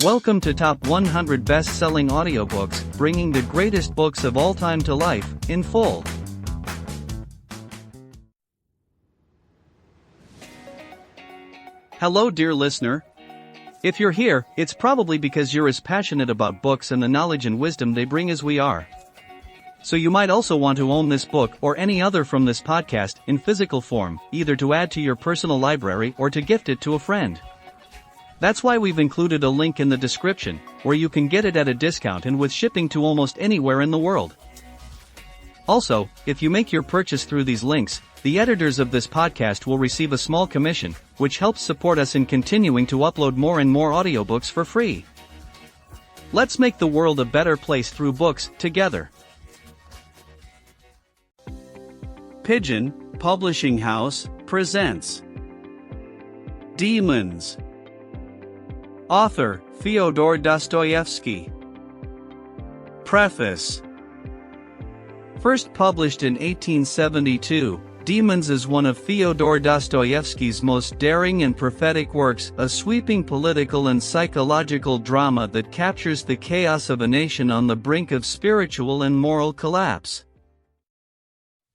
Welcome to Top 100 Best-Selling Audiobooks, bringing the greatest books of all time to life, in full. Hello dear listener. If you're here, it's probably because you're as passionate about books and the knowledge and wisdom they bring as we are. So you might also want to own this book or any other from this podcast in physical form, either to add to your personal library or to gift it to a friend. That's why we've included a link in the description, where you can get it at a discount and with shipping to almost anywhere in the world. Also, if you make your purchase through these links, the editors of this podcast will receive a small commission, which helps support us in continuing to upload more and more audiobooks for free. Let's make the world a better place through books, together. Pigeon Publishing House presents Demons. Author, Fyodor Dostoevsky. Preface. First published in 1872, Demons is one of Fyodor Dostoevsky's most daring and prophetic works, a sweeping political and psychological drama that captures the chaos of a nation on the brink of spiritual and moral collapse.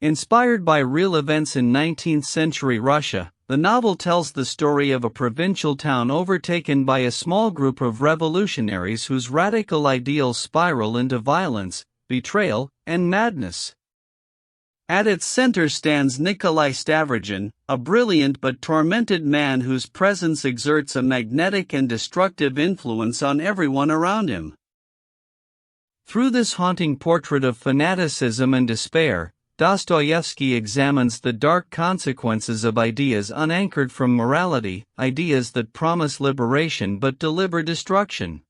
Inspired by real events in 19th-century Russia, the novel tells the story of a provincial town overtaken by a small group of revolutionaries whose radical ideals spiral into violence, betrayal, and madness. At its center stands Nikolai Stavrogin, a brilliant but tormented man whose presence exerts a magnetic and destructive influence on everyone around him. Through this haunting portrait of fanaticism and despair, Dostoevsky examines the dark consequences of ideas unanchored from morality, ideas that promise liberation but deliver destruction.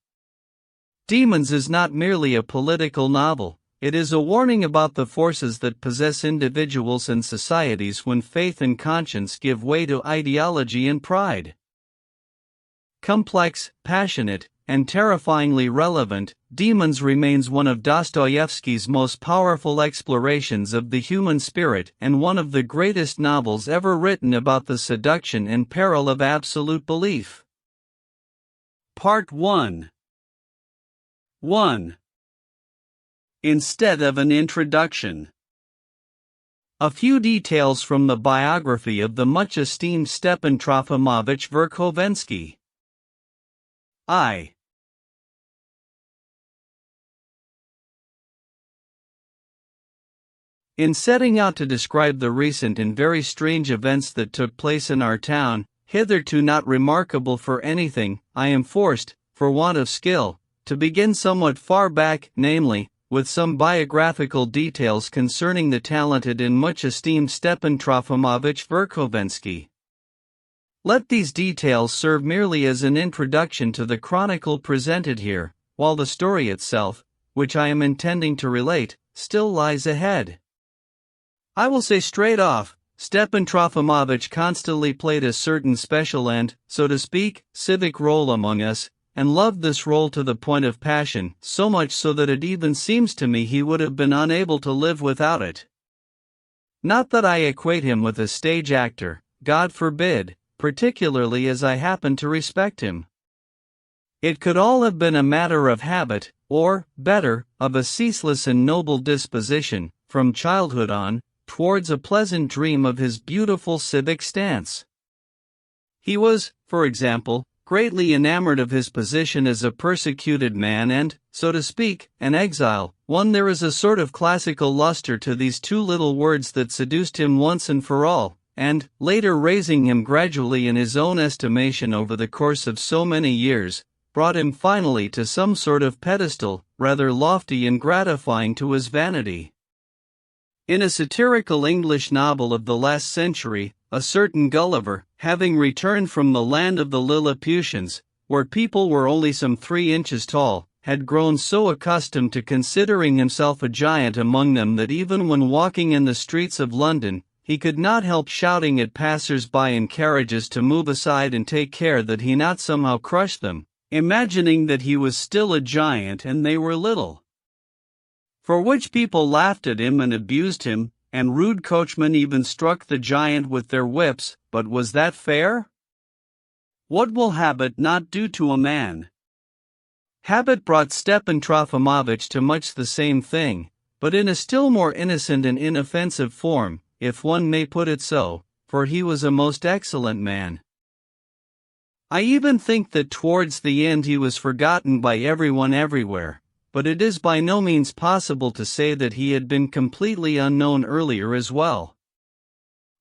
Demons is not merely a political novel, it is a warning about the forces that possess individuals and societies when faith and conscience give way to ideology and pride. Complex, passionate, and terrifyingly relevant, Demons remains one of Dostoevsky's most powerful explorations of the human spirit and one of the greatest novels ever written about the seduction and peril of absolute belief. Part 1. 1. Instead of an introduction. A few details from the biography of the much-esteemed Stepan Trofimovich Verkhovensky. In setting out to describe the recent and very strange events that took place in our town, hitherto not remarkable for anything, I am forced, for want of skill, to begin somewhat far back, namely, with some biographical details concerning the talented and much-esteemed Stepan Trofimovich Verkhovensky. Let these details serve merely as an introduction to the chronicle presented here, while the story itself, which I am intending to relate, still lies ahead. I will say straight off, Stepan Trofimovich constantly played a certain special and, so to speak, civic role among us, and loved this role to the point of passion, so much so that it even seems to me he would have been unable to live without it. Not that I equate him with a stage actor, God forbid, particularly as I happen to respect him. It could all have been a matter of habit, or, better, of a ceaseless and noble disposition, from childhood on, towards a pleasant dream of his beautiful civic stance. He was, for example, greatly enamored of his position as a persecuted man and, so to speak, an exile. There is a sort of classical luster to these two little words that seduced him once and for all, and, later raising him gradually in his own estimation over the course of so many years, brought him finally to some sort of pedestal, rather lofty and gratifying to his vanity. In a satirical English novel of the last century, a certain Gulliver, having returned from the land of the Lilliputians, where people were only some 3 inches tall, had grown so accustomed to considering himself a giant among them that even when walking in the streets of London, he could not help shouting at passers-by in carriages to move aside and take care that he not somehow crush them, imagining that he was still a giant and they were little. For which people laughed at him and abused him, and rude coachmen even struck the giant with their whips, but was that fair? What will habit not do to a man? Habit brought Stepan Trofimovich to much the same thing, but in a still more innocent and inoffensive form, if one may put it so, for he was a most excellent man. I even think that towards the end he was forgotten by everyone everywhere, but it is by no means possible to say that he had been completely unknown earlier as well.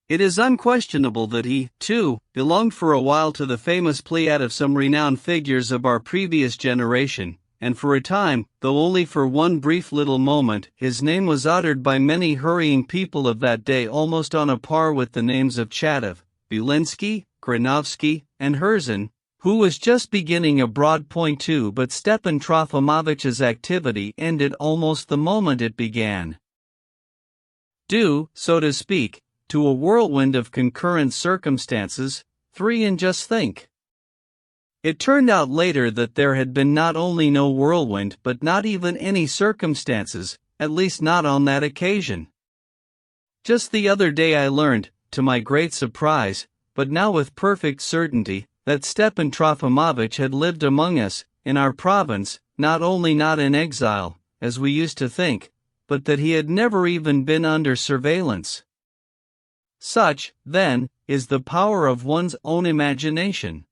It is unquestionable that he, too, belonged for a while to the famous pleiad of some renowned figures of our previous generation, and for a time, though only for one brief little moment, his name was uttered by many hurrying people of that day almost on a par with the names of Chatov, Belinsky, Granovsky, and Herzen, who was just beginning a broad point too, but Stepan Trofimovich's activity ended almost the moment it began. Due, so to speak, to a whirlwind of concurrent circumstances, and just think. It turned out later that there had been not only no whirlwind but not even any circumstances, at least not on that occasion. Just the other day I learned, to my great surprise, but now with perfect certainty, that Stepan Trofimovich had lived among us, in our province, not only not in exile, as we used to think, but that he had never even been under surveillance. Such, then, is the power of one's own imagination.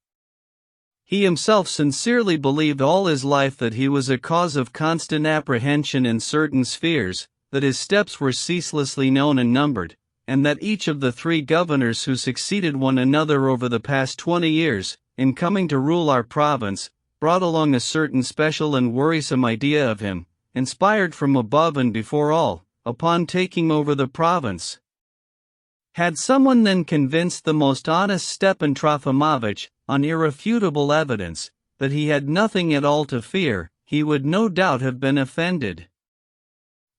He himself sincerely believed all his life that he was a cause of constant apprehension in certain spheres, that his steps were ceaselessly known and numbered, and that each of the 3 governors who succeeded one another over the past 20 years, in coming to rule our province, brought along a certain special and worrisome idea of him, inspired from above and before all, upon taking over the province. Had someone then convinced the most honest Stepan Trofimovich, on irrefutable evidence, that he had nothing at all to fear, he would no doubt have been offended.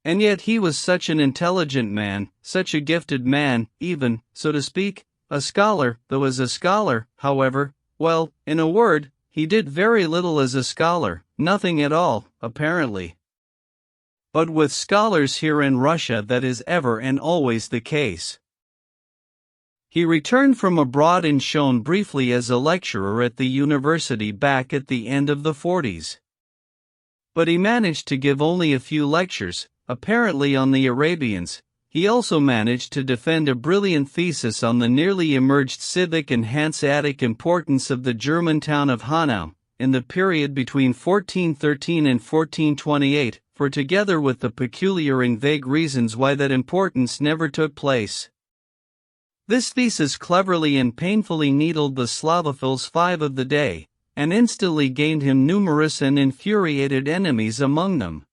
And yet he was such an intelligent man, such a gifted man, even, so to speak, a scholar, though as a scholar, however, well, in a word, he did very little as a scholar, nothing at all, apparently. But with scholars here in Russia that is ever and always the case. He returned from abroad and shone briefly as a lecturer at the university back at the end of the 40s. But he managed to give only a few lectures, apparently on the Arabians. He also managed to defend a brilliant thesis on the nearly emerged civic and Hanseatic importance of the German town of Hanau, in the period between 1413 and 1428, for together with the peculiar and vague reasons why that importance never took place. This thesis cleverly and painfully needled the Slavophiles 5 of the day, and instantly gained him numerous and infuriated enemies among them.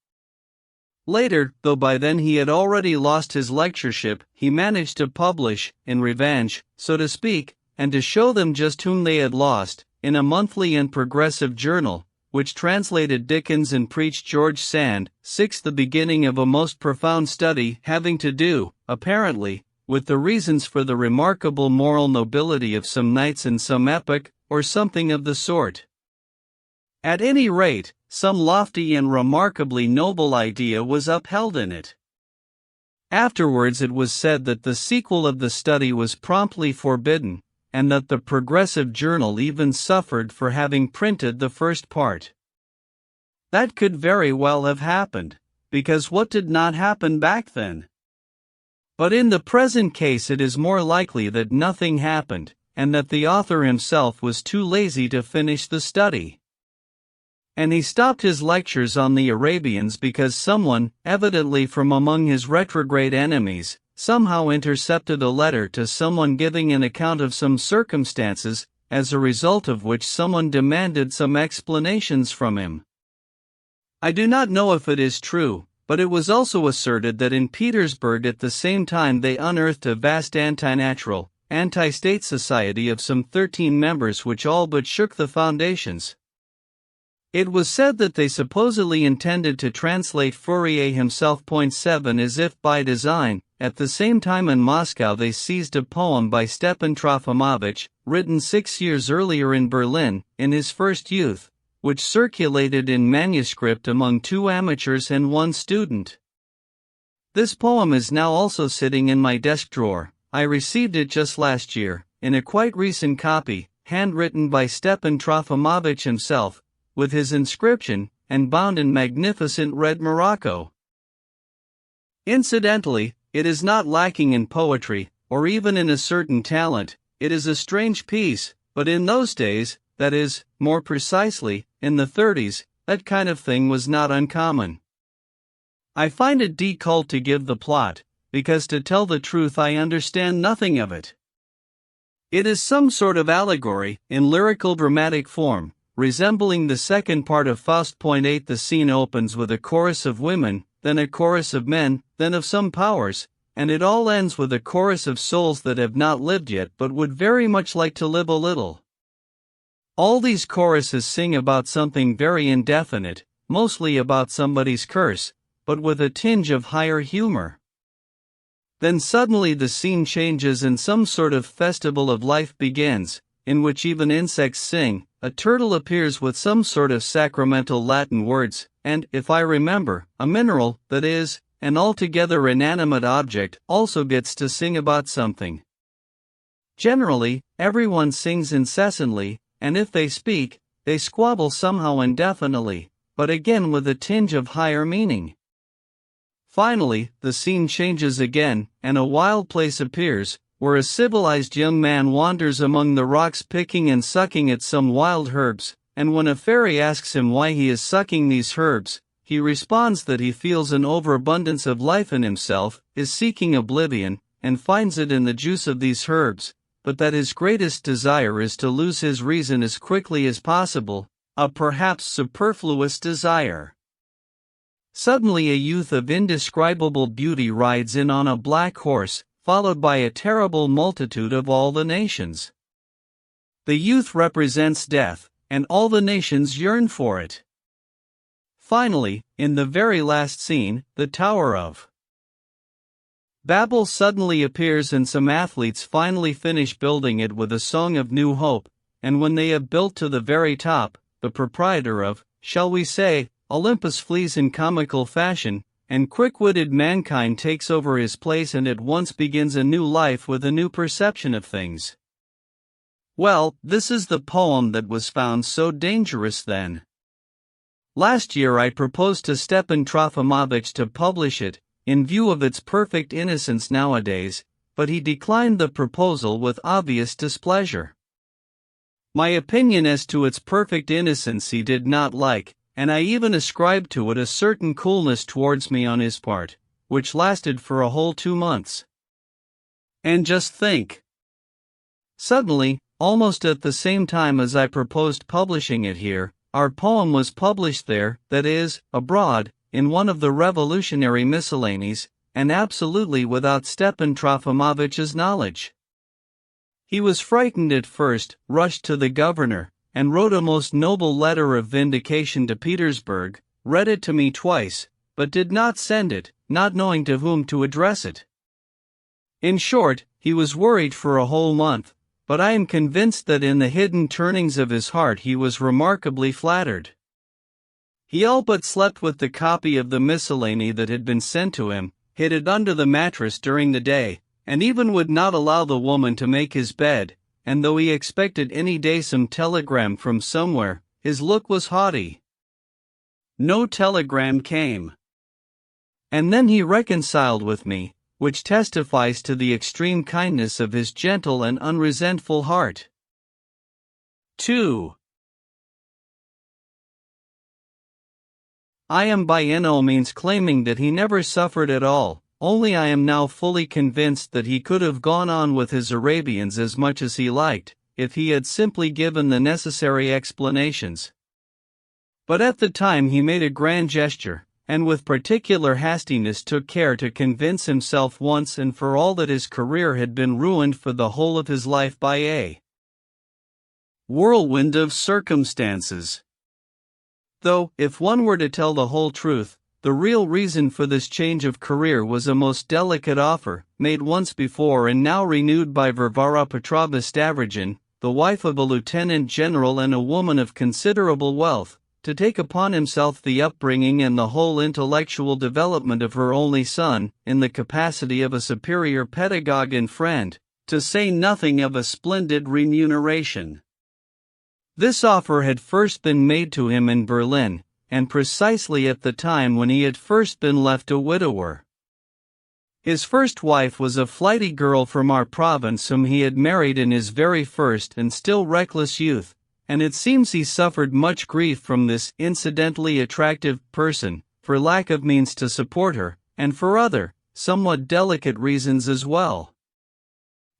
Later, though by then he had already lost his lectureship, he managed to publish, in revenge, so to speak, and to show them just whom they had lost, in a monthly and progressive journal, which translated Dickens and preached George Sand, the beginning of a most profound study having to do, apparently, with the reasons for the remarkable moral nobility of some knights in some epoch, or something of the sort. At any rate, some lofty and remarkably noble idea was upheld in it. Afterwards it was said that the sequel of the study was promptly forbidden, and that the Progressive Journal even suffered for having printed the first part. That could very well have happened, because what did not happen back then? But in the present case it is more likely that nothing happened, and that the author himself was too lazy to finish the study. And he stopped his lectures on the Arabians because someone, evidently from among his retrograde enemies, somehow intercepted a letter to someone giving an account of some circumstances, as a result of which someone demanded some explanations from him. I do not know if it is true, but it was also asserted that in Petersburg at the same time they unearthed a vast anti-natural, anti-state society of some 13 members which all but shook the foundations. It was said that they supposedly intended to translate Fourier himself. 7 as if by design. At the same time in Moscow they seized a poem by Stepan Trofimovich, written 6 years earlier in Berlin, in his first youth, which circulated in manuscript among 2 amateurs and 1 student. This poem is now also sitting in my desk drawer. I received it just last year, in a quite recent copy, handwritten by Stepan Trofimovich himself, with his inscription, and bound in magnificent red morocco. Incidentally, it is not lacking in poetry, or even in a certain talent. It is a strange piece, but in those days, that is, more precisely, in the 30s, that kind of thing was not uncommon. I find it difficult to give the plot, because to tell the truth I understand nothing of it. It is some sort of allegory, in lyrical dramatic form, resembling the second part of Faust. 8. The scene opens with a chorus of women, then a chorus of men, then of some powers, and it all ends with a chorus of souls that have not lived yet but would very much like to live a little. All these choruses sing about something very indefinite, mostly about somebody's curse, but with a tinge of higher humor. Then suddenly the scene changes and some sort of festival of life begins, in which even insects sing. A turtle appears with some sort of sacramental Latin words, and, if I remember, a mineral, that is, an altogether inanimate object, also gets to sing about something. Generally, everyone sings incessantly, and if they speak, they squabble somehow indefinitely, but again with a tinge of higher meaning. Finally, the scene changes again, and a wild place appears, where a civilized young man wanders among the rocks picking and sucking at some wild herbs, and when a fairy asks him why he is sucking these herbs, he responds that he feels an overabundance of life in himself, is seeking oblivion, and finds it in the juice of these herbs, but that his greatest desire is to lose his reason as quickly as possible, a perhaps superfluous desire. Suddenly a youth of indescribable beauty rides in on a black horse, followed by a terrible multitude of all the nations. The youth represents death, and all the nations yearn for it. Finally, in the very last scene, the Tower of Babel suddenly appears and some athletes finally finish building it with a song of new hope, and when they have built to the very top, the proprietor of, shall we say, Olympus flees in comical fashion, and quick-witted mankind takes over his place and at once begins a new life with a new perception of things. Well, this is the poem that was found so dangerous then. Last year I proposed to Stepan Trofimovich to publish it, in view of its perfect innocence nowadays, but he declined the proposal with obvious displeasure. My opinion as to its perfect innocence he did not like, and I even ascribed to it a certain coolness towards me on his part, which lasted for a whole 2 months. And just think! Suddenly, almost at the same time as I proposed publishing it here, our poem was published there, that is, abroad, in one of the revolutionary miscellanies, and absolutely without Stepan Trofimovich's knowledge. He was frightened at first, rushed to the governor, and wrote a most noble letter of vindication to Petersburg, read it to me twice, but did not send it, not knowing to whom to address it. In short, he was worried for a whole month, but I am convinced that in the hidden turnings of his heart he was remarkably flattered. He all but slept with the copy of the miscellany that had been sent to him, hid it under the mattress during the day, and even would not allow the woman to make his bed, and though he expected any day some telegram from somewhere, his look was haughty. No telegram came. And then he reconciled with me, which testifies to the extreme kindness of his gentle and unresentful heart. 2. I am by no means claiming that he never suffered at all, only I am now fully convinced that he could have gone on with his Arabians as much as he liked, if he had simply given the necessary explanations. But at the time he made a grand gesture, and with particular hastiness took care to convince himself once and for all that his career had been ruined for the whole of his life by a whirlwind of circumstances. Though, if one were to tell the whole truth, the real reason for this change of career was a most delicate offer, made once before and now renewed by Varvara Petrovna Stavrogin, the wife of a lieutenant general and a woman of considerable wealth, to take upon himself the upbringing and the whole intellectual development of her only son, in the capacity of a superior pedagogue and friend, to say nothing of a splendid remuneration. This offer had first been made to him in Berlin, and precisely at the time when he had first been left a widower. His first wife was a flighty girl from our province whom he had married in his very first and still reckless youth, and it seems he suffered much grief from this incidentally attractive person, for lack of means to support her, and for other, somewhat delicate reasons as well.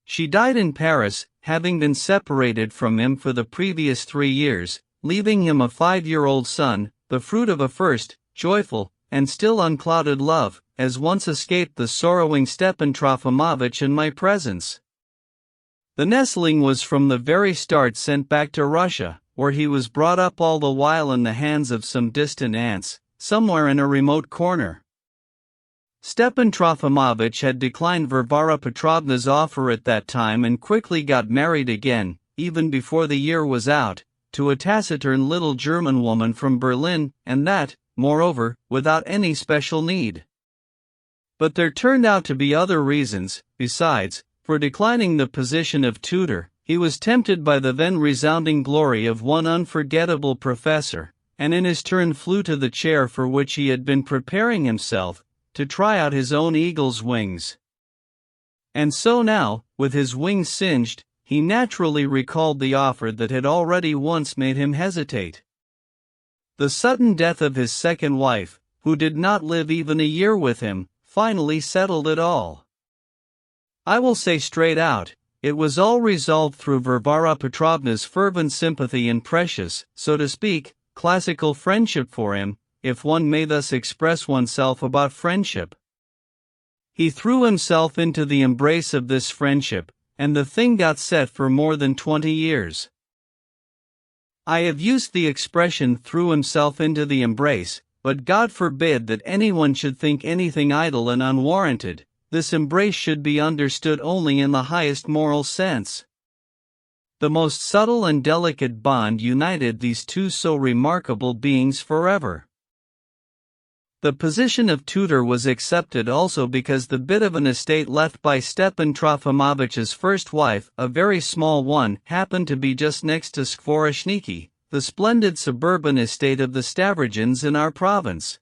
She died in Paris, having been separated from him for the previous 3 years, leaving him a 5-year-old son, the fruit of a first, joyful, and still unclouded love, as once escaped the sorrowing Stepan Trofimovich in my presence. The nestling was from the very start sent back to Russia, where he was brought up all the while in the hands of some distant aunts, somewhere in a remote corner. Stepan Trofimovich had declined Varvara Petrovna's offer at that time and quickly got married again, even before the year was out, to a taciturn little German woman from Berlin, and that, moreover, without any special need. But there turned out to be other reasons, besides. For declining the position of tutor, he was tempted by the then resounding glory of one unforgettable professor, and in his turn flew to the chair for which he had been preparing himself, to try out his own eagle's wings. And so now, with his wings singed, he naturally recalled the offer that had already once made him hesitate. The sudden death of his second wife, who did not live even a year with him, finally settled it all. I will say straight out, it was all resolved through Varvara Petrovna's fervent sympathy and precious, so to speak, classical friendship for him, if one may thus express oneself about friendship. He threw himself into the embrace of this friendship, and the thing got set for more than 20 years. I have used the expression threw himself into the embrace, but God forbid that anyone should think anything idle and unwarranted. This embrace should be understood only in the highest moral sense. The most subtle and delicate bond united these two so remarkable beings forever. The position of tutor was accepted also because the bit of an estate left by Stepan Trofimovich's first wife, a very small one, happened to be just next to Skvoreshniki, the splendid suburban estate of the Stavrogins in our province.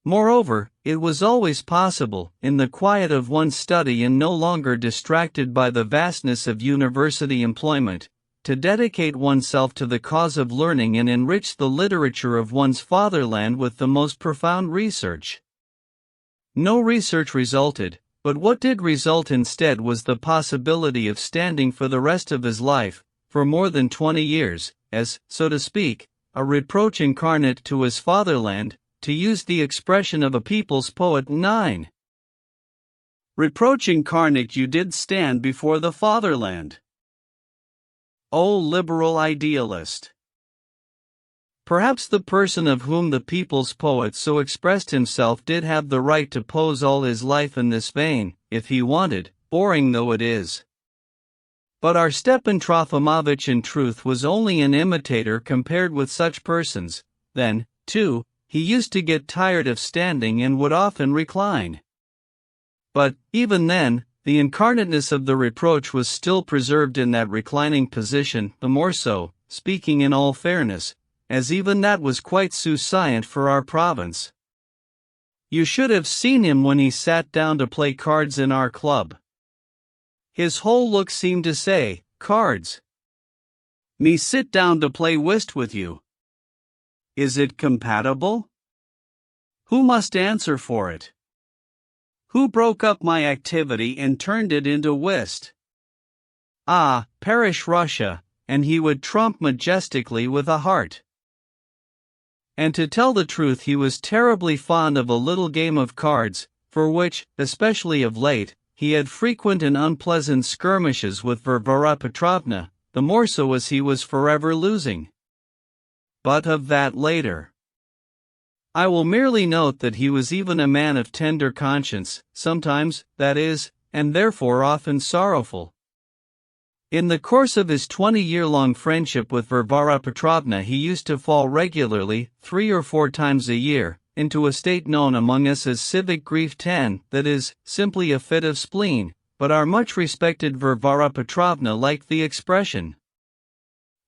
Moreover, it was always possible, in the quiet of one's study and no longer distracted by the vastness of university employment, to dedicate oneself to the cause of learning and enrich the literature of one's fatherland with the most profound research. No research resulted, but what did result instead was the possibility of standing for the rest of his life, for more than 20 years, as, so to speak, a reproach incarnate to his fatherland, to use the expression of a people's poet. 9. Reproach incarnate, you did stand before the fatherland. O liberal idealist! Perhaps the person of whom the people's poet so expressed himself did have the right to pose all his life in this vein, if he wanted, boring though it is. But our Stepan Trofimovich in truth was only an imitator compared with such persons. Then, too, he used to get tired of standing and would often recline. But, even then, the incarnateness of the reproach was still preserved in that reclining position, the more so, speaking in all fairness, as even that was quite soussient for our province. You should have seen him when he sat down to play cards in our club. His whole look seemed to say, "Cards? Me sit down to play whist with you. Is it compatible? Who must answer for it? Who broke up my activity and turned it into whist? Ah, perish Russia," and he would trump majestically with a heart. And to tell the truth, he was terribly fond of a little game of cards, for which, especially of late, he had frequent and unpleasant skirmishes with Varvara Petrovna, the more so as he was forever losing. But of that later. I will merely note that he was even a man of tender conscience, sometimes, that is, and therefore often sorrowful. In the course of his 20-year-long friendship with Varvara Petrovna, he used to fall regularly, 3 or 4 times a year, into a state known among us as civic grief 10, that is, simply a fit of spleen, but our much respected Varvara Petrovna liked the expression.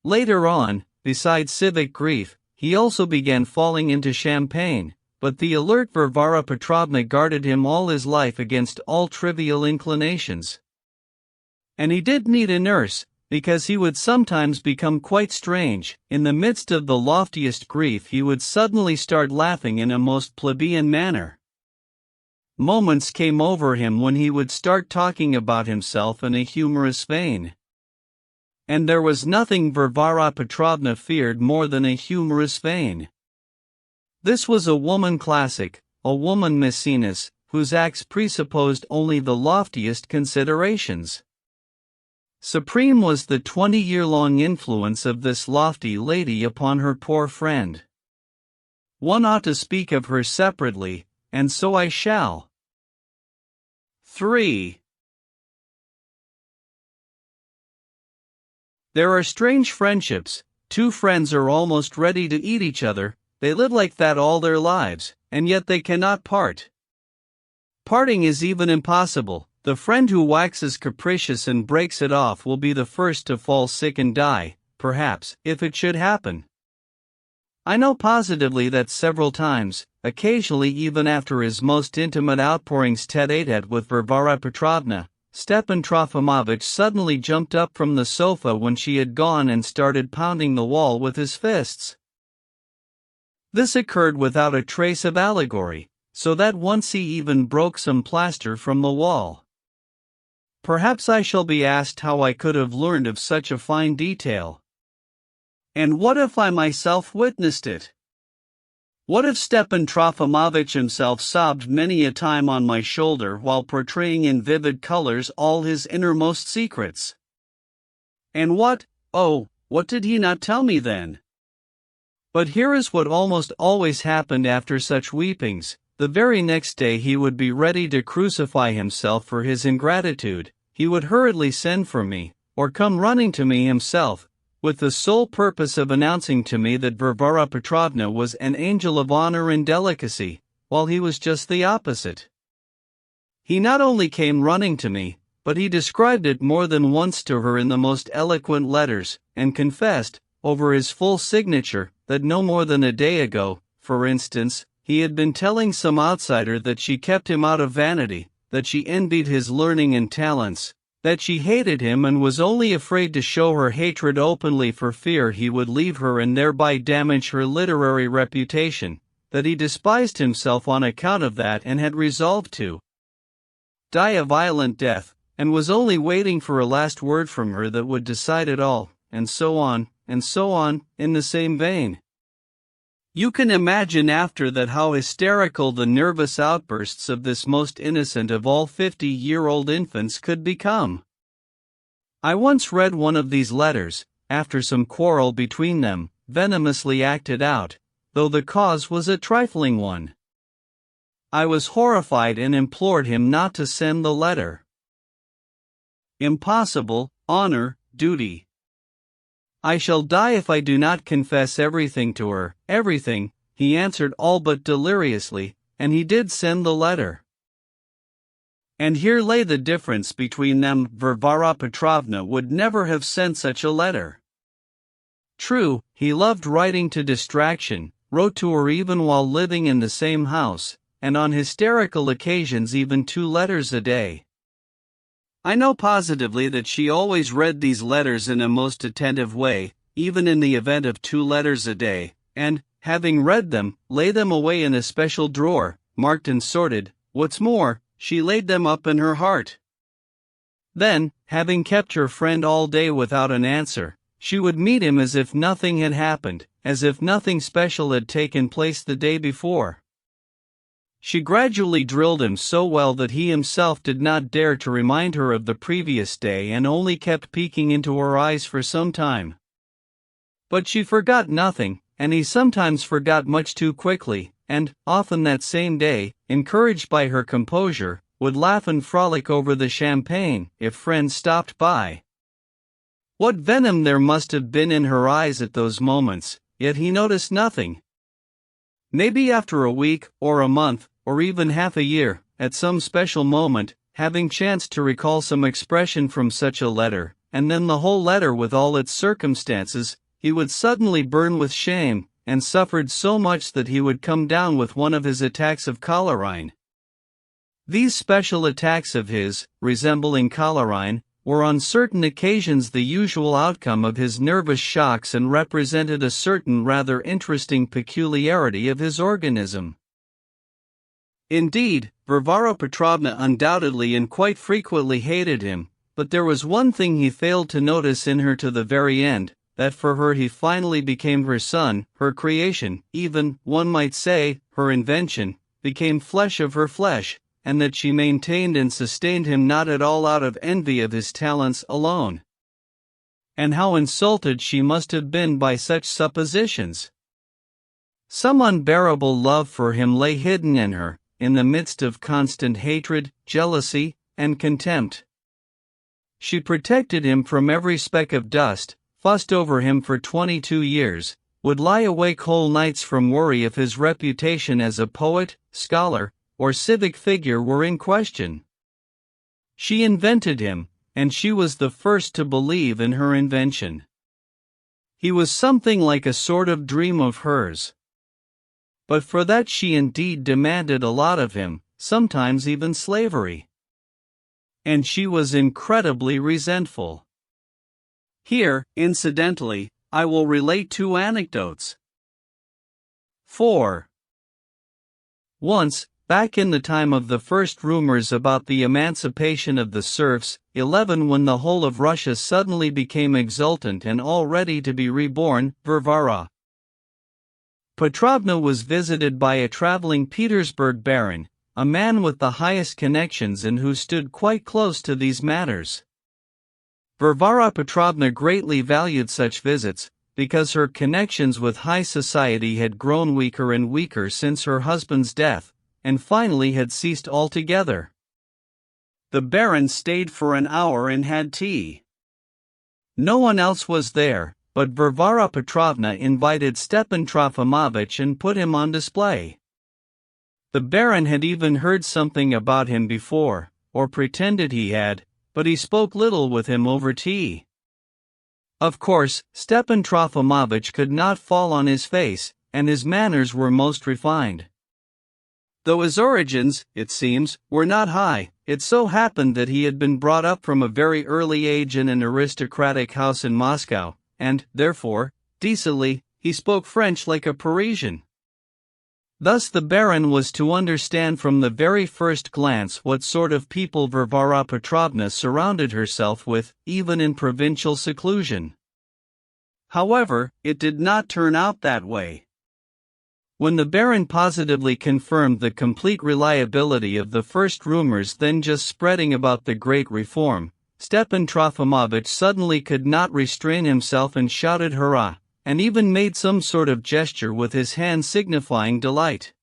Later on, besides civic grief, he also began falling into champagne, but the alert Varvara Petrovna guarded him all his life against all trivial inclinations. And he did need a nurse, because he would sometimes become quite strange. In the midst of the loftiest grief he would suddenly start laughing in a most plebeian manner. Moments came over him when he would start talking about himself in a humorous vein. And there was nothing Varvara Petrovna feared more than a humorous vein. This was a woman classic, a woman Maecenas, whose acts presupposed only the loftiest considerations. Supreme was the 20-year-long influence of this lofty lady upon her poor friend. One ought to speak of her separately, and so I shall. 3. There are strange friendships. Two friends are almost ready to eat each other, they live like that all their lives, and yet they cannot part. Parting is even impossible. The friend who waxes capricious and breaks it off will be the first to fall sick and die, perhaps, if it should happen. I know positively that several times, occasionally even after his most intimate outpourings tete-a-tete with Varvara Petrovna, Stepan Trofimovich suddenly jumped up from the sofa when she had gone and started pounding the wall with his fists. This occurred without a trace of allegory, so that once he even broke some plaster from the wall. Perhaps I shall be asked how I could have learned of such a fine detail. And what if I myself witnessed it? What if Stepan Trofimovich himself sobbed many a time on my shoulder while portraying in vivid colors all his innermost secrets? And what did he not tell me then? But here is what almost always happened after such weepings. The very next day he would be ready to crucify himself for his ingratitude. He would hurriedly send for me, or come running to me himself, with the sole purpose of announcing to me that Varvara Petrovna was an angel of honor and delicacy, while he was just the opposite. He not only came running to me, but he described it more than once to her in the most eloquent letters, and confessed, over his full signature, that no more than a day ago, for instance, he had been telling some outsider that she kept him out of vanity, that she envied his learning and talents, that she hated him and was only afraid to show her hatred openly for fear he would leave her and thereby damage her literary reputation, that he despised himself on account of that and had resolved to die a violent death, and was only waiting for a last word from her that would decide it all, and so on, in the same vein. You can imagine after that how hysterical the nervous outbursts of this most innocent of all 50-year-old infants could become. I once read one of these letters, after some quarrel between them, venomously acted out, though the cause was a trifling one. I was horrified and implored him not to send the letter. Impossible, honor, duty. I shall die if I do not confess everything to her, everything, he answered all but deliriously, and he did send the letter. And here lay the difference between them. Varvara Petrovna would never have sent such a letter. True, he loved writing to distraction, wrote to her even while living in the same house, and on hysterical occasions even 2 letters a day. I know positively that she always read these letters in a most attentive way, even in the event of 2 letters a day, and, having read them, lay them away in a special drawer, marked and sorted. What's more, she laid them up in her heart. Then, having kept her friend all day without an answer, she would meet him as if nothing had happened, as if nothing special had taken place the day before. She gradually drilled him so well that he himself did not dare to remind her of the previous day and only kept peeking into her eyes for some time. But she forgot nothing, and he sometimes forgot much too quickly, and, often that same day, encouraged by her composure, would laugh and frolic over the champagne, if friends stopped by. What venom there must have been in her eyes at those moments, yet he noticed nothing. Maybe after a week, or a month, or even half a year, at some special moment, having chanced to recall some expression from such a letter, and then the whole letter with all its circumstances, he would suddenly burn with shame, and suffered so much that he would come down with one of his attacks of cholerine. These special attacks of his, resembling cholerine, were on certain occasions the usual outcome of his nervous shocks and represented a certain rather interesting peculiarity of his organism. Indeed, Varvara Petrovna undoubtedly and quite frequently hated him, but there was one thing he failed to notice in her to the very end, that for her he finally became her son, her creation, even, one might say, her invention, became flesh of her flesh, and that she maintained and sustained him not at all out of envy of his talents alone. And how insulted she must have been by such suppositions! Some unbearable love for him lay hidden in her, in the midst of constant hatred, jealousy, and contempt. She protected him from every speck of dust, fussed over him for 22 years, would lie awake whole nights from worry if his reputation as a poet, scholar, or civic figure were in question. She invented him, and she was the first to believe in her invention. He was something like a sort of dream of hers. But for that she indeed demanded a lot of him, sometimes even slavery. And she was incredibly resentful. Here, incidentally, I will relate 2 anecdotes. 4. Once, back in the time of the first rumors about the emancipation of the serfs, 11 when the whole of Russia suddenly became exultant and all ready to be reborn, Varvara Petrovna was visited by a traveling Petersburg baron, a man with the highest connections and who stood quite close to these matters. Varvara Petrovna greatly valued such visits, because her connections with high society had grown weaker and weaker since her husband's death, and finally had ceased altogether. The baron stayed for an hour and had tea. No one else was there, but Varvara Petrovna invited Stepan Trofimovich and put him on display. The baron had even heard something about him before, or pretended he had, but he spoke little with him over tea. Of course, Stepan Trofimovich could not fall on his face, and his manners were most refined. Though his origins, it seems, were not high, it so happened that he had been brought up from a very early age in an aristocratic house in Moscow, and, therefore, decently, he spoke French like a Parisian. Thus the baron was to understand from the very first glance what sort of people Varvara Petrovna surrounded herself with, even in provincial seclusion. However, it did not turn out that way. When the baron positively confirmed the complete reliability of the first rumors then just spreading about the great reform, Stepan Trofimovich suddenly could not restrain himself and shouted hurrah, and even made some sort of gesture with his hand signifying delight.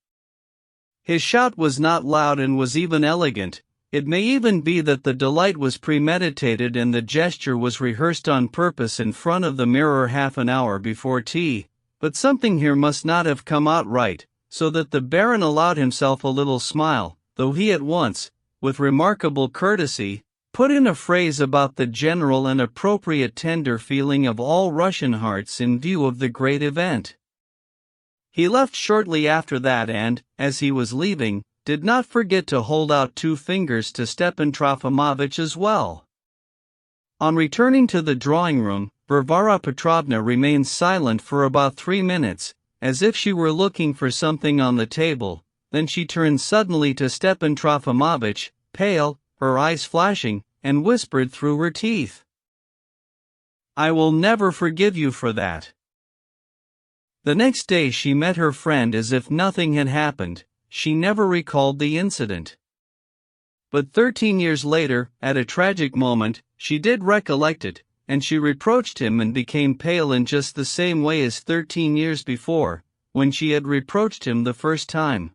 His shout was not loud and was even elegant. It may even be that the delight was premeditated and the gesture was rehearsed on purpose in front of the mirror half an hour before tea. But something here must not have come out right, so that the baron allowed himself a little smile, though he at once, with remarkable courtesy, put in a phrase about the general and appropriate tender feeling of all Russian hearts in view of the great event. He left shortly after that and, as he was leaving, did not forget to hold out 2 fingers to Stepan Trofimovich as well. On returning to the drawing room, Varvara Petrovna remained silent for about 3 minutes, as if she were looking for something on the table. Then she turned suddenly to Stepan Trofimovich, pale, her eyes flashing, and whispered through her teeth, "I will never forgive you for that." The next day she met her friend as if nothing had happened. She never recalled the incident. But 13 years later, at a tragic moment, she did recollect it, and she reproached him and became pale in just the same way as 13 years before, when she had reproached him the first time.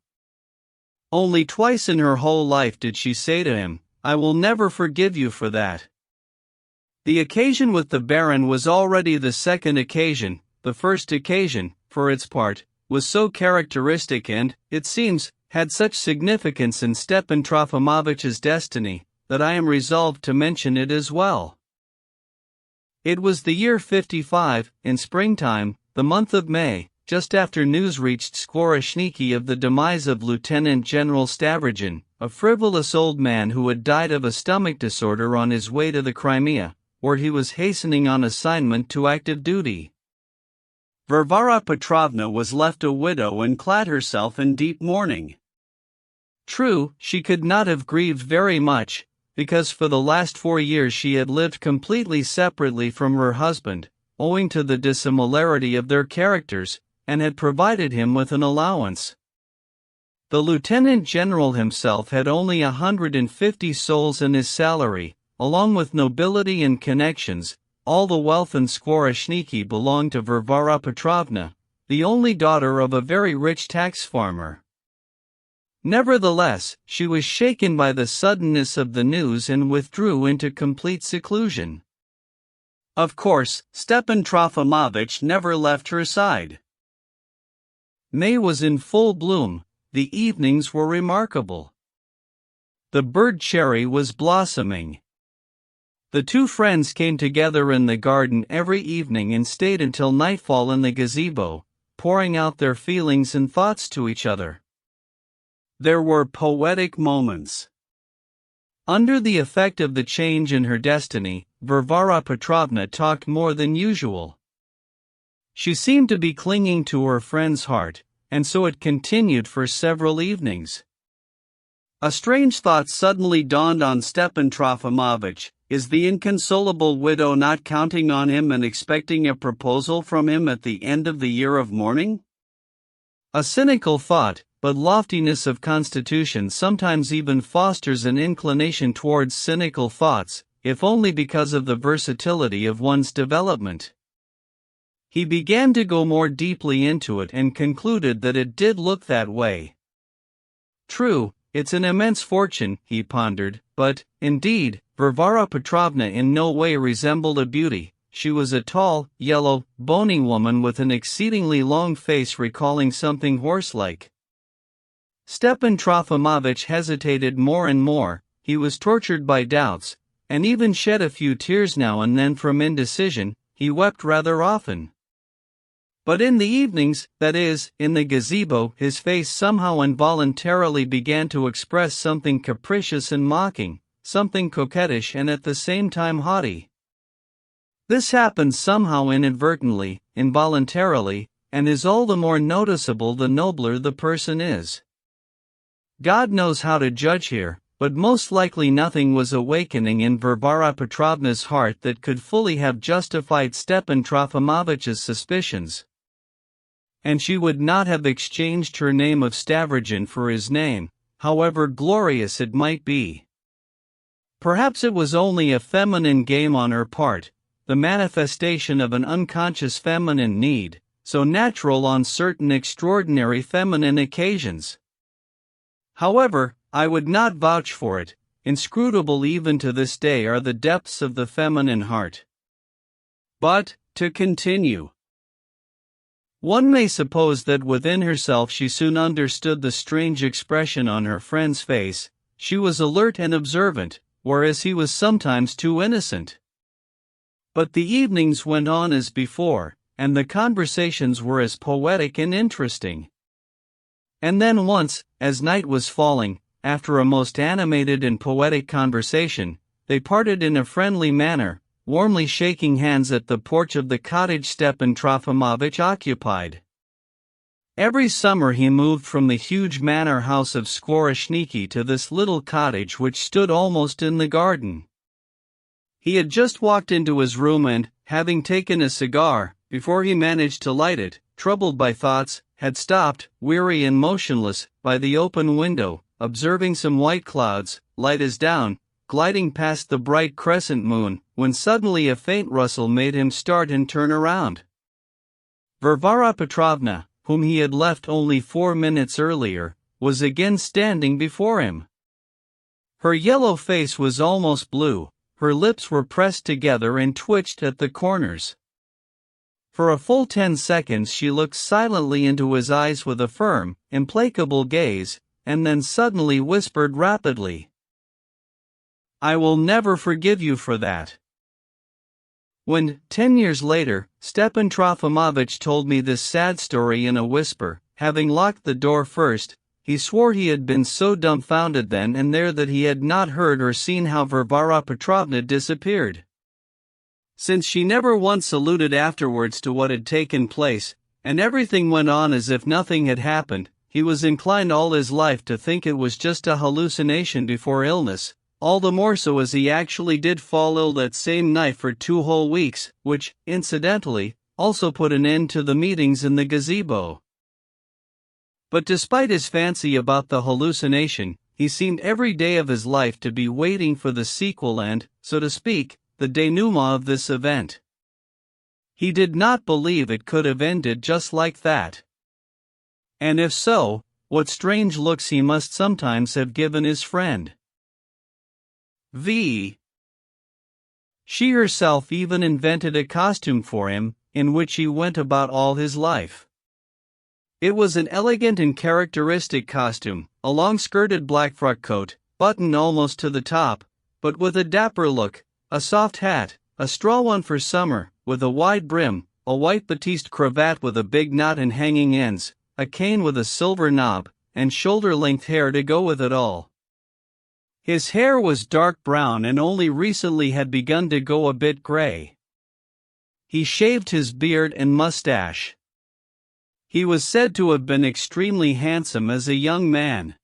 Only twice in her whole life did she say to him, "I will never forgive you for that." The occasion with the baron was already the second occasion. The first occasion, for its part, was so characteristic and, it seems, had such significance in Stepan Trofimovich's destiny, that I am resolved to mention it as well. It was the year 55, in springtime, the month of May, just after news reached Skvoreshniki of the demise of Lieutenant General Stavrogen, a frivolous old man who had died of a stomach disorder on his way to the Crimea, where he was hastening on assignment to active duty. Varvara Petrovna was left a widow and clad herself in deep mourning. True, she could not have grieved very much, because for the last 4 years she had lived completely separately from her husband, owing to the dissimilarity of their characters, and had provided him with an allowance. The lieutenant general himself had only 150 souls in his salary, along with nobility and connections. All the wealth in Skvoreshniki belonged to Varvara Petrovna, the only daughter of a very rich tax farmer. Nevertheless, she was shaken by the suddenness of the news and withdrew into complete seclusion. Of course, Stepan Trofimovich never left her side. May was in full bloom, the evenings were remarkable. The bird cherry was blossoming. The two friends came together in the garden every evening and stayed until nightfall in the gazebo, pouring out their feelings and thoughts to each other. There were poetic moments. Under the effect of the change in her destiny, Varvara Petrovna talked more than usual. She seemed to be clinging to her friend's heart, and so it continued for several evenings. A strange thought suddenly dawned on Stepan Trofimovich. Is the inconsolable widow not counting on him and expecting a proposal from him at the end of the year of mourning? A cynical thought, but loftiness of constitution sometimes even fosters an inclination towards cynical thoughts, if only because of the versatility of one's development. He began to go more deeply into it and concluded that it did look that way. True, it's an immense fortune, he pondered, but, indeed, Varvara Petrovna in no way resembled a beauty. She was a tall, yellow, bony woman with an exceedingly long face recalling something horse-like. Stepan Trofimovich hesitated more and more. He was tortured by doubts, and even shed a few tears now and then from indecision. He wept rather often. But in the evenings, that is, in the gazebo, his face somehow involuntarily began to express something capricious and mocking, something coquettish and at the same time haughty. This happens somehow inadvertently, involuntarily, and is all the more noticeable the nobler the person is. God knows how to judge here, but most likely nothing was awakening in Varvara Petrovna's heart that could fully have justified Stepan Trofimovich's suspicions. And she would not have exchanged her name of Stavrogen for his name, however glorious it might be. Perhaps it was only a feminine game on her part, the manifestation of an unconscious feminine need, so natural on certain extraordinary feminine occasions. However, I would not vouch for it. Inscrutable even to this day are the depths of the feminine heart. But, to continue. One may suppose that within herself she soon understood the strange expression on her friend's face. She was alert and observant, whereas he was sometimes too innocent. But the evenings went on as before, and the conversations were as poetic and interesting. And then once, as night was falling, after a most animated and poetic conversation, they parted in a friendly manner, warmly shaking hands at the porch of the cottage Stepan Trofimovich occupied. Every summer he moved from the huge manor house of Skvoreshniki to this little cottage which stood almost in the garden. He had just walked into his room and, having taken a cigar, before he managed to light it, troubled by thoughts, had stopped, weary and motionless, by the open window, observing some white clouds, light as down, gliding past the bright crescent moon, when suddenly a faint rustle made him start and turn around. Varvara Petrovna, whom he had left only 4 minutes earlier, was again standing before him. Her yellow face was almost blue, her lips were pressed together and twitched at the corners. For a full 10 seconds she looked silently into his eyes with a firm, implacable gaze, and then suddenly whispered rapidly, "I will never forgive you for that." When, 10 years later, Stepan Trofimovich told me this sad story in a whisper, having locked the door first, he swore he had been so dumbfounded then and there that he had not heard or seen how Varvara Petrovna disappeared. Since she never once alluded afterwards to what had taken place, and everything went on as if nothing had happened, he was inclined all his life to think it was just a hallucination before illness, all the more so as he actually did fall ill that same night for 2 whole weeks, which, incidentally, also put an end to the meetings in the gazebo. But despite his fancy about the hallucination, he seemed every day of his life to be waiting for the sequel and, so to speak, the denouement of this event. He did not believe it could have ended just like that. And if so, what strange looks he must sometimes have given his friend. She herself even invented a costume for him, in which he went about all his life. It was an elegant and characteristic costume, a long-skirted black frock coat, buttoned almost to the top, but with a dapper look, a soft hat, a straw one for summer, with a wide brim, a white batiste cravat with a big knot and hanging ends, a cane with a silver knob, and shoulder-length hair to go with it all. His hair was dark brown and only recently had begun to go a bit gray. He shaved his beard and mustache. He was said to have been extremely handsome as a young man.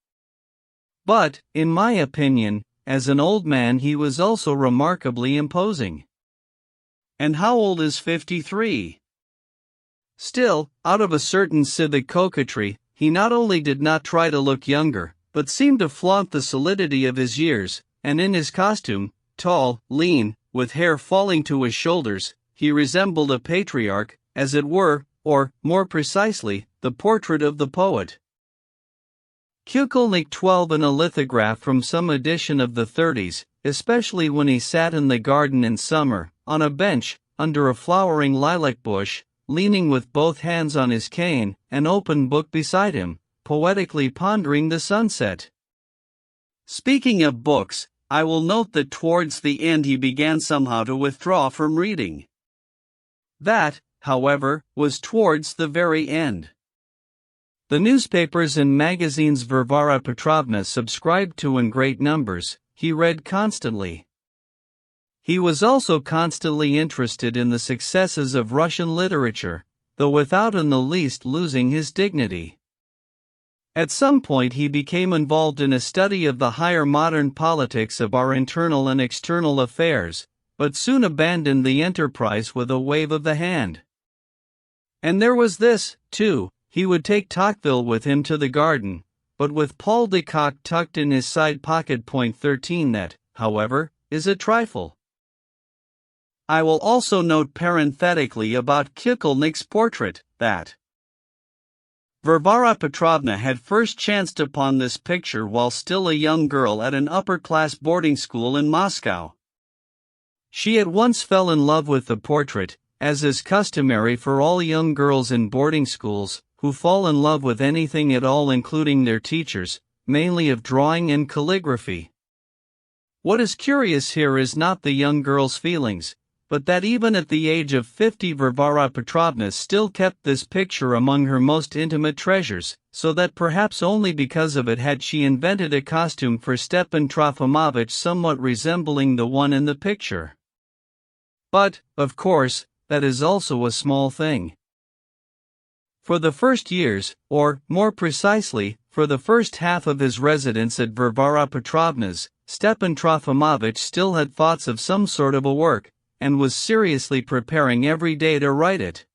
But, in my opinion, as an old man he was also remarkably imposing. And how old is 53? Still, out of a certain civic coquetry, he not only did not try to look younger, but seemed to flaunt the solidity of his years, and in his costume, tall, lean, with hair falling to his shoulders, he resembled a patriarch, as it were, or, more precisely, the portrait of the poet. Kukulnik 12 in a lithograph from some edition of the 30s, especially when he sat in the garden in summer, on a bench, under a flowering lilac bush, leaning with both hands on his cane, an open book beside him, poetically pondering the sunset. Speaking of books, I will note that towards the end he began somehow to withdraw from reading. That, however, was towards the very end. The newspapers and magazines Varvara Petrovna subscribed to in great numbers, he read constantly. He was also constantly interested in the successes of Russian literature, though without in the least losing his dignity. At some point he became involved in a study of the higher modern politics of our internal and external affairs, but soon abandoned the enterprise with a wave of the hand. And there was this, too, he would take Tocqueville with him to the garden, but with Paul de Kock tucked in his side pocket. Point 13 that, however, is a trifle. I will also note parenthetically about Kukulnik's portrait, that Varvara Petrovna had first chanced upon this picture while still a young girl at an upper-class boarding school in Moscow. She at once fell in love with the portrait, as is customary for all young girls in boarding schools, who fall in love with anything at all including their teachers, mainly of drawing and calligraphy. What is curious here is not the young girl's feelings, but that even at the age of 50 Varvara Petrovna still kept this picture among her most intimate treasures, so that perhaps only because of it had she invented a costume for Stepan Trofimovich somewhat resembling the one in the picture. But, of course, that is also a small thing. For the first years, or, more precisely, for the first half of his residence at Varvara Petrovna's, Stepan Trofimovich still had thoughts of some sort of a work, and was seriously preparing every day to write it.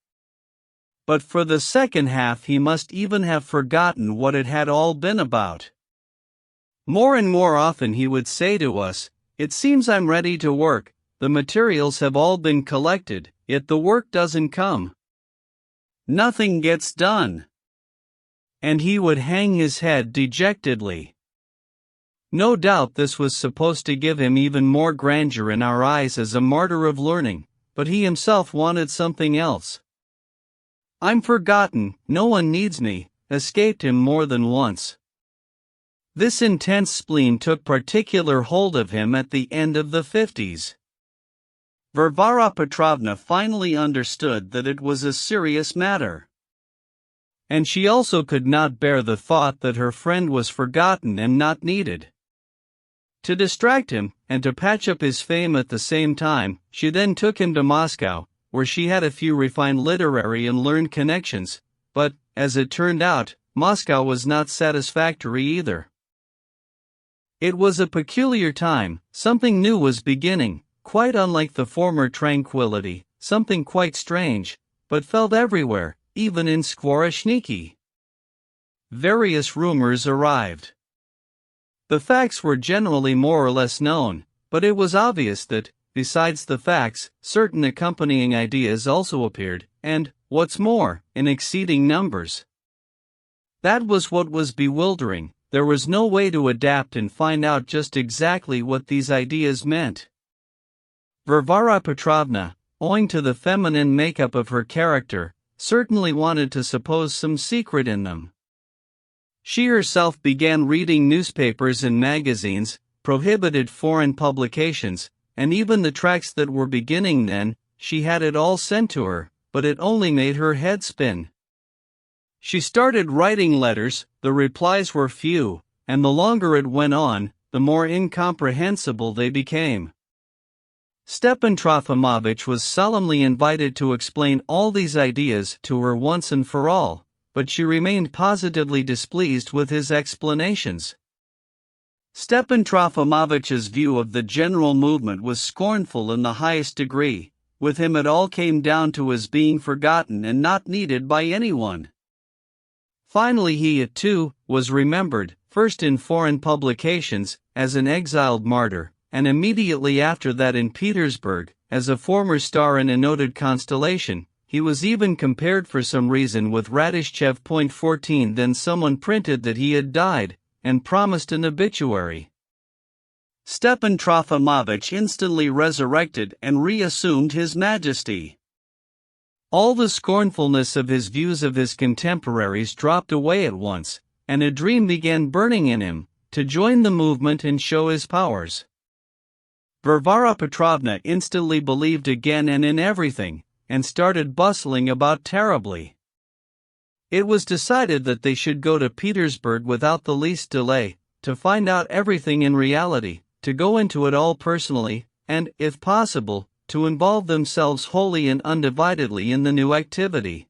But for the second half he must even have forgotten what it had all been about. More and more often he would say to us, "It seems I'm ready to work, the materials have all been collected, yet the work doesn't come. Nothing gets done." And he would hang his head dejectedly. No doubt this was supposed to give him even more grandeur in our eyes as a martyr of learning, but he himself wanted something else. "I'm forgotten, no one needs me," escaped him more than once. This intense spleen took particular hold of him at the end of the 50s. Varvara Petrovna finally understood that it was a serious matter. And she also could not bear the thought that her friend was forgotten and not needed. To distract him, and to patch up his fame at the same time, she then took him to Moscow, where she had a few refined literary and learned connections, but, as it turned out, Moscow was not satisfactory either. It was a peculiar time, something new was beginning, quite unlike the former tranquility, something quite strange, but felt everywhere, even in Skvoreshniki. Various rumors arrived. The facts were generally more or less known, but it was obvious that, besides the facts, certain accompanying ideas also appeared, and, what's more, in exceeding numbers. That was what was bewildering. There was no way to adapt and find out just exactly what these ideas meant. Varvara Petrovna, owing to the feminine makeup of her character, certainly wanted to suppose some secret in them. She herself began reading newspapers and magazines, prohibited foreign publications, and even the tracts that were beginning then, she had it all sent to her, but it only made her head spin. She started writing letters, the replies were few, and the longer it went on, the more incomprehensible they became. Stepan Trofimovich was solemnly invited to explain all these ideas to her once and for all, but she remained positively displeased with his explanations. Stepan Trofimovich's view of the general movement was scornful in the highest degree. With him it all came down to his being forgotten and not needed by anyone. Finally he, too, was remembered, first in foreign publications, as an exiled martyr, and immediately after that in Petersburg, as a former star in a noted constellation. He was even compared for some reason with Radishchev. 14. Then someone printed that he had died, and promised an obituary. Stepan Trofimovich instantly resurrected and reassumed his majesty. All the scornfulness of his views of his contemporaries dropped away at once, and a dream began burning in him, to join the movement and show his powers. Varvara Petrovna instantly believed again and in everything, and started bustling about terribly. It was decided that they should go to Petersburg without the least delay, to find out everything in reality, to go into it all personally, and, if possible, to involve themselves wholly and undividedly in the new activity.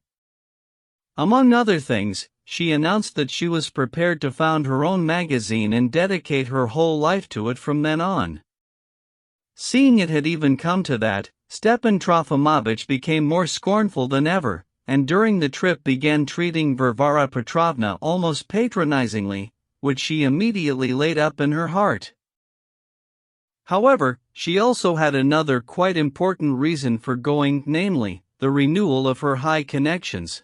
Among other things, she announced that she was prepared to found her own magazine and dedicate her whole life to it from then on. Seeing it had even come to that, Stepan Trofimovich became more scornful than ever, and during the trip began treating Varvara Petrovna almost patronizingly, which she immediately laid up in her heart. However, she also had another quite important reason for going, namely, the renewal of her high connections.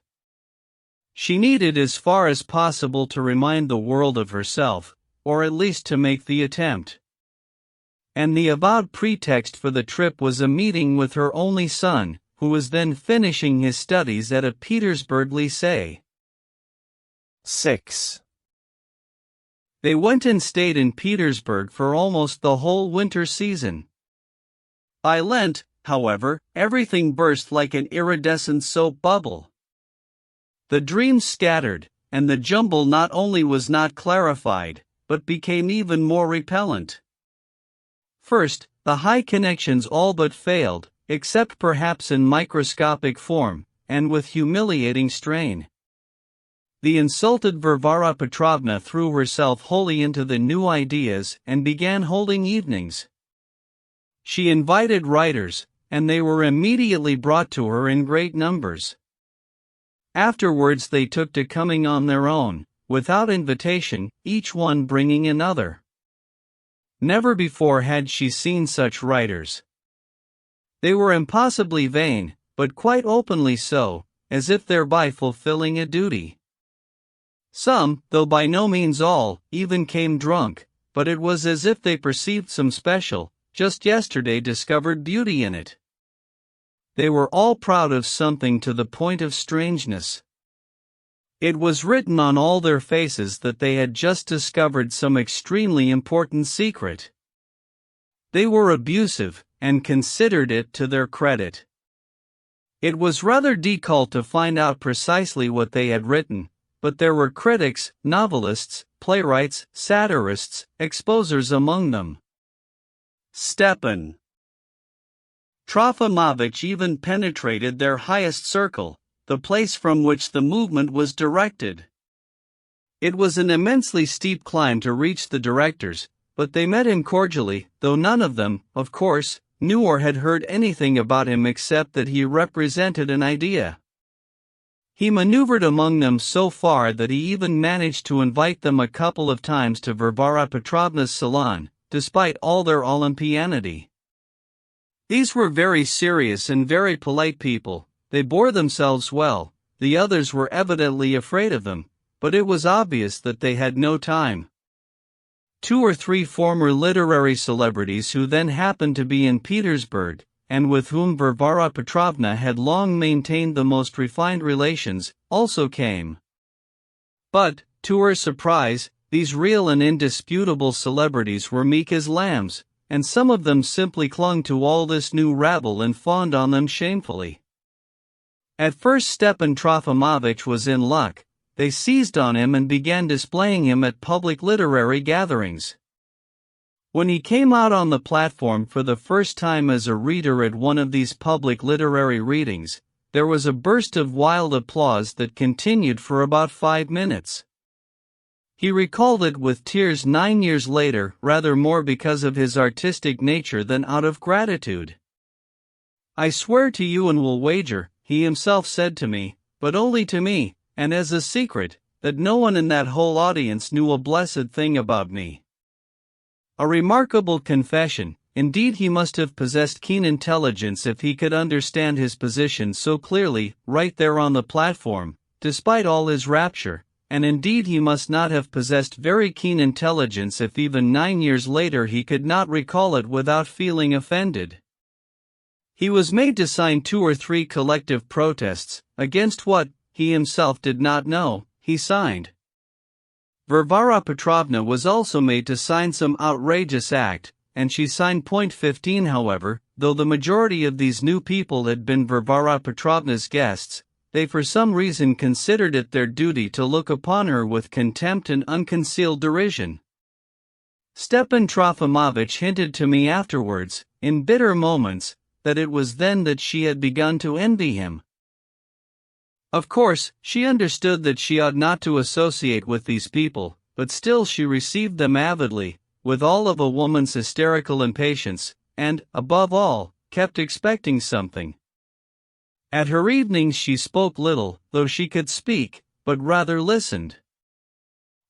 She needed as far as possible to remind the world of herself, or at least to make the attempt. And the avowed pretext for the trip was a meeting with her only son, who was then finishing his studies at a Petersburg lycée. 6. They went and stayed in Petersburg for almost the whole winter season. By Lent, however, everything burst like an iridescent soap bubble. The dreams scattered, and the jumble not only was not clarified, but became even more repellent. First, the high connections all but failed, except perhaps in microscopic form, and with humiliating strain. The insulted Varvara Petrovna threw herself wholly into the new ideas and began holding evenings. She invited writers, and they were immediately brought to her in great numbers. Afterwards they took to coming on their own, without invitation, each one bringing another. Never before had she seen such writers. They were impossibly vain, but quite openly so, as if thereby fulfilling a duty. Some, though by no means all, even came drunk, but it was as if they perceived some special, just yesterday discovered beauty in it. They were all proud of something to the point of strangeness. It was written on all their faces that they had just discovered some extremely important secret. They were abusive, and considered it to their credit. It was rather difficult to find out precisely what they had written, but there were critics, novelists, playwrights, satirists, exposers among them. Stepan Trofimovich even penetrated their highest circle, the place from which the movement was directed. It was an immensely steep climb to reach the directors, but they met him cordially, though none of them, of course, knew or had heard anything about him except that he represented an idea. He maneuvered among them so far that he even managed to invite them a couple of times to Varvara Petrovna's salon, despite all their Olympianity. These were very serious and very polite people. They bore themselves well. The others were evidently afraid of them, but it was obvious that they had no time. 2 or 3 former literary celebrities who then happened to be in Petersburg, and with whom Varvara Petrovna had long maintained the most refined relations, also came. But, to her surprise, these real and indisputable celebrities were meek as lambs, and some of them simply clung to all this new rabble and fawned on them shamefully. At first Stepan Trofimovich was in luck. They seized on him and began displaying him at public literary gatherings. When he came out on the platform for the first time as a reader at one of these public literary readings, there was a burst of wild applause that continued for about 5 minutes. He recalled it with tears 9 years later, rather more because of his artistic nature than out of gratitude. "I swear to you and will wager," he himself said to me, but only to me, and as a secret, that no one in that whole audience knew a blessed thing about me. A remarkable confession. Indeed, he must have possessed keen intelligence if he could understand his position so clearly, right there on the platform, despite all his rapture, and indeed he must not have possessed very keen intelligence if even 9 years later he could not recall it without feeling offended. He was made to sign 2 or 3 collective protests, against what, he himself did not know, he signed. Varvara Petrovna was also made to sign some outrageous act, and she signed point 15. However, though the majority of these new people had been Varvara Petrovna's guests, they for some reason considered it their duty to look upon her with contempt and unconcealed derision. Stepan Trofimovich hinted to me afterwards, in bitter moments, that it was then that she had begun to envy him. Of course, she understood that she ought not to associate with these people, but still she received them avidly, with all of a woman's hysterical impatience, and, above all, kept expecting something. At her evenings she spoke little, though she could speak, but rather listened.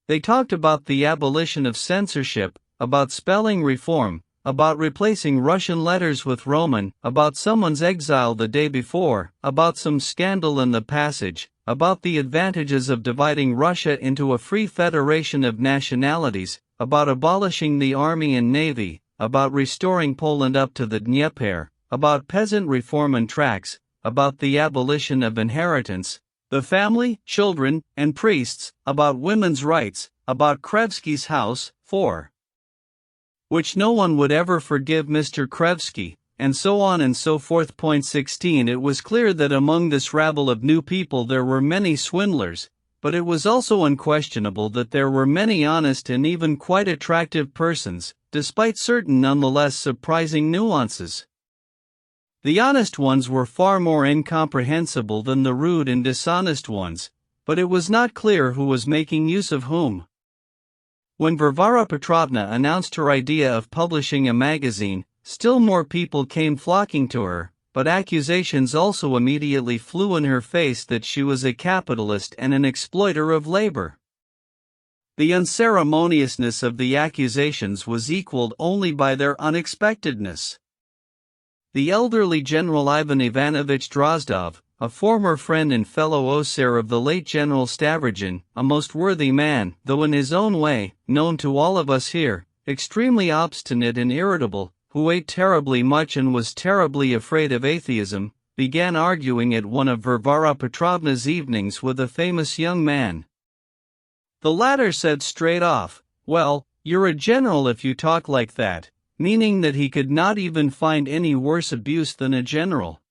They talked about the abolition of censorship, about spelling reform, about replacing Russian letters with Roman, about someone's exile the day before, about some scandal in the passage, about the advantages of dividing Russia into a free federation of nationalities, about abolishing the army and navy, about restoring Poland up to the Dnieper, about peasant reform and tracts, about the abolition of inheritance, the family, children, and priests, about women's rights, about Krevsky's house, for which no one would ever forgive Mr. Krevsky, and so on and so forth. Point 16. It was clear that among this rabble of new people there were many swindlers, but it was also unquestionable that there were many honest and even quite attractive persons, despite certain nonetheless surprising nuances. The honest ones were far more incomprehensible than the rude and dishonest ones, but it was not clear who was making use of whom. When Varvara Petrovna announced her idea of publishing a magazine, still more people came flocking to her, but accusations also immediately flew in her face that she was a capitalist and an exploiter of labor. The unceremoniousness of the accusations was equaled only by their unexpectedness. The elderly General Ivan Ivanovich Drozdov, a former friend and fellow osair of the late General Stavrogin, a most worthy man, though in his own way, known to all of us here, extremely obstinate and irritable, who ate terribly much and was terribly afraid of atheism, began arguing at one of Varvara Petrovna's evenings with a famous young man. The latter said straight off, "Well, you're a general if you talk like that. meaning that he could not even find any worse abuse than a general.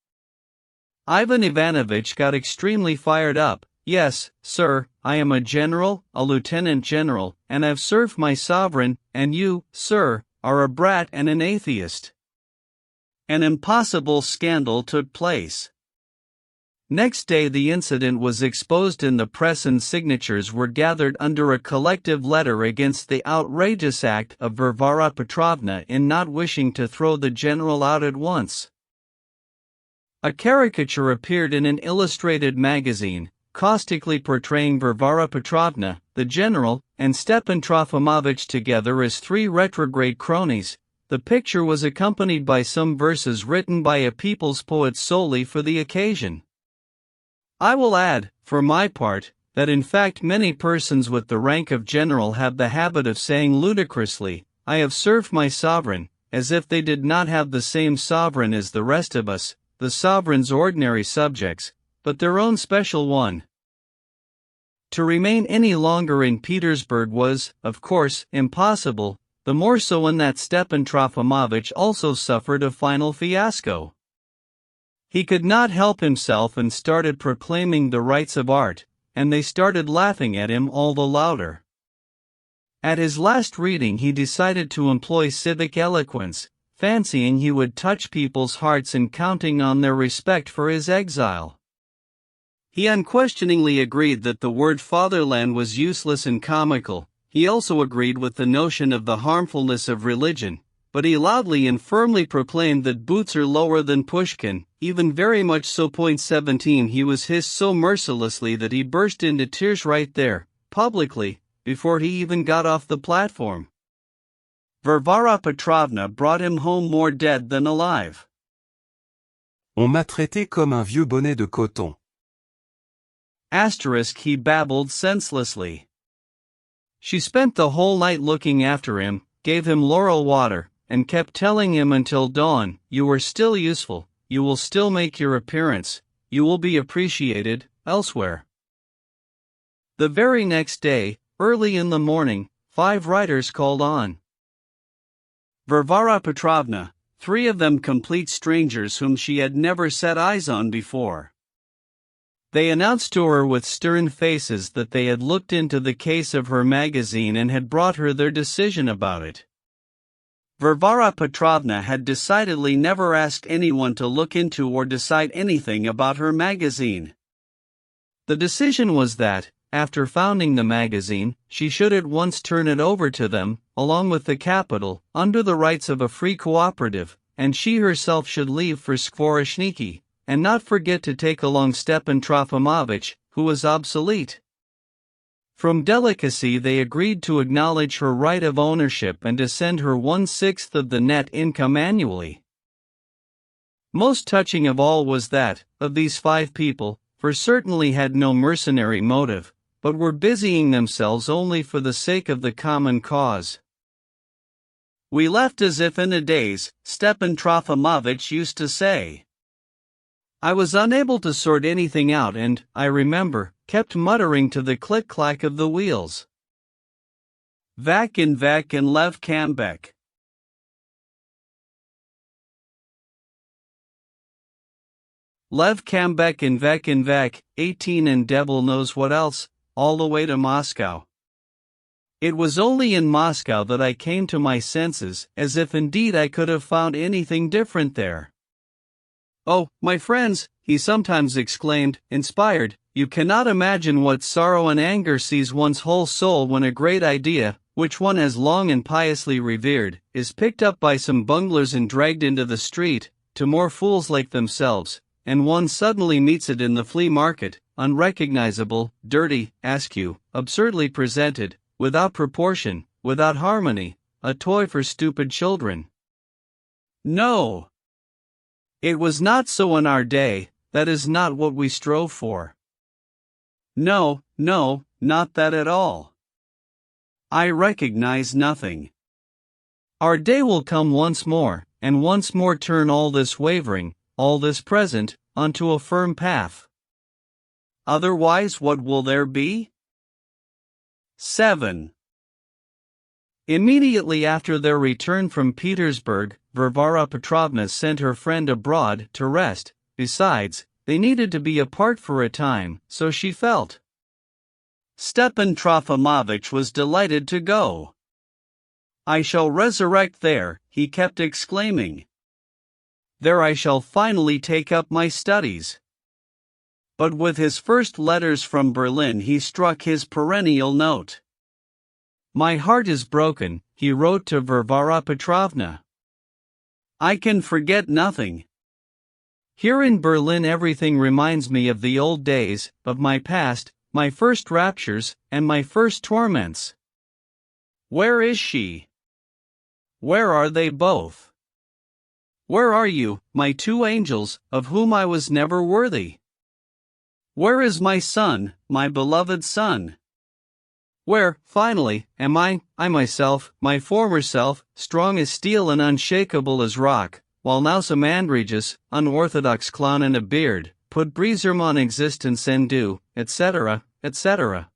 Ivan Ivanovich got extremely fired up. "Yes, sir, I am a general, a lieutenant general, and I've served my sovereign, and you, sir, are a brat and an atheist." An impossible scandal took place. Next day the incident was exposed in the press and signatures were gathered under a collective letter against the outrageous act of Varvara Petrovna in not wishing to throw the general out at once. A caricature appeared in an illustrated magazine, caustically portraying Varvara Petrovna, the general, and Stepan Trofimovich together as three retrograde cronies. The picture was accompanied by some verses written by a people's poet solely for the occasion. I will add, for my part, that in fact many persons with the rank of general have the habit of saying ludicrously, "I have served my sovereign," as if they did not have the same sovereign as the rest of us, the sovereign's ordinary subjects, but their own special one. To remain any longer in Petersburg was, of course, impossible, the more so in that Stepan Trofimovich also suffered a final fiasco. He could not help himself and started proclaiming the rights of art, and they started laughing at him all the louder. At his last reading he decided to employ civic eloquence, fancying he would touch people's hearts and counting on their respect for his exile. He unquestioningly agreed that the word fatherland was useless and comical. He also agreed with the notion of the harmfulness of religion, but he loudly and firmly proclaimed that boots are lower than Pushkin, even very much so. 17 He was hissed so mercilessly that he burst into tears right there, publicly, before he even got off the platform. Varvara Petrovna brought him home more dead than alive. On m'a traité comme un vieux bonnet de coton. He babbled senselessly. She spent the whole night looking after him, gave him laurel water, and kept telling him until dawn, "You are still useful, you will still make your appearance, you will be appreciated elsewhere." The very next day, early in the morning, 5 writers called on Varvara Petrovna, 3 of them complete strangers whom she had never set eyes on before. They announced to her with stern faces that they had looked into the case of her magazine and had brought her their decision about it. Varvara Petrovna had decidedly never asked anyone to look into or decide anything about her magazine. The decision was that, after founding the magazine, she should at once turn it over to them, along with the capital, under the rights of a free cooperative, and she herself should leave for Skvoreshniki, and not forget to take along Stepan Trofimovich, who was obsolete. From delicacy they agreed to acknowledge her right of ownership and to send her 1/6 of the net income annually. Most touching of all was that, of these 5 people, for certainly had no mercenary motive, but were busying themselves only for the sake of the common cause. "We left as if in a daze," Stepan Trofimovich used to say. "I was unable to sort anything out and, I remember, kept muttering to the click-clack of the wheels. Vak and Lev Kambek. Lev Kambek and Vak, 18 and devil knows what else, all the way to Moscow. It was only in Moscow that I came to my senses, as if indeed I could have found anything different there. Oh, my friends," he sometimes exclaimed, inspired, "you cannot imagine what sorrow and anger seize one's whole soul when a great idea, which one has long and piously revered, is picked up by some bunglers and dragged into the street, to more fools like themselves, and one suddenly meets it in the flea market, unrecognizable, dirty, askew, absurdly presented, without proportion, without harmony, a toy for stupid children. No! It was not so in our day, that is not what we strove for. No, not that at all. I recognize nothing. Our day will come once more, and once more turn all this wavering, all this present, onto a firm path. Otherwise what will there be? 7. Immediately after their return from Petersburg, Varvara Petrovna sent her friend abroad to rest. Besides, they needed to be apart for a time, so she felt. Stepan Trofimovich was delighted to go. "I shall resurrect there," he kept exclaiming. "There I shall finally take up my studies." But with his first letters from Berlin he struck his perennial note. "My heart is broken," he wrote to Varvara Petrovna. "I can forget nothing. Here in Berlin everything reminds me of the old days, of my past, my first raptures, and my first torments. Where is she? Where are they both? Where are you, my two angels, of whom I was never worthy? Where is my son, my beloved son? Where, finally, am I myself, my former self, strong as steel and unshakable as rock, while now some androgynous, unorthodox clown in a beard, put Brizerman existence en deux, etc., etc.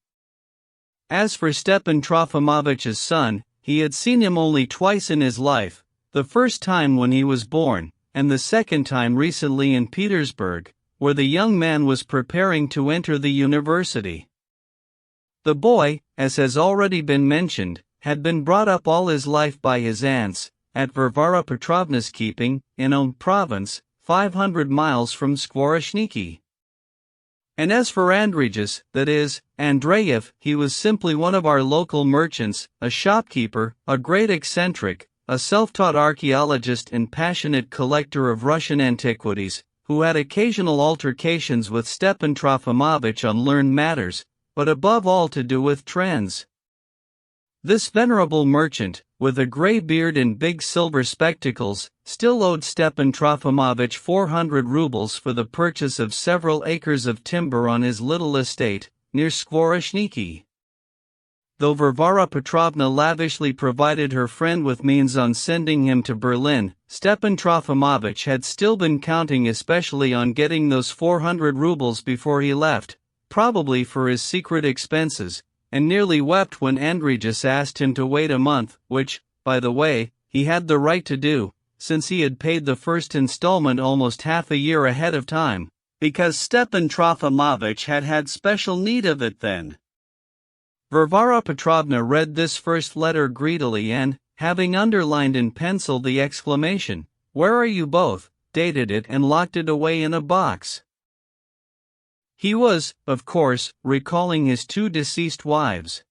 As for Stepan Trofimovich's son, he had seen him only twice in his life, the first time when he was born, and the second time recently in Petersburg, where the young man was preparing to enter the university. The boy, as has already been mentioned, had been brought up all his life by his aunts, at Varvara Petrovna's keeping, in Om province, 500 miles from Skvoreshniki. And as for Andrejus, that is, Andreyev, he was simply one of our local merchants, a shopkeeper, a great eccentric, a self-taught archaeologist and passionate collector of Russian antiquities, who had occasional altercations with Stepan Trofimovich on learned matters, but above all to do with trends. This venerable merchant, with a grey beard and big silver spectacles, still owed Stepan Trofimovich 400 rubles for the purchase of several acres of timber on his little estate, near Skvoreshniki. Though Varvara Petrovna lavishly provided her friend with means on sending him to Berlin, Stepan Trofimovich had still been counting especially on getting those 400 rubles before he left, probably for his secret expenses, and nearly wept when Andrejus asked him to wait a month, which, by the way, he had the right to do, since he had paid the first installment almost half a year ahead of time, because Stepan Trofimovich had had special need of it then. Varvara Petrovna read this first letter greedily and, having underlined in pencil the exclamation, "Where are you both?" dated it and locked it away in a box. He was, of course, recalling his two deceased wives.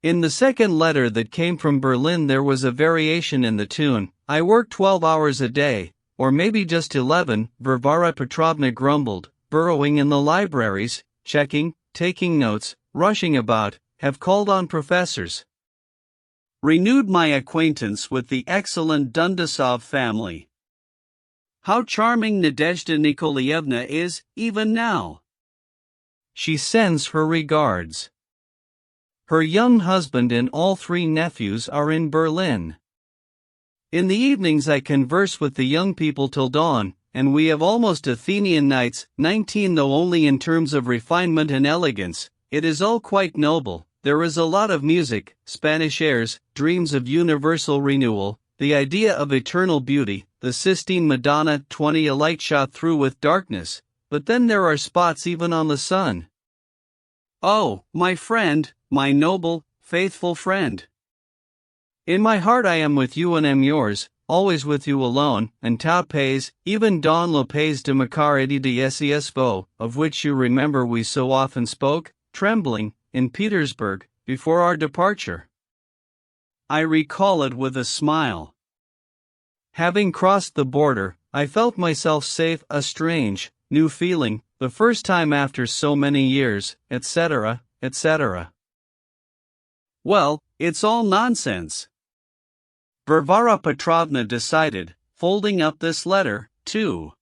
In the second letter that came from Berlin there was a variation in the tune. "I work 12 hours a day, or maybe just 11, Varvara Petrovna grumbled, burrowing in the libraries, checking, taking notes, rushing about, have called on professors. Renewed my acquaintance with the excellent Dundasov family. How charming Nadezhda Nikolaevna is, even now. She sends her regards. Her young husband and all 3 nephews are in Berlin. In the evenings I converse with the young people till dawn, and we have almost Athenian nights, 19 though only in terms of refinement and elegance. It is all quite noble. There is a lot of music, Spanish airs, dreams of universal renewal, the idea of eternal beauty, the Sistine Madonna, 20 a light shot through with darkness, but then there are spots even on the sun. Oh, my friend, my noble, faithful friend. In my heart I am with you and am yours, always with you alone, and Tao pays, even Don Lopez de Macaridi de Siespo, of which you remember we so often spoke, trembling, in Petersburg, before our departure. I recall it with a smile. Having crossed the border, I felt myself safe, a strange, new feeling, the first time after so many years, etc., etc. Well, it's all nonsense. Varvara Petrovna decided, folding up this letter, too.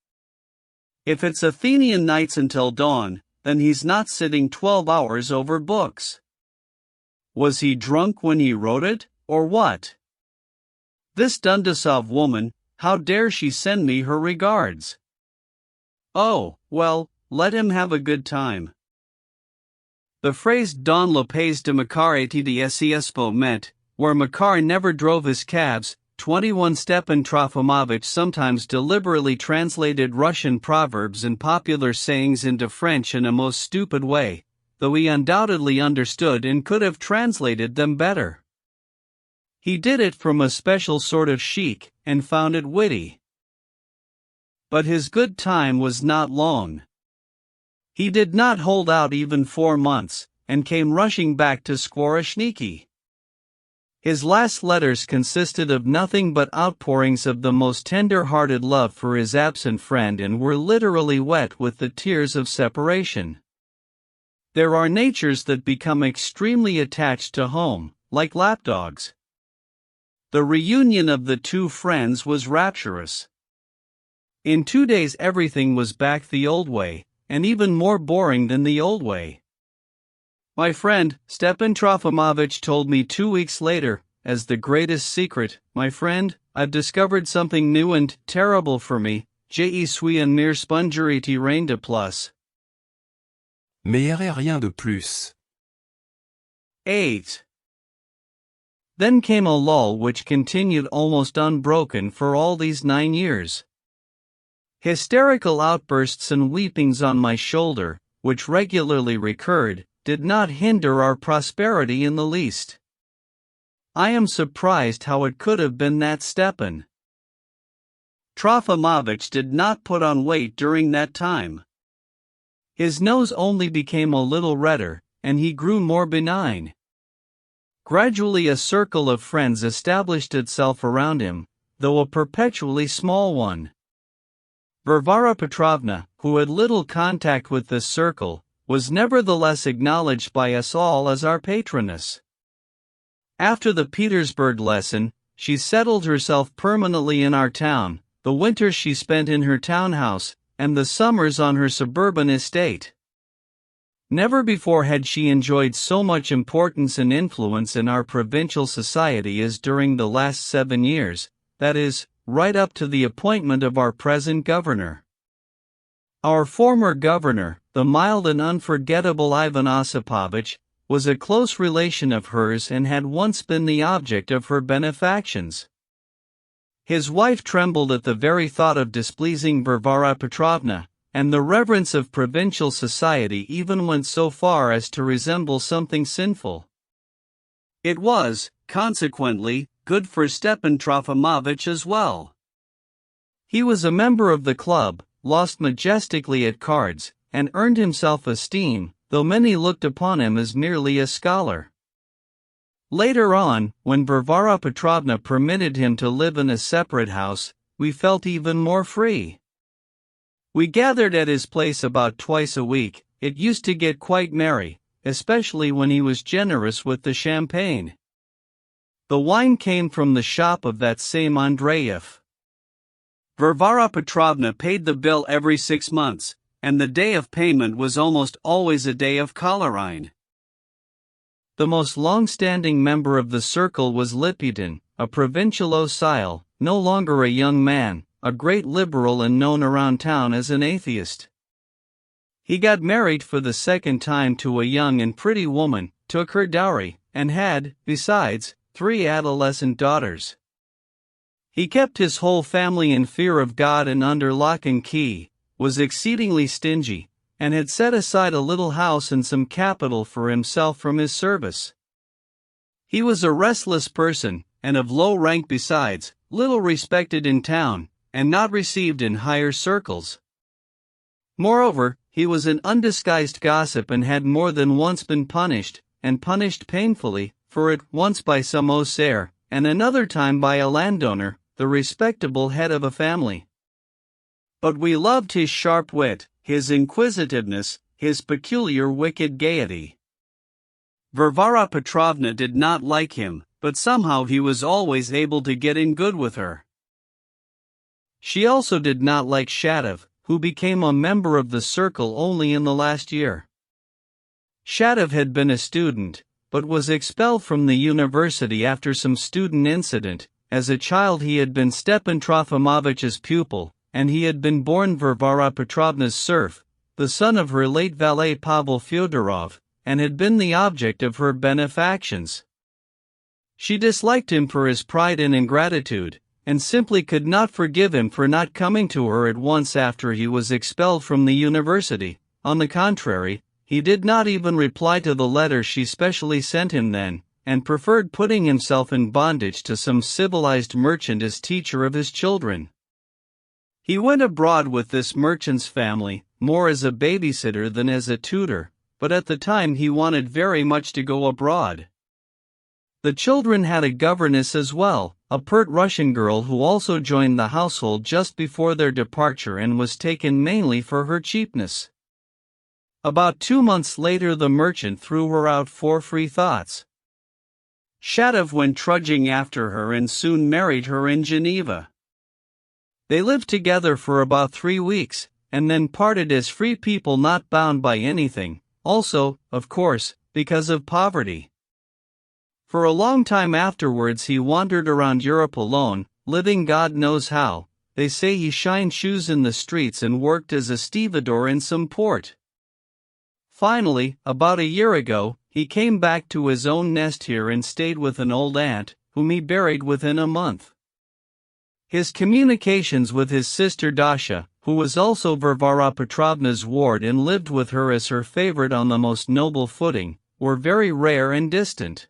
If it's Athenian nights until dawn, then he's not sitting 12 hours over books. Was he drunk when he wrote it, or what? This Dundasov woman, how dare she send me her regards? Oh, well, let him have a good time. The phrase Don Lopez de Macareti de Siespo meant, where Makar never drove his cabs. 21 Stepan Trofimovich sometimes deliberately translated Russian proverbs and popular sayings into French in a most stupid way, though he undoubtedly understood and could have translated them better. He did it from a special sort of chic, and found it witty. But his good time was not long. He did not hold out even 4 months, and came rushing back to Skvoreshniki. His last letters consisted of nothing but outpourings of the most tender-hearted love for his absent friend and were literally wet with the tears of separation. There are natures that become extremely attached to home, like lapdogs. The reunion of the two friends was rapturous. In 2 days everything was back the old way, and even more boring than the old way. My friend, Stepan Trofimovich, told me 2 weeks later, as the greatest secret, my friend, I've discovered something new and terrible for me. Je suis un mere spongeriti rien de plus. Mais rien de plus. 8. Then came a lull which continued almost unbroken for all these 9 years. Hysterical outbursts and weepings on my shoulder, which regularly recurred, did not hinder our prosperity in the least. I am surprised how it could have been that Stepan Trofimovich did not put on weight during that time. His nose only became a little redder, and he grew more benign. Gradually a circle of friends established itself around him, though a perpetually small one. Varvara Petrovna, who had little contact with this circle, was nevertheless acknowledged by us all as our patroness. After the Petersburg lesson, she settled herself permanently in our town, the winters she spent in her townhouse, and the summers on her suburban estate. Never before had she enjoyed so much importance and influence in our provincial society as during the last 7 years, that is, right up to the appointment of our present governor. Our former governor, the mild and unforgettable Ivan Osipovich, was a close relation of hers and had once been the object of her benefactions. His wife trembled at the very thought of displeasing Varvara Petrovna, and the reverence of provincial society even went so far as to resemble something sinful. It was, consequently, good for Stepan Trofimovich as well. He was a member of the club, lost majestically at cards, and earned himself esteem, though many looked upon him as merely a scholar. Later on, when Varvara Petrovna permitted him to live in a separate house, we felt even more free. We gathered at his place about twice a week. It used to get quite merry, especially when he was generous with the champagne. The wine came from the shop of that same Andreyev. Varvara Petrovna paid the bill every 6 months, and the day of payment was almost always a day of Colorine. The most long-standing member of the circle was Liputin, a provincial ocile, no longer a young man, a great liberal and known around town as an atheist. He got married for the second time to a young and pretty woman, took her dowry, and had, besides, 3 adolescent daughters. He kept his whole family in fear of God and under lock and key, was exceedingly stingy, and had set aside a little house and some capital for himself from his service. He was a restless person, and of low rank besides, little respected in town, and not received in higher circles. Moreover, he was an undisguised gossip and had more than once been punished, and punished painfully, for it, once by some osair, and another time by a landowner, the respectable head of a family. But we loved his sharp wit, his inquisitiveness, his peculiar wicked gaiety. Varvara Petrovna did not like him, but somehow he was always able to get in good with her. She also did not like Shatov, who became a member of the circle only in the last year. Shatov had been a student, but was expelled from the university after some student incident. As a child he had been Stepan Trofimovich's pupil, and he had been born Varvara Petrovna's serf, the son of her late valet Pavel Fyodorov, and had been the object of her benefactions. She disliked him for his pride and ingratitude, and simply could not forgive him for not coming to her at once after he was expelled from the university. On the contrary, he did not even reply to the letter she specially sent him then, and preferred putting himself in bondage to some civilized merchant as teacher of his children. He went abroad with this merchant's family, more as a babysitter than as a tutor, but at the time he wanted very much to go abroad. The children had a governess as well, a pert Russian girl who also joined the household just before their departure and was taken mainly for her cheapness. About 2 months later the merchant threw her out for free thoughts. Shatov went trudging after her and soon married her in Geneva. They lived together for about 3 weeks, and then parted as free people not bound by anything, also, of course, because of poverty. For a long time afterwards he wandered around Europe alone, living God knows how. They say he shined shoes in the streets and worked as a stevedore in some port. Finally, about a year ago, he came back to his own nest here and stayed with an old aunt, whom he buried within a month. His communications with his sister Dasha, who was also Varvara Petrovna's ward and lived with her as her favorite on the most noble footing, were very rare and distant.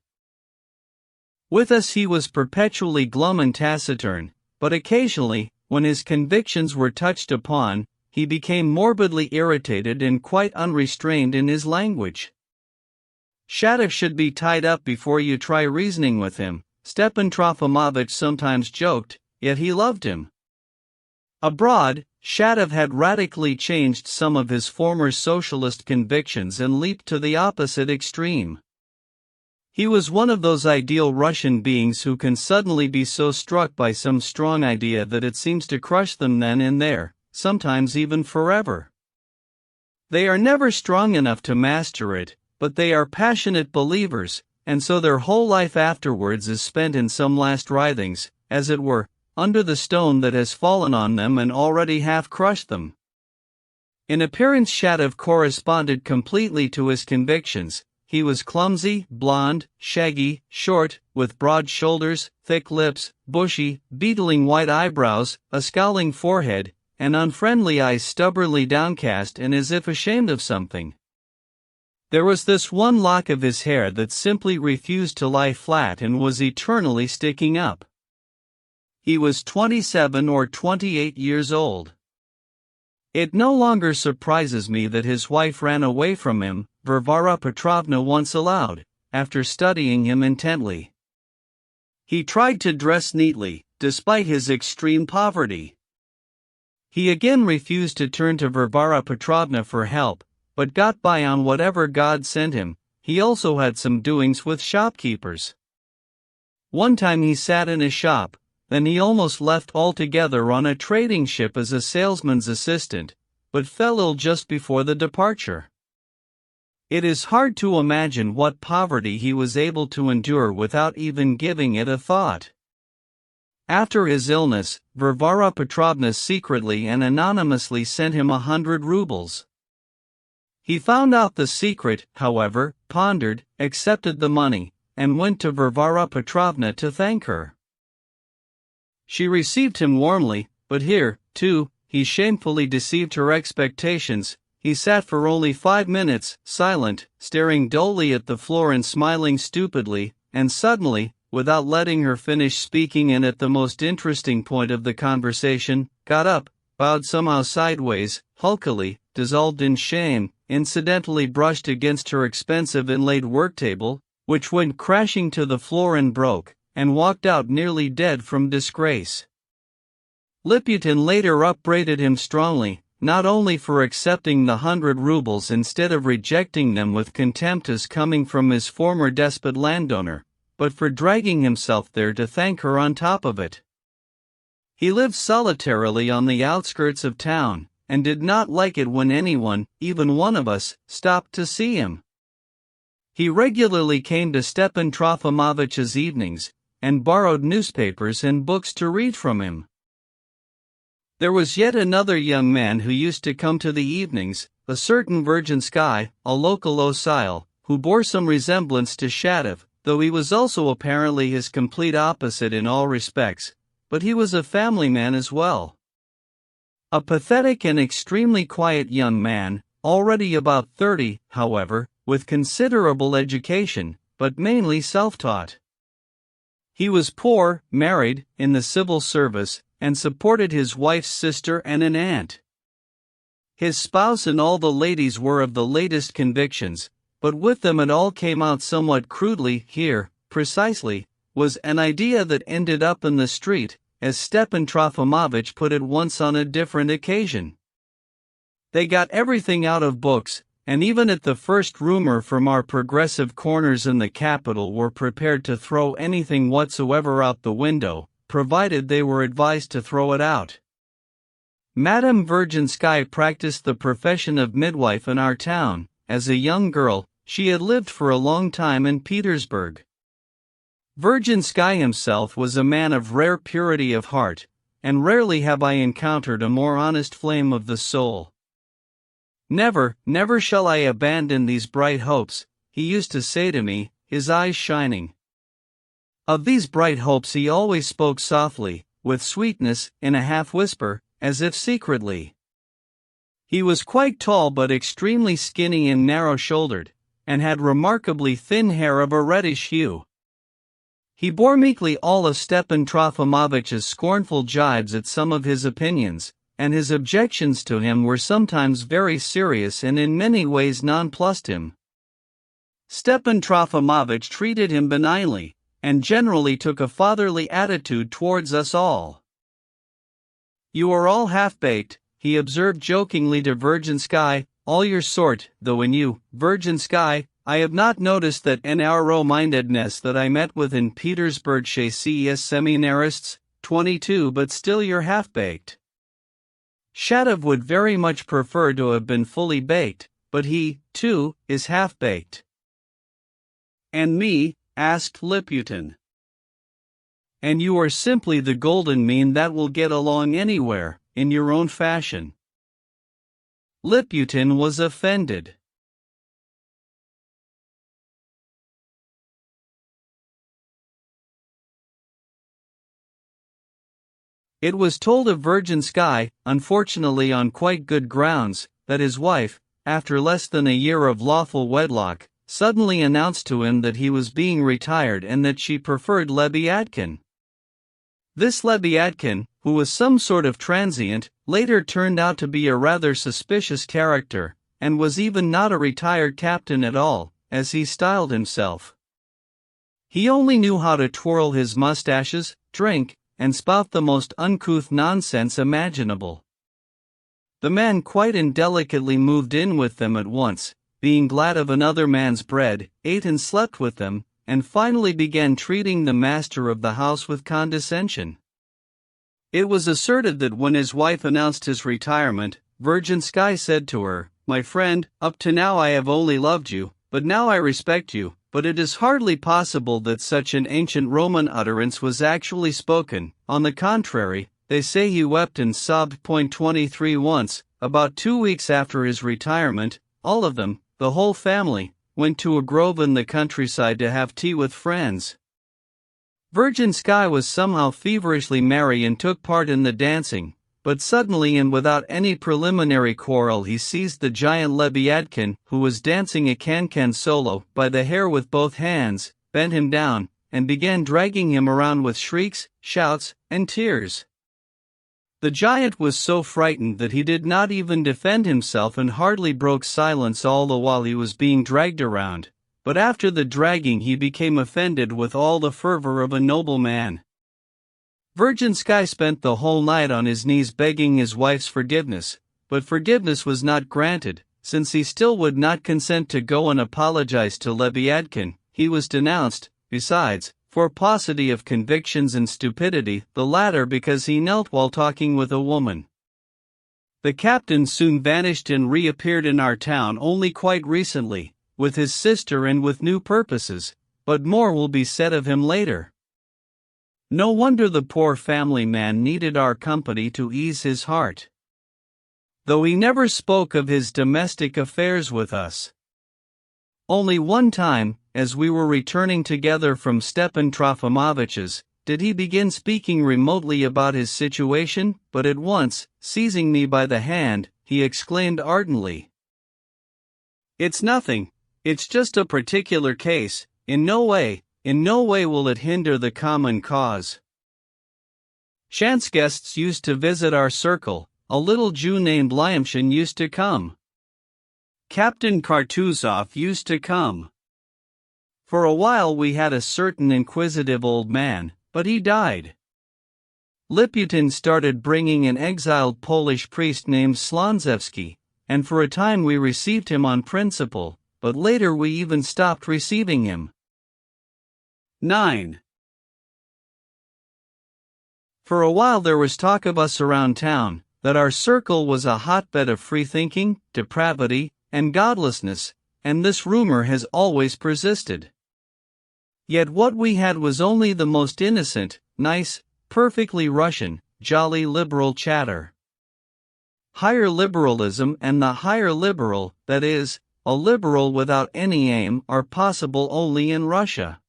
With us he was perpetually glum and taciturn, but occasionally, when his convictions were touched upon, he became morbidly irritated and quite unrestrained in his language. Shatov should be tied up before you try reasoning with him, Stepan Trofimovich sometimes joked, yet he loved him. Abroad, Shatov had radically changed some of his former socialist convictions and leaped to the opposite extreme. He was one of those ideal Russian beings who can suddenly be so struck by some strong idea that it seems to crush them then and there, sometimes even forever. They are never strong enough to master it, but they are passionate believers, and so their whole life afterwards is spent in some last writhings, as it were, under the stone that has fallen on them and already half crushed them. In appearance Shatov corresponded completely to his convictions. He was clumsy, blond, shaggy, short, with broad shoulders, thick lips, bushy, beetling white eyebrows, a scowling forehead, and unfriendly eyes stubbornly downcast and as if ashamed of something. There was this one lock of his hair that simply refused to lie flat and was eternally sticking up. He was 27 or 28 years old. It no longer surprises me that his wife ran away from him, Varvara Petrovna once allowed, after studying him intently. He tried to dress neatly, despite his extreme poverty. He again refused to turn to Varvara Petrovna for help, but got by on whatever God sent him. He also had some doings with shopkeepers. One time he sat in a shop, then he almost left altogether on a trading ship as a salesman's assistant, but fell ill just before the departure. It is hard to imagine what poverty he was able to endure without even giving it a thought. After his illness, Varvara Petrovna secretly and anonymously sent him 100 rubles. He found out the secret, however, pondered, accepted the money, and went to Varvara Petrovna to thank her. She received him warmly, but here, too, he shamefully deceived her expectations. He sat for only 5 minutes, silent, staring dully at the floor and smiling stupidly, and suddenly, without letting her finish speaking and at the most interesting point of the conversation, got up, bowed somehow sideways, hulkily, dissolved in shame, incidentally brushed against her expensive inlaid worktable, which went crashing to the floor and broke, and walked out nearly dead from disgrace. Liputin later upbraided him strongly, not only for accepting the 100 rubles instead of rejecting them with contempt as coming from his former despot landowner, but for dragging himself there to thank her on top of it. He lived solitarily on the outskirts of town, and did not like it when anyone, even one of us, stopped to see him. He regularly came to Stepan Trofimovich's evenings, and borrowed newspapers and books to read from him. There was yet another young man who used to come to the evenings, a certain Virginsky, a local Osile, who bore some resemblance to Shatov, though he was also apparently his complete opposite in all respects, but he was a family man as well. A pathetic and extremely quiet young man, already about 30, however, with considerable education, but mainly self-taught. He was poor, married, in the civil service, and supported his wife's sister and an aunt. His spouse and all the ladies were of the latest convictions, but with them it all came out somewhat crudely. Here, precisely, was an idea that ended up in the street, as Stepan Trofimovich put it once on a different occasion. They got everything out of books, and even at the first rumor from our progressive corners in the capital were prepared to throw anything whatsoever out the window, provided they were advised to throw it out. Madame Virginskaya practiced the profession of midwife in our town. As a young girl, she had lived for a long time in Petersburg. Virginskaya himself was a man of rare purity of heart, and rarely have I encountered a more honest flame of the soul. "Never, never shall I abandon these bright hopes," he used to say to me, his eyes shining. Of these bright hopes he always spoke softly, with sweetness, in a half-whisper, as if secretly. He was quite tall but extremely skinny and narrow-shouldered, and had remarkably thin hair of a reddish hue. He bore meekly all of Stepan Trofimovich's scornful jibes at some of his opinions, and his objections to him were sometimes very serious and in many ways nonplussed him. Stepan Trofimovich treated him benignly, and generally took a fatherly attitude towards us all. "You are all half-baked," he observed jokingly to Virginskaya, "all your sort, though in you, Virginskaya, I have not noticed that narrow-mindedness that I met with in Petersburg chez ces seminarists, 22, but still you're half-baked." Shatov would very much prefer to have been fully baked, but he, too, is half-baked. "And me?" asked Liputin. "And you are simply the golden mean that will get along anywhere, in your own fashion." Liputin was offended. It was told of Virginskaya, unfortunately on quite good grounds, that his wife, after less than a year of lawful wedlock, suddenly announced to him that he was being retired and that she preferred Lebyadkin. This Lebyadkin, who was some sort of transient, later turned out to be a rather suspicious character, and was even not a retired captain at all, as he styled himself. He only knew how to twirl his mustaches, drink, and spout the most uncouth nonsense imaginable. The man quite indelicately moved in with them at once, being glad of another man's bread, ate and slept with them, and finally began treating the master of the house with condescension. It was asserted that when his wife announced his retirement, Virginskaya said to her, "My friend, up to now I have only loved you, but now I respect you." But it is hardly possible that such an ancient Roman utterance was actually spoken. On the contrary, they say he wept and sobbed. 23 Once, about 2 weeks after his retirement, all of them, the whole family, went to a grove in the countryside to have tea with friends. Virginskaya was somehow feverishly merry and took part in the dancing, but suddenly and without any preliminary quarrel he seized the giant Lebyadkin, who was dancing a can-can solo, by the hair with both hands, bent him down, and began dragging him around with shrieks, shouts, and tears. The giant was so frightened that he did not even defend himself and hardly broke silence all the while he was being dragged around, but after the dragging he became offended with all the fervor of a noble man. Virginskaya spent the whole night on his knees begging his wife's forgiveness, but forgiveness was not granted, since he still would not consent to go and apologize to Lebyadkin. He was denounced, besides, for paucity of convictions and stupidity, the latter because he knelt while talking with a woman. The captain soon vanished and reappeared in our town only quite recently, with his sister and with new purposes, but more will be said of him later. No wonder the poor family man needed our company to ease his heart, though he never spoke of his domestic affairs with us. Only one time, as we were returning together from Stepan Trofimovitch's, did he begin speaking remotely about his situation, but at once, seizing me by the hand, he exclaimed ardently, "It's nothing. It's just a particular case. In no way will it hinder the common cause." Chance guests used to visit our circle. A little Jew named Lyamshin used to come. Captain Kartuzov used to come. For a while we had a certain inquisitive old man, but he died. Liputin started bringing an exiled Polish priest named Slonzewski, and for a time we received him on principle, but later we even stopped receiving him. 9. For a while there was talk of us around town, that our circle was a hotbed of freethinking, depravity, and godlessness, and this rumor has always persisted. Yet what we had was only the most innocent, nice, perfectly Russian, jolly liberal chatter. Higher liberalism and the higher liberal, that is, a liberal without any aim, are possible only in Russia.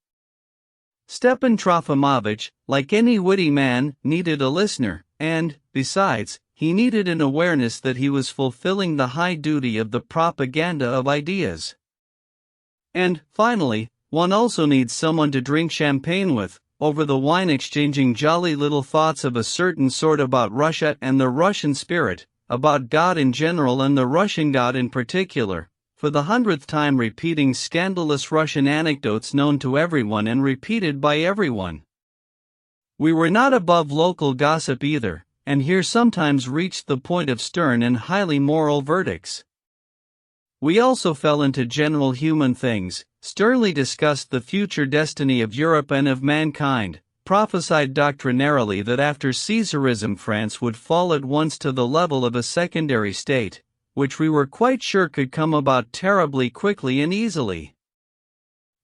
Stepan Trofimovitch, like any witty man, needed a listener, and, besides, he needed an awareness that he was fulfilling the high duty of the propaganda of ideas. And, finally, one also needs someone to drink champagne with, over the wine exchanging jolly little thoughts of a certain sort about Russia and the Russian spirit, about God in general and the Russian God in particular, for the 100th time repeating scandalous Russian anecdotes known to everyone and repeated by everyone. We were not above local gossip either, and here sometimes reached the point of stern and highly moral verdicts. We also fell into general human things, sternly discussed the future destiny of Europe and of mankind, prophesied doctrinarily that after Caesarism France would fall at once to the level of a secondary state, which we were quite sure could come about terribly quickly and easily.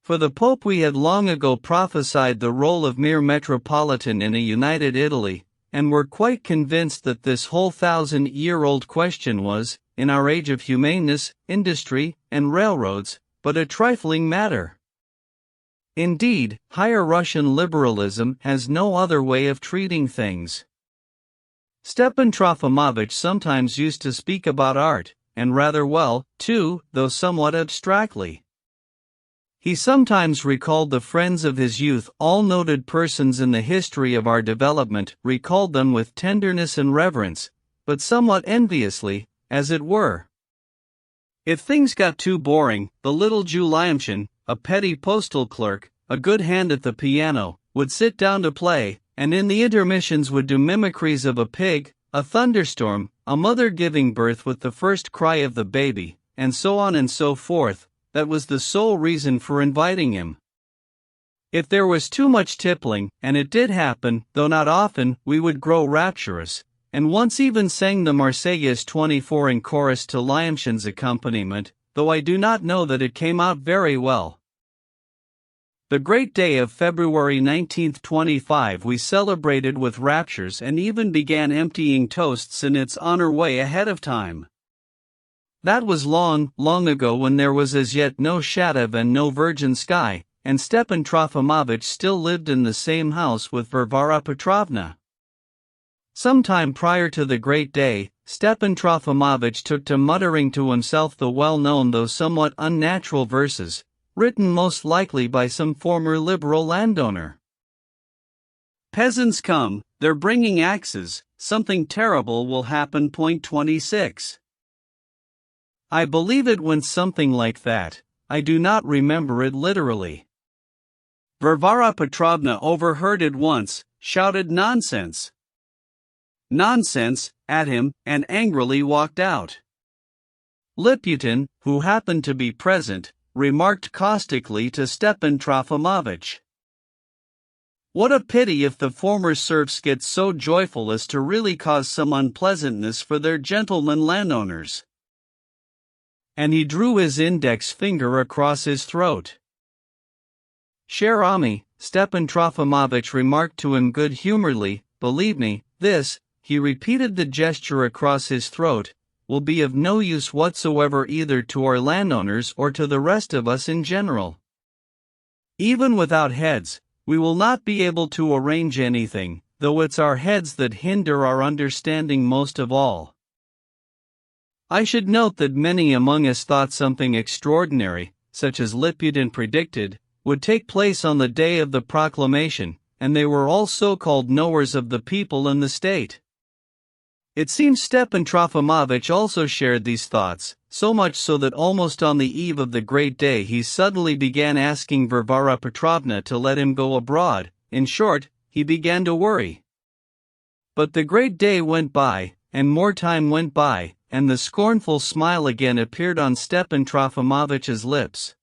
For the Pope we had long ago prophesied the role of mere metropolitan in a united Italy, and were quite convinced that this whole 1,000-year-old question was, in our age of humaneness, industry, and railroads, but a trifling matter. Indeed, higher Russian liberalism has no other way of treating things. Stepan Trofimovitch sometimes used to speak about art, and rather well, too, though somewhat abstractly. He sometimes recalled the friends of his youth, all noted persons in the history of our development, recalled them with tenderness and reverence, but somewhat enviously, as it were. If things got too boring, the little Jew Lyamshin, a petty postal clerk, a good hand at the piano, would sit down to play, and in the intermissions would do mimicries of a pig, a thunderstorm, a mother giving birth with the first cry of the baby, and so on and so forth. That was the sole reason for inviting him. If there was too much tippling, and it did happen, though not often, we would grow rapturous, and once even sang the Marseillaise 24 in chorus to Lyamshin's accompaniment, though I do not know that it came out very well. The great day of February 1925 we celebrated with raptures and even began emptying toasts in its honor way ahead of time. That was long, long ago when there was as yet no Shadow and no virgin sky, and Stepan Trofimovitch still lived in the same house with Varvara Petrovna. Some time prior to the great day, Stepan Trofimovitch took to muttering to himself the well-known though somewhat unnatural verses, written most likely by some former liberal landowner. Peasants come, they're bringing axes, something terrible will happen. 26. I believe it went something like that. I do not remember it literally. Varvara Petrovna overheard it once, shouted nonsense. Nonsense, at him, and angrily walked out. Liputin, who happened to be present, remarked caustically to Stepan Trofimovitch, "What a pity if the former serfs get so joyful as to really cause some unpleasantness for their gentlemen landowners." And he drew his index finger across his throat. "Cher ami," Stepan Trofimovitch remarked to him good-humoredly, "believe me, this," he repeated the gesture across his throat, "will be of no use whatsoever either to our landowners or to the rest of us in general. Even without heads, we will not be able to arrange anything, though it's our heads that hinder our understanding most of all. I should note that many among us thought something extraordinary, such as Pigeon predicted, would take place on the day of the proclamation, and they were all so-called knowers of the people and the state. It seems Stepan Trofimovich also shared these thoughts, so much so that almost on the eve of the great day he suddenly began asking Varvara Petrovna to let him go abroad. In short, he began to worry. But the great day went by, and more time went by, and the scornful smile again appeared on Stepan Trofimovich's lips.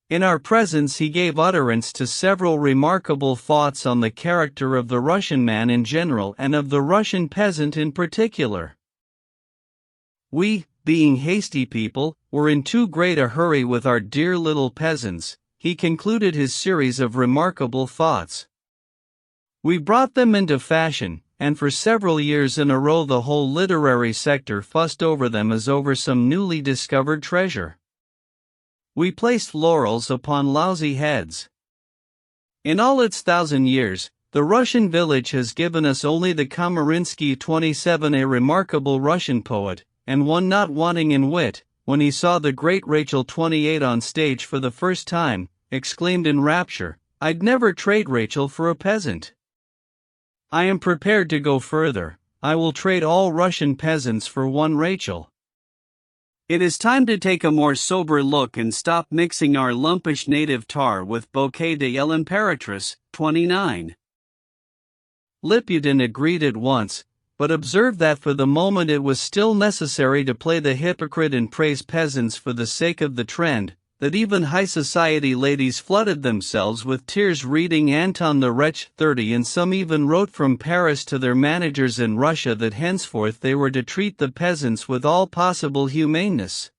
In our presence he gave utterance to several remarkable thoughts on the character of the Russian man in general and of the Russian peasant in particular. We, being hasty people, were in too great a hurry with our dear little peasants, he concluded his series of remarkable thoughts. We brought them into fashion, and for several years in a row the whole literary sector fussed over them as over some newly discovered treasure. We placed laurels upon lousy heads. In all its 1,000 years, the Russian village has given us only the Kamarinsky 27, a remarkable Russian poet, and one not wanting in wit, when he saw the great Rachel 28 on stage for the first time, exclaimed in rapture, "I'd never trade Rachel for a peasant. I am prepared to go further, I will trade all Russian peasants for one Rachel." It is time to take a more sober look and stop mixing our lumpish native tar with Bouquet de l'Impératrice, 29. Liputin agreed at once, but observed that for the moment it was still necessary to play the hypocrite and praise peasants for the sake of the trend, that even high society ladies flooded themselves with tears reading Anton the Wretch 30, and some even wrote from Paris to their managers in Russia that henceforth they were to treat the peasants with all possible humaneness.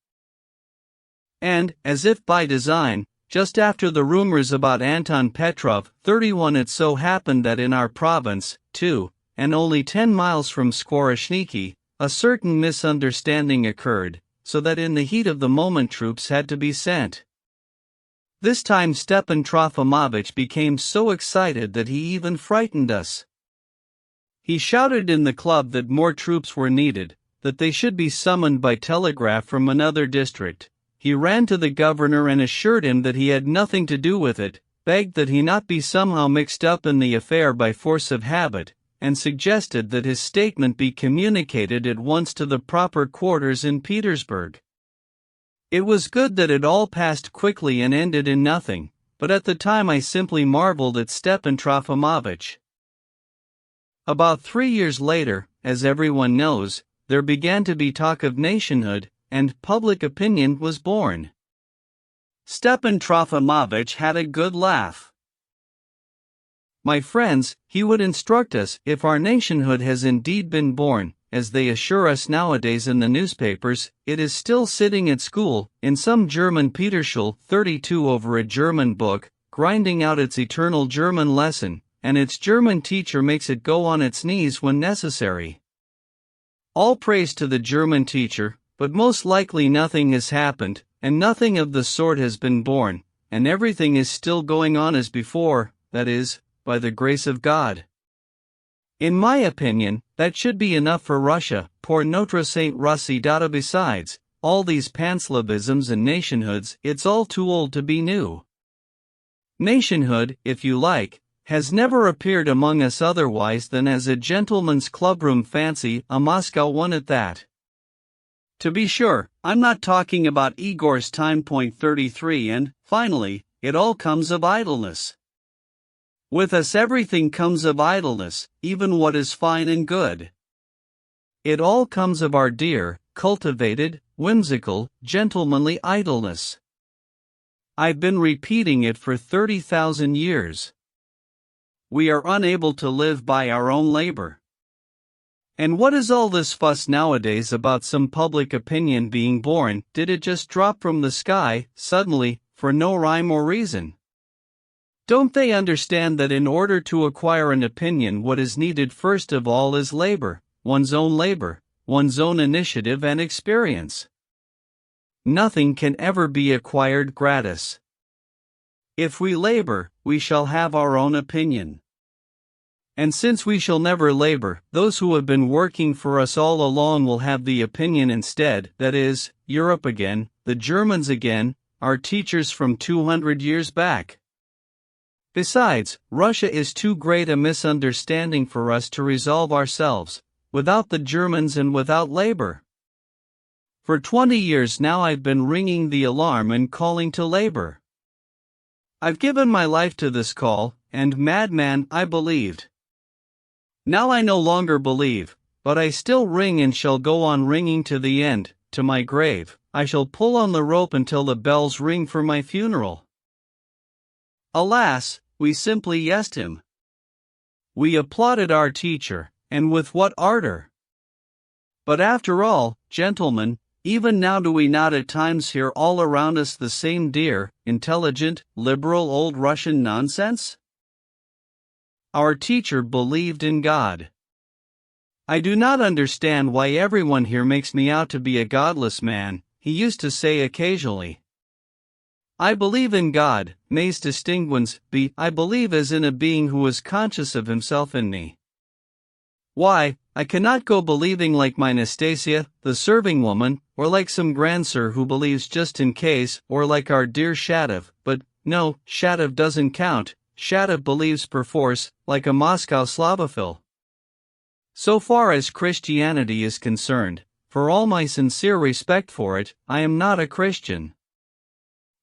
And, as if by design, just after the rumors about Anton Petrov 31, it so happened that in our province, too, and only 10 miles from Skvoreshniki, a certain misunderstanding occurred, so that in the heat of the moment troops had to be sent. This time Stepan Trofimovich became so excited that he even frightened us. He shouted in the club that more troops were needed, that they should be summoned by telegraph from another district. He ran to the governor and assured him that he had nothing to do with it, begged that he not be somehow mixed up in the affair by force of habit, and suggested that his statement be communicated at once to the proper quarters in Petersburg. It was good that it all passed quickly and ended in nothing, but at the time I simply marveled at Stepan Trofimovich. About 3 years later, as everyone knows, there began to be talk of nationhood, and public opinion was born. Stepan Trofimovich had a good laugh. "My friends," he would instruct us, "if our nationhood has indeed been born, as they assure us nowadays in the newspapers, it is still sitting at school, in some German Peterschule 32 over a German book, grinding out its eternal German lesson, and its German teacher makes it go on its knees when necessary. All praise to the German teacher, but most likely nothing has happened, and nothing of the sort has been born, and everything is still going on as before, that is, by the grace of God. In my opinion, that should be enough for Russia, pour notre Saint Russie data. Besides, all these panslavisms and nationhoods, it's all too old to be new. Nationhood, if you like, has never appeared among us otherwise than as a gentleman's clubroom fancy, a Moscow one at that. To be sure, I'm not talking about Igor's time. 33, and, finally, it all comes of idleness. With us everything comes of idleness, even what is fine and good. It all comes of our dear, cultivated, whimsical, gentlemanly idleness. I've been repeating it for 30,000 years. We are unable to live by our own labor. And what is all this fuss nowadays about some public opinion being born? Did it just drop from the sky, suddenly, for no rhyme or reason? Don't they understand that in order to acquire an opinion what is needed first of all is labor, one's own initiative and experience? Nothing can ever be acquired gratis. If we labor, we shall have our own opinion. And since we shall never labor, those who have been working for us all along will have the opinion instead, that is, Europe again, the Germans again, our teachers from 200 years back. Besides, Russia is too great a misunderstanding for us to resolve ourselves, without the Germans and without labor. For 20 years now I've been ringing the alarm and calling to labor. I've given my life to this call, and madman, I believed. Now I no longer believe, but I still ring and shall go on ringing to the end, to my grave. I shall pull on the rope until the bells ring for my funeral. Alas, we simply yesed him. We applauded our teacher, and with what ardor! But after all, gentlemen, even now do we not at times hear all around us the same dear, intelligent, liberal old Russian nonsense? Our teacher believed in God. I do not understand why everyone here makes me out to be a godless man, he used to say occasionally. I believe in God, mais distinguens, I believe as in a being who is conscious of himself in me. Why, I cannot go believing like my Nastasia, the serving woman, or like some grandsir who believes just in case, or like our dear Shatov, but, no, Shatov doesn't count. Shatov believes perforce, like a Moscow Slavophil. So far as Christianity is concerned, for all my sincere respect for it, I am not a Christian.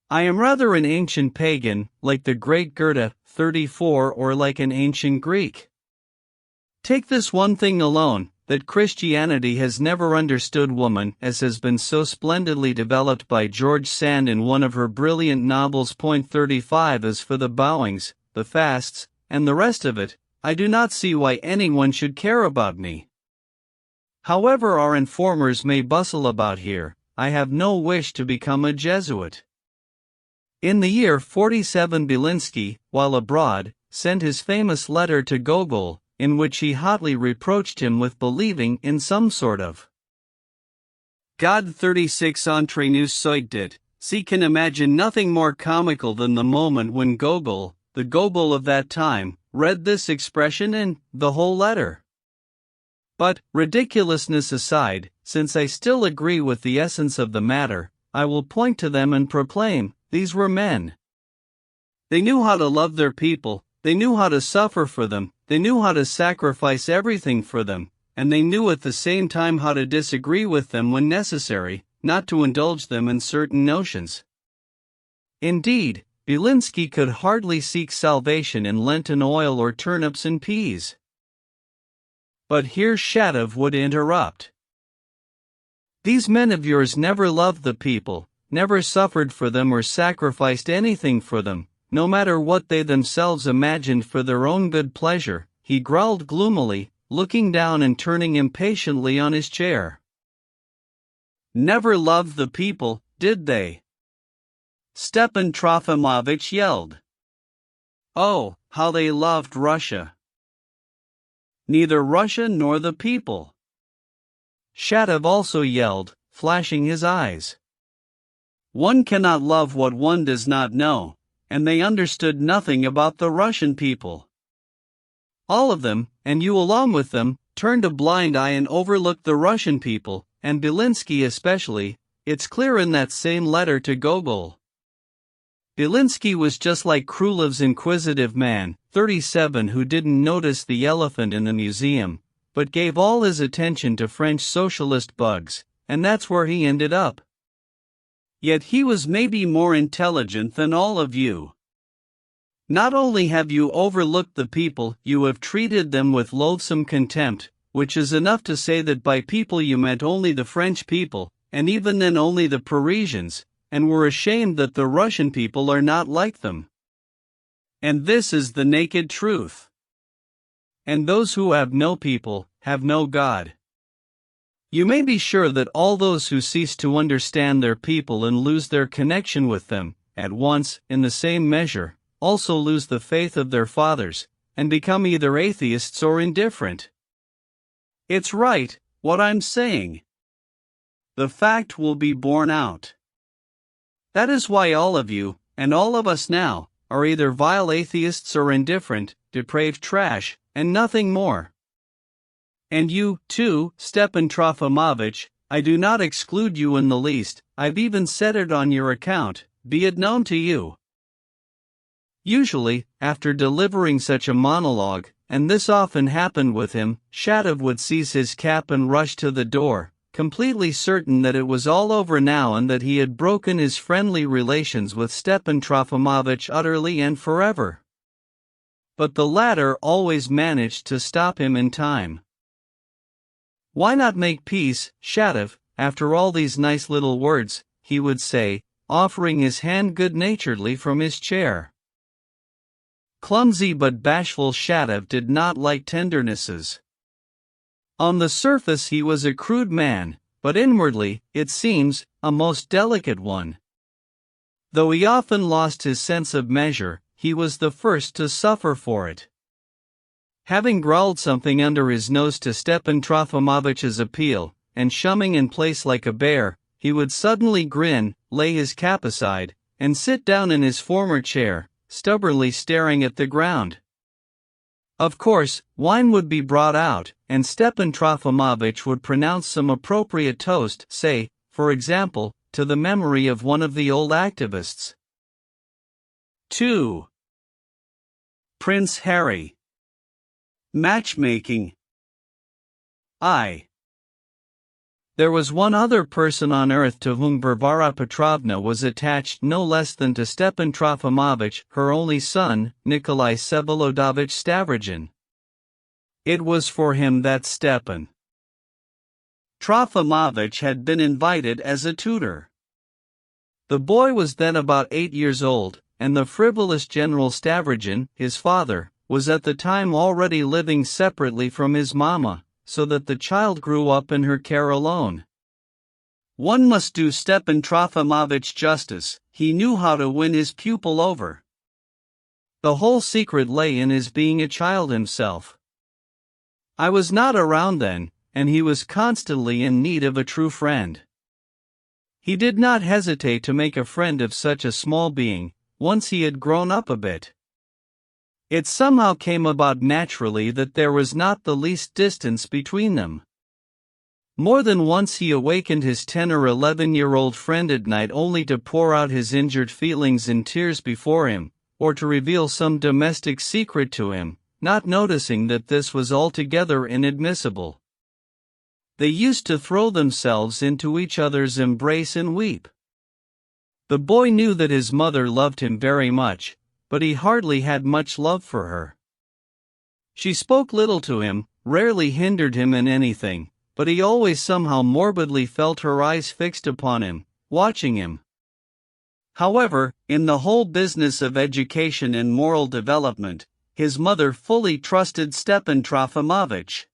I am rather an ancient pagan, like the great Goethe, 34, or like an ancient Greek. Take this one thing alone, that Christianity has never understood woman, as has been so splendidly developed by George Sand in one of her brilliant novels. Point 35. As for the bowings, the fasts, and the rest of it, I do not see why anyone should care about me. However our informers may bustle about here, I have no wish to become a Jesuit. In the year 47 Belinsky, while abroad, sent his famous letter to Gogol, in which he hotly reproached him with believing in some sort of God. 36 Entre nous soit dit, he can imagine nothing more comical than the moment when Gogol, the Gogol of that time, read this expression in the whole letter. But, ridiculousness aside, since I still agree with the essence of the matter, I will point to them and proclaim, these were men. They knew how to love their people, they knew how to suffer for them, they knew how to sacrifice everything for them, and they knew at the same time how to disagree with them when necessary, not to indulge them in certain notions. Indeed, Belinsky could hardly seek salvation in Lenten oil or turnips and peas. But here Shatov would interrupt. These men of yours never loved the people, never suffered for them or sacrificed anything for them, no matter what they themselves imagined for their own good pleasure, he growled gloomily, looking down and turning impatiently on his chair. Never loved the people, did they? Stepan Trofimovich yelled. Oh, how they loved Russia! Neither Russia nor the people. Shatov also yelled, flashing his eyes. One cannot love what one does not know, and they understood nothing about the Russian people. All of them, and you along with them, turned a blind eye and overlooked the Russian people, and Belinsky especially. It's clear in that same letter to Gogol. Belinsky was just like Krylov's inquisitive man, 37, who didn't notice the elephant in the museum, but gave all his attention to French socialist bugs, and that's where he ended up. Yet he was maybe more intelligent than all of you. Not only have you overlooked the people, you have treated them with loathsome contempt, which is enough to say that by people you meant only the French people, and even then only the Parisians, and were ashamed that the Russian people are not like them. And this is the naked truth. And those who have no people, have no God. You may be sure that all those who cease to understand their people and lose their connection with them, at once, in the same measure, also lose the faith of their fathers, and become either atheists or indifferent. It's right, what I'm saying. The fact will be borne out. That is why all of you, and all of us now, are either vile atheists or indifferent, depraved trash, and nothing more. And you, too, Stepan Trofimovich, I do not exclude you in the least, I've even said it on your account, be it known to you. Usually, after delivering such a monologue, and this often happened with him, Shatov would seize his cap and rush to the door, completely certain that it was all over now and that he had broken his friendly relations with Stepan Trofimovich utterly and forever. But the latter always managed to stop him in time. Why not make peace, Shatov, after all these nice little words, he would say, offering his hand good-naturedly from his chair. Clumsy but bashful Shatov did not like tendernesses. On the surface he was a crude man, but inwardly, it seems, a most delicate one. Though he often lost his sense of measure, he was the first to suffer for it. Having growled something under his nose to Stepan Trofimovich's appeal, and shumming in place like a bear, he would suddenly grin, lay his cap aside, and sit down in his former chair, stubbornly staring at the ground. Of course, wine would be brought out, and Stepan Trofimovich would pronounce some appropriate toast, say, for example, to the memory of one of the old activists. 2. Prince Harry. Matchmaking. There was one other person on earth to whom Varvara Petrovna was attached no less than to Stepan Trofimovich, her only son, Nikolai Vsevolodovich Stavrogin. It was for him that Stepan Trofimovich had been invited as a tutor. The boy was then about 8 years old, and the frivolous General Stavrogin, his father, was at the time already living separately from his mamma, so that the child grew up in her care alone. One must do Stepan Trofimovich justice, he knew how to win his pupil over. The whole secret lay in his being a child himself. I was not around then, and he was constantly in need of a true friend. He did not hesitate to make a friend of such a small being, once he had grown up a bit. It somehow came about naturally that there was not the least distance between them. More than once he awakened his 10 or 11-year-old friend at night only to pour out his injured feelings in tears before him, or to reveal some domestic secret to him, not noticing that this was altogether inadmissible. They used to throw themselves into each other's embrace and weep. The boy knew that his mother loved him very much, but he hardly had much love for her. She spoke little to him, rarely hindered him in anything, but he always somehow morbidly felt her eyes fixed upon him, watching him. However, in the whole business of education and moral development, his mother fully trusted Stepan Trofimovich.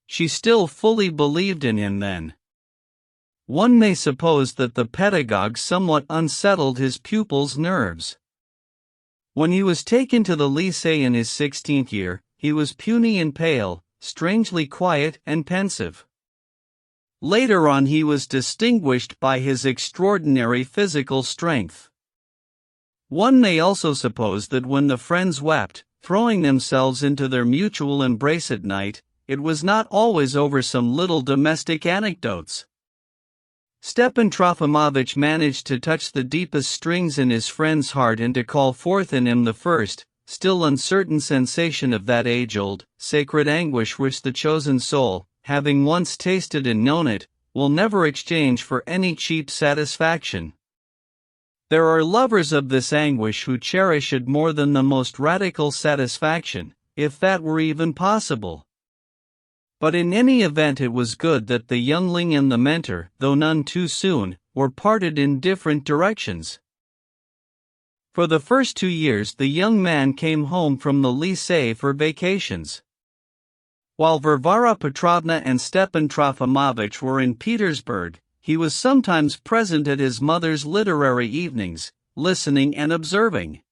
She still fully believed in him then. One may suppose that the pedagogue somewhat unsettled his pupil's nerves. When he was taken to the lycée in his 16th year, he was puny and pale, strangely quiet and pensive. Later on he was distinguished by his extraordinary physical strength. One may also suppose that when the friends wept, throwing themselves into their mutual embrace at night, it was not always over some little domestic anecdotes. Stepan Trofimovich managed to touch the deepest strings in his friend's heart and to call forth in him the first, still uncertain sensation of that age-old, sacred anguish which the chosen soul, having once tasted and known it, will never exchange for any cheap satisfaction. There are lovers of this anguish who cherish it more than the most radical satisfaction, if that were even possible. But in any event it was good that the youngling and the mentor, though none too soon, were parted in different directions. For the first 2 years the young man came home from the lycée for vacations. While Varvara Petrovna and Stepan Trofimovich were in Petersburg, he was sometimes present at his mother's literary evenings, listening and observing.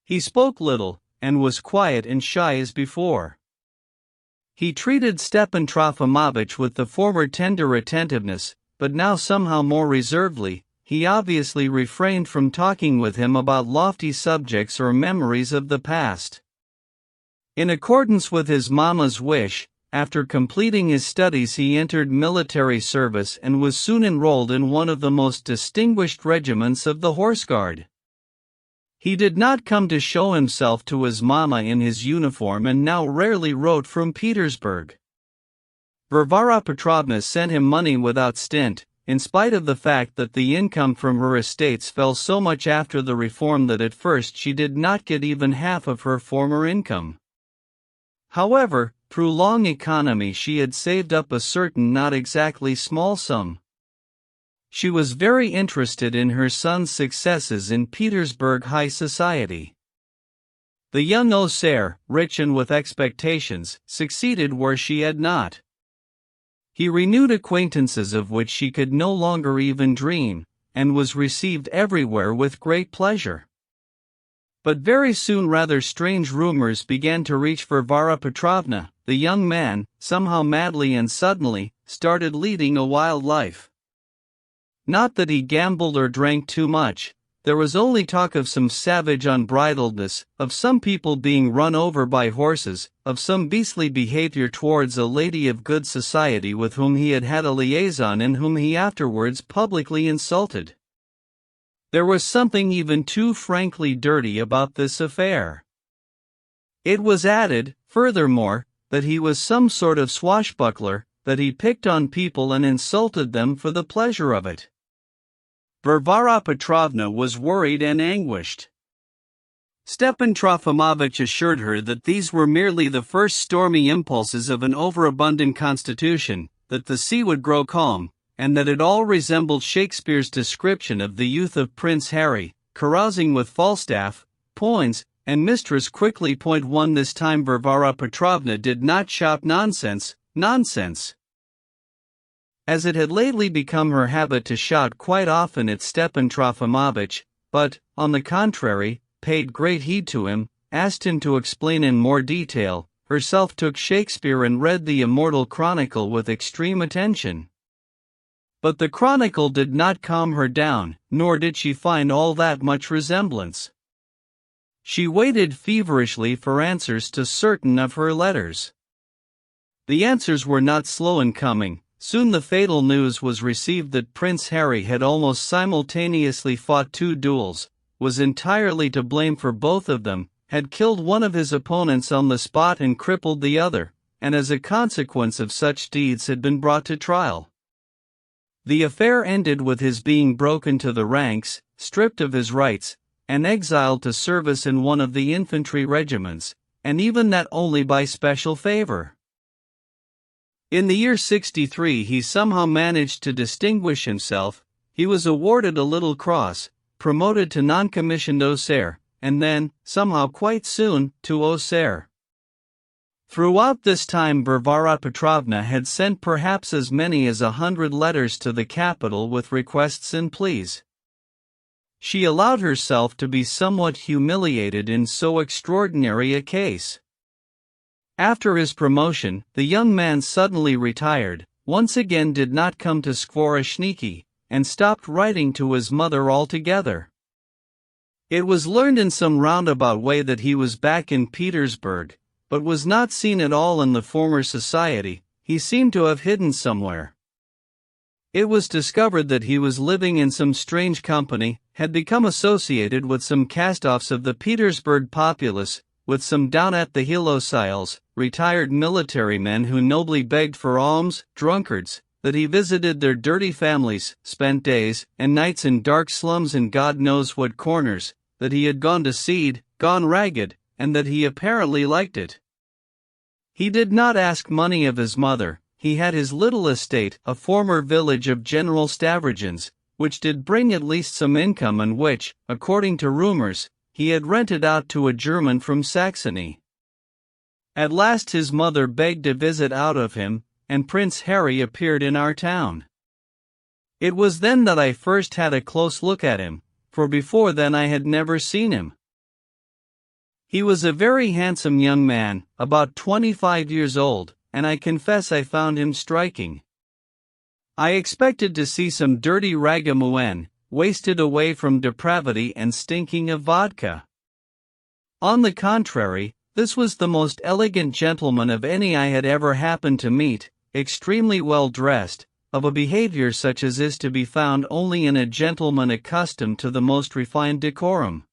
He spoke little, and was quiet and shy as before. He treated Stepan Trofimovich with the former tender attentiveness, but now somehow more reservedly. he obviously refrained from talking with him about lofty subjects or memories of the past. In accordance with his mama's wish, after completing his studies he entered military service and was soon enrolled in one of the most distinguished regiments of the Horse Guard. He did not come to show himself to his mama in his uniform and now rarely wrote from Petersburg. Varvara Petrovna sent him money without stint, in spite of the fact that the income from her estates fell so much after the reform that at first she did not get even half of her former income. However, through long economy she had saved up a certain not exactly small sum. She was very interested in her son's successes in Petersburg high society. The young Osair, rich and with expectations, succeeded where she had not. He renewed acquaintances of which she could no longer even dream, and was received everywhere with great pleasure. But very soon rather strange rumors began to reach Varvara Petrovna. The young man, somehow madly and suddenly, started leading a wild life. Not that he gambled or drank too much, there was only talk of some savage unbridledness, of some people being run over by horses, of some beastly behavior towards a lady of good society with whom he had had a liaison and whom he afterwards publicly insulted. There was something even too frankly dirty about this affair. It was added, furthermore, that he was some sort of swashbuckler, that he picked on people and insulted them for the pleasure of it. Varvara Petrovna was worried and anguished. Stepan Trofimovich assured her that these were merely the first stormy impulses of an overabundant constitution, that the sea would grow calm, and that it all resembled Shakespeare's description of the youth of Prince Harry, carousing with Falstaff, Poins, and Mistress Quickly. Point 1 This time Varvara Petrovna did not shout nonsense, nonsense, as it had lately become her habit to shout quite often at Stepan Trofimovich, but, on the contrary, paid great heed to him, asked him to explain in more detail, herself took Shakespeare and read the immortal Chronicle with extreme attention. But the Chronicle did not calm her down, nor did she find all that much resemblance. She waited feverishly for answers to certain of her letters. The answers were not slow in coming. Soon the fatal news was received that Prince Harry had almost simultaneously fought 2 duels, was entirely to blame for both of them, had killed one of his opponents on the spot and crippled the other, and as a consequence of such deeds had been brought to trial. The affair ended with his being broken to the ranks, stripped of his rights, and exiled to service in one of the infantry regiments, and even that only by special favor. In the year 63 he somehow managed to distinguish himself. He was awarded a little cross, promoted to non-commissioned Osair, and then, somehow quite soon, to Osair. Throughout this time Varvara Petrovna had sent perhaps as many as 100 letters to the capital with requests and pleas. She allowed herself to be somewhat humiliated in so extraordinary a case. After his promotion, the young man suddenly retired, once again did not come to Skvoreshniki, and stopped writing to his mother altogether. It was learned in some roundabout way that he was back in Petersburg, but was not seen at all in the former society. He seemed to have hidden somewhere. It was discovered that he was living in some strange company, had become associated with some cast-offs of the Petersburg populace, with some down-at-the-heel Osiles, retired military men who nobly begged for alms, drunkards, that he visited their dirty families, spent days and nights in dark slums in God knows what corners, that he had gone to seed, gone ragged, and that he apparently liked it. He did not ask money of his mother. He had his little estate, a former village of General Stavrogin's, which did bring at least some income and which, according to rumors, he had rented out to a German from Saxony. At last his mother begged a visit out of him, and Prince Harry appeared in our town. It was then that I first had a close look at him, for before then I had never seen him. He was a very handsome young man, about 25 years old, and I confess I found him striking. I expected to see some dirty ragamuffin, wasted away from depravity and stinking of vodka. On the contrary, this was the most elegant gentleman of any I had ever happened to meet, extremely well dressed, of a behavior such as is to be found only in a gentleman accustomed to the most refined decorum.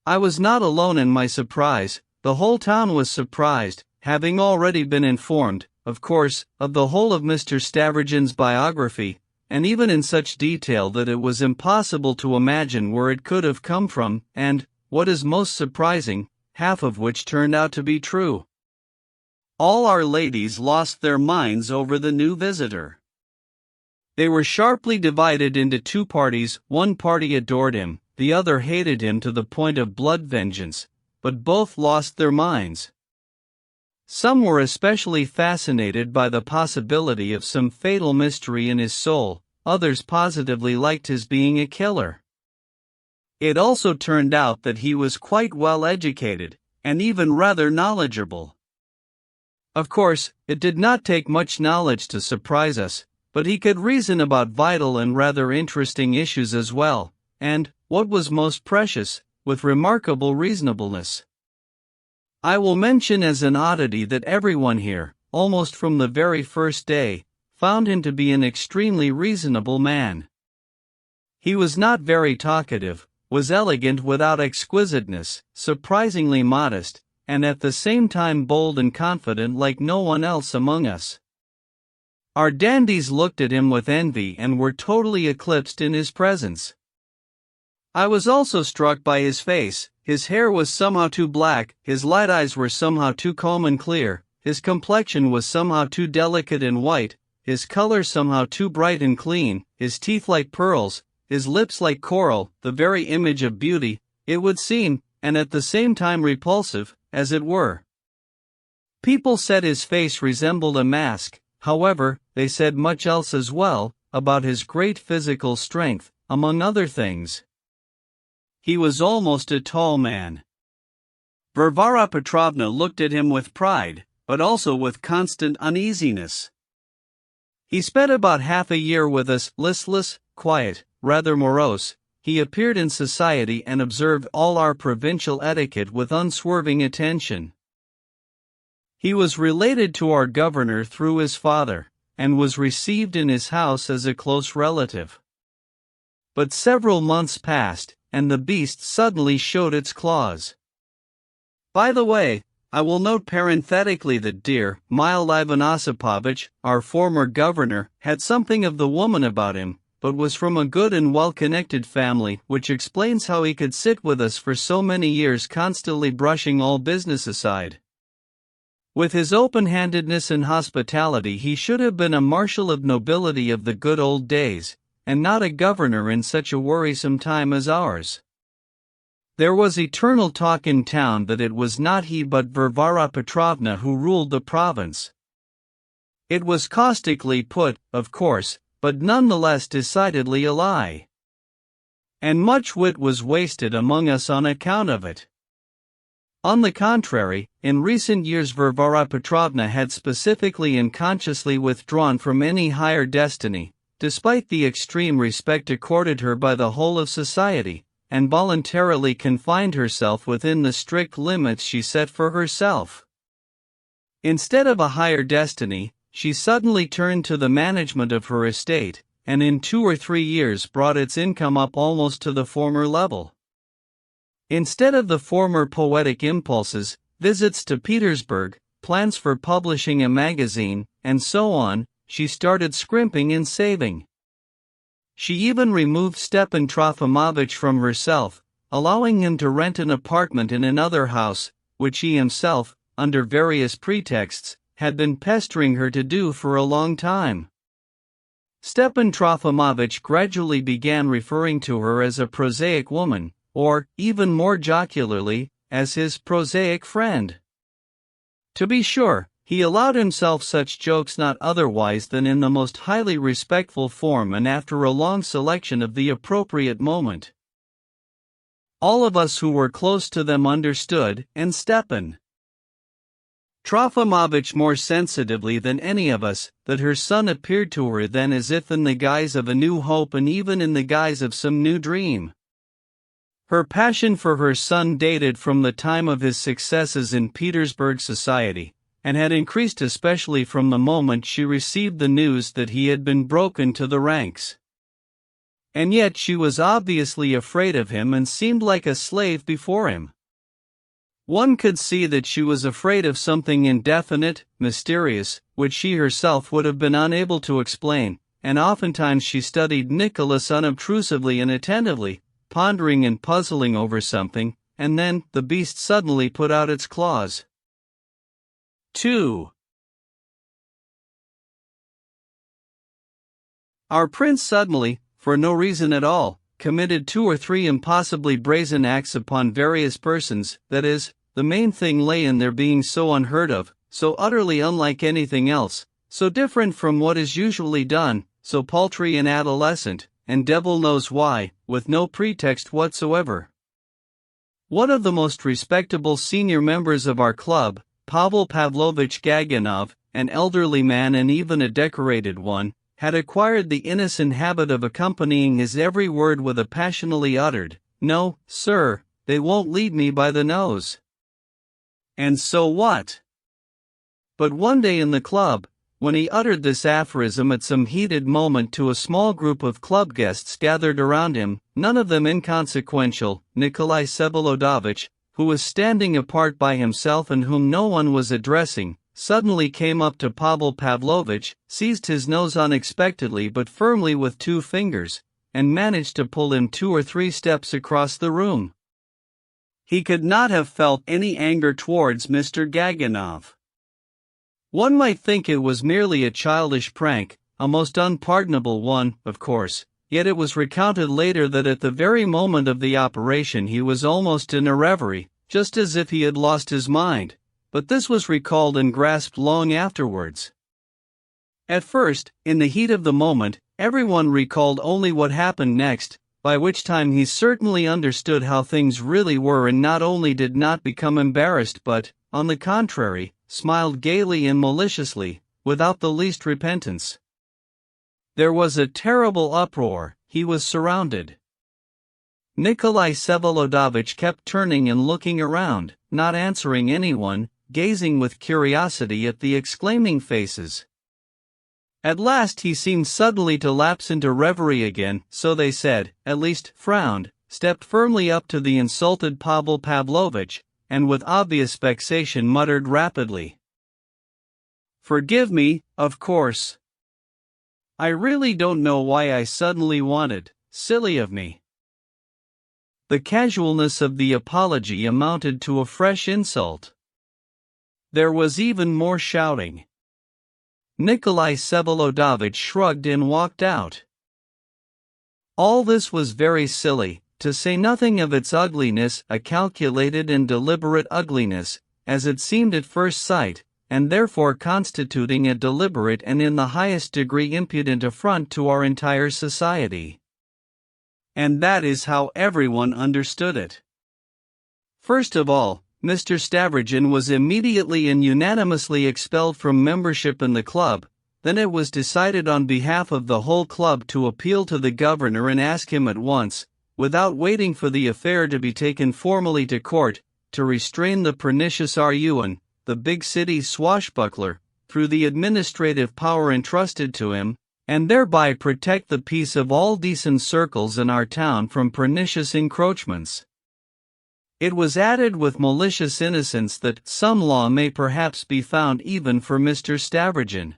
I was not alone in my surprise. The whole town was surprised, having already been informed, of course, of the whole of Mr. Stavrogin's biography, and even in such detail that it was impossible to imagine where it could have come from, and, what is most surprising, half of which turned out to be true. All our ladies lost their minds over the new visitor. They were sharply divided into two parties. One party adored him, the other hated him to the point of blood vengeance, but both lost their minds. Some were especially fascinated by the possibility of some fatal mystery in his soul, others positively liked his being a killer. It also turned out that he was quite well educated, and even rather knowledgeable. Of course, it did not take much knowledge to surprise us, but he could reason about vital and rather interesting issues as well, and, what was most precious, with remarkable reasonableness. I will mention as an oddity that everyone here, almost from the very first day, found him to be an extremely reasonable man. He was not very talkative, was elegant without exquisiteness, surprisingly modest, and at the same time bold and confident like no one else among us. Our dandies looked at him with envy and were totally eclipsed in his presence. I was also struck by his face. His hair was somehow too black, his light eyes were somehow too calm and clear, his complexion was somehow too delicate and white, his color somehow too bright and clean, his teeth like pearls, his lips like coral, the very image of beauty, it would seem, and at the same time repulsive, as it were. People said his face resembled a mask. However, they said much else as well, about his great physical strength, among other things. He was almost a tall man. Varvara Petrovna looked at him with pride, but also with constant uneasiness. He spent about half a year with us, listless, quiet, rather morose. He appeared in society and observed all our provincial etiquette with unswerving attention. He was related to our governor through his father, and was received in his house as a close relative. But several months passed, and the beast suddenly showed its claws. By the way, I will note parenthetically that dear, mild Ivan Osipovich, our former governor, had something of the woman about him, but was from a good and well-connected family, which explains how he could sit with us for so many years constantly brushing all business aside. With his open-handedness and hospitality he should have been a marshal of nobility of the good old days, and not a governor in such a worrisome time as ours. There was eternal talk in town that it was not he but Varvara Petrovna who ruled the province. It was caustically put, of course, but nonetheless decidedly a lie. And much wit was wasted among us on account of it. On the contrary, in recent years Varvara Petrovna had specifically and consciously withdrawn from any higher destiny, despite the extreme respect accorded her by the whole of society, and voluntarily confined herself within the strict limits she set for herself. Instead of a higher destiny, she suddenly turned to the management of her estate, and in 2 or 3 years brought its income up almost to the former level. Instead of the former poetic impulses, visits to Petersburg, plans for publishing a magazine, and so on, she started scrimping and saving. She even removed Stepan Trofimovich from herself, allowing him to rent an apartment in another house, which he himself, under various pretexts, had been pestering her to do for a long time. Stepan Trofimovich gradually began referring to her as a prosaic woman, or, even more jocularly, as his prosaic friend. To be sure, he allowed himself such jokes not otherwise than in the most highly respectful form and after a long selection of the appropriate moment. All of us who were close to them understood, and Stepan Trofimovich more sensitively than any of us, that her son appeared to her then as if in the guise of a new hope and even in the guise of some new dream. Her passion for her son dated from the time of his successes in Petersburg society, and had increased especially from the moment she received the news that he had been broken to the ranks. And yet she was obviously afraid of him and seemed like a slave before him. One could see that she was afraid of something indefinite, mysterious, which she herself would have been unable to explain, and oftentimes she studied Nicholas unobtrusively and attentively, pondering and puzzling over something, and then the beast suddenly put out its claws. 2. Our prince suddenly, for no reason at all, committed 2 or 3 impossibly brazen acts upon various persons. That is, the main thing lay in their being so unheard of, so utterly unlike anything else, so different from what is usually done, so paltry and adolescent, and devil knows why, with no pretext whatsoever. One of the most respectable senior members of our club, Pavel Pavlovich Gaganov, an elderly man and even a decorated one, had acquired the innocent habit of accompanying his every word with a passionately uttered, "No, sir, they won't lead me by the nose." And so what? But one day in the club, when he uttered this aphorism at some heated moment to a small group of club guests gathered around him, none of them inconsequential, Nikolai Vsevolodovich, who was standing apart by himself and whom no one was addressing, suddenly came up to Pavel Pavlovich, seized his nose unexpectedly but firmly with 2 fingers, and managed to pull him 2 or 3 steps across the room. He could not have felt any anger towards Mr. Gaganov. One might think it was merely a childish prank, a most unpardonable one, of course, yet it was recounted later that at the very moment of the operation he was almost in a reverie, just as if he had lost his mind. But this was recalled and grasped long afterwards. At first, in the heat of the moment, everyone recalled only what happened next, by which time he certainly understood how things really were and not only did not become embarrassed but, on the contrary, smiled gaily and maliciously, without the least repentance. There was a terrible uproar, he was surrounded. Nikolai Vsevolodovich kept turning and looking around, not answering anyone, gazing with curiosity at the exclaiming faces. At last he seemed suddenly to lapse into reverie again, so they said, at least frowned, stepped firmly up to the insulted Pavel Pavlovich, and with obvious vexation muttered rapidly, "Forgive me, of course. I really don't know why I suddenly wanted, silly of me." The casualness of the apology amounted to a fresh insult. There was even more shouting. Nikolai Vsevolodovich shrugged and walked out. All this was very silly, to say nothing of its ugliness, a calculated and deliberate ugliness, as it seemed at first sight, and therefore constituting a deliberate and in the highest degree impudent affront to our entire society. And that is how everyone understood it. First of all, Mr. Stavrogin was immediately and unanimously expelled from membership in the club. Then it was decided on behalf of the whole club to appeal to the governor and ask him at once, without waiting for the affair to be taken formally to court, to restrain the pernicious Ryuan, the big city swashbuckler, through the administrative power entrusted to him, and thereby protect the peace of all decent circles in our town from pernicious encroachments. It was added with malicious innocence that some law may perhaps be found even for Mr. Stavrogin.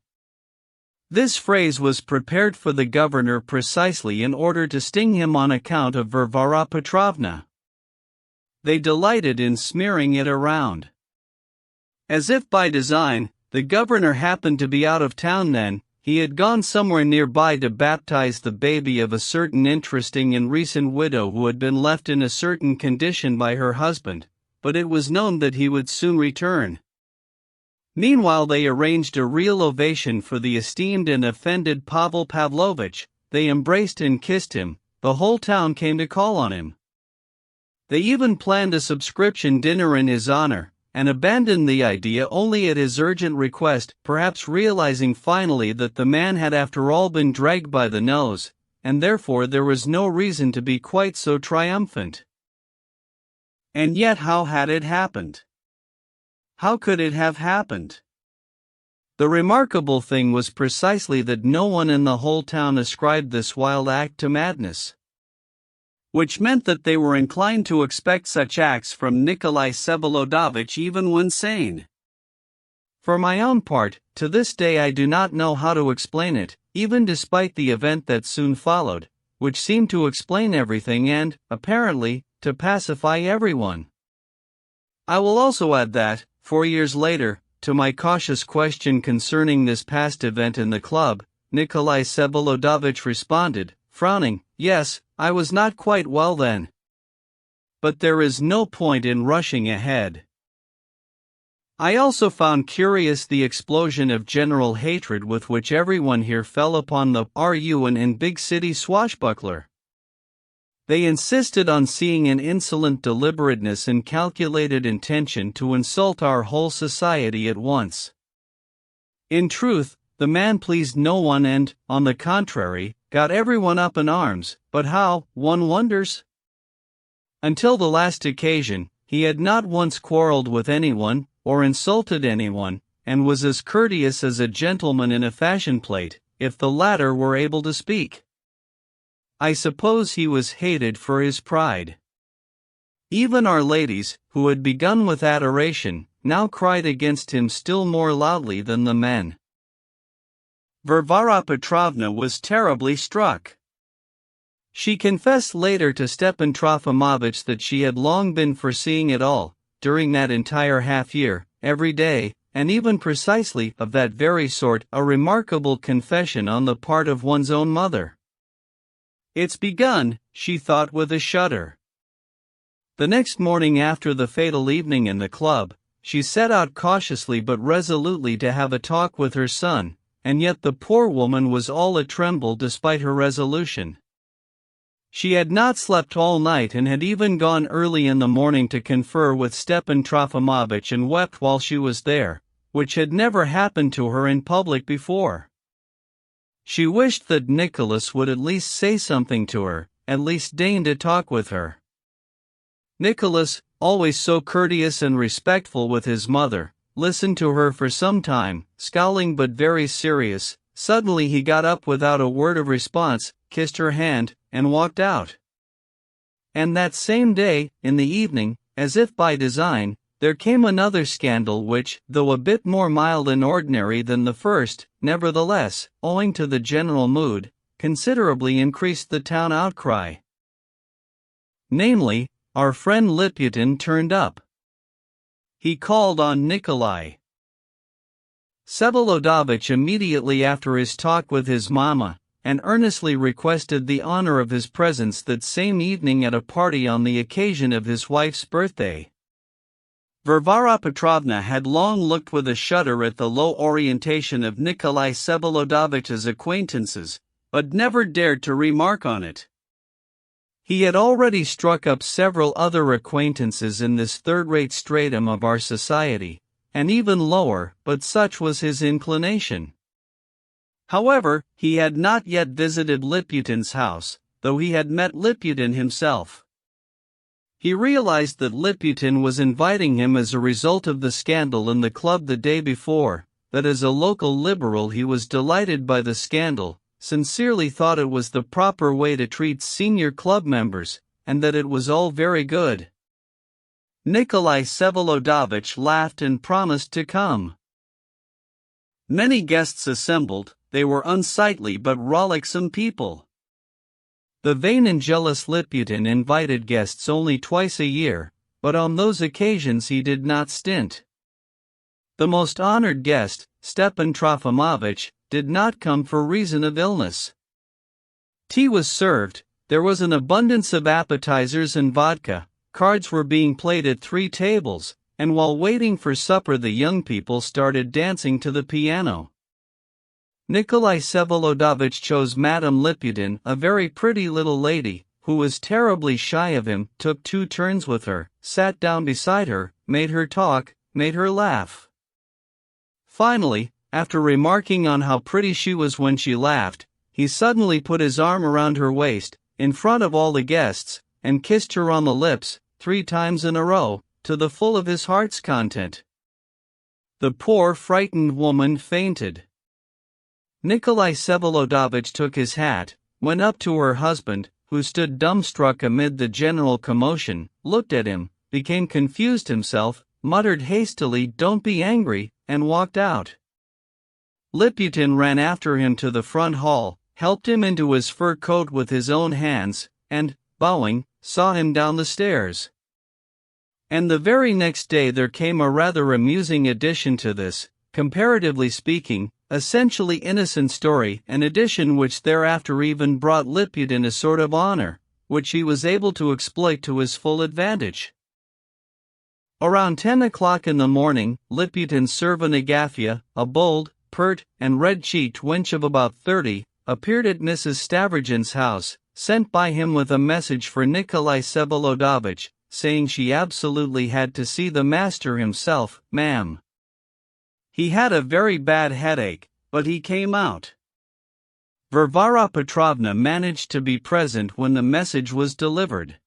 This phrase was prepared for the governor precisely in order to sting him on account of Varvara Petrovna. They delighted in smearing it around. As if by design, the governor happened to be out of town then. He had gone somewhere nearby to baptize the baby of a certain interesting and recent widow who had been left in a certain condition by her husband, but it was known that he would soon return. Meanwhile they arranged a real ovation for the esteemed and offended Pavel Pavlovich. They embraced and kissed him, the whole town came to call on him. They even planned a subscription dinner in his honor, and abandoned the idea only at his urgent request, perhaps realizing finally that the man had after all been dragged by the nose, and therefore there was no reason to be quite so triumphant. And yet how had it happened? How could it have happened? The remarkable thing was precisely that no one in the whole town ascribed this wild act to madness. Which meant that they were inclined to expect such acts from Nikolai Vsevolodovich even when sane. For my own part, to this day I do not know how to explain it, even despite the event that soon followed, which seemed to explain everything and, apparently, to pacify everyone. I will also add that, 4 years later, to my cautious question concerning this past event in the club, Nikolai Vsevolodovich responded, frowning, "Yes, I was not quite well then. But there is no point in rushing ahead." I also found curious the explosion of general hatred with which everyone here fell upon the RUN and big city swashbuckler. They insisted on seeing an insolent deliberateness and calculated intention to insult our whole society at once. In truth, the man pleased no one and, on the contrary, got everyone up in arms, but how, one wonders? Until the last occasion, he had not once quarreled with anyone, or insulted anyone, and was as courteous as a gentleman in a fashion plate, if the latter were able to speak. I suppose he was hated for his pride. Even our ladies, who had begun with adoration, now cried against him still more loudly than the men. Varvara Petrovna was terribly struck. She confessed later to Stepan Trofimovich that she had long been foreseeing it all, during that entire half-year, every day, and even precisely of that very sort, a remarkable confession on the part of one's own mother. "It's begun," she thought with a shudder. The next morning after the fatal evening in the club, she set out cautiously but resolutely to have a talk with her son, and yet the poor woman was all a-tremble despite her resolution. She had not slept all night and had even gone early in the morning to confer with Stepan Trofimovich and wept while she was there, which had never happened to her in public before. She wished that Nicholas would at least say something to her, at least deign to talk with her. Nicholas, always so courteous and respectful with his mother, listened to her for some time, scowling but very serious. Suddenly he got up without a word of response, kissed her hand, and walked out. And that same day, in the evening, as if by design, there came another scandal which, though a bit more mild and ordinary than the first, nevertheless, owing to the general mood, considerably increased the town outcry. Namely, our friend Liputin turned up. He called on Nikolai Vsevolodovich immediately after his talk with his mamma, and earnestly requested the honor of his presence that same evening at a party on the occasion of his wife's birthday. Varvara Petrovna had long looked with a shudder at the low orientation of Nikolai Vsevolodovitch's acquaintances, but never dared to remark on it. He had already struck up several other acquaintances in this third-rate stratum of our society, and even lower, but such was his inclination. However, he had not yet visited Liputin's house, though he had met Liputin himself. He realized that Liputin was inviting him as a result of the scandal in the club the day before, that as a local liberal he was delighted by the scandal, sincerely thought it was the proper way to treat senior club members, and that it was all very good. Nikolai Vsevolodovich laughed and promised to come. Many guests assembled. They were unsightly but rollicksome people. The vain and jealous Liputin invited guests only twice a year, but on those occasions he did not stint. The most honored guest, Stepan Trofimovich, did not come for reason of illness. Tea was served, there was an abundance of appetizers and vodka, cards were being played at 3 tables, and while waiting for supper the young people started dancing to the piano. Nikolai Vsevolodovich chose Madame Liputin, a very pretty little lady, who was terribly shy of him, took 2 turns with her, sat down beside her, made her talk, made her laugh. Finally, after remarking on how pretty she was when she laughed, he suddenly put his arm around her waist, in front of all the guests, and kissed her on the lips, 3 times in a row, to the full of his heart's content. The poor frightened woman fainted. Nikolai Vsevolodovich took his hat, went up to her husband, who stood dumbstruck amid the general commotion, looked at him, became confused himself, muttered hastily, "Don't be angry," and walked out. Liputin ran after him to the front hall, helped him into his fur coat with his own hands, and, bowing, saw him down the stairs. And the very next day there came a rather amusing addition to this, comparatively speaking, essentially innocent story, an addition which thereafter even brought Liputin a sort of honor, which he was able to exploit to his full advantage. Around 10 o'clock in the morning, Liputin's servant Agafya, a bold, pert, and red-cheeked wench of about 30, appeared at Mrs. Stavrogin's house, sent by him with a message for Nikolai Vsevolodovich, saying she absolutely had to see the master himself, ma'am. He had a very bad headache, but he came out. Varvara Petrovna managed to be present when the message was delivered.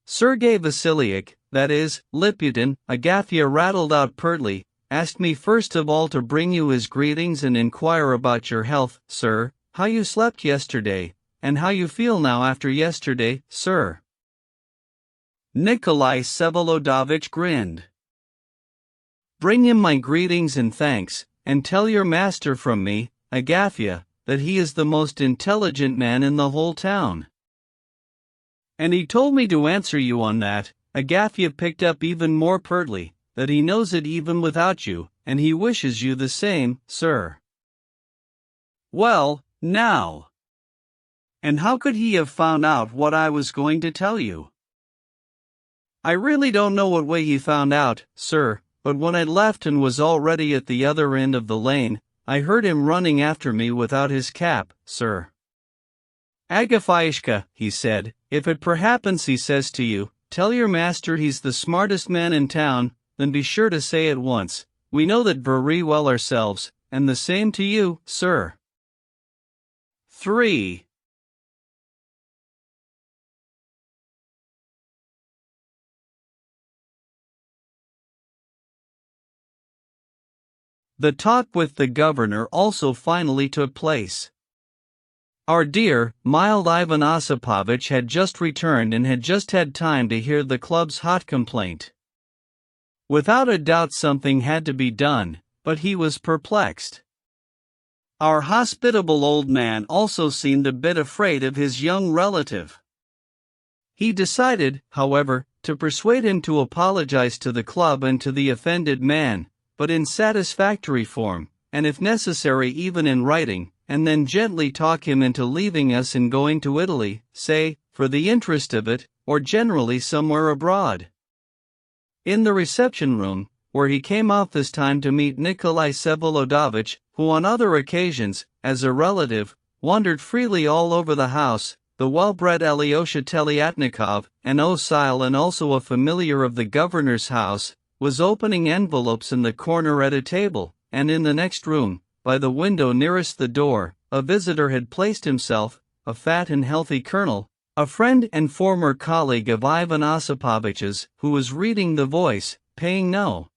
Sergei Vasilievich, that is, Liputin, Agafya rattled out pertly, asked me first of all to bring you his greetings and inquire about your health, sir, how you slept yesterday, and how you feel now after yesterday, sir. Nikolai Vsevolodovich grinned. Bring him my greetings and thanks, and tell your master from me, Agafya, that he is the most intelligent man in the whole town. And he told me to answer you on that, Agafya picked up even more pertly, that he knows it even without you, and he wishes you the same, sir. Well, now. And how could he have found out what I was going to tell you? I really don't know what way he found out, sir, but when I left and was already at the other end of the lane, I heard him running after me without his cap, sir. Agafyishka, he said, if it perhaps he says to you, tell your master he's the smartest man in town, then be sure to say at once, we know that very well ourselves, and the same to you, sir. 3. The talk with the governor also finally took place. Our dear, mild Ivan Osipovich had just returned and had just had time to hear the club's hot complaint. Without a doubt something had to be done, but he was perplexed. Our hospitable old man also seemed a bit afraid of his young relative. He decided, however, to persuade him to apologize to the club and to the offended man, but in satisfactory form, and if necessary even in writing, and then gently talk him into leaving us and going to Italy, say, for the interest of it, or generally somewhere abroad. In the reception room, where he came out this time to meet Nikolai Vsevolodovich, who on other occasions, as a relative, wandered freely all over the house, the well-bred Alyosha Telyatnikov, an docile and also a familiar of the governor's house, was opening envelopes in the corner at a table, and in the next room, by the window nearest the door, a visitor had placed himself, a fat and healthy colonel, a friend and former colleague of Ivan Osipovich's, who was reading The Voice, paying no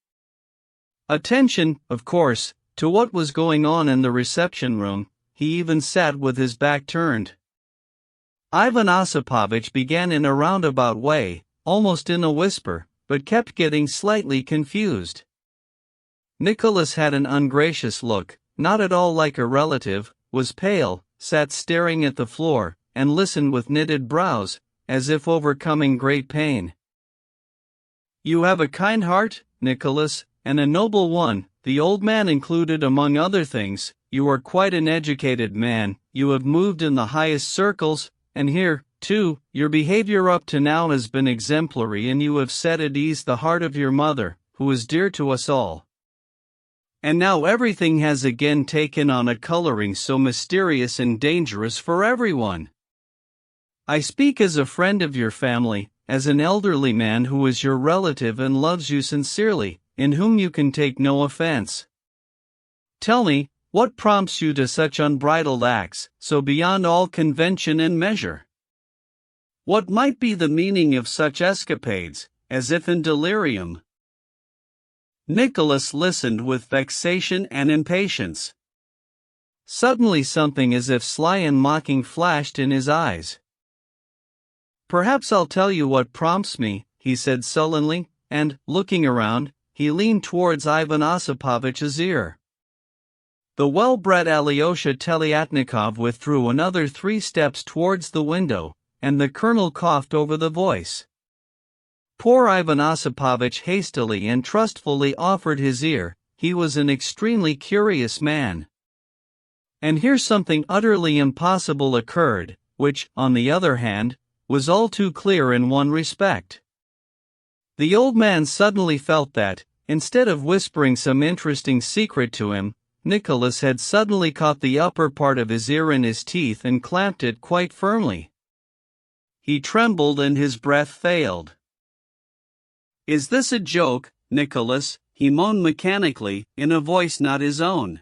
attention, of course, to what was going on in the reception room. He even sat with his back turned. Ivan Osipovich began in a roundabout way, almost in a whisper, but kept getting slightly confused. Nicholas had an ungracious look, not at all like a relative, was pale, sat staring at the floor, and listened with knitted brows, as if overcoming great pain. You have a kind heart, Nicholas, and a noble one, the old man included among other things. You are quite an educated man, you have moved in the highest circles, and here, too, your behavior up to now has been exemplary and you have set at ease the heart of your mother, who is dear to us all. And now everything has again taken on a coloring so mysterious and dangerous for everyone. I speak as a friend of your family, as an elderly man who is your relative and loves you sincerely, in whom you can take no offense. Tell me, what prompts you to such unbridled acts, so beyond all convention and measure? What might be the meaning of such escapades, as if in delirium? Nicholas listened with vexation and impatience. Suddenly something as if sly and mocking flashed in his eyes. "Perhaps I'll tell you what prompts me," he said sullenly, and, looking around, he leaned towards Ivan Osipovitch's ear. The well-bred Alyosha Telyatnikov withdrew another 3 steps towards the window, and the colonel coughed over the voice. Poor Ivan Osipovitch hastily and trustfully offered his ear. He was an extremely curious man. And here something utterly impossible occurred, which, on the other hand, was all too clear in one respect. The old man suddenly felt that, instead of whispering some interesting secret to him, Nicholas had suddenly caught the upper part of his ear in his teeth and clamped it quite firmly. He trembled and his breath failed. "Is this a joke, Nicholas?" he moaned mechanically, in a voice not his own.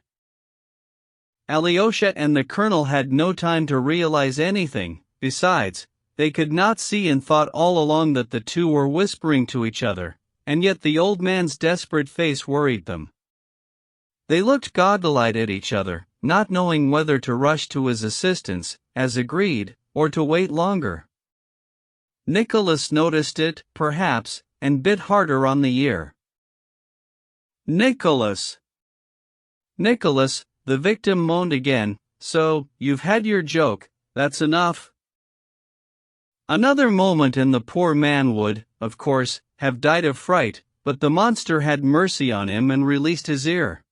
Alyosha and the colonel had no time to realize anything. Besides, they could not see and thought all along that the two were whispering to each other, and yet the old man's desperate face worried them. They looked goggle-eyed at each other, not knowing whether to rush to his assistance, as agreed, or to wait longer. Nicholas noticed it, perhaps, and bit harder on the ear. "Nicholas! Nicholas!" the victim moaned again. "So, you've had your joke, that's enough." Another moment and the poor man would, of course, have died of fright, but the monster had mercy on him and released his ear.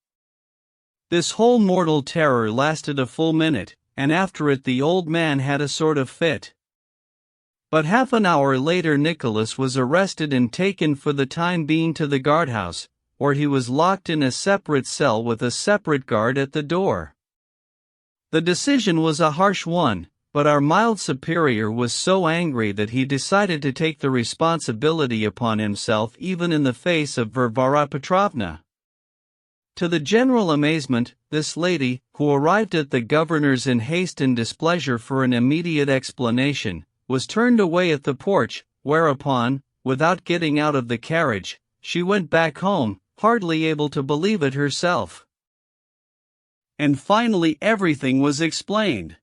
This whole mortal terror lasted a full minute, and after it the old man had a sort of fit. But half an hour later Nicholas was arrested and taken for the time being to the guardhouse, where he was locked in a separate cell with a separate guard at the door. The decision was a harsh one, but our mild superior was so angry that he decided to take the responsibility upon himself even in the face of Varvara Petrovna. To the general amazement, this lady, who arrived at the governor's in haste and displeasure for an immediate explanation, was turned away at the porch, whereupon, without getting out of the carriage, she went back home, hardly able to believe it herself. And finally everything was explained.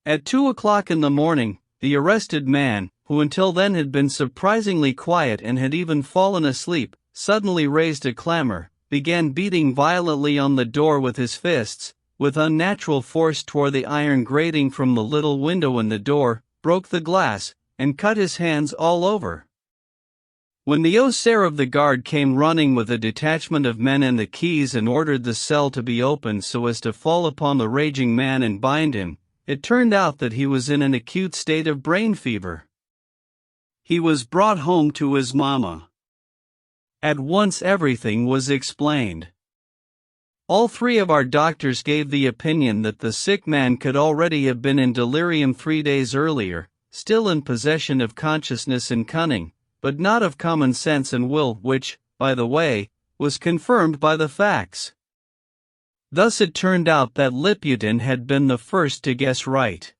At 2 o'clock in the morning, the arrested man, who until then had been surprisingly quiet and had even fallen asleep, suddenly raised a clamor, began beating violently on the door with his fists, with unnatural force tore the iron grating from the little window in the door, broke the glass, and cut his hands all over. When the officer of the guard came running with a detachment of men and the keys and ordered the cell to be opened so as to fall upon the raging man and bind him, it turned out that he was in an acute state of brain fever. He was brought home to his mama. At once everything was explained. All 3 of our doctors gave the opinion that the sick man could already have been in delirium 3 days earlier, still in possession of consciousness and cunning, but not of common sense and will, which, by the way, was confirmed by the facts. Thus it turned out that Liputin had been the first to guess right.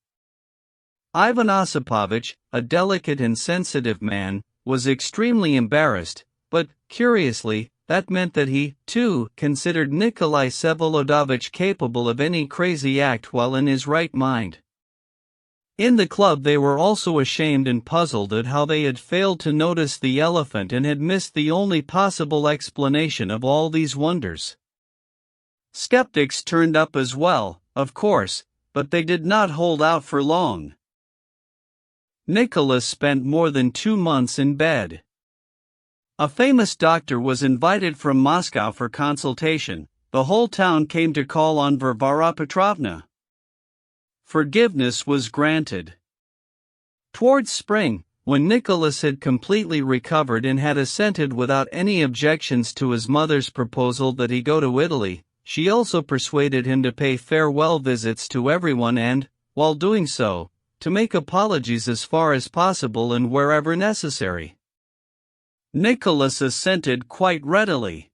Ivan Osipovitch, a delicate and sensitive man, was extremely embarrassed, but, curiously, that meant that he, too, considered Nikolai Vsevolodovich capable of any crazy act while in his right mind. In the club they were also ashamed and puzzled at how they had failed to notice the elephant and had missed the only possible explanation of all these wonders. Skeptics turned up as well, of course, but they did not hold out for long. Nicholas spent more than 2 months in bed. A famous doctor was invited from Moscow for consultation. The whole town came to call on Varvara Petrovna. Forgiveness was granted. Towards spring, when Nicholas had completely recovered and had assented without any objections to his mother's proposal that he go to Italy, she also persuaded him to pay farewell visits to everyone and, while doing so, to make apologies as far as possible and wherever necessary. Nicholas assented quite readily.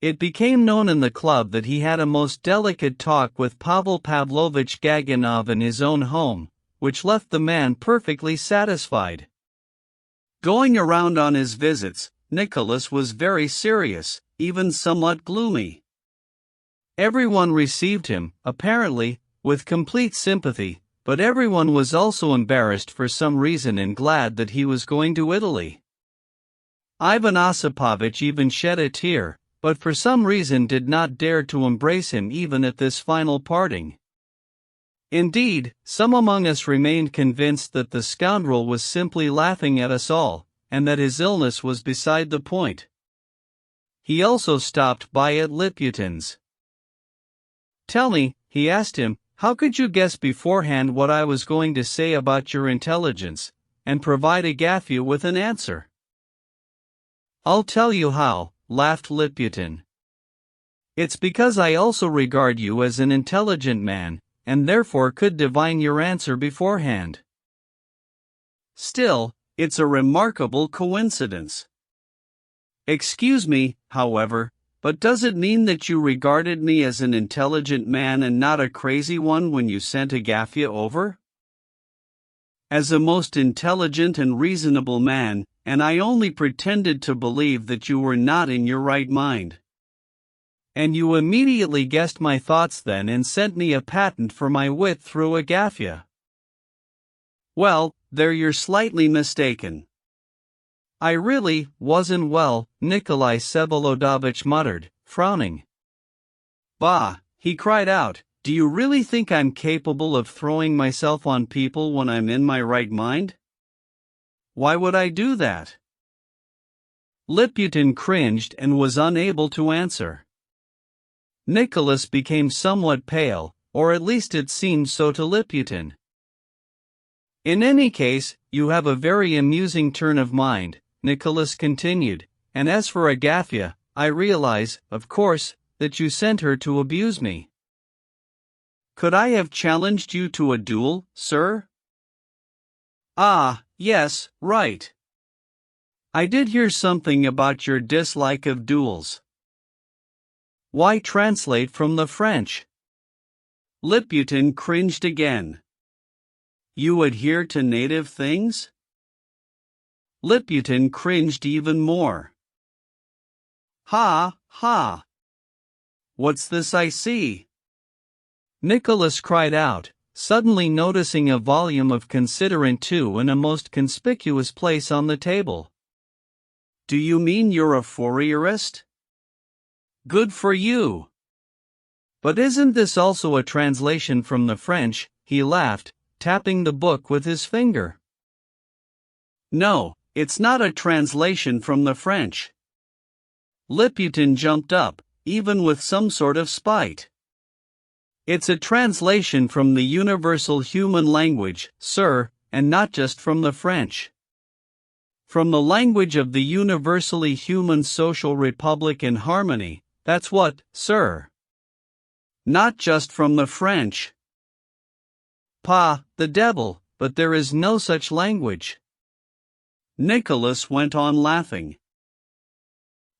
It became known in the club that he had a most delicate talk with Pavel Pavlovich Gaganov in his own home, which left the man perfectly satisfied. Going around on his visits, Nicholas was very serious, even somewhat gloomy. Everyone received him, apparently, with complete sympathy, but everyone was also embarrassed for some reason and glad that he was going to Italy. Ivan Osipovich even shed a tear, but for some reason did not dare to embrace him even at this final parting. Indeed, some among us remained convinced that the scoundrel was simply laughing at us all, and that his illness was beside the point. He also stopped by at Liputin's. "Tell me," he asked him, "how could you guess beforehand what I was going to say about your intelligence, and provide Agafya with an answer?" "I'll tell you how," laughed Liputin. "It's because I also regard you as an intelligent man, and therefore could divine your answer beforehand." Still, it's a remarkable coincidence. Excuse me, however, but does it mean that you regarded me as an intelligent man and not a crazy one when you sent Agafya over? As a most intelligent and reasonable man, and I only pretended to believe that you were not in your right mind. And you immediately guessed my thoughts then and sent me a patent for my wit through Agafya. Well, there you're slightly mistaken. I really wasn't well, Nikolai Vsevolodovich muttered, frowning. Bah, he cried out, do you really think I'm capable of throwing myself on people when I'm in my right mind? Why would I do that? Liputin cringed and was unable to answer. Nicholas became somewhat pale, or at least it seemed so to Liputin. In any case, you have a very amusing turn of mind, Nicholas continued, and as for Agafya, I realize, of course, that you sent her to abuse me. Could I have challenged you to a duel, sir? Ah, yes, right. I did hear something about your dislike of duels. Why translate from the French? Liputin cringed again. You adhere to native things? Liputin cringed even more. Ha, ha. What's this I see? Nicholas cried out, suddenly noticing a volume of Considerant II in a most conspicuous place on the table. Do you mean you're a Fourierist? Good for you. But isn't this also a translation from the French? He laughed, tapping the book with his finger. No, it's not a translation from the French. Liputin jumped up, even with some sort of spite. It's a translation from the universal human language, sir, and not just from the French. From the language of the universally human social republic in harmony, that's what, sir. Not just from the French. Pah, the devil, but there is no such language. Nicholas went on laughing.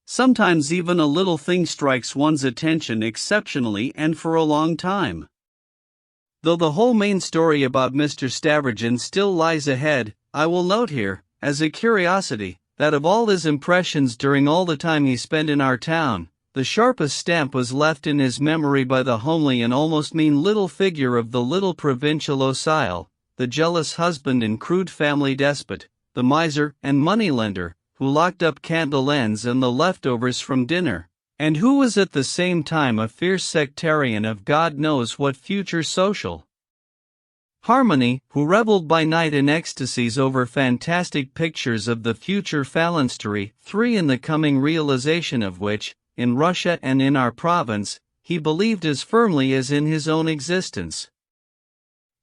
Sometimes even a little thing strikes one's attention exceptionally and for a long time. Though the whole main story about Mr. Stavrogin still lies ahead, I will note here, as a curiosity, that of all his impressions during all the time he spent in our town, the sharpest stamp was left in his memory by the homely and almost mean little figure of the little provincial Osile, the jealous husband and crude family despot, the miser and moneylender, who locked up candle ends and the leftovers from dinner, and who was at the same time a fierce sectarian of God knows what future social harmony, who reveled by night in ecstasies over fantastic pictures of the future phalanstery, three in the coming realization of which, in Russia and in our province, he believed as firmly as in his own existence.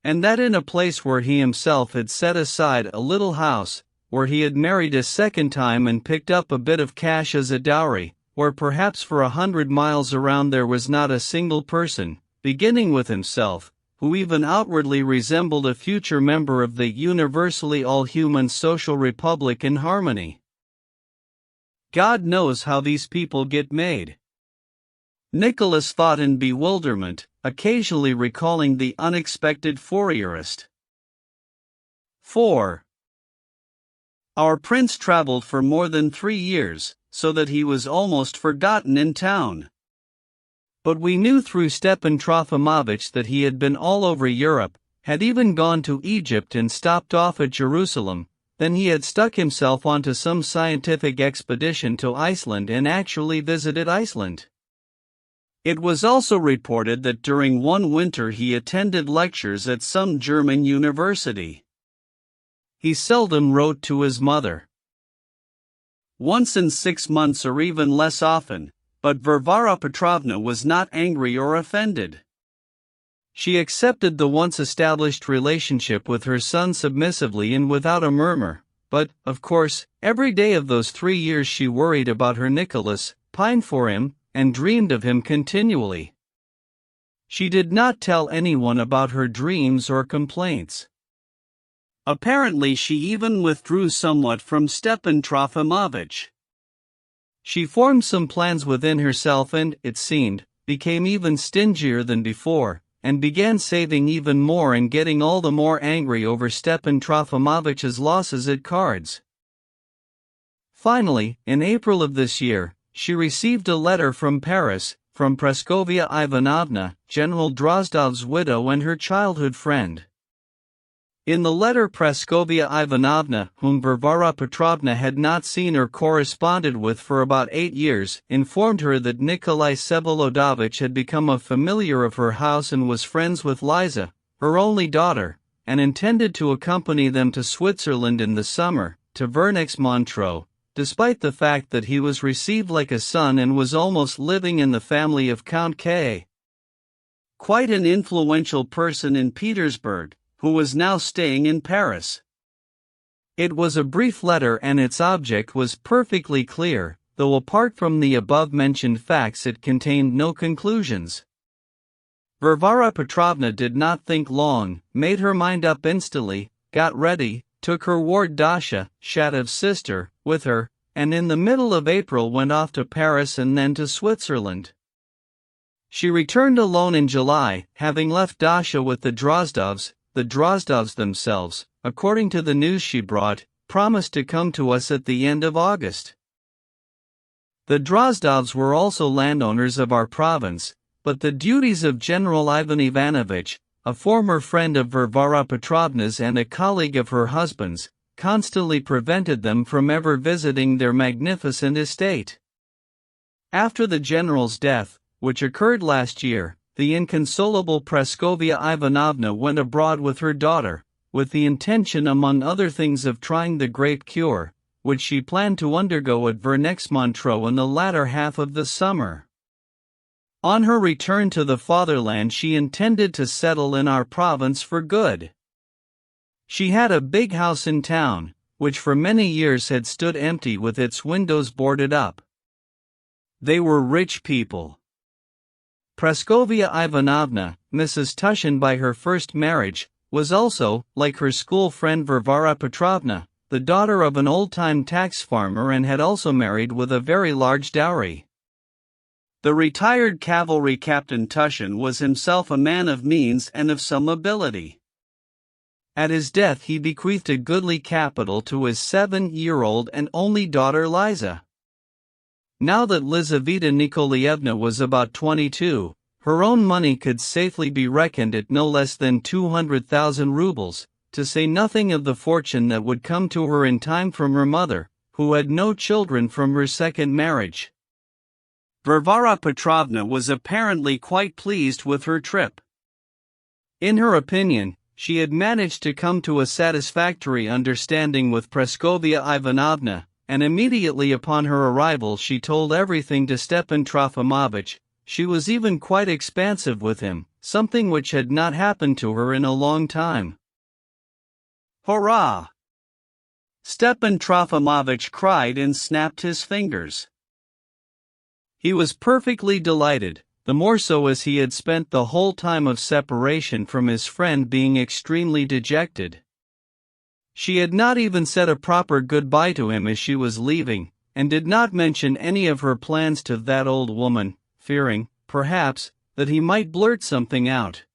And that in a place where he himself had set aside a little house, where he had married a second time and picked up a bit of cash as a dowry, where perhaps for 100 miles around there was not a single person, beginning with himself, who even outwardly resembled a future member of the universally all-human social republic in harmony. God knows how these people get made. Nicholas thought in bewilderment, occasionally recalling the unexpected Fourierist. 4. Our prince traveled for more than 3 years, so that he was almost forgotten in town. But we knew through Stepan Trofimovich that he had been all over Europe, had even gone to Egypt and stopped off at Jerusalem. Then he had stuck himself onto some scientific expedition to Iceland and actually visited Iceland. It was also reported that during one winter he attended lectures at some German university. He seldom wrote to his mother. Once in 6 months or even less often, but Varvara Petrovna was not angry or offended. She accepted the once-established relationship with her son submissively and without a murmur, but, of course, every day of those 3 years she worried about her Nicholas, pined for him, and dreamed of him continually. She did not tell anyone about her dreams or complaints. Apparently she even withdrew somewhat from Stepan Trofimovich. She formed some plans within herself and, it seemed, became even stingier than before, and began saving even more and getting all the more angry over Stepan Trofimovich's losses at cards. Finally, in April of this year, she received a letter from Paris, from Praskovia Ivanovna, General Drozdov's widow and her childhood friend. In the letter Praskovia Ivanovna, whom Varvara Petrovna had not seen or corresponded with for about 8 years, informed her that Nikolai Vsevolodovich had become a familiar of her house and was friends with Liza, her only daughter, and intended to accompany them to Switzerland in the summer, to Vernex's Montreux, despite the fact that he was received like a son and was almost living in the family of Count K. Quite an influential person in Petersburg, who was now staying in Paris. It was a brief letter and its object was perfectly clear, though apart from the above-mentioned facts it contained no conclusions. Varvara Petrovna did not think long, made her mind up instantly, got ready, took her ward Dasha, Shatov's sister, with her, and in the middle of April went off to Paris and then to Switzerland. She returned alone in July, having left Dasha with the Drozdovs. The Drozdovs themselves, according to the news she brought, promised to come to us at the end of August. The Drozdovs were also landowners of our province, but the duties of General Ivan Ivanovich, a former friend of Varvara Petrovna's and a colleague of her husband's, constantly prevented them from ever visiting their magnificent estate. After the general's death, which occurred last year, the inconsolable Praskovia Ivanovna went abroad with her daughter, with the intention among other things of trying the great cure, which she planned to undergo at Vernex's Montreux in the latter half of the summer. On her return to the fatherland she intended to settle in our province for good. She had a big house in town, which for many years had stood empty with its windows boarded up. They were rich people. Praskovia Ivanovna, Mrs. Tushin by her first marriage, was also, like her school friend Varvara Petrovna, the daughter of an old-time tax farmer and had also married with a very large dowry. The retired cavalry captain Tushin was himself a man of means and of some ability. At his death he bequeathed a goodly capital to his 7-year-old and only daughter Liza. Now that Lizaveta Nikolaevna was about 22, her own money could safely be reckoned at no less than 200,000 rubles, to say nothing of the fortune that would come to her in time from her mother, who had no children from her second marriage. Varvara Petrovna was apparently quite pleased with her trip. In her opinion, she had managed to come to a satisfactory understanding with Praskovia Ivanovna, and immediately upon her arrival she told everything to Stepan Trofimovich. She was even quite expansive with him, something which had not happened to her in a long time. Hurrah! Stepan Trofimovich cried and snapped his fingers. He was perfectly delighted, the more so as he had spent the whole time of separation from his friend being extremely dejected. She had not even said a proper goodbye to him as she was leaving, and did not mention any of her plans to that old woman, fearing, perhaps, that he might blurt something out.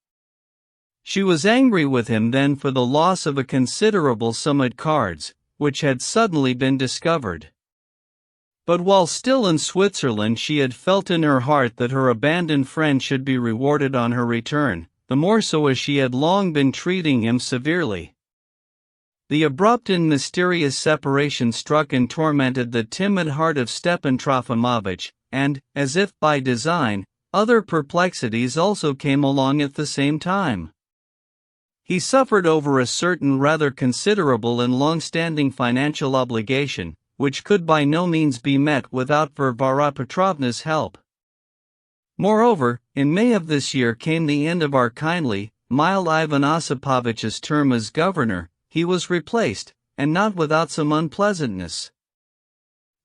She was angry with him then for the loss of a considerable sum at cards, which had suddenly been discovered. But while still in Switzerland she had felt in her heart that her abandoned friend should be rewarded on her return, the more so as she had long been treating him severely. The abrupt and mysterious separation struck and tormented the timid heart of Stepan Trofimovich, and, as if by design, other perplexities also came along at the same time. He suffered over a certain rather considerable and long-standing financial obligation, which could by no means be met without Varvara Petrovna's help. Moreover, in May of this year came the end of our kindly, mild Ivan Osipovich's term as governor. He was replaced, and not without some unpleasantness.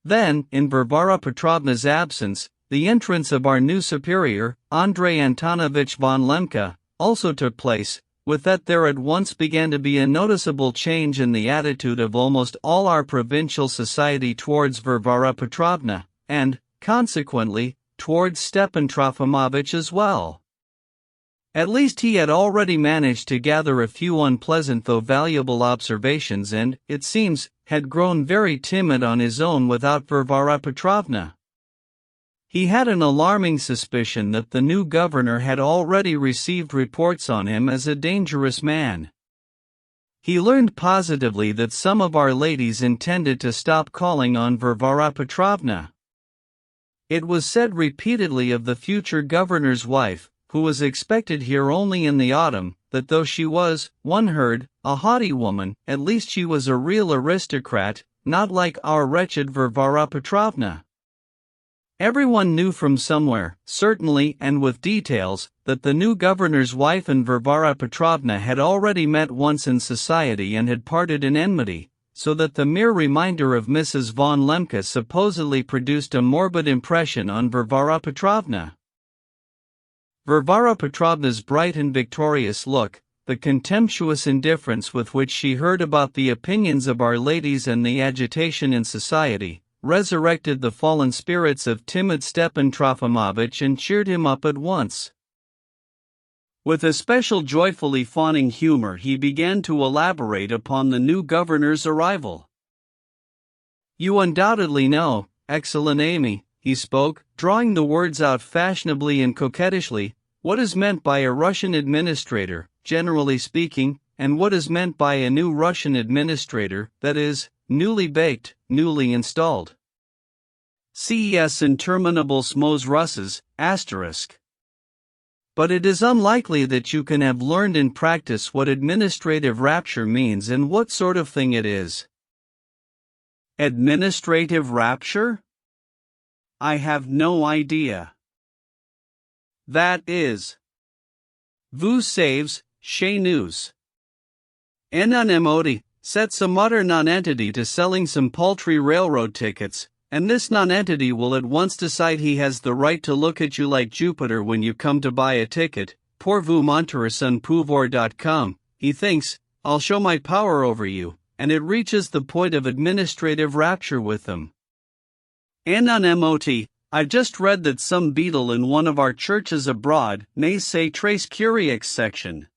Then, in Varvara Petrovna's absence, the entrance of our new superior, Andrei Antonovich von Lemke, also took place. With that there at once began to be a noticeable change in the attitude of almost all our provincial society towards Varvara Petrovna, and, consequently, towards Stepan Trofimovich as well. At least he had already managed to gather a few unpleasant though valuable observations and, it seems, had grown very timid on his own without Varvara Petrovna. He had an alarming suspicion that the new governor had already received reports on him as a dangerous man. He learned positively that some of our ladies intended to stop calling on Varvara Petrovna. It was said repeatedly of the future governor's wife, who was expected here only in the autumn, that though she was, one heard, a haughty woman, at least she was a real aristocrat, not like our wretched Varvara Petrovna. Everyone knew from somewhere, certainly and with details, that the new governor's wife and Varvara Petrovna had already met once in society and had parted in enmity, so that the mere reminder of Mrs. von Lemke supposedly produced a morbid impression on Varvara Petrovna. Varvara Petrovna's bright and victorious look, the contemptuous indifference with which she heard about the opinions of our ladies and the agitation in society, resurrected the fallen spirits of timid Stepan Trofimovich and cheered him up at once. With a special joyfully fawning humor he began to elaborate upon the new governor's arrival. "You undoubtedly know, excellent Amy," he spoke, drawing the words out fashionably and coquettishly, "what is meant by a Russian administrator, generally speaking, and what is meant by a new Russian administrator, that is, newly baked, newly installed. Ces interminable smos Russes, **. But it is unlikely that you can have learned in practice what administrative rapture means and what sort of thing it is." Administrative rapture? I have no idea. That is. Vous savez, chez nous. Un anémoti sets some utter nonentity to selling some paltry railroad tickets, and this nonentity will at once decide he has the right to look at you like Jupiter when you come to buy a ticket. Pour vous montrer son pouvoir.com, he thinks, I'll show my power over you, and it reaches the point of administrative rapture with them. Un anémoti, I've just read that some beadle in one of our churches abroad may say très curieux section.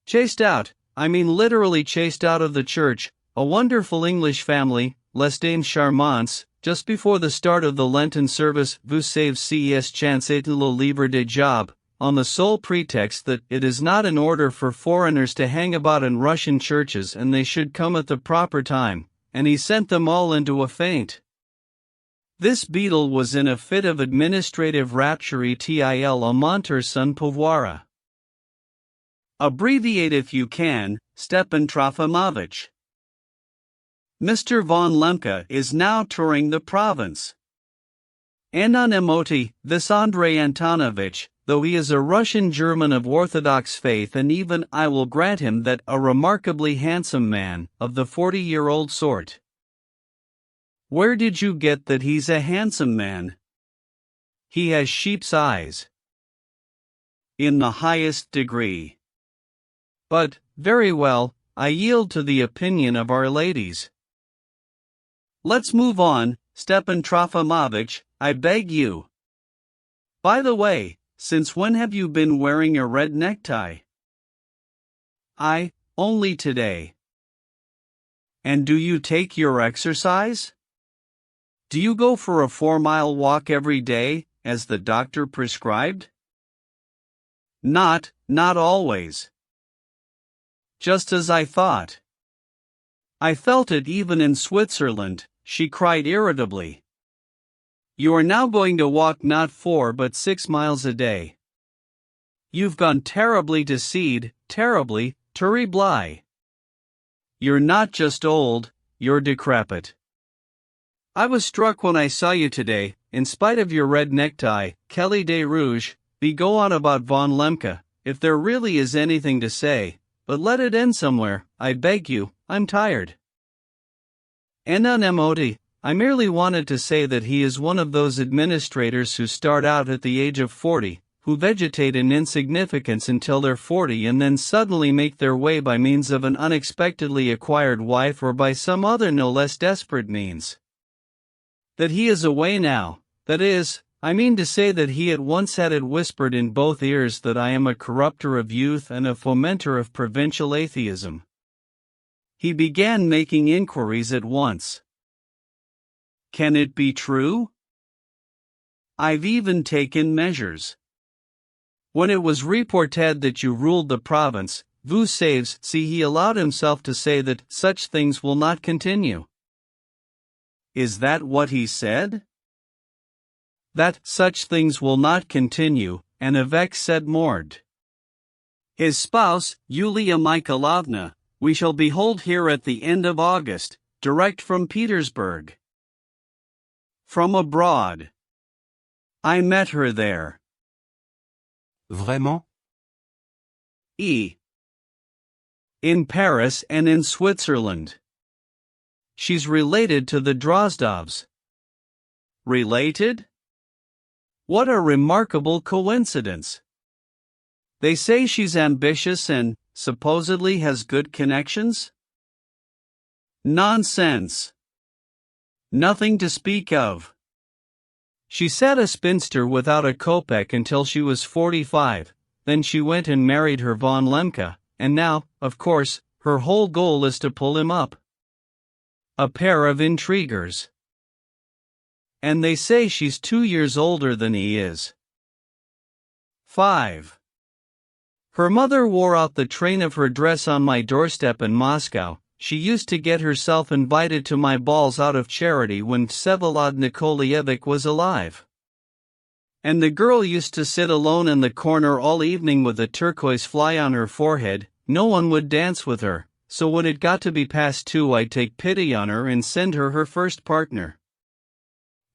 Chased out, I mean literally chased out of the church, a wonderful English family, Les Dames Charmantes, just before the start of the Lenten service, vous savez ces chance et le livre de job, on the sole pretext that it is not in order for foreigners to hang about in Russian churches and they should come at the proper time, and he sent them all into a faint. This beadle was in a fit of administrative rapture til a monter son pouvoir. Abbreviate if you can, Stepan Trofimovich. Mr. von Lemke is now touring the province. Un anémoti, this Andrei Antonovich, though he is a Russian German of Orthodox faith and even, I will grant him that, a remarkably handsome man, of the 40-year-old sort. Where did you get that he's a handsome man? He has sheep's eyes. In the highest degree. But, very well, I yield to the opinion of our ladies. Let's move on, Stepan Trofimovich, I beg you. By the way, since when have you been wearing a red necktie? Only today. And do you take your exercise? Do you go for a 4-mile walk every day, as the doctor prescribed? Not always. Just as I thought. I felt it even in Switzerland, she cried irritably. You are now going to walk not 4 but 6 miles a day. You've gone terribly to seed, terribly, terribly. You're not just old, you're decrepit. I was struck when I saw you today, in spite of your red necktie, Kelly de Rouge, go on about von Lemke, if there really is anything to say, but let it end somewhere, I beg you, I'm tired. NNMOT, I merely wanted to say that he is one of those administrators who start out at the age of 40, who vegetate in insignificance until they're 40 and then suddenly make their way by means of an unexpectedly acquired wife or by some other no less desperate means. That he is away now, that is, I mean to say that he at once had it whispered in both ears that I am a corrupter of youth and a fomenter of provincial atheism. He began making inquiries at once. Can it be true? I've even taken measures. When it was reported that you ruled the province, vous savez, he allowed himself to say that such things will not continue. Is that what he said? That such things will not continue, and avec cette mort. His spouse, Yulia Mikhailovna, we shall behold here at the end of August, direct from Petersburg. From abroad. I met her there. Vraiment? In Paris and in Switzerland. She's related to the Drozdovs. Related? What a remarkable coincidence. They say she's ambitious and, supposedly has good connections? Nonsense. Nothing to speak of. She sat a spinster without a kopeck until she was 45, then she went and married her von Lemke, and now, of course, her whole goal is to pull him up. A pair of intriguers. And they say she's 2 years older than he is. 5. Her mother wore out the train of her dress on my doorstep in Moscow. She used to get herself invited to my balls out of charity when Vsevolod Nikolaevich was alive. And the girl used to sit alone in the corner all evening with a turquoise fly on her forehead. No one would dance with her, so when it got to be past 2 I'd take pity on her and send her her first partner.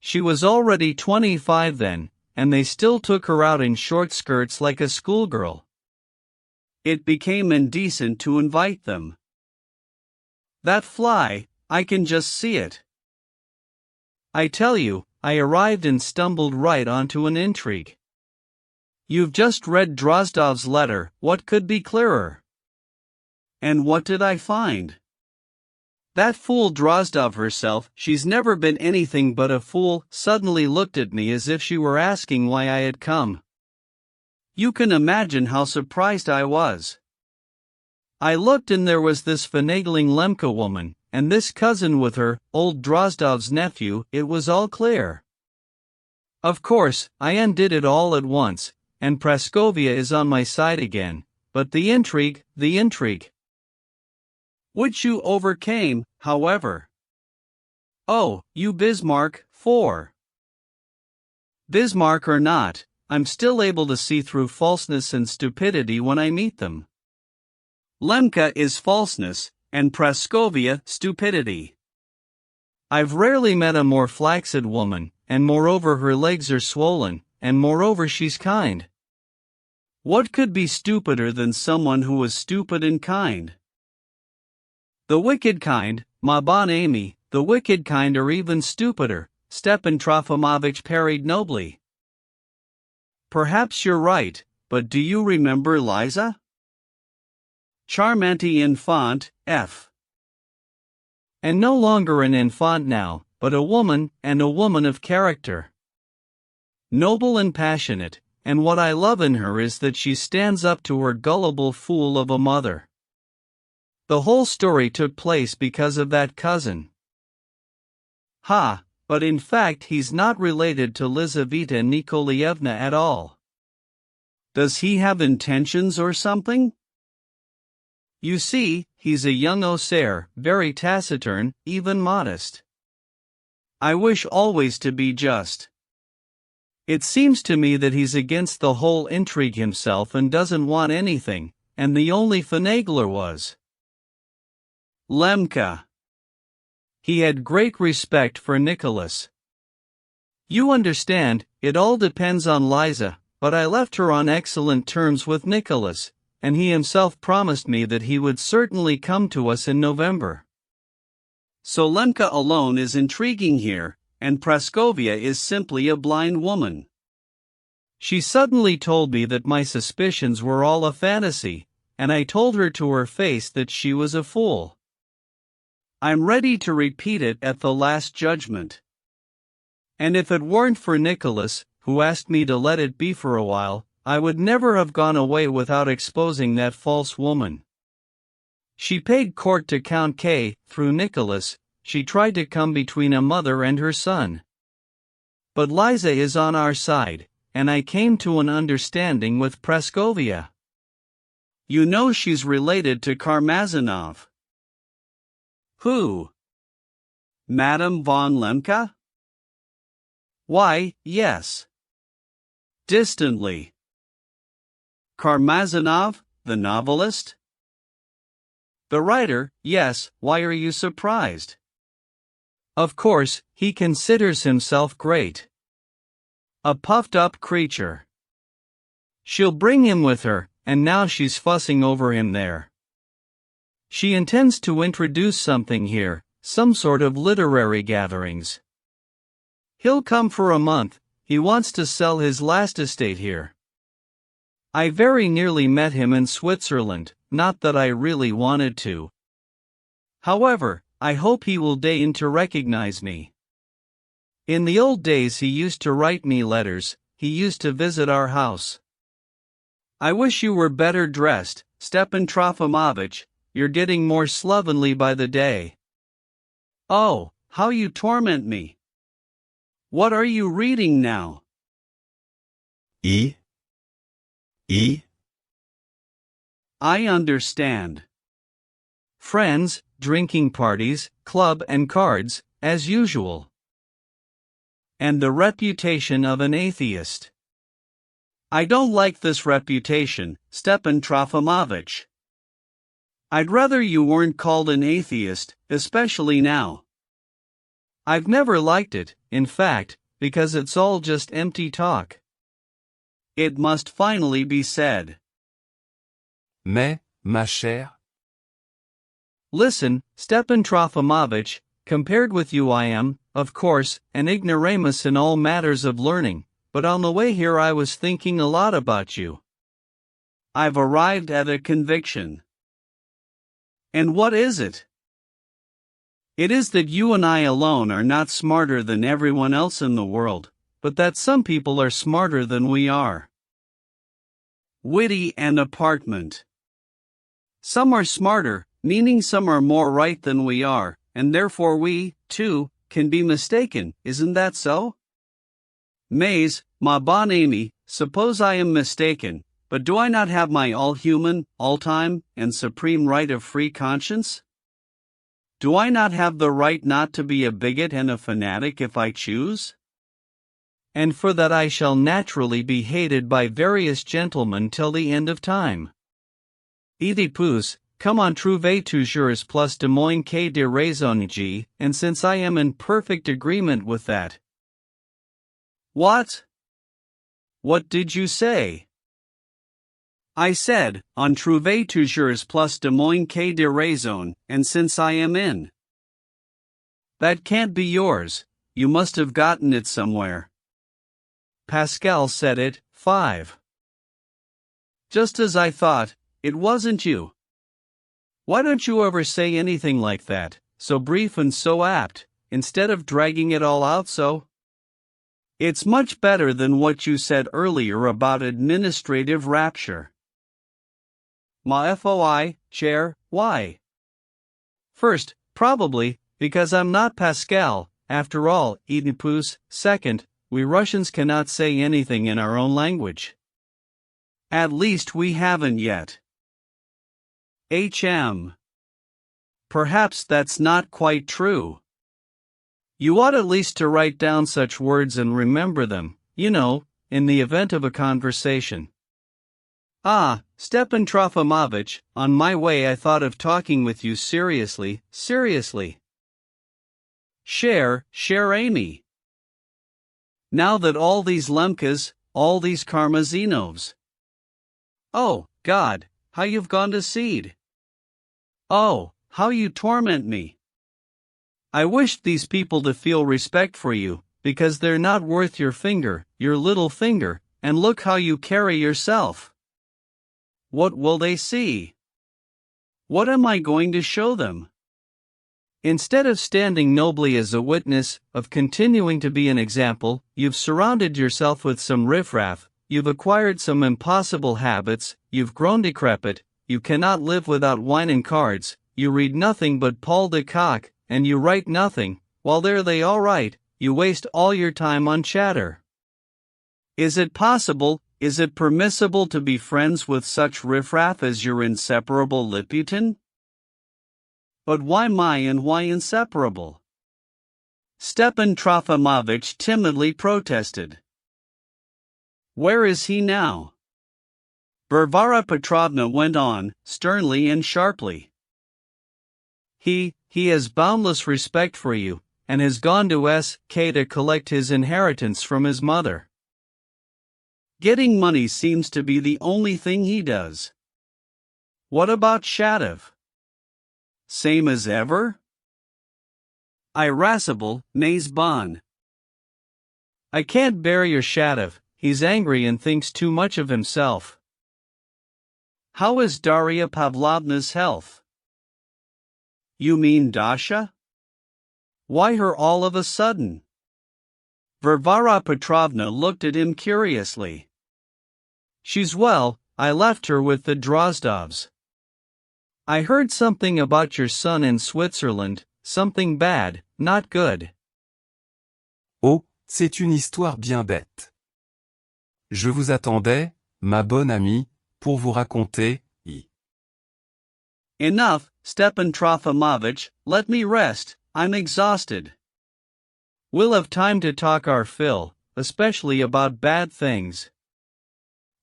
She was already 25 then, and they still took her out in short skirts like a schoolgirl. It became indecent to invite them. That fly, I can just see it. I tell you, I arrived and stumbled right onto an intrigue. You've just read Drozdov's letter, what could be clearer? And what did I find? That fool Drozdov herself, she's never been anything but a fool, suddenly looked at me as if she were asking why I had come. You can imagine how surprised I was. I looked and there was this finagling Lemke woman, and this cousin with her, old Drozdov's nephew, it was all clear. Of course, I undid it all at once, and Praskovia is on my side again, but the intrigue. Which you overcame, however. Oh, you Bismarck, 4. Bismarck or not, I'm still able to see through falseness and stupidity when I meet them. Lemke is falseness, and Praskovia stupidity. I've rarely met a more flaccid woman, and moreover her legs are swollen, and moreover she's kind. What could be stupider than someone who is stupid and kind? The wicked kind, ma bonne amie, the wicked kind are even stupider, Stepan Trofimovich parried nobly. Perhaps you're right, but do you remember Liza? Charmante infant, F. And no longer an infant now, but a woman, and a woman of character. Noble and passionate, and what I love in her is that she stands up to her gullible fool of a mother. The whole story took place because of that cousin. Ha, but in fact he's not related to Lizaveta Nikolaevna at all. Does he have intentions or something? You see, he's a young osair, very taciturn, even modest. I wish always to be just. It seems to me that he's against the whole intrigue himself and doesn't want anything, and the only finagler was Lemka. He had great respect for Nicholas. You understand, it all depends on Liza, but I left her on excellent terms with Nicholas, and he himself promised me that he would certainly come to us in November. So Lemka alone is intriguing here, and Praskovia is simply a blind woman. She suddenly told me that my suspicions were all a fantasy, and I told her to her face that she was a fool. I'm ready to repeat it at the Last Judgment. And if it weren't for Nicholas, who asked me to let it be for a while, I would never have gone away without exposing that false woman. She paid court to Count K. Through Nicholas, she tried to come between a mother and her son. But Liza is on our side, and I came to an understanding with Praskovia. You know she's related to Karmazinov. Who? Madame von Lemka? Why, yes. Distantly. Karmazinov, the novelist? The writer, yes. Why are you surprised? Of course, he considers himself great. A puffed-up creature. She'll bring him with her, and now she's fussing over him there. She intends to introduce something here, some sort of literary gatherings. He'll come for a month. He wants to sell his last estate here. I very nearly met him in Switzerland, not that I really wanted to. However, I hope he will deign to recognize me. In the old days he used to write me letters, he used to visit our house. I wish you were better dressed, Stepan Trofimovich, you're getting more slovenly by the day. Oh, how you torment me. What are you reading now? I understand. Friends, drinking parties, club and cards, as usual. And the reputation of an atheist. I don't like this reputation, Stepan Trofimovich. I'd rather you weren't called an atheist, especially now. I've never liked it, in fact, because it's all just empty talk. It must finally be said. Mais, ma chère. Listen, Stepan Trofimovich, compared with you I am, of course, an ignoramus in all matters of learning, but on the way here I was thinking a lot about you. I've arrived at a conviction. And what is it? It is that you and I alone are not smarter than everyone else in the world, but that some people are smarter than we are. Witty and apartment. Some are smarter, meaning some are more right than we are, and therefore we, too, can be mistaken, isn't that so? Mais, ma bonne amie, suppose I am mistaken, but do I not have my all-human, all-time, and supreme right of free conscience? Do I not have the right not to be a bigot and a fanatic if I choose? And for that I shall naturally be hated by various gentlemen till the end of time. Oedipus, come on trouver toujours plus de moins que de raisonner, and since I am in perfect agreement with that. What? What did you say? I said, on trouver toujours plus de moins que de raison, and since I am in. That can't be yours, you must have gotten it somewhere. Pascal said it, 5. Just as I thought, it wasn't you. Why don't you ever say anything like that, so brief and so apt, instead of dragging it all out so? It's much better than what you said earlier about administrative rapture. Ma foi, cher, why? First, probably, because I'm not Pascal, after all, Oedipus. Second, we Russians cannot say anything in our own language. At least we haven't yet. Perhaps that's not quite true. You ought at least to write down such words and remember them, you know, in the event of a conversation. Ah, Stepan Trofimovich, on my way I thought of talking with you seriously. Cher Amy. Now that all these Lemkas, all these Karmazinovs. Oh, God, how you've gone to seed. Oh, how you torment me. I wished these people to feel respect for you, because they're not worth your finger, your little finger, and look how you carry yourself. What will they see? What am I going to show them? Instead of standing nobly as a witness, of continuing to be an example, you've surrounded yourself with some riffraff, you've acquired some impossible habits, you've grown decrepit, you cannot live without wine and cards, you read nothing but Paul de Kock, and you write nothing, while there they all write, you waste all your time on chatter. Is it possible, is it permissible to be friends with such riffraff as your inseparable Liputin? But why my and why inseparable? Stepan Trofimovich timidly protested. Where is he now? Varvara Petrovna went on, sternly and sharply. He has boundless respect for you, and has gone to S.K. to collect his inheritance from his mother. Getting money seems to be the only thing he does. What about Shatov? Same as ever? Irascible, mais bon. I can't bear your Shatov, he's angry and thinks too much of himself. How is Darya Pavlovna's health? You mean Dasha? Why her all of a sudden? Varvara Petrovna looked at him curiously. She's well, I left her with the Drozdovs. I heard something about your son in Switzerland, something bad, not good. Oh, c'est une histoire bien bête. Je vous attendais, ma bonne amie, pour vous raconter, Enough, Stepan Trofimovich, let me rest, I'm exhausted. We'll have time to talk our fill, especially about bad things.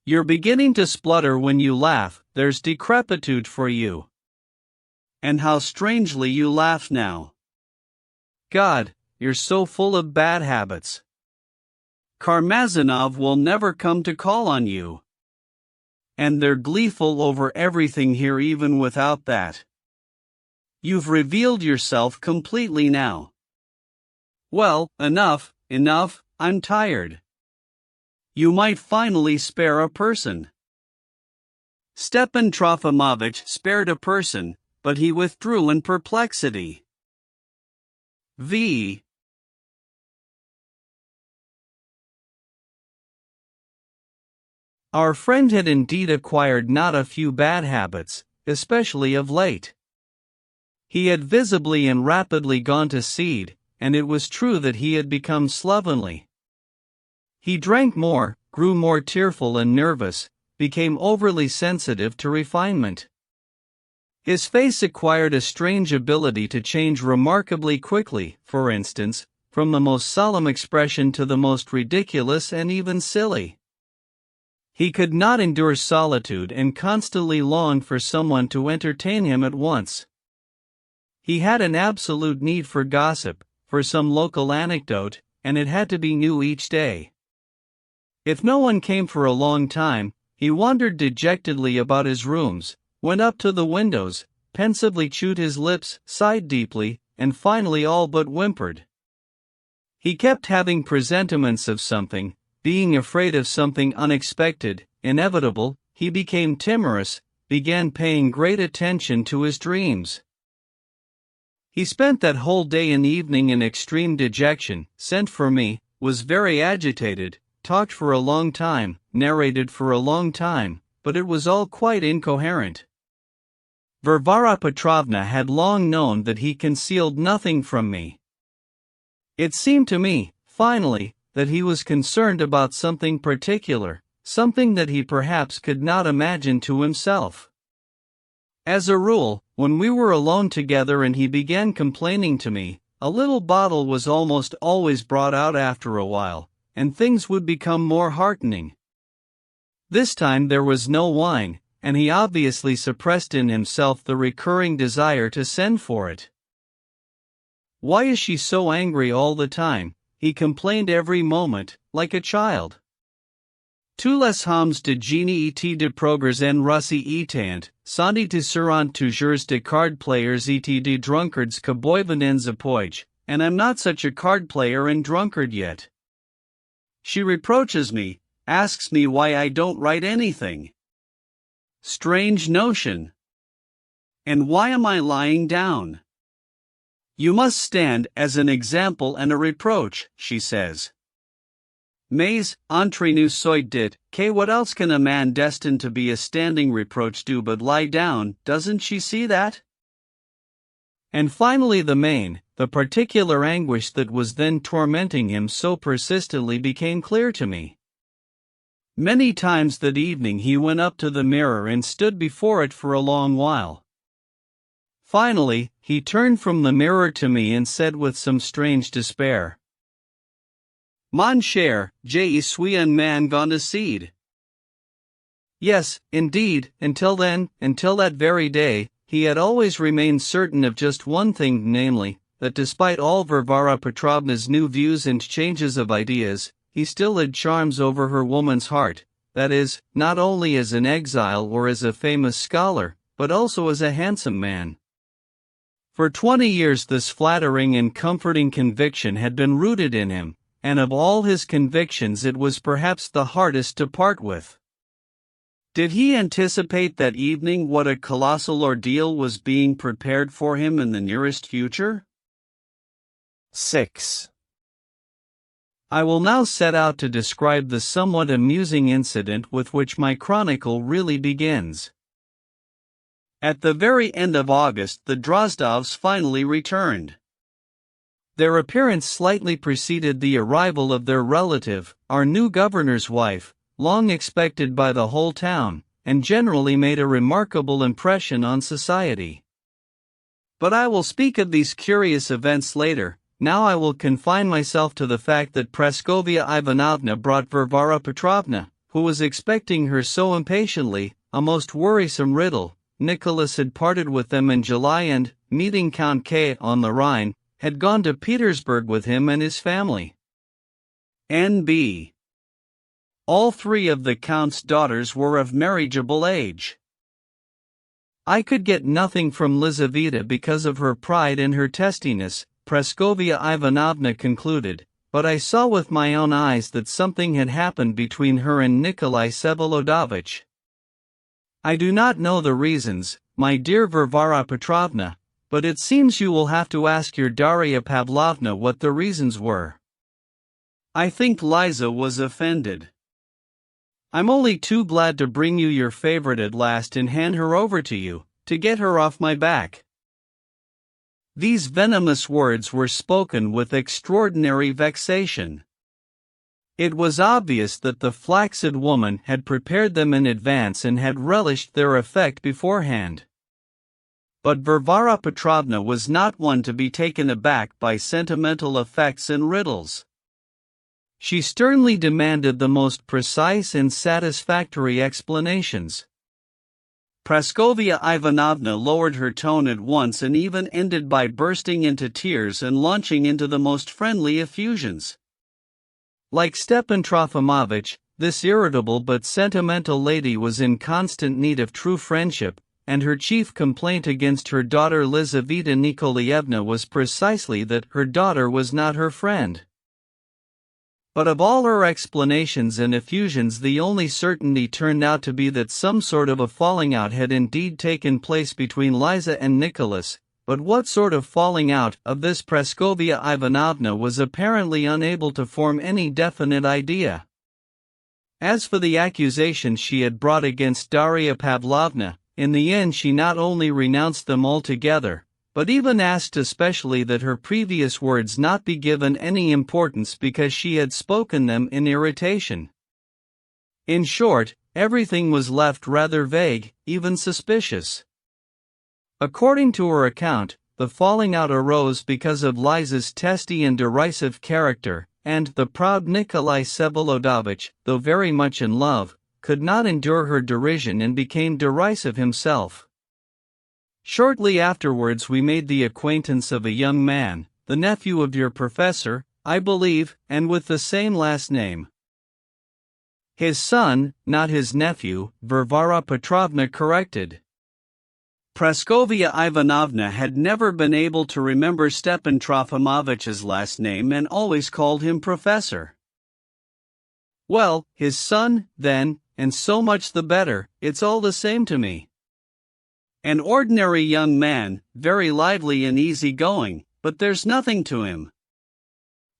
You're beginning to splutter when you laugh, there's decrepitude for you. And how strangely you laugh now. God, you're so full of bad habits. Karmazinov will never come to call on you. And they're gleeful over everything here even without that. You've revealed yourself completely now. Well, enough, I'm tired. You might finally spare a person. Stepan Trofimovich spared a person, but he withdrew in perplexity. Our friend had indeed acquired not a few bad habits, especially of late. He had visibly and rapidly gone to seed, and it was true that he had become slovenly. He drank more, grew more tearful and nervous, became overly sensitive to refinement. His face acquired a strange ability to change remarkably quickly, for instance, from the most solemn expression to the most ridiculous and even silly. He could not endure solitude and constantly longed for someone to entertain him at once. He had an absolute need for gossip, for some local anecdote, and it had to be new each day. If no one came for a long time, he wandered dejectedly about his rooms, went up to the windows, pensively chewed his lips, sighed deeply, and finally all but whimpered. He kept having presentiments of something, being afraid of something unexpected, inevitable, he became timorous, began paying great attention to his dreams. He spent that whole day and evening in extreme dejection, sent for me, was very agitated, talked for a long time, narrated for a long time, but it was all quite incoherent. Varvara Petrovna had long known that he concealed nothing from me. It seemed to me, finally, that he was concerned about something particular, something that he perhaps could not imagine to himself. As a rule, when we were alone together and he began complaining to me, a little bottle was almost always brought out after a while, and things would become more heartening. This time there was no wine, and he obviously suppressed in himself the recurring desire to send for it. "Why is she so angry all the time?" he complained every moment, like a child. "Tous les hommes de génie et de progrès en Russie étant, sont différents toujours de card players et de drunkards que boivent en zapoige, and I'm not such a card player and drunkard yet. She reproaches me, asks me why I don't write anything. Strange notion. And why am I lying down? You must stand as an example and a reproach," she says. "Mais, entre nous soit dit, que what else can a man destined to be a standing reproach do but lie down, doesn't she see that?" And finally the particular anguish that was then tormenting him so persistently became clear to me. Many times that evening he went up to the mirror and stood before it for a long while. Finally, he turned from the mirror to me and said with some strange despair, "Mon cher, je suis un man gone to seed." Yes, indeed, until then, until that very day, he had always remained certain of just one thing, namely, that despite all Varvara Petrovna's new views and changes of ideas, he still had charms over her woman's heart, that is, not only as an exile or as a famous scholar, but also as a handsome man. For 20 years this flattering and comforting conviction had been rooted in him, and of all his convictions it was perhaps the hardest to part with. Did he anticipate that evening what a colossal ordeal was being prepared for him in the nearest future? 6. I will now set out to describe the somewhat amusing incident with which my chronicle really begins. At the very end of August the Drozdovs finally returned. Their appearance slightly preceded the arrival of their relative, our new governor's wife, long expected by the whole town, and generally made a remarkable impression on society. But I will speak of these curious events later. Now I will confine myself to the fact that Praskovia Ivanovna brought Varvara Petrovna, who was expecting her so impatiently, a most worrisome riddle. Nicholas had parted with them in July and, meeting Count K. on the Rhine, had gone to Petersburg with him and his family. N.B. All three of the Count's daughters were of marriageable age. I could get nothing from Lizaveta because of her pride and her testiness, Praskovia Ivanovna concluded, but I saw with my own eyes that something had happened between her and Nikolai Vsevolodovich. I do not know the reasons, my dear Varvara Petrovna, but it seems you will have to ask your Darya Pavlovna what the reasons were. I think Liza was offended. I'm only too glad to bring you your favorite at last and hand her over to you, to get her off my back. These venomous words were spoken with extraordinary vexation. It was obvious that the flaccid woman had prepared them in advance and had relished their effect beforehand. But Varvara Petrovna was not one to be taken aback by sentimental effects and riddles. She sternly demanded the most precise and satisfactory explanations. Praskovia Ivanovna lowered her tone at once and even ended by bursting into tears and launching into the most friendly effusions. Like Stepan Trofimovich, this irritable but sentimental lady was in constant need of true friendship, and her chief complaint against her daughter Lizaveta Nikolaevna was precisely that her daughter was not her friend. But of all her explanations and effusions, the only certainty turned out to be that some sort of a falling out had indeed taken place between Liza and Nicholas, but what sort of falling out of this Praskovia Ivanovna was apparently unable to form any definite idea. As for the accusations she had brought against Darya Pavlovna, in the end she not only renounced them altogether, but even asked especially that her previous words not be given any importance because she had spoken them in irritation. In short, everything was left rather vague, even suspicious. According to her account, the falling out arose because of Liza's testy and derisive character, and the proud Nikolai Vsevolodovich, though very much in love, could not endure her derision and became derisive himself. Shortly afterwards we made the acquaintance of a young man, the nephew of your professor, I believe, and with the same last name. His son, not his nephew, Varvara Petrovna corrected. Praskovia Ivanovna had never been able to remember Stepan Trofimovitch's last name and always called him Professor. Well, his son, then, and so much the better, it's all the same to me. An ordinary young man, very lively and easy-going, but there's nothing to him.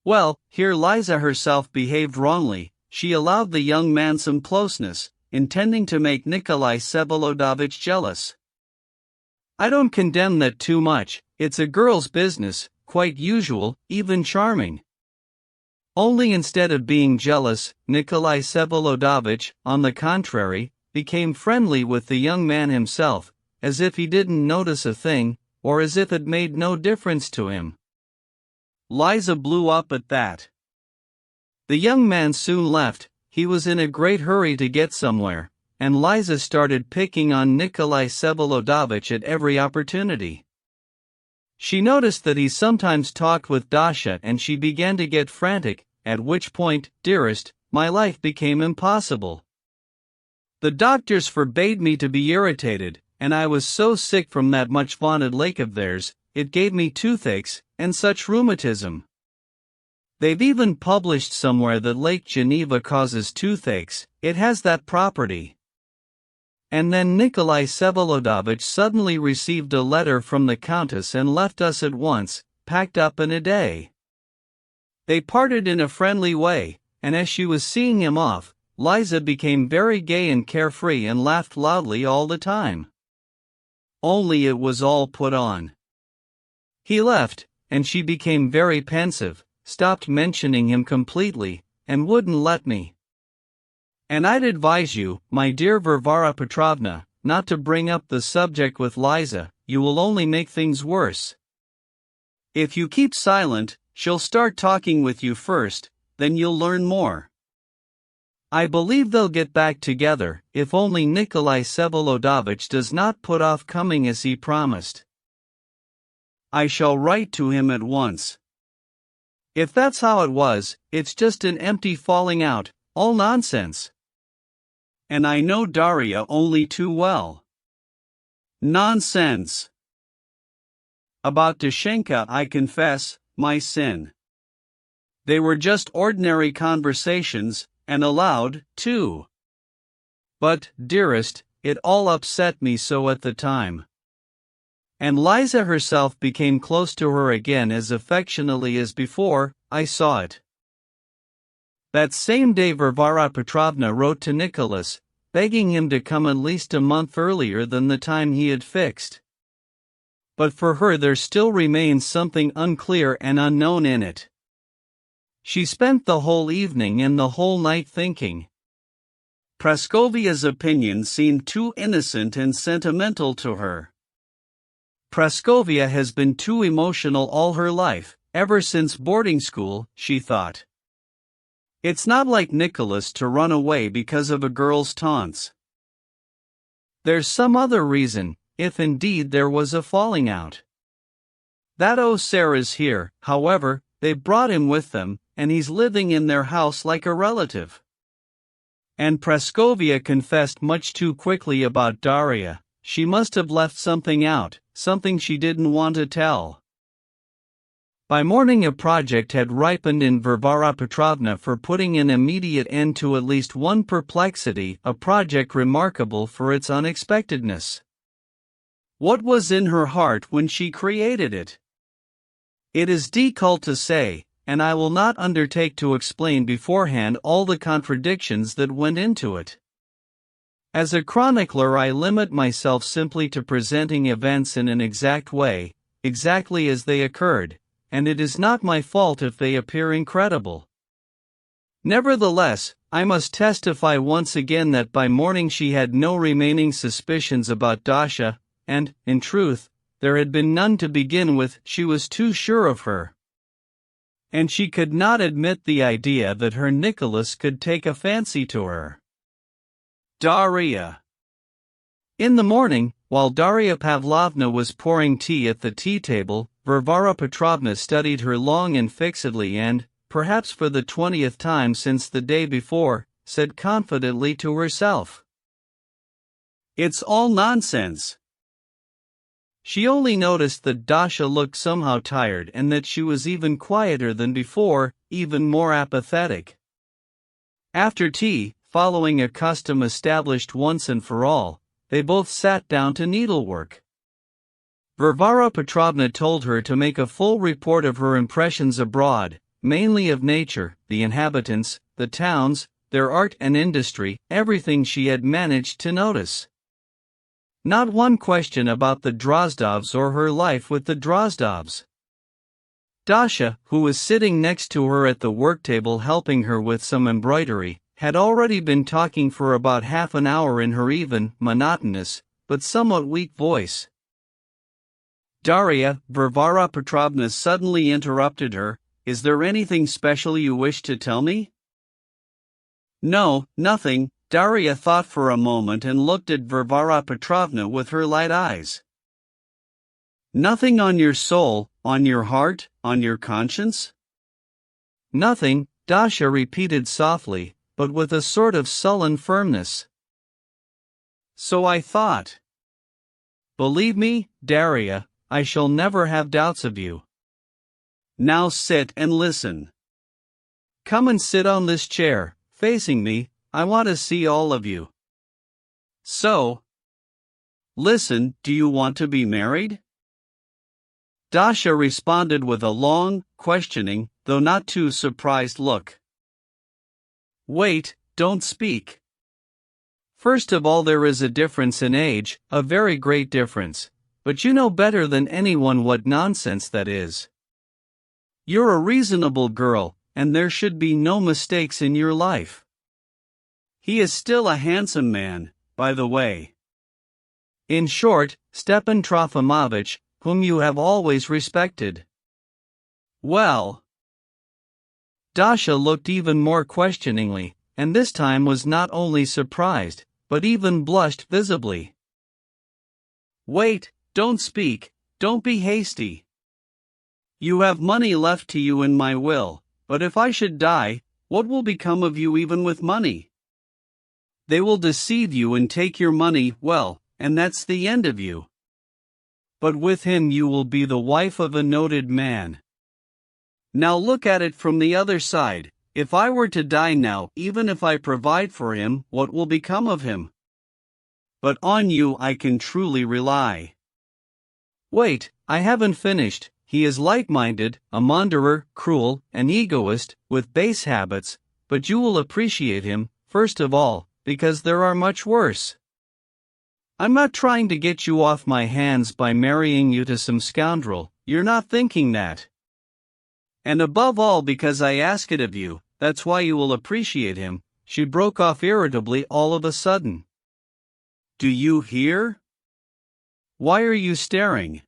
Well, here Liza herself behaved wrongly. She allowed the young man some closeness, intending to make Nikolai Vsevolodovich jealous. I don't condemn that too much, it's a girl's business, quite usual, even charming. Only instead of being jealous, Nikolai Vsevolodovich, on the contrary, became friendly with the young man himself, as if he didn't notice a thing, or as if it made no difference to him. Liza blew up at that. The young man soon left, he was in a great hurry to get somewhere, and Liza started picking on Nikolai Vsevolodovich at every opportunity. She noticed that he sometimes talked with Dasha and she began to get frantic, at which point, dearest, my life became impossible. The doctors forbade me to be irritated, and I was so sick from that much vaunted lake of theirs, it gave me toothaches, and such rheumatism. They've even published somewhere that Lake Geneva causes toothaches, it has that property. And then Nikolai Vsevolodovich suddenly received a letter from the Countess and left us at once, packed up in a day. They parted in a friendly way, and as she was seeing him off, Liza became very gay and carefree and laughed loudly all the time. Only it was all put on. He left, and she became very pensive, stopped mentioning him completely, and wouldn't let me. And I'd advise you, my dear Varvara Petrovna, not to bring up the subject with Liza, you will only make things worse. If you keep silent, she'll start talking with you first, then you'll learn more. I believe they'll get back together, if only Nikolai Vsevolodovich does not put off coming as he promised. I shall write to him at once. If that's how it was, it's just an empty falling out, all nonsense. And I know Darya only too well. Nonsense. About Dashenka I confess, my sin. They were just ordinary conversations, and allowed, too. But, dearest, it all upset me so at the time. And Liza herself became close to her again as affectionately as before, I saw it. That same day Varvara Petrovna wrote to Nicholas, begging him to come at least a month earlier than the time he had fixed. But for her there still remains something unclear and unknown in it. She spent the whole evening and the whole night thinking. Praskovia's opinion seemed too innocent and sentimental to her. Praskovia has been too emotional all her life, ever since boarding school, she thought. It's not like Nicholas to run away because of a girl's taunts. There's some other reason, if indeed there was a falling out. That Sarah's here, however, they brought him with them, and he's living in their house like a relative. And Praskovia confessed much too quickly about Darya. She must have left something out, something she didn't want to tell. By morning a project had ripened in Varvara Petrovna for putting an immediate end to at least one perplexity, a project remarkable for its unexpectedness. What was in her heart when she created it? It is difficult to say, and I will not undertake to explain beforehand all the contradictions that went into it. As a chronicler, I limit myself simply to presenting events in an exact way, exactly as they occurred, and it is not my fault if they appear incredible. Nevertheless, I must testify once again that by morning she had no remaining suspicions about Dasha, and, in truth, there had been none to begin with. She was too sure of her. And she could not admit the idea that her Nicholas could take a fancy to her. Daria. In the morning, while Daria Pavlovna was pouring tea at the tea table, Varvara Petrovna studied her long and fixedly and, perhaps for the 20th time since the day before, said confidently to herself, "It's all nonsense." She only noticed that Dasha looked somehow tired and that she was even quieter than before, even more apathetic. After tea, following a custom established once and for all, they both sat down to needlework. Varvara Petrovna told her to make a full report of her impressions abroad, mainly of nature, the inhabitants, the towns, their art and industry, everything she had managed to notice. Not one question about the Drozdovs or her life with the Drozdovs. Dasha, who was sitting next to her at the worktable helping her with some embroidery, had already been talking for about half an hour in her even, monotonous, but somewhat weak voice. "Daria," Varvara Petrovna suddenly interrupted her, "is there anything special you wish to tell me?" "No, nothing." Daria thought for a moment and looked at Varvara Petrovna with her light eyes. "Nothing on your soul, on your heart, on your conscience?" "Nothing," Dasha repeated softly, but with a sort of sullen firmness. "So I thought. Believe me, Daria, I shall never have doubts of you. Now sit and listen. Come and sit on this chair, facing me. I want to see all of you. So, listen, do you want to be married?" Dasha responded with a long, questioning, though not too surprised look. "Wait, don't speak. First of all, there is a difference in age, a very great difference, but you know better than anyone what nonsense that is. You're a reasonable girl, and there should be no mistakes in your life. He is still a handsome man, by the way. In short, Stepan Trofimovich, whom you have always respected." "Well..." Dasha looked even more questioningly, and this time was not only surprised, but even blushed visibly. "Wait, don't speak, don't be hasty. You have money left to you in my will, but if I should die, what will become of you even with money? They will deceive you and take your money, well, and that's the end of you. But with him you will be the wife of a noted man. Now look at it from the other side. If I were to die now, even if I provide for him, what will become of him? But on you I can truly rely." "Wait, I haven't finished. He is light-minded, a maunderer, cruel, an egoist, with base habits, but you will appreciate him, first of all, because there are much worse. I'm not trying to get you off my hands by marrying you to some scoundrel, you're not thinking that. And above all because I ask it of you, that's why you will appreciate him." She broke off irritably all of a sudden. "Do you hear? Why are you staring?"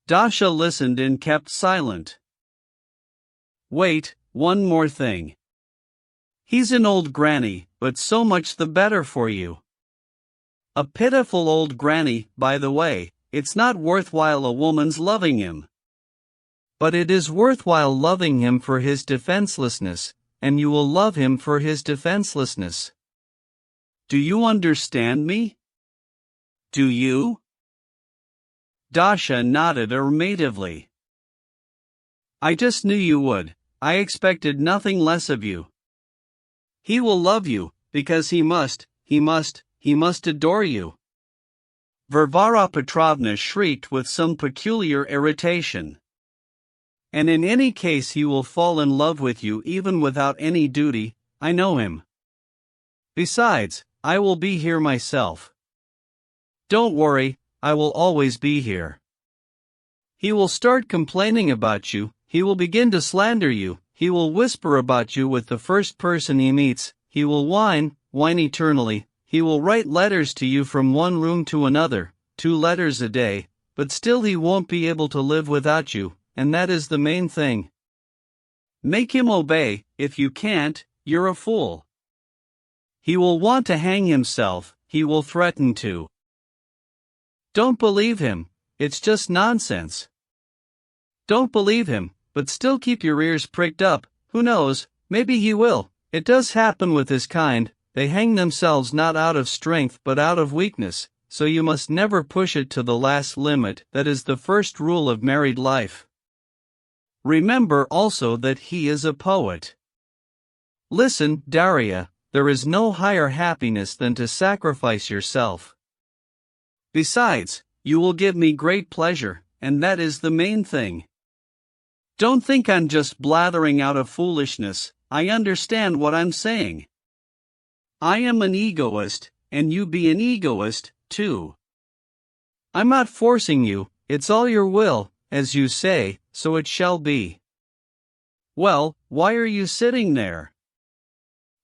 Dasha listened and kept silent. "Wait, one more thing. He's an old granny, but so much the better for you. A pitiful old granny, by the way. It's not worthwhile a woman's loving him. But it is worthwhile loving him for his defenselessness, and you will love him for his defenselessness. Do you understand me? Do you?" Dasha nodded affirmatively. I just knew you would. I expected nothing less of you. He will love you, because he must adore you. Varvara Petrovna shrieked with some peculiar irritation. And in any case he will fall in love with you even without any duty, I know him. Besides, I will be here myself. Don't worry, I will always be here. He will start complaining about you, he will begin to slander you, he will whisper about you with the first person he meets, he will whine eternally, he will write letters to you from one room to another, 2 letters a day, but still he won't be able to live without you, and that is the main thing. Make him obey. If you can't, you're a fool. He will want to hang himself, he will threaten to. Don't believe him, it's just nonsense. Don't believe him, but still keep your ears pricked up, who knows, maybe he will. It does happen with his kind, they hang themselves not out of strength but out of weakness, so you must never push it to the last limit. That is the first rule of married life. Remember also that he is a poet. Listen, Daria, there is no higher happiness than to sacrifice yourself. Besides, you will give me great pleasure, and that is the main thing. Don't think I'm just blathering out of foolishness, I understand what I'm saying. I am an egoist, and you be an egoist, too. I'm not forcing you, it's all your will, as you say, so it shall be. Well, why are you sitting there?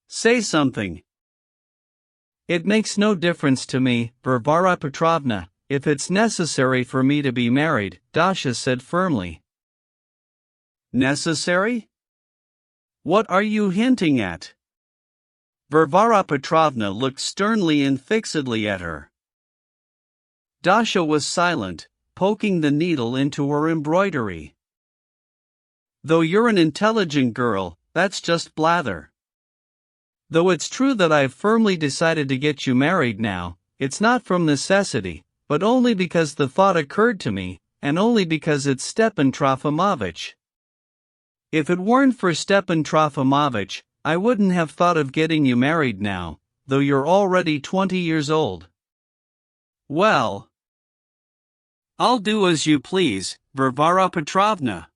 Say something. It makes no difference to me, Varvara Petrovna, if it's necessary for me to be married, Dasha said firmly. Necessary? What are you hinting at? Varvara Petrovna looked sternly and fixedly at her. Dasha was silent, poking the needle into her embroidery. Though you're an intelligent girl, that's just blather. Though it's true that I've firmly decided to get you married now, it's not from necessity, but only because the thought occurred to me, and only because it's Stepan Trofimovich. If it weren't for Stepan Trofimovich, I wouldn't have thought of getting you married now, though you're already 20 years old. Well, I'll do as you please, Varvara Petrovna.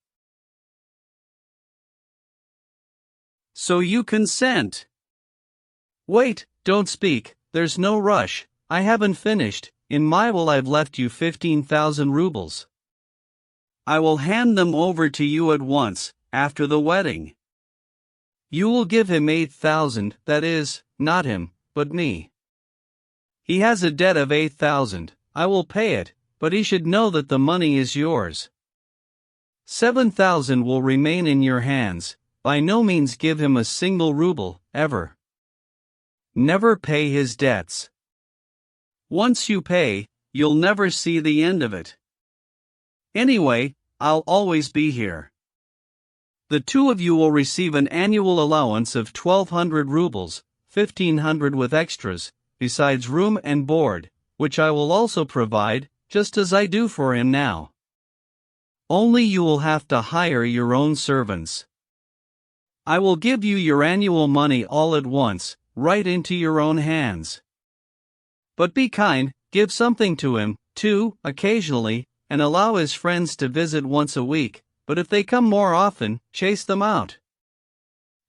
So you consent? Wait, don't speak, there's no rush, I haven't finished. In my will I've left you 15,000 rubles. I will hand them over to you at once, after the wedding. You will give him 8,000, that is, not him, but me. He has a debt of 8,000, I will pay it, but he should know that the money is yours. 7,000 will remain in your hands, by no means give him a single ruble, ever. Never pay his debts. Once you pay, you'll never see the end of it. Anyway, I'll always be here. The 2 of you will receive an annual allowance of 1,200 rubles, 1,500 with extras, besides room and board, which I will also provide, just as I do for him now. Only you will have to hire your own servants. I will give you your annual money all at once, right into your own hands. But be kind, give something to him, too, occasionally, and allow his friends to visit once a week, but if they come more often, chase them out.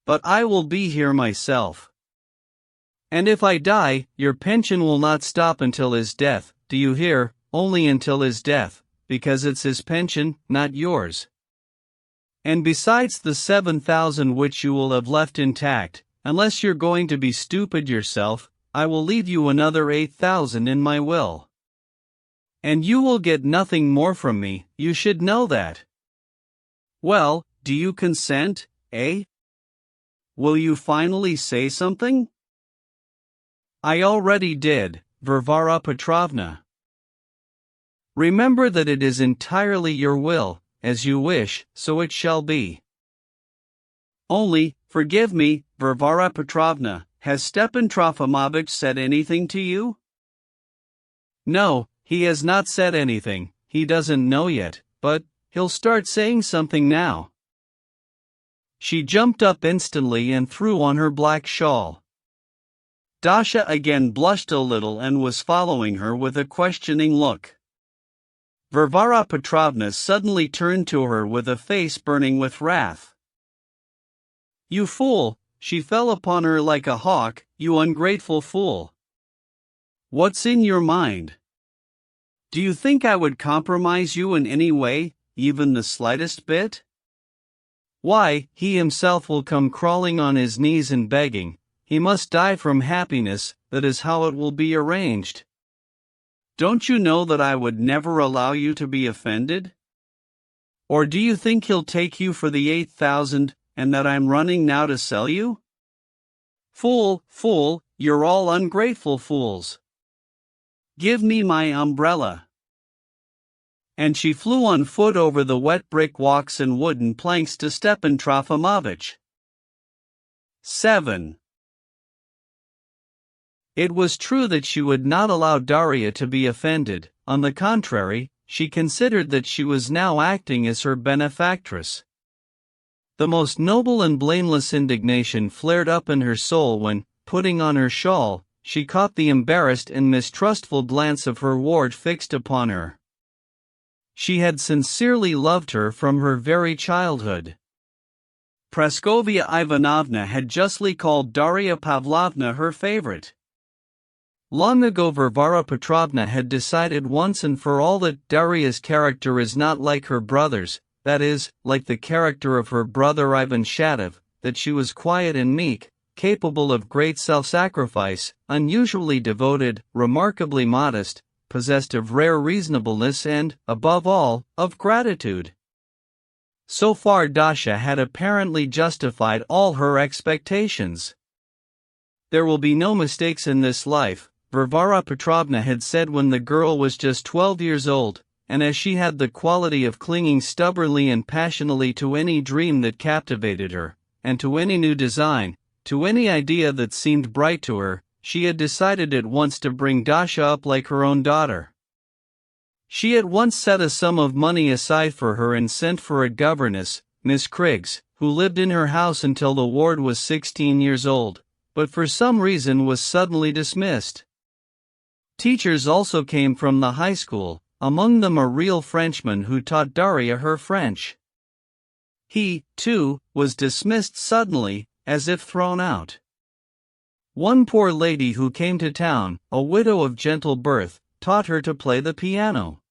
But I will be here myself. And if I die, your pension will not stop until his death, do you hear? Only until his death, because it's his pension, not yours. And besides the 7,000 which you will have left intact, unless you're going to be stupid yourself, I will leave you another 8,000 in my will. And you will get nothing more from me, you should know that. Well, do you consent, eh? Will you finally say something? I already did, Varvara Petrovna. Remember that it is entirely your will, as you wish, so it shall be. Only, forgive me, Varvara Petrovna, has Stepan Trofimovich said anything to you? No, he has not said anything, he doesn't know yet, but he'll start saying something now. She jumped up instantly and threw on her black shawl. Dasha again blushed a little and was following her with a questioning look. Varvara Petrovna suddenly turned to her with a face burning with wrath. "You fool!" she fell upon her like a hawk, "you ungrateful fool! What's in your mind? Do you think I would compromise you in any way, even the slightest bit? Why, he himself will come crawling on his knees and begging. He must die from happiness, that is how it will be arranged. Don't you know that I would never allow you to be offended? Or do you think he'll take you for the 8,000, and that I'm running now to sell you? Fool, fool, you're all ungrateful fools. Give me my umbrella." And she flew on foot over the wet brick walks and wooden planks to Stepan Trofimovitch. 7. It was true that she would not allow Darya to be offended. On the contrary, she considered that she was now acting as her benefactress. The most noble and blameless indignation flared up in her soul when, putting on her shawl, she caught the embarrassed and mistrustful glance of her ward fixed upon her. She had sincerely loved her from her very childhood. Praskovia Ivanovna had justly called Darya Pavlovna her favorite. Long ago Varvara Petrovna had decided once and for all that Darya's character is not like her brother's, that is, like the character of her brother Ivan Shatov, that she was quiet and meek, capable of great self-sacrifice, unusually devoted, remarkably modest, possessed of rare reasonableness and, above all, of gratitude. So far Dasha had apparently justified all her expectations. "There will be no mistakes in this life," Varvara Petrovna had said when the girl was just 12 years old, and as she had the quality of clinging stubbornly and passionately to any dream that captivated her, and to any new design, to any idea that seemed bright to her, she had decided at once to bring Dasha up like her own daughter. She at once set a sum of money aside for her and sent for a governess, Miss Criggs, who lived in her house until the ward was 16 years old, but for some reason was suddenly dismissed. Teachers also came from the high school, among them a real Frenchman who taught Darya her French. He, too, was dismissed suddenly, as if thrown out. One poor lady who came to town, a widow of gentle birth, taught her to play the piano.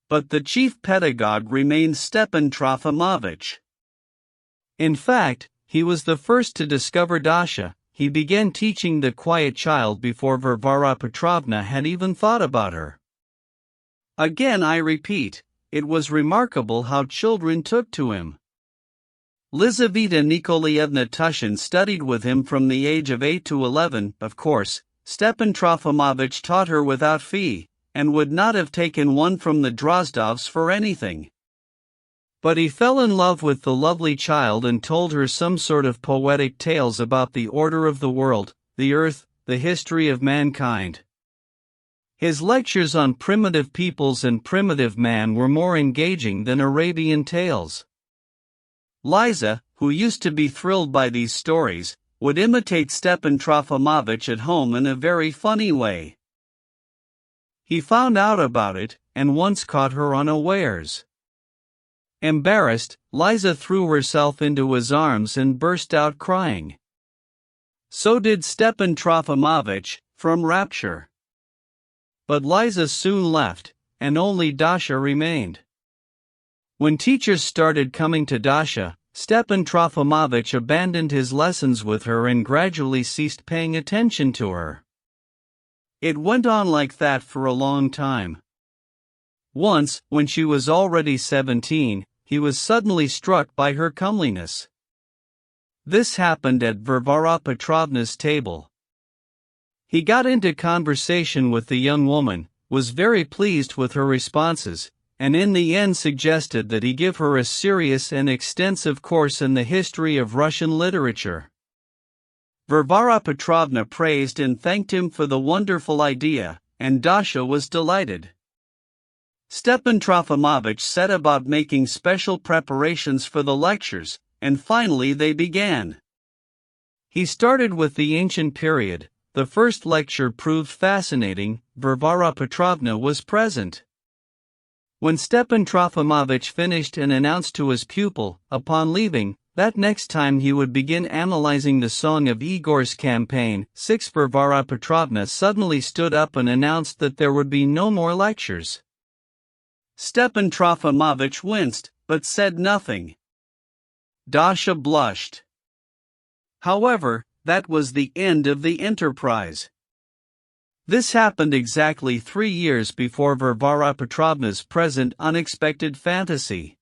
But the chief pedagogue remained Stepan Trofimovitch. In fact, he was the first to discover Dasha. He began teaching the quiet child before Varvara Petrovna had even thought about her. Again I repeat, it was remarkable how children took to him. Lizaveta Nikolaevna Tushin studied with him from the age of 8 to 11, of course. Stepan Trofimovitch taught her without fee, and would not have taken one from the Drozdovs for anything. But he fell in love with the lovely child and told her some sort of poetic tales about the order of the world, the earth, the history of mankind. His lectures on primitive peoples and primitive man were more engaging than Arabian tales. Liza, who used to be thrilled by these stories, would imitate Stepan Trofimovitch at home in a very funny way. He found out about it, and once caught her unawares. Embarrassed, Liza threw herself into his arms and burst out crying. So did Stepan Trofimovitch, from rapture. But Liza soon left, and only Dasha remained. When teachers started coming to Dasha, Stepan Trofimovitch abandoned his lessons with her and gradually ceased paying attention to her. It went on like that for a long time. Once, when she was already 17, he was suddenly struck by her comeliness. This happened at Varvara Petrovna's table. He got into conversation with the young woman, was very pleased with her responses, and in the end suggested that he give her a serious and extensive course in the history of Russian literature. Varvara Petrovna praised and thanked him for the wonderful idea, and Dasha was delighted. Stepan Trofimovitch set about making special preparations for the lectures, and finally they began. He started with the ancient period. The first lecture proved fascinating. Varvara Petrovna was present. When Stepan Trofimovich finished and announced to his pupil, upon leaving, that next time he would begin analyzing the song of Igor's campaign, Varvara Petrovna suddenly stood up and announced that there would be no more lectures. Stepan Trofimovich winced, but said nothing. Dasha blushed. However, that was the end of the enterprise. This happened exactly 3 years before Varvara Petrovna's present unexpected fantasy.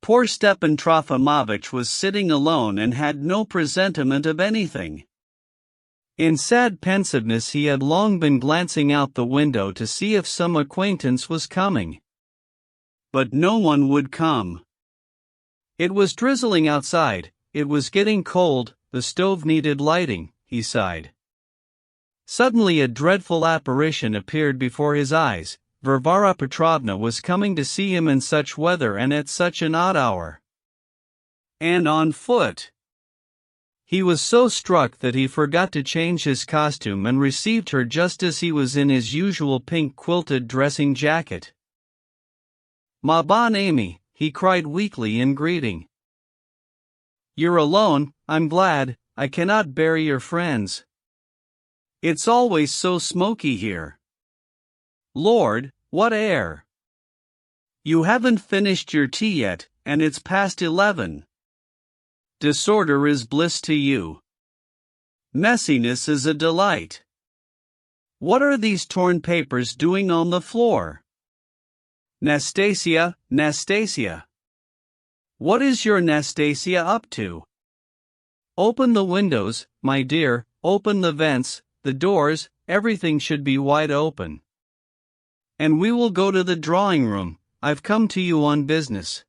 Poor Stepan Trofimovich was sitting alone and had no presentiment of anything. In sad pensiveness he had long been glancing out the window to see if some acquaintance was coming. But no one would come. It was drizzling outside, it was getting cold, the stove needed lighting, he sighed. Suddenly a dreadful apparition appeared before his eyes. Varvara Petrovna was coming to see him in such weather and at such an odd hour. And on foot. He was so struck that he forgot to change his costume and received her just as he was in his usual pink quilted dressing jacket. "Ma bonne amie," he cried weakly in greeting. "You're alone, I'm glad, I cannot bear your friends. It's always so smoky here. Lord, what air! You haven't finished your tea yet, and it's past 11. Disorder is bliss to you. Messiness is a delight. What are these torn papers doing on the floor? Nastasia, Nastasia. What is your Nastasia up to? Open the windows, my dear, open the vents, the doors, everything should be wide open. And we will go to the drawing room, I've come to you on business.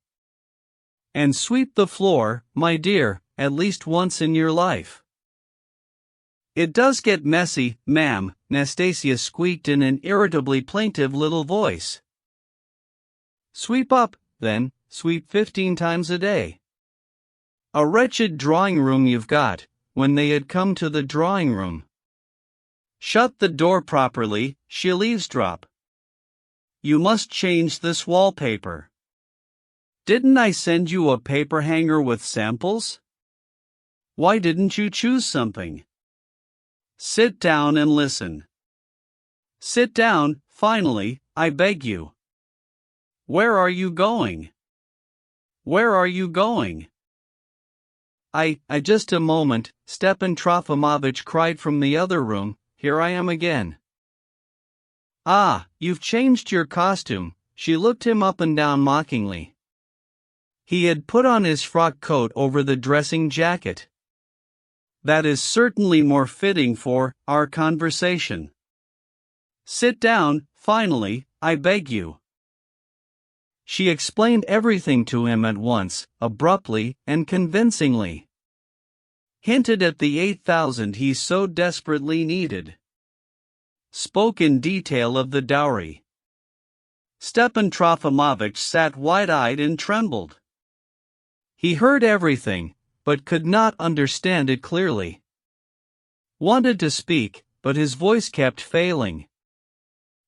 And sweep the floor, my dear, at least once in your life. It does get messy, ma'am, Nastasia squeaked in an irritably plaintive little voice. Sweep up, then, sweep 15 times a day. A wretched drawing room you've got. When they had come to the drawing room. Shut the door properly, she'll eavesdrop. You must change this wallpaper. Didn't I send you a paper hanger with samples? Why didn't you choose something? Sit down and listen. Sit down, finally, I beg you. Where are you going? Where are you going? I just a moment, Stepan Trofimovich cried from the other room, here I am again. Ah, you've changed your costume, she looked him up and down mockingly. He had put on his frock coat over the dressing jacket. That is certainly more fitting for our conversation. Sit down, finally, I beg you. She explained everything to him at once, abruptly and convincingly. Hinted at the 8,000 he so desperately needed. Spoke in detail of the dowry. Stepan Trofimovich sat wide-eyed and trembled. He heard everything, but could not understand it clearly. Wanted to speak, but his voice kept failing.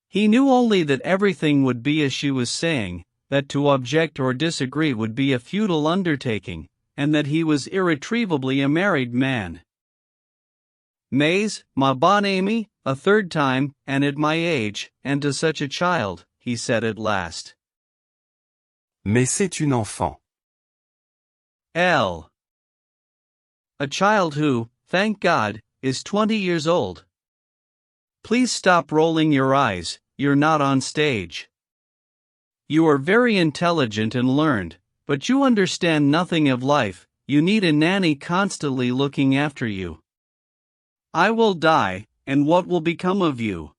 He knew only that everything would be as she was saying, that to object or disagree would be a futile undertaking, and that he was irretrievably a married man. Mais, ma bonne amie, a third time, and at my age, and to such a child, he said at last. Mais c'est une enfant. A child who, thank God, is 20 years old. Please stop rolling your eyes, you're not on stage. You are very intelligent and learned, but you understand nothing of life, you need a nanny constantly looking after you. I will die, and what will become of you?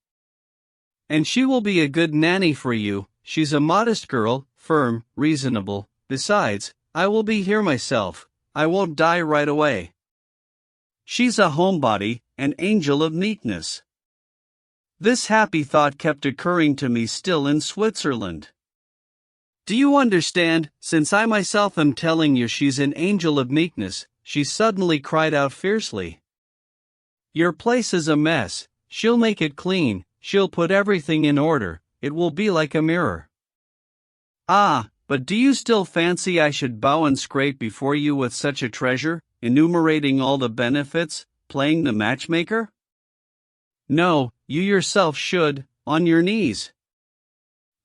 And she will be a good nanny for you, she's a modest girl, firm, reasonable, besides, I will be here myself, I won't die right away. She's a homebody, an angel of meekness. This happy thought kept occurring to me still in Switzerland. Do you understand? Since I myself am telling you she's an angel of meekness, she suddenly cried out fiercely. Your place is a mess, she'll make it clean, she'll put everything in order, it will be like a mirror. Ah, but do you still fancy I should bow and scrape before you with such a treasure, enumerating all the benefits, playing the matchmaker? No, you yourself should, on your knees.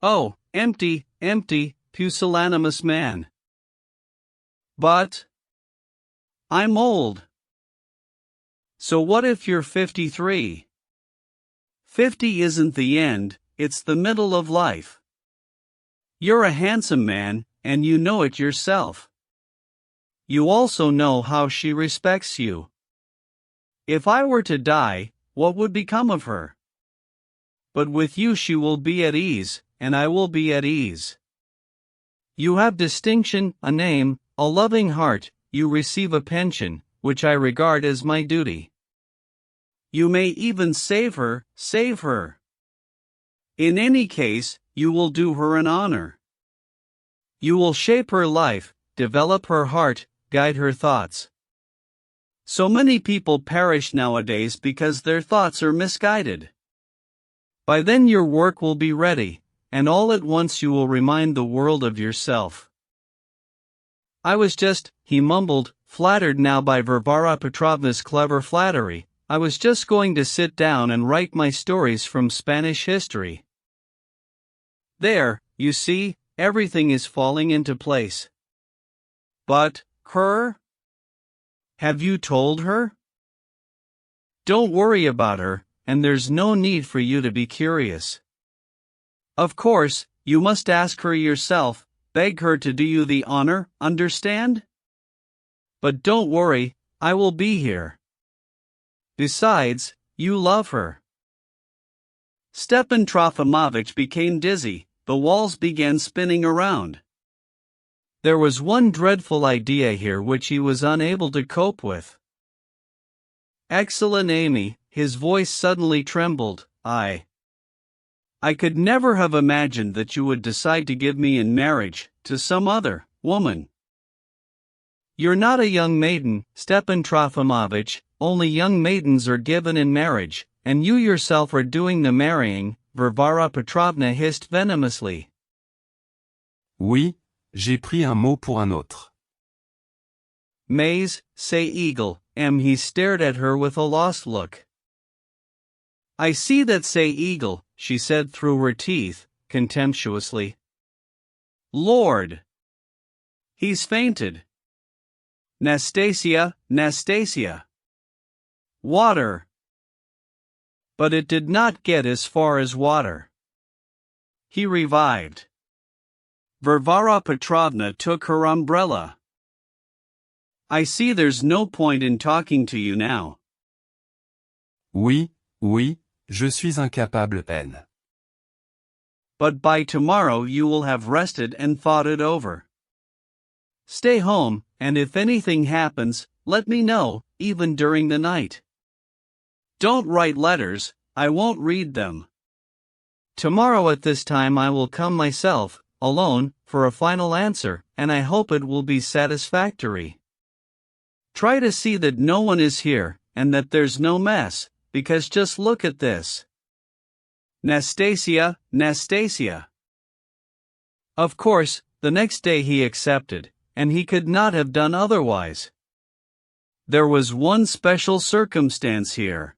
Oh, empty, pusillanimous man. But I'm old. So what if you're 53? 50 isn't the end, it's the middle of life. You're a handsome man, and you know it yourself. You also know how she respects you. If I were to die, what would become of her? But with you she will be at ease, and I will be at ease. You have distinction, a name, a loving heart, you receive a pension, which I regard as my duty. You may even save her. In any case, you will do her an honor. You will shape her life, develop her heart, guide her thoughts. So many people perish nowadays because their thoughts are misguided. By then your work will be ready, and all at once you will remind the world of yourself. I was just, he mumbled, flattered now by Varvara Petrovna's clever flattery. I was just going to sit down and write my stories from Spanish history. There, you see, everything is falling into place. But, her? Have you told her? Don't worry about her, and there's no need for you to be curious. Of course, you must ask her yourself, beg her to do you the honor, understand? But don't worry, I will be here. Besides, you love her. Stepan Trofimovich became dizzy, the walls began spinning around. There was one dreadful idea here which he was unable to cope with. Excellent Amy, his voice suddenly trembled, I could never have imagined that you would decide to give me in marriage to some other woman. You're not a young maiden, Stepan Trofimovich, only young maidens are given in marriage, and you yourself are doing the marrying, Varvara Petrovna hissed venomously. Oui, j'ai pris un mot pour un autre. Mais, say eagle, he stared at her with a lost look. I see that say eagle, she said through her teeth, contemptuously. Lord! He's fainted. Nastasia. Water! But it did not get as far as water. He revived. Varvara Petrovna took her umbrella. I see there's no point in talking to you now. Oui, je suis incapable, peine. But by tomorrow you will have rested and thought it over. Stay home, and if anything happens, let me know, even during the night. Don't write letters, I won't read them. Tomorrow at this time I will come myself, alone, for a final answer, and I hope it will be satisfactory. Try to see that no one is here, and that there's no mess, because just look at this. Nastasia. Of course, the next day he accepted, and he could not have done otherwise. There was one special circumstance here.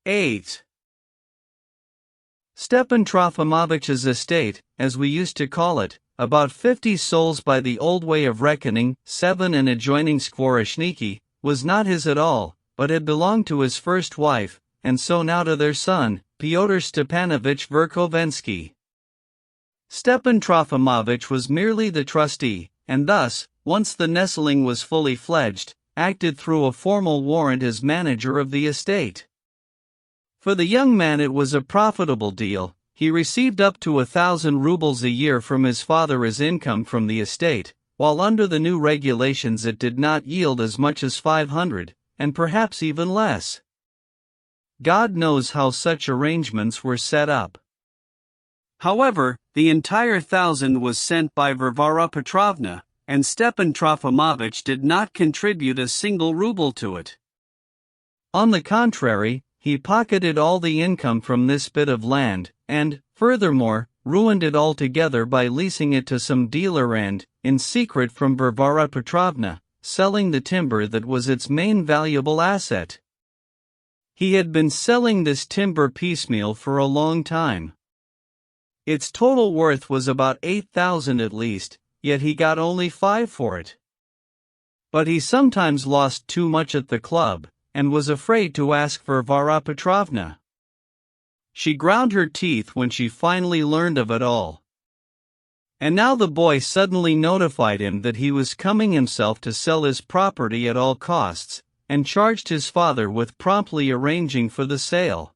8. Stepan Trofimovich's estate, as we used to call it, about 50 souls by the old way of reckoning, 7 in adjoining Skvoreshniki, was not his at all, but had belonged to his first wife, and so now to their son, Fyodor Stepanovich Verkhovensky. Stepan Trofimovich was merely the trustee, and thus, once the nestling was fully fledged, acted through a formal warrant as manager of the estate. For the young man it was a profitable deal. He received up to 1,000 rubles a year from his father as income from the estate, while under the new regulations it did not yield as much as 500, and perhaps even less. God knows how such arrangements were set up. However, the entire 1,000 was sent by Varvara Petrovna, and Stepan Trofimovich did not contribute a single ruble to it. On the contrary, he pocketed all the income from this bit of land, and, furthermore, ruined it altogether by leasing it to some dealer and, in secret from Varvara Petrovna, selling the timber that was its main valuable asset. He had been selling this timber piecemeal for a long time. Its total worth was about 8,000 at least, yet he got only 5 for it. But he sometimes lost too much at the club, and was afraid to ask Varvara Petrovna. She ground her teeth when she finally learned of it all. And now the boy suddenly notified him that he was coming himself to sell his property at all costs, and charged his father with promptly arranging for the sale.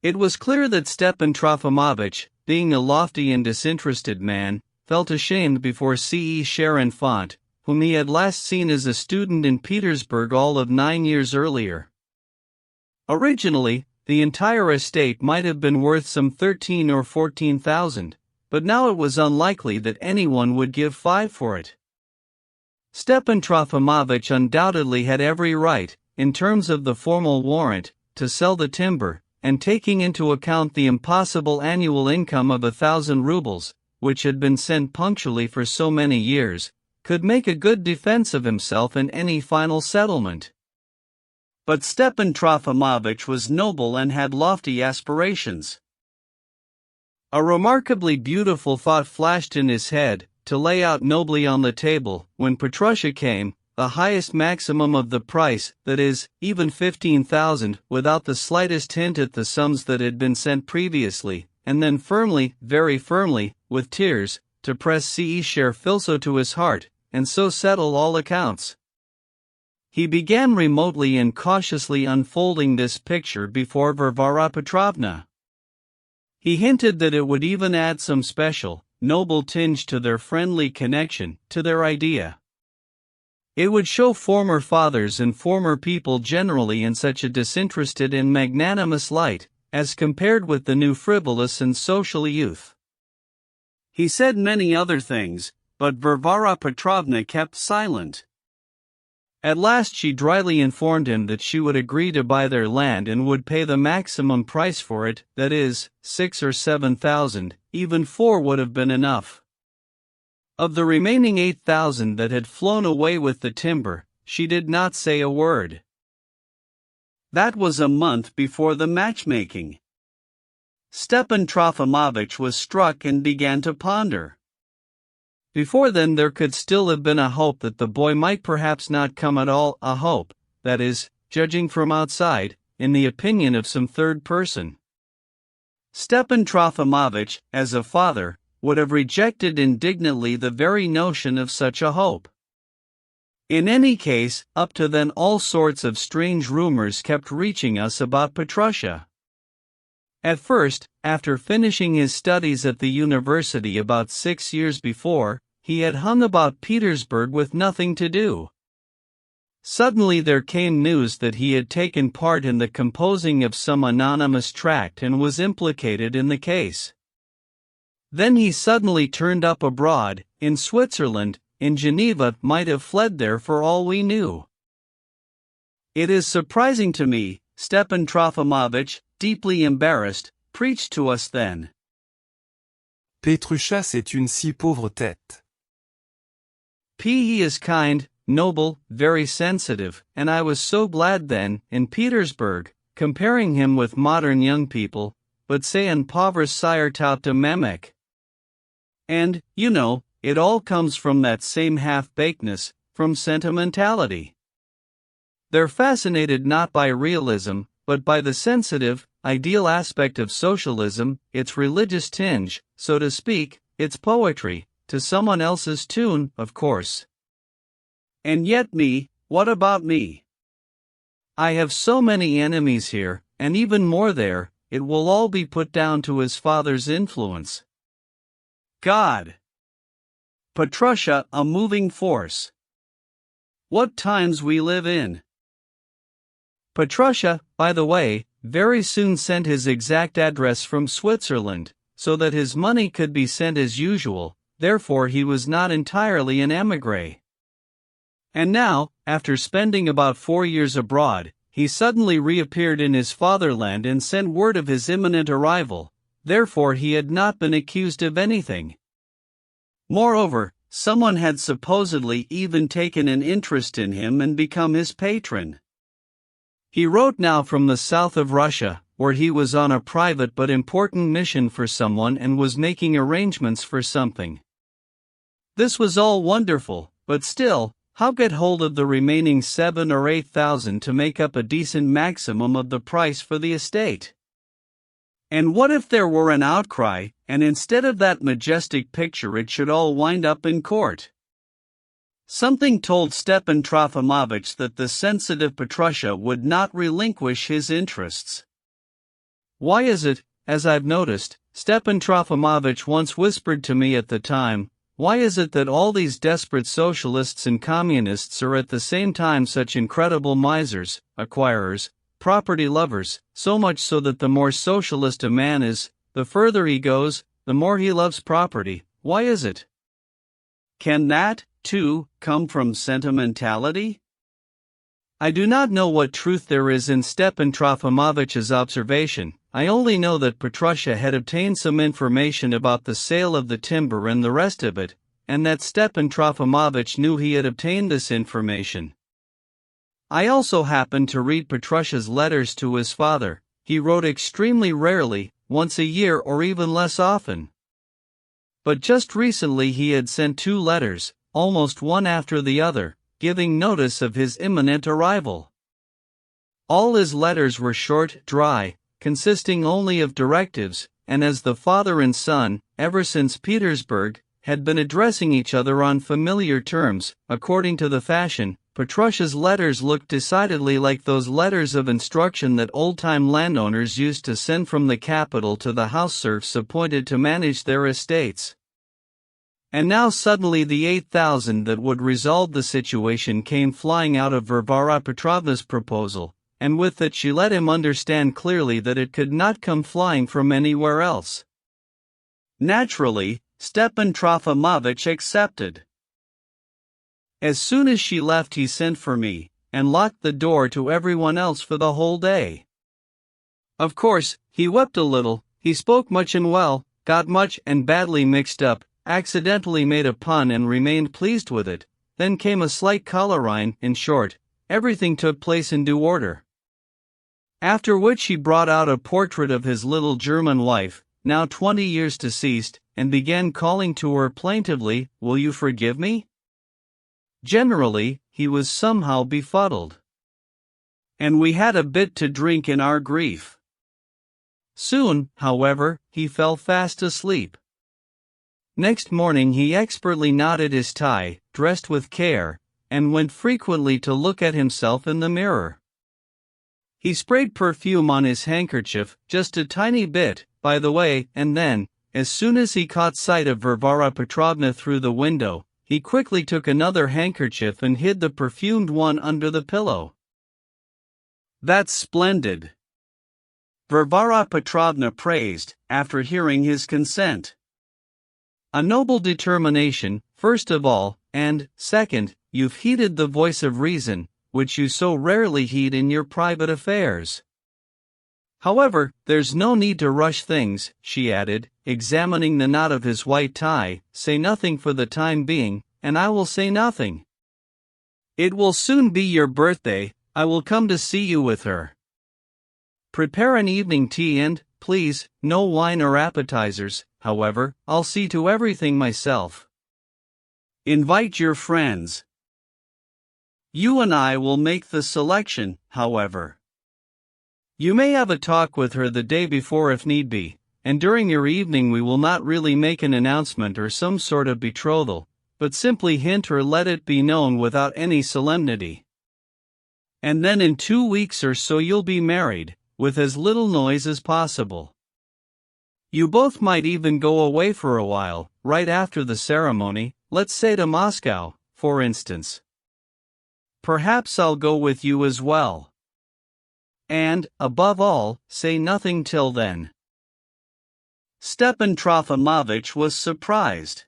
It was clear that Stepan Trofimovich, being a lofty and disinterested man, felt ashamed before C.E. Charenfant, whom he had last seen as a student in Petersburg all of 9 years earlier. Originally, the entire estate might have been worth some 13 or 14,000, but now it was unlikely that anyone would give 5 for it. Stepan Trofimovich undoubtedly had every right, in terms of the formal warrant, to sell the timber, and taking into account the impossible annual income of 1,000 rubles, which had been sent punctually for so many years, could make a good defense of himself in any final settlement. But Stepan Trofimovich was noble and had lofty aspirations. A remarkably beautiful thought flashed in his head, to lay out nobly on the table, when Petrusha came, the highest maximum of the price, that is, even 15,000, without the slightest hint at the sums that had been sent previously, and then firmly, very firmly, with tears, to press C.E. Cherfilso to his heart, and so settle all accounts. He began remotely and cautiously unfolding this picture before Varvara Petrovna. He hinted that it would even add some special, noble tinge to their friendly connection, to their idea. It would show former fathers and former people generally in such a disinterested and magnanimous light, as compared with the new frivolous and social youth. He said many other things, but Varvara Petrovna kept silent. At last she dryly informed him that she would agree to buy their land and would pay the maximum price for it, that is, 6 or 7,000, even 4 would have been enough. Of the remaining 8,000 that had flown away with the timber, she did not say a word. That was a month before the matchmaking. Stepan Trofimovich was struck and began to ponder. Before then there could still have been a hope that the boy might perhaps not come at all, a hope, that is, judging from outside, in the opinion of some third person. Stepan Trofimovich, as a father, would have rejected indignantly the very notion of such a hope. In any case, up to then all sorts of strange rumors kept reaching us about Petrusha. At first, after finishing his studies at the university about 6 years before, he had hung about Petersburg with nothing to do. Suddenly there came news that he had taken part in the composing of some anonymous tract and was implicated in the case. Then he suddenly turned up abroad, in Switzerland, in Geneva, might have fled there for all we knew. It is surprising to me, Stepan Trofimovich, deeply embarrassed, preached to us then. Petrusha, c'est une si pauvre tête. He is kind, noble, very sensitive, and I was so glad then, in Petersburg, comparing him with modern young people, but say un pauvre sire tout de Memek. And, you know, it all comes from that same half-bakedness, from sentimentality. They're fascinated not by realism, but by the sensitive, ideal aspect of socialism, its religious tinge, so to speak, its poetry, to someone else's tune, of course. And yet me, what about me? I have so many enemies here, and even more there, it will all be put down to his father's influence. God! Petrusha, a moving force. What times we live in. Petrusha, by the way, very soon sent his exact address from Switzerland, so that his money could be sent as usual, therefore he was not entirely an émigré. And now, after spending about 4 years abroad, he suddenly reappeared in his fatherland and sent word of his imminent arrival, therefore he had not been accused of anything. Moreover, someone had supposedly even taken an interest in him and become his patron. He wrote now from the south of Russia, where he was on a private but important mission for someone and was making arrangements for something. This was all wonderful, but still, how get hold of the remaining 7,000 or 8,000 to make up a decent maximum of the price for the estate? And what if there were an outcry, and instead of that majestic picture it should all wind up in court? Something told Stepan Trofimovich that the sensitive Petrusha would not relinquish his interests. Why is it, as I've noticed, Stepan Trofimovich once whispered to me at the time, why is it that all these desperate socialists and communists are at the same time such incredible misers, acquirers, property lovers, so much so that the more socialist a man is, the further he goes, the more he loves property? Why is it? Can that, too, come from sentimentality? I do not know what truth there is in Stepan Trofimovich's observation. I only know that Petrusha had obtained some information about the sale of the timber and the rest of it, and that Stepan Trofimovich knew he had obtained this information. I also happened to read Petrusha's letters to his father. He wrote extremely rarely, once a year or even less often. But just recently he had sent 2 letters, almost one after the other, giving notice of his imminent arrival. All his letters were short, dry, consisting only of directives, and as the father and son, ever since Petersburg, had been addressing each other on familiar terms, according to the fashion, Petrusha's letters looked decidedly like those letters of instruction that old-time landowners used to send from the capital to the house serfs appointed to manage their estates. And now suddenly the 8,000 that would resolve the situation came flying out of Varvara Petrovna's proposal, and with it she let him understand clearly that it could not come flying from anywhere else. Naturally, Stepan Trofimovich accepted. As soon as she left he sent for me, and locked the door to everyone else for the whole day. Of course, he wept a little, he spoke much and well, got much and badly mixed up, accidentally made a pun and remained pleased with it, then came a slight collarine. In short, everything took place in due order. After which he brought out a portrait of his little German wife, now 20 years deceased, and began calling to her plaintively, "Will you forgive me?" Generally, he was somehow befuddled. And we had a bit to drink in our grief. Soon, however, he fell fast asleep. Next morning he expertly knotted his tie, dressed with care, and went frequently to look at himself in the mirror. He sprayed perfume on his handkerchief, just a tiny bit, by the way, and then, as soon as he caught sight of Varvara Petrovna through the window, he quickly took another handkerchief and hid the perfumed one under the pillow. "That's splendid," Varvara Petrovna praised, after hearing his consent. "A noble determination, first of all, and, second, you've heeded the voice of reason, which you so rarely heed in your private affairs. However, there's no need to rush things," she added, examining the knot of his white tie. "Say nothing for the time being, and I will say nothing. It will soon be your birthday, I will come to see you with her. Prepare an evening tea and, please, no wine or appetizers, however, I'll see to everything myself. Invite your friends. You and I will make the selection, however. You may have a talk with her the day before if need be, and during your evening we will not really make an announcement or some sort of betrothal, but simply hint or let it be known without any solemnity. And then in 2 weeks or so you'll be married, with as little noise as possible. You both might even go away for a while, right after the ceremony, let's say to Moscow, for instance. Perhaps I'll go with you as well. And, above all, say nothing till then. Stepan Trofimovich was surprised.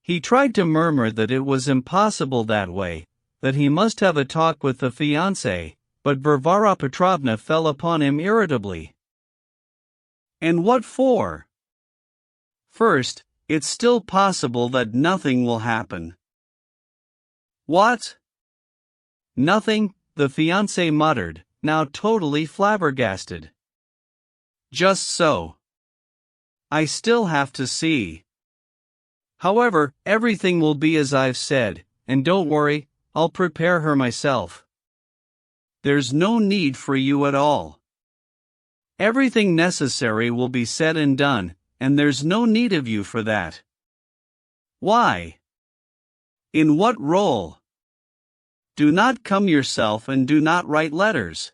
He tried to murmur that it was impossible that way, that he must have a talk with the fiancée, but Varvara Petrovna fell upon him irritably. And what for? First, it's still possible that nothing will happen. What? Nothing, the fiancé muttered, now totally flabbergasted. Just so. I still have to see. However, everything will be as I've said, and don't worry, I'll prepare her myself. There's no need for you at all. Everything necessary will be said and done, and there's no need of you for that. Why? In what role? Do not come yourself and do not write letters.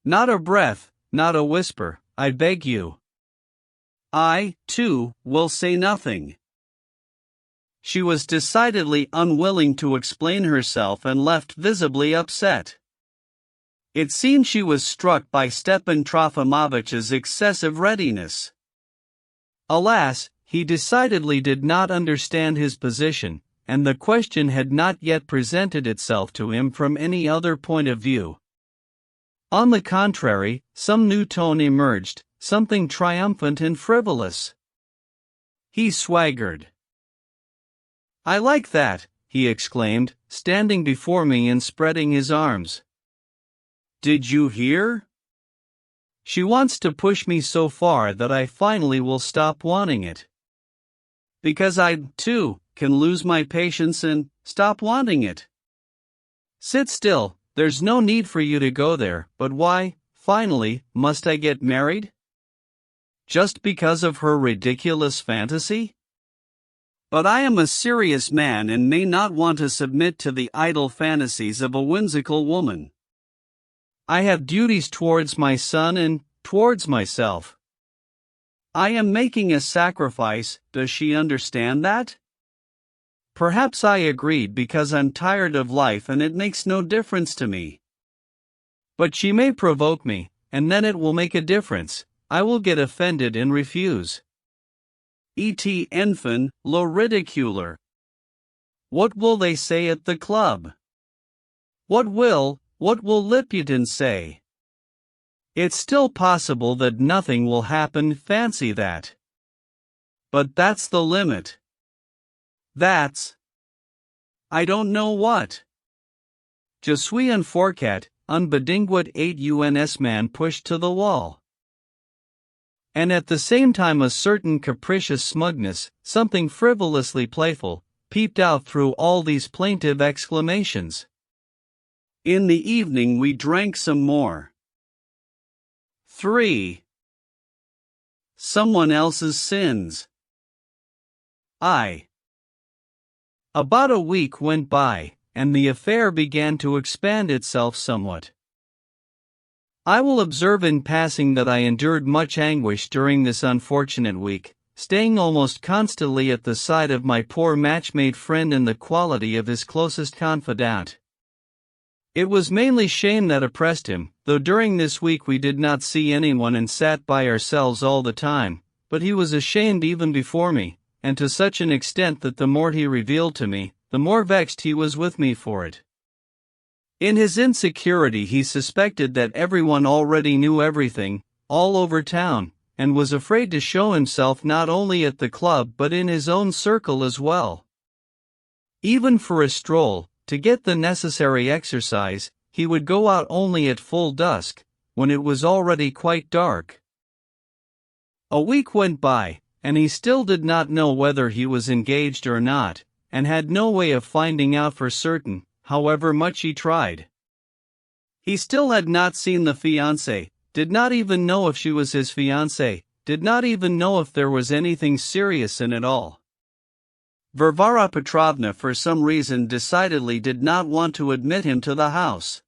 Not a breath, not a whisper, I beg you. I, too, will say nothing. She was decidedly unwilling to explain herself and left visibly upset. It seemed she was struck by Stepan Trofimovich's excessive readiness. Alas, he decidedly did not understand his position, and the question had not yet presented itself to him from any other point of view. On the contrary, some new tone emerged, something triumphant and frivolous. He swaggered. I like that, he exclaimed, standing before me and spreading his arms. Did you hear? She wants to push me so far that I finally will stop wanting it. Because I, too, can lose my patience and stop wanting it. Sit still, there's no need for you to go there, but why, finally, must I get married? Just because of her ridiculous fantasy? But I am a serious man and may not want to submit to the idle fantasies of a whimsical woman. I have duties towards my son and towards myself. I am making a sacrifice, does she understand that? Perhaps I agreed because I'm tired of life and it makes no difference to me. But she may provoke me, and then it will make a difference. I will get offended and refuse. Et enfin, le ridiculer. What will they say at the club? What will Liputin say? It's still possible that nothing will happen, fancy that. But that's the limit. That's... I don't know what. Je suis un forcat, unbedingt 8 man pushed to the wall. And at the same time a certain capricious smugness, something frivolously playful, peeped out through all these plaintive exclamations. In the evening we drank some more. 3. Someone else's sins. About a week went by, and the affair began to expand itself somewhat. I will observe in passing that I endured much anguish during this unfortunate week, staying almost constantly at the side of my poor match-made friend in the quality of his closest confidant. It was mainly shame that oppressed him, though during this week we did not see anyone and sat by ourselves all the time, but he was ashamed even before me, and to such an extent that the more he revealed to me, the more vexed he was with me for it. In his insecurity he suspected that everyone already knew everything, all over town, and was afraid to show himself not only at the club but in his own circle as well. Even for a stroll, to get the necessary exercise, he would go out only at full dusk, when it was already quite dark. A week went by, and he still did not know whether he was engaged or not, and had no way of finding out for certain, however much he tried. He still had not seen the fiancée, did not even know if she was his fiancée, did not even know if there was anything serious in it all. Varvara Petrovna for some reason decidedly did not want to admit him to the house.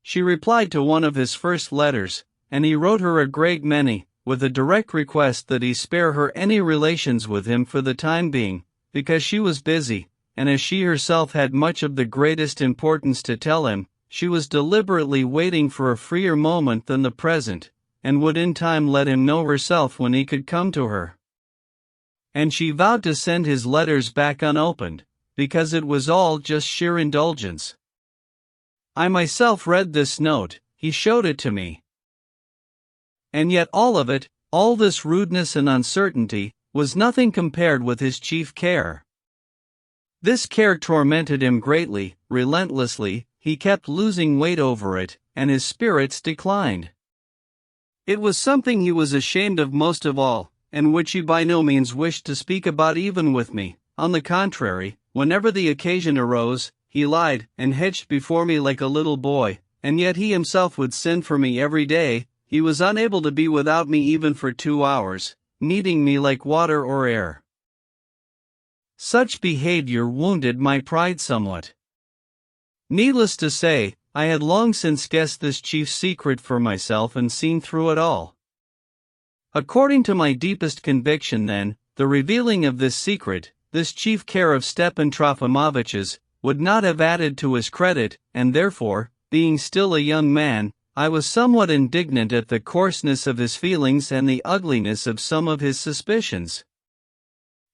She replied to one of his first letters, and he wrote her a great many, with a direct request that he spare her any relations with him for the time being, because she was busy, and as she herself had much of the greatest importance to tell him, she was deliberately waiting for a freer moment than the present, and would in time let him know herself when he could come to her. And she vowed to send his letters back unopened, because it was all just sheer indulgence. I myself read this note, he showed it to me. And yet all of it, all this rudeness and uncertainty, was nothing compared with his chief care. This care tormented him greatly, relentlessly, he kept losing weight over it, and his spirits declined. It was something he was ashamed of most of all, and which he by no means wished to speak about even with me. On the contrary, whenever the occasion arose, he lied and hedged before me like a little boy, and yet he himself would send for me every day. He was unable to be without me even for 2 hours, needing me like water or air. Such behavior wounded my pride somewhat. Needless to say, I had long since guessed this chief secret for myself and seen through it all. According to my deepest conviction then, the revealing of this secret, this chief care of Stepan Trofimovitch's, would not have added to his credit, and therefore, being still a young man, I was somewhat indignant at the coarseness of his feelings and the ugliness of some of his suspicions.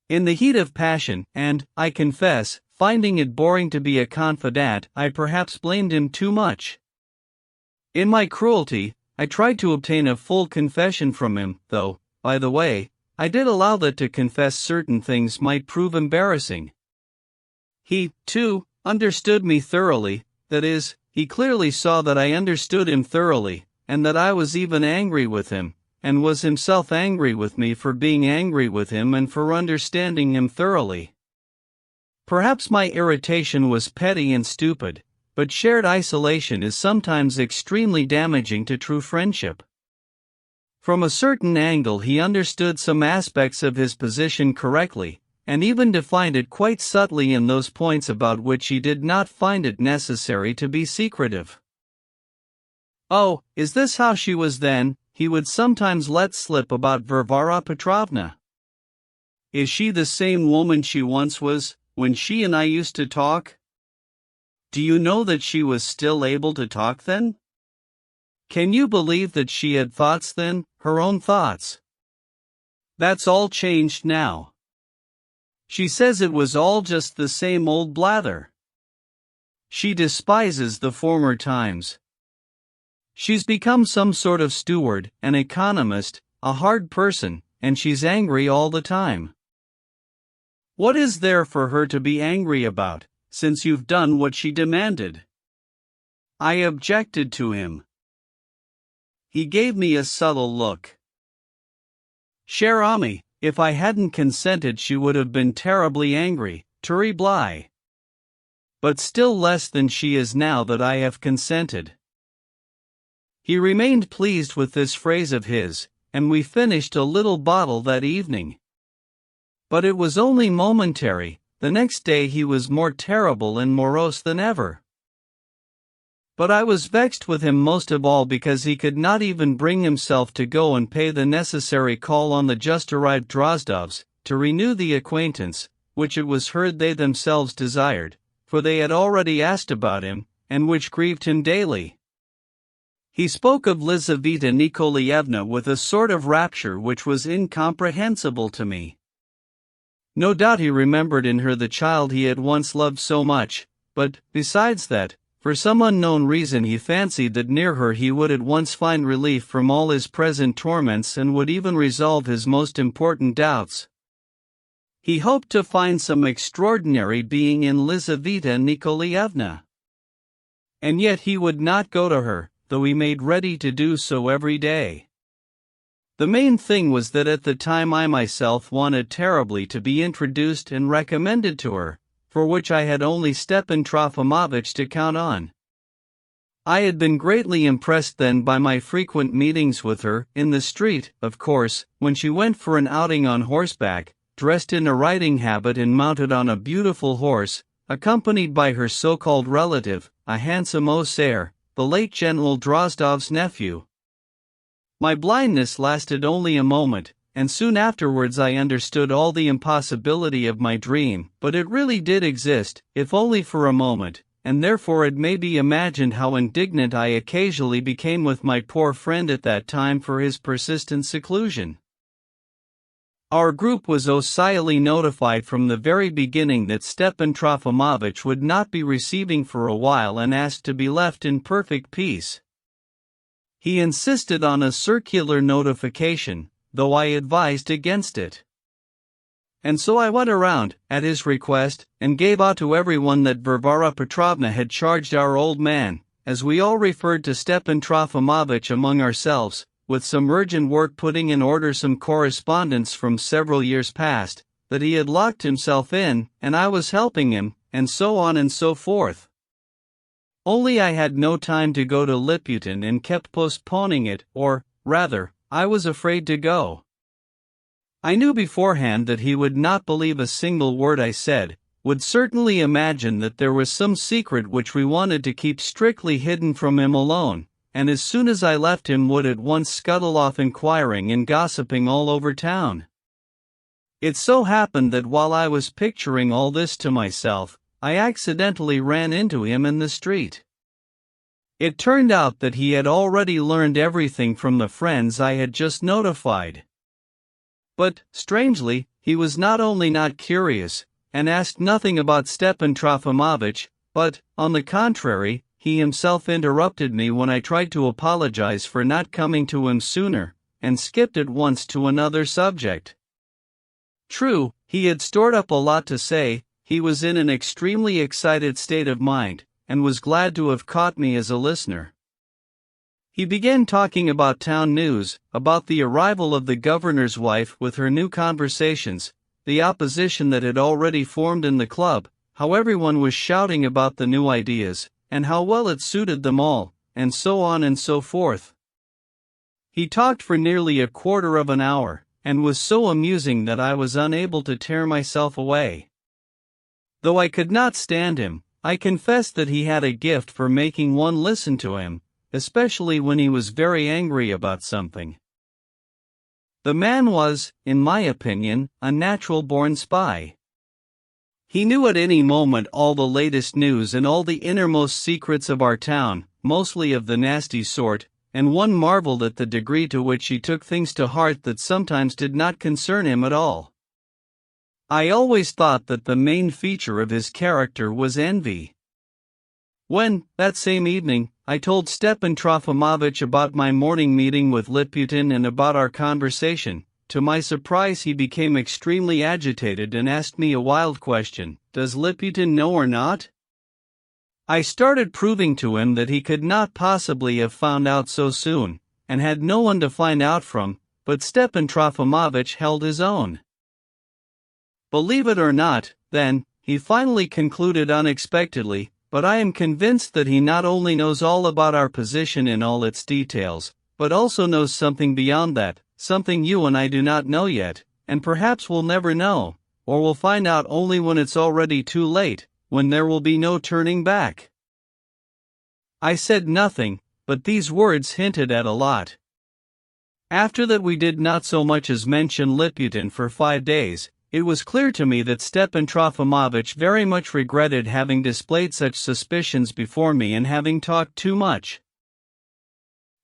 In the heat of passion, and, I confess, finding it boring to be a confidant, I perhaps blamed him too much. In my cruelty, I tried to obtain a full confession from him, though, by the way, I did allow that to confess certain things might prove embarrassing. He, too, understood me thoroughly, that is, he clearly saw that I understood him thoroughly, and that I was even angry with him, and was himself angry with me for being angry with him and for understanding him thoroughly. Perhaps my irritation was petty and stupid, but shared isolation is sometimes extremely damaging to true friendship. From a certain angle he understood some aspects of his position correctly, and even defined it quite subtly in those points about which he did not find it necessary to be secretive. "Oh, is this how she was then?" he would sometimes let slip about Varvara Petrovna. "Is she the same woman she once was, when she and I used to talk? Do you know that she was still able to talk then? Can you believe that she had thoughts then, her own thoughts? That's all changed now. She says it was all just the same old blather. She despises the former times. She's become some sort of steward, an economist, a hard person, and she's angry all the time. What is there for her to be angry about, since you've done what she demanded?" I objected to him. He gave me a subtle look. Cher ami, if I hadn't consented she would have been terribly angry, terrible. But still less than she is now that I have consented. He remained pleased with this phrase of his, and we finished a little bottle that evening. But it was only momentary. The next day he was more terrible and morose than ever. But I was vexed with him most of all because he could not even bring himself to go and pay the necessary call on the just-arrived Drozdovs, to renew the acquaintance, which it was heard they themselves desired, for they had already asked about him, and which grieved him daily. He spoke of Lizaveta Nikolaevna with a sort of rapture which was incomprehensible to me. No doubt he remembered in her the child he had once loved so much, but, besides that, for some unknown reason he fancied that near her he would at once find relief from all his present torments and would even resolve his most important doubts. He hoped to find some extraordinary being in Lizaveta Nikolaevna. And yet he would not go to her, though he made ready to do so every day. The main thing was that at the time I myself wanted terribly to be introduced and recommended to her, for which I had only Stepan Trofimovitch to count on. I had been greatly impressed then by my frequent meetings with her, in the street, of course, when she went for an outing on horseback, dressed in a riding habit and mounted on a beautiful horse, accompanied by her so-called relative, a handsome Osair, the late General Drozdov's nephew. My blindness lasted only a moment, and soon afterwards I understood all the impossibility of my dream, but it really did exist, if only for a moment, and therefore it may be imagined how indignant I occasionally became with my poor friend at that time for his persistent seclusion. Our group was socially notified from the very beginning that Stepan Trofimovich would not be receiving for a while and asked to be left in perfect peace. He insisted on a circular notification, though I advised against it. And so I went around, at his request, and gave out to everyone that Varvara Petrovna had charged our old man, as we all referred to Stepan Trofimovich among ourselves, with some urgent work putting in order some correspondence from several years past, that he had locked himself in, and I was helping him, and so on and so forth. Only I had no time to go to Liputin and kept postponing it, or, rather, I was afraid to go. I knew beforehand that he would not believe a single word I said, would certainly imagine that there was some secret which we wanted to keep strictly hidden from him alone, and as soon as I left him would at once scuttle off inquiring and gossiping all over town. It so happened that while I was picturing all this to myself, I accidentally ran into him in the street. It turned out that he had already learned everything from the friends I had just notified. But, strangely, he was not only not curious, and asked nothing about Stepan Trofimovich, but, on the contrary, he himself interrupted me when I tried to apologize for not coming to him sooner, and skipped at once to another subject. True, he had stored up a lot to say, he was in an extremely excited state of mind, and was glad to have caught me as a listener. He began talking about town news, about the arrival of the governor's wife with her new conversations, the opposition that had already formed in the club, how everyone was shouting about the new ideas, and how well it suited them all, and so on and so forth. He talked for nearly a quarter of an hour, and was so amusing that I was unable to tear myself away. Though I could not stand him, I confessed that he had a gift for making one listen to him, especially when he was very angry about something. The man was, in my opinion, a natural-born spy. He knew at any moment all the latest news and all the innermost secrets of our town, mostly of the nasty sort, and one marveled at the degree to which he took things to heart that sometimes did not concern him at all. I always thought that the main feature of his character was envy. When, that same evening, I told Stepan Trofimovich about my morning meeting with Liputin and about our conversation, to my surprise he became extremely agitated and asked me a wild question: "Does Liputin know or not?" I started proving to him that he could not possibly have found out so soon, and had no one to find out from, but Stepan Trofimovich held his own. Believe it or not, then, he finally concluded unexpectedly, but I am convinced that he not only knows all about our position in all its details, but also knows something beyond that, something you and I do not know yet, and perhaps will never know, or will find out only when it's already too late, when there will be no turning back. I said nothing, but these words hinted at a lot. After that we did not so much as mention Liputin for 5 days. It was clear to me that Stepan Trofimovich very much regretted having displayed such suspicions before me and having talked too much.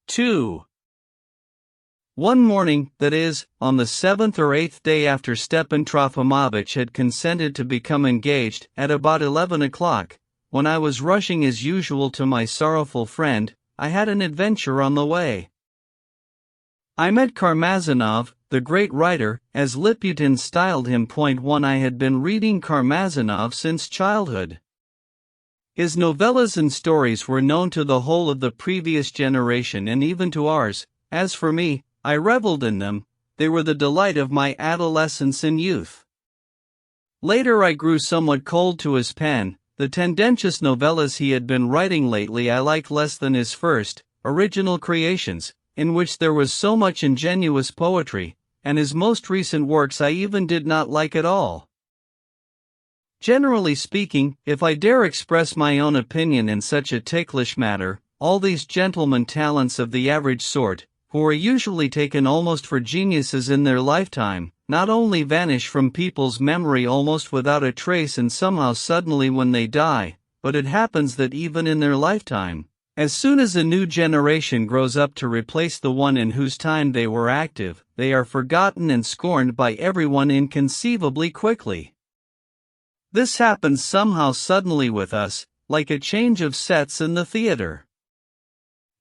2. One morning, that is, on the 7th or 8th day after Stepan Trofimovich had consented to become engaged, at about 11 o'clock, when I was rushing as usual to my sorrowful friend, I had an adventure on the way. I met Karmazinov, the great writer, as Liputin styled him. 1. I had been reading Karmazinov since childhood. His novellas and stories were known to the whole of the previous generation and even to ours. As for me, I reveled in them, they were the delight of my adolescence and youth. Later I grew somewhat cold to his pen. The tendentious novellas he had been writing lately I liked less than his first, original creations, in which there was so much ingenuous poetry, and his most recent works I even did not like at all. Generally speaking, if I dare express my own opinion in such a ticklish matter, all these gentlemen talents of the average sort, who are usually taken almost for geniuses in their lifetime, not only vanish from people's memory almost without a trace and somehow suddenly when they die, but it happens that even in their lifetime, as soon as a new generation grows up to replace the one in whose time they were active, they are forgotten and scorned by everyone inconceivably quickly. This happens somehow suddenly with us, like a change of sets in the theater.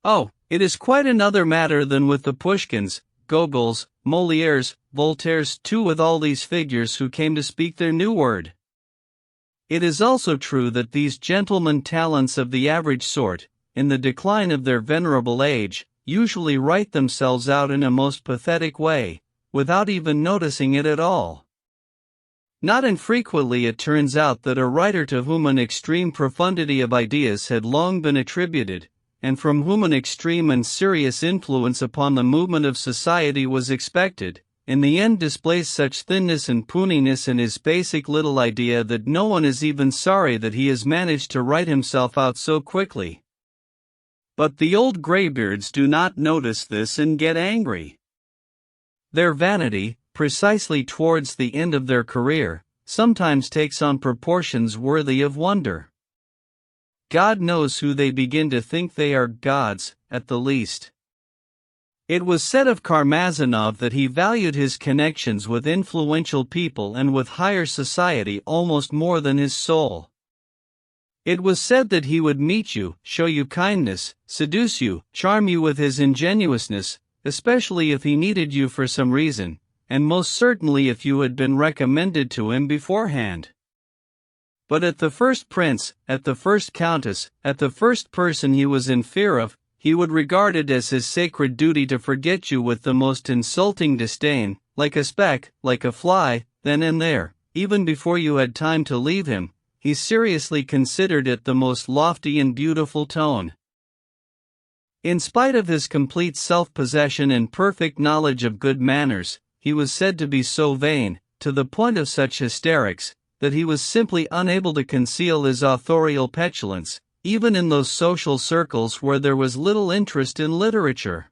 Oh, it is quite another matter than with the Pushkins, Gogols, Molières, Voltaires too, with all these figures who came to speak their new word. It is also true that these gentlemen talents of the average sort, in the decline of their venerable age, usually write themselves out in a most pathetic way, without even noticing it at all. Not infrequently it turns out that a writer to whom an extreme profundity of ideas had long been attributed, and from whom an extreme and serious influence upon the movement of society was expected, in the end displays such thinness and pooniness in his basic little idea that no one is even sorry that he has managed to write himself out so quickly. But the old graybeards do not notice this and get angry. Their vanity, precisely towards the end of their career, sometimes takes on proportions worthy of wonder. God knows who they begin to think they are gods, at the least. It was said of Karmazinov that he valued his connections with influential people and with higher society almost more than his soul. It was said that he would meet you, show you kindness, seduce you, charm you with his ingenuousness, especially if he needed you for some reason, and most certainly if you had been recommended to him beforehand. But at the first prince, at the first countess, at the first person he was in fear of, he would regard it as his sacred duty to forget you with the most insulting disdain, like a speck, like a fly, then and there, even before you had time to leave him. He seriously considered it the most lofty and beautiful tone. In spite of his complete self-possession and perfect knowledge of good manners, he was said to be so vain, to the point of such hysterics, that he was simply unable to conceal his authorial petulance, even in those social circles where there was little interest in literature.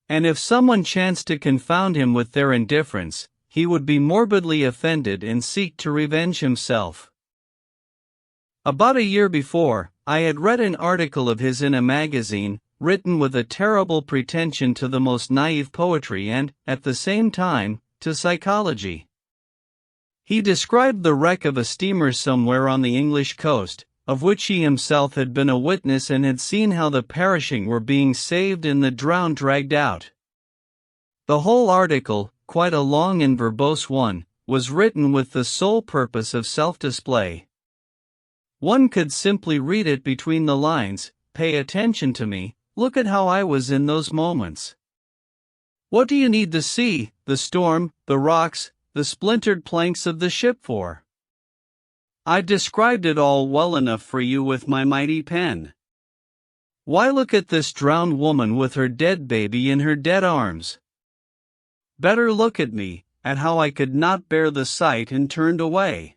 And if someone chanced to confound him with their indifference, he would be morbidly offended and seek to revenge himself. About a year before, I had read an article of his in a magazine, written with a terrible pretension to the most naive poetry and, at the same time, to psychology. He described the wreck of a steamer somewhere on the English coast, of which he himself had been a witness and had seen how the perishing were being saved and the drowned dragged out. The whole article, quite a long and verbose one, was written with the sole purpose of self-display. One could simply read it between the lines, pay attention to me, look at how I was in those moments. What do you need the sea, the storm, the rocks, the splintered planks of the ship for? I've described it all well enough for you with my mighty pen. Why look at this drowned woman with her dead baby in her dead arms? Better look at me, at how I could not bear the sight and turned away.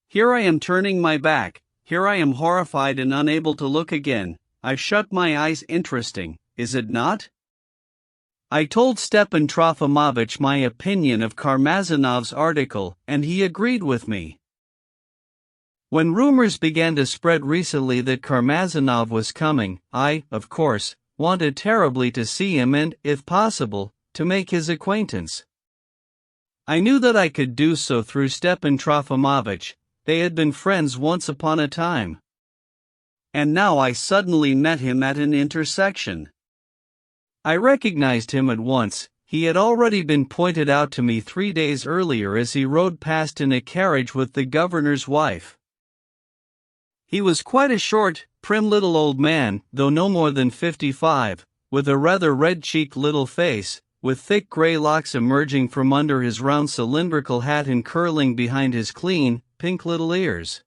Here I am turning my back, here I am horrified and unable to look again. I shut my eyes. Interesting, is it not? I told Stepan Trofimovich my opinion of Karmazinov's article, and he agreed with me. When rumors began to spread recently that Karmazinov was coming, I, of course, wanted terribly to see him and, if possible, to make his acquaintance. I knew that I could do so through Stepan Trofimovich. They had been friends once upon a time. And now I suddenly met him at an intersection. I recognized him at once. He had already been pointed out to me 3 days earlier as he rode past in a carriage with the governor's wife. He was quite a short, prim little old man, though no more than 55, with a rather red-cheeked little face, with thick gray locks emerging from under his round cylindrical hat and curling behind his clean, pink little ears.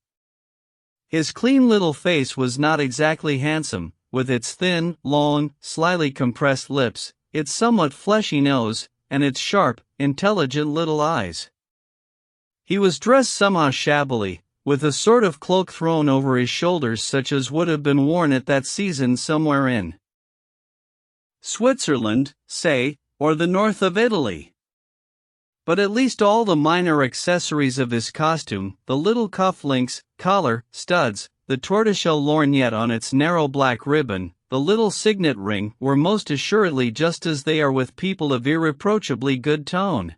His clean little face was not exactly handsome, with its thin, long, slyly compressed lips, its somewhat fleshy nose, and its sharp, intelligent little eyes. He was dressed somehow shabbily, with a sort of cloak thrown over his shoulders such as would have been worn at that season somewhere in Switzerland, say, or the north of Italy. But at least all the minor accessories of his costume, the little cufflinks, collar, studs, the tortoiseshell lorgnette on its narrow black ribbon, the little signet ring, were most assuredly just as they are with people of irreproachably good tone.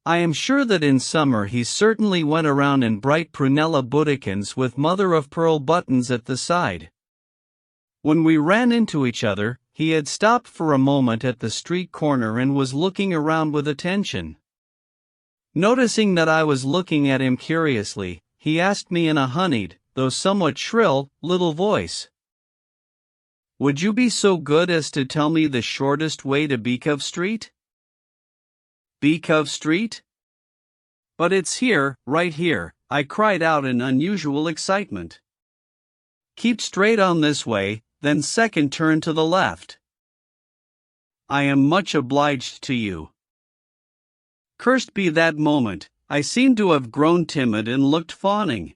I am sure that in summer he certainly went around in bright prunella budikins with mother-of-pearl buttons at the side. When we ran into each other, he had stopped for a moment at the street corner and was looking around with attention. Noticing that I was looking at him curiously, he asked me in a honeyed, though somewhat shrill, little voice, "Would you be so good as to tell me the shortest way to Beekov Street?" Beekov Street? But it's here, right here, I cried out in unusual excitement. "Keep straight on this way, then second turn to the left." "I am much obliged to you." Cursed be that moment, I seemed to have grown timid and looked fawning.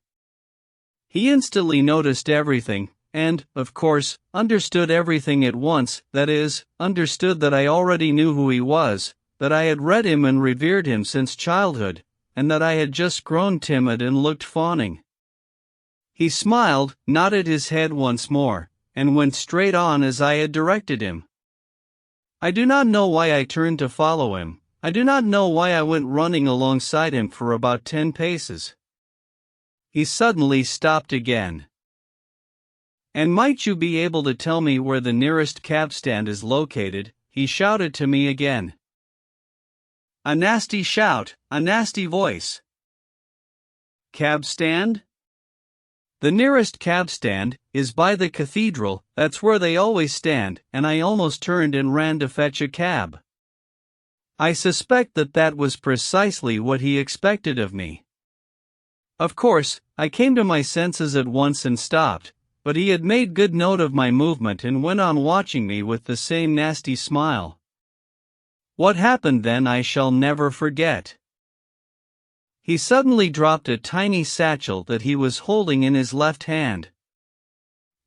He instantly noticed everything, and, of course, understood everything at once, that is, understood that I already knew who he was, that I had read him and revered him since childhood, and that I had just grown timid and looked fawning. He smiled, nodded his head once more, and went straight on as I had directed him. I do not know why I turned to follow him. I do not know why I went running alongside him for about 10 paces. He suddenly stopped again. "And might you be able to tell me where the nearest cab stand is located?" he shouted to me again. A nasty shout, a nasty voice. Cab stand? The nearest cab stand is by the cathedral, that's where they always stand, and I almost turned and ran to fetch a cab. I suspect that was precisely what he expected of me. Of course, I came to my senses at once and stopped, but he had made good note of my movement and went on watching me with the same nasty smile. What happened then I shall never forget. He suddenly dropped a tiny satchel that he was holding in his left hand.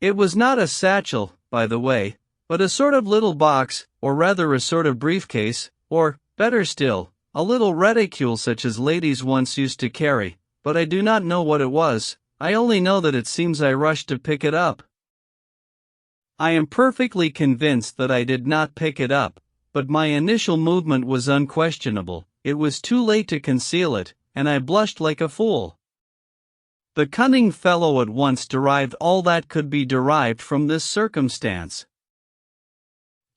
It was not a satchel, by the way, but a sort of little box, or rather a sort of briefcase, or, better still, a little reticule such as ladies once used to carry, but I do not know what it was. I only know that it seems I rushed to pick it up. I am perfectly convinced that I did not pick it up, but my initial movement was unquestionable. It was too late to conceal it, and I blushed like a fool. The cunning fellow at once derived all that could be derived from this circumstance.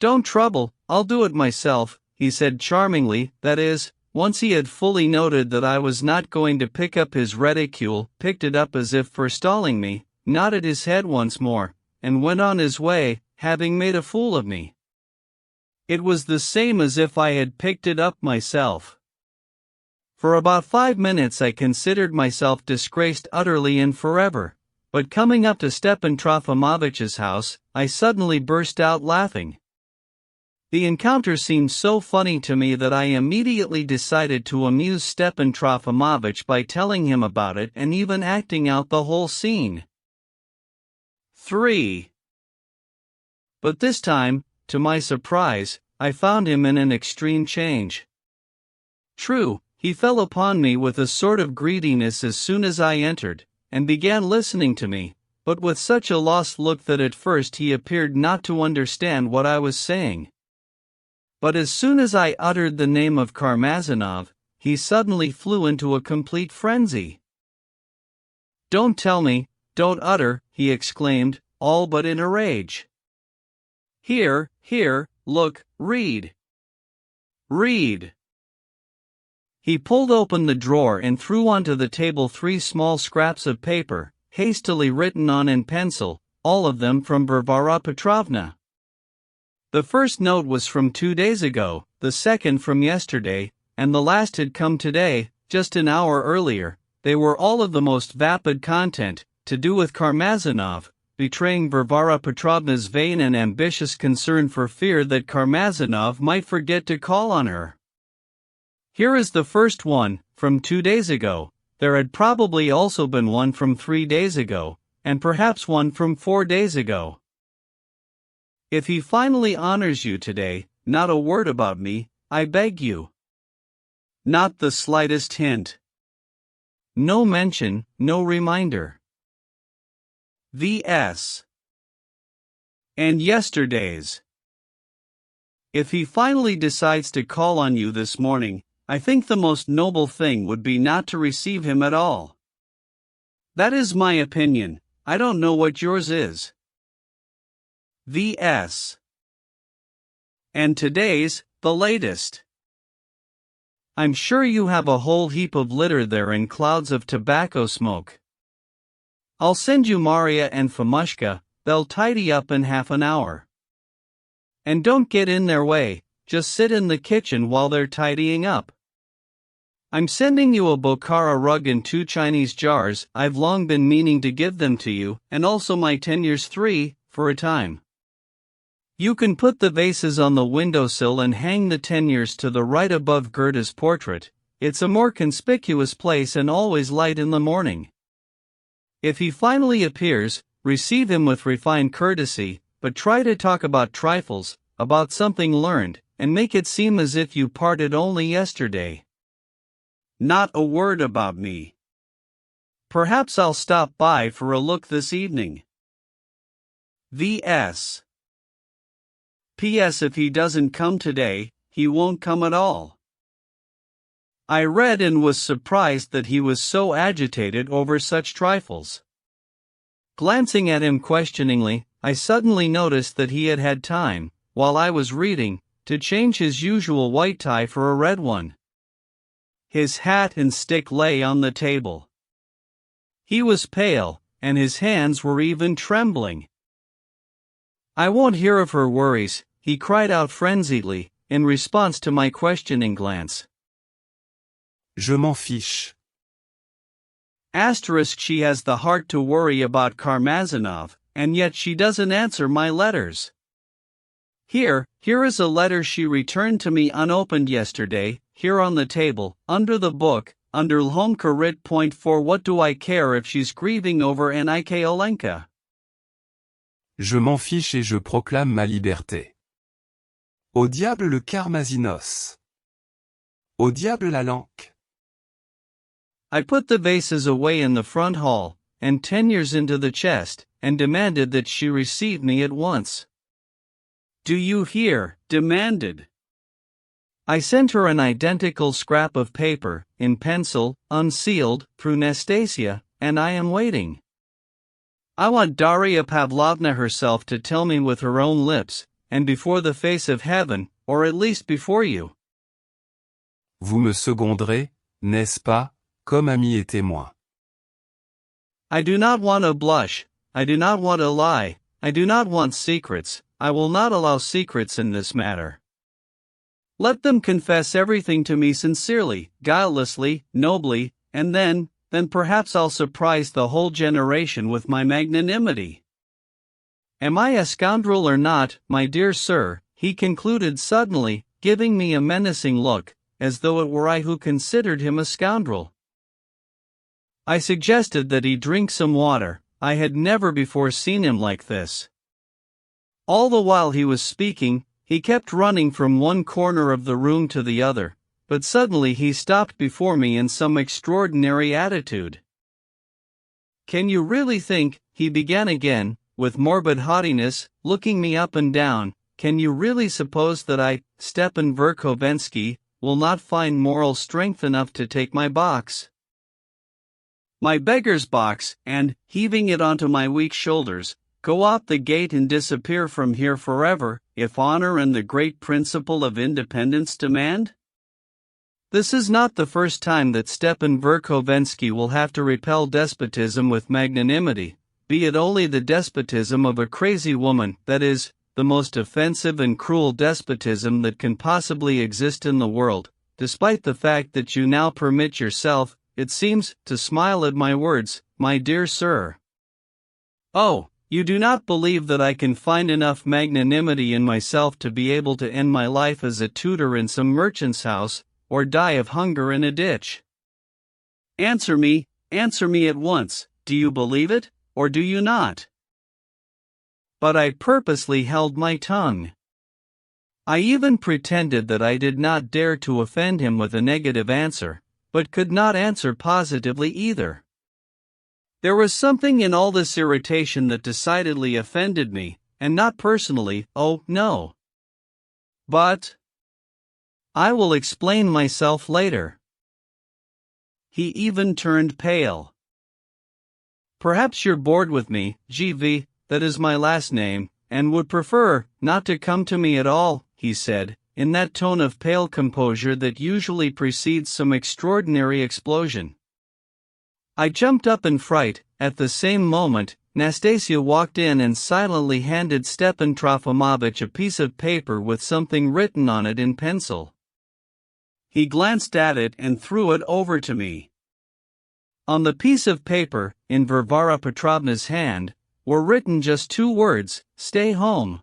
"Don't trouble, I'll do it myself," he said charmingly, that is, once he had fully noted that I was not going to pick up his reticule, picked it up as if forestalling me, nodded his head once more, and went on his way, having made a fool of me. It was the same as if I had picked it up myself. For about 5 minutes I considered myself disgraced utterly and forever, but coming up to Stepan Trofimovitch's house, I suddenly burst out laughing. The encounter seemed so funny to me that I immediately decided to amuse Stepan Trofimovitch by telling him about it and even acting out the whole scene. 3. But this time, to my surprise, I found him in an extreme change. True, he fell upon me with a sort of greediness as soon as I entered, and began listening to me, but with such a lost look that at first he appeared not to understand what I was saying. But as soon as I uttered the name of Karmazinov, he suddenly flew into a complete frenzy. "Don't tell me, don't utter," he exclaimed, all but in a rage. Here, look, read. Read." He pulled open the drawer and threw onto the table 3 small scraps of paper, hastily written on in pencil, all of them from Varvara Petrovna. The first note was from 2 days ago, the second from yesterday, and the last had come today, just an hour earlier. They were all of the most vapid content, to do with Karmazinov, betraying Varvara Petrovna's vain and ambitious concern for fear that Karmazinov might forget to call on her. Here is the first one, from 2 days ago. There had probably also been one from 3 days ago, and perhaps one from 4 days ago. If he finally honors you today, not a word about me, I beg you. Not the slightest hint. No mention, no reminder. V.S. And yesterday's. If he finally decides to call on you this morning, I think the most noble thing would be not to receive him at all. That is my opinion. I don't know what yours is. V.S. And today's, the latest. I'm sure you have a whole heap of litter there in clouds of tobacco smoke. I'll send you Maria and Famushka, they'll tidy up in half an hour. And don't get in their way, just sit in the kitchen while they're tidying up. I'm sending you a Bokhara rug and 2 Chinese jars, I've long been meaning to give them to you, and also my 10 years 3, for a time. You can put the vases on the windowsill and hang the 10 years to the right above Gerda's portrait, it's a more conspicuous place and always light in the morning. If he finally appears, receive him with refined courtesy, but try to talk about trifles, about something learned, and make it seem as if you parted only yesterday. Not a word about me. Perhaps I'll stop by for a look this evening. V.S. P.S. If he doesn't come today, he won't come at all. I read and was surprised that he was so agitated over such trifles. Glancing at him questioningly, I suddenly noticed that he had had time, while I was reading, to change his usual white tie for a red one. His hat and stick lay on the table. He was pale, and his hands were even trembling. I won't hear of her worries, he cried out frenziedly, in response to my questioning glance. Je m'en fiche. Asterisk, she has the heart to worry about Karmazinov, and yet she doesn't answer my letters. Here is a letter she returned to me unopened yesterday, here on the table, under the book, under Lhomka writ .4. What do I care if she's grieving over Nik Olenka? Je m'en fiche et je proclame ma liberté. Au diable le Karmazinos. Au diable la langue. I put the vases away in the front hall, and 10 years into the chest, and demanded that she receive me at once. Do you hear? Demanded. I sent her an identical scrap of paper, in pencil, unsealed, through Nastasia, and I am waiting. I want Daria Pavlovna herself to tell me with her own lips, and before the face of heaven, or at least before you. Vous me seconderez, n'est-ce pas, comme ami et témoin. I do not want to blush, I do not want to lie, I do not want secrets, I will not allow secrets in this matter. Let them confess everything to me sincerely, guilelessly, nobly, and then perhaps I'll surprise the whole generation with my magnanimity. Am I a scoundrel or not, my dear sir? He concluded suddenly, giving me a menacing look, as though it were I who considered him a scoundrel. I suggested that he drink some water. I had never before seen him like this. All the while he was speaking, he kept running from one corner of the room to the other, but suddenly he stopped before me in some extraordinary attitude. Can you really think, he began again, with morbid haughtiness, looking me up and down, can you really suppose that I, Stepan Verkovensky, will not find moral strength enough to take my box? My beggar's box, and, heaving it onto my weak shoulders, go out the gate and disappear from here forever, if honor and the great principle of independence demand? This is not the first time that Stepan Verkovensky will have to repel despotism with magnanimity, be it only the despotism of a crazy woman, that is, the most offensive and cruel despotism that can possibly exist in the world, despite the fact that you now permit yourself, it seems, to smile at my words, my dear sir. Oh, you do not believe that I can find enough magnanimity in myself to be able to end my life as a tutor in some merchant's house, or die of hunger in a ditch. Answer me at once, do you believe it, or do you not? But I purposely held my tongue. I even pretended that I did not dare to offend him with a negative answer, but could not answer positively either. There was something in all this irritation that decidedly offended me, and not personally, oh, no. But I will explain myself later. He even turned pale. Perhaps you're bored with me, GV, that is my last name, and would prefer not to come to me at all, he said, in that tone of pale composure that usually precedes some extraordinary explosion. I jumped up in fright. At the same moment, Nastasia walked in and silently handed Stepan Trofimovich a piece of paper with something written on it in pencil. He glanced at it and threw it over to me. On the piece of paper, in Varvara Petrovna's hand, were written just 2 words, "Stay home."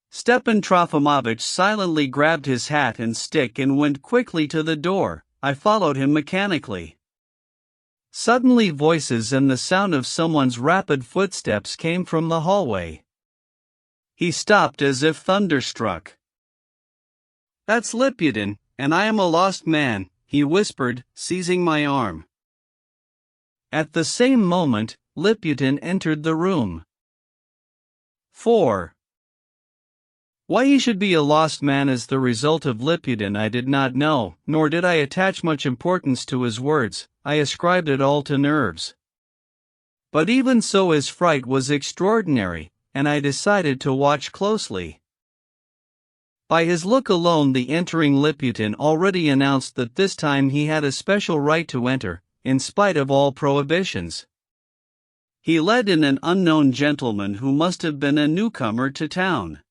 Stepan Trofimovich silently grabbed his hat and stick and went quickly to the door. I followed him mechanically. Suddenly voices and the sound of someone's rapid footsteps came from the hallway. He stopped as if thunderstruck. "That's Liputin, and I am a lost man," he whispered, seizing my arm. At the same moment, Liputin entered the room. 4. Why he should be a lost man as the result of Liputin I did not know, nor did I attach much importance to his words. I ascribed it all to nerves. But even so, his fright was extraordinary, and I decided to watch closely. By his look alone, the entering Liputin already announced that this time he had a special right to enter, in spite of all prohibitions. He led in an unknown gentleman who must have been a newcomer to town.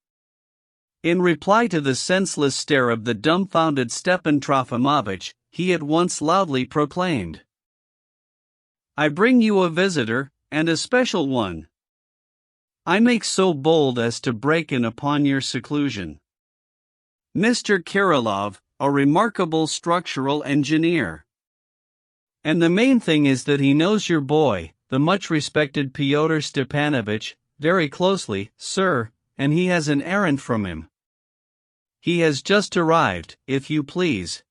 In reply to the senseless stare of the dumbfounded Stepan Trofimovich, he at once loudly proclaimed, "I bring you a visitor, and a special one. I make so bold as to break in upon your seclusion. Mr. Kirillov, a remarkable structural engineer. And the main thing is that he knows your boy, the much-respected Fyodor Stepanovich, very closely, sir, and he has an errand from him. He has just arrived, if you please."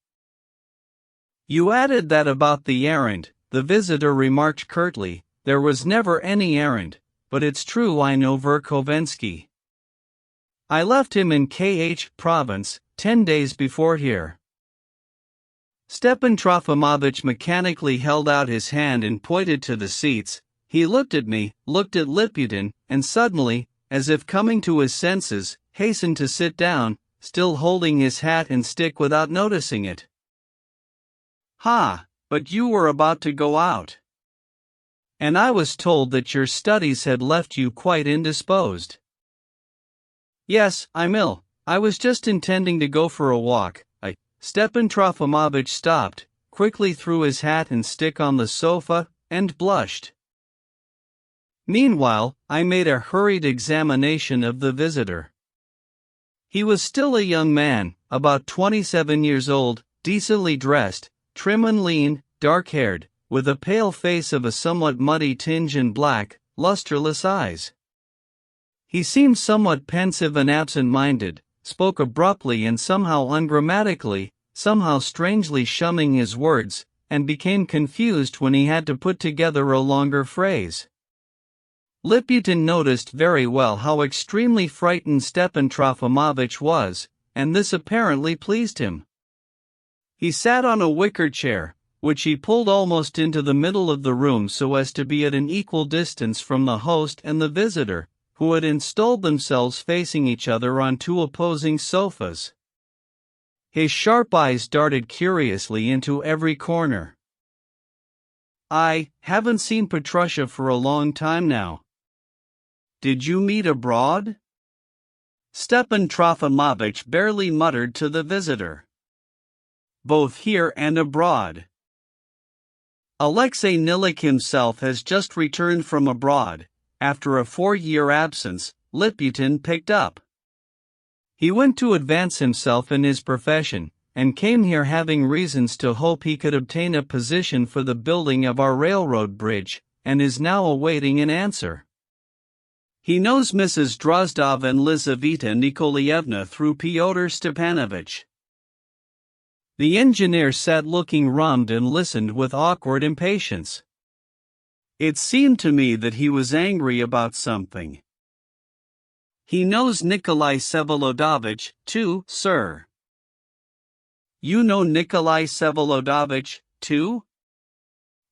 "You added that about the errand," the visitor remarked curtly. "There was never any errand, but it's true I know Verkovensky. I left him in KH province, 10 days before here." Stepan Trofimovich mechanically held out his hand and pointed to the seats. He looked at me, looked at Liputin, and suddenly, as if coming to his senses, hastened to sit down, still holding his hat and stick without noticing it. "Ha, but you were about to go out. And I was told that your studies had left you quite indisposed." "Yes, I'm ill. I was just intending to go for a walk." Stepan Trofimovich stopped, quickly threw his hat and stick on the sofa, and blushed. Meanwhile, I made a hurried examination of the visitor. He was still a young man, about 27 years old, decently dressed, trim and lean, dark-haired, with a pale face of a somewhat muddy tinge and black, lusterless eyes. He seemed somewhat pensive and absent-minded, spoke abruptly and somehow ungrammatically, somehow strangely shumming his words, and became confused when he had to put together a longer phrase. Liputin noticed very well how extremely frightened Stepan Trofimovich was, and this apparently pleased him. He sat on a wicker chair, which he pulled almost into the middle of the room so as to be at an equal distance from the host and the visitor, who had installed themselves facing each other on 2 opposing sofas. His sharp eyes darted curiously into every corner. "I haven't seen Petrusha for a long time now. Did you meet abroad?" Stepan Trofimovich barely muttered to the visitor. "Both here and abroad. Alexei Nilik himself has just returned from abroad. After a 4-year absence," Liputin picked up. "He went to advance himself in his profession, and came here having reasons to hope he could obtain a position for the building of our railroad bridge, and is now awaiting an answer. He knows Mrs. Drozdov and Lizaveta Nikolaevna through Fyodor Stepanovich. The engineer sat looking round and listened with awkward impatience. It seemed to me that he was angry about something. He knows Nikolai Vsevolodovich, too, sir. You know Nikolai Vsevolodovich, too?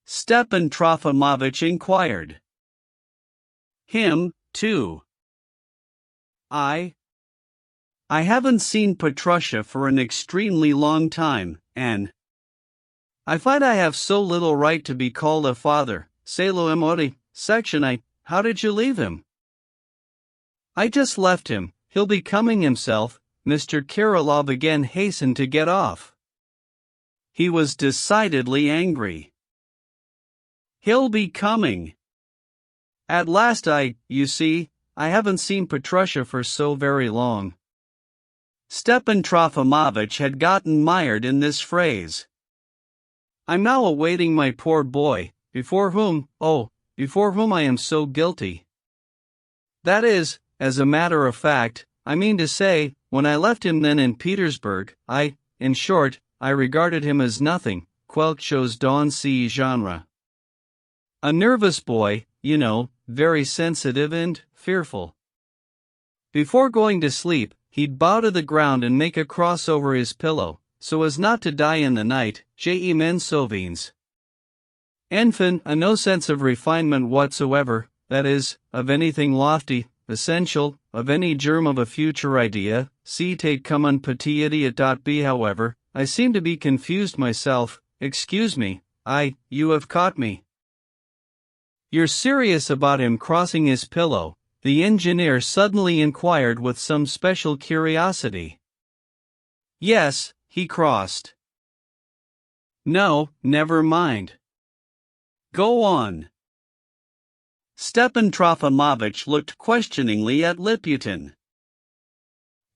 Stepan Trofimovich inquired. Him, too. I haven't seen Petrusha for an extremely long time, and I find I have so little right to be called a father. Salo Emori, Section I, how did you leave him? I just left him, he'll be coming himself. Mr. Kirilov again hastened to get off. He was decidedly angry. He'll be coming. At last you see, I haven't seen Petrusha for so very long. Stepan Trofimovich had gotten mired in this phrase. I'm now awaiting my poor boy, before whom I am so guilty. That is, as a matter of fact, I mean to say, when I left him then in Petersburg, in short, I regarded him as nothing, quelque chose dans ce genre. A nervous boy, you know, very sensitive and fearful. Before going to sleep, he'd bow to the ground and make a cross over his pillow, so as not to die in the night. Je m'en souviens. Enfin, no sense of refinement whatsoever, that is, of anything lofty, essential, of any germ of a future idea. C'était comme un petit idiot. However, I seem to be confused myself. Excuse me, you have caught me. You're serious about him crossing his pillow? The engineer suddenly inquired with some special curiosity. Yes, he crossed. No, never mind. Go on. Stepan Trofimovich looked questioningly at Liputin.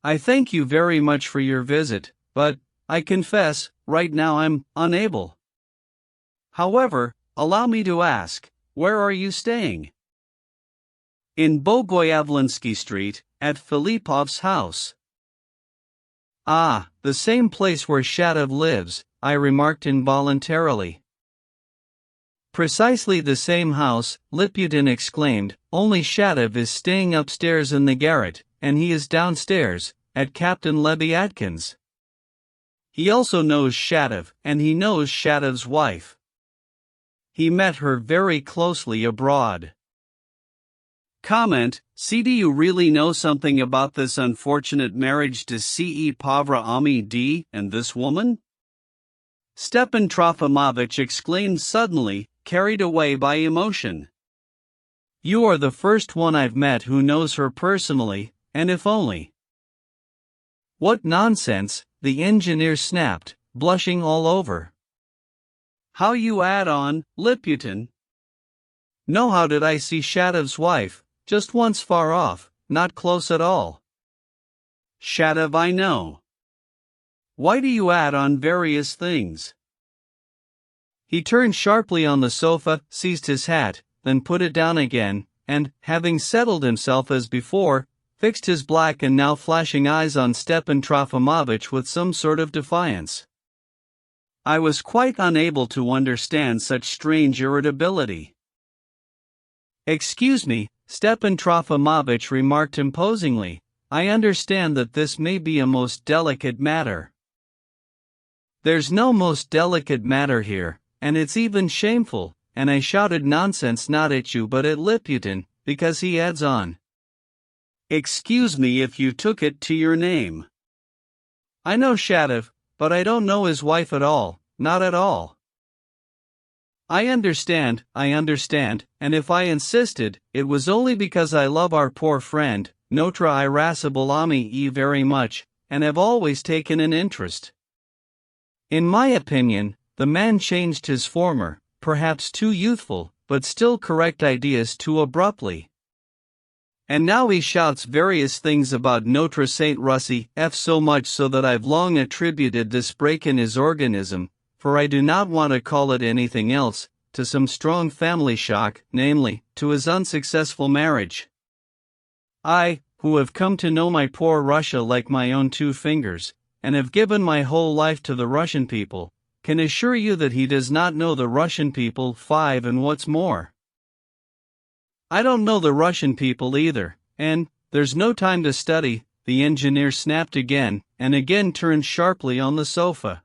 I thank you very much for your visit, but, I confess, right now I'm unable. However, allow me to ask, where are you staying? In Bogoyavlensky Street, at Filipov's house. Ah, the same place where Shatov lives, I remarked involuntarily. Precisely the same house, Liputin exclaimed, only Shatov is staying upstairs in the garret, and he is downstairs, at Captain Lebyadkin's. He also knows Shatov, and he knows Shatov's wife. He met her very closely abroad. Comment, see, do you really know something about this unfortunate marriage to C.E. Pavra Ami D. and this woman? Stepan Trofimovich exclaimed suddenly, carried away by emotion. You are the first one I've met who knows her personally, and if only. What nonsense, the engineer snapped, blushing all over. How you add on, Liputin? No, how did I see Shatov's wife? Just once far off, not close at all. Shatov I know. Why do you add on various things? He turned sharply on the sofa, seized his hat, then put it down again, and, having settled himself as before, fixed his black and now flashing eyes on Stepan Trofimovich with some sort of defiance. I was quite unable to understand such strange irritability. Excuse me, Stepan Trofimovich remarked imposingly, I understand that this may be a most delicate matter. There's no most delicate matter here, and it's even shameful, and I shouted nonsense not at you but at Liputin, because he adds on. Excuse me if you took it to your name. I know Shatov, but I don't know his wife at all, not at all. I understand, and if I insisted, it was only because I love our poor friend, Notre irascible ami very much, and have always taken an interest. In my opinion, the man changed his former, perhaps too youthful, but still correct ideas too abruptly. And now he shouts various things about Notre Saint Russie F so much so that I've long attributed this break in his organism, for I do not want to call it anything else, to some strong family shock, namely, to his unsuccessful marriage. I, who have come to know my poor Russia like my own two fingers, and have given my whole life to the Russian people, can assure you that he does not know the Russian people, and what's more, I don't know the Russian people either, and there's no time to study. The engineer snapped again, and again turned sharply on the sofa.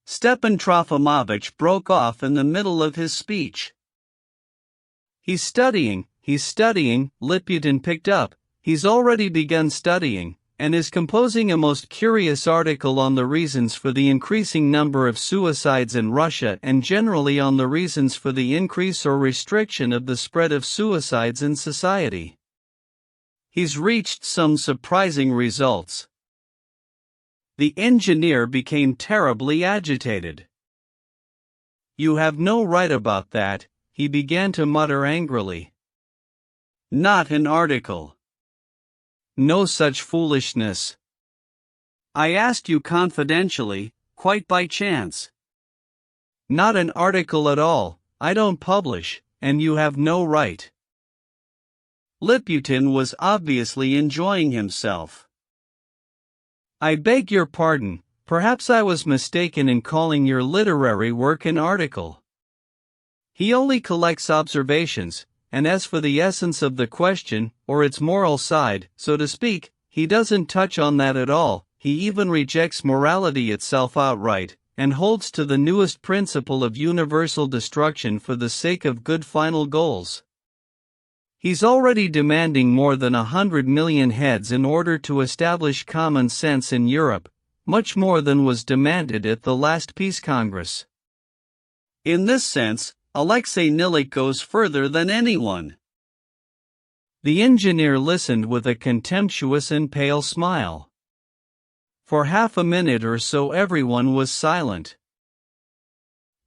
Stepan Trofimovich broke off in the middle of his speech. He's studying, Liputin picked up. He's already begun studying, and is composing a most curious article on the reasons for the increasing number of suicides in Russia and generally on the reasons for the increase or restriction of the spread of suicides in society. He's reached some surprising results. The engineer became terribly agitated. You have no right about that, he began to mutter angrily. Not an article. No such foolishness. I asked you confidentially, quite by chance. Not an article at all, I don't publish, and you have no right. Liputin was obviously enjoying himself. I beg your pardon, perhaps I was mistaken in calling your literary work an article. He only collects observations, and as for the essence of the question, or its moral side, so to speak, he doesn't touch on that at all. He even rejects morality itself outright, and holds to the newest principle of universal destruction for the sake of good final goals. He's already demanding more than 100 million heads in order to establish common sense in Europe, much more than was demanded at the last Peace Congress. In this sense, Alexei Nilik goes further than anyone. The engineer listened with a contemptuous and pale smile. For half a minute or so everyone was silent.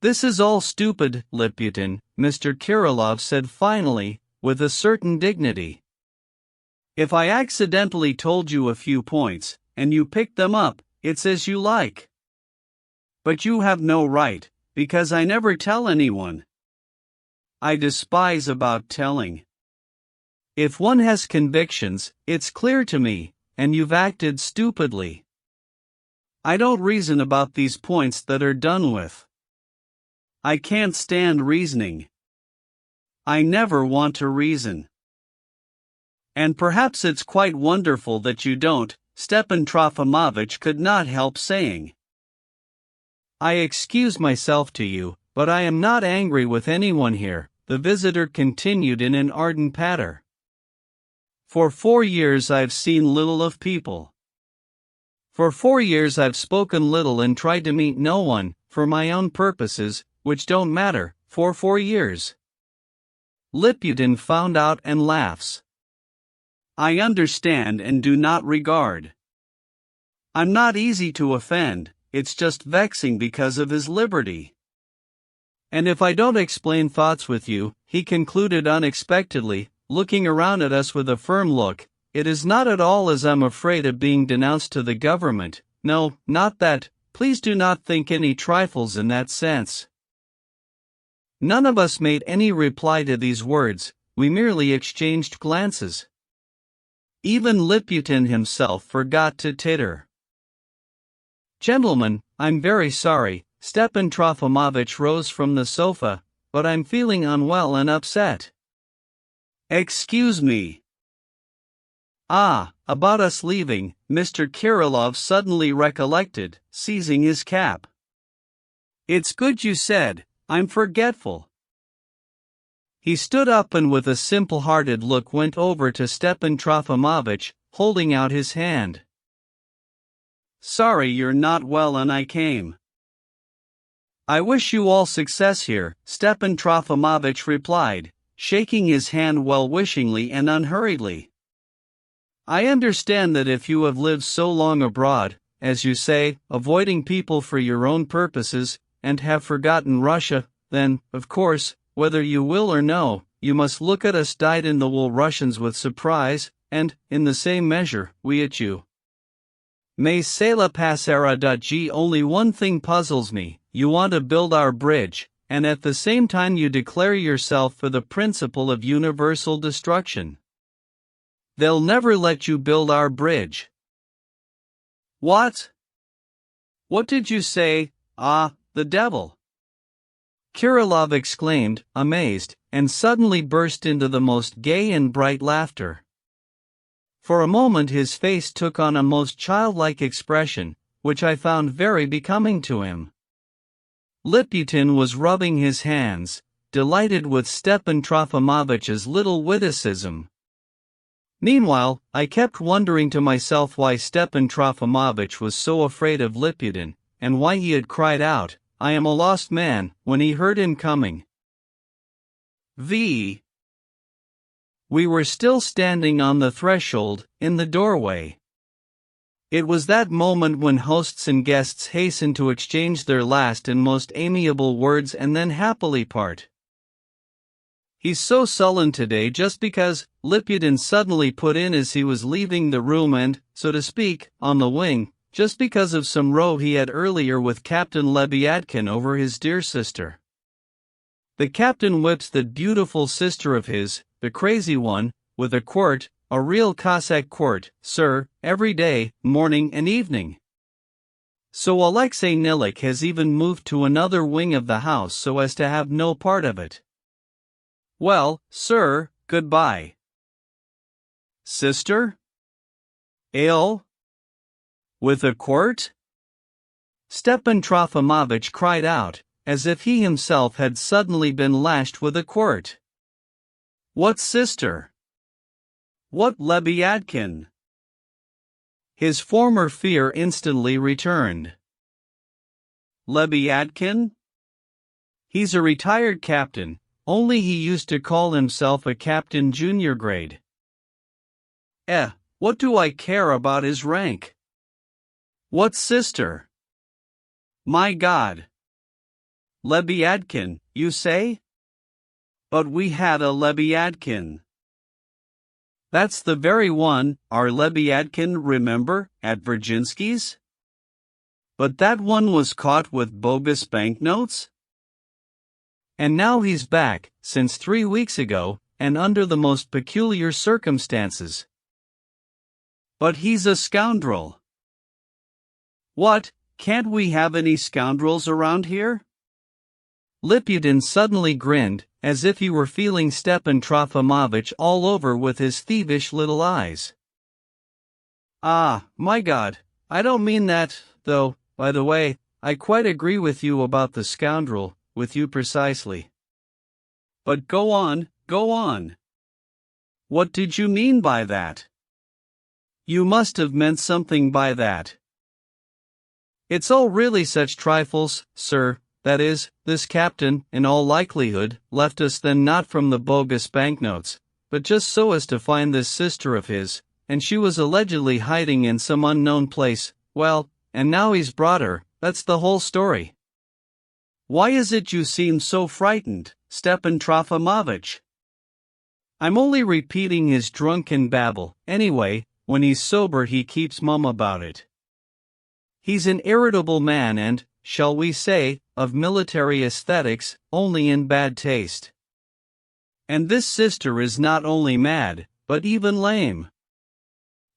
This is all stupid, Liputin, Mr. Kirillov said finally, with a certain dignity. If I accidentally told you a few points, and you picked them up, it's as you like. But you have no right, because I never tell anyone. I despise about telling. If one has convictions, it's clear to me, and you've acted stupidly. I don't reason about these points that are done with. I can't stand reasoning. I never want to reason. And perhaps it's quite wonderful that you don't, Stepan Trofimovich could not help saying. I excuse myself to you, but I am not angry with anyone here, the visitor continued in an ardent patter. For 4 years I've seen little of people. For 4 years I've spoken little and tried to meet no one, for my own purposes, which don't matter, for 4 years. Liputin found out and laughs. I understand and do not regard. I'm not easy to offend, it's just vexing because of his liberty. And if I don't explain thoughts with you, he concluded unexpectedly, looking around at us with a firm look, it is not at all as I'm afraid of being denounced to the government, no, not that, please do not think any trifles in that sense. None of us made any reply to these words, we merely exchanged glances. Even Liputin himself forgot to titter. Gentlemen, I'm very sorry, Stepan Trofimovich rose from the sofa, but I'm feeling unwell and upset. Excuse me. About us leaving, Mr. Kirillov suddenly recollected, seizing his cap. It's good you said, I'm forgetful. He stood up and with a simple-hearted look went over to Stepan Trofimovich, holding out his hand. Sorry you're not well and I came. I wish you all success here, Stepan Trofimovich replied, shaking his hand well-wishingly and unhurriedly. I understand that if you have lived so long abroad, as you say, avoiding people for your own purposes, and have forgotten Russia, then, of course, whether you will or no, you must look at us dyed-in-the-wool Russians with surprise, and, in the same measure, we at you. Mais c'est la passera.g. Only one thing puzzles me, you want to build our bridge, and at the same time you declare yourself for the principle of universal destruction. They'll never let you build our bridge. What? What did you say? Ah, the devil! Kirillov exclaimed, amazed, and suddenly burst into the most gay and bright laughter. For a moment his face took on a most childlike expression, which I found very becoming to him. Liputin was rubbing his hands, delighted with Stepan Trofimovitch's little witticism. Meanwhile, I kept wondering to myself why Stepan Trofimovitch was so afraid of Liputin, and why he had cried out, "I am a lost man," when he heard him coming. We were still standing on the threshold, in the doorway. It was that moment when hosts and guests hasten to exchange their last and most amiable words and then happily part. "He's so sullen today just because," Liputin suddenly put in as he was leaving the room and, so to speak, on the wing, just because of some row he had earlier with Captain Lebyadkin over his dear sister. The captain whips that beautiful sister of his, the crazy one, with a quirt, a real Cossack quirt, sir, every day, morning and evening. So Alexei Nilik has even moved to another wing of the house so as to have no part of it. Well, sir, goodbye. Sister? Ill? With a quirt? Stepan Trofimovitch cried out, as if he himself had suddenly been lashed with a quirt. What sister? What Lebyadkin? His former fear instantly returned. Lebyadkin? He's a retired captain, only he used to call himself a captain junior grade. What do I care about his rank? What sister? My God! Lebyadkin, you say? But we had a Lebyadkin. That's the very one, our Lebyadkin, remember, at Virginsky's? But that one was caught with bogus banknotes? And now he's back, since 3 weeks ago, and under the most peculiar circumstances. But he's a scoundrel. What, can't we have any scoundrels around here? Liputin suddenly grinned, as if he were feeling Stepan Trofimovitch all over with his thievish little eyes. Ah, my God, I don't mean that, though, by the way, I quite agree with you about the scoundrel, with you precisely. But go on, go on. What did you mean by that? You must have meant something by that. It's all really such trifles, sir. That is, this captain, in all likelihood, left us then not from the bogus banknotes, but just so as to find this sister of his, and she was allegedly hiding in some unknown place. Well, and now he's brought her, that's the whole story. Why is it you seem so frightened, Stepan Trofimovitch? I'm only repeating his drunken babble. Anyway, when he's sober he keeps mum about it. He's an irritable man and, shall we say, of military aesthetics, only in bad taste. And this sister is not only mad, but even lame.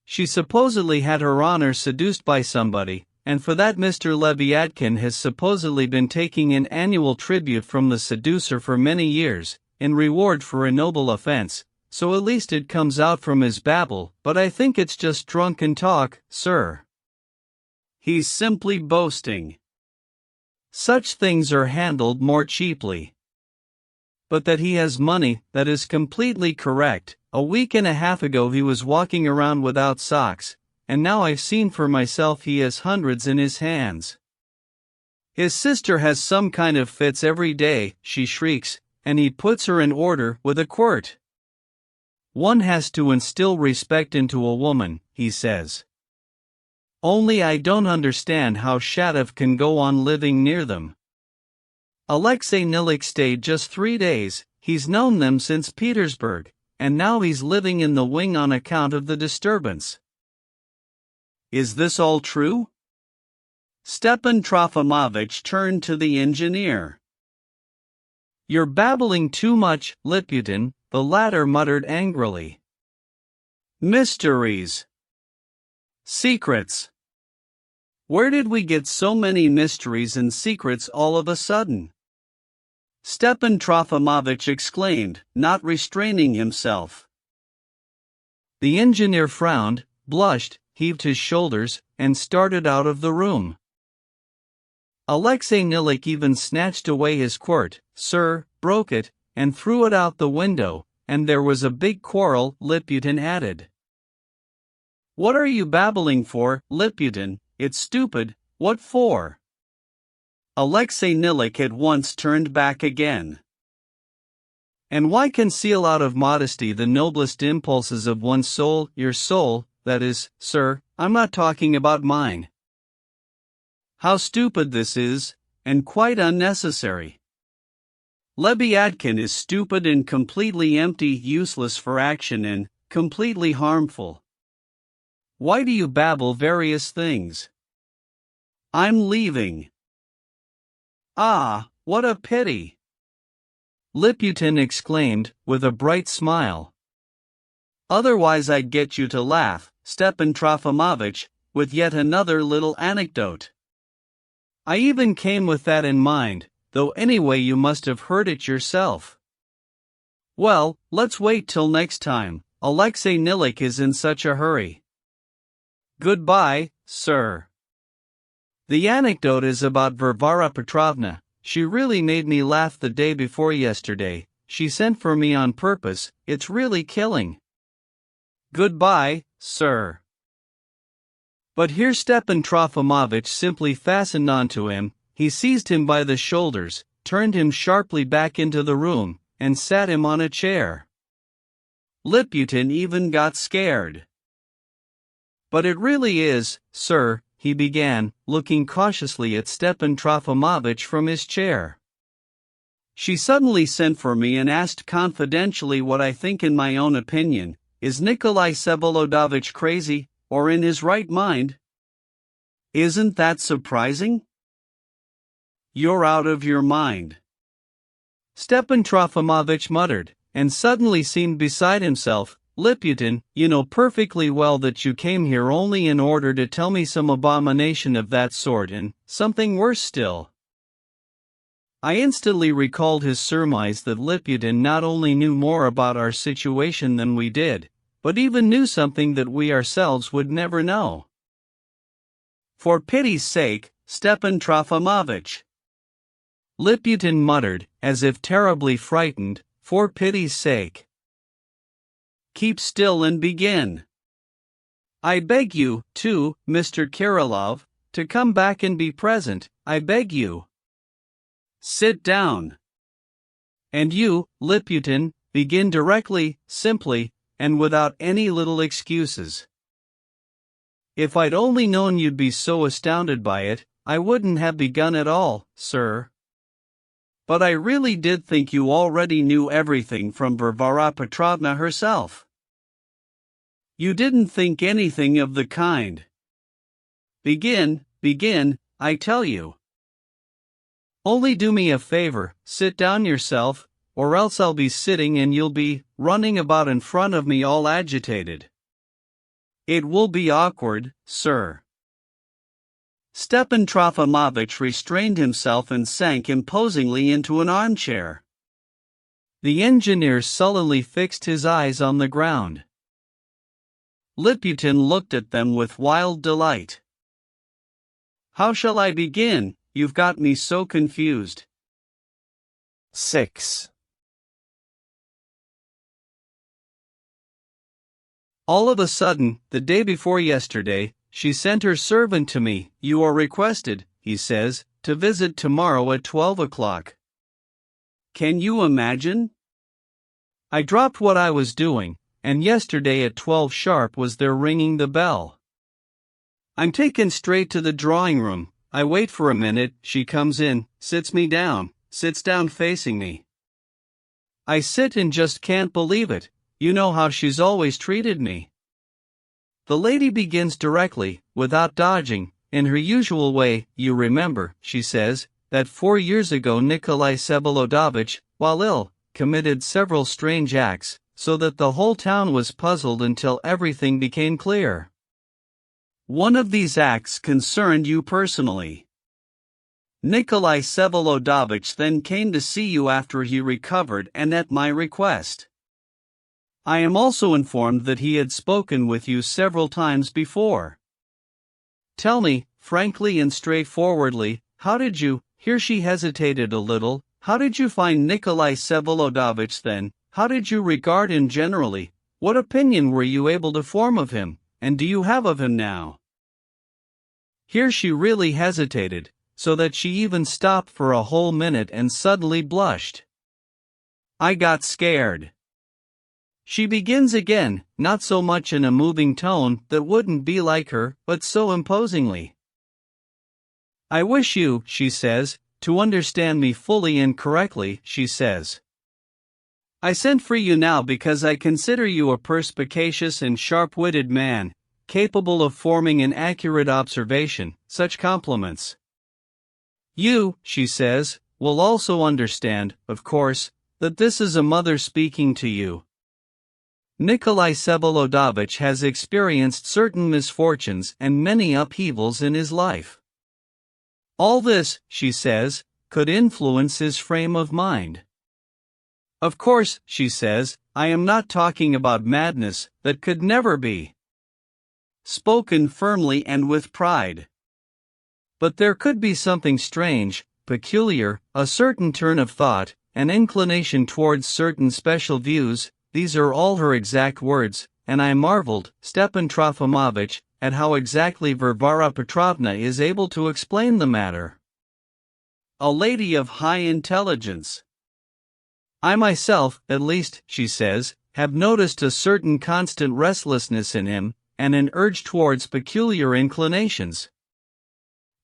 She supposedly had her honor seduced by somebody, and for that Mr. Lebyadkin has supposedly been taking an annual tribute from the seducer for many years, in reward for a noble offense, so at least it comes out from his babble, but I think it's just drunken talk, sir. He's simply boasting. Such things are handled more cheaply. But that he has money, that is completely correct. A week and a half ago he was walking around without socks, and now I've seen for myself he has hundreds in his hands. His sister has some kind of fits every day, she shrieks, and he puts her in order with a quirt. One has to instill respect into a woman, he says. Only I don't understand how Shatov can go on living near them. Alexei Nilik stayed just 3 days, he's known them since Petersburg, and now he's living in the wing on account of the disturbance. Is this all true? Stepan Trofimovitch turned to the engineer. You're babbling too much, Liputin, the latter muttered angrily. Mysteries. Secrets. Where did we get so many mysteries and secrets all of a sudden? Stepan Trofimovich exclaimed, not restraining himself. The engineer frowned, blushed, heaved his shoulders, and started out of the room. Alexei Nilik even snatched away his quart, sir, broke it, and threw it out the window, and there was a big quarrel, Liputin added. What are you babbling for, Liputin? It's stupid, what for? Alexei Nilik at once turned back again. And why conceal out of modesty the noblest impulses of one's soul, your soul, that is, sir, I'm not talking about mine. How stupid this is, and quite unnecessary. Lebyadkin is stupid and completely empty, useless for action and completely harmful. Why do you babble various things? I'm leaving. Ah, what a pity! Liputin exclaimed, with a bright smile. Otherwise I'd get you to laugh, Stepan Trofimovich, with yet another little anecdote. I even came with that in mind, though anyway you must have heard it yourself. Well, let's wait till next time, Alexei Nilik is in such a hurry. Goodbye, sir. The anecdote is about Varvara Petrovna. She really made me laugh the day before yesterday. She sent for me on purpose. It's really killing. Goodbye, sir. But here Stepan Trofimovich simply fastened onto him. He seized him by the shoulders, turned him sharply back into the room, and sat him on a chair. Liputin even got scared. But it really is, sir, he began, looking cautiously at Stepan Trofimovich from his chair. She suddenly sent for me and asked confidentially what I think in my own opinion. Is Nikolai Vsevolodovich crazy, or in his right mind? Isn't that surprising? You're out of your mind. Stepan Trofimovich muttered, and suddenly seemed beside himself. Liputin, you know perfectly well that you came here only in order to tell me some abomination of that sort and something worse still. I instantly recalled his surmise that Liputin not only knew more about our situation than we did, but even knew something that we ourselves would never know. For pity's sake, Stepan Trofimovich. Liputin muttered, as if terribly frightened, for pity's sake. Keep still and begin. I beg you, too, Mr. Kirillov, to come back and be present, I beg you. Sit down. And you, Liputin, begin directly, simply, and without any little excuses. If I'd only known you'd be so astounded by it, I wouldn't have begun at all, sir. But I really did think you already knew everything from Varvara Petrovna herself. You didn't think anything of the kind. Begin, I tell you. Only do me a favor, sit down yourself, or else I'll be sitting and you'll be running about in front of me all agitated. It will be awkward, sir. Stepan Trofimovich restrained himself and sank imposingly into an armchair. The engineer sullenly fixed his eyes on the ground. Liputin looked at them with wild delight. How shall I begin? You've got me so confused. 6. All of a sudden, the day before yesterday, she sent her servant to me. You are requested, he says, to visit tomorrow at 12 o'clock. Can you imagine? I dropped what I was doing, and yesterday at 12 sharp was there ringing the bell. I'm taken straight to the drawing room. I wait for a minute, she comes in, sits down facing me. I sit and just can't believe it. You know how she's always treated me. The lady begins directly, without dodging, in her usual way. You remember, she says, that 4 years ago Nikolai Vsevolodovich, while ill, committed several strange acts, so that the whole town was puzzled until everything became clear. One of these acts concerned you personally. Nikolai Vsevolodovich then came to see you after he recovered and at my request. I am also informed that he had spoken with you several times before. Tell me, frankly and straightforwardly, how did you, here she hesitated a little, how did you find Nikolai Vsevolodovich then, how did you regard him generally, what opinion were you able to form of him, and do you have of him now? Here she really hesitated, so that she even stopped for a whole minute and suddenly blushed. I got scared. She begins again, not so much in a moving tone that wouldn't be like her, but so imposingly. I wish you, she says, to understand me fully and correctly, she says. I sent for you now because I consider you a perspicacious and sharp-witted man, capable of forming an accurate observation, such compliments. You, she says, will also understand, of course, that this is a mother speaking to you. Nikolai Vsevolodovich has experienced certain misfortunes and many upheavals in his life. All this, she says, could influence his frame of mind. Of course, she says, I am not talking about madness, that could never be. Spoken firmly and with pride. But there could be something strange, peculiar, a certain turn of thought, an inclination towards certain special views. These are all her exact words, and I marveled, Stepan Trofimovich, at how exactly Varvara Petrovna is able to explain the matter. A lady of high intelligence. I myself, at least, she says, have noticed a certain constant restlessness in him, and an urge towards peculiar inclinations.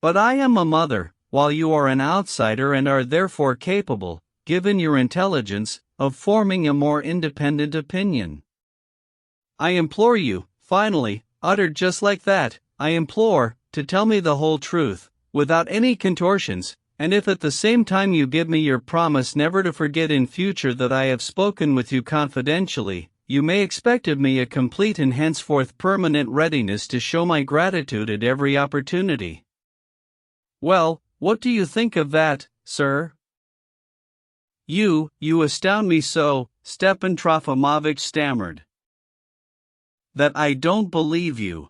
But I am a mother, while you are an outsider and are therefore capable, given your intelligence, of forming a more independent opinion. I implore you, finally, uttered just like that, I implore, to tell me the whole truth, without any contortions, and if at the same time you give me your promise never to forget in future that I have spoken with you confidentially, you may expect of me a complete and henceforth permanent readiness to show my gratitude at every opportunity. Well, what do you think of that, sir? You astound me so, Stepan Trofimovich stammered. That I don't believe you.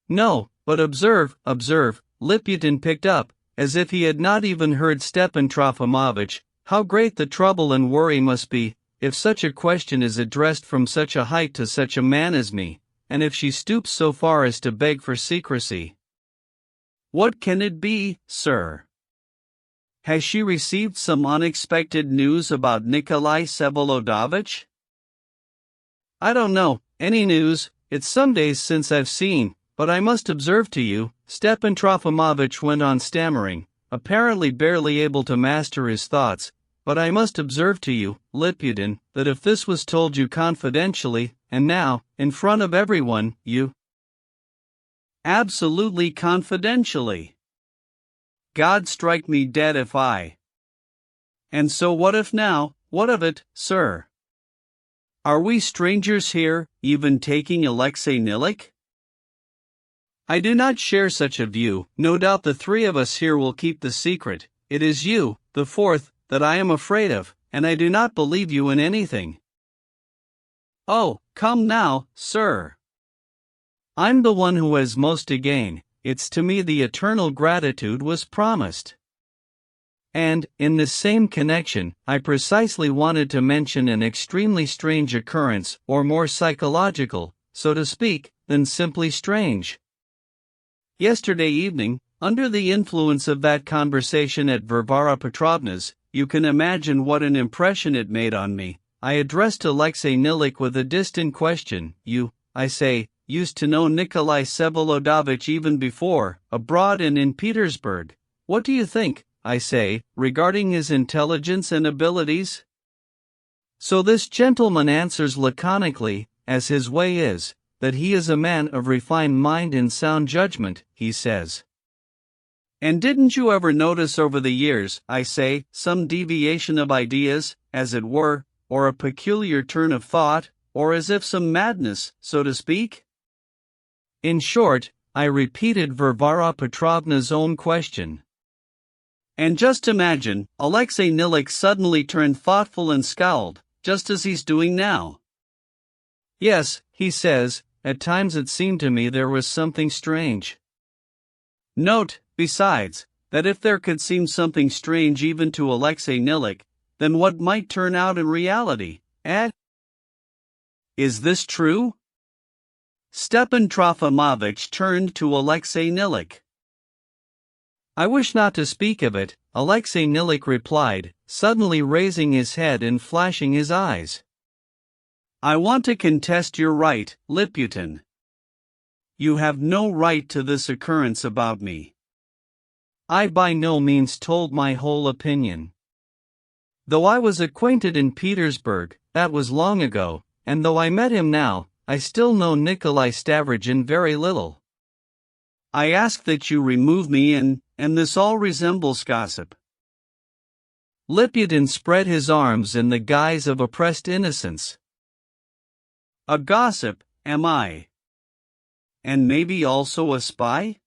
No, but observe, Liputin picked up, as if he had not even heard Stepan Trofimovich, how great the trouble and worry must be, if such a question is addressed from such a height to such a man as me, and if she stoops so far as to beg for secrecy. What can it be, sir? Has she received some unexpected news about Nikolai Vsevolodovich? I don't know, any news, it's some days since I've seen, but I must observe to you, Stepan Trofimovich went on stammering, apparently barely able to master his thoughts, but I must observe to you, Liputin, that if this was told you confidentially, and now, in front of everyone, you... Absolutely confidentially. God strike me dead if I... And so what if now, what of it, sir? Are we strangers here, even taking Alexei Nilik? I do not share such a view, no doubt the three of us here will keep the secret, it is you, the fourth, that I am afraid of, and I do not believe you in anything. Oh, come now, sir. I'm the one who has most to gain. It's to me the eternal gratitude was promised. And, in this same connection, I precisely wanted to mention an extremely strange occurrence, or more psychological, so to speak, than simply strange. Yesterday evening, under the influence of that conversation at Varvara Petrovna's, you can imagine what an impression it made on me. I addressed Alexei Nilik with a distant question. You, I say, used to know Nikolai Vsevolodovich even before, abroad and in Petersburg. What do you think, I say, regarding his intelligence and abilities? So this gentleman answers laconically, as his way is, that he is a man of refined mind and sound judgment, he says. And didn't you ever notice over the years, I say, some deviation of ideas, as it were, or a peculiar turn of thought, or as if some madness, so to speak? In short, I repeated Varvara Petrovna's own question. And just imagine, Alexei Nilik suddenly turned thoughtful and scowled, just as he's doing now. Yes, he says, at times it seemed to me there was something strange. Note, besides, that if there could seem something strange even to Alexei Nilik, then what might turn out in reality, eh? Is this true? Stepan Trofimovich turned to Alexei Nilik. I wish not to speak of it, Alexei Nilik replied, suddenly raising his head and flashing his eyes. I want to contest your right, Liputin. You have no right to this occurrence about me. I by no means told my whole opinion. Though I was acquainted in Petersburg, that was long ago, and though I met him now, I still know Nikolai Stavrogin very little. I ask that you remove me and this all resembles gossip. Liputin spread his arms in the guise of oppressed innocence. A gossip, am I? And maybe also a spy?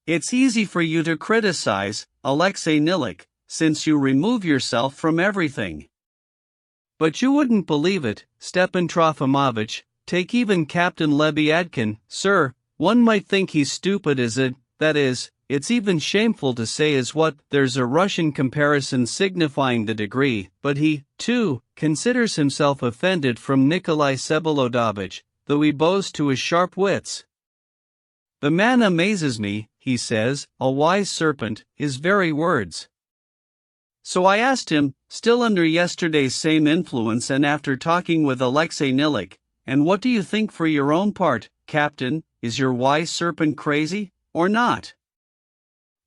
It's easy for you to criticize, Alexei Nilik, since you remove yourself from everything. But you wouldn't believe it, Stepan Trofimovich, take even Captain Lebyadkin, sir, one might think he's stupid as it, that is, it's even shameful to say as what, there's a Russian comparison signifying the degree, but he, too, considers himself offended from Nikolai Sebolodovich, though he bows to his sharp wits. The man amazes me, he says, a wise serpent, his very words. So I asked him, still under yesterday's same influence and after talking with Alexei Nilik, and what do you think for your own part, Captain, is your wise serpent crazy, or not?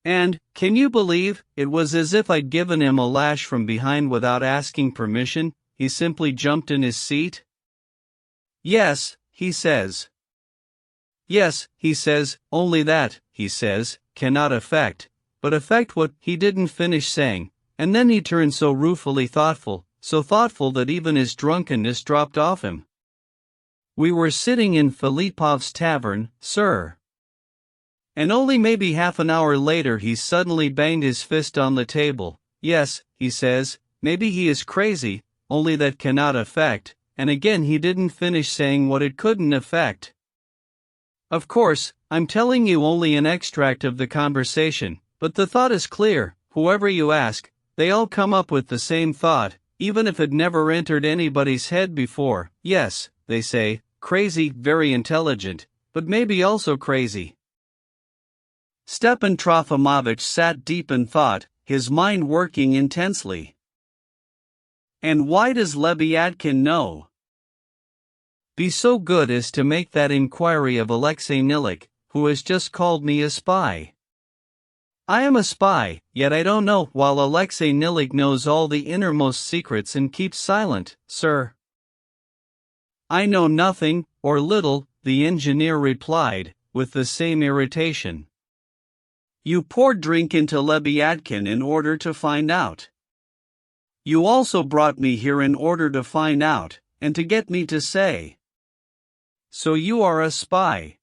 And, can you believe, it was as if I'd given him a lash from behind without asking permission, he simply jumped in his seat? Yes, he says. Yes, he says, only that, he says, cannot affect, but affect what, he didn't finish saying, and then he turned so ruefully thoughtful, so thoughtful that even his drunkenness dropped off him. We were sitting in Filipov's tavern, sir. And only maybe half an hour later he suddenly banged his fist on the table. Yes, he says, maybe he is crazy, only that cannot affect, and again he didn't finish saying what it couldn't affect. Of course, I'm telling you only an extract of the conversation, but the thought is clear, whoever you ask, they all come up with the same thought, even if it never entered anybody's head before. Yes, they say, crazy, very intelligent, but maybe also crazy. Stepan Trofimovich sat deep in thought, his mind working intensely. And why does Lebyadkin know? Be so good as to make that inquiry of Alexei Nilik, who has just called me a spy. I am a spy, yet I don't know, while Alexei Nilik knows all the innermost secrets and keeps silent, sir. I know nothing, or little, the engineer replied, with the same irritation. You poured drink into Lebyadkin in order to find out. You also brought me here in order to find out, and to get me to say. So you are a spy.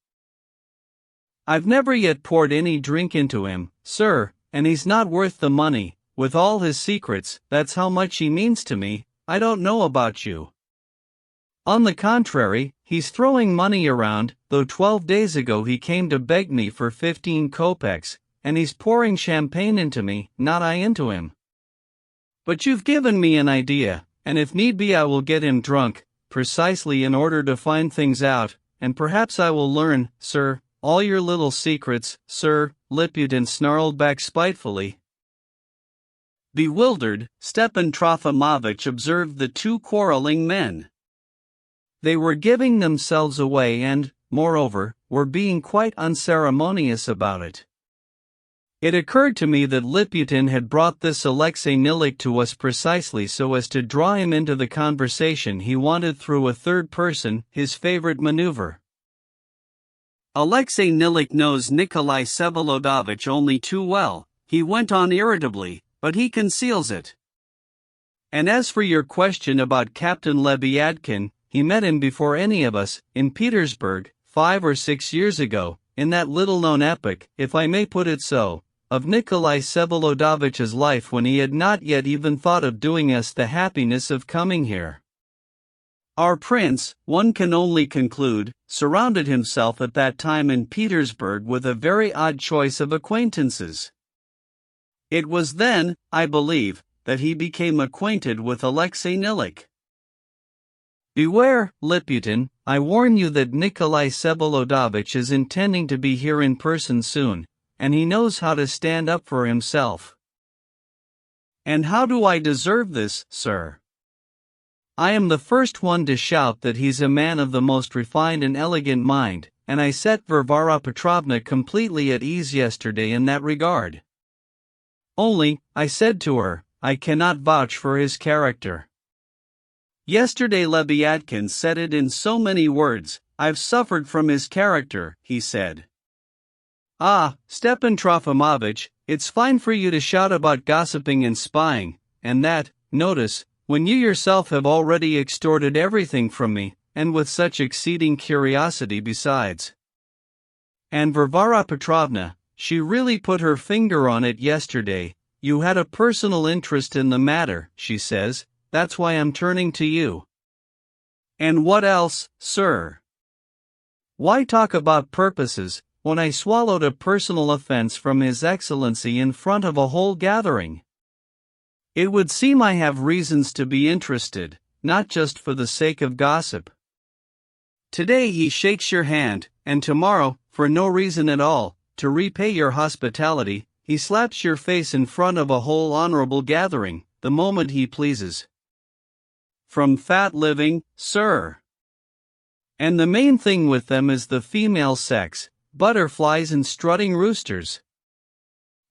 I've never yet poured any drink into him, sir, and he's not worth the money, with all his secrets, that's how much he means to me. I don't know about you. On the contrary, he's throwing money around, though 12 days ago he came to beg me for 15 kopecks, and he's pouring champagne into me, not I into him. But you've given me an idea, and if need be I will get him drunk, precisely in order to find things out, and perhaps I will learn, sir, all your little secrets, sir, Liputin snarled back spitefully. Bewildered, Stepan Trofimovich observed the two quarreling men. They were giving themselves away and, moreover, were being quite unceremonious about it. It occurred to me that Liputin had brought this Alexei Nilik to us precisely so as to draw him into the conversation he wanted through a third person, his favorite maneuver. Alexei Nilik knows Nikolai Sebolodovich only too well, he went on irritably, but he conceals it. And as for your question about Captain Lebyadkin, he met him before any of us, in Petersburg, 5 or 6 years ago, in that little-known epoch, if I may put it so, of Nikolai Vsevolodovitch's life when he had not yet even thought of doing us the happiness of coming here. Our prince, one can only conclude, surrounded himself at that time in Petersburg with a very odd choice of acquaintances. It was then, I believe, that he became acquainted with Alexei Nilik. Beware, Liputin, I warn you that Nikolai Vsevolodovitch is intending to be here in person soon, and he knows how to stand up for himself. And how do I deserve this, sir? I am the first one to shout that he's a man of the most refined and elegant mind, and I set Varvara Petrovna completely at ease yesterday in that regard. Only, I said to her, I cannot vouch for his character. Yesterday Lebyadkin said it in so many words, I've suffered from his character, he said. Ah, Stepan Trofimovitch, it's fine for you to shout about gossiping and spying, and that, notice, when you yourself have already extorted everything from me, and with such exceeding curiosity besides. And Varvara Petrovna, she really put her finger on it yesterday, you had a personal interest in the matter, she says, that's why I'm turning to you. And what else, sir? Why talk about purposes, when I swallowed a personal offense from His Excellency in front of a whole gathering? It would seem I have reasons to be interested, not just for the sake of gossip. Today he shakes your hand, and tomorrow, for no reason at all, to repay your hospitality, he slaps your face in front of a whole honorable gathering, the moment he pleases. From fat living, sir. And the main thing with them is the female sex, butterflies and strutting roosters.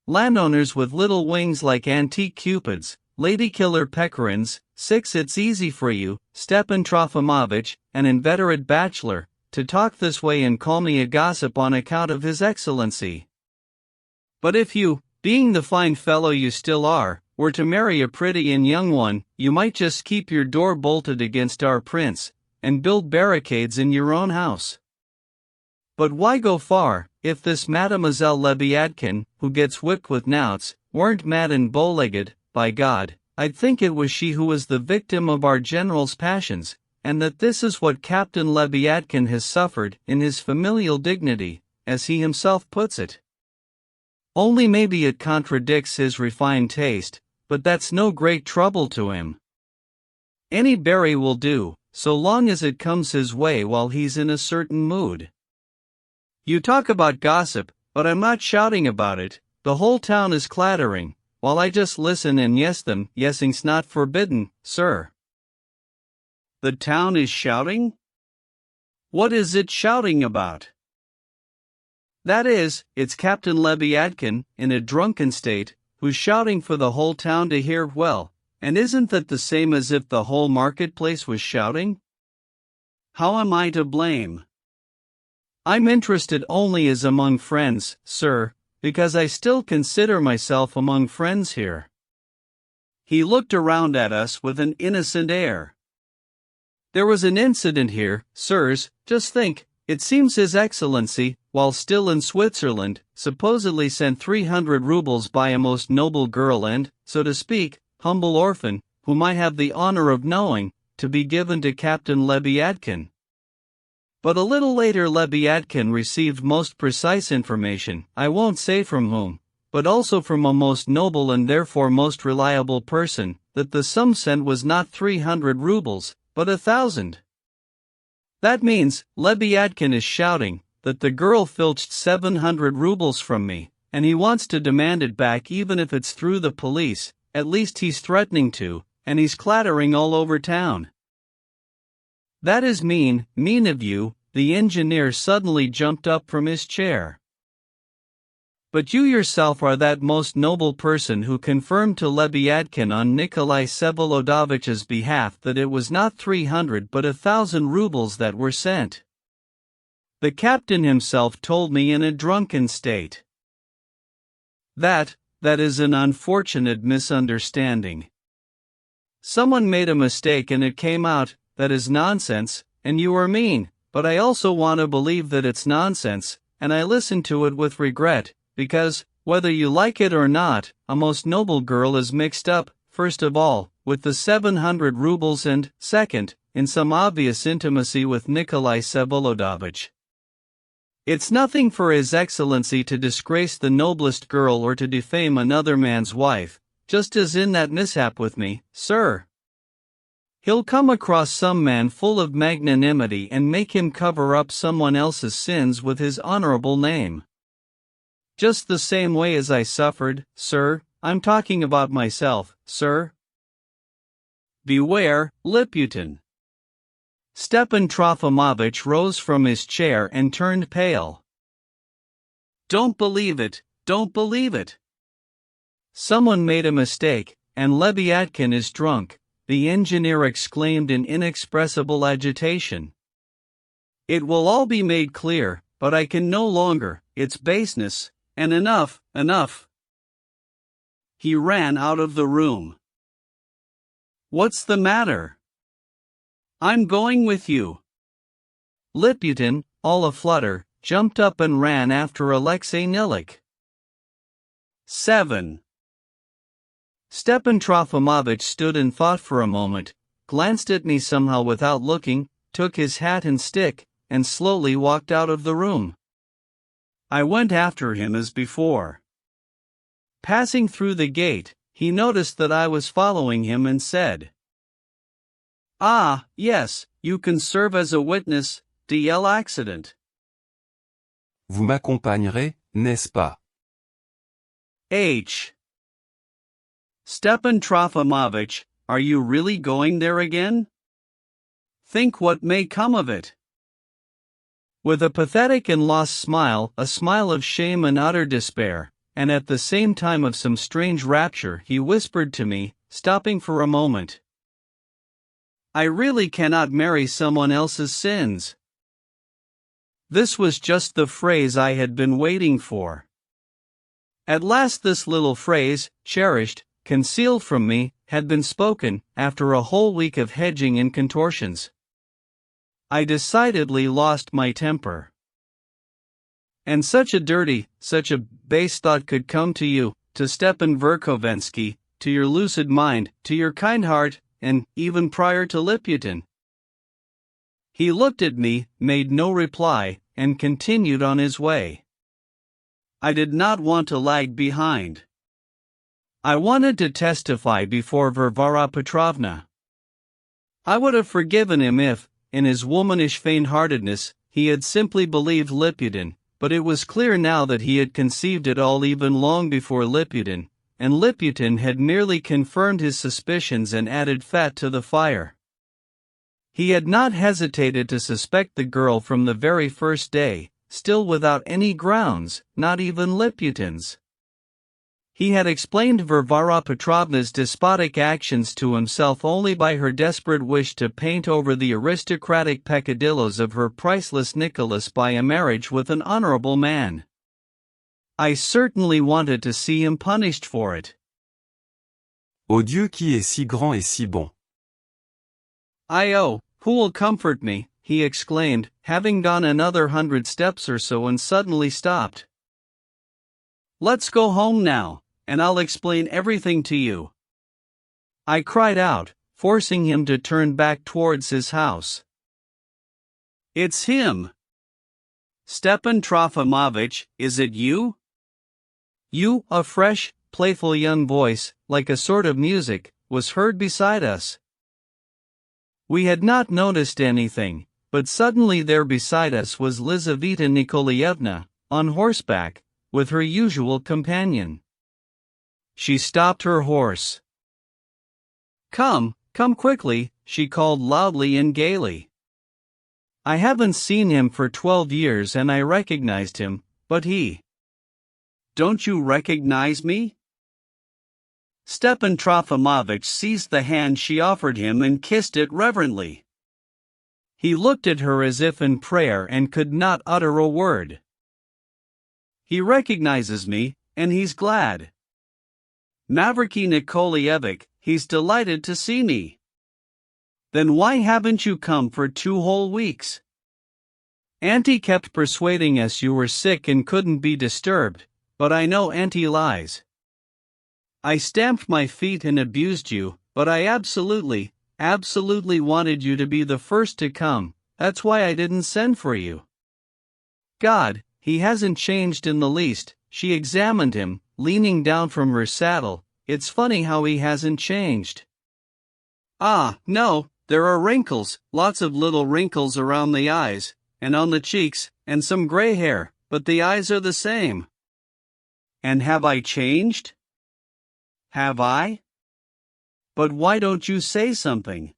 Landowners with little wings like antique cupids, lady-killer pecorins. 6. It's easy for you, Stepan Trofimovitch, an inveterate bachelor, to talk this way and call me a gossip on account of His Excellency. But if you, being the fine fellow you still are, were to marry a pretty and young one, you might just keep your door bolted against our prince, and build barricades in your own house. But why go far, if this Mademoiselle Lebyadkin, who gets whipped with knouts, weren't mad and bow-legged? By God, I'd think it was she who was the victim of our general's passions, and that this is what Captain Lebyadkin has suffered in his familial dignity, as he himself puts it. Only maybe it contradicts his refined taste, but that's no great trouble to him. Any berry will do, so long as it comes his way while he's in a certain mood. You talk about gossip, but I'm not shouting about it, the whole town is clattering, while I just listen and yes them. Yesing's not forbidden, sir. The town is shouting? What is it shouting about? That is, it's Captain Lebyadkin, in a drunken state, who's shouting for the whole town to hear. Well, and isn't that the same as if the whole marketplace was shouting? How am I to blame? I'm interested only as among friends, sir, because I still consider myself among friends here. He looked around at us with an innocent air. There was an incident here, sirs, just think. It seems His Excellency, while still in Switzerland, supposedly sent 300 rubles by a most noble girl and, so to speak, humble orphan, whom I have the honor of knowing, to be given to Captain Lebyadkin. But a little later Lebyadkin received most precise information, I won't say from whom, but also from a most noble and therefore most reliable person, that the sum sent was not 300 rubles, but 1,000. That means, Lebyadkin is shouting, that the girl filched 700 rubles from me, and he wants to demand it back even if it's through the police, at least he's threatening to, and he's clattering all over town. That is mean of you, the engineer suddenly jumped up from his chair. But you yourself are that most noble person who confirmed to Lebyadkin on Nikolai Vsevolodovitch's behalf that it was not 300 but 1,000 rubles that were sent. The captain himself told me in a drunken state. That is an unfortunate misunderstanding. Someone made a mistake and it came out, that is nonsense, and you are mean, but I also want to believe that it's nonsense, and I listen to it with regret, because, whether you like it or not, a most noble girl is mixed up, first of all, with the 700 rubles and, second, in some obvious intimacy with Nikolai Vsevolodovich. It's nothing for His Excellency to disgrace the noblest girl or to defame another man's wife, just as in that mishap with me, sir. He'll come across some man full of magnanimity and make him cover up someone else's sins with his honorable name. Just the same way as I suffered, sir, I'm talking about myself, sir. Beware, Liputin. Stepan Trofimovich rose from his chair and turned pale. Don't believe it, don't believe it. Someone made a mistake, and Lebyadkin is drunk, the engineer exclaimed in inexpressible agitation. It will all be made clear, but I can no longer, it's baseness, and enough, enough. He ran out of the room. What's the matter? I'm going with you. Liputin, all aflutter, jumped up and ran after Alexei Nilik. 7. Stepan Trofimovich stood in thought for a moment, glanced at me somehow without looking, took his hat and stick, and slowly walked out of the room. I went after him as before. Passing through the gate, he noticed that I was following him and said, "Ah, yes, you can serve as a witness, DL accident." Vous m'accompagnerez, n'est-ce pas? H. Stepan Trofimovich, are you really going there again? Think what may come of it. With a pathetic and lost smile, a smile of shame and utter despair, and at the same time of some strange rapture, he whispered to me, stopping for a moment, "I really cannot marry someone else's sins." This was just the phrase I had been waiting for. At last this little phrase, cherished, concealed from me, had been spoken, after a whole week of hedging and contortions. I decidedly lost my temper. And such a dirty, such a base thought could come to you, to Stepan Verkovensky, to your lucid mind, to your kind heart, and, even prior to Liputin. He looked at me, made no reply, and continued on his way. I did not want to lag behind. I wanted to testify before Varvara Petrovna. I would have forgiven him if, in his womanish faint-heartedness, he had simply believed Liputin, but it was clear now that he had conceived it all even long before Liputin, and Liputin had merely confirmed his suspicions and added fat to the fire. He had not hesitated to suspect the girl from the very first day, still without any grounds, not even Liputin's. He had explained Varvara Petrovna's despotic actions to himself only by her desperate wish to paint over the aristocratic peccadillos of her priceless Nicholas by a marriage with an honorable man. I certainly wanted to see him punished for it. Ô Dieu qui est si grand et si bon. Oh, who will comfort me, he exclaimed, having gone another 100 steps or so and suddenly stopped. Let's go home now, and I'll explain everything to you. I cried out, forcing him to turn back towards his house. It's him. Stepan Trofimovich, is it you? You, a fresh, playful young voice, like a sort of music, was heard beside us. We had not noticed anything, but suddenly there beside us was Lizaveta Nikolaevna, on horseback, with her usual companion. She stopped her horse. Come quickly, she called loudly and gaily. I haven't seen him for 12 years and I recognized him, but he. Don't you recognize me? Stepan Trofimovich seized the hand she offered him and kissed it reverently. He looked at her as if in prayer and could not utter a word. He recognizes me, and he's glad. Mavriky Nikolaevich, he's delighted to see me. Then why haven't you come for 2 whole weeks? Auntie kept persuading us you were sick and couldn't be disturbed, but I know Auntie lies. I stamped my feet and abused you, but I absolutely wanted you to be the first to come, that's why I didn't send for you. God, he hasn't changed in the least, she examined him, leaning down from her saddle, it's funny how he hasn't changed. Ah, no, there are wrinkles, lots of little wrinkles around the eyes, and on the cheeks, and some gray hair, but the eyes are the same. And have I changed? Have I? But why don't you say something?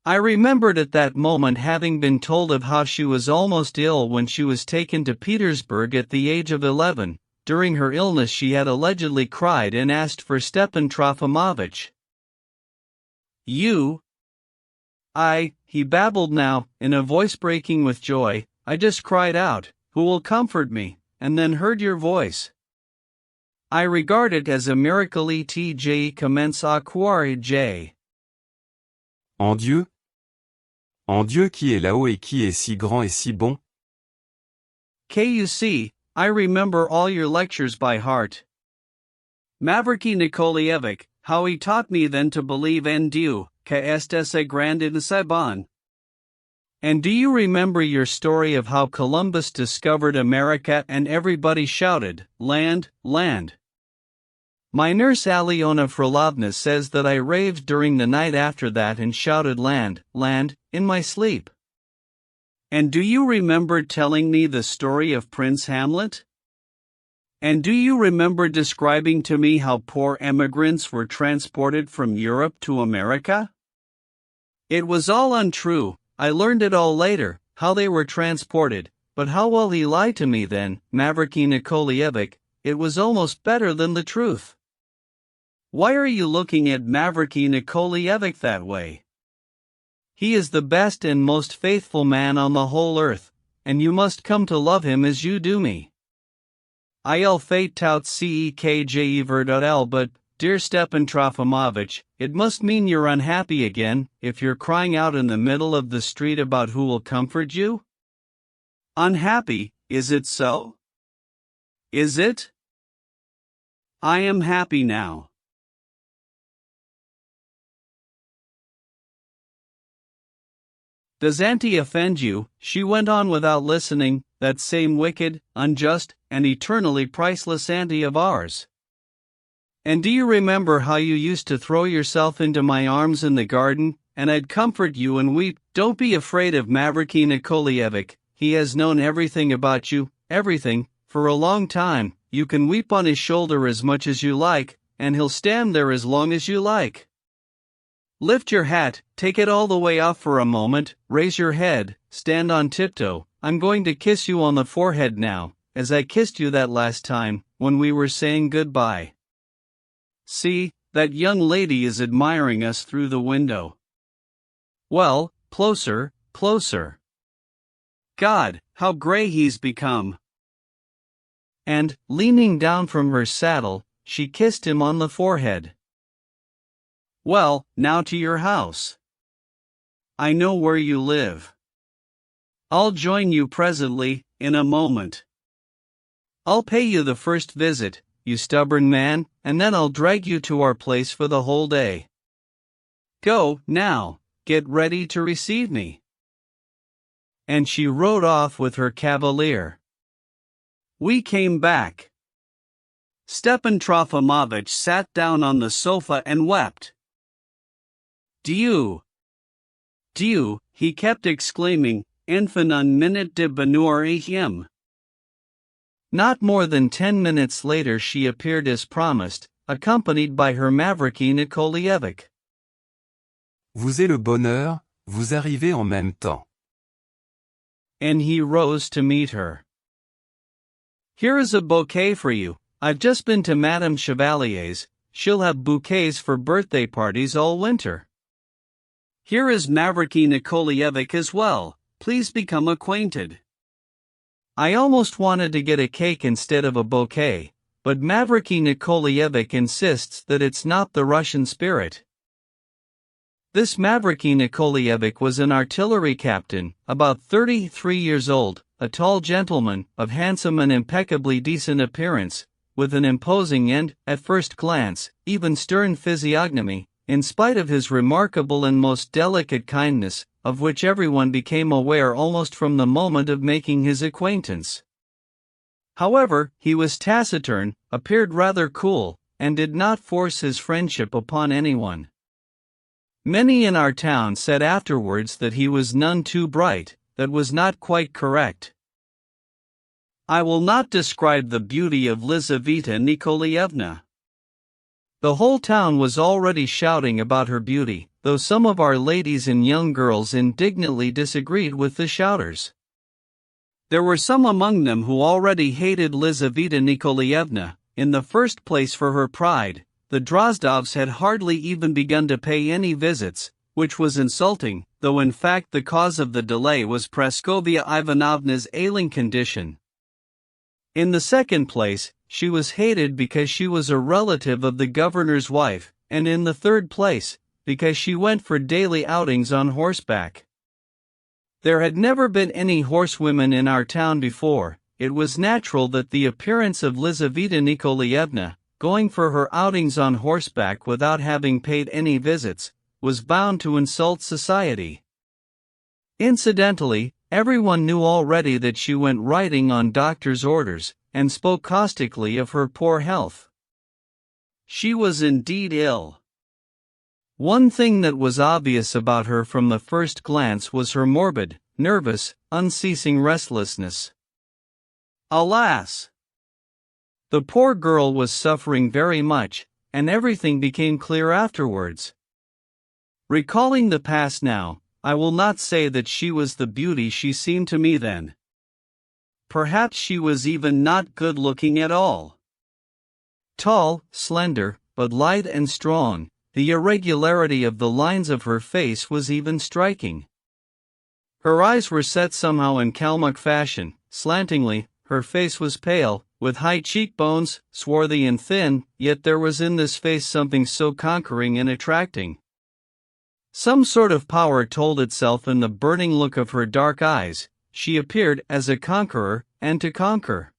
I remembered at that moment having been told of how she was almost ill when she was taken to Petersburg at the age of 11. During her illness she had allegedly cried and asked for Stepan Trofimovich. You? He babbled now, in a voice breaking with joy, I just cried out, who will comfort me, and then heard your voice. I regard it as a miracle etc commence à croire J. En Dieu? En Dieu qui est là-haut et qui est si grand et si bon? KUC, I remember all your lectures by heart. Mavriky Nikolaevich, how he taught me then to believe en Dieu, que est grand in Saban. And do you remember your story of how Columbus discovered America and everybody shouted, land, land? My nurse Alyona Frolovna says that I raved during the night after that and shouted land, land, in my sleep. And do you remember telling me the story of Prince Hamlet? And do you remember describing to me how poor emigrants were transported from Europe to America? It was all untrue, I learned it all later, how they were transported, but how well he lied to me then, Mavriky Nikolaevich, it was almost better than the truth. Why are you looking at Mavriky Nikolaevich that way? He is the best and most faithful man on the whole earth, and you must come to love him as you do me. Il fait tout ce que je veux but, dear Stepan Trofimovich, it must mean you're unhappy again, if you're crying out in the middle of the street about who will comfort you? Unhappy, is it so? Is it? I am happy now. Does Auntie offend you? She went on without listening, that same wicked, unjust, and eternally priceless Auntie of ours. And do you remember how you used to throw yourself into my arms in the garden, and I'd comfort you and weep? Don't be afraid of Mavriky Nikolaevich, he has known everything about you, everything, for a long time, you can weep on his shoulder as much as you like, and he'll stand there as long as you like. Lift your hat, take it all the way off for a moment, raise your head, stand on tiptoe, I'm going to kiss you on the forehead now, as I kissed you that last time, when we were saying goodbye. See, that young lady is admiring us through the window. Well, closer, closer. God, how gray he's become. And, leaning down from her saddle, she kissed him on the forehead. Well, now to your house. I know where you live. I'll join you presently, in a moment. I'll pay you the first visit, you stubborn man, and then I'll drag you to our place for the whole day. Go, now, get ready to receive me. And she rode off with her cavalier. We came back. Stepan Trofimovich sat down on the sofa and wept. Dieu! Dieu, he kept exclaiming, enfin une minute de bonheur et him. Not more than 10 minutes later she appeared as promised, accompanied by her Mavriky Nikolaevich. Vous et le bonheur, vous arrivez en même temps. And he rose to meet her. Here is a bouquet for you, I've just been to Madame Chevalier's, she'll have bouquets for birthday parties all winter. Here is Mavriky Nikolaevich as well, please become acquainted. I almost wanted to get a cake instead of a bouquet, but Mavriky Nikolaevich insists that it's not the Russian spirit. This Mavriky Nikolaevich was an artillery captain, about 33 years old, a tall gentleman, of handsome and impeccably decent appearance, with an imposing and, at first glance, even stern physiognomy, in spite of his remarkable and most delicate kindness, of which everyone became aware almost from the moment of making his acquaintance. However, he was taciturn, appeared rather cool, and did not force his friendship upon anyone. Many in our town said afterwards that he was none too bright. That was not quite correct. I will not describe the beauty of Lizaveta Nikolaevna. The whole town was already shouting about her beauty, though some of our ladies and young girls indignantly disagreed with the shouters. There were some among them who already hated Lizaveta Nikolaevna, in the first place for her pride. The Drozdovs had hardly even begun to pay any visits, which was insulting, though in fact the cause of the delay was Praskovia Ivanovna's ailing condition. In the second place, she was hated because she was a relative of the governor's wife, and in the third place, because she went for daily outings on horseback. There had never been any horsewomen in our town before. It was natural that the appearance of Lizaveta Nikolaevna, going for her outings on horseback without having paid any visits, was bound to insult society. Incidentally, everyone knew already that she went riding on doctor's orders, and spoke caustically of her poor health. She was indeed ill. One thing that was obvious about her from the first glance was her morbid, nervous, unceasing restlessness. Alas! The poor girl was suffering very much, and everything became clear afterwards. Recalling the past now, I will not say that she was the beauty she seemed to me then. Perhaps she was even not good-looking at all. Tall, slender, but light and strong, the irregularity of the lines of her face was even striking. Her eyes were set somehow in Kalmuck fashion, slantingly. Her face was pale, with high cheekbones, swarthy and thin, yet there was in this face something so conquering and attracting. Some sort of power told itself in the burning look of her dark eyes. She appeared as a conqueror, and to conquer.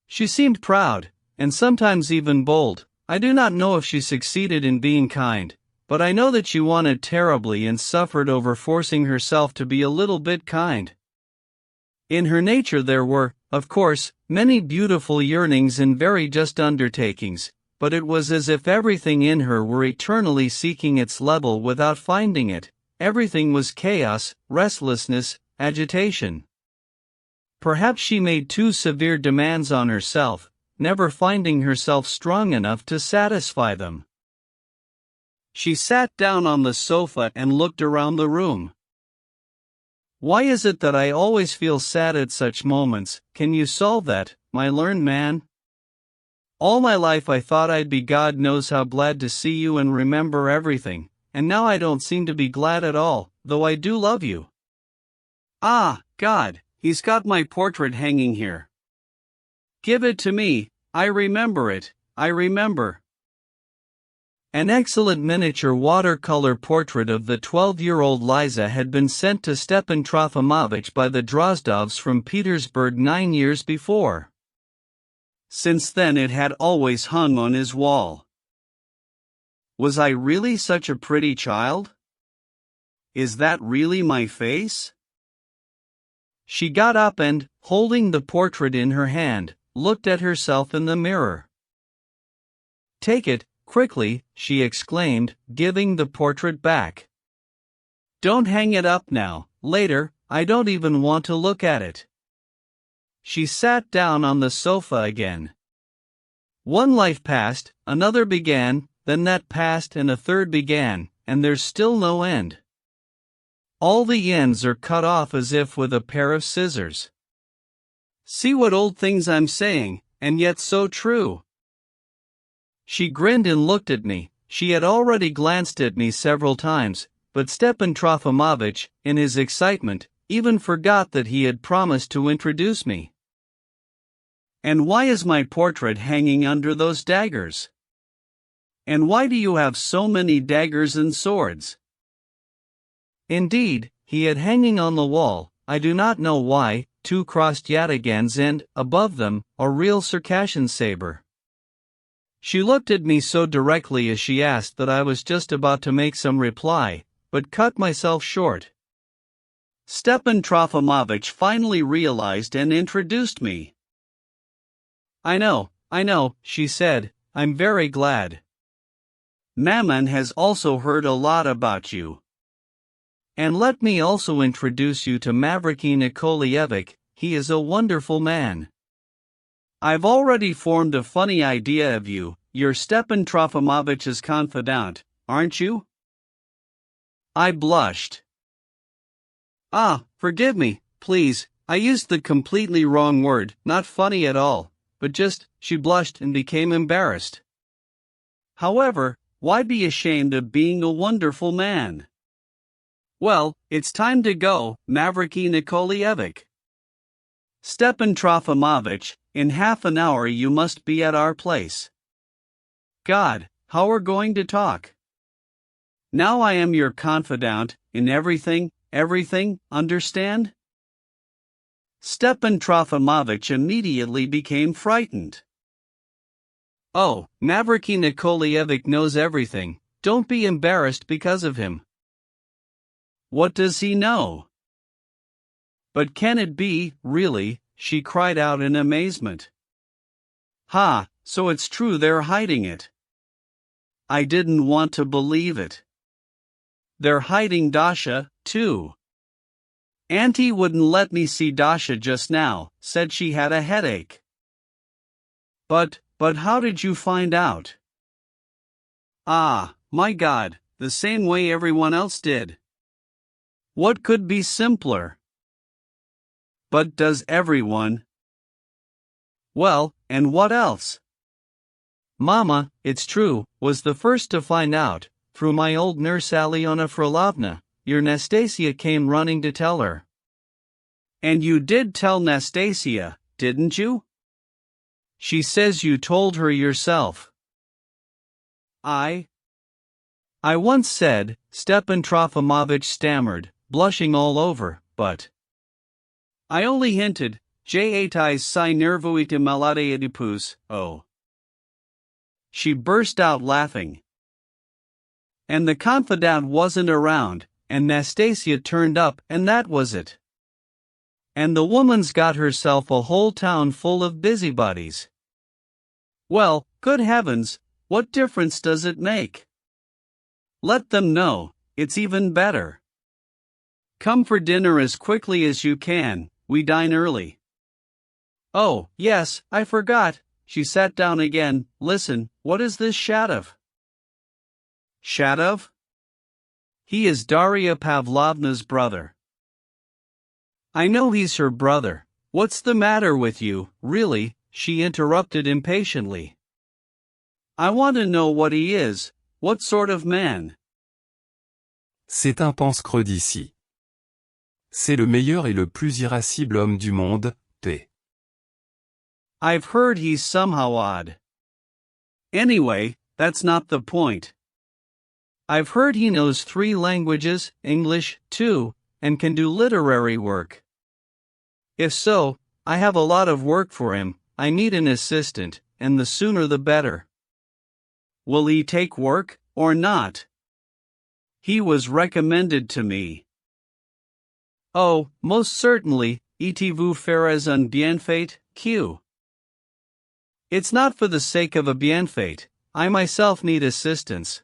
She seemed proud, and sometimes even bold. I do not know if she succeeded in being kind, but I know that she wanted terribly and suffered over forcing herself to be a little bit kind. In her nature there were, of course, many beautiful yearnings and very just undertakings, but it was as if everything in her were eternally seeking its level without finding it. Everything was chaos, restlessness, agitation. Perhaps she made too severe demands on herself, never finding herself strong enough to satisfy them. She sat down on the sofa and looked around the room. Why is it that I always feel sad at such moments? Can you solve that, my learned man? All my life I thought I'd be God knows how glad to see you and remember everything, and now I don't seem to be glad at all, though I do love you. Ah, God, he's got my portrait hanging here. Give it to me, I remember it, I remember. An excellent miniature watercolor portrait of the 12-year-old Liza had been sent to Stepan Trofimovich by the Drozdovs from Petersburg 9 years before. Since then it had always hung on his wall. Was I really such a pretty child? Is that really my face? She got up and, holding the portrait in her hand, looked at herself in the mirror. Take it, quickly, she exclaimed, giving the portrait back. Don't hang it up now, later, I don't even want to look at it. She sat down on the sofa again. One life passed, another began, then that passed and a third began, and there's still no end. All the ends are cut off as if with a pair of scissors. See what old things I'm saying, and yet so true. She grinned and looked at me. She had already glanced at me several times, but Stepan Trofimovich, in his excitement, even forgot that he had promised to introduce me. And why is my portrait hanging under those daggers? And why do you have so many daggers and swords? Indeed, he had hanging on the wall, I do not know why, 2 crossed yataghans and, above them, a real Circassian saber. She looked at me so directly as she asked that I was just about to make some reply, but cut myself short. Stepan Trofimovich finally realized and introduced me. I know, she said, I'm very glad. Maman has also heard a lot about you. And let me also introduce you to Mavriky Nikolaevich, he is a wonderful man. I've already formed a funny idea of you, you're Stepan Trofimovich's confidant, aren't you? I blushed. Ah, forgive me, please, I used the completely wrong word, not funny at all, but just, she blushed and became embarrassed. However, why be ashamed of being a wonderful man? Well, it's time to go, Mavriky Nikolaevich. Stepan Trofimovich, in half an hour you must be at our place. God, how we're going to talk. Now I am your confidant, in everything, understand? Stepan Trofimovich immediately became frightened. Oh, Mavriky Nikolaevich knows everything, don't be embarrassed because of him. What does he know? But can it be, really? She cried out in amazement. Ha, so it's true they're hiding it. I didn't want to believe it. They're hiding Dasha, too. Auntie wouldn't let me see Dasha just now, said she had a headache. But how did you find out? Ah, my God, the same way everyone else did. What could be simpler? But does everyone? Well, and what else? Mama, it's true, was the first to find out, through my old nurse Alyona Frolovna. Your Nastasia came running to tell her. And you did tell Nastasia, didn't you? She says you told her yourself. I once said, Stepan Trofimovich stammered, blushing all over, but I only hinted, J8 si nervuita malade Oedipus, oh. She burst out laughing. And the confidant wasn't around, and Nastasia turned up, and that was it. And the woman's got herself a whole town full of busybodies. Well, good heavens, what difference does it make? Let them know, it's even better. Come for dinner as quickly as you can, we dine early. Oh, yes, I forgot, she sat down again. Listen, what is this Shatov? Shatov? He is Daria Pavlovna's brother. I know he's her brother. What's the matter with you, really? She interrupted impatiently. I want to know what he is, what sort of man. C'est un pense-creux d'ici. C'est le meilleur et le plus irascible homme du monde, P. I've heard he's somehow odd. Anyway, that's not the point. I've heard he knows 3 languages, English, too, and can do literary work. If so, I have a lot of work for him. I need an assistant, and the sooner the better. Will he take work, or not? He was recommended to me. Oh, most certainly, Êtes-vous faire un bienfait, Q? It's not for the sake of a bienfait, I myself need assistance.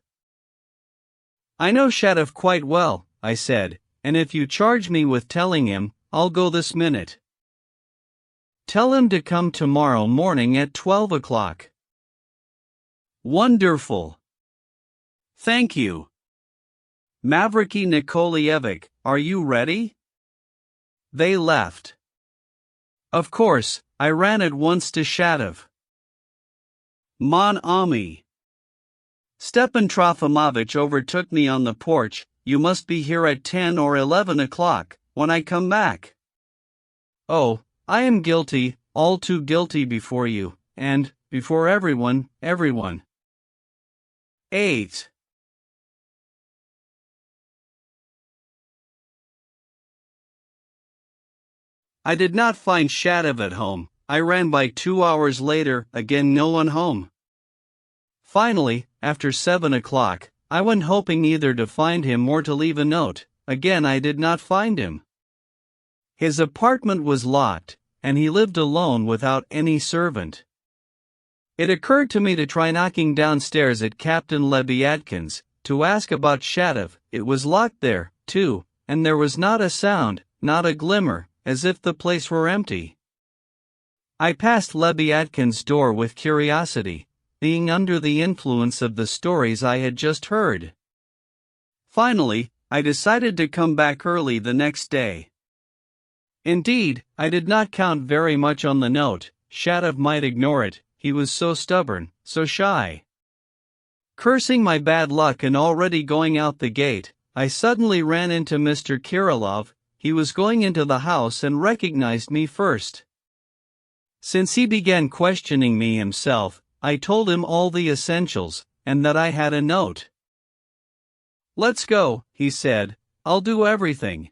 I know Shatov quite well, I said, and if you charge me with telling him, I'll go this minute. Tell him to come tomorrow morning at 12 o'clock. Wonderful. Thank you. Mavriky Nikolaevich, are you ready? They left. Of course, I ran at once to Shatov. Mon ami. Stepan Trofimovich overtook me on the porch. You must be here at 10 or 11 o'clock, when I come back. Oh, I am guilty, all too guilty before you, and, before everyone. 8. I did not find Shadov at home. I ran by 2 hours later, again no one home. Finally, after 7 o'clock, I went hoping either to find him or to leave a note. Again I did not find him. His apartment was locked, and he lived alone without any servant. It occurred to me to try knocking downstairs at Captain Lebyadkin's, to ask about Shadov. It was locked there, too, and there was not a sound, not a glimmer, as if the place were empty. I passed Lebyadkin's door with curiosity, being under the influence of the stories I had just heard. Finally, I decided to come back early the next day. Indeed, I did not count very much on the note. Shadov might ignore it, he was so stubborn, so shy. Cursing my bad luck and already going out the gate, I suddenly ran into Mr. Kirilov. He was going into the house and recognized me first. Since he began questioning me himself, I told him all the essentials, and that I had a note. "Let's go," he said, "I'll do everything."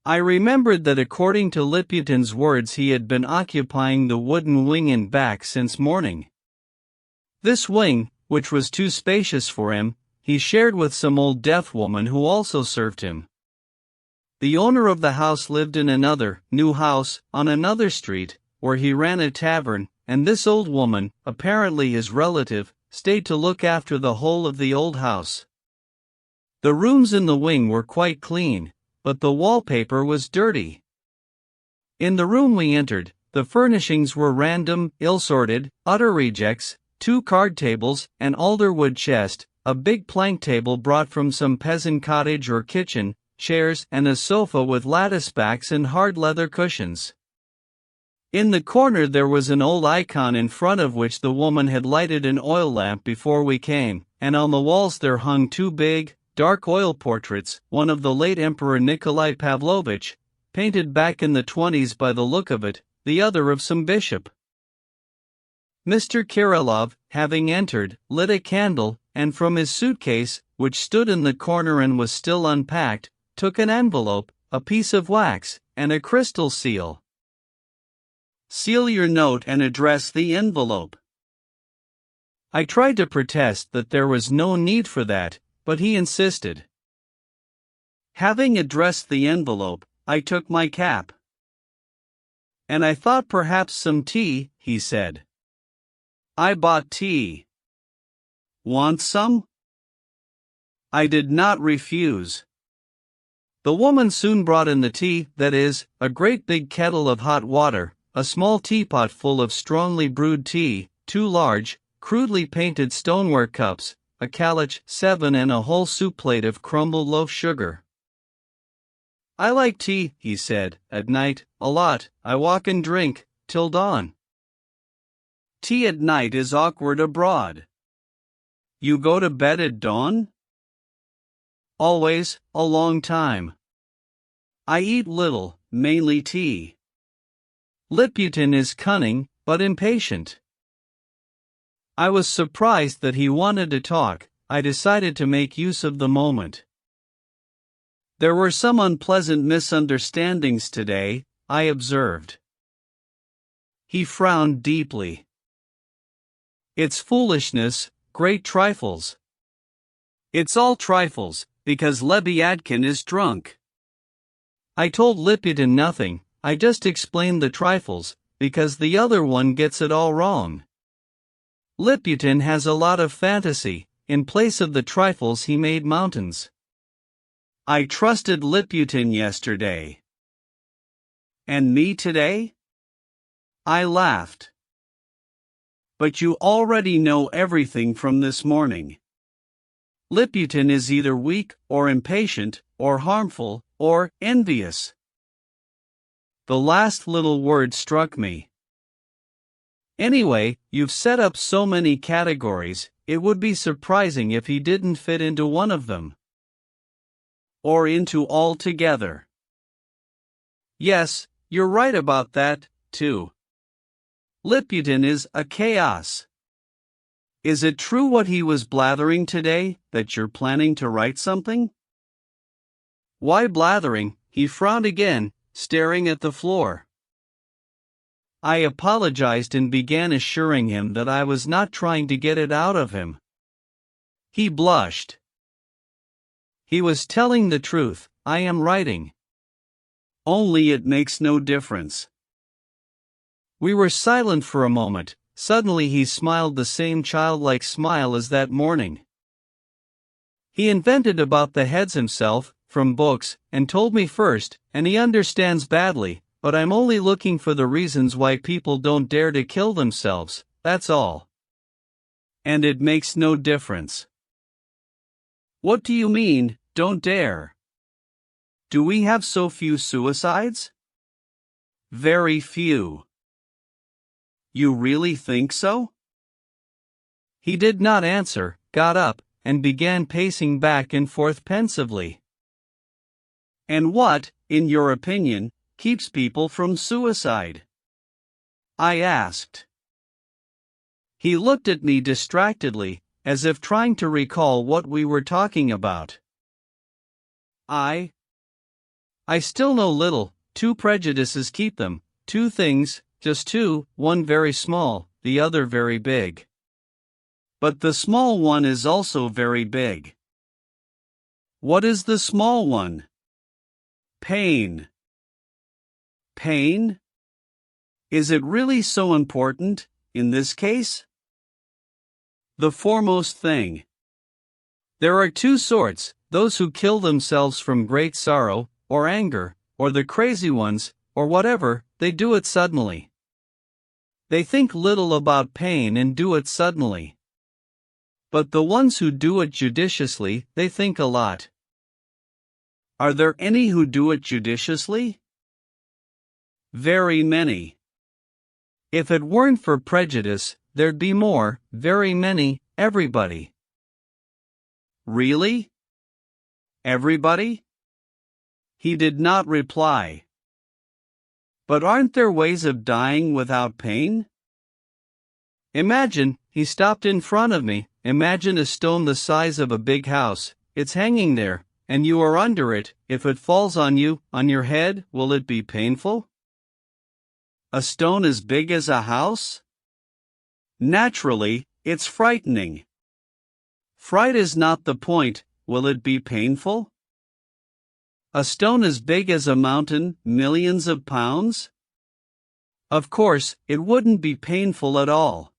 I remembered that according to Liputin's words he had been occupying the wooden wing in back since morning. This wing, which was too spacious for him, he shared with some old deaf woman who also served him. The owner of the house lived in another, new house, on another street, where he ran a tavern, and this old woman, apparently his relative, stayed to look after the whole of the old house. The rooms in the wing were quite clean, but the wallpaper was dirty. In the room we entered, the furnishings were random, ill-sorted, utter rejects: 2 card tables, an alder-wood chest, a big plank table brought from some peasant cottage or kitchen, chairs, and a sofa with lattice backs and hard leather cushions. In the corner there was an old icon in front of which the woman had lighted an oil lamp before we came, and on the walls there hung 2 big, dark oil portraits, one of the late Emperor Nikolai Pavlovich, painted back in the 20s by the look of it, the other of some bishop. Mr. Kirilov, having entered, lit a candle, and from his suitcase, which stood in the corner and was still unpacked, took an envelope, a piece of wax, and a crystal seal. "Seal your note and address the envelope." I tried to protest that there was no need for that, but he insisted. Having addressed the envelope, I took my cap. "And I thought perhaps some tea," he said. I bought tea. "Want some?" I did not refuse. The woman soon brought in the tea, that is, a great big kettle of hot water, a small teapot full of strongly brewed tea, 2 large, crudely painted stoneware cups, a calich, 7, and a whole soup plate of crumbled loaf sugar. "I like tea," he said, "at night, a lot. I walk and drink, till dawn." Tea at night is awkward abroad. "You go to bed at dawn?" "Always, a long time. I eat little, mainly tea." Liputin is cunning, but impatient. I was surprised that he wanted to talk. I decided to make use of the moment. "There were some unpleasant misunderstandings today," I observed. He frowned deeply. "It's foolishness, great trifles." "It's all trifles, because Lebyadkin is drunk." I told Liputin nothing. I just explained the trifles, because the other one gets it all wrong. Liputin has a lot of fantasy. In place of the trifles he made mountains. I trusted Liputin yesterday. And me today? I laughed. But you already know everything from this morning. Liputin is either weak, or impatient, or harmful, or envious. The last little word struck me. Anyway, you've set up so many categories, it would be surprising if he didn't fit into one of them. Or into all together. Yes, you're right about that, too. Liputin is a chaos. Is it true what he was blathering today, that you're planning to write something? Why blathering? He frowned again, staring at the floor. I apologized and began assuring him that I was not trying to get it out of him. He blushed. He was telling the truth. I am writing. Only it makes no difference. We were silent for a moment. Suddenly he smiled the same childlike smile as that morning. He invented about the heads himself, from books, and told me first, and he understands badly, but I'm only looking for the reasons why people don't dare to kill themselves, that's all. And it makes no difference. What do you mean, don't dare? Do we have so few suicides? Very few. You really think so? He did not answer, got up, and began pacing back and forth pensively. And what, in your opinion, keeps people from suicide? I asked. He looked at me distractedly, as if trying to recall what we were talking about. I still know little. 2 prejudices keep them, 2 things, just 2, one very small, the other very big. But the small one is also very big. What is the small one? Pain. Pain? Is it really so important, in this case? The foremost thing. There are 2 sorts, those who kill themselves from great sorrow, or anger, or the crazy ones, or whatever, they do it suddenly. They think little about pain and do it suddenly. But the ones who do it judiciously, they think a lot. Are there any who do it judiciously? Very many. If it weren't for prejudice, there'd be more, very many, everybody. Really? Everybody? He did not reply. But aren't there ways of dying without pain? Imagine, he stopped in front of me, imagine a stone the size of a big house, it's hanging there, and you are under it. If it falls on you, on your head, will it be painful? A stone as big as a house? Naturally, it's frightening. Fright is not the point. Will it be painful? A stone as big as a mountain, millions of pounds? Of course, it wouldn't be painful at all.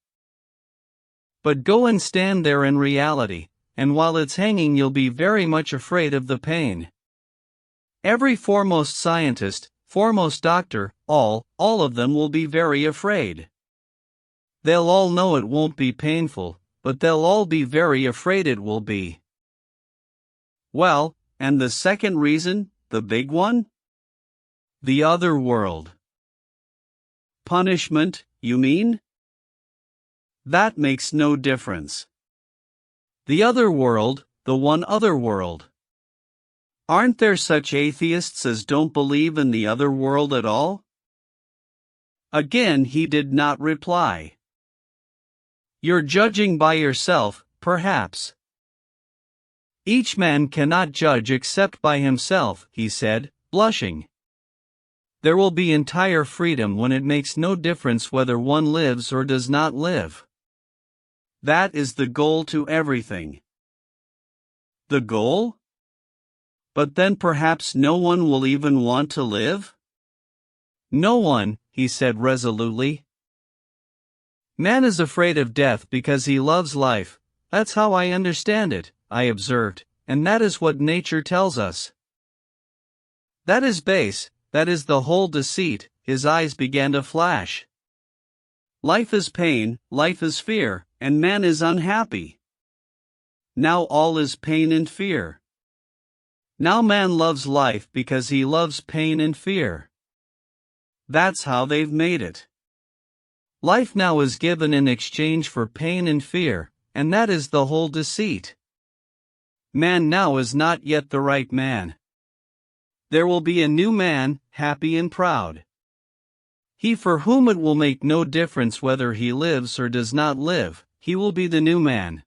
But go and stand there in reality, and while it's hanging you'll be very much afraid of the pain. Every foremost scientist, foremost doctor, all of them will be very afraid. They'll all know it won't be painful, but they'll all be very afraid it will be. Well, and the second reason, the big one? The other world. Punishment, you mean? That makes no difference. The other world, the one other world. Aren't there such atheists as don't believe in the other world at all? Again he did not reply. You're judging by yourself, perhaps. Each man cannot judge except by himself, he said, blushing. There will be entire freedom when it makes no difference whether one lives or does not live. That is the goal to everything. The goal? But then perhaps no one will even want to live? No one, he said resolutely. Man is afraid of death because he loves life. That's how I understand it, I observed, and that is what nature tells us. That is base, that is the whole deceit. His eyes began to flash. Life is pain, life is fear, and man is unhappy. Now all is pain and fear. Now man loves life because he loves pain and fear. That's how they've made it. Life now is given in exchange for pain and fear, and that is the whole deceit. Man now is not yet the right man. There will be a new man, happy and proud. He for whom it will make no difference whether he lives or does not live, he will be the new man.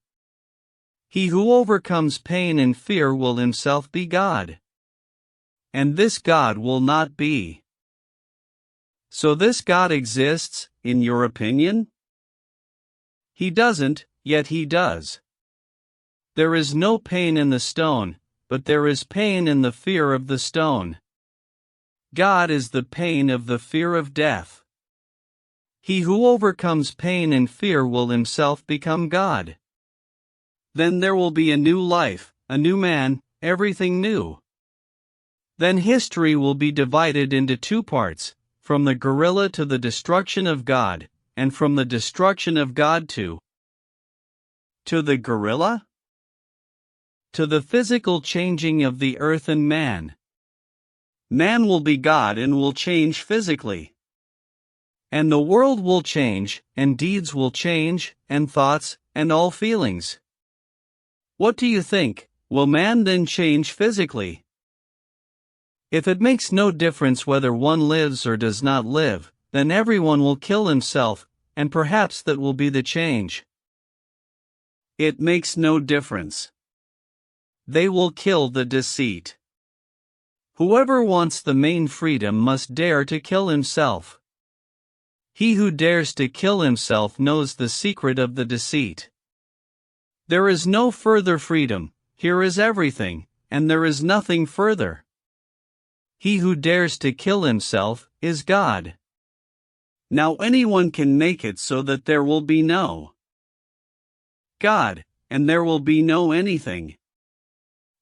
He who overcomes pain and fear will himself be God. And this God will not be. So this God exists, in your opinion? He doesn't, yet he does. There is no pain in the stone, but there is pain in the fear of the stone. God is the pain of the fear of death. He who overcomes pain and fear will himself become God. Then there will be a new life, a new man, everything new. Then history will be divided into two parts, from the gorilla to the destruction of God, and from the destruction of God to the gorilla? To the physical changing of the earth and man. Man will be God and will change physically. And the world will change, and deeds will change, and thoughts, and all feelings. What do you think, will man then change physically? If it makes no difference whether one lives or does not live, then everyone will kill himself, and perhaps that will be the change. It makes no difference. They will kill the deceit. Whoever wants the main freedom must dare to kill himself. He who dares to kill himself knows the secret of the deceit. There is no further freedom, here is everything, and there is nothing further. He who dares to kill himself is God. Now anyone can make it so that there will be no God, and there will be no anything.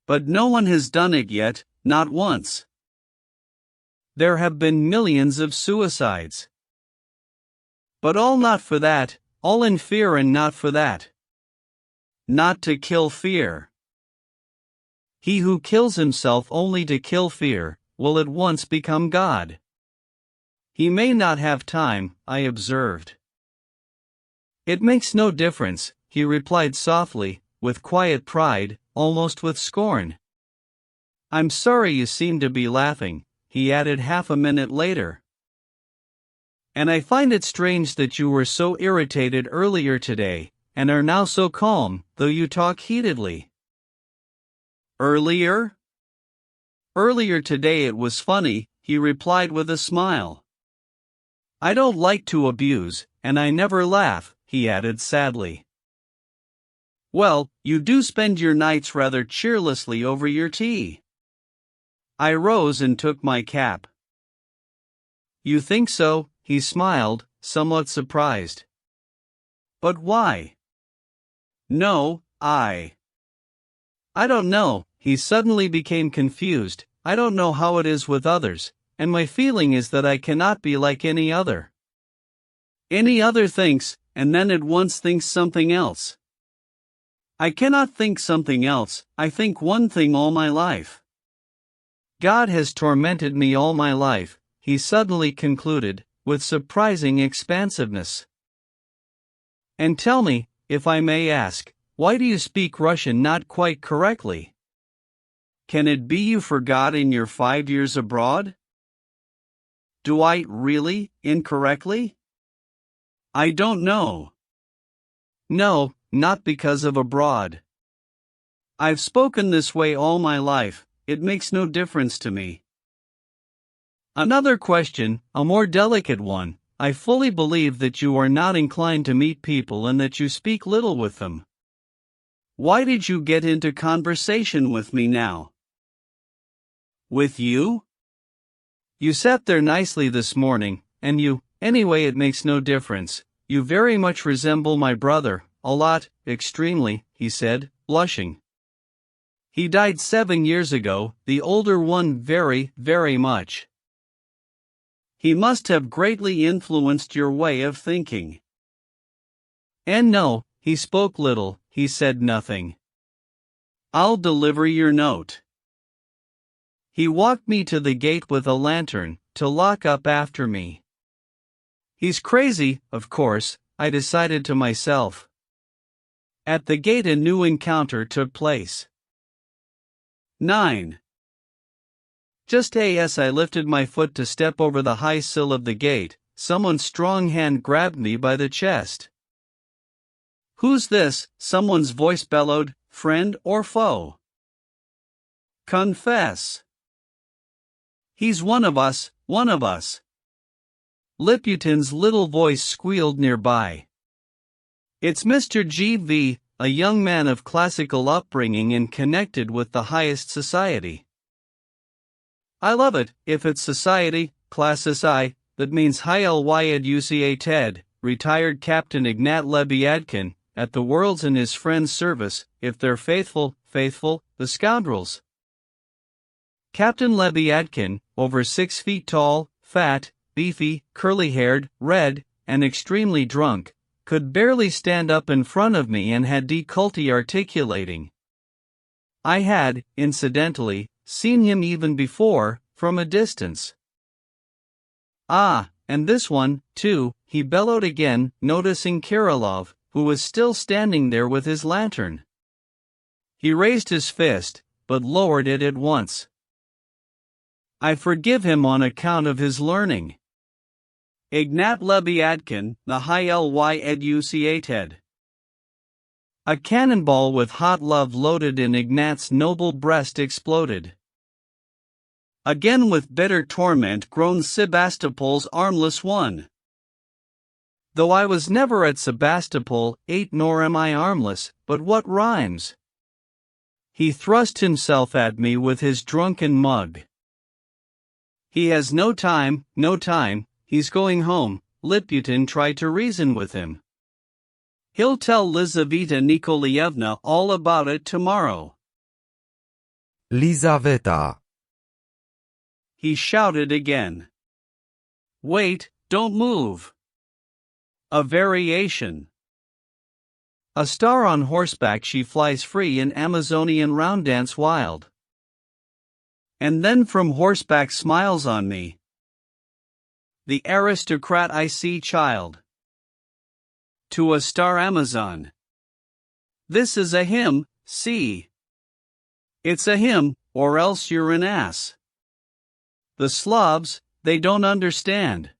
But no one has done it yet, not once. There have been millions of suicides. But all not for that, all in fear and not for that. Not to kill fear. He who kills himself only to kill fear, will at once become God. He may not have time, I observed. It makes no difference, he replied softly, with quiet pride, almost with scorn. I'm sorry you seem to be laughing, he added half a minute later. And I find it strange that you were so irritated earlier today, and are now so calm, though you talk heatedly. Earlier? Earlier today it was funny, he replied with a smile. I don't like to abuse, and I never laugh, he added sadly. Well, you do spend your nights rather cheerlessly over your tea. I rose and took my cap. You think so? He smiled, somewhat surprised. But why? No, I don't know, he suddenly became confused. I don't know how it is with others, and my feeling is that I cannot be like any other. Any other thinks, and then at once thinks something else. I cannot think something else, I think one thing all my life. God has tormented me all my life, he suddenly concluded, with surprising expansiveness. And tell me, if I may ask, why do you speak Russian not quite correctly? Can it be you forgot in your 5 years abroad? Do I really, incorrectly? I don't know. No, not because of abroad. I've spoken this way all my life, it makes no difference to me. Another question, a more delicate one. I fully believe that you are not inclined to meet people and that you speak little with them. Why did you get into conversation with me now? With you? You sat there nicely this morning, and anyway it makes no difference, you very much resemble my brother, a lot, extremely, he said, blushing. He died 7 years ago, the older one very, very much. He must have greatly influenced your way of thinking. And no, he spoke little, he said nothing. I'll deliver your note. He walked me to the gate with a lantern, to lock up after me. He's crazy, of course, I decided to myself. At the gate a new encounter took place. 9. Just as I lifted my foot to step over the high sill of the gate, someone's strong hand grabbed me by the chest. "Who's this?" someone's voice bellowed, "friend or foe? Confess." "He's one of us, one of us." Liputin's little voice squealed nearby. "It's Mr. G.V., a young man of classical upbringing and connected with the highest society." "I love it, if it's society, classes I, that means high-educated, retired Captain Ignat Lebyadkin, at the world's and his friends' service, if they're faithful, the scoundrels." Captain Lebyadkin, over 6 feet tall, fat, beefy, curly-haired, red, and extremely drunk, could barely stand up in front of me and had difficulty articulating. I had, incidentally, seen him even before, from a distance. "Ah, and this one, too," he bellowed again, noticing Kirillov, who was still standing there with his lantern. He raised his fist, but lowered it at once. "I forgive him on account of his learning. Ignat Lebyadkin, the high-educated." A cannonball with hot love loaded in Ignat's noble breast exploded. Again with bitter torment groaned Sebastopol's armless one. "Though I was never at Sebastopol, nor am I armless, but what rhymes?" He thrust himself at me with his drunken mug. "He has no time, he's going home," Liputin tried to reason with him. "He'll tell Lizaveta Nikolaevna all about it tomorrow." Lizaveta. He shouted again. "Wait, don't move." A variation. A star on horseback, she flies free in Amazonian round dance wild. And then from horseback smiles on me. The aristocrat I see, child. To a star Amazon. This is a hymn, see. It's a hymn, or else you're an ass. The Slavs, they don't understand.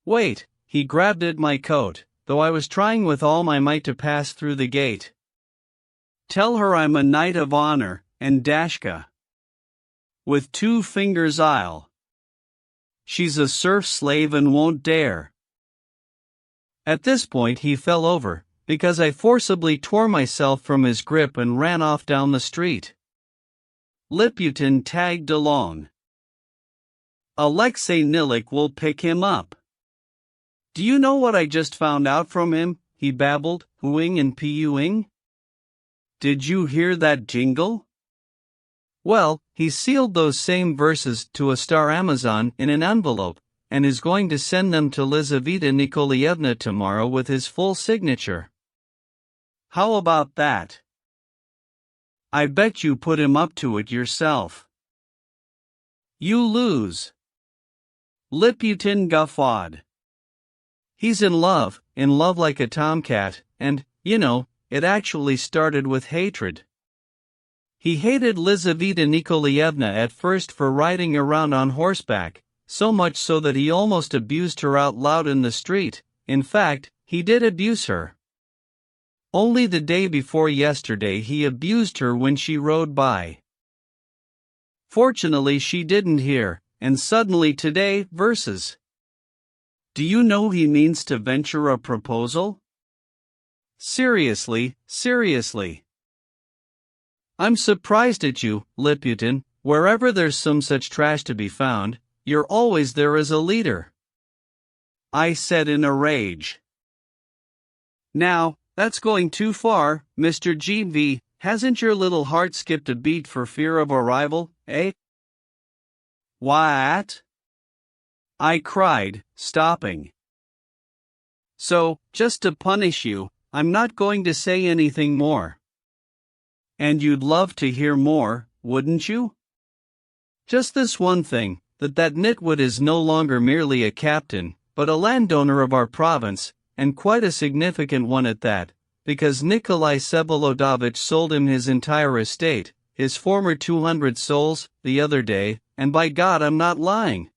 Wait, he grabbed at my coat, though I was trying with all my might to pass through the gate. "Tell her I'm a knight of honor, and Dashka. With 2 fingers I'll. She's a serf slave and won't dare." At this point he fell over, because I forcibly tore myself from his grip and ran off down the street. Liputin tagged along. "Alexei Nilik will pick him up. Do you know what I just found out from him?" he babbled, hooing and pewing. "Did you hear that jingle? Well, he sealed those same verses to a star Amazon in an envelope, and is going to send them to Lizaveta Nikolaevna tomorrow with his full signature. How about that? I bet you put him up to it yourself." "You lose." Liputin guffawed. "He's in love like a tomcat, and, it actually started with hatred. He hated Lizaveta Nikolaevna at first for riding around on horseback, so much so that he almost abused her out loud in the street. In fact, he did abuse her. Only the day before yesterday he abused her when she rode by. Fortunately she didn't hear, and suddenly today, verses. Do you know he means to venture a proposal? Seriously. I'm surprised at you, Liputin. Wherever there's some such trash to be found, you're always there as a leader," I said in a rage. "Now, that's going too far, Mr. G.V. Hasn't your little heart skipped a beat for fear of a rival, eh?" "What?" I cried, stopping. "So, just to punish you, I'm not going to say anything more. And you'd love to hear more, wouldn't you? Just this one thing, that nitwit is no longer merely a captain, but a landowner of our province, and quite a significant one at that, because Nikolai Vsevolodovich sold him his entire estate, his former 200 souls, the other day, and by God I'm not lying.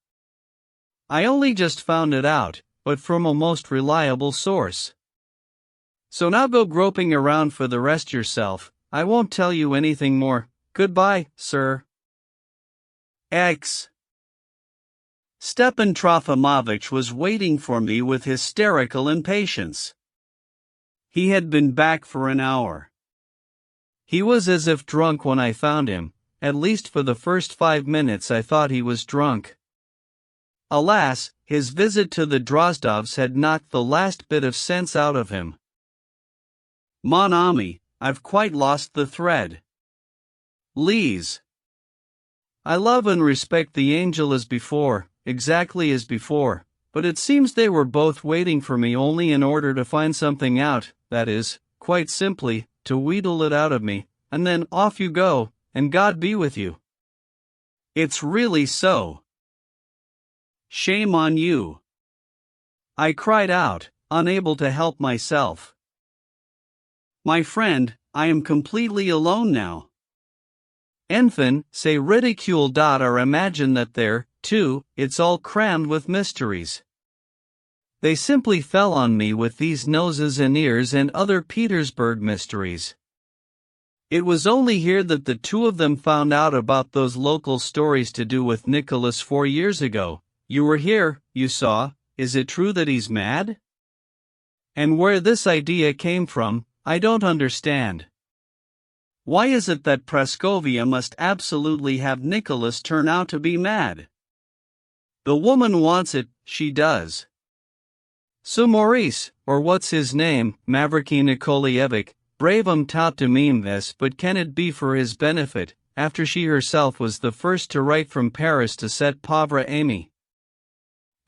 I only just found it out, but from a most reliable source. So now go groping around for the rest yourself. I won't tell you anything more. Goodbye, sir. X. Stepan Trofimovich was waiting for me with hysterical impatience. He had been back for an hour. He was as if drunk when I found him. At least for the first 5 minutes I thought he was drunk. Alas, his visit to the Drozdovs had knocked the last bit of sense out of him. Mon ami, I've quite lost the thread. Lise. I love and respect the angel as before, exactly as before, but it seems they were both waiting for me only in order to find something out, that is, quite simply, to wheedle it out of me, and then off you go, and God be with you. It's really so. Shame on you. I cried out, unable to help myself. My friend, I am completely alone now. Enfin, c'est ridicule or imagine that there, too, it's all crammed with mysteries. They simply fell on me with these noses and ears and other Petersburg mysteries. It was only here that the two of them found out about those local stories to do with Nicholas 4 years ago. You were here, you saw. Is it true that he's mad? And where this idea came from, I don't understand. Why is it that Praskovia must absolutely have Nicholas turn out to be mad? The woman wants it, she does. So Maurice, or what's his name, Mavriky Nikolaevich, brave tout to meme this, but can it be for his benefit, after she herself was the first to write from Paris to set pauvre Amy?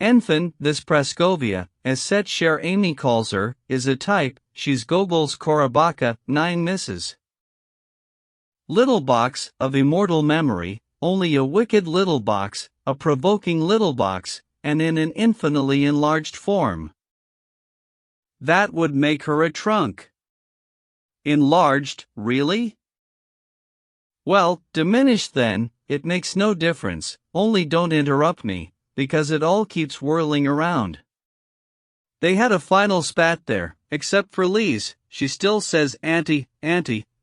Enfin, this Praskovia, as cette chère Amy calls her, is a type. She's Gogol's Korobaka, 9 misses. Little box, of immortal memory, only a wicked little box, a provoking little box, and in an infinitely enlarged form. That would make her a trunk. Enlarged, really? Well, diminished then, it makes no difference, only don't interrupt me, because it all keeps whirling around. They had a final spat there, except for Lise. She still says auntie,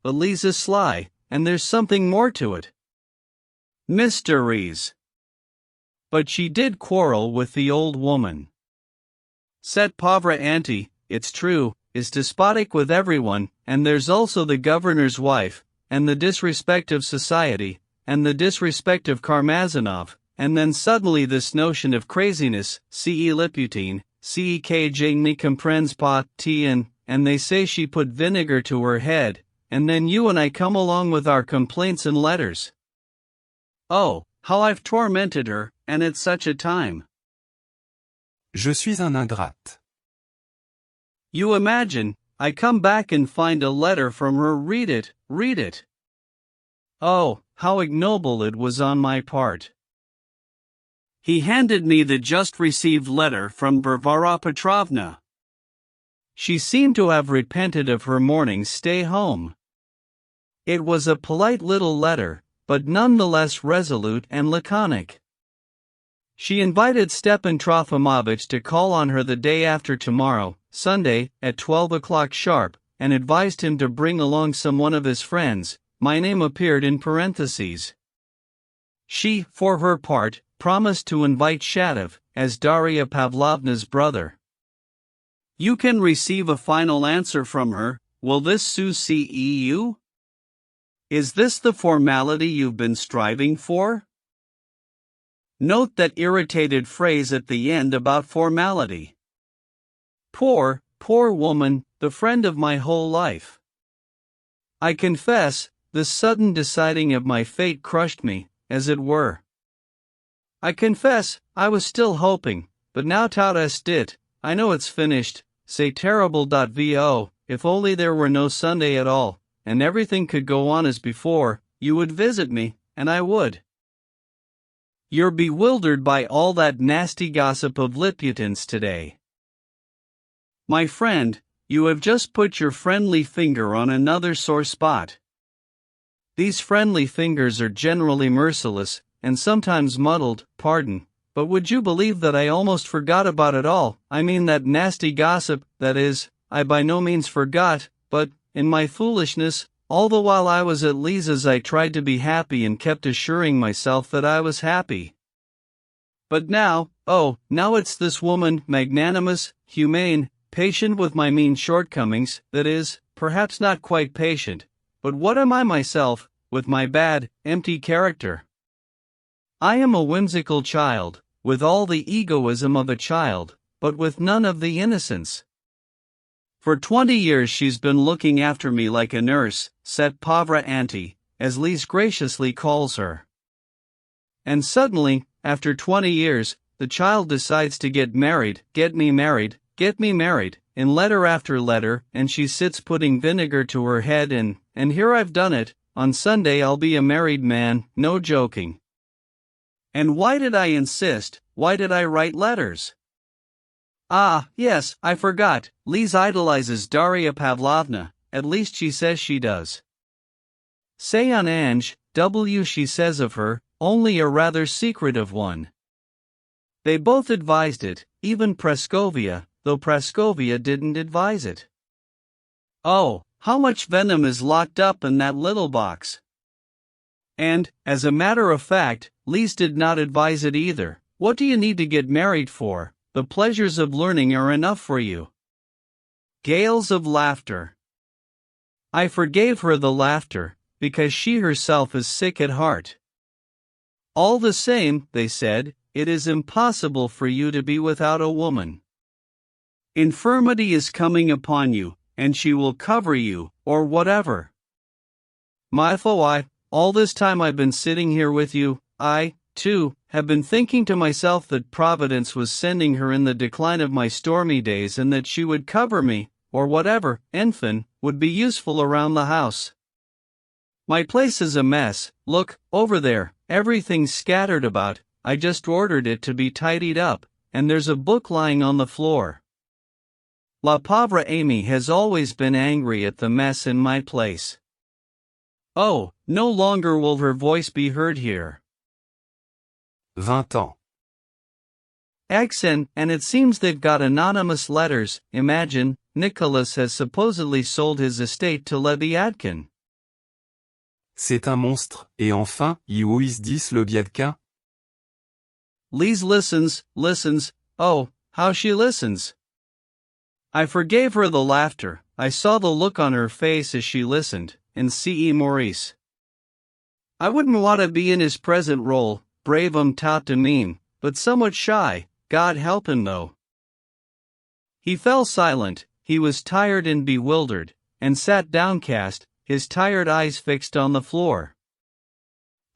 but Lise is sly, and there's something more to it. Mysteries. But she did quarrel with the old woman. Cette pauvre auntie, it's true, is despotic with everyone, and there's also the governor's wife, and the disrespect of society, and the disrespect of Karmazinov, and then suddenly this notion of craziness, ce Liputin, que je ne comprends pas, and they say she put vinegar to her head, and then you and I come along with our complaints and letters. Oh, how I've tormented her, and at such a time. Je suis un ingrate. You imagine, I come back and find a letter from her. Read it. Oh, how ignoble it was on my part. He handed me the just received letter from Varvara Petrovna. She seemed to have repented of her morning's stay home. It was a polite little letter, but nonetheless resolute and laconic. She invited Stepan Trofimovich to call on her the day after tomorrow, Sunday, at 12 o'clock sharp, and advised him to bring along someone of his friends. My name appeared in parentheses. She, for her part, promised to invite Shatov, as Daria Pavlovna's brother. You can receive a final answer from her. Will this succeed you? Is this the formality you've been striving for? Note that irritated phrase at the end about formality. Poor woman, the friend of my whole life. I confess, the sudden deciding of my fate crushed me, as it were. I confess, I was still hoping, but now tout est dit, I know it's finished, c'est terrible.vo, if only there were no Sunday at all, and everything could go on as before, you would visit me, and I would. You're bewildered by all that nasty gossip of Liputin's today. My friend, you have just put your friendly finger on another sore spot. These friendly fingers are generally merciless, and sometimes muddled, pardon, but would you believe that I almost forgot about it all? I mean that nasty gossip, that is, I by no means forgot, but, in my foolishness, all the while I was at Lisa's I tried to be happy and kept assuring myself that I was happy. But now, now it's this woman, magnanimous, humane, patient with my mean shortcomings, that is, perhaps not quite patient, but what am I myself, with my bad, empty character? I am a whimsical child, with all the egoism of a child, but with none of the innocence. For 20 years she's been looking after me like a nurse, cette pauvre auntie, as Lise graciously calls her. And suddenly, after 20 years, the child decides to get me married, in letter after letter, and she sits putting vinegar to her head and here I've done it, on Sunday I'll be a married man, no joking. And why did I insist, why did I write letters? Ah, yes, I forgot, Lise idolizes Daria Pavlovna, at least she says she does. C'est un ange, she says of her, only a rather secretive one. They both advised it, even Praskovia, though Praskovia didn't advise it. Oh, how much venom is locked up in that little box! And, as a matter of fact, Lise did not advise it either. What do you need to get married for? The pleasures of learning are enough for you. Gales of laughter. I forgave her the laughter, because she herself is sick at heart. All the same, they said, it is impossible for you to be without a woman. Infirmity is coming upon you, and she will cover you, or whatever. My foi, all this time I've been sitting here with you, I, too, have been thinking to myself that Providence was sending her in the decline of my stormy days and that she would cover me, or whatever, enfin, would be useful around the house. My place is a mess, look, over there, everything's scattered about, I just ordered it to be tidied up, and there's a book lying on the floor. La pauvre Amy has always been angry at the mess in my place. Oh, no longer will her voice be heard here. 20 ans. And it seems they've got anonymous letters. Imagine, Nicholas has supposedly sold his estate to Leviathan. C'est un monstre, et enfin, où is this Leviathan? Lise listens, oh, how she listens. I forgave her the laughter, I saw the look on her face as she listened, and C.E. Maurice. I wouldn't want to be in his present role, brave homme tout de même, but somewhat shy, God help him though. He fell silent, he was tired and bewildered, and sat downcast, his tired eyes fixed on the floor.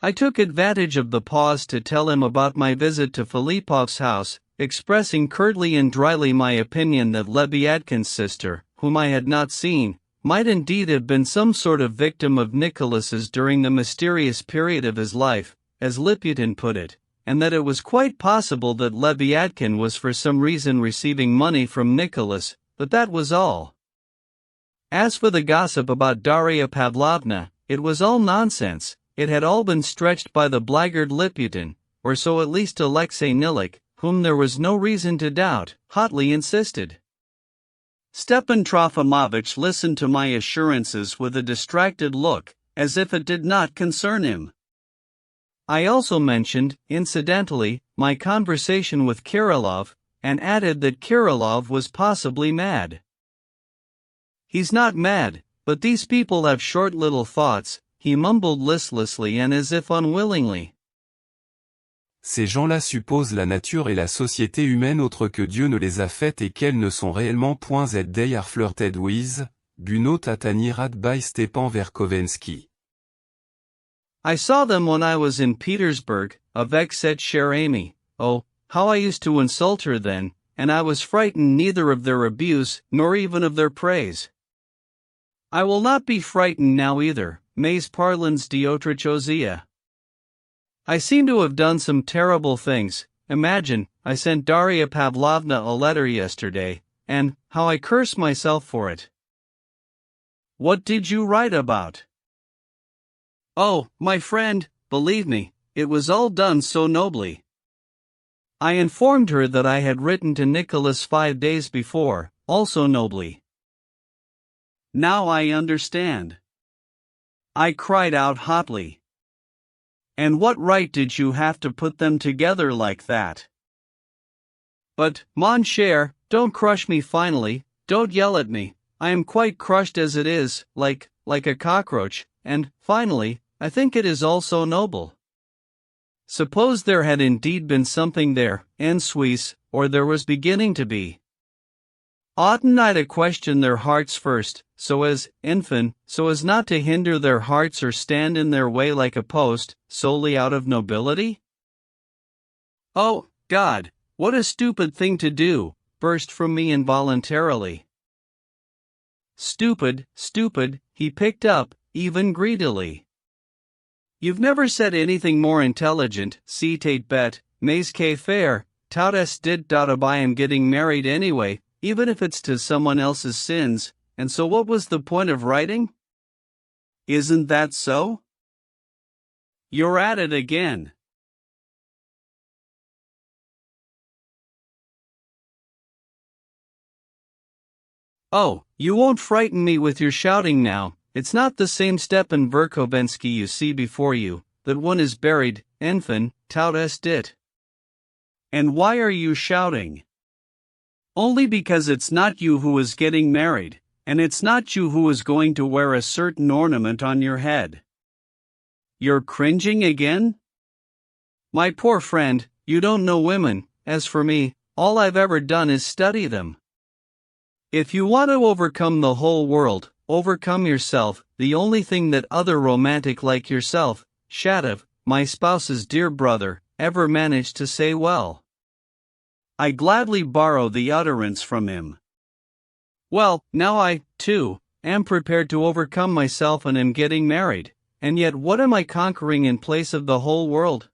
I took advantage of the pause to tell him about my visit to Filipov's house, expressing curtly and dryly my opinion that Leviathan's sister, whom I had not seen, might indeed have been some sort of victim of Nicholas's during the mysterious period of his life, as Liputin put it, and that it was quite possible that Leviathan was for some reason receiving money from Nicholas, but that was all. As for the gossip about Daria Pavlovna, it was all nonsense, it had all been stretched by the blackguard Liputin, or so at least Alexei Nilik, whom there was no reason to doubt, hotly insisted. Stepan Trofimovich listened to my assurances with a distracted look, as if it did not concern him. I also mentioned, incidentally, my conversation with Kirillov, and added that Kirillov was possibly mad. He's not mad, but these people have short little thoughts, he mumbled listlessly and as if unwillingly. Ces gens-là supposent la nature et la société humaine autre que Dieu ne les a faites et qu'elles ne sont réellement point they are flirted with, Buno Tatanirat by Stepan Verkovensky. I saw them when I was in Petersburg, avec cette chère Amy. Oh, how I used to insult her then, and I was frightened neither of their abuse nor even of their praise. I will not be frightened now either, mais parlons d'autre chose. I seem to have done some terrible things. Imagine, I sent Daria Pavlovna a letter yesterday, and how I curse myself for it. What did you write about? Oh, my friend, believe me, it was all done so nobly. I informed her that I had written to Nicholas 5 days before, also nobly. Now I understand. I cried out hotly. And what right did you have to put them together like that? But, mon cher, don't crush me finally, don't yell at me, I am quite crushed as it is, like a cockroach, and, finally, I think it is all so noble. Suppose there had indeed been something there, en Suisse, or there was beginning to be. Oughtn't I to question their hearts first, so as not to hinder their hearts or stand in their way like a post, solely out of nobility? Oh, God, what a stupid thing to do, burst from me involuntarily. Stupid, he picked up, even greedily. You've never said anything more intelligent, c'est bête, mais que faire, tout est dit I am getting married anyway, even if it's to someone else's sins, and so what was the point of writing? Isn't that so? You're at it again. Oh, you won't frighten me with your shouting now. It's not the same Stepan Verkovensky you see before you, that one is buried, enfin, tout est dit. And why are you shouting? Only because it's not you who is getting married, and it's not you who is going to wear a certain ornament on your head. You're cringing again? My poor friend, you don't know women. As for me, all I've ever done is study them. If you want to overcome the whole world, overcome yourself. The only thing that other romantic like yourself, Shatov, my spouse's dear brother, ever managed to say well. I gladly borrow the utterance from him. Well, now I, too, am prepared to overcome myself and am getting married, and yet what am I conquering in place of the whole world?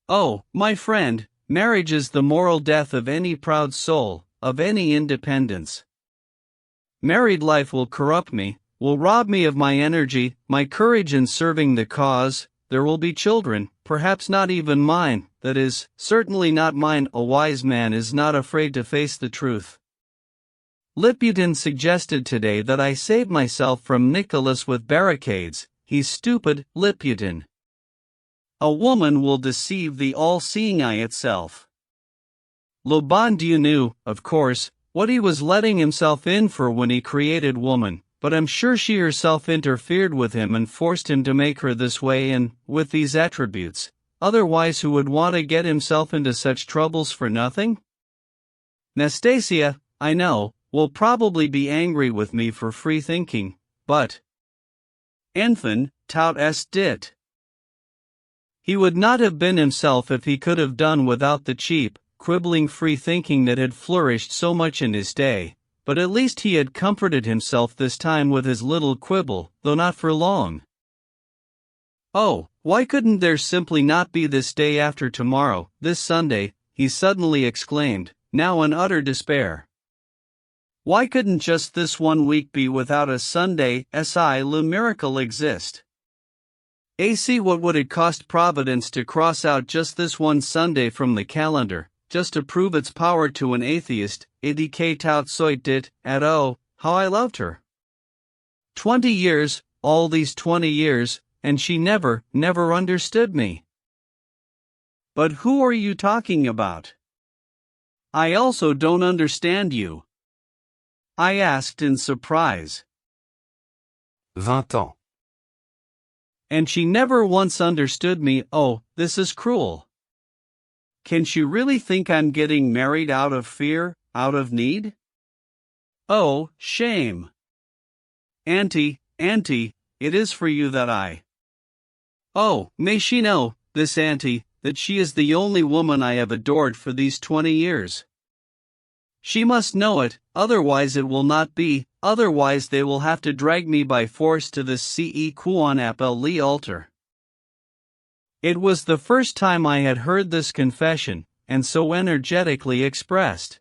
Oh, my friend, marriage is the moral death of any proud soul, of any independence. Married life will corrupt me, will rob me of my energy, my courage in serving the cause. There will be children, perhaps not even mine, that is, certainly not mine. A wise man is not afraid to face the truth. Liputin suggested today that I save myself from Nicholas with barricades. He's stupid, Liputin. A woman will deceive the all-seeing eye itself. Le bon Dieu knew, of course, what he was letting himself in for when he created woman, but I'm sure she herself interfered with him and forced him to make her this way and, with these attributes. Otherwise who would want to get himself into such troubles for nothing? Nastasia, I know, will probably be angry with me for free thinking, but enfin, tout est dit. He would not have been himself if he could have done without the cheap, quibbling free thinking that had flourished so much in his day, but at least he had comforted himself this time with his little quibble, though not for long. Oh, why couldn't there simply not be this day after tomorrow, this Sunday, he suddenly exclaimed, now in utter despair. Why couldn't just this 1 week be without a Sunday, le miracle exist? See what would it cost Providence to cross out just this one Sunday from the calendar, just to prove its power to an atheist, éduqué tout soit dit, and oh, how I loved her. 20 years, all these 20 years, and she never understood me. But who are you talking about? I also don't understand you. I asked in surprise. 20 ans. And she never once understood me. Oh, this is cruel. Can she really think I'm getting married out of fear, out of need? Oh, shame. Auntie, it is for you that I. Oh, may she know, this auntie, that she is the only woman I have adored for these 20 years. She must know it, otherwise it will not be, otherwise they will have to drag me by force to the Ce qu'on appelle l'altar. It was the first time I had heard this confession, and so energetically expressed.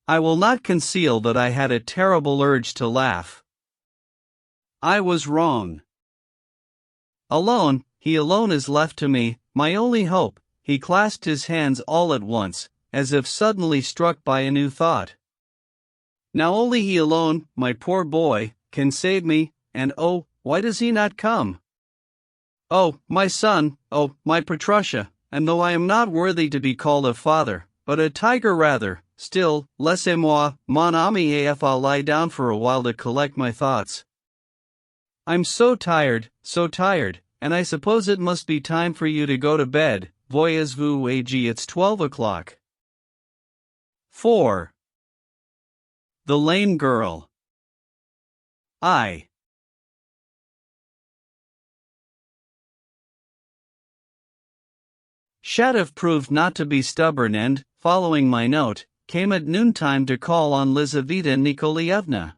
I will not conceal that I had a terrible urge to laugh. I was wrong. Alone, he alone is left to me, my only hope, he clasped his hands all at once, as if suddenly struck by a new thought. Now only he alone, my poor boy, can save me, and oh, why does he not come? Oh, my son, oh, my Petrusha, and though I am not worthy to be called a father, but a tiger rather, still, laissez-moi, mon ami, if I'll lie down for a while to collect my thoughts. I'm so tired, and I suppose it must be time for you to go to bed. Voyez-vous ag, it's 12 o'clock. 4. The Lame Girl. Shatov proved not to be stubborn and, following my note, came at noontime to call on Lizaveta Nikolaevna.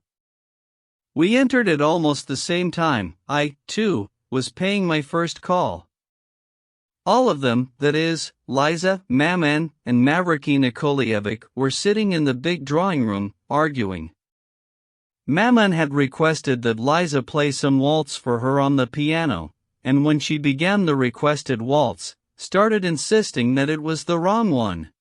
We entered at almost the same time. I, too, was paying my first call. All of them, that is, Liza, Maman, and Mavriky Nikolaevich, were sitting in the big drawing room, arguing. Maman had requested that Liza play some waltz for her on the piano, and when she began the requested waltz, started insisting that it was the wrong one.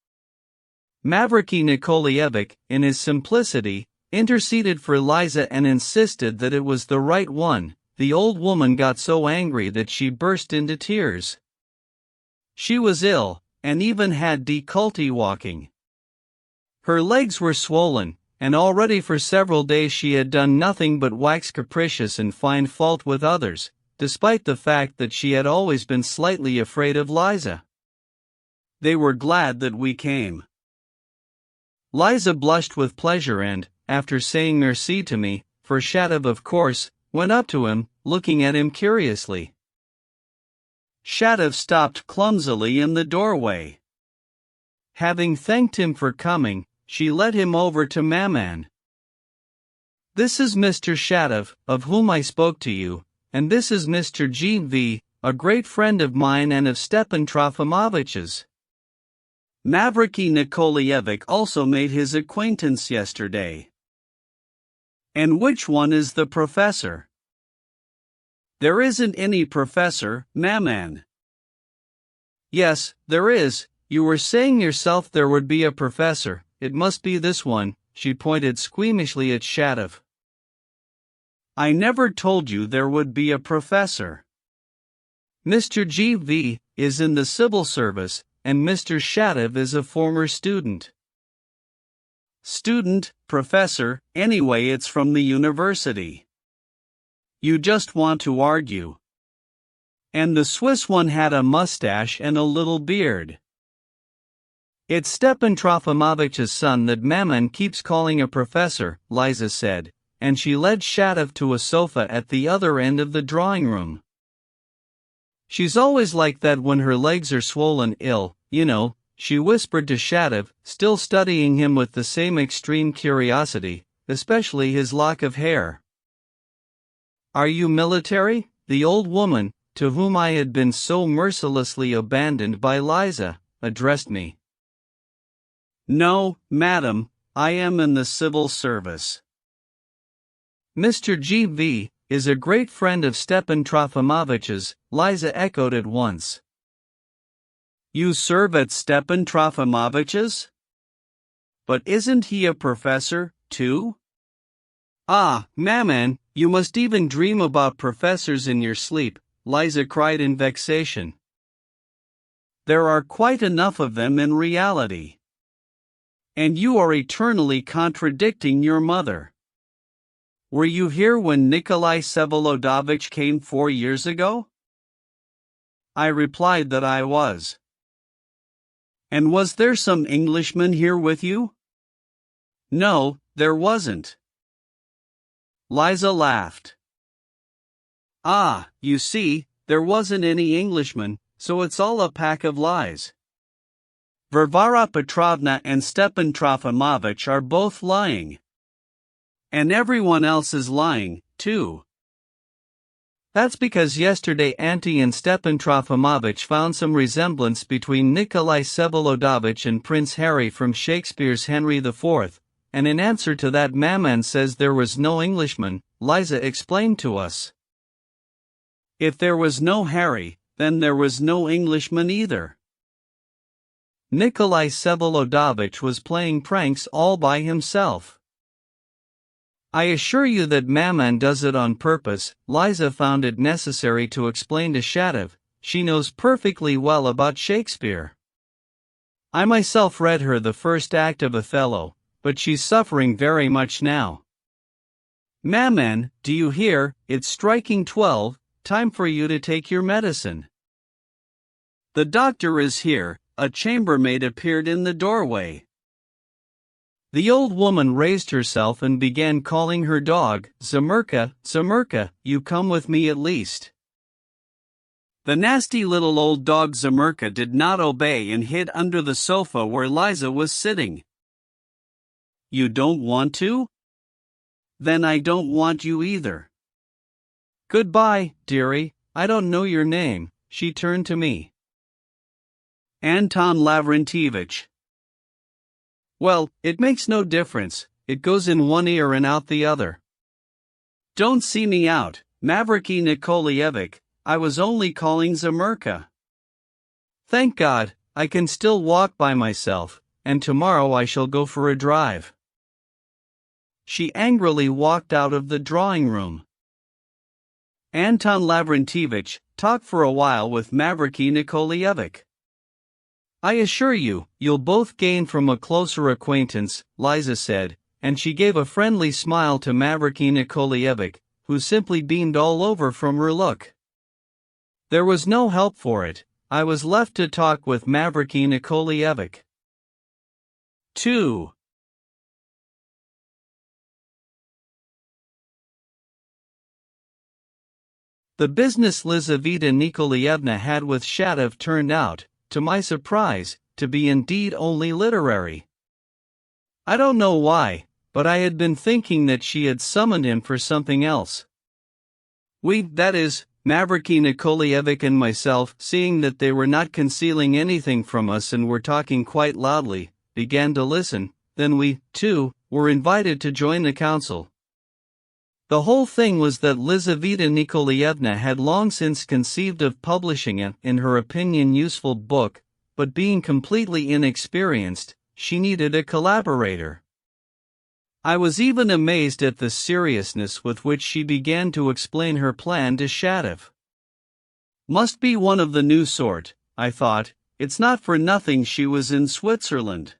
Mavriky Nikolaevich, in his simplicity, interceded for Liza and insisted that it was the right one. The old woman got so angry that she burst into tears. She was ill, and even had difficulty walking. Her legs were swollen, and already for several days she had done nothing but wax capricious and find fault with others, despite the fact that she had always been slightly afraid of Liza. They were glad that we came. Liza blushed with pleasure and, after saying merci to me, for Shatov of course, went up to him, looking at him curiously. Shatov stopped clumsily in the doorway. Having thanked him for coming, she led him over to Maman. This is Mr. Shatov, of whom I spoke to you, and this is Mr. G.V., a great friend of mine and of Stepan Trofimovitch's. Mavriky Nikolaevich also made his acquaintance yesterday. And which one is the professor? There isn't any professor, Maman. Yes, there is. You were saying yourself there would be a professor. It must be this one. She pointed squeamishly at Shatov. I never told you there would be a professor. Mr. G.V. is in the civil service, and Mr. Shatov is a former student. Student, professor, anyway it's from the university. You just want to argue. And the Swiss one had a mustache and a little beard. It's Stepan Trofimovitch's son that Maman keeps calling a professor, Liza said, and she led Shatov to a sofa at the other end of the drawing room. She's always like that when her legs are swollen ill, you know, she whispered to Shatov, still studying him with the same extreme curiosity, especially his lock of hair. Are you military? The old woman, to whom I had been so mercilessly abandoned by Liza, addressed me. No, madam, I am in the civil service. Mr. G.V. is a great friend of Stepan Trofimovitch's, Liza echoed at once. You serve at Stepan Trofimovitch's? But isn't he a professor, too? Ah, Maman, you must even dream about professors in your sleep, Liza cried in vexation. There are quite enough of them in reality. And you are eternally contradicting your mother. Were you here when Nikolai Vsevolodovich came 4 years ago? I replied that I was. And was there some Englishman here with you? No, there wasn't. Liza laughed. Ah, you see, there wasn't any Englishman, so it's all a pack of lies. Varvara Petrovna and Stepan Trofimovitch are both lying. And everyone else is lying, too. That's because yesterday Auntie and Stepan Trofimovitch found some resemblance between Nikolai Vsevolodovich and Prince Harry from Shakespeare's Henry IV, and in answer to that Maman says there was no Englishman, Liza explained to us. If there was no Harry, then there was no Englishman either. Nikolai Vsevolodovich was playing pranks all by himself. I assure you that Maman does it on purpose. Liza found it necessary to explain to Shatov. She knows perfectly well about Shakespeare. I myself read her the first act of Othello, but she's suffering very much now. Maman, do you hear? It's striking 12, time for you to take your medicine. The doctor is here. A chambermaid appeared in the doorway. The old woman raised herself and began calling her dog, Zamurka, Zamurka, you come with me at least. The nasty little old dog Zamurka did not obey and hid under the sofa where Liza was sitting. You don't want to? Then I don't want you either. Goodbye, dearie, I don't know your name. She turned to me. Anton Lavrentievich. Well, it makes no difference, it goes in one ear and out the other. Don't see me out, Mavriky Nikolaevich, I was only calling Zamurka. Thank God, I can still walk by myself, and tomorrow I shall go for a drive. She angrily walked out of the drawing room. Anton Lavrentievich talked for a while with Mavriky Nikolaevich. I assure you, you'll both gain from a closer acquaintance, Liza said, and she gave a friendly smile to Mavriky Nikolaevich, who simply beamed all over from her look. There was no help for it, I was left to talk with Mavriky Nikolaevich. 2. The business Lizaveta Nikolaevna had with Shatov turned out, to my surprise, to be indeed only literary. I don't know why, but I had been thinking that she had summoned him for something else. We, that is, Mavriky Nikolaevich and myself, seeing that they were not concealing anything from us and were talking quite loudly, began to listen, then we, too, were invited to join the council. The whole thing was that Lizaveta Nikolaevna had long since conceived of publishing an, in her opinion, useful book, but being completely inexperienced, she needed a collaborator. I was even amazed at the seriousness with which she began to explain her plan to Shatov. Must be one of the new sort, I thought, it's not for nothing she was in Switzerland.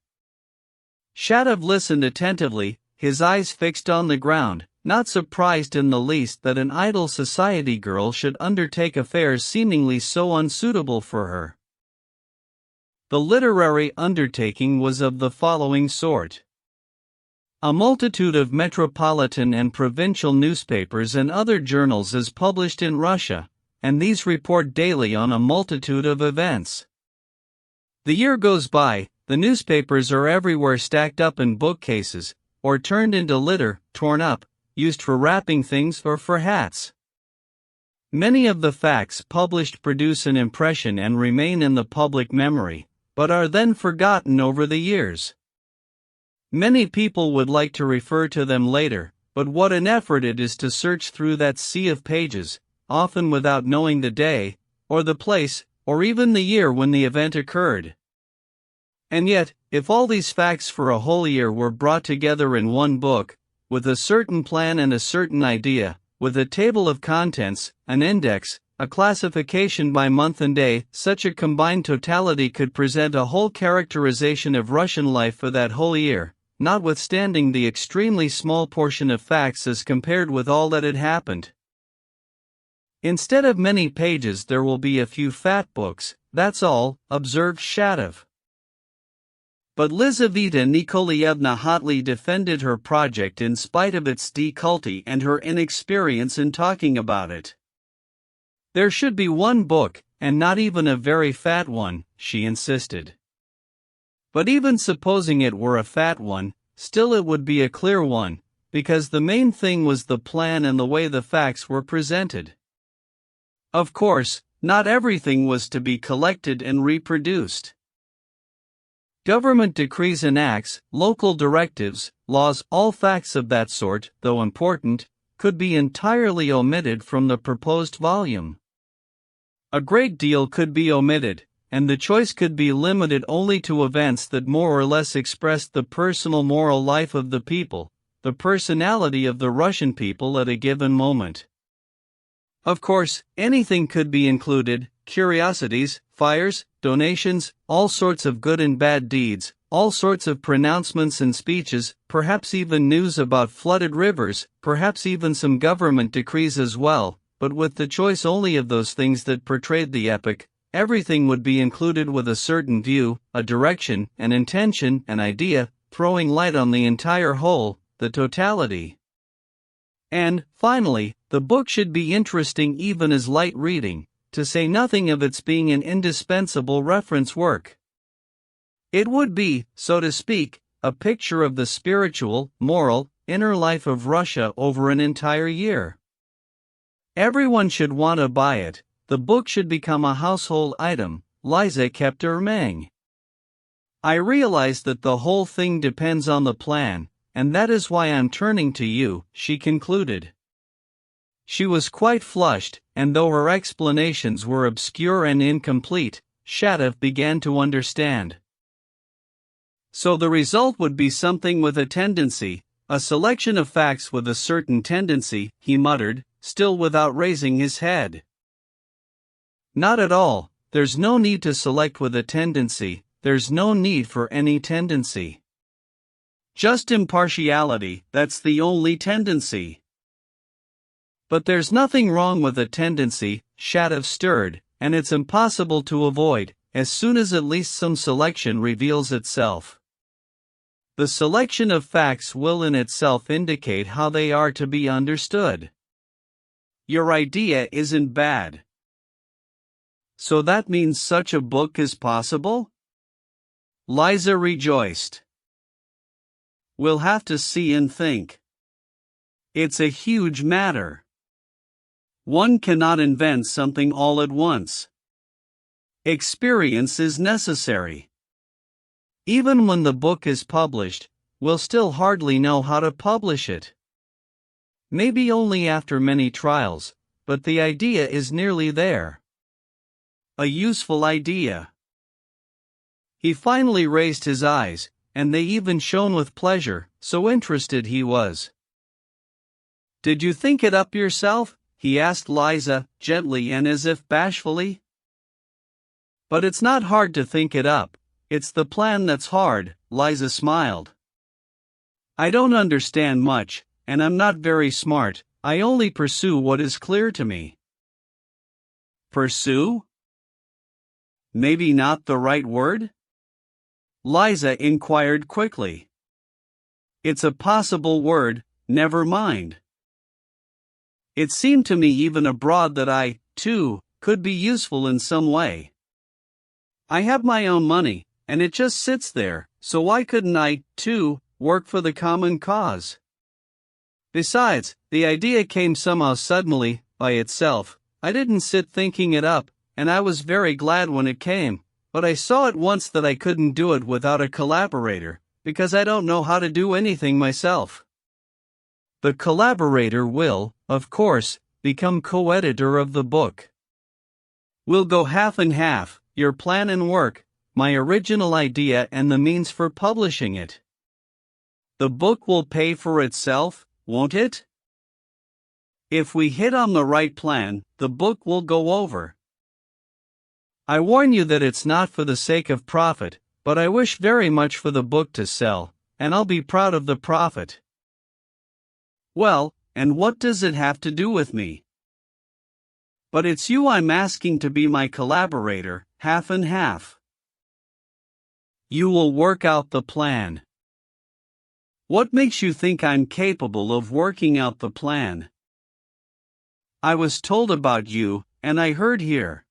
Shatov listened attentively, his eyes fixed on the ground, not surprised in the least that an idle society girl should undertake affairs seemingly so unsuitable for her. The literary undertaking was of the following sort. A multitude of metropolitan and provincial newspapers and other journals is published in Russia, and these report daily on a multitude of events. The year goes by, the newspapers are everywhere stacked up in bookcases, or turned into litter, torn up, used for wrapping things or for hats. Many of the facts published produce an impression and remain in the public memory, but are then forgotten over the years. Many people would like to refer to them later, but what an effort it is to search through that sea of pages, often without knowing the day, or the place, or even the year when the event occurred. And yet, if all these facts for a whole year were brought together in one book, with a certain plan and a certain idea, with a table of contents, an index, a classification by month and day, such a combined totality could present a whole characterization of Russian life for that whole year, notwithstanding the extremely small portion of facts as compared with all that had happened. Instead of many pages there will be a few fat books, that's all, observed Shatov. But Lizaveta Nikolaevna hotly defended her project in spite of its difficulty and her inexperience in talking about it. There should be one book, and not even a very fat one, she insisted. But even supposing it were a fat one, still it would be a clear one, because the main thing was the plan and the way the facts were presented. Of course, not everything was to be collected and reproduced. Government decrees and acts, local directives, laws, all facts of that sort, though important, could be entirely omitted from the proposed volume. A great deal could be omitted, and the choice could be limited only to events that more or less expressed the personal moral life of the people, the personality of the Russian people at a given moment. Of course, anything could be included: curiosities, fires, donations, all sorts of good and bad deeds, all sorts of pronouncements and speeches, perhaps even news about flooded rivers, perhaps even some government decrees as well, but with the choice only of those things that portrayed the epoch. Everything would be included with a certain view, a direction, an intention, an idea, throwing light on the entire whole, the totality. And, finally, the book should be interesting even as light reading, to say nothing of its being an indispensable reference work. It would be, so to speak, a picture of the spiritual, moral, inner life of Russia over an entire year. Everyone should want to buy it. The book should become a household item. Liza kept her mang. I realize that the whole thing depends on the plan, and that is why I'm turning to you, she concluded. She was quite flushed, and though her explanations were obscure and incomplete, Shatov began to understand. So the result would be something with a tendency, a selection of facts with a certain tendency, he muttered, still without raising his head. Not at all. There's no need to select with a tendency, there's no need for any tendency. Just impartiality, that's the only tendency. But there's nothing wrong with a tendency, Shatov stirred, and it's impossible to avoid, as soon as at least some selection reveals itself. The selection of facts will in itself indicate how they are to be understood. Your idea isn't bad. So that means such a book is possible? Liza rejoiced. We'll have to see and think. It's a huge matter. One cannot invent something all at once. Experience is necessary. Even when the book is published, we'll still hardly know how to publish it. Maybe only after many trials, but the idea is nearly there. A useful idea. He finally raised his eyes, and they even shone with pleasure, so interested he was. Did you think it up yourself? He asked Liza, gently and as if bashfully. But it's not hard to think it up, it's the plan that's hard, Liza smiled. I don't understand much, and I'm not very smart, I only pursue what is clear to me. Pursue? Maybe not the right word? Liza inquired quickly. It's a possible word, never mind. It seemed to me even abroad that I, too, could be useful in some way. I have my own money, and it just sits there, so why couldn't I, too, work for the common cause? Besides, the idea came somehow suddenly, by itself. I didn't sit thinking it up, and I was very glad when it came, but I saw at once that I couldn't do it without a collaborator, because I don't know how to do anything myself. The collaborator will, of course, become co-editor of the book. We'll go half and half, your plan and work, my original idea and the means for publishing it. The book will pay for itself, won't it? If we hit on the right plan, the book will go over. I warn you that it's not for the sake of profit, but I wish very much for the book to sell, and I'll be proud of the profit. Well, and what does it have to do with me? But it's you I'm asking to be my collaborator, half and half. You will work out the plan. What makes you think I'm capable of working out the plan? I was told about you, and I heard here.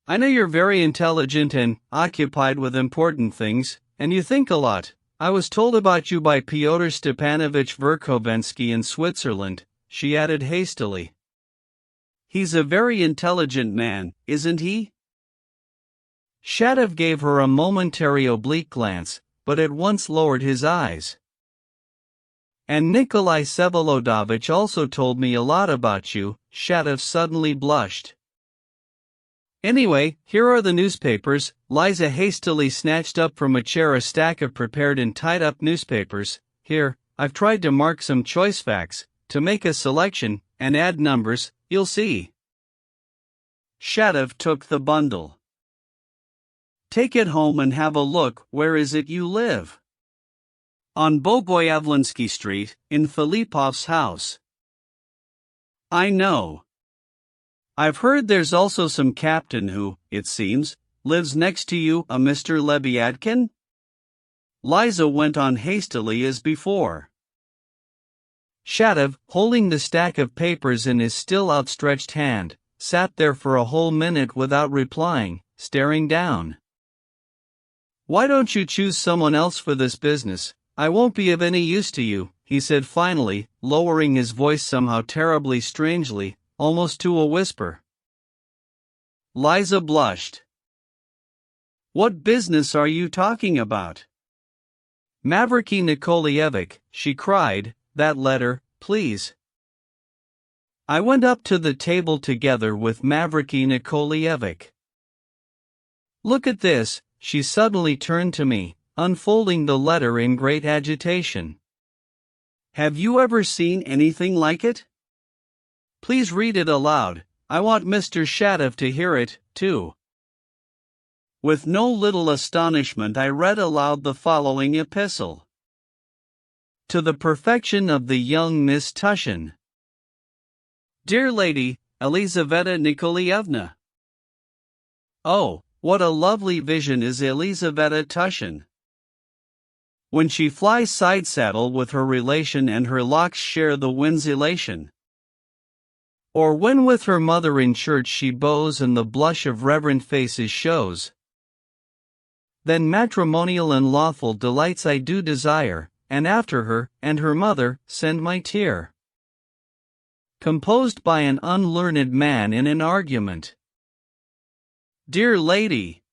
I know you're very intelligent and occupied with important things, and you think a lot. I was told about you by Fyodor Stepanovich Verkhovensky in Switzerland, she added hastily. He's a very intelligent man, isn't he? Shatov gave her a momentary oblique glance, but at once lowered his eyes. And Nikolai Vsevolodovich also told me a lot about you, Shatov suddenly blushed. Anyway, here are the newspapers. Liza hastily snatched up from a chair a stack of prepared and tied up newspapers. Here, I've tried to mark some choice facts, to make a selection, and add numbers, you'll see. Shadov took the bundle. Take it home and have a look. Where is it you live? On Bogoyavlensky Street, in Filipov's house. I know. I've heard there's also some captain who, it seems, lives next to you, a Mr. Lebyadkin? Liza went on hastily as before. Shadov, holding the stack of papers in his still outstretched hand, sat there for a whole minute without replying, staring down. Why don't you choose someone else for this business? I won't be of any use to you, he said finally, lowering his voice somehow terribly strangely, almost to a whisper. Liza blushed. What business are you talking about? Mavriky Nikolaevich, she cried, that letter, please. I went up to the table together with Mavriky Nikolaevich. Look at this, she suddenly turned to me, unfolding the letter in great agitation. Have you ever seen anything like it? Please read it aloud. I want Mr. Shadov to hear it, too. With no little astonishment I read aloud the following epistle. To the perfection of the young Miss Tushin. Dear Lady, Elizaveta Nikolaevna. Oh, what a lovely vision is Elizaveta Tushin. When she flies side saddle with her relation and her locks share the wind's elation. Or when with her mother in church she bows and the blush of reverent faces shows. Then matrimonial and lawful delights I do desire, and after her, and her mother, send my tear. Composed by an unlearned man in an argument. Dear Lady,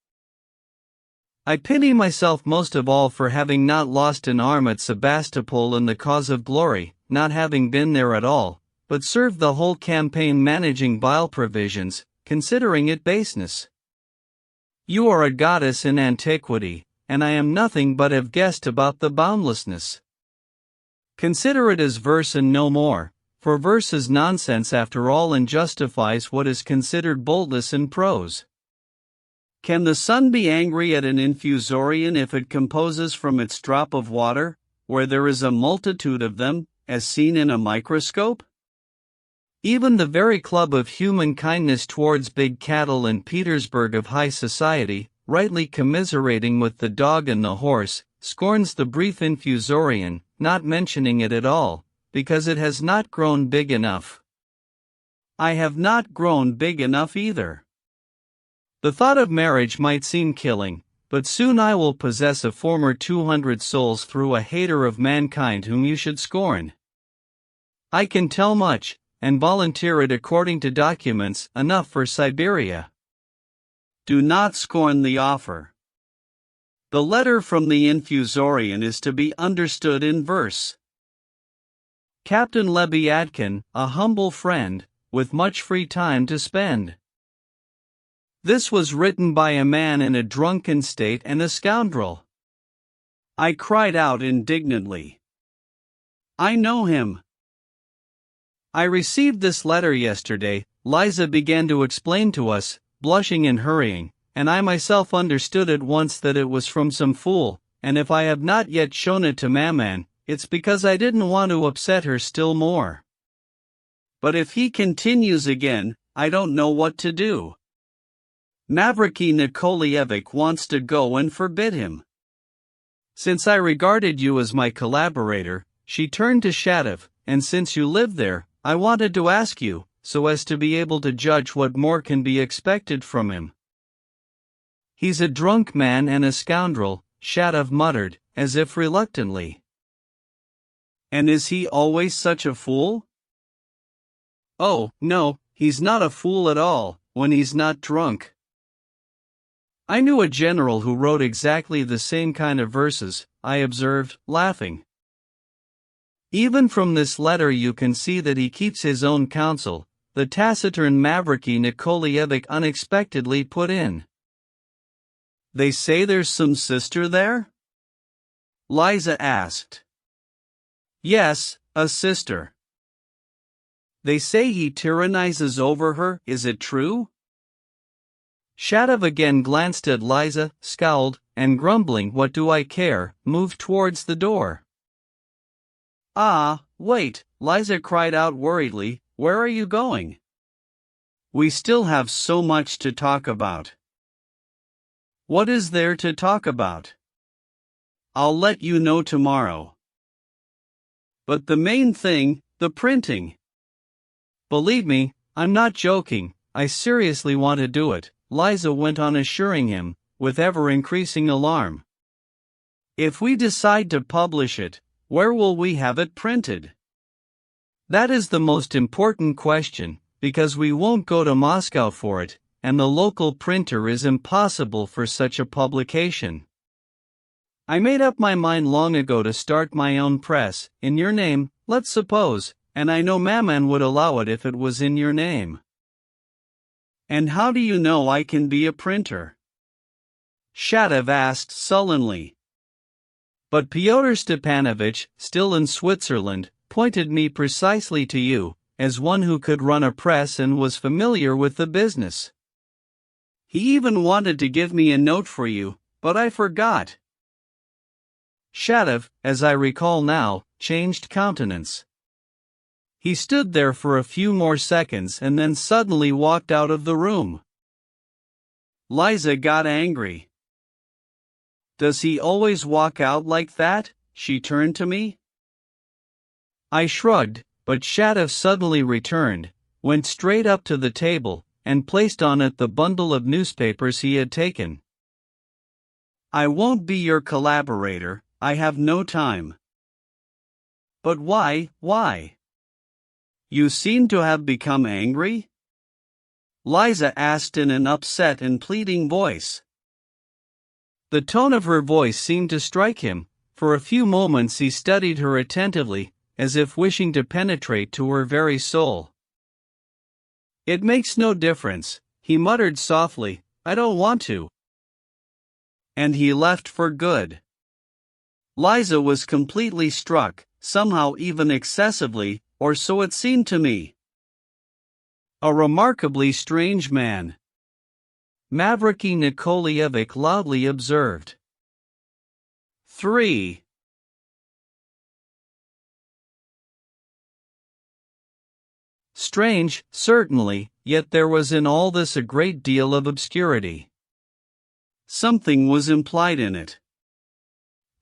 I pity myself most of all for having not lost an arm at Sebastopol in the cause of glory, not having been there at all, but served the whole campaign managing bile provisions, considering it baseness. You are a goddess in antiquity, and I am nothing but have guessed about the boundlessness. Consider it as verse and no more, for verse is nonsense after all and justifies what is considered boldness in prose. Can the sun be angry at an infusorian if it composes from its drop of water, where there is a multitude of them, as seen in a microscope? Even the very club of human kindness towards big cattle in Petersburg of high society, rightly commiserating with the dog and the horse, scorns the brief infusorian, not mentioning it at all, because it has not grown big enough. I have not grown big enough either. The thought of marriage might seem killing, but soon I will possess a former 200 souls through a hater of mankind whom you should scorn. I can tell much, and volunteer it according to documents, enough for Siberia. Do not scorn the offer. The letter from the infusorian is to be understood in verse. Captain Lebyadkin, a humble friend, with much free time to spend. This was written by a man in a drunken state and a scoundrel. I cried out indignantly. I know him. I received this letter yesterday, Liza began to explain to us, blushing and hurrying, and I myself understood at once that it was from some fool, and if I have not yet shown it to Maman, it's because I didn't want to upset her still more. But if he continues again, I don't know what to do. Mavriky Nikolaevich wants to go and forbid him. Since I regarded you as my collaborator, she turned to Shadov, and since you live there, I wanted to ask you, so as to be able to judge what more can be expected from him. He's a drunk man and a scoundrel, Shadov muttered, as if reluctantly. And is he always such a fool? Oh, no, he's not a fool at all, when he's not drunk. I knew a general who wrote exactly the same kind of verses, I observed, laughing. Even from this letter you can see that he keeps his own counsel, the taciturn Mavriky Nikolaevich unexpectedly put in. "They say there's some sister there?" Liza asked. "Yes, a sister. They say he tyrannizes over her, is it true?" Shatov again glanced at Liza, scowled, and grumbling "What do I care?" moved towards the door. "Ah, wait," Liza cried out worriedly, "where are you going? We still have so much to talk about." "What is there to talk about?" "I'll let you know tomorrow." "But the main thing, the printing." "Believe me, I'm not joking, I seriously want to do it," Liza went on assuring him, with ever-increasing alarm. "If we decide to publish it, where will we have it printed? That is the most important question, because we won't go to Moscow for it, and the local printer is impossible for such a publication. I made up my mind long ago to start my own press, in your name, let's suppose, and I know Maman would allow it if it was in your name." "And how do you know I can be a printer?" Shatov asked sullenly. "But Pyotr Stepanovich, still in Switzerland, pointed me precisely to you, as one who could run a press and was familiar with the business. He even wanted to give me a note for you, but I forgot." Shatov, as I recall now, changed countenance. He stood there for a few more seconds and then suddenly walked out of the room. Liza got angry. "Does he always walk out like that?" she turned to me. I shrugged, but Shatov suddenly returned, went straight up to the table, and placed on it the bundle of newspapers he had taken. "I won't be your collaborator, I have no time." "But why? You seem to have become angry?" Liza asked in an upset and pleading voice. The tone of her voice seemed to strike him. For a few moments he studied her attentively, as if wishing to penetrate to her very soul. "It makes no difference," he muttered softly, "I don't want to." And he left for good. Liza was completely struck, somehow even excessively, or so it seemed to me. A remarkably strange man, Mavriky Nikolaevich loudly observed. 3. Strange, certainly, yet there was in all this a great deal of obscurity. Something was implied in it.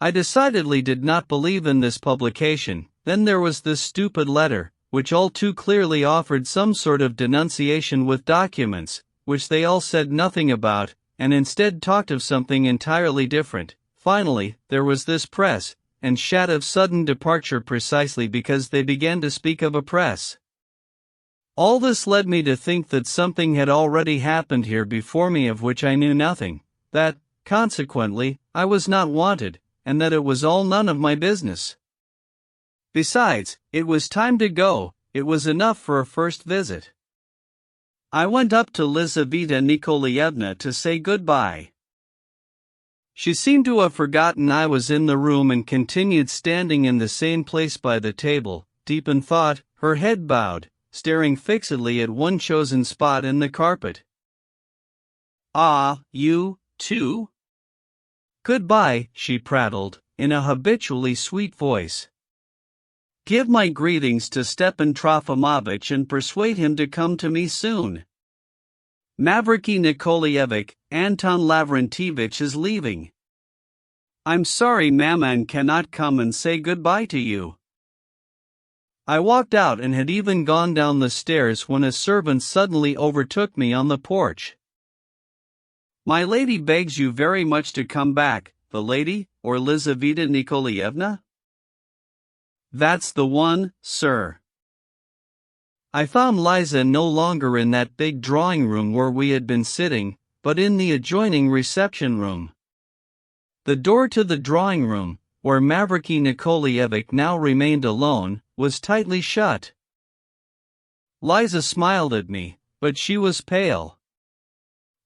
I decidedly did not believe in this publication. Then there was this stupid letter, which all too clearly offered some sort of denunciation with documents, which they all said nothing about, and instead talked of something entirely different. Finally, there was this press, and Shatov's sudden departure precisely because they began to speak of a press. All this led me to think that something had already happened here before me of which I knew nothing, that, consequently, I was not wanted, and that it was all none of my business. Besides, it was time to go, it was enough for a first visit. I went up to Lizaveta Nikolaevna to say goodbye. She seemed to have forgotten I was in the room and continued standing in the same place by the table, deep in thought, her head bowed, staring fixedly at one chosen spot in the carpet. "Ah, you, too?" "Goodbye," she prattled, in a habitually sweet voice. "Give my greetings to Stepan Trofimovich and persuade him to come to me soon. Mavriky Nikolaevich, Anton Lavrentievich is leaving. I'm sorry Maman cannot come and say goodbye to you." I walked out and had even gone down the stairs when a servant suddenly overtook me on the porch. "My lady begs you very much to come back." "The lady, or Lizaveta Nikolaevna?" "That's the one, sir." I found Liza no longer in that big drawing room where we had been sitting, but in the adjoining reception room. The door to the drawing room, where Mavriky Nikolaevich now remained alone, was tightly shut. Liza smiled at me, but she was pale.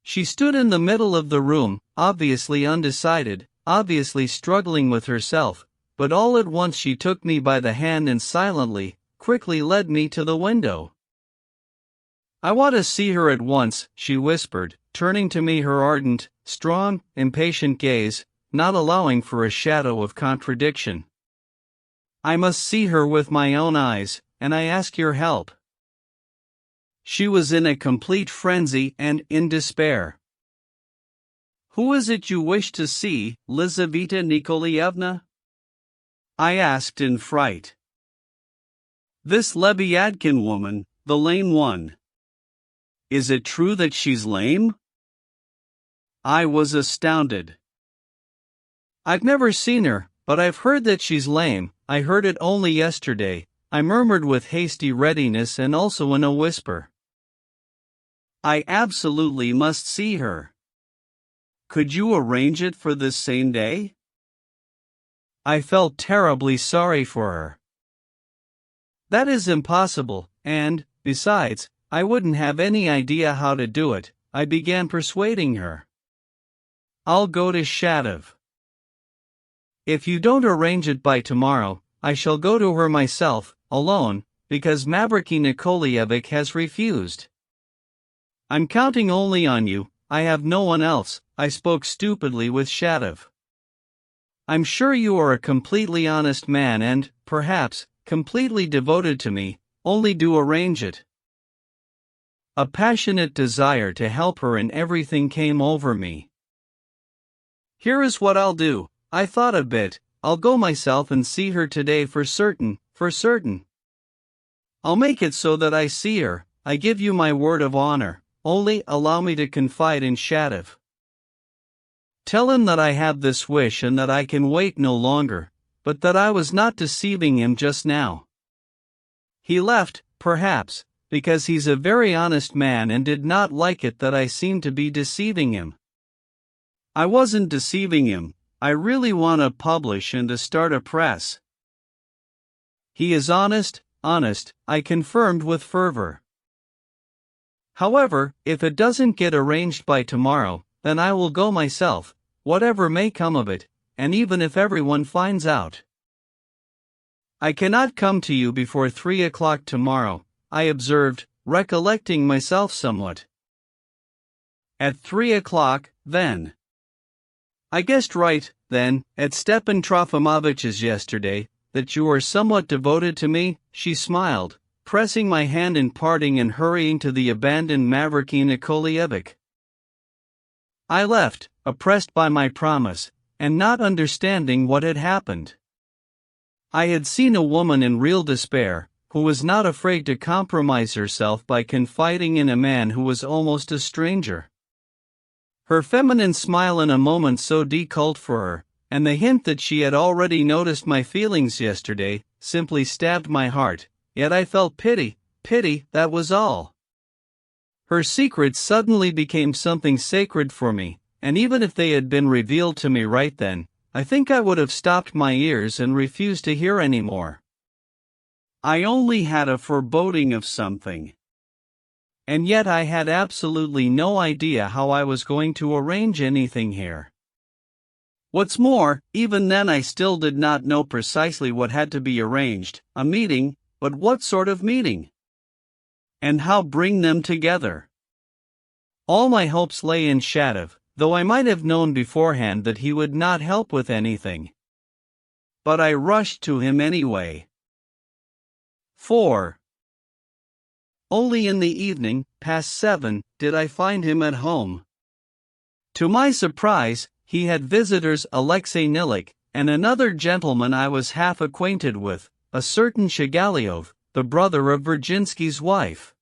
She stood in the middle of the room, obviously undecided, obviously struggling with herself, but all at once she took me by the hand and silently, quickly led me to the window. "I want to see her at once," she whispered, turning to me her ardent, strong, impatient gaze, not allowing for a shadow of contradiction. "I must see her with my own eyes, and I ask your help." She was in a complete frenzy and in despair. "Who is it you wish to see, Lizaveta Nikolaevna?" I asked in fright. "This Lebyadkin woman, the lame one." "Is it true that she's lame?" I was astounded. "I've never seen her, but I've heard that she's lame. I heard it only yesterday," I murmured with hasty readiness and also in a whisper. "I absolutely must see her. Could you arrange it for this same day?" I felt terribly sorry for her. "That is impossible, and, besides, I wouldn't have any idea how to do it," I began persuading her. "I'll go to Shatov. If you don't arrange it by tomorrow, I shall go to her myself, alone, because Mavriky Nikolaevich has refused. I'm counting only on you, I have no one else," I spoke stupidly with Shatov. "I'm sure you are a completely honest man and, perhaps, completely devoted to me, only do arrange it." A passionate desire to help her in everything came over me. "Here is what I'll do," I thought a bit, "I'll go myself and see her today for certain, for certain. I'll make it so that I see her, I give you my word of honor, only allow me to confide in Shatov. Tell him that I have this wish and that I can wait no longer, but that I was not deceiving him just now. He left, perhaps, because he's a very honest man and did not like it that I seemed to be deceiving him. I wasn't deceiving him, I really want to publish and to start a press. He is honest, I confirmed with fervor. However, if it doesn't get arranged by tomorrow, then I will go myself, whatever may come of it, and even if everyone finds out. I cannot come to you before 3 o'clock tomorrow, I observed, recollecting myself somewhat. At 3 o'clock, then. I guessed right, then, at Stepan Trofimovitch's yesterday, that you are somewhat devoted to me, she smiled, pressing my hand in parting and hurrying to the abandoned Mavriky Nikolaevich. I left, oppressed by my promise, and not understanding what had happened. I had seen a woman in real despair, who was not afraid to compromise herself by confiding in a man who was almost a stranger. Her feminine smile in a moment so deculled for her, and the hint that she had already noticed my feelings yesterday, simply stabbed my heart, yet I felt pity, that was all. Her secrets suddenly became something sacred for me, and even if they had been revealed to me right then, I think I would have stopped my ears and refused to hear any more. I only had a foreboding of something. And yet I had absolutely no idea how I was going to arrange anything here. What's more, even then I still did not know precisely what had to be arranged, a meeting, but what sort of meeting? And how bring them together? All my hopes lay in Shatov, though I might have known beforehand that he would not help with anything. But I rushed to him anyway. 4. Only in the evening, past 7, did I find him at home. To my surprise, he had visitors Alexei Nilik, and another gentleman I was half acquainted with, a certain Shigaliov, the brother of Virginsky's wife.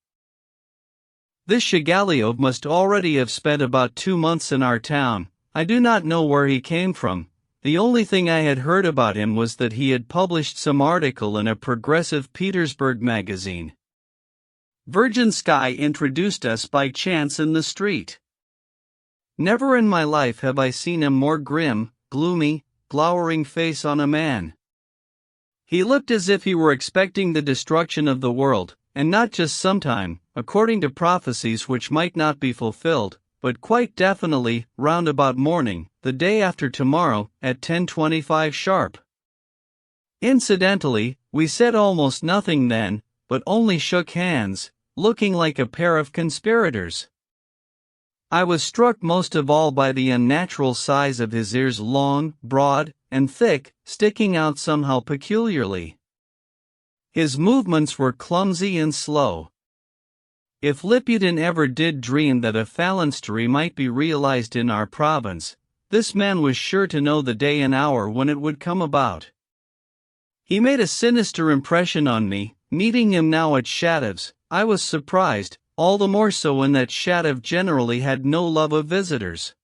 This Shigaliov must already have spent about 2 months in our town. I do not know where he came from. The only thing I had heard about him was that he had published some article in a progressive Petersburg magazine. Virginsky introduced us by chance in the street. Never in my life have I seen a more grim, gloomy, glowering face on a man. He looked as if he were expecting the destruction of the world, and not just sometime, according to prophecies which might not be fulfilled, but quite definitely, round about morning, the day after tomorrow, at 10:25 sharp. Incidentally, we said almost nothing then, but only shook hands, looking like a pair of conspirators. I was struck most of all by the unnatural size of his ears, long, broad, and thick, sticking out somehow peculiarly. His movements were clumsy and slow. If Liputin ever did dream that a phalanstery might be realized in our province, this man was sure to know the day and hour when it would come about. He made a sinister impression on me. Meeting him now at Shadov's, I was surprised, all the more so in that Shadov generally had no love of visitors.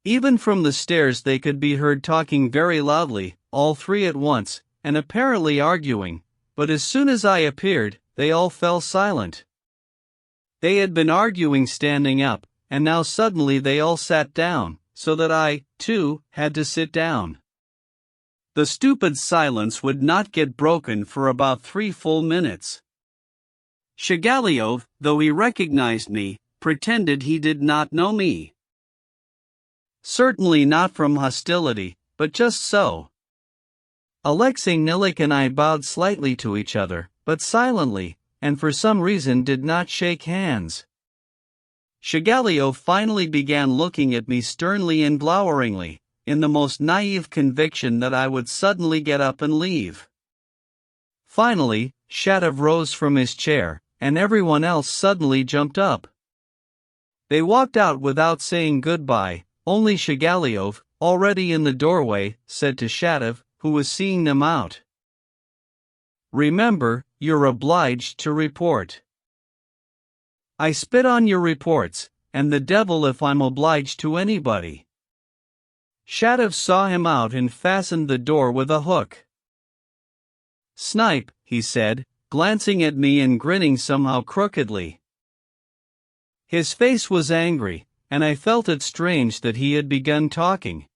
Even from the stairs they could be heard talking very loudly, all three at once, and apparently arguing, but as soon as I appeared, they all fell silent. They had been arguing standing up, and now suddenly they all sat down, so that I, too, had to sit down. The stupid silence would not get broken for about 3 full minutes. Shigaliov, though he recognized me, pretended he did not know me. Certainly not from hostility, but just so. Alexei Nilik and I bowed slightly to each other, but silently, and for some reason did not shake hands. Shigaliov finally began looking at me sternly and gloweringly, in the most naive conviction that I would suddenly get up and leave. Finally, Shadov rose from his chair, and everyone else suddenly jumped up. They walked out without saying goodbye. Only Shigaliov, already in the doorway, said to Shadov, who was seeing them out, "Remember, you're obliged to report." "I spit on your reports, and the devil if I'm obliged to anybody." Shadov saw him out and fastened the door with a hook. "Snipe," he said, glancing at me and grinning somehow crookedly. His face was angry, and I felt it strange that he had begun talking.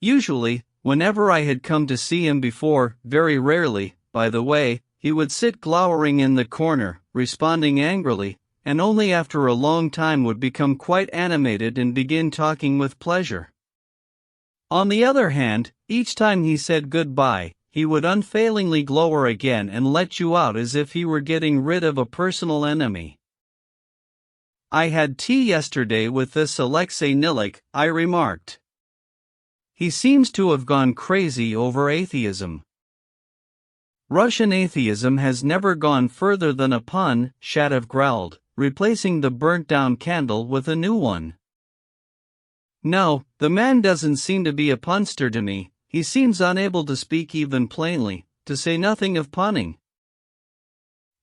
Usually, whenever I had come to see him before, very rarely, by the way, he would sit glowering in the corner, responding angrily, and only after a long time would become quite animated and begin talking with pleasure. On the other hand, each time he said goodbye, he would unfailingly glower again and let you out as if he were getting rid of a personal enemy. "I had tea yesterday with this Alexei Nilik," I remarked. "He seems to have gone crazy over atheism." "Russian atheism has never gone further than a pun," Shadov growled, replacing the burnt-down candle with a new one. "No, the man doesn't seem to be a punster to me. He seems unable to speak even plainly, to say nothing of punning.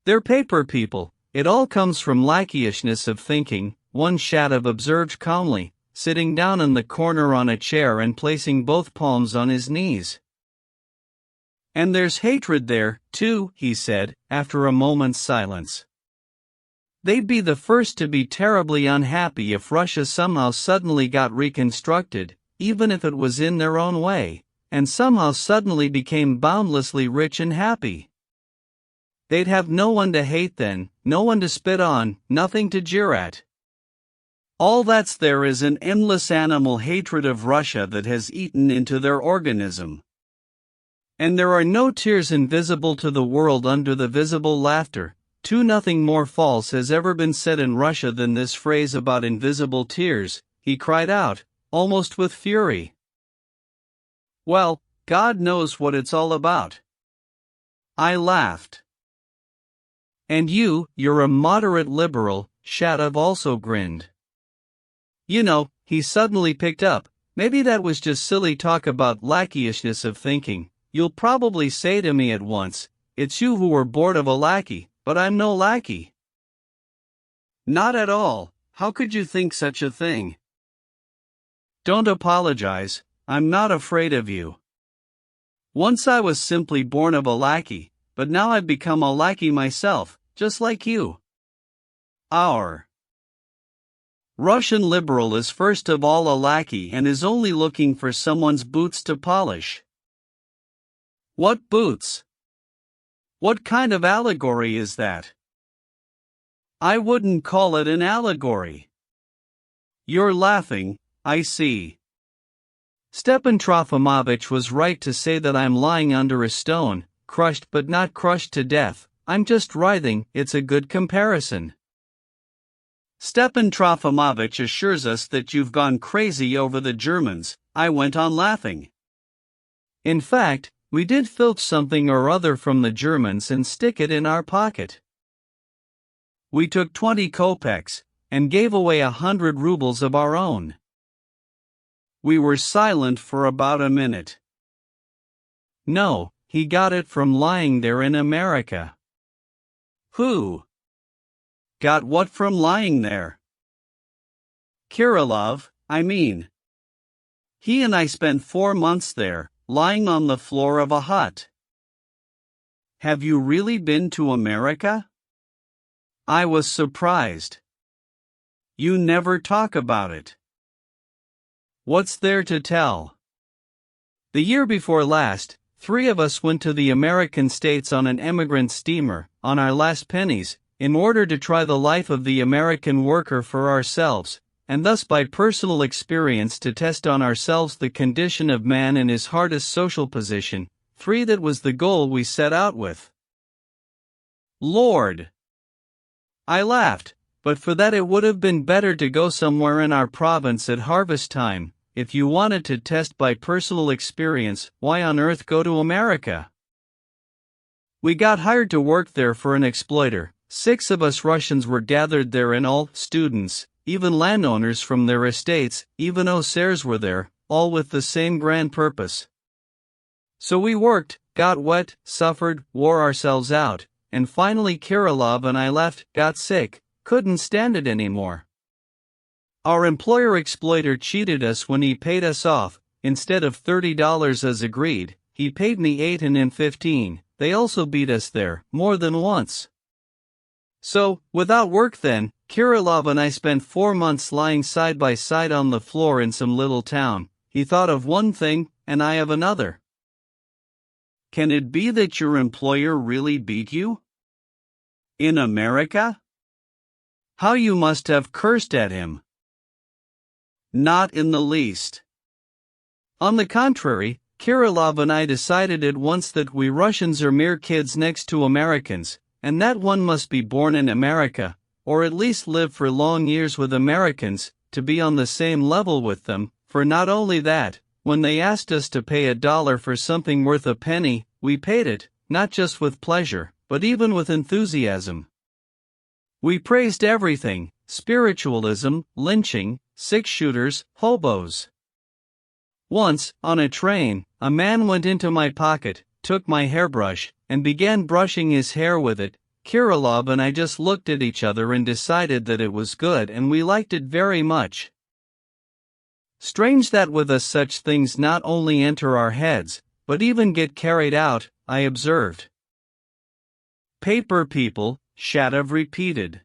They're paper people. It all comes from lackeyishness of thinking," one Shadov observed calmly, sitting down in the corner on a chair and placing both palms on his knees. "And there's hatred there, too," he said, after a moment's silence. "They'd be the first to be terribly unhappy if Russia somehow suddenly got reconstructed, even if it was in their own way, and somehow suddenly became boundlessly rich and happy. They'd have no one to hate then, no one to spit on, nothing to jeer at. All that's there is an endless animal hatred of Russia that has eaten into their organism. And there are no tears invisible to the world under the visible laughter. Nothing more false has ever been said in Russia than this phrase about invisible tears," he cried out, almost with fury. "Well, God knows what it's all about." I laughed. "And you're a moderate liberal," Shadov also grinned. "You know," he suddenly picked up, "maybe that was just silly talk about lackeyishness of thinking. You'll probably say to me at once, it's you who were bored of a lackey. But I'm no lackey." "Not at all. How could you think such a thing?" "Don't apologize, I'm not afraid of you. Once I was simply born of a lackey, but now I've become a lackey myself, just like you. Our Russian liberal is first of all a lackey and is only looking for someone's boots to polish." "What boots?" What kind of allegory is that? I wouldn't call it an allegory. You're laughing, I see. Stepan Trofimovich was right to say that I'm lying under a stone, crushed but not crushed to death. I'm just writhing. It's a good comparison. Stepan Trofimovich assures us that you've gone crazy over the Germans, I went on laughing. In fact, we did filch something or other from the Germans and stick it in our pocket. We took 20 kopecks, and gave away 100 rubles of our own. We were silent for about a minute. No, he got it from lying there in America. Who? Got what from lying there? Kirillov, I mean. He and I spent 4 months there, lying on the floor of a hut. Have you really been to America? I was surprised. You never talk about it. What's there to tell? The year before last, 3 of us went to the American states on an emigrant steamer, on our last pennies, in order to try the life of the American worker for ourselves, and thus by personal experience to test on ourselves the condition of man in his hardest social position. 3, that was the goal we set out with. Lord! I laughed, but for that it would have been better to go somewhere in our province at harvest time. If you wanted to test by personal experience, why on earth go to America? We got hired to work there for an exploiter. 6 of us Russians were gathered there, and all students, even landowners from their estates, even osaires were there, all with the same grand purpose. So we worked, got wet, suffered, wore ourselves out, and finally Kirillov and I left, got sick, couldn't stand it anymore. Our employer-exploiter cheated us when he paid us off. Instead of $30 as agreed, he paid me 8 and in 15. They also beat us there, more than once. So, without work then, Kirillov and I spent 4 months lying side by side on the floor in some little town. He thought of one thing, and I of another. Can it be that your employer really beat you? In America? How you must have cursed at him. Not in the least. On the contrary, Kirillov and I decided at once that we Russians are mere kids next to Americans, and that one must be born in America, or at least live for long years with Americans, to be on the same level with them. For not only that, when they asked us to pay $1 for something worth a penny, we paid it, not just with pleasure, but even with enthusiasm. We praised everything: spiritualism, lynching, six-shooters, hobos. Once, on a train, a man went into my pocket, took my hairbrush, and began brushing his hair with it. Kirillov and I just looked at each other and decided that it was good, and we liked it very much. Strange that with us such things not only enter our heads, but even get carried out, I observed. Paper people, Shatov repeated.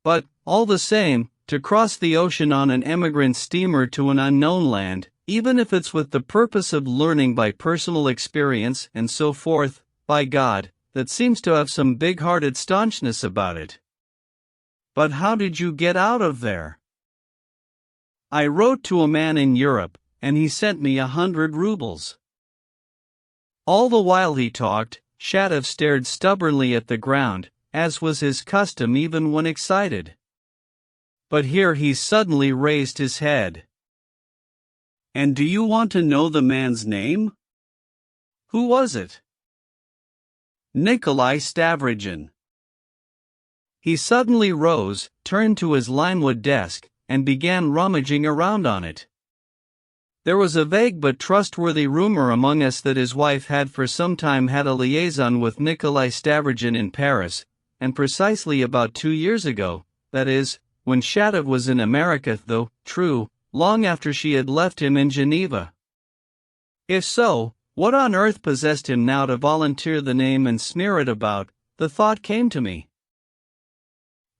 But, all the same, to cross the ocean on an emigrant steamer to an unknown land, even if it's with the purpose of learning by personal experience and so forth, by God, that seems to have some big-hearted staunchness about it. But how did you get out of there? I wrote to a man in Europe, and he sent me 100 rubles. All the while he talked, Shatov stared stubbornly at the ground, as was his custom even when excited. But here he suddenly raised his head. And do you want to know the man's name? Who was it? Nikolai Stavrogin. He suddenly rose, turned to his linewood desk, and began rummaging around on it. There was a vague but trustworthy rumor among us that his wife had for some time had a liaison with Nikolai Stavrogin in Paris, and precisely about 2 years ago, that is, when Shatov was in America, though, true, long after she had left him in Geneva. If so, what on earth possessed him now to volunteer the name and smear it about? The thought came to me.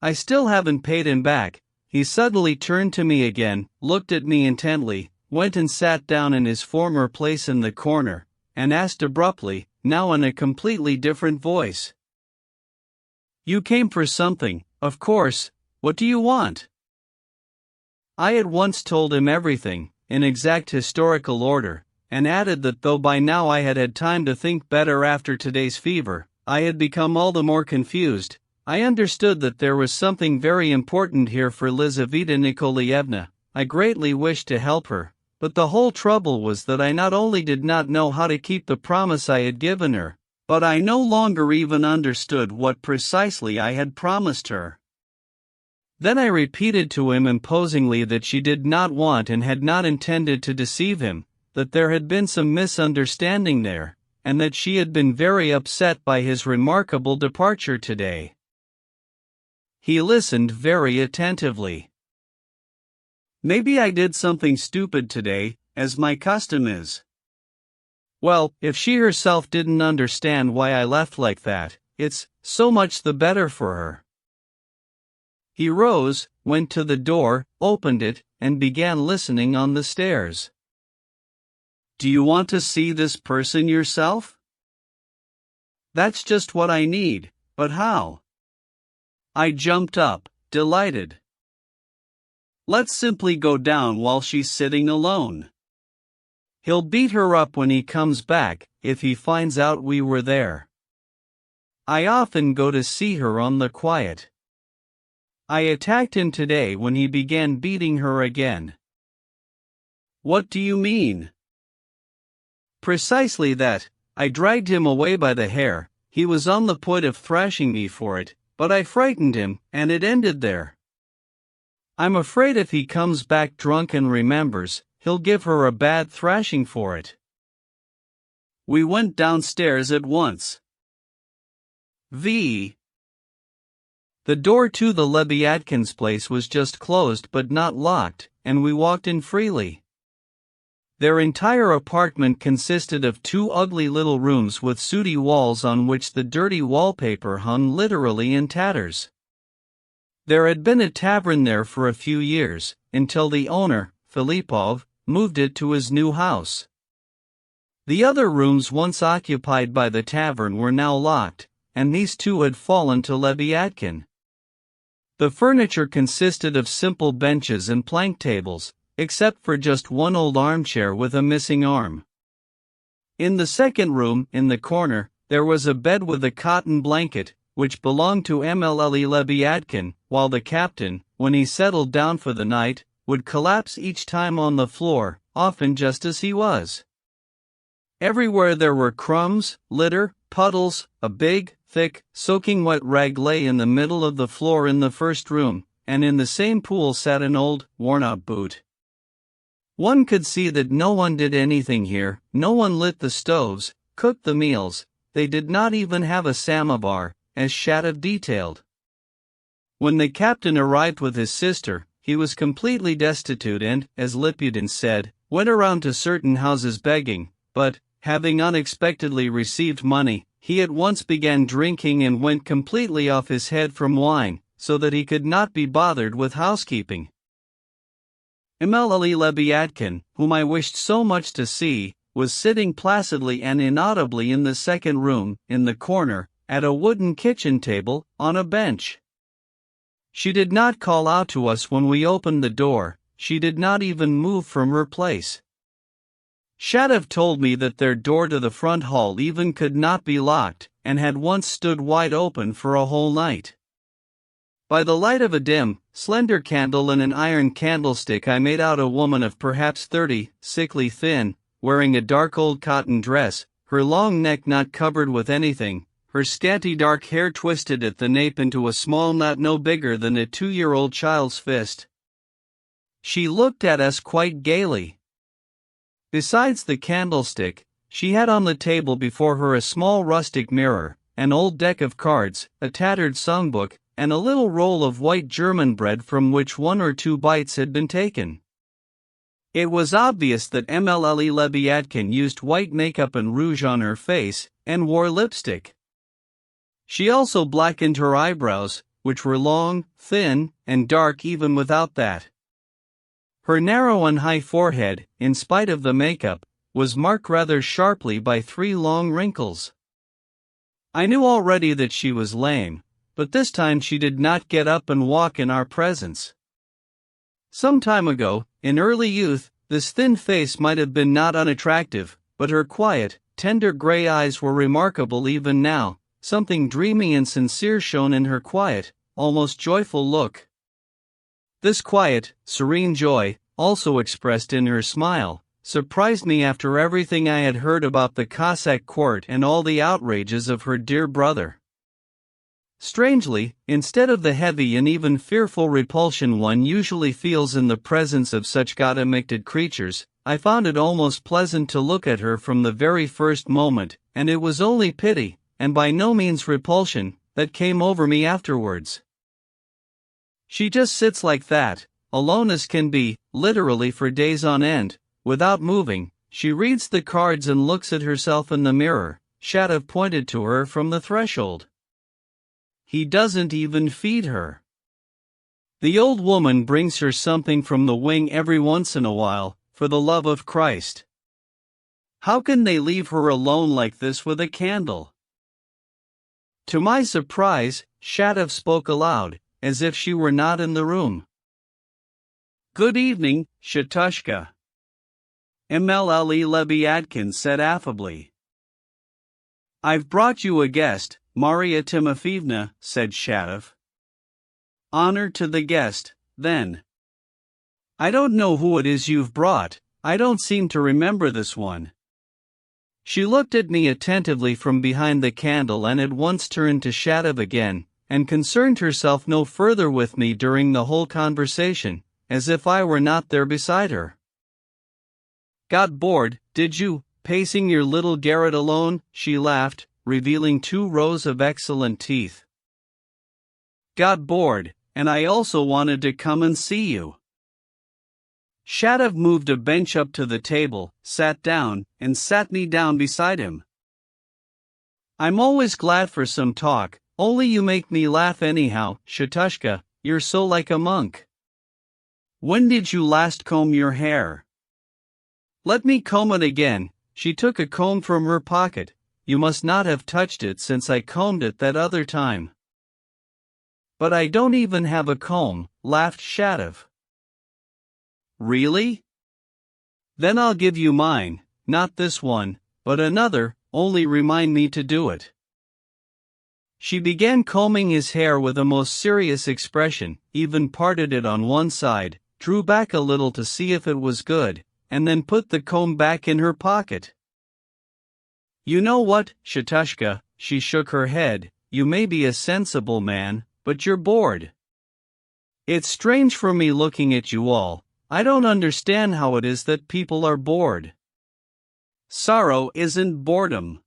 I still haven't paid him back. He suddenly turned to me again, looked at me intently, went and sat down in his former place in the corner, and asked abruptly, now in a completely different voice. "You came for something, of course. What do you want?" I at once told him everything, in exact historical order, and added that though by now I had had time to think better after today's fever, I had become all the more confused. I understood that there was something very important here for Lizaveta Nikolaevna. I greatly wished to help her, but the whole trouble was that I not only did not know how to keep the promise I had given her, but I no longer even understood what precisely I had promised her. Then I repeated to him imposingly that she did not want and had not intended to deceive him, that there had been some misunderstanding there, and that she had been very upset by his remarkable departure today. He listened very attentively. "Maybe I did something stupid today, as my custom is. Well, if she herself didn't understand why I left like that, it's so much the better for her." He rose, went to the door, opened it, and began listening on the stairs. "Do you want to see this person yourself?" "That's just what I need, but how?" I jumped up, delighted. "Let's simply go down while she's sitting alone. He'll beat her up when he comes back, if he finds out we were there. I often go to see her on the quiet. I attacked him today when he began beating her again." "What do you mean?" "Precisely that. I dragged him away by the hair. He was on the point of thrashing me for it, but I frightened him, and it ended there. I'm afraid if he comes back drunk and remembers, he'll give her a bad thrashing for it." We went downstairs at once. The door to the Lebyatkins' place was just closed but not locked, and we walked in freely. Their entire apartment consisted of two ugly little rooms with sooty walls on which the dirty wallpaper hung literally in tatters. There had been a tavern there for a few years, until the owner, Filipov, moved it to his new house. The other rooms once occupied by the tavern were now locked, and these two had fallen to Lebyatkin. The furniture consisted of simple benches and plank tables, except for just one old armchair with a missing arm. In the second room, in the corner, there was a bed with a cotton blanket, which belonged to Mlle Lebyatkin, while the captain, when he settled down for the night, would collapse each time on the floor, often just as he was. Everywhere there were crumbs, litter, puddles. A big, thick, soaking wet rag lay in the middle of the floor in the first room, and in the same pool sat an old, worn-out boot. One could see that no one did anything here. No one lit the stoves, cooked the meals. They did not even have a samovar, as Shatov detailed. When the captain arrived with his sister, he was completely destitute and, as Liputin said, went around to certain houses begging, but, having unexpectedly received money, he at once began drinking and went completely off his head from wine, so that he could not be bothered with housekeeping. Mlle Lebyatkin, whom I wished so much to see, was sitting placidly and inaudibly in the second room, in the corner, at a wooden kitchen table, on a bench. She did not call out to us when we opened the door. She did not even move from her place. Shatov told me that their door to the front hall even could not be locked, and had once stood wide open for a whole night. By the light of a dim, slender candle and an iron candlestick I made out a woman of perhaps 30, sickly thin, wearing a dark old cotton dress, her long neck not covered with anything, her scanty dark hair twisted at the nape into a small knot no bigger than a 2-year-old child's fist. She looked at us quite gaily. Besides the candlestick, she had on the table before her a small rustic mirror, an old deck of cards, a tattered songbook, and a little roll of white German bread from which 1 or 2 bites had been taken. It was obvious that Mlle Lebyatkin used white makeup and rouge on her face, and wore lipstick. She also blackened her eyebrows, which were long, thin, and dark even without that. Her narrow and high forehead, in spite of the makeup, was marked rather sharply by 3 long wrinkles. I knew already that she was lame, but this time she did not get up and walk in our presence. Some time ago, in early youth, this thin face might have been not unattractive, but her quiet, tender gray eyes were remarkable even now. Something dreamy and sincere shone in her quiet, almost joyful look. This quiet, serene joy, also expressed in her smile, surprised me after everything I had heard about the Cossack court and all the outrages of her dear brother. Strangely, instead of the heavy and even fearful repulsion one usually feels in the presence of such god-imitated creatures, I found it almost pleasant to look at her from the very first moment, and it was only pity, and by no means repulsion, that came over me afterwards. She just sits like that, alone as can be, literally for days on end, without moving. She reads the cards and looks at herself in the mirror. Shatov pointed to her from the threshold. He doesn't even feed her. The old woman brings her something from the wing every once in a while, for the love of Christ. How can they leave her alone like this with a candle? To my surprise, Shatov spoke aloud, as if she were not in the room. "Good evening, Shatushka," Mll Lebyadkin said affably. "I've brought you a guest, Maria Timofeevna," said Shatov. "Honor to the guest, then." "I don't know who it is you've brought. I don't seem to remember this one." She looked at me attentively from behind the candle and at once turned to Shatov again, and concerned herself no further with me during the whole conversation, as if I were not there beside her. "Got bored, did you, pacing your little garret alone?" she laughed, revealing 2 rows of excellent teeth. "Got bored, and I also wanted to come and see you." Shatov moved a bench up to the table, sat down, and sat me down beside him. "I'm always glad for some talk, only you make me laugh anyhow, Shatushka, you're so like a monk. When did you last comb your hair?" "Let me comb it again." She took a comb from her pocket. "You must not have touched it since I combed it that other time." "But I don't even have a comb," laughed Shatov. "Really? Then I'll give you mine, not this one, but another, only remind me to do it." She began combing his hair with a most serious expression, even parted it on one side, drew back a little to see if it was good, and then put the comb back in her pocket. "You know what, Shatushka," she shook her head, "you may be a sensible man, but you're bored. It's strange for me looking at you all. I don't understand how it is that people are bored. Sorrow isn't boredom.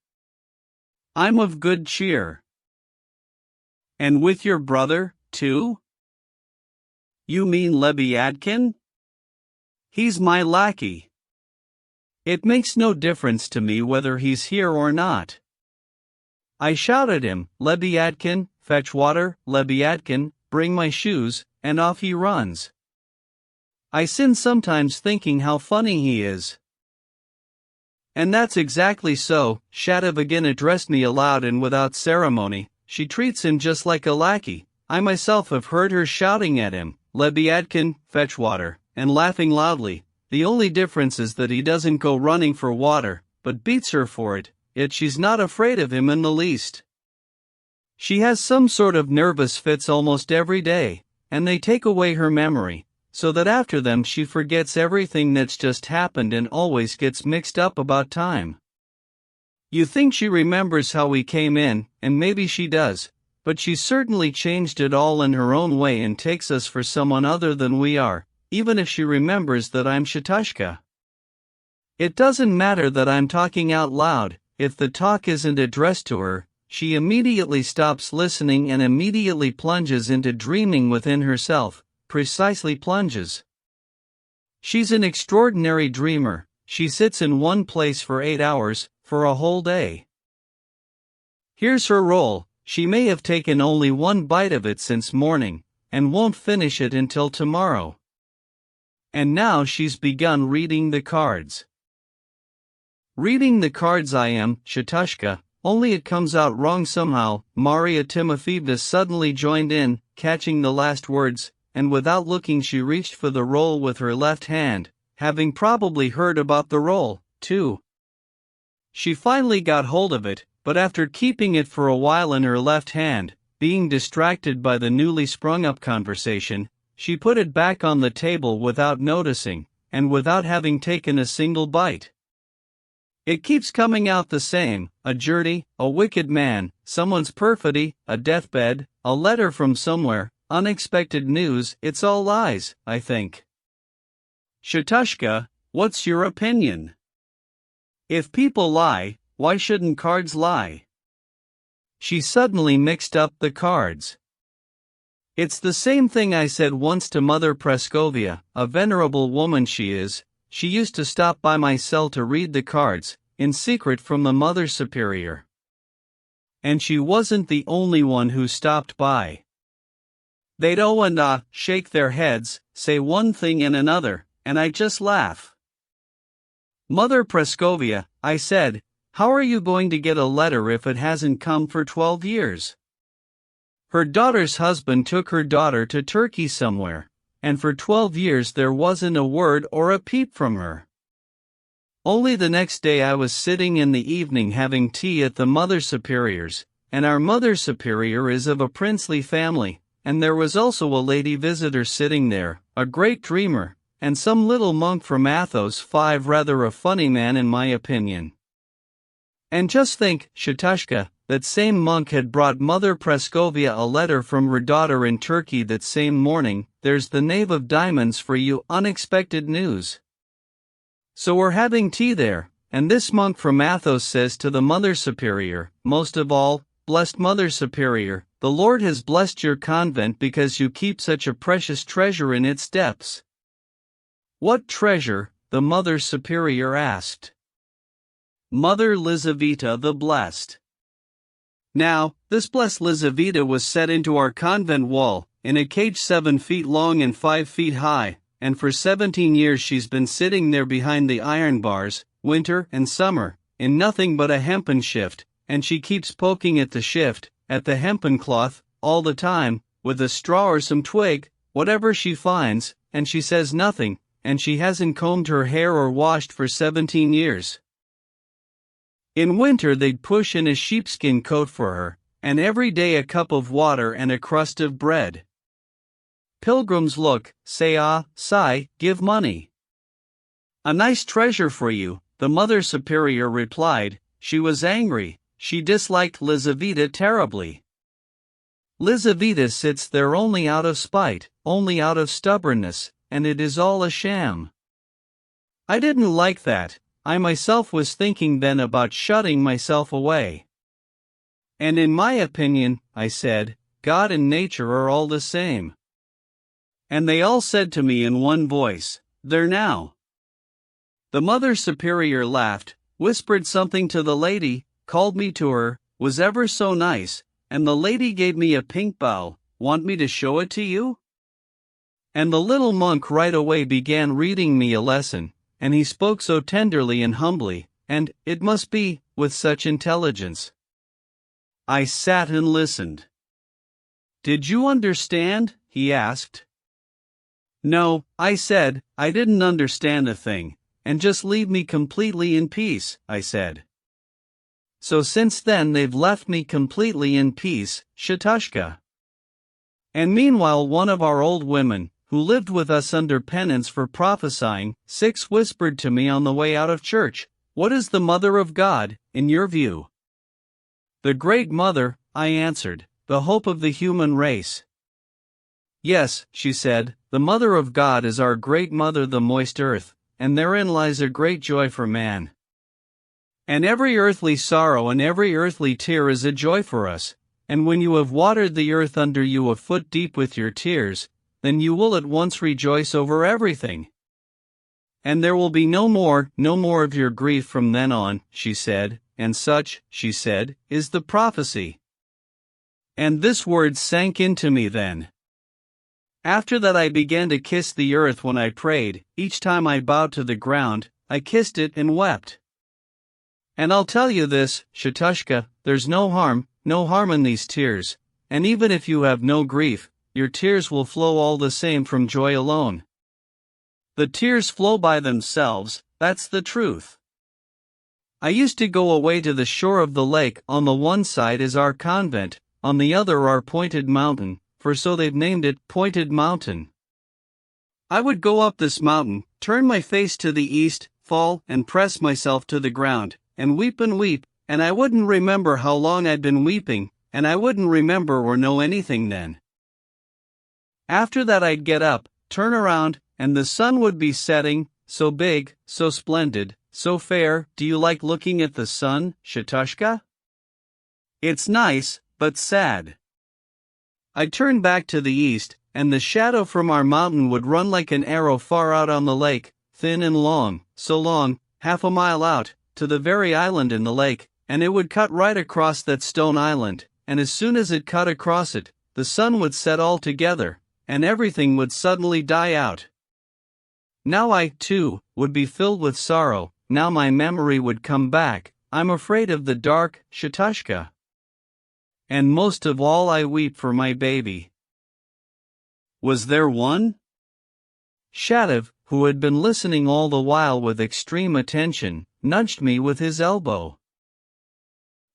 I'm of good cheer." "And with your brother, too?" "You mean Lebyadkin? He's my lackey. It makes no difference to me whether he's here or not. I shout at him, 'Lebyadkin, fetch water, Lebyadkin, bring my shoes,' and off he runs. I sin sometimes thinking how funny he is." "And that's exactly so," Shatov again addressed me aloud and without ceremony. "She treats him just like a lackey. I myself have heard her shouting at him, 'Lebyadkin, fetch water,' and laughing loudly. The only difference is that he doesn't go running for water, but beats her for it, yet she's not afraid of him in the least. She has some sort of nervous fits almost every day, and they take away her memory, so that after them she forgets everything that's just happened and always gets mixed up about time. You think she remembers how we came in, and maybe she does, but she's certainly changed it all in her own way and takes us for someone other than we are, even if she remembers that I'm Shatushka. It doesn't matter that I'm talking out loud. If the talk isn't addressed to her, she immediately stops listening and immediately plunges into dreaming within herself, precisely plunges. She's an extraordinary dreamer. She sits in one place for 8 hours, for a whole day. Here's her roll. She may have taken only 1 bite of it since morning, and won't finish it until tomorrow. And now she's begun reading the cards. Reading the cards I am, Shatushka, only it comes out wrong somehow. Maria Timofeevna suddenly joined in, catching the last words, and without looking she reached for the roll with her left hand, having probably heard about the roll, too. She finally got hold of it, but after keeping it for a while in her left hand, being distracted by the newly sprung-up conversation, she put it back on the table without noticing, and without having taken a single bite. It keeps coming out the same: a journey, a wicked man, someone's perfidy, a deathbed, a letter from somewhere, unexpected news. It's all lies, I think. Shatushka, what's your opinion? If people lie, why shouldn't cards lie? She suddenly mixed up the cards. It's the same thing I said once to Mother Praskovia, a venerable woman she is. She used to stop by my cell to read the cards, in secret from the Mother Superior. And she wasn't the only one who stopped by. They'd oh and ah, shake their heads, say one thing and another, and I just laugh. Mother Praskovia, I said, how are you going to get a letter if it hasn't come for 12 years? Her daughter's husband took her daughter to Turkey somewhere, and for 12 years there wasn't a word or a peep from her. Only the next day I was sitting in the evening having tea at the Mother Superior's, and our Mother Superior is of a princely family, and there was also a lady visitor sitting there, a great dreamer, and some little monk from Athos 5, rather a funny man in my opinion. And just think, Shatushka, that same monk had brought Mother Praskovia a letter from her daughter in Turkey that same morning. There's the knave of diamonds for you, unexpected news. So we're having tea there, and this monk from Athos says to the Mother Superior, most of all, blessed Mother Superior, the Lord has blessed your convent because you keep such a precious treasure in its depths. What treasure? The Mother Superior asked. Mother Lizaveta the Blessed. Now, this blessed Lizaveta was set into our convent wall, in a cage 7 feet long and 5 feet high, and for 17 years she's been sitting there behind the iron bars, winter and summer, in nothing but a hempen shift, and she keeps poking at the shift, at the hempen cloth, all the time, with a straw or some twig, whatever she finds, and she says nothing, and she hasn't combed her hair or washed for 17 years. In winter they'd push in a sheepskin coat for her, and every day a cup of water and a crust of bread. Pilgrims look, say ah, sigh, give money. A nice treasure for you, the Mother Superior replied. She was angry, she disliked Lizaveta terribly. Lizaveta sits there only out of spite, only out of stubbornness, and it is all a sham. I didn't like that. I myself was thinking then about shutting myself away. And in my opinion, I said, God and nature are all the same. And they all said to me in one voice, there now. The Mother Superior laughed, whispered something to the lady, called me to her, was ever so nice, and the lady gave me a pink bow. Want me to show it to you? And the little monk right away began reading me a lesson, and he spoke so tenderly and humbly, and, it must be, with such intelligence. I sat and listened. Did you understand? He asked. No, I said, I didn't understand a thing, and just leave me completely in peace, I said. So since then they've left me completely in peace, Shatushka. And meanwhile one of our old women, who lived with us under penance for prophesying, 6 whispered to me on the way out of church, what is the Mother of God, in your view? The Great Mother, I answered, the hope of the human race. Yes, she said, the Mother of God is our great Mother, the moist earth, and therein lies a great joy for man. And every earthly sorrow and every earthly tear is a joy for us, and when you have watered the earth under you a foot deep with your tears, then you will at once rejoice over everything. And there will be no more of your grief from then on, she said, and such, she said, is the prophecy. And this word sank into me then. After that I began to kiss the earth when I prayed. Each time I bowed to the ground, I kissed it and wept. And I'll tell you this, Shatushka, there's no harm in these tears, and even if you have no grief, your tears will flow all the same from joy alone. The tears flow by themselves, that's the truth. I used to go away to the shore of the lake. On the one side is our convent, on the other our Pointed Mountain, for so they've named it, Pointed Mountain. I would go up this mountain, turn my face to the east, fall and press myself to the ground, and weep, and I wouldn't remember how long I'd been weeping, and I wouldn't remember or know anything then. After that I'd get up, turn around, and the sun would be setting, so big, so splendid, so fair. Do you like looking at the sun, Shatushka? It's nice, but sad. I'd turn back to the east, and the shadow from our mountain would run like an arrow far out on the lake, thin and long, so long, half a mile out, to the very island in the lake, and it would cut right across that stone island, and as soon as it cut across it, the sun would set altogether, and everything would suddenly die out. Now I, too, would be filled with sorrow. Now my memory would come back. I'm afraid of the dark, Shatushka. And most of all I weep for my baby. Was there one? Shatav, who had been listening all the while with extreme attention, nudged me with his elbow.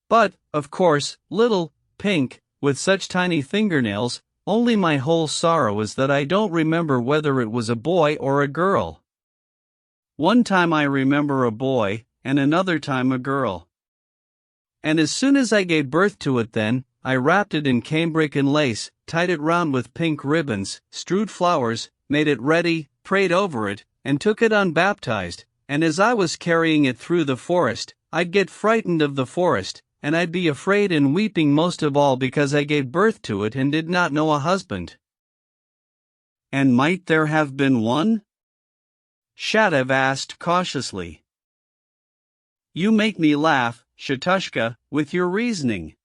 But, of course, little, pink, with such tiny fingernails, only my whole sorrow is that I don't remember whether it was a boy or a girl. One time I remember a boy, and another time a girl. And as soon as I gave birth to it then, I wrapped it in cambric and lace, tied it round with pink ribbons, strewed flowers, made it ready, prayed over it, and took it unbaptized, and as I was carrying it through the forest, I'd get frightened of the forest, and I'd be afraid and weeping most of all because I gave birth to it and did not know a husband. And might there have been one? Shatav asked cautiously. You make me laugh, Shatushka, with your reasoning.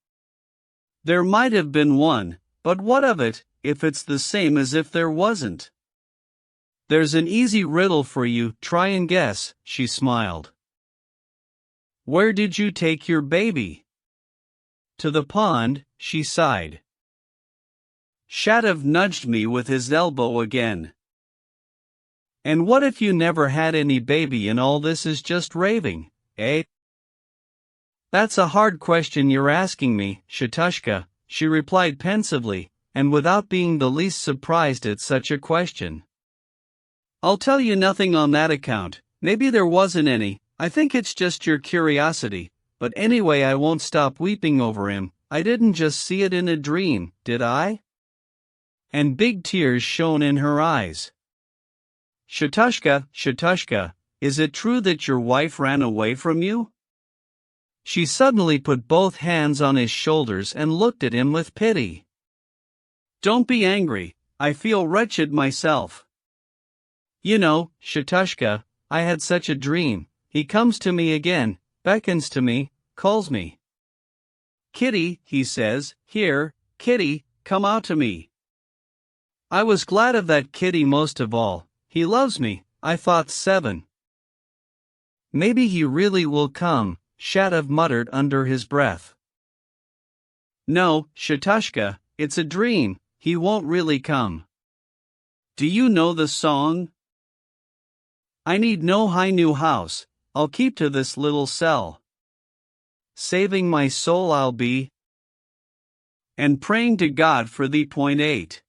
There might have been one, but what of it, if it's the same as if there wasn't? There's an easy riddle for you, try and guess, she smiled. Where did you take your baby? To the pond, she sighed. Shatav nudged me with his elbow again. And what if you never had any baby and all this is just raving, eh? That's a hard question you're asking me, Shatushka, she replied pensively, and without being the least surprised at such a question. I'll tell you nothing on that account, maybe there wasn't any, I think it's just your curiosity, but anyway I won't stop weeping over him. I didn't just see it in a dream, did I? And big tears shone in her eyes. Shatushka, is it true that your wife ran away from you? She suddenly put both hands on his shoulders and looked at him with pity. Don't be angry, I feel wretched myself. You know, Shatushka, I had such a dream. He comes to me again, beckons to me, calls me. Kitty, he says, here, Kitty, come out to me. I was glad of that Kitty most of all. He loves me, I thought 7. Maybe he really will come, Shatav muttered under his breath. No, Shatushka, it's a dream, he won't really come. Do you know the song? I need no high new house, I'll keep to this little cell. Saving my soul I'll be, and praying to God for thee. 8.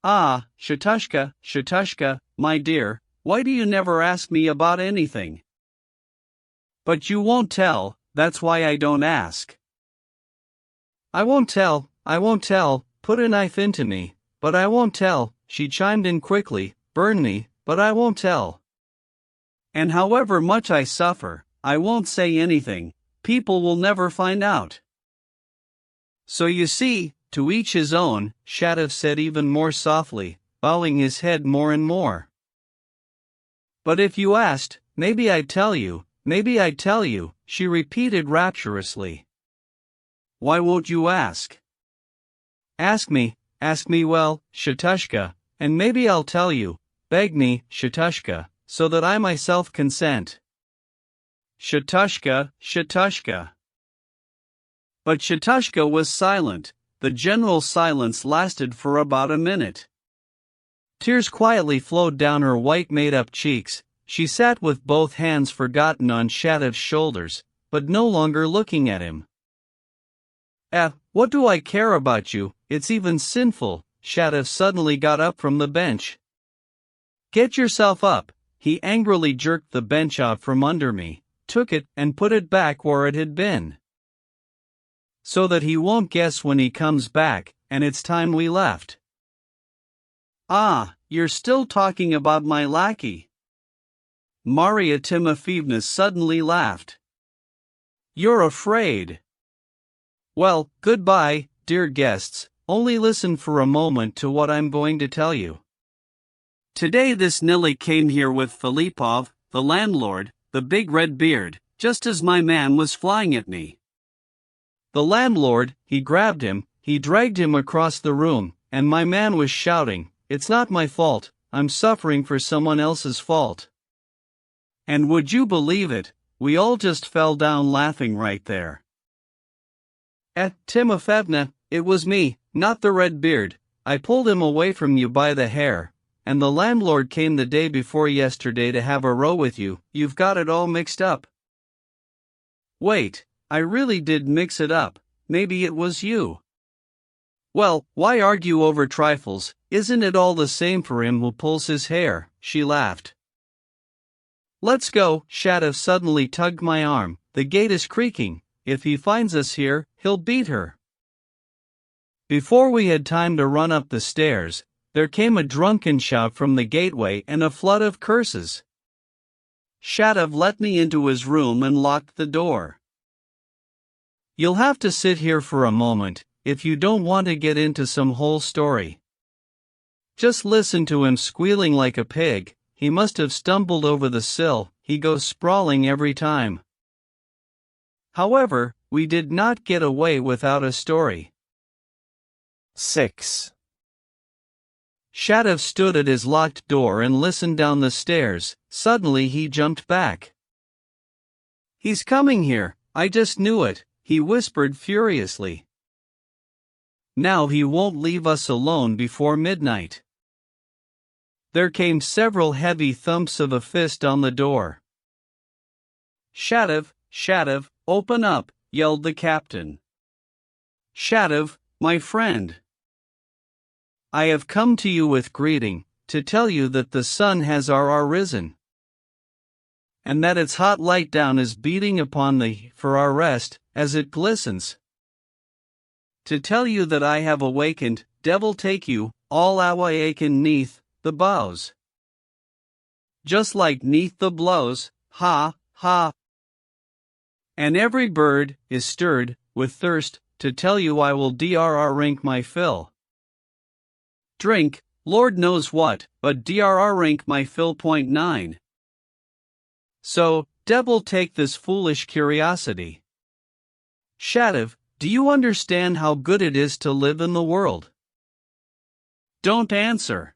Ah, Shatushka, my dear, why do you never ask me about anything? But you won't tell, that's why I don't ask. I won't tell, put a knife into me, but I won't tell, she chimed in quickly, burn me, but I won't tell. And however much I suffer, I won't say anything, people will never find out. So you see, to each his own, Shatav said even more softly, bowing his head more and more. But if you asked, maybe I'd tell you, she repeated rapturously. Why won't you ask? Ask me, well, Shatushka, and maybe I'll tell you, beg me, Shatushka, so that I myself consent. Shatushka, Shatushka. But Shatushka was silent. The general silence lasted for about a minute. Tears quietly flowed down her white made-up cheeks. She sat with both hands forgotten on Shadov's shoulders, but no longer looking at him. What do I care about you? It's even sinful." Shadov suddenly got up from the bench. "Get yourself up." He angrily jerked the bench out from under me, took it, and put it back where it had been. "So that he won't guess when he comes back, and it's time we left." "Ah, you're still talking about my lackey." Maria Timofeevna suddenly laughed. "You're afraid. Well, goodbye, dear guests, only listen for a moment to what I'm going to tell you. Today this Nilly came here with Filipov, the landlord, the big red beard, just as my man was flying at me. The landlord, he grabbed him, he dragged him across the room, and my man was shouting, 'It's not my fault, I'm suffering for someone else's fault.' And would you believe it, we all just fell down laughing right there. Timofeevna, it was me, not the red beard. I pulled him away from you by the hair, and the landlord came the day before yesterday to have a row with you. You've got it all mixed up." "Wait, I really did mix it up. Maybe it was you." "Well, why argue over trifles? Isn't it all the same for him who pulls his hair?" She laughed. "Let's go." Shadov suddenly tugged my arm. "The gate is creaking. If he finds us here, he'll beat her." Before we had time to run up the stairs, there came a drunken shout from the gateway and a flood of curses. Shadov let me into his room and locked the door. "You'll have to sit here for a moment, if you don't want to get into some whole story. Just listen to him squealing like a pig. He must have stumbled over the sill, he goes sprawling every time." However, we did not get away without a story. 6. Shadov stood at his locked door and listened down the stairs. Suddenly he jumped back. "He's coming here, I just knew it," he whispered furiously. "Now he won't leave us alone before midnight." There came several heavy thumps of a fist on the door. "Shadov, Shadov, open up," yelled the captain. "Shadov, my friend. I have come to you with greeting, to tell you that the sun has arisen. And that its hot light down is beating upon thee for our rest, as it glistens. To tell you that I have awakened, devil take you, all awakened neath the boughs. Just like neath the blows, ha, ha. And every bird is stirred with thirst, to tell you I will drink my fill. Drink, Lord knows what, but drink my fill. 9. So, devil take this foolish curiosity. Shadov, do you understand how good it is to live in the world? Don't answer.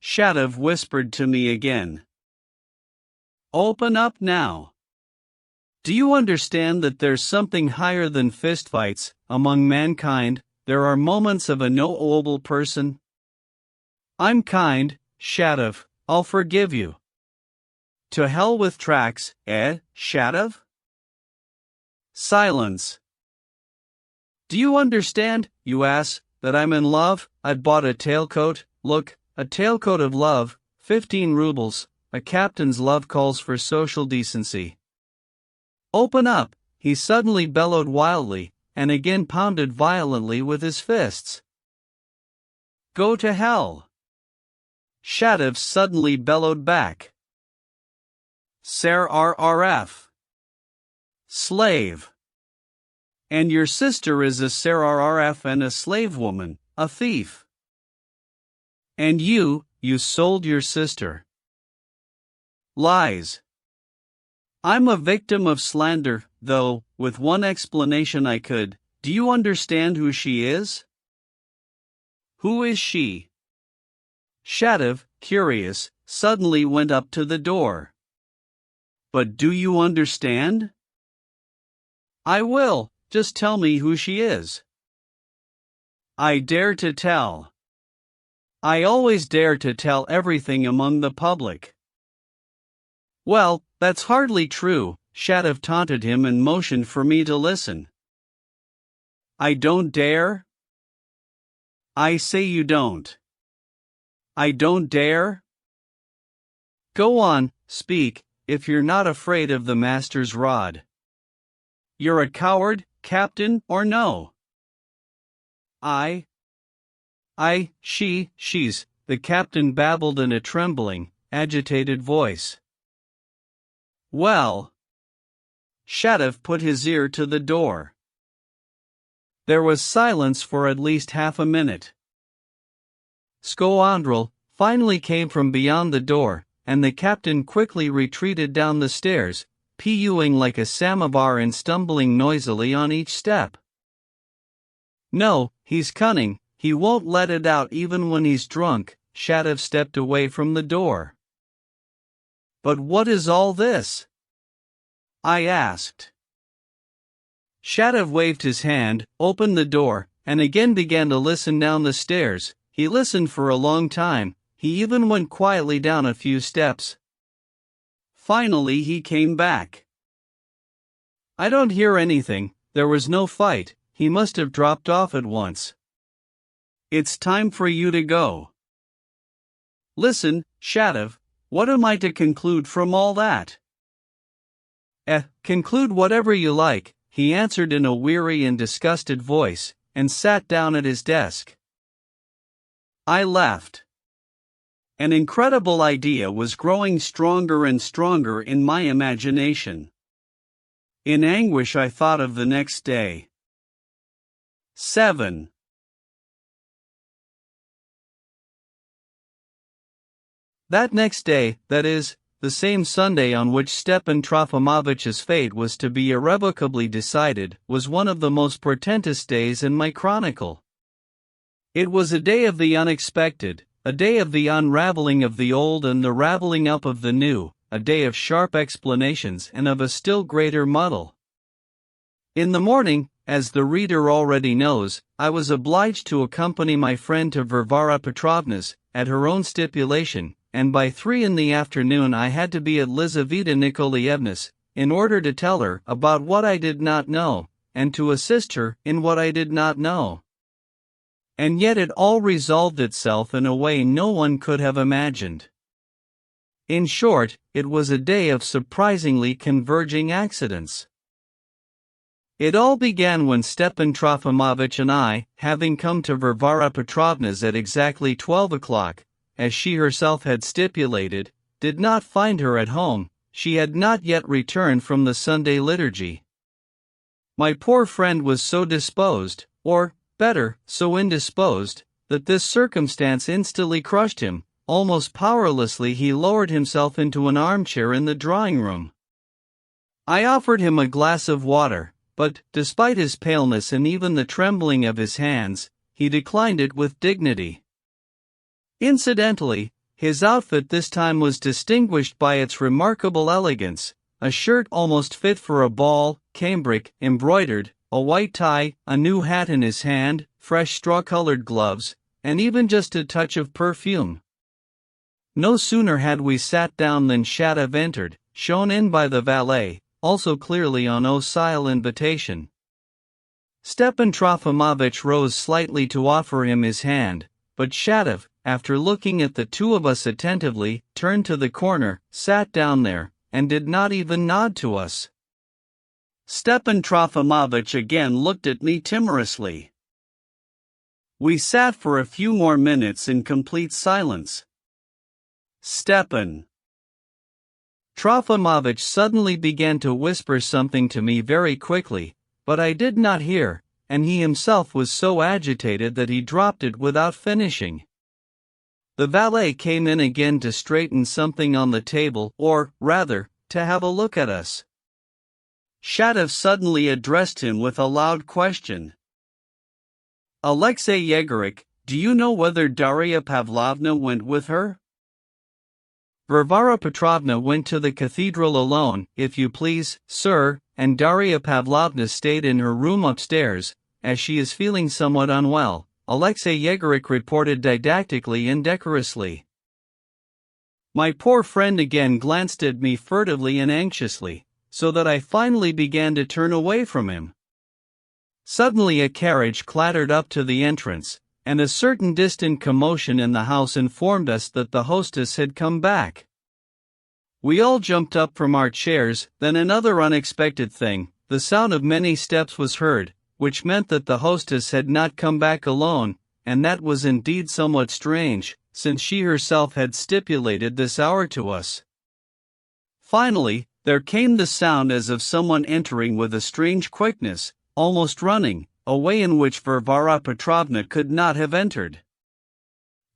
Shadov whispered to me again. Open up now. Do you understand that there's something higher than fistfights? Among mankind, there are moments of a noble person. I'm kind, Shadov, I'll forgive you. To hell with tracks, Shadov? Silence. Do you understand, you ass, that I'm in love? I'd bought a tailcoat, look, a tailcoat of love, 15 rubles, a captain's love calls for social decency. Open up, he suddenly bellowed wildly, and again pounded violently with his fists. Go to hell. Shadov suddenly bellowed back. Ser RRF. Slave. And your sister is a Ser RRF and a slave woman, a thief. And you sold your sister. Lies. I'm a victim of slander, though, with one explanation I could. Do you understand who she is? Who is she? Shadov, curious, suddenly went up to the door. But do you understand? I will, just tell me who she is. I dare to tell. I always dare to tell everything among the public. Well, that's hardly true, Shadov taunted him and motioned for me to listen. I don't dare? I say you don't. I don't dare? Go on, speak, if you're not afraid of the master's rod. You're a coward, Captain, or no? She's, the captain babbled in a trembling, agitated voice. Well. Shadov put his ear to the door. There was silence for at least half a minute. Scoundrel finally came from beyond the door, and the captain quickly retreated down the stairs, puing like a samovar and stumbling noisily on each step. No, he's cunning, he won't let it out even when he's drunk. Shadov stepped away from the door. But what is all this? I asked. Shadov waved his hand, opened the door, and again began to listen down the stairs. He listened for a long time, he even went quietly down a few steps. Finally he came back. I don't hear anything, there was no fight, he must have dropped off at once. It's time for you to go. Listen, Shadov, what am I to conclude from all that? Conclude whatever you like, he answered in a weary and disgusted voice, and sat down at his desk. I left. An incredible idea was growing stronger and stronger in my imagination. In anguish I thought of the next day. 7. That next day, that is, the same Sunday on which Stepan Trofimovitch's fate was to be irrevocably decided, was one of the most portentous days in my chronicle. It was a day of the unexpected, a day of the unraveling of the old and the raveling up of the new, a day of sharp explanations and of a still greater muddle. In the morning, as the reader already knows, I was obliged to accompany my friend to Varvara Petrovna's, at her own stipulation, and by 3 in the afternoon I had to be at Lizaveta Nikolaevna's, in order to tell her about what I did not know, and to assist her in what I did not know. And yet it all resolved itself in a way no one could have imagined. In short, it was a day of surprisingly converging accidents. It all began when Stepan Trofimovitch and I, having come to Varvara Petrovna's at exactly 12 o'clock, as she herself had stipulated, did not find her at home. She had not yet returned from the Sunday liturgy. My poor friend was so disposed, or, better, so indisposed, that this circumstance instantly crushed him. Almost powerlessly he lowered himself into an armchair in the drawing-room. I offered him a glass of water, but, despite his paleness and even the trembling of his hands, he declined it with dignity. Incidentally, his outfit this time was distinguished by its remarkable elegance, a shirt almost fit for a ball, cambric, embroidered, a white tie, a new hat in his hand, fresh straw-colored gloves, and even just a touch of perfume. No sooner had we sat down than Shadov entered, shown in by the valet, also clearly on docile invitation. Stepan Trofimovitch rose slightly to offer him his hand, but Shadov, after looking at the two of us attentively, turned to the corner, sat down there, and did not even nod to us. Stepan Trofimovitch again looked at me timorously. We sat for a few more minutes in complete silence. Stepan Trofimovitch suddenly began to whisper something to me very quickly, but I did not hear, and he himself was so agitated that he dropped it without finishing. The valet came in again to straighten something on the table, or, rather, to have a look at us. Shadov suddenly addressed him with a loud question. Alexei Yegoryk, do you know whether Darya Pavlovna went with her? Varvara Petrovna went to the cathedral alone, if you please, sir, and Daria Pavlovna stayed in her room upstairs, as she is feeling somewhat unwell, Alexei Yegorych reported didactically and decorously. My poor friend again glanced at me furtively and anxiously, so that I finally began to turn away from him. Suddenly a carriage clattered up to the entrance, and a certain distant commotion in the house informed us that the hostess had come back. We all jumped up from our chairs. Then another unexpected thing, the sound of many steps was heard, which meant that the hostess had not come back alone, and that was indeed somewhat strange, since she herself had stipulated this hour to us. Finally, there came the sound as of someone entering with a strange quickness, almost running, a way in which Varvara Petrovna could not have entered.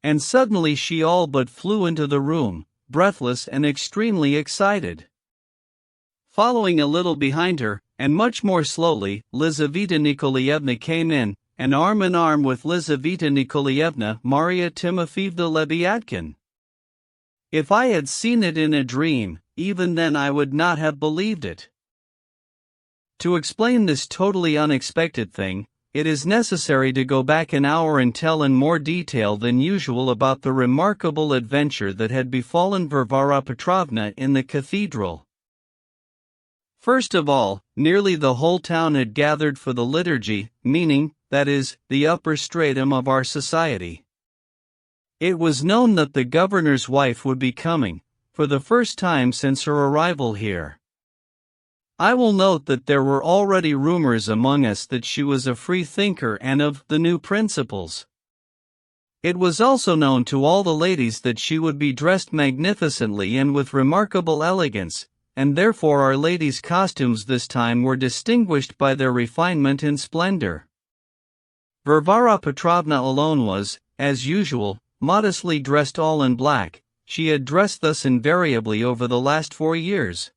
And suddenly she all but flew into the room, breathless and extremely excited. Following a little behind her, and much more slowly, Lizaveta Nikolaevna came in, and arm in arm with Lizaveta Nikolaevna, Maria Timofeevna Lebyadkin. If I had seen it in a dream, even then I would not have believed it. To explain this totally unexpected thing, it is necessary to go back an hour and tell in more detail than usual about the remarkable adventure that had befallen Varvara Petrovna in the cathedral. First of all, nearly the whole town had gathered for the liturgy, meaning, that is, the upper stratum of our society. It was known that the governor's wife would be coming, for the first time since her arrival here. I will note that there were already rumors among us that she was a free thinker and of the new principles. It was also known to all the ladies that she would be dressed magnificently and with remarkable elegance, and therefore Our Lady's costumes this time were distinguished by their refinement and splendor. Varvara Petrovna alone was, as usual, modestly dressed all in black. She had dressed thus invariably over the last 4 years.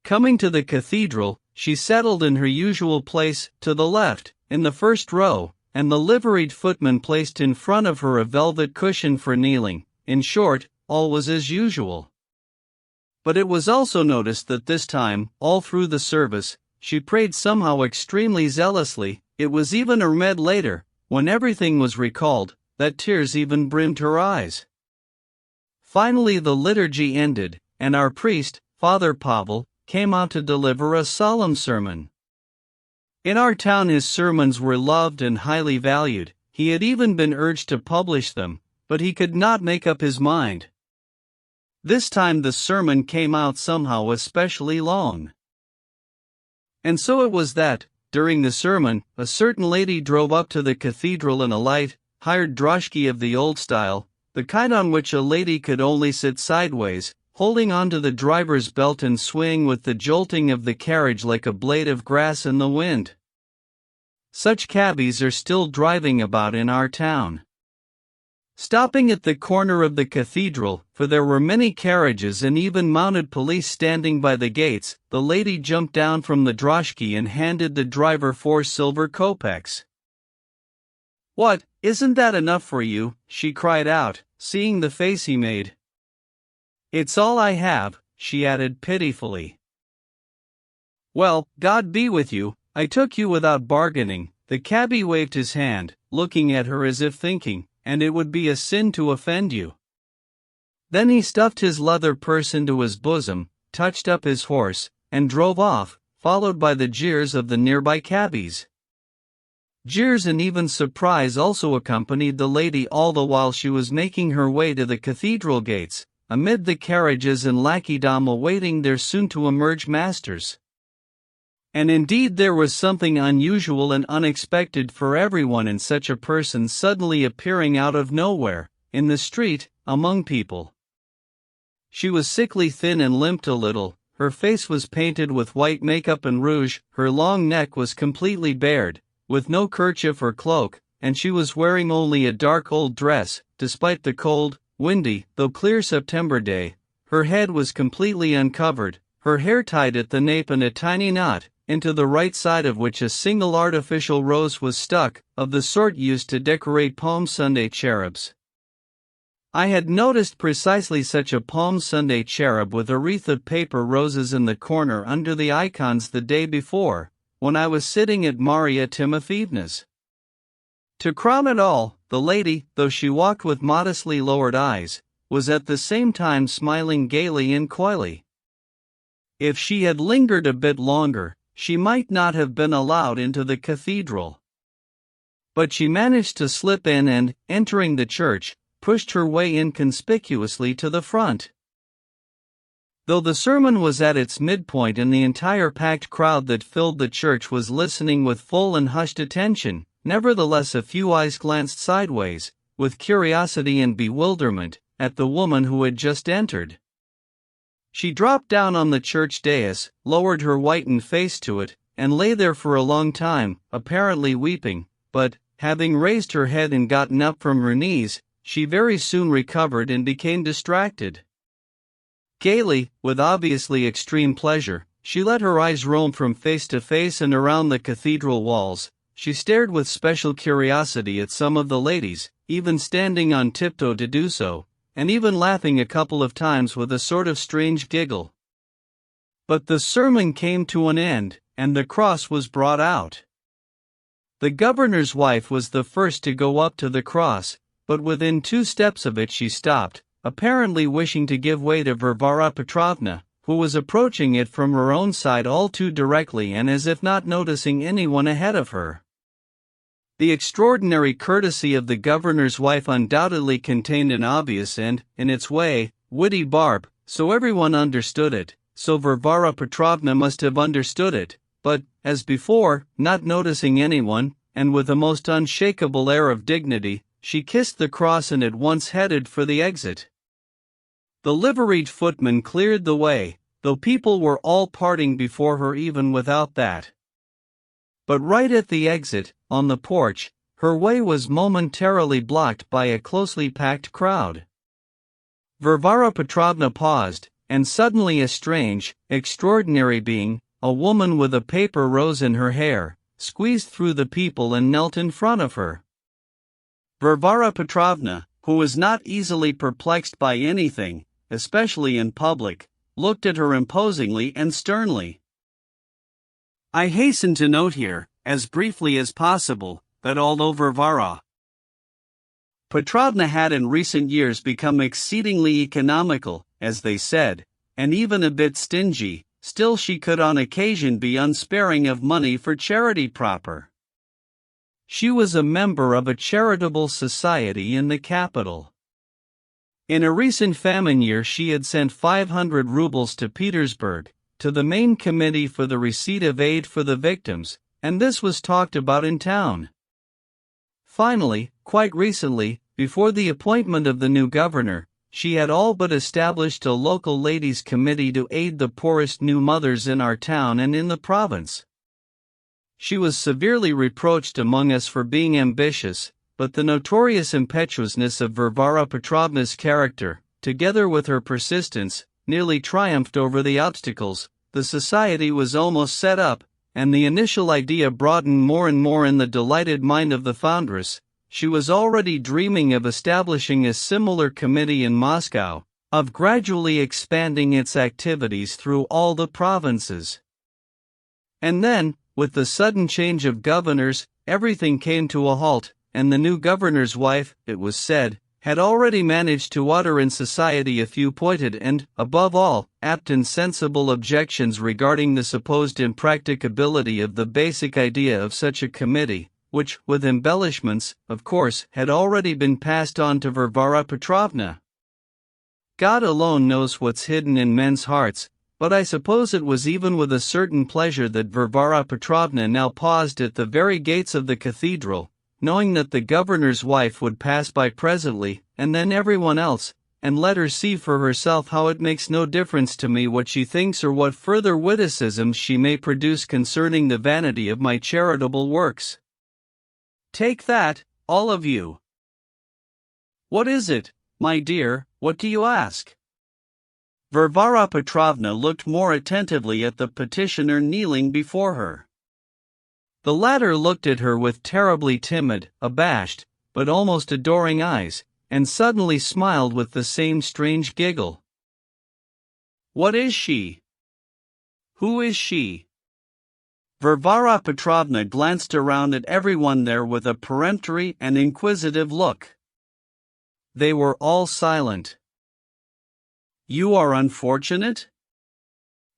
Coming to the cathedral, she settled in her usual place, to the left, in the first row, and the liveried footman placed in front of her a velvet cushion for kneeling. In short, all was as usual. But it was also noticed that this time, all through the service, she prayed somehow extremely zealously. It was even remarked later, when everything was recalled, that tears even brimmed her eyes. Finally the liturgy ended, and our priest, Father Pavel, came out to deliver a solemn sermon. In our town his sermons were loved and highly valued. He had even been urged to publish them, but he could not make up his mind. This time the sermon came out somehow especially long. And so it was that, during the sermon, a certain lady drove up to the cathedral in a light, hired droshky of the old style, the kind on which a lady could only sit sideways, holding onto the driver's belt and swaying with the jolting of the carriage like a blade of grass in the wind. Such cabbies are still driving about in our town. Stopping at the corner of the cathedral, for there were many carriages and even mounted police standing by the gates, the lady jumped down from the droshky and handed the driver 4 silver kopecks. "What, isn't that enough for you?" she cried out, seeing the face he made. "It's all I have," she added pitifully. "Well, God be with you, I took you without bargaining." The cabby waved his hand, looking at her as if thinking, "And it would be a sin to offend you." Then he stuffed his leather purse into his bosom, touched up his horse, and drove off, followed by the jeers of the nearby cabbies. Jeers and even surprise also accompanied the lady all the while she was making her way to the cathedral gates, amid the carriages and lackeydom awaiting their soon-to-emerge masters. And indeed there was something unusual and unexpected for everyone in such a person suddenly appearing out of nowhere, in the street, among people. She was sickly thin and limped a little, her face was painted with white makeup and rouge, her long neck was completely bared, with no kerchief or cloak, and she was wearing only a dark old dress. Despite the cold, windy, though clear September day, her head was completely uncovered, her hair tied at the nape in a tiny knot, into the right side of which a single artificial rose was stuck, of the sort used to decorate Palm Sunday cherubs. I had noticed precisely such a Palm Sunday cherub with a wreath of paper roses in the corner under the icons the day before, when I was sitting at Maria Timofeevna's. To crown it all, the lady, though she walked with modestly lowered eyes, was at the same time smiling gaily and coyly. If she had lingered a bit longer, she might not have been allowed into the cathedral. But she managed to slip in and, entering the church, pushed her way inconspicuously to the front. Though the sermon was at its midpoint and the entire packed crowd that filled the church was listening with full and hushed attention, nevertheless a few eyes glanced sideways, with curiosity and bewilderment, at the woman who had just entered. She dropped down on the church dais, lowered her whitened face to it, and lay there for a long time, apparently weeping, but, having raised her head and gotten up from her knees, she very soon recovered and became distracted. Gaily, with obviously extreme pleasure, she let her eyes roam from face to face and around the cathedral walls. She stared with special curiosity at some of the ladies, even standing on tiptoe to do so, and even laughing a couple of times with a sort of strange giggle. But the sermon came to an end, and the cross was brought out. The governor's wife was the first to go up to the cross, but within 2 steps of it she stopped, apparently wishing to give way to Varvara Petrovna, who was approaching it from her own side all too directly and as if not noticing anyone ahead of her. The extraordinary courtesy of the governor's wife undoubtedly contained an obvious and, in its way, witty barb, so everyone understood it, so Varvara Petrovna must have understood it, but, as before, not noticing anyone, and with a most unshakable air of dignity, she kissed the cross and at once headed for the exit. The liveried footman cleared the way, though people were all parting before her even without that. But right at the exit, on the porch, her way was momentarily blocked by a closely packed crowd. Varvara Petrovna paused, and suddenly a strange, extraordinary being, a woman with a paper rose in her hair, squeezed through the people and knelt in front of her. Varvara Petrovna, who was not easily perplexed by anything, especially in public, looked at her imposingly and sternly. I hasten to note here, as briefly as possible, that although Varvara Petrovna had in recent years become exceedingly economical, as they said, and even a bit stingy, still she could on occasion be unsparing of money for charity proper. She was a member of a charitable society in the capital. In a recent famine year she had sent 500 rubles to Petersburg, to the main committee for the receipt of aid for the victims, and this was talked about in town. Finally, quite recently, before the appointment of the new governor, she had all but established a local ladies' committee to aid the poorest new mothers in our town and in the province. She was severely reproached among us for being ambitious, but the notorious impetuousness of Varvara Petrovna's character, together with her persistence, nearly triumphed over the obstacles. The society was almost set up, and the initial idea broadened more and more in the delighted mind of the foundress. She was already dreaming of establishing a similar committee in Moscow, of gradually expanding its activities through all the provinces. And then, with the sudden change of governors, everything came to a halt, and the new governor's wife, it was said, had already managed to utter in society a few pointed and, above all, apt and sensible objections regarding the supposed impracticability of the basic idea of such a committee, which, with embellishments, of course, had already been passed on to Varvara Petrovna. God alone knows what's hidden in men's hearts, but I suppose it was even with a certain pleasure that Varvara Petrovna now paused at the very gates of the cathedral, knowing that the governor's wife would pass by presently, and then everyone else, and let her see for herself how it makes no difference to me what she thinks or what further witticisms she may produce concerning the vanity of my charitable works. Take that, all of you. What is it, my dear, what do you ask? Varvara Petrovna looked more attentively at the petitioner kneeling before her. The latter looked at her with terribly timid, abashed, but almost adoring eyes, and suddenly smiled with the same strange giggle. What is she? Who is she? Varvara Petrovna glanced around at everyone there with a peremptory and inquisitive look. They were all silent. You are unfortunate?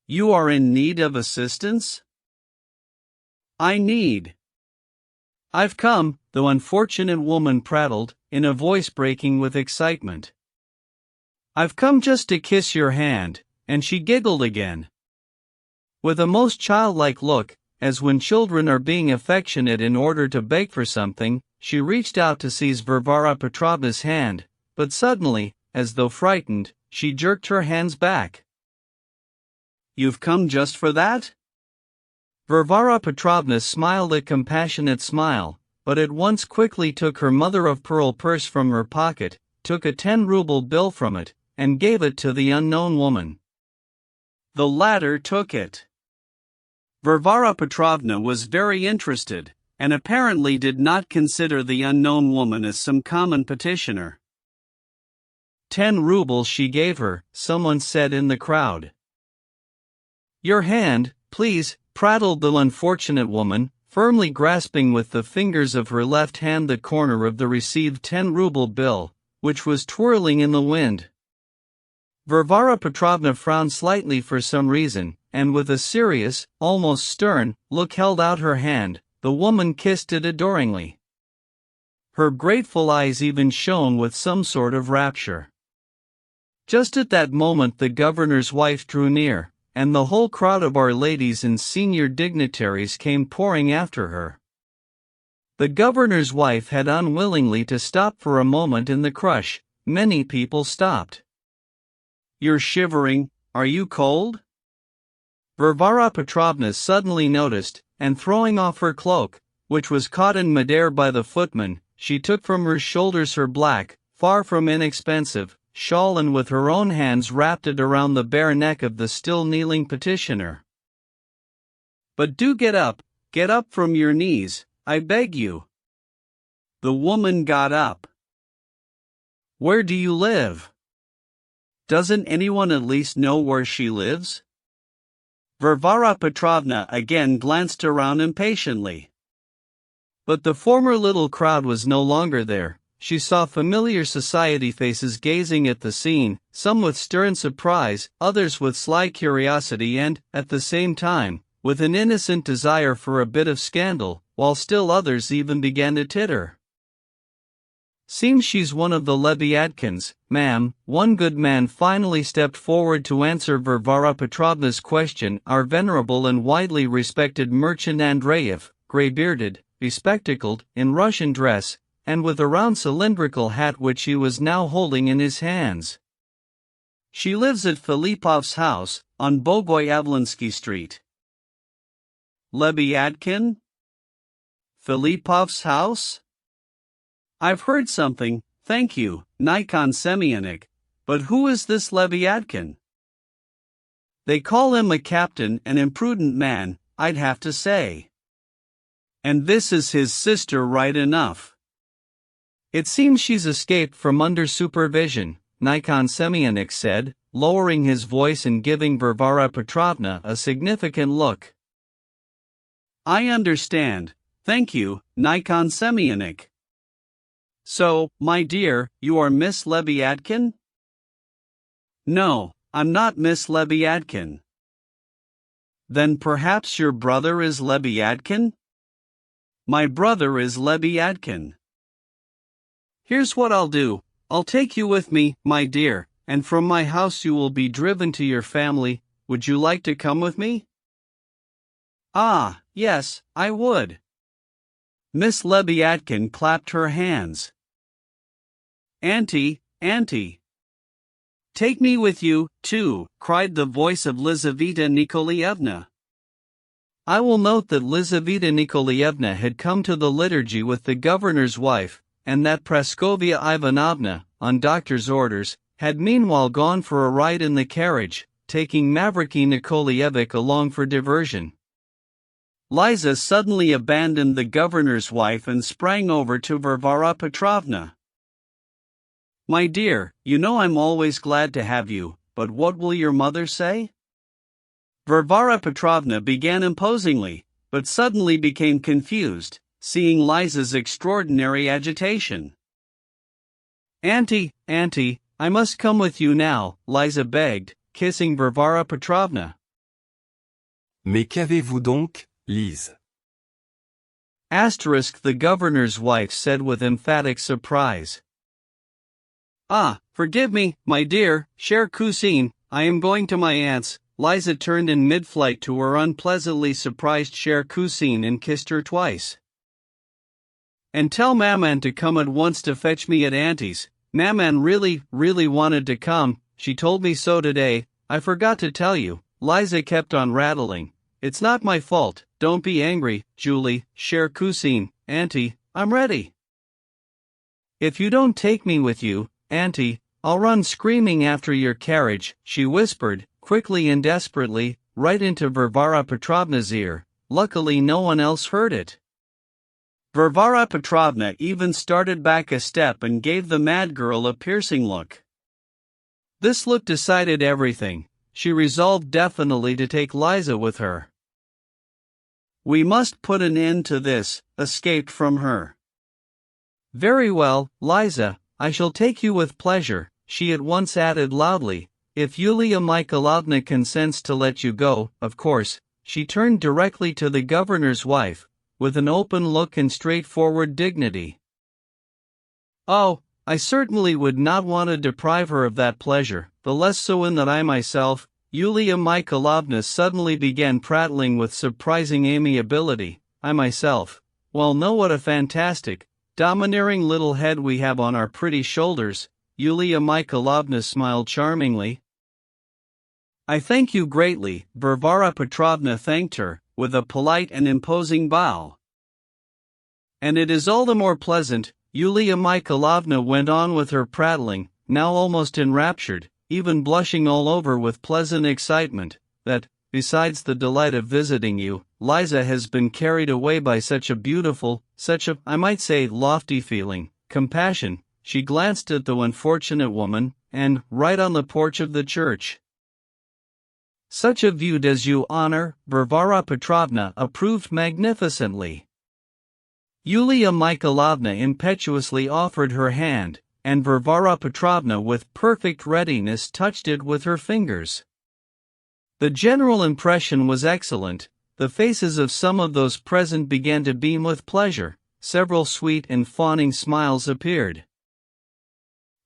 You are in need of assistance? I've come, the unfortunate woman prattled, in a voice breaking with excitement. I've come just to kiss your hand, and she giggled again. With a most childlike look, as when children are being affectionate in order to beg for something, she reached out to seize Varvara Petrovna's hand, but suddenly, as though frightened, she jerked her hands back. You've come just for that? Varvara Petrovna smiled a compassionate smile, but at once quickly took her mother-of-pearl purse from her pocket, took a 10-ruble bill from it, and gave it to the unknown woman. The latter took it. Varvara Petrovna was very interested, and apparently did not consider the unknown woman as some common petitioner. 10 rubles she gave her, someone said in the crowd. Your hand, please, prattled the unfortunate woman, firmly grasping with the fingers of her left hand the corner of the received 10-ruble bill, which was twirling in the wind. Varvara Petrovna frowned slightly for some reason, and with a serious, almost stern, look held out her hand. The woman kissed it adoringly. Her grateful eyes even shone with some sort of rapture. Just at that moment the governor's wife drew near, and the whole crowd of our ladies and senior dignitaries came pouring after her. The governor's wife had unwillingly to stop for a moment in the crush. Many people stopped. You're shivering, are you cold? Varvara Petrovna suddenly noticed, and throwing off her cloak, which was caught in midair by the footman, she took from her shoulders her black, far from inexpensive, shawl and with her own hands wrapped it around the bare neck of the still kneeling petitioner. But do get up from your knees, I beg you. The woman got up. Where do you live? Doesn't anyone at least know where she lives? Varvara Petrovna again glanced around impatiently. But the former little crowd was no longer there. She saw familiar society faces gazing at the scene, some with stern surprise, others with sly curiosity and, at the same time, with an innocent desire for a bit of scandal, while still others even began to titter. Seems she's one of the Lebyatkins, ma'am. One good man finally stepped forward to answer Varvara Petrovna's question. Our venerable and widely respected merchant Andreyev, grey-bearded, bespectacled, in Russian dress, and with a round cylindrical hat which he was now holding in his hands. She lives at Filipov's house, on Bogoyavlensky Street. Lebyadkin? Filipov's house? I've heard something, thank you, Nikon Semyonik, but who is this Lebyadkin? They call him a captain, an imprudent man, I'd have to say. And this is his sister right enough. It seems she's escaped from under supervision, Nikon Semyonik said, lowering his voice and giving Varvara Petrovna a significant look. I understand, thank you, Nikon Semyonik. So, my dear, you are Miss Lebyadkin? No, I'm not Miss Lebyadkin. Then perhaps your brother is Lebyadkin? My brother is Lebyadkin. Here's what I'll do, I'll take you with me, my dear, and from my house you will be driven to your family. Would you like to come with me? Ah, yes, I would. Miss Lebyadkin clapped her hands. Auntie, Auntie. Take me with you, too, cried the voice of Lizaveta Nikolaevna. I will note that Lizaveta Nikolaevna had come to the liturgy with the governor's wife, and that Praskovia Ivanovna, on doctor's orders, had meanwhile gone for a ride in the carriage, taking Mavriky Nikolaevich along for diversion. Liza suddenly abandoned the governor's wife and sprang over to Varvara Petrovna. My dear, you know I'm always glad to have you, but what will your mother say? Varvara Petrovna began imposingly, but suddenly became confused, seeing Liza's extraordinary agitation. Auntie, I must come with you now, Liza begged, kissing Varvara Petrovna. Mais qu'avez-vous donc, Lise? The governor's wife said with emphatic surprise. Ah, forgive me, my dear, chère cousine, I am going to my aunt's. Liza turned in mid-flight to her unpleasantly surprised chère cousine and kissed her twice. And tell Maman to come at once to fetch me at Auntie's. Maman really wanted to come, she told me so today. I forgot to tell you, Liza kept on rattling. It's not my fault, don't be angry, Julie, chère cousine, Auntie, I'm ready. If you don't take me with you, Auntie, I'll run screaming after your carriage, she whispered, quickly and desperately, right into Varvara Petrovna's ear. Luckily no one else heard it. Varvara Petrovna even started back a step and gave the mad girl a piercing look. This look decided everything. She resolved definitely to take Liza with her. We must put an end to this, escaped from her. Very well, Liza, I shall take you with pleasure, she at once added loudly, if Yulia Mikhailovna consents to let you go, of course. She turned directly to the governor's wife, with an open look and straightforward dignity. Oh, I certainly would not want to deprive her of that pleasure, the less so in that I myself, Yulia Mikhailovna suddenly began prattling with surprising amiability, I myself, well know what a fantastic, domineering little head we have on our pretty shoulders. Yulia Mikhailovna smiled charmingly. I thank you greatly, Varvara Petrovna thanked her, with a polite and imposing bow. And it is all the more pleasant, Yulia Mikhailovna went on with her prattling, now almost enraptured, even blushing all over with pleasant excitement, that, besides the delight of visiting you, Liza has been carried away by such a beautiful, I might say, lofty feeling, compassion. She glanced at the unfortunate woman, and, right on the porch of the church. Such a view does you honor, Varvara Petrovna approved magnificently. Yulia Mikhailovna impetuously offered her hand, and Varvara Petrovna with perfect readiness touched it with her fingers. The general impression was excellent. The faces of some of those present began to beam with pleasure, several sweet and fawning smiles appeared.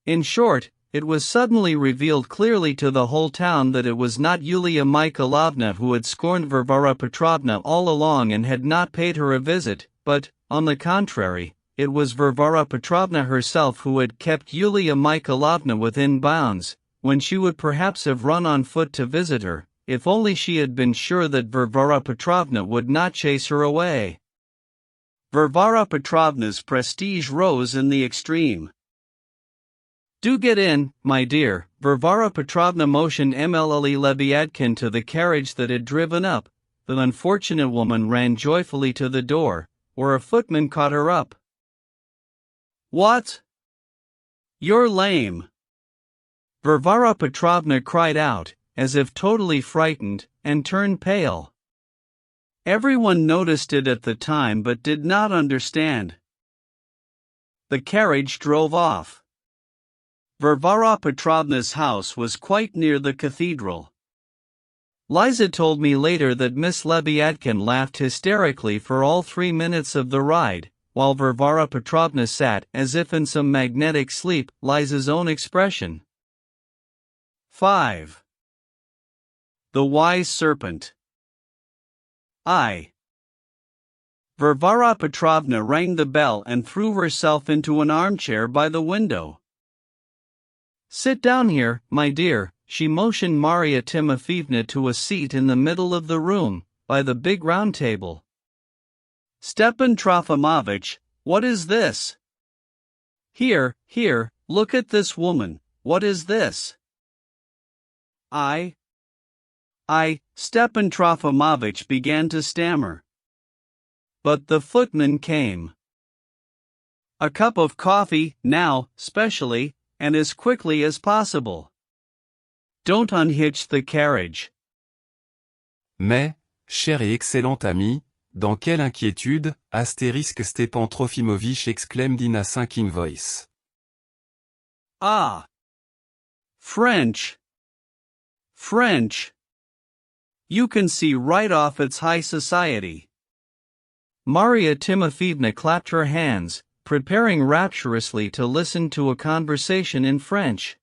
In short, it was suddenly revealed clearly to the whole town that it was not Yulia Mikhailovna who had scorned Varvara Petrovna all along and had not paid her a visit, but, on the contrary, it was Varvara Petrovna herself who had kept Yulia Mikhailovna within bounds, when she would perhaps have run on foot to visit her, if only she had been sure that Varvara Petrovna would not chase her away. Varvara Petrovna's prestige rose in the extreme. Do get in, my dear, Varvara Petrovna motioned Mlle Lebyadkin to the carriage that had driven up. The unfortunate woman ran joyfully to the door, where a footman caught her up. What? You're lame! Varvara Petrovna cried out, as if totally frightened, and turned pale. Everyone noticed it at the time but did not understand. The carriage drove off. Varvara Petrovna's house was quite near the cathedral. Liza told me later that Miss Lebyadkin laughed hysterically for all 3 minutes of the ride, while Varvara Petrovna sat as if in some magnetic sleep, Liza's own expression. 5. The Wise Serpent. Varvara Petrovna rang the bell and threw herself into an armchair by the window. Sit down here, my dear, she motioned Marya Timofeevna to a seat in the middle of the room, by the big round table. Stepan Trofimovich, what is this? Here, look at this woman, what is this? Stepan Trofimovich began to stammer. But the footman came. A cup of coffee, now, specially, and as quickly as possible. Don't unhitch the carriage. Mais, cher et excellent ami, dans quelle inquiétude, Stepan Trofimovitch exclaimed in a sinking voice. Ah! French! French! You can see right off it's high society. Marya Timofeevna clapped her hands, preparing rapturously to listen to a conversation in French.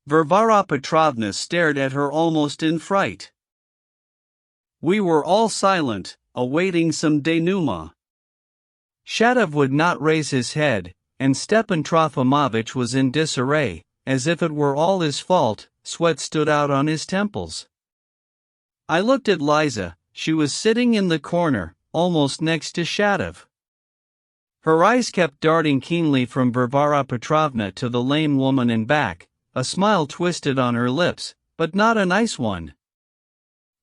Varvara Petrovna stared at her almost in fright. We were all silent, awaiting some denouement. Shatov would not raise his head, and Stepan Trofimovitch was in disarray, as if it were all his fault. Sweat stood out on his temples. I looked at Liza. She was sitting in the corner, almost next to Shatov. Her eyes kept darting keenly from Varvara Petrovna to the lame woman and back, a smile twisted on her lips, but not a nice one.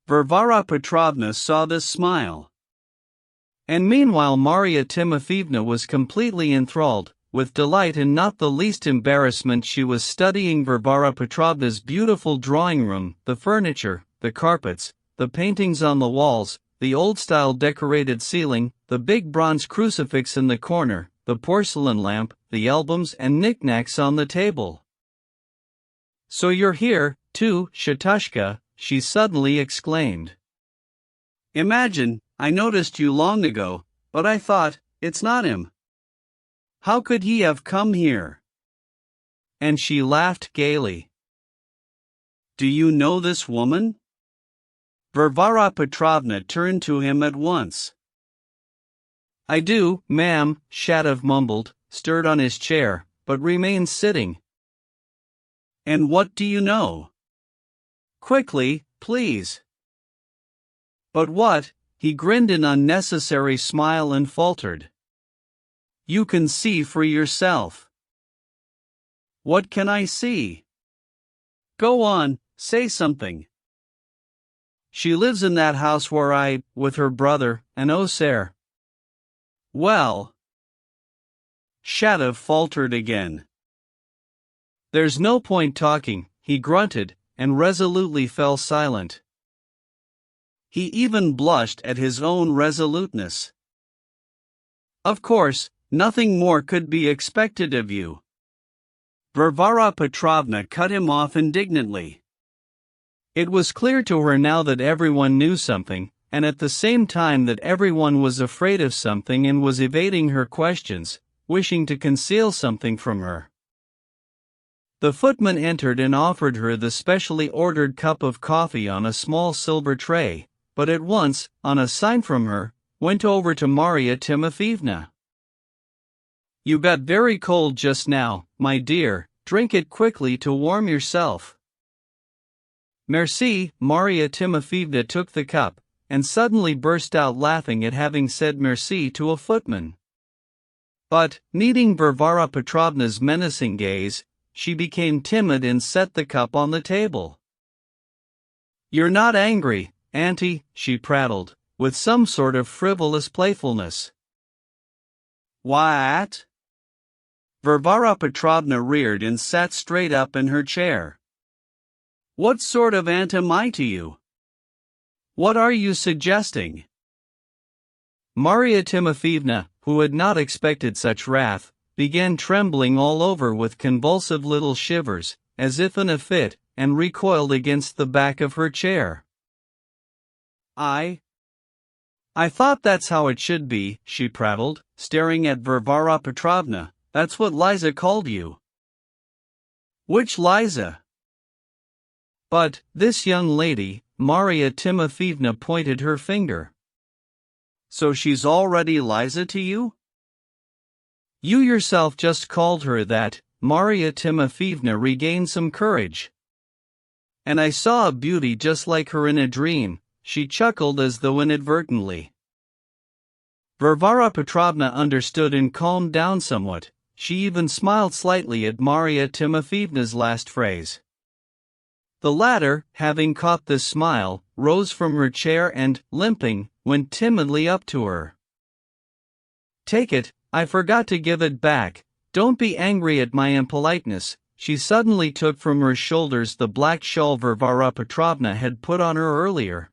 Varvara Petrovna saw this smile. And meanwhile Marya Timofeevna was completely enthralled. With delight and not the least embarrassment she was studying Varvara Petrovna's beautiful drawing room, the furniture, the carpets, the paintings on the walls, the old-style decorated ceiling, the big bronze crucifix in the corner, the porcelain lamp, the albums and knickknacks on the table. So you're here, too, Shatushka, she suddenly exclaimed. Imagine, I noticed you long ago, but I thought, it's not him. How could he have come here? And she laughed gaily. Do you know this woman? Varvara Petrovna turned to him at once. I do, ma'am, Shatov mumbled, stirred on his chair, but remained sitting. And what do you know? Quickly, please. But what? He grinned an unnecessary smile and faltered. You can see for yourself. What can I see? Go on, say something. She lives in that house where with her brother, and Oser. Well. Shatov faltered again. There's no point talking, he grunted, and resolutely fell silent. He even blushed at his own resoluteness. Of course, nothing more could be expected of you. Varvara Petrovna cut him off indignantly. It was clear to her now that everyone knew something, and at the same time that everyone was afraid of something and was evading her questions, wishing to conceal something from her. The footman entered and offered her the specially ordered cup of coffee on a small silver tray, but at once, on a sign from her, went over to Marya Timofeevna. You got very cold just now, my dear, drink it quickly to warm yourself. Merci, Marya Timofeevna took the cup, and suddenly burst out laughing at having said merci to a footman. But, needing Varvara Petrovna's menacing gaze, she became timid and set the cup on the table. You're not angry, auntie, she prattled, with some sort of frivolous playfulness. What? Varvara Petrovna reared and sat straight up in her chair. What sort of aunt am I to you? What are you suggesting? Marya Timofeevna, who had not expected such wrath, began trembling all over with convulsive little shivers, as if in a fit, and recoiled against the back of her chair. I thought that's how it should be, she prattled, staring at Varvara Petrovna. That's what Liza called you. Which Liza? But, this young lady, Marya Timofeevna pointed her finger. So she's already Liza to you? You yourself just called her that. Marya Timofeevna regained some courage. And I saw a beauty just like her in a dream, she chuckled as though inadvertently. Varvara Petrovna understood and calmed down somewhat. She even smiled slightly at Marya Timofeevna's last phrase. The latter, having caught this smile, rose from her chair and, limping, went timidly up to her. Take it, I forgot to give it back, Don't be angry at my impoliteness." She suddenly took from her shoulders the black shawl Varvara Petrovna had put on her earlier.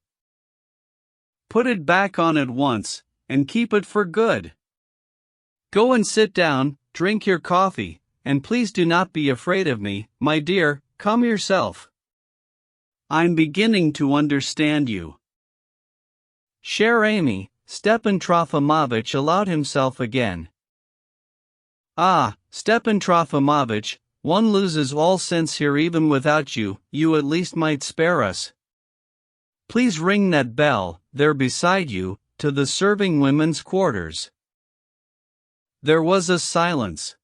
"Put it back on at once, and keep it for good. Go and sit down, drink your coffee, and please do not be afraid of me, my dear, come yourself. I'm beginning to understand you." Cher Amy, Stepan Trofimovich allowed himself again. "Ah, Stepan Trofimovich, one loses all sense here even without you. You at least might spare us. Please ring that bell, there beside you, to the serving women's quarters." There was a silence.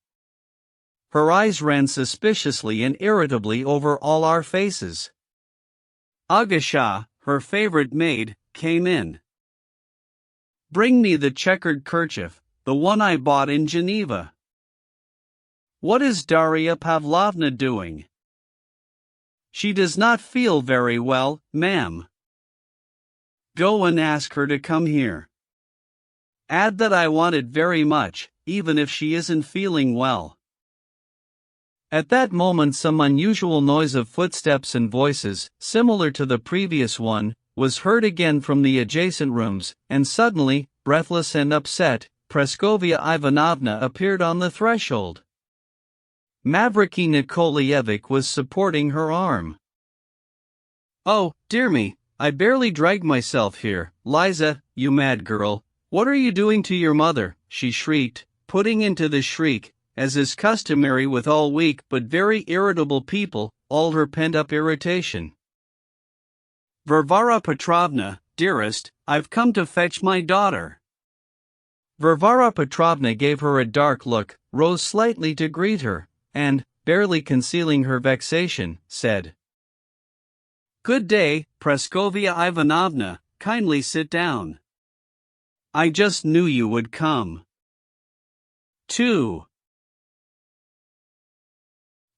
Her eyes ran suspiciously and irritably over all our faces. Agasha, her favorite maid, came in. "Bring me the checkered kerchief, the one I bought in Geneva." "What is Daria Pavlovna doing?" "She does not feel very well, ma'am." "Go and ask her to come here. Add that I want it very much, even if she isn't feeling well." At that moment some unusual noise of footsteps and voices, similar to the previous one, was heard again from the adjacent rooms, and suddenly, breathless and upset, Praskovia Ivanovna appeared on the threshold. Mavriky Nikolaevich was supporting her arm. "Oh, dear me, I barely dragged myself here. Liza, you mad girl, what are you doing to your mother?" she shrieked, putting into the shriek, as is customary with all weak but very irritable people, all her pent-up irritation. "Varvara Petrovna, dearest, I've come to fetch my daughter." Varvara Petrovna gave her a dark look, rose slightly to greet her, and, barely concealing her vexation, said, "Good day, Praskovia Ivanovna, kindly sit down. I just knew you would come." 2.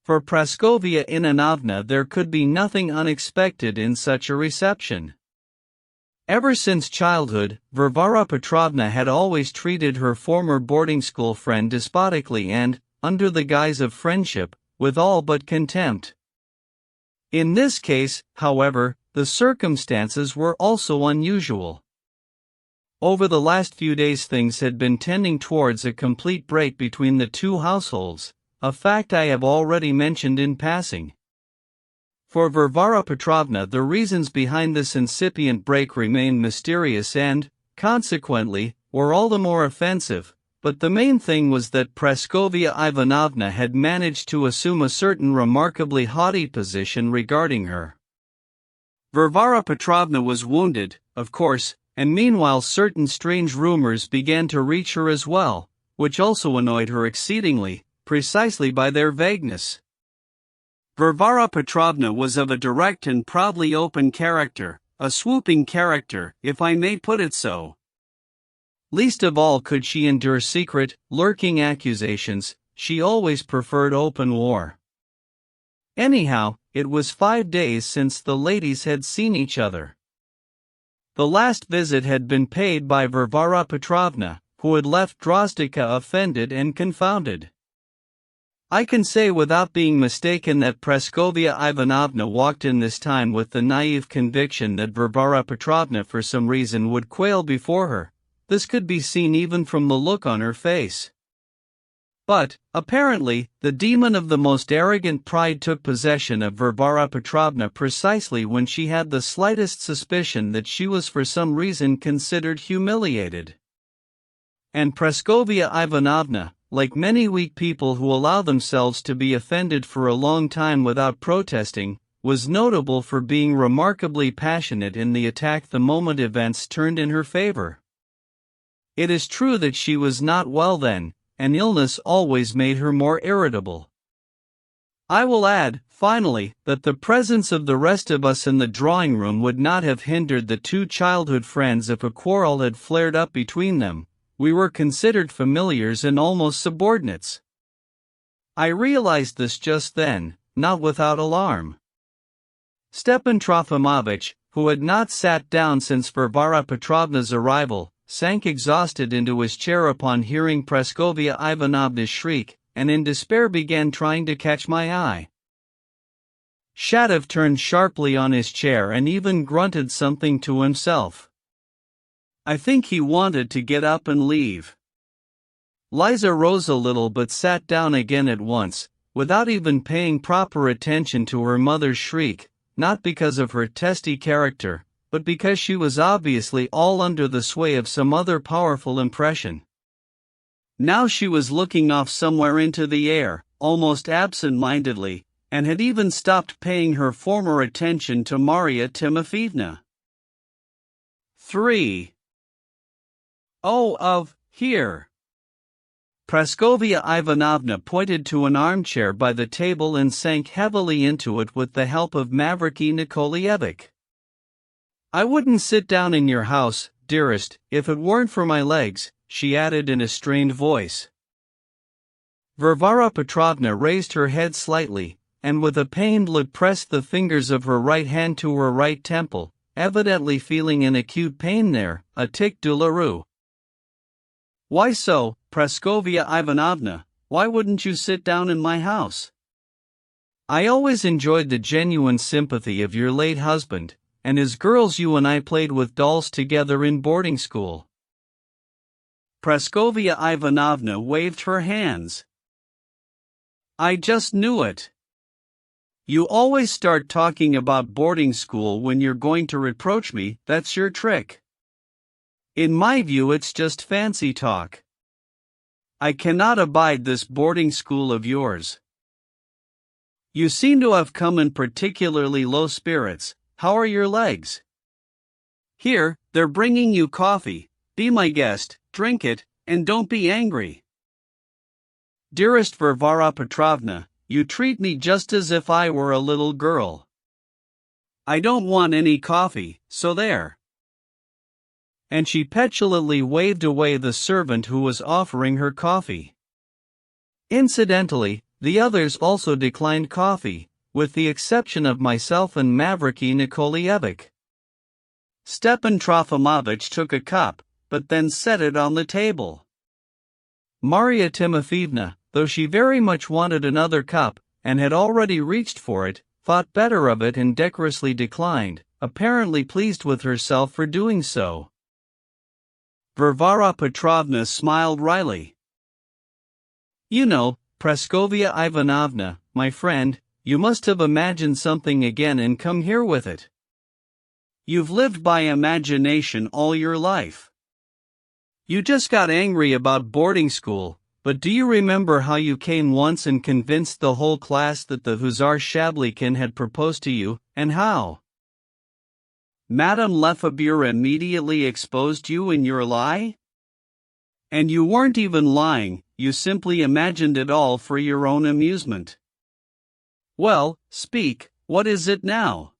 For Praskovia Ivanovna there could be nothing unexpected in such a reception. Ever since childhood, Varvara Petrovna had always treated her former boarding school friend despotically and, under the guise of friendship, with all but contempt. In this case, however, the circumstances were also unusual. Over the last few days things had been tending towards a complete break between the two households, a fact I have already mentioned in passing. For Varvara Petrovna the reasons behind this incipient break remained mysterious and, consequently, were all the more offensive, but the main thing was that Praskovia Ivanovna had managed to assume a certain remarkably haughty position regarding her. Varvara Petrovna was wounded, of course, and meanwhile certain strange rumors began to reach her as well, which also annoyed her exceedingly, precisely by their vagueness. Varvara Petrovna was of a direct and proudly open character, a swooping character, if I may put it so. Least of all could she endure secret, lurking accusations. She always preferred open war. Anyhow, it was 5 days since the ladies had seen each other. The last visit had been paid by Varvara Petrovna, who had left Drozdika offended and confounded. I can say without being mistaken that Praskovia Ivanovna walked in this time with the naive conviction that Varvara Petrovna for some reason would quail before her. This could be seen even from the look on her face. But, apparently, the demon of the most arrogant pride took possession of Varvara Petrovna precisely when she had the slightest suspicion that she was for some reason considered humiliated. And Praskovia Ivanovna, like many weak people who allow themselves to be offended for a long time without protesting, was notable for being remarkably passionate in the attack the moment events turned in her favor. It is true that she was not well then, and illness always made her more irritable. I will add, finally, that the presence of the rest of us in the drawing room would not have hindered the two childhood friends if a quarrel had flared up between them. We were considered familiars and almost subordinates. I realized this just then, not without alarm. Stepan Trofimovich, who had not sat down since Varvara Petrovna's arrival, sank exhausted into his chair upon hearing Praskovia Ivanovna's shriek, and in despair began trying to catch my eye. Shatov turned sharply on his chair and even grunted something to himself. I think he wanted to get up and leave. Liza rose a little but sat down again at once, without even paying proper attention to her mother's shriek, not because of her testy character, but because she was obviously all under the sway of some other powerful impression. Now she was looking off somewhere into the air, almost absent-mindedly, and had even stopped paying her former attention to Marya Timofeevna. 3. Here. Praskovya Ivanovna pointed to an armchair by the table and sank heavily into it with the help of Mavriky Nikolaevich. I wouldn't sit down in your house, dearest, if it weren't for my legs, she added in a strained voice. Varvara Petrovna raised her head slightly, and with a pained look pressed the fingers of her right hand to her right temple, evidently feeling an acute pain there, a tic douloureux. Why so, Praskovya Ivanovna, why wouldn't you sit down in my house? I always enjoyed the genuine sympathy of your late husband, and as girls you and I played with dolls together in boarding school. Praskovya Ivanovna waved her hands. I just knew it. You always start talking about boarding school when you're going to reproach me, that's your trick. In my view it's just fancy talk. I cannot abide this boarding school of yours. You seem to have come in particularly low spirits. How are your legs? Here, they're bringing you coffee. Be my guest, drink it, and don't be angry. Dearest Varvara Petrovna, you treat me just as if I were a little girl. I don't want any coffee, so there. And she petulantly waved away the servant who was offering her coffee. Incidentally, the others also declined coffee, with the exception of myself and Mavriky Nikolaevich. Stepan Trofimovich took a cup, but then set it on the table. Marya Timofeevna, though she very much wanted another cup, and had already reached for it, thought better of it and decorously declined, apparently pleased with herself for doing so. Varvara Petrovna smiled wryly. You know, Praskovya Ivanovna, my friend, you must have imagined something again and come here with it. You've lived by imagination all your life. You just got angry about boarding school, but do you remember how you came once and convinced the whole class that the Hussar Shablykin had proposed to you, and how? Madame Lefebvre immediately exposed you in your lie? And you weren't even lying, you simply imagined it all for your own amusement. Well, speak, what is it now?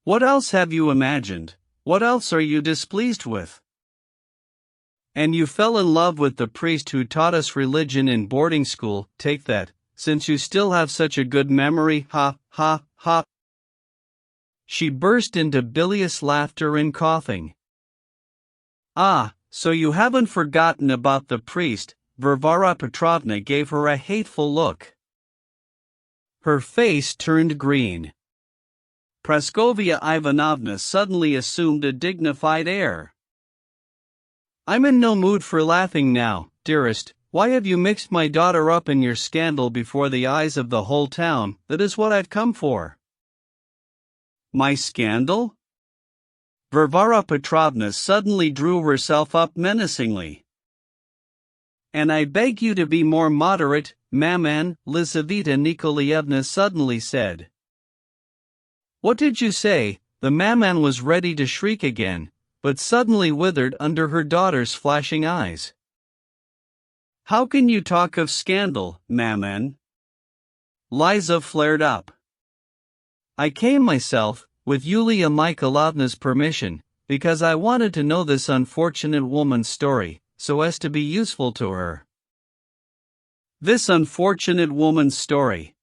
What else have you imagined? What else are you displeased with? And you fell in love with the priest who taught us religion in boarding school, take that, since you still have such a good memory, ha, ha, ha. She burst into bilious laughter and coughing. Ah, so you haven't forgotten about the priest, Varvara Petrovna gave her a hateful look. Her face turned green. Praskovya Ivanovna suddenly assumed a dignified air. I'm in no mood for laughing now, dearest. Why have you mixed my daughter up in your scandal before the eyes of the whole town? That is what I've come for. My scandal? Varvara Petrovna suddenly drew herself up menacingly. And I beg you to be more moderate, Maman, Lizaveta Nikolaevna suddenly said. What did you say? The Maman was ready to shriek again, but suddenly withered under her daughter's flashing eyes. How can you talk of scandal, Maman? Liza flared up. I came myself, with Yulia Mikhailovna's permission, because I wanted to know this unfortunate woman's story, so as to be useful to her. This unfortunate woman's story.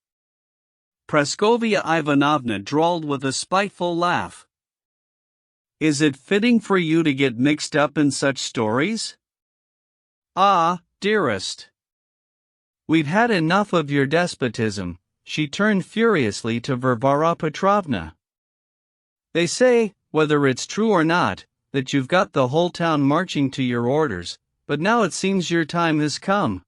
Praskovya Ivanovna drawled with a spiteful laugh. Is it fitting for you to get mixed up in such stories? Ah, dearest. We've had enough of your despotism, she turned furiously to Varvara Petrovna. They say, whether it's true or not, that you've got the whole town marching to your orders, but now it seems your time has come.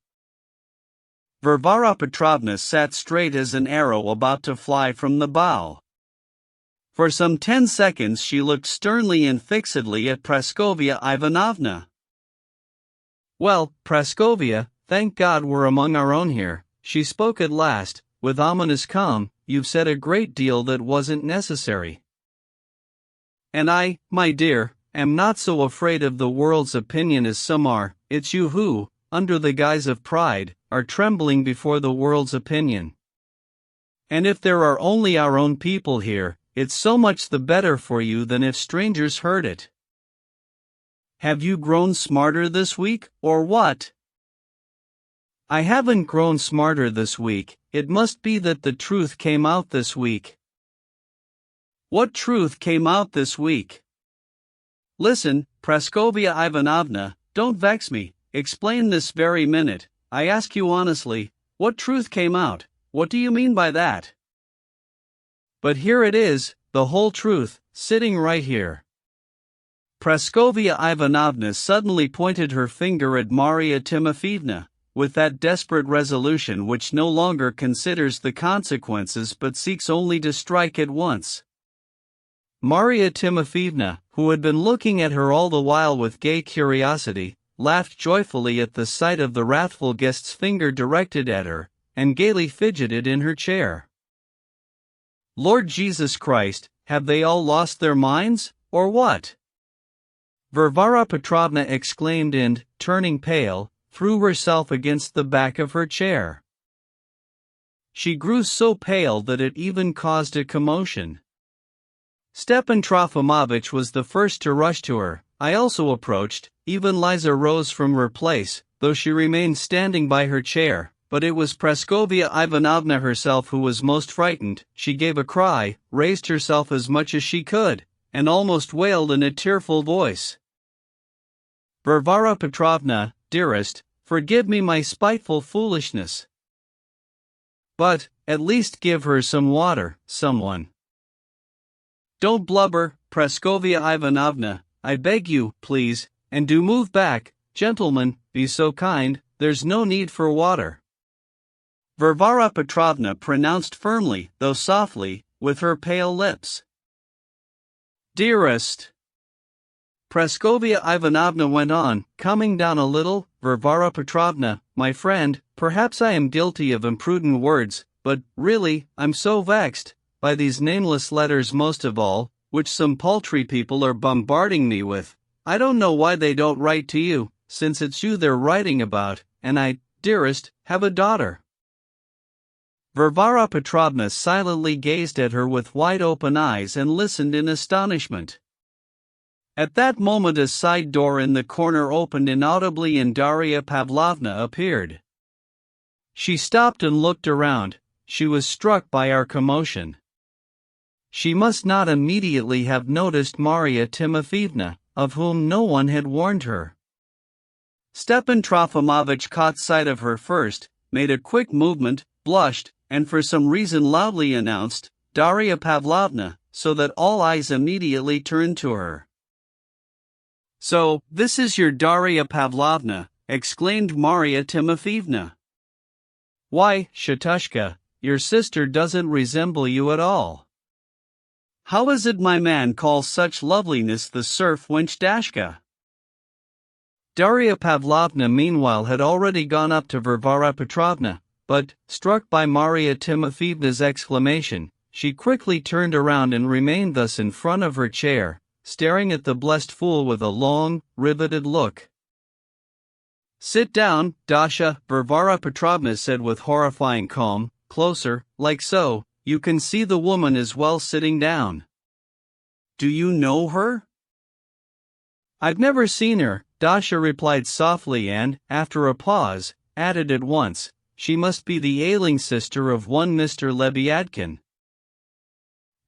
Varvara Petrovna sat straight as an arrow about to fly from the bow. For some 10 seconds she looked sternly and fixedly at Praskovia Ivanovna. Well, Praskovia, thank God we're among our own here, she spoke at last, with ominous calm. You've said a great deal that wasn't necessary. And I, my dear, am not so afraid of the world's opinion as some are. It's you who, under the guise of pride, are trembling before the world's opinion. And if there are only our own people here, it's so much the better for you than if strangers heard it. Have you grown smarter this week, or what? I haven't grown smarter this week, it must be that the truth came out this week. What truth came out this week? Listen, Praskovia Ivanovna, don't vex me, explain this very minute. I ask you honestly, what truth came out? What do you mean by that? But here it is, the whole truth, sitting right here. Praskovia Ivanovna suddenly pointed her finger at Maria Timofeevna, with that desperate resolution which no longer considers the consequences but seeks only to strike at once. Maria Timofeevna, who had been looking at her all the while with gay curiosity, laughed joyfully at the sight of the wrathful guest's finger directed at her, and gaily fidgeted in her chair. Lord Jesus Christ, have they all lost their minds, or what? Varvara Petrovna exclaimed and, turning pale, threw herself against the back of her chair. She grew so pale that it even caused a commotion. Stepan Trofimovich was the first to rush to her. I also approached. Even Liza rose from her place, though she remained standing by her chair, but it was Praskovia Ivanovna herself who was most frightened. She gave a cry, raised herself as much as she could, and almost wailed in a tearful voice. Varvara Petrovna, dearest, forgive me my spiteful foolishness. But, at least give her some water, someone. Don't blubber, Praskovia Ivanovna, I beg you, please, and do move back, gentlemen, be so kind, there's no need for water. Varvara Petrovna pronounced firmly, though softly, with her pale lips. Dearest. Praskovia Ivanovna went on, coming down a little. Varvara Petrovna, my friend, perhaps I am guilty of imprudent words, but, really, I'm so vexed, by these nameless letters most of all, which some paltry people are bombarding me with. I don't know why they don't write to you, since it's you they're writing about, and I, dearest, have a daughter. Varvara Petrovna silently gazed at her with wide-open eyes and listened in astonishment. At that moment a side door in the corner opened inaudibly and Darya Pavlovna appeared. She stopped and looked around. She was struck by our commotion. She must not immediately have noticed Maria Timofeevna, of whom no one had warned her. Stepan Trofimovich caught sight of her first, made a quick movement, blushed, and for some reason loudly announced, Darya Pavlovna, so that all eyes immediately turned to her. So, this is your Darya Pavlovna, exclaimed Maria Timofeevna. Why, Shatushka, your sister doesn't resemble you at all. How is it my man calls such loveliness the serf wench Dashka? Darya Pavlovna meanwhile had already gone up to Varvara Petrovna, but, struck by Maria Timofeevna's exclamation, she quickly turned around and remained thus in front of her chair, staring at the blessed fool with a long, riveted look. Sit down, Dasha, Varvara Petrovna said with horrifying calm, closer, like so. You can see the woman is well sitting down. Do you know her? I've never seen her, Dasha replied softly and, after a pause, added at once, she must be the ailing sister of one Mr. Lebyadkin.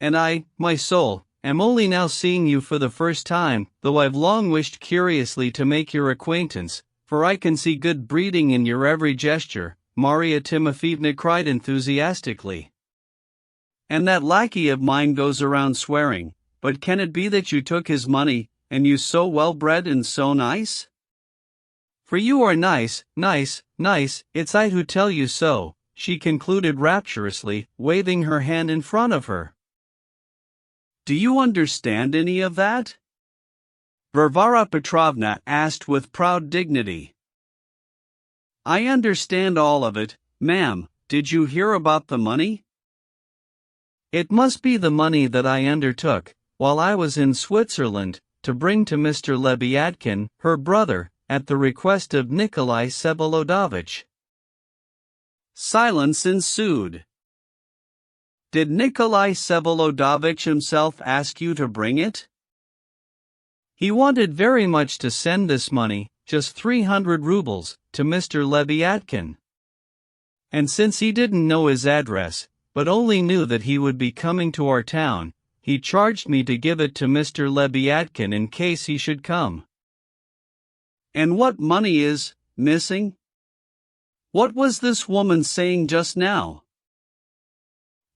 And I, my soul, am only now seeing you for the first time, though I've long wished curiously to make your acquaintance, for I can see good breeding in your every gesture, Marya Timofeevna cried enthusiastically. "And that lackey of mine goes around swearing, but can it be that you took his money, and you so well-bred and so nice? For you are nice, nice, nice, it's I who tell you so," she concluded rapturously, waving her hand in front of her. "Do you understand any of that?" Varvara Petrovna asked with proud dignity. "I understand all of it, ma'am. Did you hear about the money?" "It must be the money that I undertook, while I was in Switzerland, to bring to Mr. Lebyadkin, her brother, at the request of Nikolai Vsevolodovitch." Silence ensued. "Did Nikolai Vsevolodovitch himself ask you to bring it?" "He wanted very much to send this money, just 300 rubles, to Mr. Lebyadkin. And since he didn't know his address, but only knew that he would be coming to our town, he charged me to give it to Mr. Lebyadkin in case he should come." "And what money is missing? What was this woman saying just now?"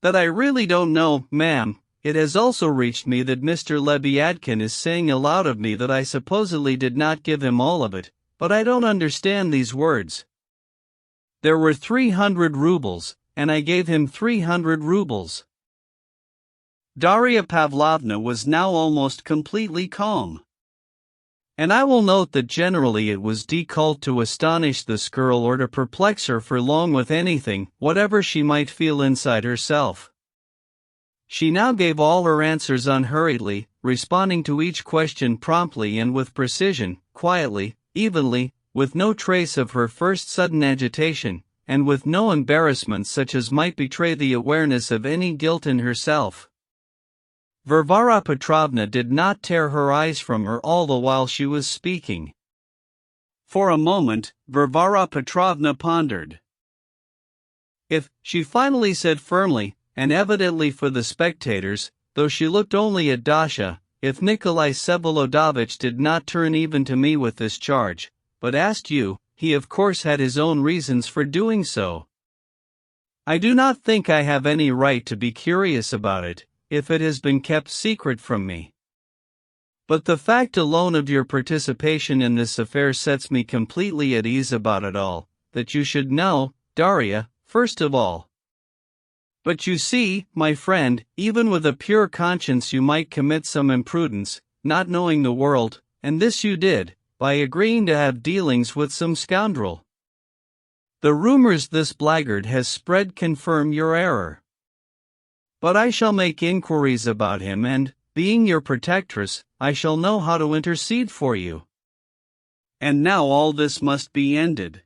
"That I really don't know, ma'am. It has also reached me that Mr. Lebyadkin is saying aloud of me that I supposedly did not give him all of it, but I don't understand these words. There were 300 rubles, and I gave him 300 rubles." Darya Pavlovna was now almost completely calm. "And I will note that generally it was difficult to astonish this girl or to perplex her for long with anything, whatever she might feel inside herself. She now gave all her answers unhurriedly, responding to each question promptly and with precision, quietly, evenly, with no trace of her first sudden agitation, and with no embarrassment such as might betray the awareness of any guilt in herself. Varvara Petrovna did not tear her eyes from her all the while she was speaking. For a moment, Varvara Petrovna pondered. "If," she finally said firmly, and evidently for the spectators, though she looked only at Dasha, "if Nikolai Vsevolodovitch did not turn even to me with this charge, but asked you, he of course had his own reasons for doing so. I do not think I have any right to be curious about it, if it has been kept secret from me. But the fact alone of your participation in this affair sets me completely at ease about it all, that you should know, Darya, first of all. But you see, my friend, even with a pure conscience you might commit some imprudence, not knowing the world, and this you did, by agreeing to have dealings with some scoundrel. The rumors this blackguard has spread confirm your error. But I shall make inquiries about him and, being your protectress, I shall know how to intercede for you. And now all this must be ended.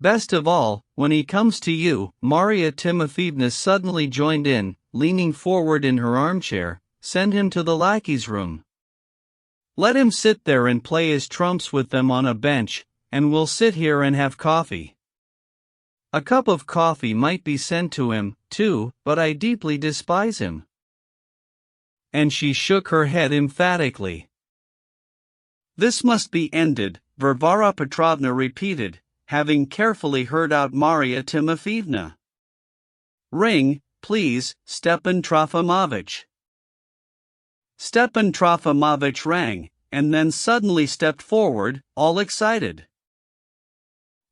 Best of all, when he comes to you," Marya Timofeevna suddenly joined in, leaning forward in her armchair, "send him to the lackey's room. Let him sit there and play his trumps with them on a bench, and we'll sit here and have coffee. A cup of coffee might be sent to him, too, but I deeply despise him." And she shook her head emphatically. "This must be ended," Varvara Petrovna repeated, having carefully heard out Marya Timofeevna. "Ring, please, Stepan Trofimovitch." Stepan Trofimovitch rang, and then suddenly stepped forward, all excited.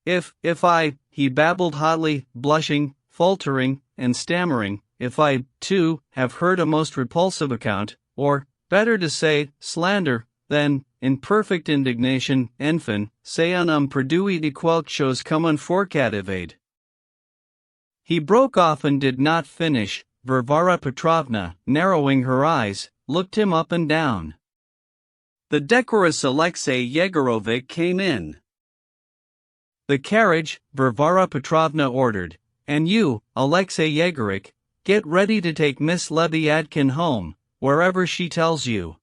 If I," he babbled hotly, blushing, faltering, and stammering, "if I, too, have heard a most repulsive account, or, better to say, slander, then, in perfect indignation, enfin, c'est un perdu de quelque chose comme un forcativade." He broke off and did not finish. Varvara Petrovna, narrowing her eyes, looked him up and down. The decorous Alexei Yegorovitch came in. "The carriage," Varvara Petrovna ordered, "and you, Alexei Yegorovitch, get ready to take Miss Lebyadkin home, wherever she tells you.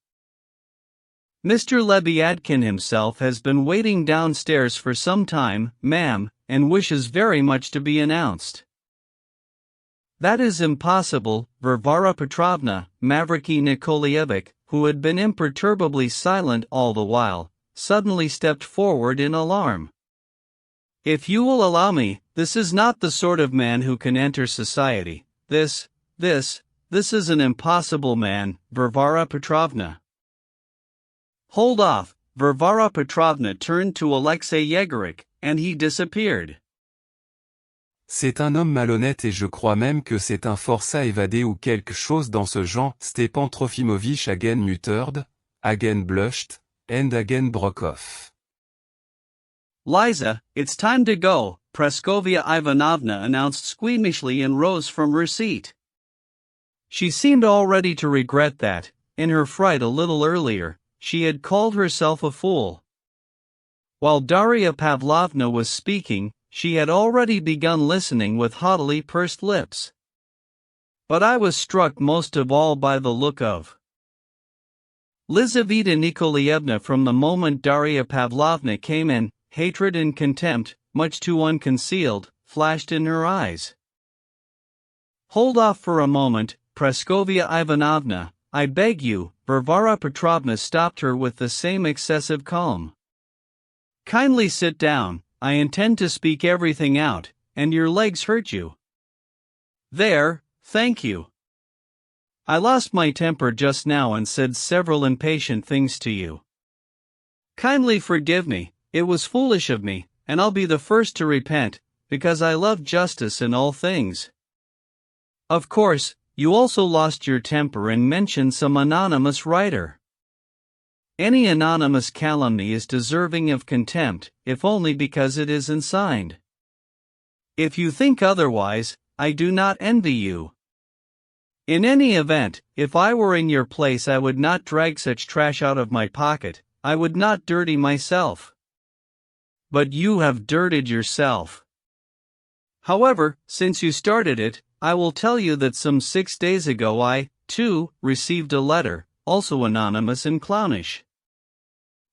Mr. Lebyadkin himself has been waiting downstairs for some time, ma'am, and wishes very much to be announced." "That is impossible," Varvara Petrovna, Mavriky Nikolaevich, who had been imperturbably silent all the while, suddenly stepped forward in alarm. If you will allow me, this is not the sort of man who can enter society. This is an impossible man, Varvara Petrovna. Hold off, Varvara Petrovna turned to Alexei Yegorych, and he disappeared. C'est un homme malhonnête et je crois même que c'est un forçat évadé ou quelque chose dans ce genre. Stepan Trofimovich again muttered, again blushed, and again broke off. Liza, it's time to go, Praskovia Ivanovna announced squeamishly and rose from her seat. She seemed already to regret that, in her fright a little earlier, she had called herself a fool. While Darya Pavlovna was speaking, she had already begun listening with haughtily pursed lips. But I was struck most of all by the look of Lizaveta Nikolaevna from the moment Darya Pavlovna came in. Hatred and contempt, much too unconcealed, flashed in her eyes. Hold off for a moment, Praskovia Ivanovna, I beg you, Varvara Petrovna stopped her with the same excessive calm. Kindly sit down, I intend to speak everything out, and your legs hurt you. There, thank you. I lost my temper just now and said several impatient things to you. Kindly forgive me. It was foolish of me, and I'll be the first to repent, because I love justice in all things. Of course, you also lost your temper and mentioned some anonymous writer. Any anonymous calumny is deserving of contempt, if only because it isn't signed. If you think otherwise, I do not envy you. In any event, if I were in your place I would not drag such trash out of my pocket, I would not dirty myself. But you have dirtied yourself. However, since you started it, I will tell you that some 6 days ago I, too, received a letter, also anonymous and clownish.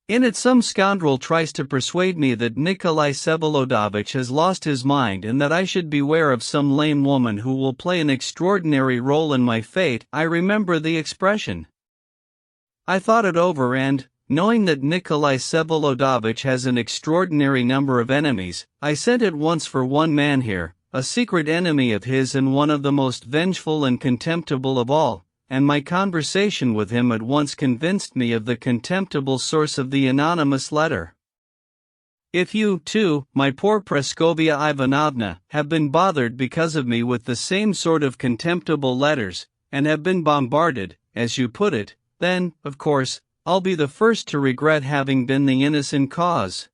In it some scoundrel tries to persuade me that Nikolai Vsevolodovich has lost his mind and that I should beware of some lame woman who will play an extraordinary role in my fate. I remember the expression. I thought it over and, knowing that Nikolai Vsevolodovich has an extraordinary number of enemies, I sent at once for one man here, a secret enemy of his and one of the most vengeful and contemptible of all, and my conversation with him at once convinced me of the contemptible source of the anonymous letter. If you, too, my poor Praskovia Ivanovna, have been bothered because of me with the same sort of contemptible letters, and have been bombarded, as you put it, then, of course, I'll be the first to regret having been the innocent cause.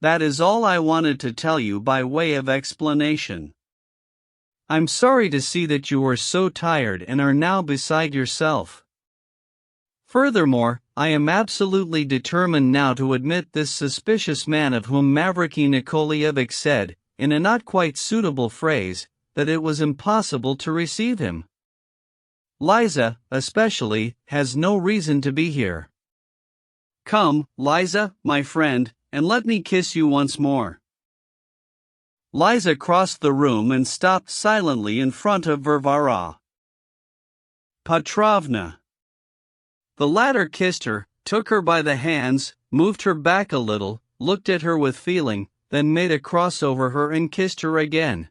That is all I wanted to tell you by way of explanation. I'm sorry to see that you are so tired and are now beside yourself. Furthermore, I am absolutely determined now to admit this suspicious man of whom Mavriky Nikolaevich said, in a not quite suitable phrase, that it was impossible to receive him. Liza, especially, has no reason to be here. Come, Liza, my friend, and let me kiss you once more. Liza crossed the room and stopped silently in front of Varvara Petrovna. The latter kissed her, took her by the hands, moved her back a little, looked at her with feeling, then made a cross over her and kissed her again.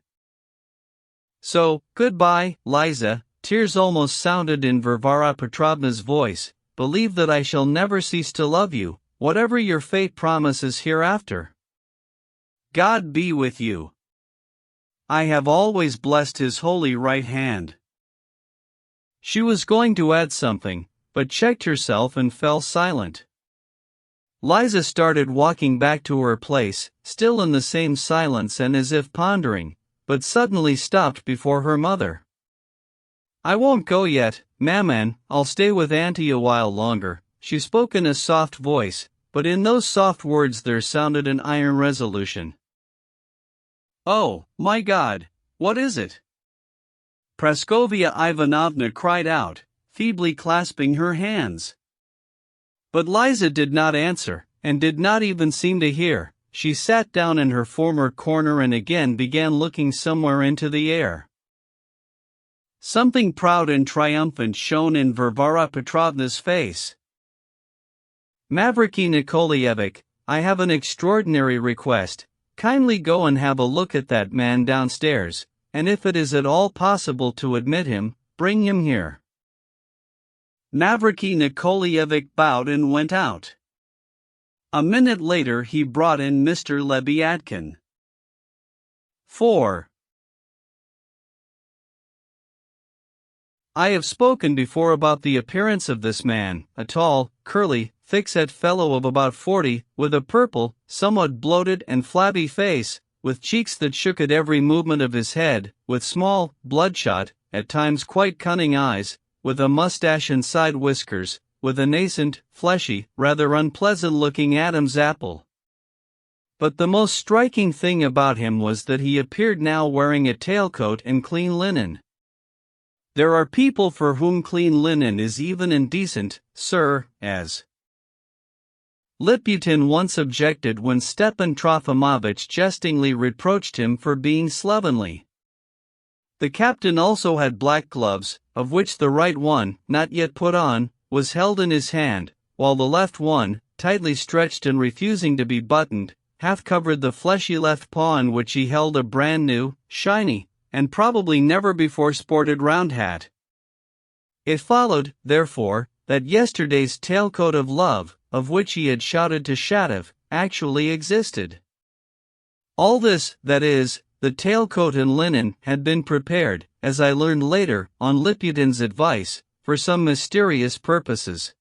So, goodbye, Liza. Tears almost sounded in Varvara Petrovna's voice. Believe that I shall never cease to love you, whatever your fate promises hereafter. God be with you. I have always blessed his holy right hand. She was going to add something, but checked herself and fell silent. Liza started walking back to her place, still in the same silence and as if pondering, but suddenly stopped before her mother. I won't go yet, Maman, I'll stay with Auntie a while longer. She spoke in a soft voice, but in those soft words there sounded an iron resolution. Oh, my God, what is it? Praskovia Ivanovna cried out, feebly clasping her hands. But Liza did not answer, and did not even seem to hear. She sat down in her former corner and again began looking somewhere into the air. Something proud and triumphant shone in Varvara Petrovna's face. Mavriky Nikolaevich, I have an extraordinary request. kindly go and have a look at that man downstairs, and if it is at all possible to admit him, bring him here." Mavriky Nikolaevich bowed and went out. A minute later he brought in Mr. Lebyadkin. 4. I have spoken before about the appearance of this man, a tall, curly, thick-set fellow of about 40, with a purple, somewhat bloated and flabby face, with cheeks that shook at every movement of his head, with small, bloodshot, at times quite cunning eyes, with a mustache and side whiskers, with a nascent, fleshy, rather unpleasant-looking Adam's apple. But the most striking thing about him was that he appeared now wearing a tailcoat and clean linen. There are people for whom clean linen is even indecent, sir, as Liputin once objected when Stepan Trofimovich jestingly reproached him for being slovenly. The captain also had black gloves, of which the right one, not yet put on, was held in his hand, while the left one, tightly stretched and refusing to be buttoned, half covered the fleshy left paw in which he held a brand new, shiny, and probably never before sported round hat. It followed, therefore, that yesterday's tailcoat of love, of which he had shouted to Shatov, actually existed. All this, that is, the tailcoat and linen, had been prepared, as I learned later, on Liputin's advice, for some mysterious purposes.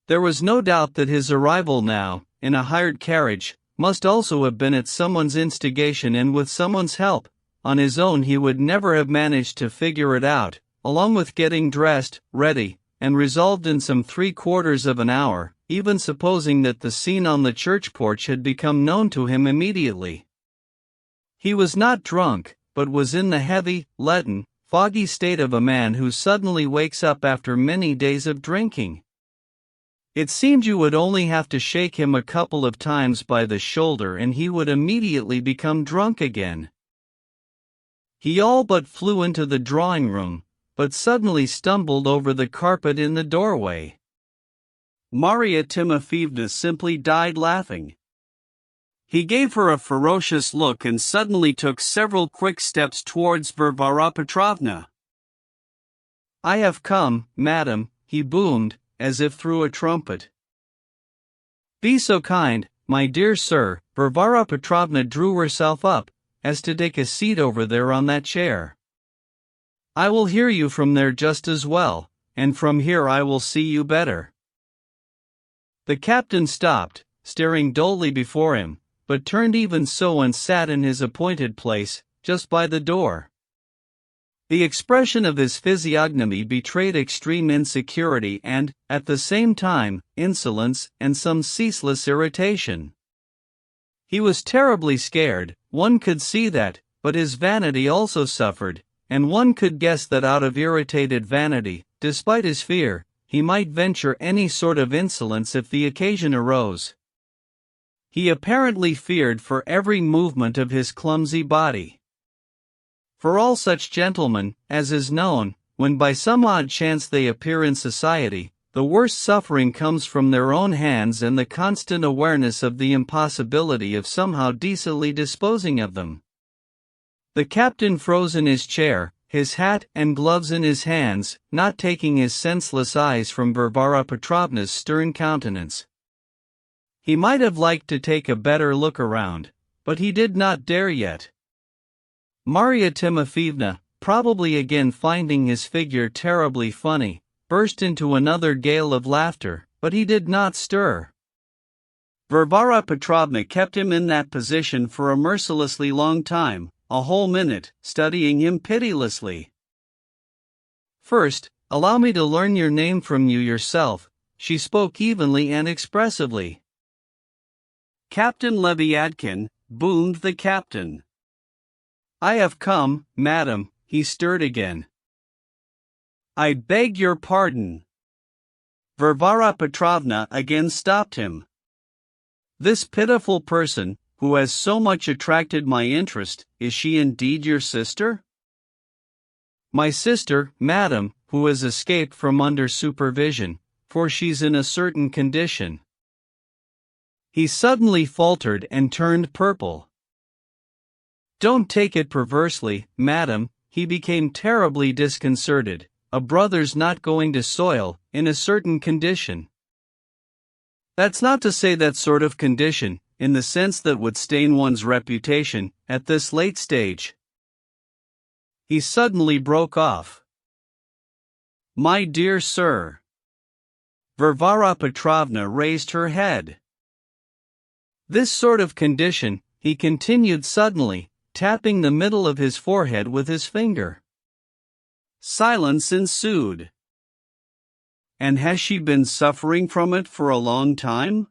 There was no doubt that his arrival now, in a hired carriage, must also have been at someone's instigation and with someone's help. On his own he would never have managed to figure it out, along with getting dressed, ready, and resolved in some 3/4 of an hour, even supposing that the scene on the church porch had become known to him immediately. He was not drunk, but was in the heavy, leaden, foggy state of a man who suddenly wakes up after many days of drinking. It seemed you would only have to shake him a couple of times by the shoulder and he would immediately become drunk again. He all but flew into the drawing room, but suddenly stumbled over the carpet in the doorway. Maria Timofeevna simply died laughing. He gave her a ferocious look and suddenly took several quick steps towards Varvara Petrovna. "I have come, madam," he boomed, as if through a trumpet. "Be so kind, my dear sir." Varvara Petrovna drew herself up, as to take a seat over there on that chair. "I will hear you from there just as well, and from here I will see you better." The captain stopped, staring dully before him, but turned even so and sat in his appointed place, just by the door. The expression of his physiognomy betrayed extreme insecurity and, at the same time, insolence and some ceaseless irritation. He was terribly scared, one could see that, but his vanity also suffered, and one could guess that out of irritated vanity, despite his fear, he might venture any sort of insolence if the occasion arose. He apparently feared for every movement of his clumsy body. For all such gentlemen, as is known, when by some odd chance they appear in society, the worst suffering comes from their own hands and the constant awareness of the impossibility of somehow decently disposing of them. The captain froze in his chair, his hat and gloves in his hands, not taking his senseless eyes from Varvara Petrovna's stern countenance. He might have liked to take a better look around, but he did not dare yet. Maria Timofeevna, probably again finding his figure terribly funny, burst into another gale of laughter, but he did not stir. Varvara Petrovna kept him in that position for a mercilessly long time, a whole minute, studying him pitilessly. "First, allow me to learn your name from you yourself," she spoke evenly and expressively. "Captain Lebyadkin," boomed the captain. "I have come, madam," he stirred again. "I beg your pardon." Varvara Petrovna again stopped him. "This pitiful person, who has so much attracted my interest, is she indeed your sister?" "My sister, madam, who has escaped from under supervision, for she's in a certain condition." He suddenly faltered and turned purple. Don't take it perversely, madam, he became terribly disconcerted. A brother's not going to soil, in a certain condition. That's not to say that sort of condition, in the sense that would stain one's reputation, at this late stage. He suddenly broke off. My dear sir. Varvara Petrovna raised her head. This sort of condition, he continued suddenly, tapping the middle of his forehead with his finger. Silence ensued. And has she been suffering from it for a long time?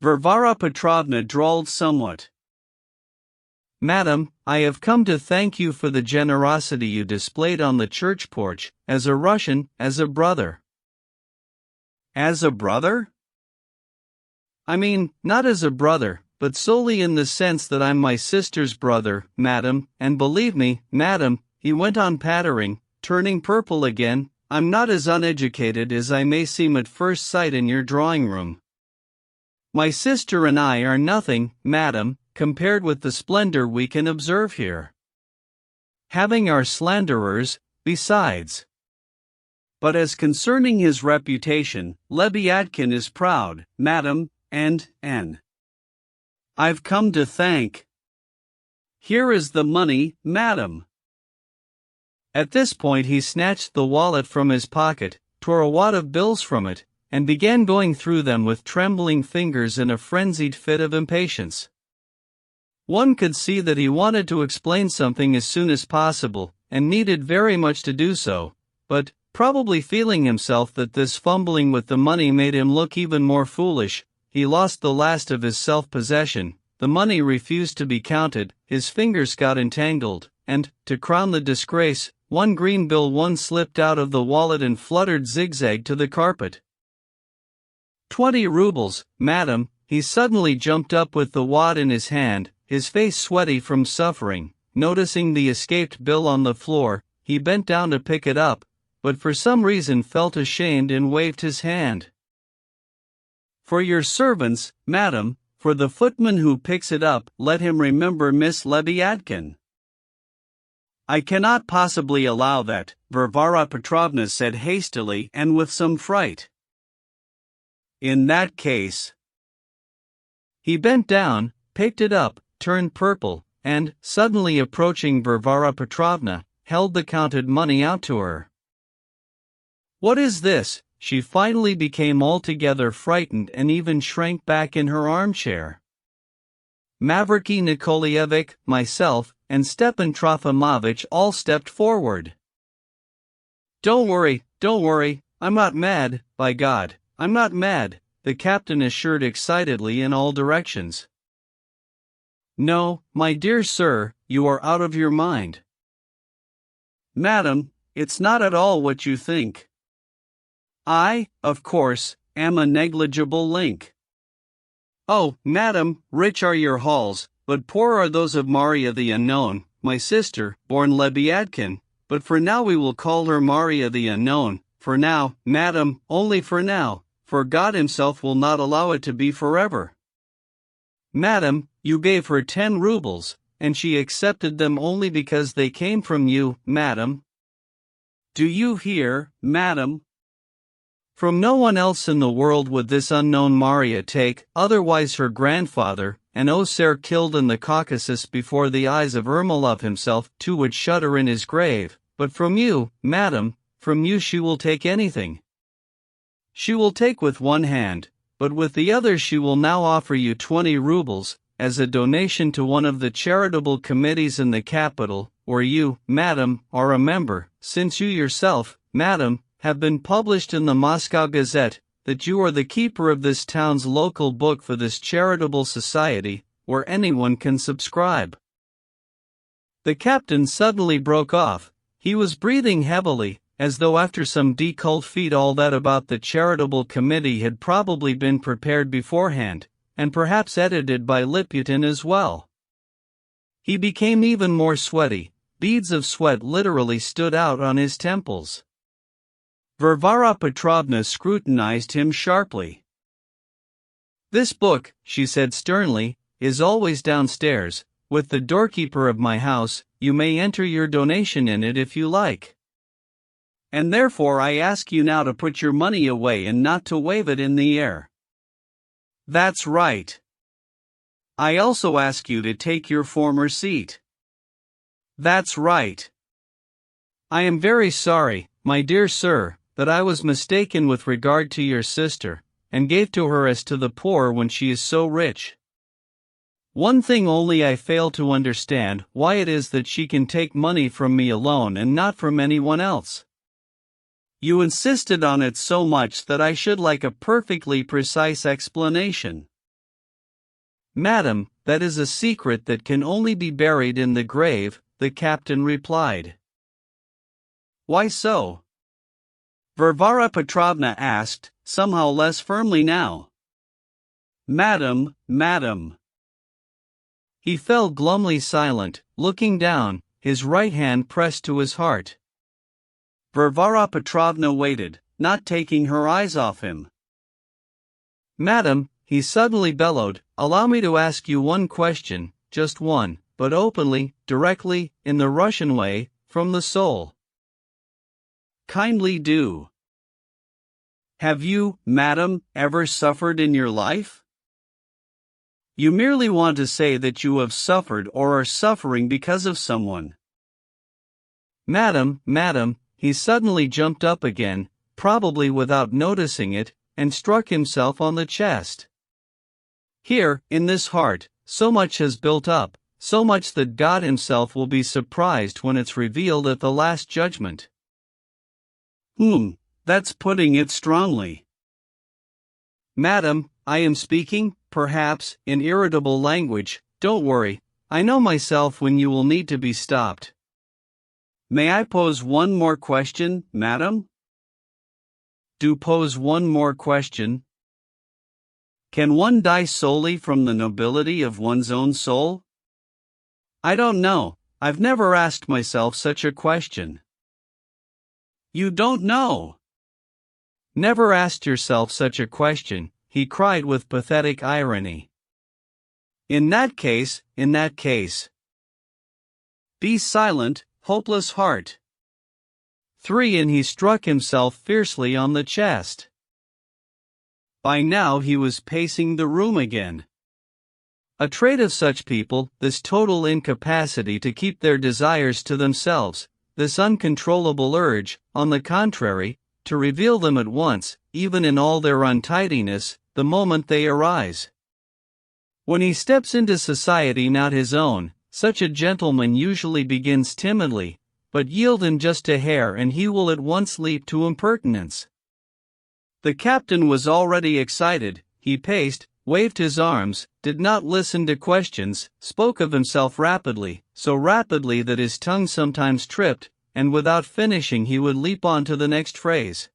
Varvara Petrovna drawled somewhat. Madam, I have come to thank you for the generosity you displayed on the church porch, as a Russian, as a brother. As a brother? I mean, not as a brother, but solely in the sense that I'm my sister's brother, madam, and believe me, madam, he went on pattering, turning purple again, I'm not as uneducated as I may seem at first sight in your drawing room. My sister and I are nothing, madam, compared with the splendor we can observe here. Having our slanderers, besides. But as concerning his reputation, Lebyadkin is proud, madam, and I've come to thank. Here is the money, madam. At this point he snatched the wallet from his pocket, tore a wad of bills from it, and began going through them with trembling fingers in a frenzied fit of impatience. One could see that he wanted to explain something as soon as possible, and needed very much to do so, but, probably feeling himself that this fumbling with the money made him look even more foolish, he lost the last of his self-possession, the money refused to be counted, his fingers got entangled, and, to crown the disgrace, one green bill slipped out of the wallet and fluttered zigzag to the carpet. 20 rubles, madam. He suddenly jumped up with the wad in his hand, his face sweaty from suffering. Noticing the escaped bill on the floor, he bent down to pick it up, but for some reason felt ashamed and waved his hand. For your servants, madam, for the footman who picks it up, let him remember Miss Lebyadkin. I cannot possibly allow that, Varvara Petrovna said hastily and with some fright. In that case. He bent down, picked it up, turned purple, and, suddenly approaching Varvara Petrovna, held the counted money out to her. What is this? She finally became altogether frightened and even shrank back in her armchair. Mavriky Nikolaevich, myself, and Stepan Trofimovich all stepped forward. Don't worry, I'm not mad, by God, I'm not mad, the captain assured excitedly in all directions. No, my dear sir, you are out of your mind. Madam, it's not at all what you think. I, of course, am a negligible link. Oh, madam, rich are your halls, but poor are those of Maria the Unknown, my sister, born Lebyadkin, but for now we will call her Maria the Unknown, for now, madam, only for now, for God himself will not allow it to be forever. Madam, you gave her 10 rubles, and she accepted them only because they came from you, madam. Do you hear, madam? From no one else in the world would this unknown Maria take, otherwise her grandfather, an Osair killed in the Caucasus before the eyes of Ermolov himself too would shudder in his grave, but from you, madam, from you she will take anything. She will take with one hand, but with the other she will now offer you 20 rubles, as a donation to one of the charitable committees in the capital, where you, madam, are a member, since you yourself, madam, have been published in the Moscow Gazette, that you are the keeper of this town's local book for this charitable society, where anyone can subscribe. The captain suddenly broke off. He was breathing heavily, as though after some decolled feat all that about the charitable committee had probably been prepared beforehand, and perhaps edited by Liputin as well. He became even more sweaty, beads of sweat literally stood out on his temples. Varvara Petrovna scrutinized him sharply. "This book," she said sternly, "is always downstairs, with the doorkeeper of my house. You may enter your donation in it if you like. And therefore I ask you now to put your money away and not to wave it in the air." "That's right. I also ask you to take your former seat." "That's right. I am very sorry, my dear sir, that I was mistaken with regard to your sister, and gave to her as to the poor when she is so rich. One thing only I fail to understand, why it is that she can take money from me alone and not from anyone else. You insisted on it so much that I should like a perfectly precise explanation." "Madam, that is a secret that can only be buried in the grave," the captain replied. "Why so?" Varvara Petrovna asked, somehow less firmly now. "Madam, madam." He fell glumly silent, looking down, his right hand pressed to his heart. Varvara Petrovna waited, not taking her eyes off him. "Madam," he suddenly bellowed, "allow me to ask you one question, just one, but openly, directly, in the Russian way, from the soul." "Kindly do." "Have you, madam, ever suffered in your life?" "You merely want to say that you have suffered or are suffering because of someone." "Madam, madam," he suddenly jumped up again, probably without noticing it, and struck himself on the chest. "Here, in this heart, so much has built up, so much that God himself will be surprised when it's revealed at the last judgment." That's putting it strongly." "Madam, I am speaking, perhaps, in irritable language. Don't worry, I know myself when you will need to be stopped." "May I pose one more question, madam?" "Do pose one more question." "Can one die solely from the nobility of one's own soul?" "I don't know, I've never asked myself such a question." "You don't know?" "Never asked yourself such a question," he cried with pathetic irony. In that case. Be silent, hopeless heart." 3 And he struck himself fiercely on the chest. By now he was pacing the room again. A trait of such people, this total incapacity to keep their desires to themselves, this uncontrollable urge, on the contrary, to reveal them at once, even in all their untidiness, the moment they arise. When he steps into society not his own, such a gentleman usually begins timidly, but yield him just a hair and he will at once leap to impertinence. The captain was already excited. He paced, waved his arms, did not listen to questions, spoke of himself rapidly, so rapidly that his tongue sometimes tripped, and without finishing he would leap on to the next phrase.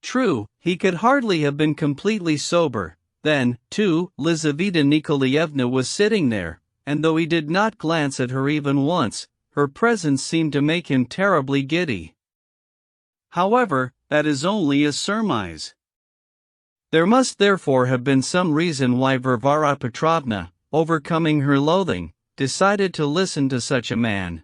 True, he could hardly have been completely sober. Then, too, Lizaveta Nikolaevna was sitting there, and though he did not glance at her even once, her presence seemed to make him terribly giddy. However, that is only a surmise. There must therefore have been some reason why Varvara Petrovna, overcoming her loathing, decided to listen to such a man.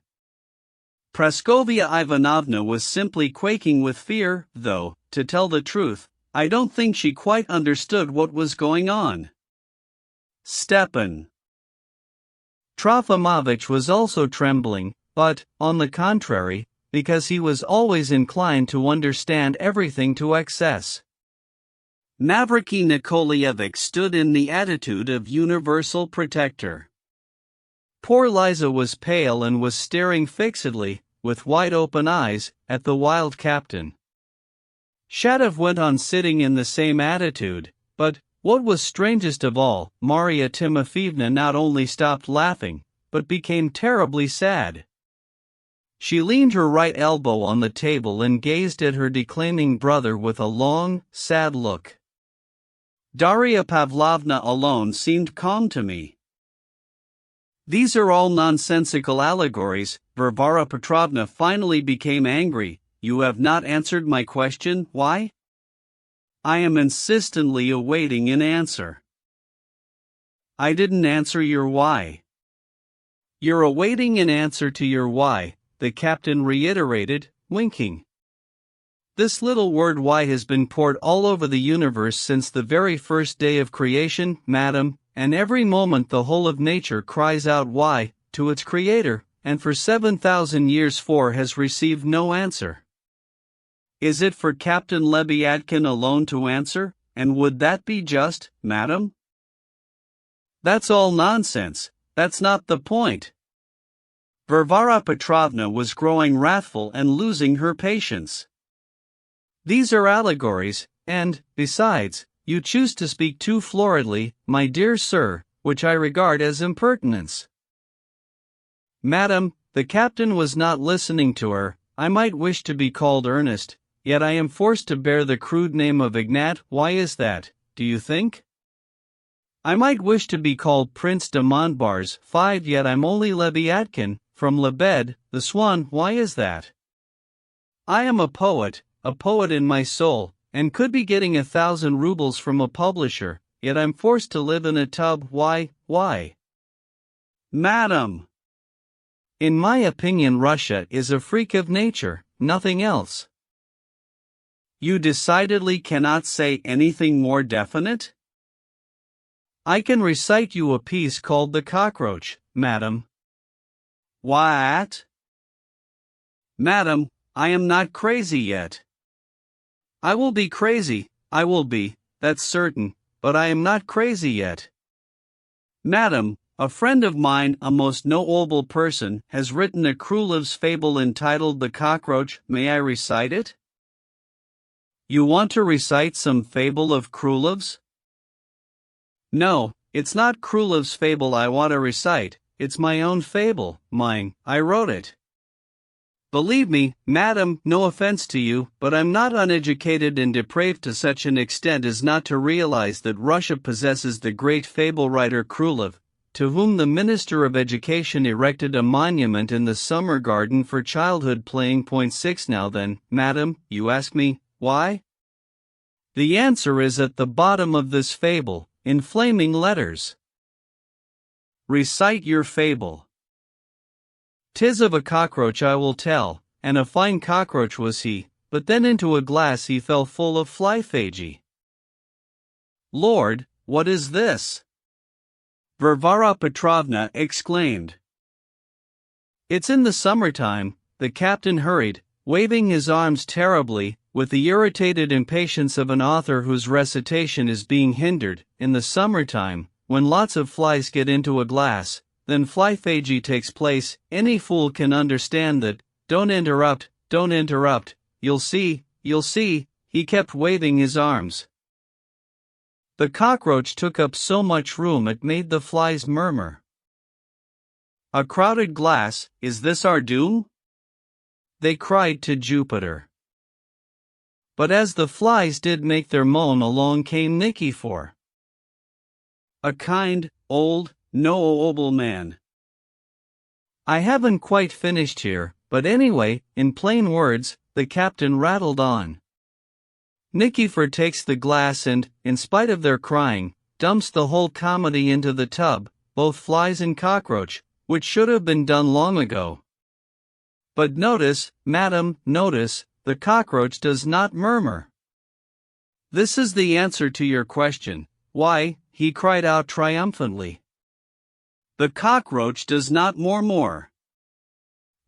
Praskovia Ivanovna was simply quaking with fear, though, to tell the truth, I don't think she quite understood what was going on. Stepan Trofimovich was also trembling, but, on the contrary, because he was always inclined to understand everything to excess. Mavriky Nikolaevich stood in the attitude of universal protector. Poor Liza was pale and was staring fixedly, with wide-open eyes, at the wild captain. Shatov went on sitting in the same attitude, but, what was strangest of all, Marya Timofeevna not only stopped laughing, but became terribly sad. She leaned her right elbow on the table and gazed at her declaiming brother with a long, sad look. Darya Pavlovna alone seemed calm to me. These are all nonsensical allegories. Varvara Petrovna finally became angry. You have not answered my question, why? I am insistently awaiting an answer. I didn't answer your why. You're awaiting an answer to your why, the captain reiterated, winking. This little word why has been poured all over the universe since the very first day of creation, madam, and every moment the whole of nature cries out why, to its creator, and for 7,000 years has received no answer. Is it for Captain Leviathan alone to answer, and would that be just, madam? That's all nonsense, that's not the point. Varvara Petrovna was growing wrathful and losing her patience. These are allegories, and, besides, you choose to speak too floridly, my dear sir, which I regard as impertinence. Madam, the captain was not listening to her. I might wish to be called Ernest, yet I am forced to bear the crude name of Ignat. Why is that, do you think? I might wish to be called Prince de Montbars, 5, yet I'm only Leviathan, from Lebed, the Swan. Why is that? I am a poet in my soul, and could be getting 1,000 rubles from a publisher, yet I'm forced to live in a tub. Why? Madam! In my opinion, Russia is a freak of nature, nothing else. You decidedly cannot say anything more definite? I can recite you a piece called The Cockroach, madam. What? Madam, I am not crazy yet. I will be crazy, that's certain, but I am not crazy yet. Madam, a friend of mine, a most noble person, has written a Krulev's fable entitled The Cockroach. May I recite it? You want to recite some fable of Krulev's? No, it's not Krulev's fable I want to recite, it's my own fable, mine, I wrote it. Believe me, madam, no offense to you, but I'm not uneducated and depraved to such an extent as not to realize that Russia possesses the great fable writer Krulev, to whom the Minister of Education erected a monument in the summer garden for childhood playing. 6 Now then, madam, you ask me, why? The answer is at the bottom of this fable, in flaming letters. Recite your fable. 'Tis of a cockroach I will tell, and a fine cockroach was he, but then into a glass he fell full of flyphagy. Lord, what is this? Varvara Petrovna exclaimed. It's in the summertime, the captain hurried, waving his arms terribly, with the irritated impatience of an author whose recitation is being hindered. In the summertime, when lots of flies get into a glass, then flyphagy takes place. Any fool can understand that. Don't interrupt, you'll see, he kept waving his arms. The cockroach took up so much room it made the flies murmur. A crowded glass, is this our doom? They cried to Jupiter. But as the flies did make their moan, along came Nikifor, a kind, old, noble man. I haven't quite finished here, but anyway, in plain words, the captain rattled on. Nikifor takes the glass and, in spite of their crying, dumps the whole comedy into the tub, both flies and cockroach, which should have been done long ago. But notice, madam, the cockroach does not murmur. This is the answer to your question. Why, he cried out triumphantly. The cockroach does not murmur.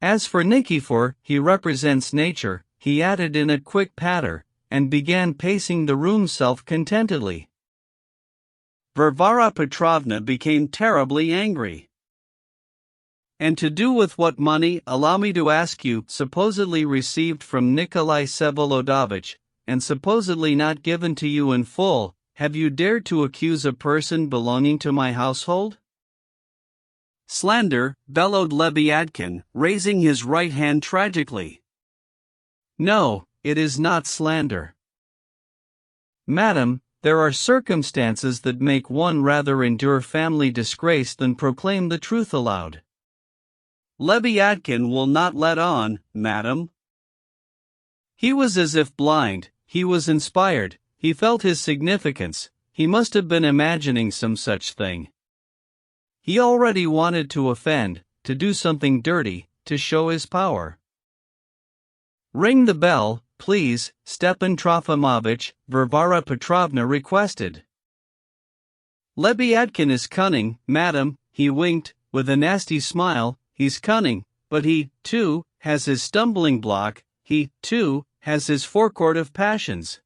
As for Nikifor, he represents nature, he added in a quick patter, and began pacing the room self-contentedly. Varvara Petrovna became terribly angry. And to do with what money, allow me to ask you, supposedly received from Nikolai Vsevolodovich, and supposedly not given to you in full, have you dared to accuse a person belonging to my household? Slander, bellowed Leviathan, raising his right hand tragically. No, it is not slander. Madam, there are circumstances that make one rather endure family disgrace than proclaim the truth aloud. Leviathan will not let on, madam. He was as if blind, he was inspired, He felt his significance. He must have been imagining some such thing. He already wanted to offend, to do something dirty, to show his power. "Ring the bell, please, Stepan Trofimovich," Varvara Petrovna requested. "Lebyadkin is cunning, madam," he winked, with a nasty smile. "He's cunning, but he, too, has his stumbling block, he, too, has his forecourt of passions.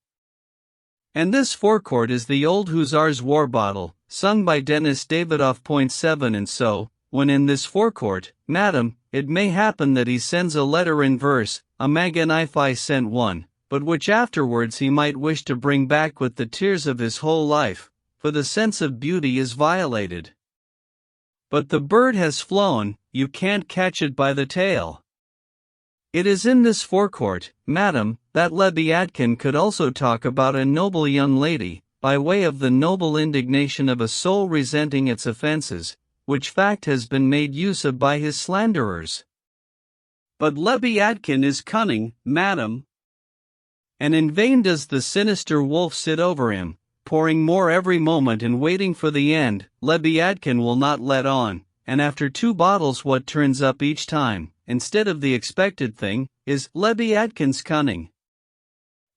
And this forecourt is the old Hussar's war bottle, sung by Denis Davidoff. 7 And so, when in this forecourt, madam, it may happen that he sends a letter in verse, a Maganify sent one, but which afterwards he might wish to bring back with the tears of his whole life, for the sense of beauty is violated. But the bird has flown, you can't catch it by the tail. It is in this forecourt, madam, that Lebyadkin could also talk about a noble young lady, by way of the noble indignation of a soul resenting its offenses, which fact has been made use of by his slanderers. But Lebyadkin is cunning, madam. And in vain does the sinister wolf sit over him, pouring more every moment and waiting for the end. Lebyadkin will not let on, and after 2 bottles what turns up each time, instead of the expected thing, is Lebyadkin's cunning.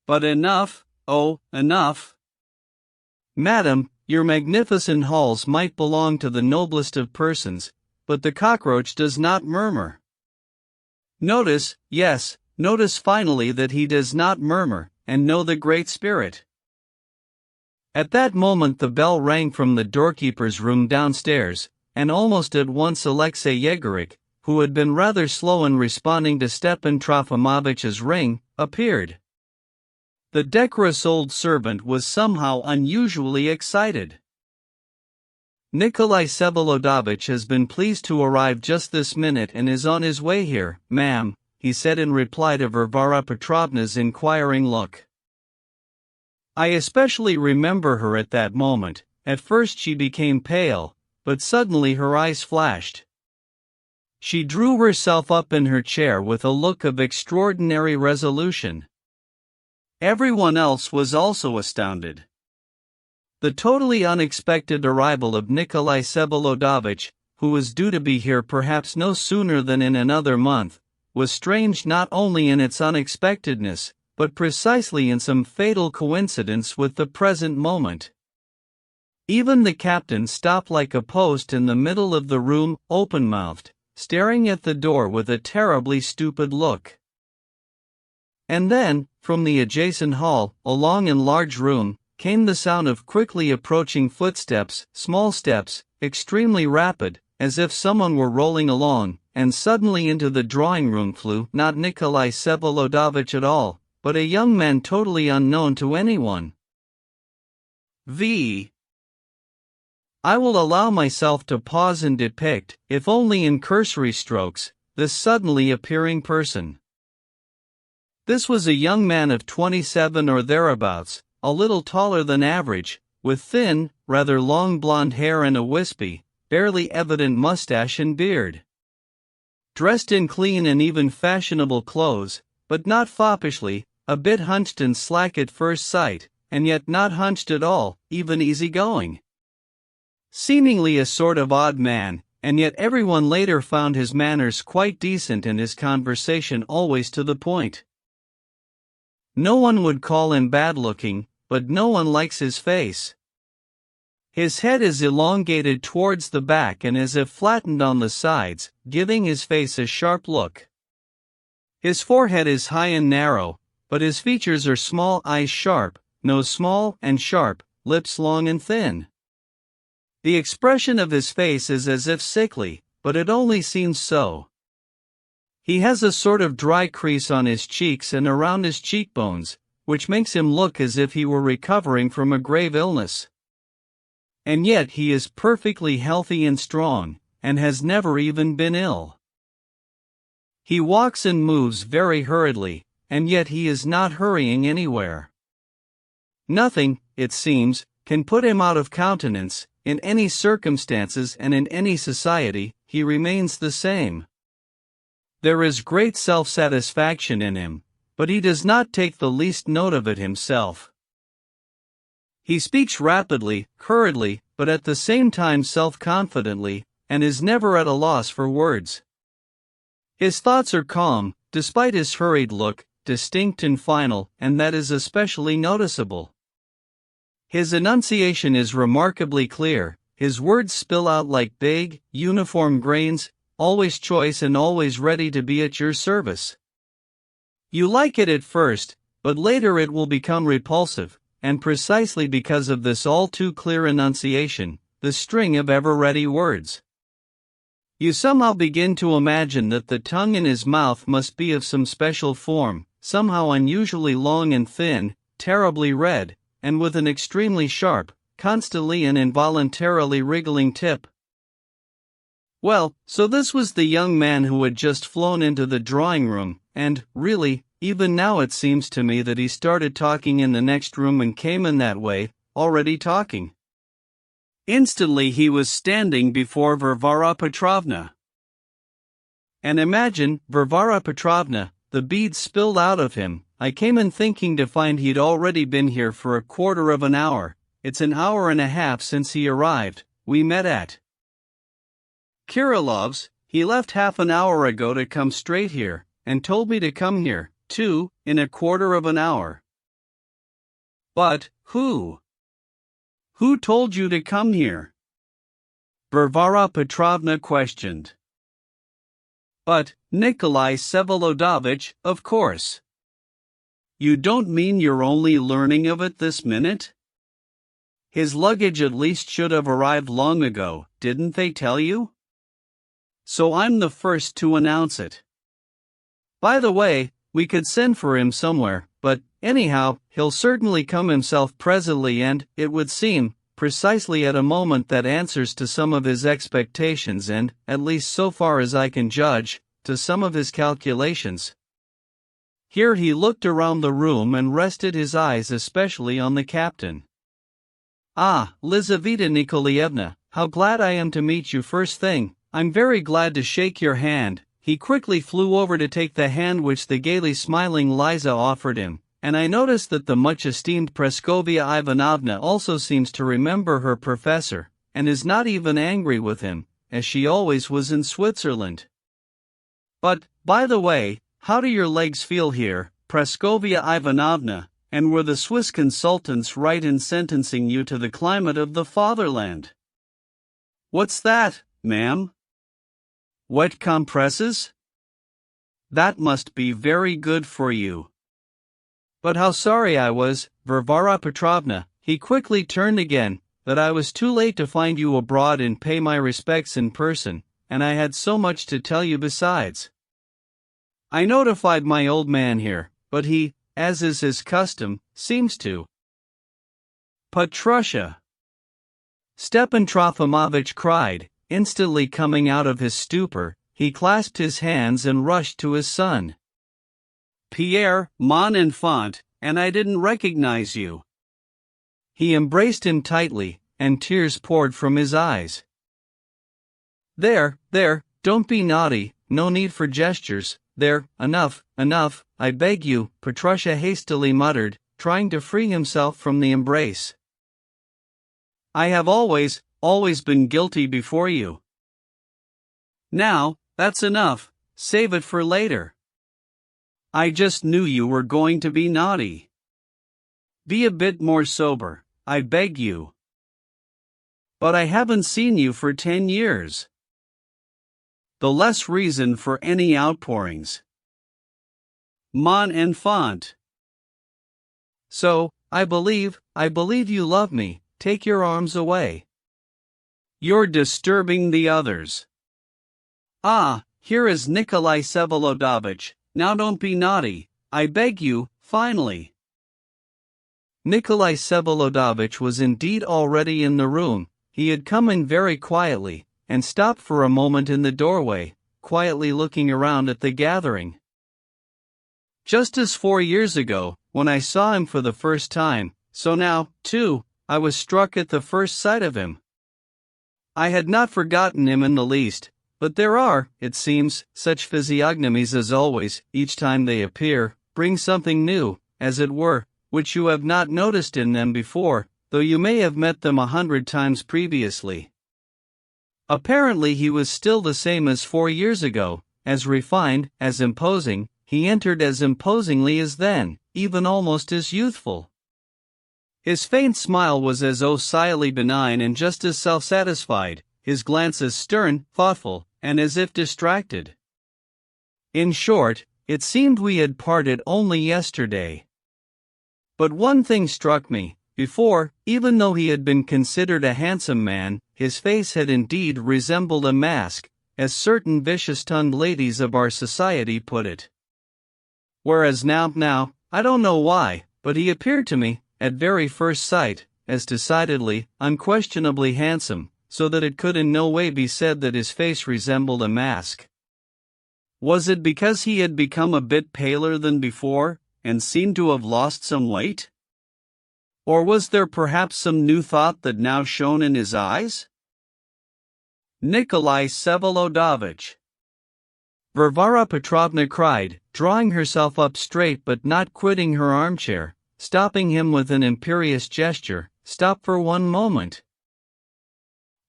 But enough, oh, enough. Madam, your magnificent halls might belong to the noblest of persons, but the cockroach does not murmur. Notice, yes, notice finally that he does not murmur, and know the Great Spirit. At that moment the bell rang from the doorkeeper's room downstairs, and almost at once Alexei Yegorych, who had been rather slow in responding to Stepan Trofimovich's ring, appeared. The decorous old servant was somehow unusually excited. "Nikolai Vsevolodovich has been pleased to arrive just this minute and is on his way here, ma'am," he said in reply to Varvara Petrovna's inquiring look. I especially remember her at that moment. At first she became pale, but suddenly her eyes flashed. She drew herself up in her chair with a look of extraordinary resolution. Everyone else was also astounded. The totally unexpected arrival of Nikolai Vsevolodovich, who was due to be here perhaps no sooner than in another month, was strange not only in its unexpectedness, but precisely in some fatal coincidence with the present moment. Even the captain stopped like a post in the middle of the room, open-mouthed, staring at the door with a terribly stupid look. And then, from the adjacent hall, a long and large room, came the sound of quickly approaching footsteps, small steps, extremely rapid, as if someone were rolling along, and suddenly into the drawing-room flew not Nikolai Vsevolodovich at all, but a young man totally unknown to anyone. I will allow myself to pause and depict, if only in cursory strokes, this suddenly appearing person. This was a young man of 27 or thereabouts, a little taller than average, with thin, rather long blonde hair and a wispy, barely evident mustache and beard. Dressed in clean and even fashionable clothes, but not foppishly, a bit hunched and slack at first sight, and yet not hunched at all, even easygoing. Seemingly a sort of odd man, and yet everyone later found his manners quite decent and his conversation always to the point. No one would call him bad-looking, but no one likes his face. His head is elongated towards the back and as if flattened on the sides, giving his face a sharp look. His forehead is high and narrow, but his features are small, eyes sharp, nose small and sharp, lips long and thin. The expression of his face is as if sickly, but it only seems so. He has a sort of dry crease on his cheeks and around his cheekbones, which makes him look as if he were recovering from a grave illness. And yet he is perfectly healthy and strong, and has never even been ill. He walks and moves very hurriedly, and yet he is not hurrying anywhere. Nothing, it seems, can put him out of countenance. In any circumstances and in any society, he remains the same. There is great self-satisfaction in him, but he does not take the least note of it himself. He speaks rapidly, hurriedly, but at the same time self-confidently, and is never at a loss for words. His thoughts are calm, despite his hurried look, distinct and final, and that is especially noticeable. His enunciation is remarkably clear, his words spill out like big, uniform grains, always choice and always ready to be at your service. You like it at first, but later it will become repulsive, and precisely because of this all-too-clear enunciation, the string of ever-ready words. You somehow begin to imagine that the tongue in his mouth must be of some special form, somehow unusually long and thin, terribly red, and with an extremely sharp, constantly and involuntarily wriggling tip. Well, so this was the young man who had just flown into the drawing room, and, really, even now it seems to me that he started talking in the next room and came in that way, already talking. Instantly he was standing before Varvara Petrovna. And imagine, Varvara Petrovna, the beads spilled out of him. I came in thinking to find he'd already been here for a quarter of an hour. It's an hour and a half since he arrived. We met at Kirilov's. He left half an hour ago to come straight here, and told me to come here, too, in a quarter of an hour. But, who? Who told you to come here? Varvara Petrovna questioned. But, Nikolai Vsevolodovich, of course. You don't mean you're only learning of it this minute? His luggage at least should have arrived long ago, didn't they tell you? So I'm the first to announce it. By the way, we could send for him somewhere, but, anyhow, he'll certainly come himself presently and, it would seem, precisely at a moment that answers to some of his expectations and, at least so far as I can judge, to some of his calculations. Here he looked around the room and rested his eyes especially on the captain. Ah, Lizaveta Nikolaevna, how glad I am to meet you first thing. I'm very glad to shake your hand. He quickly flew over to take the hand which the gaily smiling Liza offered him, and I noticed that the much-esteemed Praskovia Ivanovna also seems to remember her professor, and is not even angry with him, as she always was in Switzerland. But, by the way, how do your legs feel here, Praskovia Ivanovna, and were the Swiss consultants right in sentencing you to the climate of the fatherland? What's that, ma'am? Wet compresses? That must be very good for you. But how sorry I was, Varvara Petrovna, he quickly turned again, that I was too late to find you abroad and pay my respects in person, and I had so much to tell you besides. I notified my old man here, but he, as is his custom, seems to. Petrusha! Stepan Trofimovich cried, instantly coming out of his stupor. He clasped his hands and rushed to his son. Pierre, mon enfant, and I didn't recognize you. He embraced him tightly, and tears poured from his eyes. There, don't be naughty, no need for gestures, there, enough, I beg you, Petrusha hastily muttered, trying to free himself from the embrace. I have always been guilty before you. Now, that's enough, save it for later. I just knew you were going to be naughty. Be a bit more sober, I beg you. But I haven't seen you for 10 years. The less reason for any outpourings. Mon enfant. So, I believe you love me, take your arms away. You're disturbing the others. Ah, here is Nikolai Vsevolodovich, now don't be naughty, I beg you, finally. Nikolai Vsevolodovich was indeed already in the room. He had come in very quietly, and stopped for a moment in the doorway, quietly looking around at the gathering. Just as 4 years ago, when I saw him for the first time, so now, too, I was struck at the first sight of him. I had not forgotten him in the least, but there are, it seems, such physiognomies as always, each time they appear, bring something new, as it were, which you have not noticed in them before, though you may have met them 100 times previously. Apparently he was still the same as 4 years ago, as refined, as imposing. He entered as imposingly as then, even almost as youthful. His faint smile was as docilely benign and just as self-satisfied, his glance as stern, thoughtful, and as if distracted. In short, it seemed we had parted only yesterday. But one thing struck me. Before, even though he had been considered a handsome man, his face had indeed resembled a mask, as certain vicious-tongued ladies of our society put it. Whereas now, I don't know why, but he appeared to me, at very first sight, as decidedly, unquestionably handsome, so that it could in no way be said that his face resembled a mask. Was it because he had become a bit paler than before, and seemed to have lost some weight? Or was there perhaps some new thought that now shone in his eyes? Nikolai Vsevolodovich! Varvara Petrovna cried, drawing herself up straight but not quitting her armchair, stopping him with an imperious gesture. Stop for one moment.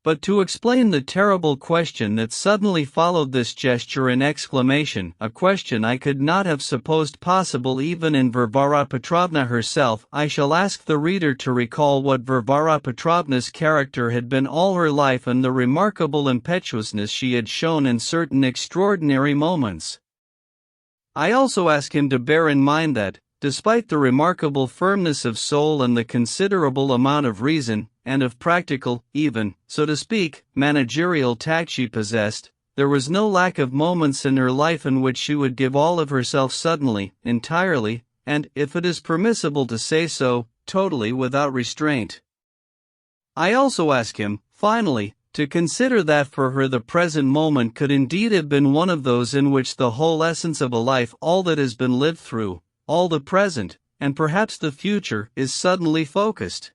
But to explain the terrible question that suddenly followed this gesture and exclamation, a question I could not have supposed possible even in Varvara Petrovna herself, I shall ask the reader to recall what Varvara Petrovna's character had been all her life and the remarkable impetuousness she had shown in certain extraordinary moments. I also ask him to bear in mind that, despite the remarkable firmness of soul and the considerable amount of reason, and of practical, even, so to speak, managerial tact she possessed, there was no lack of moments in her life in which she would give all of herself suddenly, entirely, and, if it is permissible to say so, totally without restraint. I also ask him, finally, to consider that for her the present moment could indeed have been one of those in which the whole essence of a life, all that has been lived through, all the present, and perhaps the future, is suddenly focused.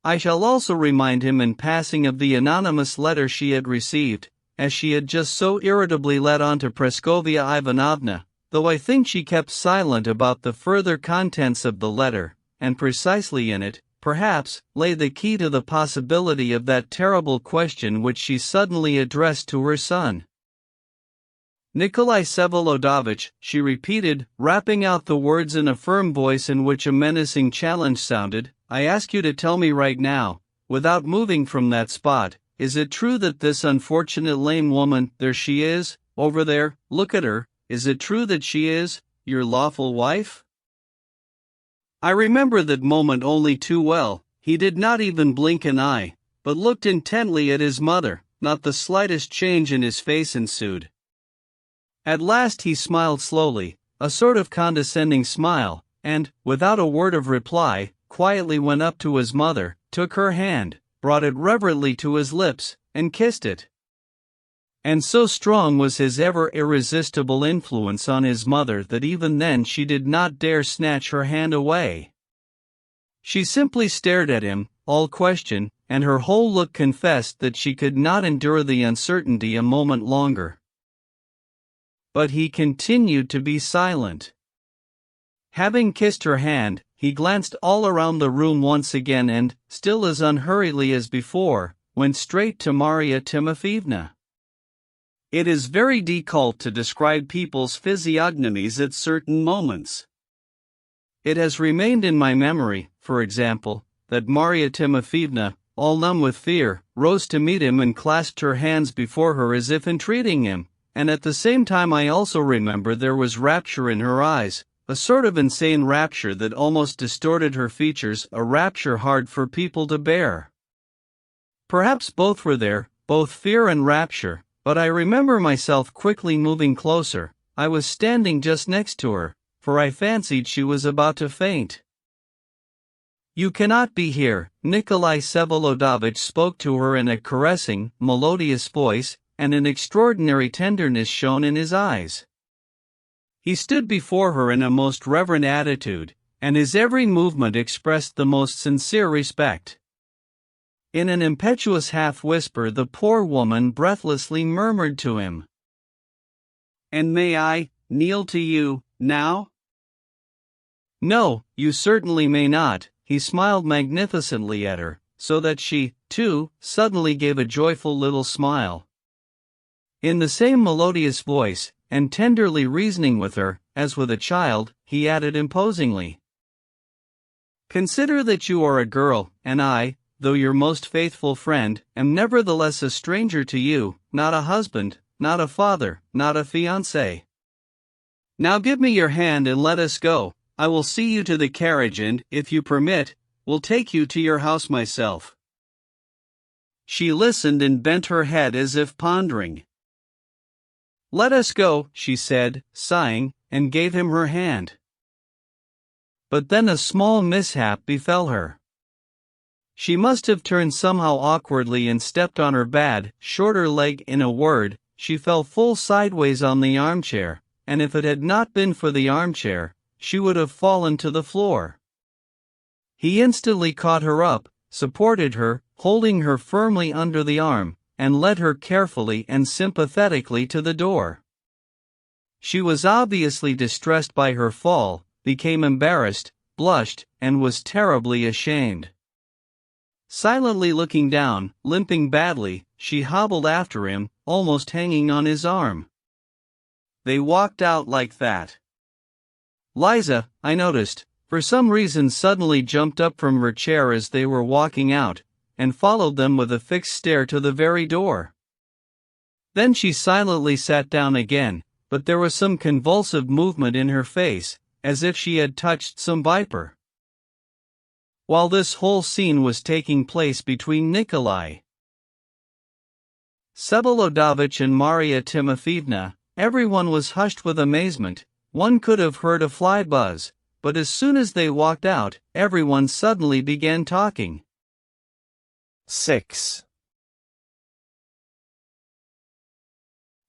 I shall also remind him in passing of the anonymous letter she had received, as she had just so irritably let on to Praskovia Ivanovna, though I think she kept silent about the further contents of the letter, and precisely in it, perhaps, lay the key to the possibility of that terrible question which she suddenly addressed to her son. Nikolai Vsevolodovich, she repeated, rapping out the words in a firm voice in which a menacing challenge sounded, I ask you to tell me right now, without moving from that spot, is it true that this unfortunate lame woman, there she is, over there, look at her, is it true that she is, your lawful wife? I remember that moment only too well. He did not even blink an eye, but looked intently at his mother. Not the slightest change in his face ensued. At last he smiled slowly, a sort of condescending smile, and, without a word of reply, quietly went up to his mother, took her hand, brought it reverently to his lips, and kissed it. And so strong was his ever irresistible influence on his mother that even then she did not dare snatch her hand away. She simply stared at him, all question, and her whole look confessed that she could not endure the uncertainty a moment longer. But he continued to be silent. Having kissed her hand, he glanced all around the room once again and, still as unhurriedly as before, went straight to Marya Timofeevna. It is very difficult to describe people's physiognomies at certain moments. It has remained in my memory, for example, that Marya Timofeevna, all numb with fear, rose to meet him and clasped her hands before her as if entreating him, and at the same time I also remember there was rapture in her eyes, a sort of insane rapture that almost distorted her features, a rapture hard for people to bear. Perhaps both were there, both fear and rapture, but I remember myself quickly moving closer. I was standing just next to her, for I fancied she was about to faint. You cannot be here, Nikolai Vsevolodovich spoke to her in a caressing, melodious voice, and an extraordinary tenderness shone in his eyes. He stood before her in a most reverent attitude, and his every movement expressed the most sincere respect. In an impetuous half-whisper the poor woman breathlessly murmured to him, "And may I kneel to you, now?" "No, you certainly may not," he smiled magnificently at her, so that she, too, suddenly gave a joyful little smile. In the same melodious voice, and tenderly reasoning with her, as with a child, he added imposingly, "Consider that you are a girl, and I, though your most faithful friend, am nevertheless a stranger to you, not a husband, not a father, not a fiancé. Now give me your hand and let us go. I will see you to the carriage and, if you permit, will take you to your house myself." She listened and bent her head as if pondering. "Let us go," she said, sighing, and gave him her hand. But then a small mishap befell her. She must have turned somehow awkwardly and stepped on her bad, shorter leg. In a word, she fell full sideways on the armchair, and if it had not been for the armchair, she would have fallen to the floor. He instantly caught her up, supported her, holding her firmly under the arm, and led her carefully and sympathetically to the door. She was obviously distressed by her fall, became embarrassed, blushed, and was terribly ashamed. Silently looking down, limping badly, she hobbled after him, almost hanging on his arm. They walked out like that. Liza, I noticed, for some reason suddenly jumped up from her chair as they were walking out, and followed them with a fixed stare to the very door. Then she silently sat down again, but there was some convulsive movement in her face, as if she had touched some viper. While this whole scene was taking place between Nikolai Vsevolodovich and Marya Timofeevna, everyone was hushed with amazement. One could have heard a fly buzz, but as soon as they walked out, everyone suddenly began talking. 6.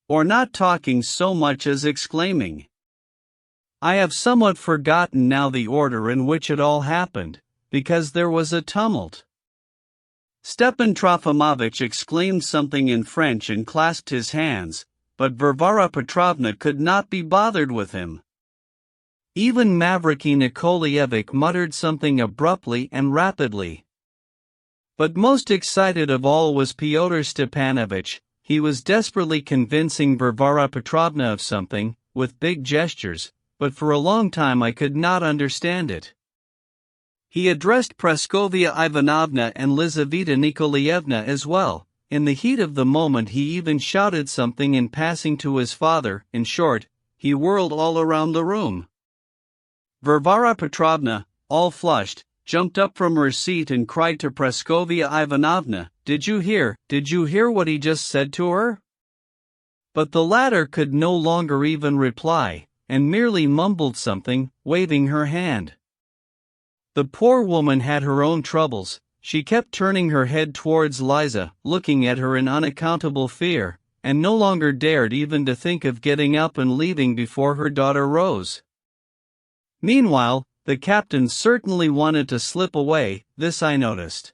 Or not talking so much as exclaiming. I have somewhat forgotten now the order in which it all happened, because there was a tumult. Stepan Trofimovich exclaimed something in French and clasped his hands, but Varvara Petrovna could not be bothered with him. Even Mavriky Nikolaevich muttered something abruptly and rapidly. But most excited of all was Fyodor Stepanovich. He was desperately convincing Varvara Petrovna of something, with big gestures, but for a long time I could not understand it. He addressed Praskovia Ivanovna and Lizaveta Nikolaevna as well. In the heat of the moment he even shouted something in passing to his father. In short, he whirled all around the room. Varvara Petrovna, all flushed, jumped up from her seat and cried to Praskovia Ivanovna, Did you hear what he just said to her?" But the latter could no longer even reply, and merely mumbled something, waving her hand. The poor woman had her own troubles. She kept turning her head towards Liza, looking at her in unaccountable fear, and no longer dared even to think of getting up and leaving before her daughter rose. Meanwhile, the captain certainly wanted to slip away, this I noticed.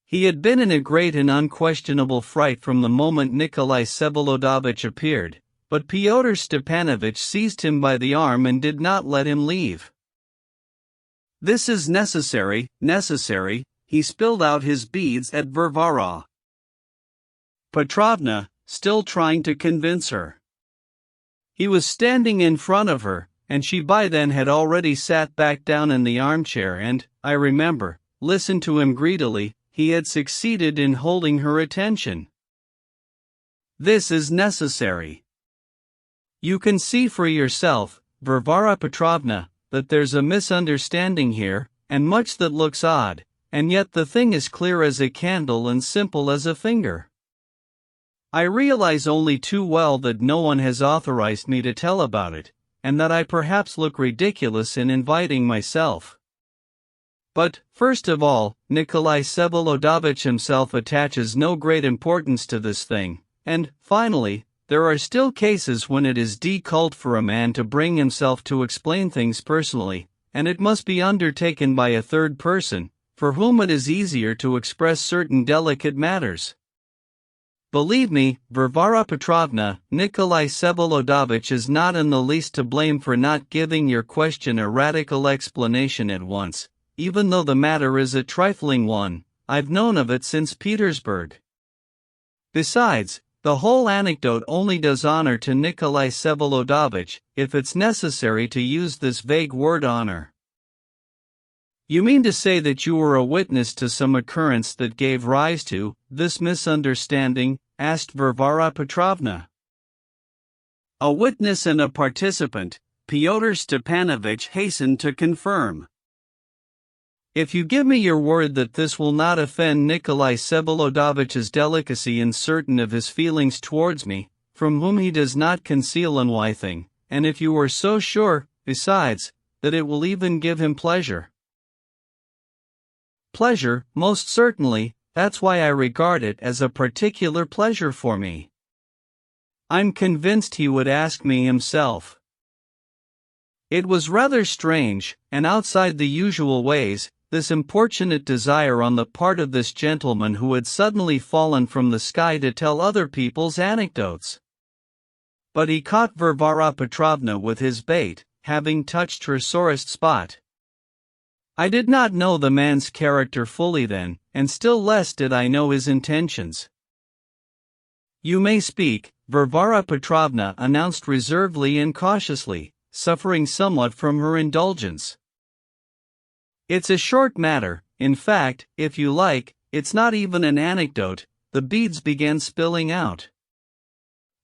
He had been in a great and unquestionable fright from the moment Nikolai Vsevolodovich appeared, but Pyotr Stepanovich seized him by the arm and did not let him leave. "This is necessary," he spilled out his beads at Varvara Petrovna, still trying to convince her. He was standing in front of her, and she by then had already sat back down in the armchair and, I remember, listened to him greedily. He had succeeded in holding her attention. "This is necessary. You can see for yourself, Varvara Petrovna, that there's a misunderstanding here, and much that looks odd, and yet the thing is clear as a candle and simple as a finger. I realize only too well that no one has authorized me to tell about it, and that I perhaps look ridiculous in inviting myself. But, first of all, Nikolai Vsevolodovich himself attaches no great importance to this thing, and, finally, there are still cases when it is decult for a man to bring himself to explain things personally, and it must be undertaken by a third person, for whom it is easier to express certain delicate matters. Believe me, Varvara Petrovna, Nikolai Vsevolodovich is not in the least to blame for not giving your question a radical explanation at once, even though the matter is a trifling one. I've known of it since Petersburg. Besides, the whole anecdote only does honor to Nikolai Vsevolodovich, if it's necessary to use this vague word honor. You mean to say that you were a witness to some occurrence that gave rise to this misunderstanding? Asked Varvara Petrovna. A witness and a participant, Pyotr Stepanovich hastened to confirm. If you give me your word that this will not offend Nikolai Vsevolodovitch's delicacy in certain of his feelings towards me, from whom he does not conceal anything, and if you are so sure, besides, that it will even give him pleasure. Pleasure, most certainly, that's why I regard it as a particular pleasure for me. I'm convinced he would ask me himself. It was rather strange, and outside the usual ways, this importunate desire on the part of this gentleman who had suddenly fallen from the sky to tell other people's anecdotes. But he caught Varvara Petrovna with his bait, having touched her sorest spot. I did not know the man's character fully then, and still less did I know his intentions. You may speak, Varvara Petrovna announced reservedly and cautiously, suffering somewhat from her indulgence. It's a short matter, in fact, if you like, it's not even an anecdote. The beads began spilling out.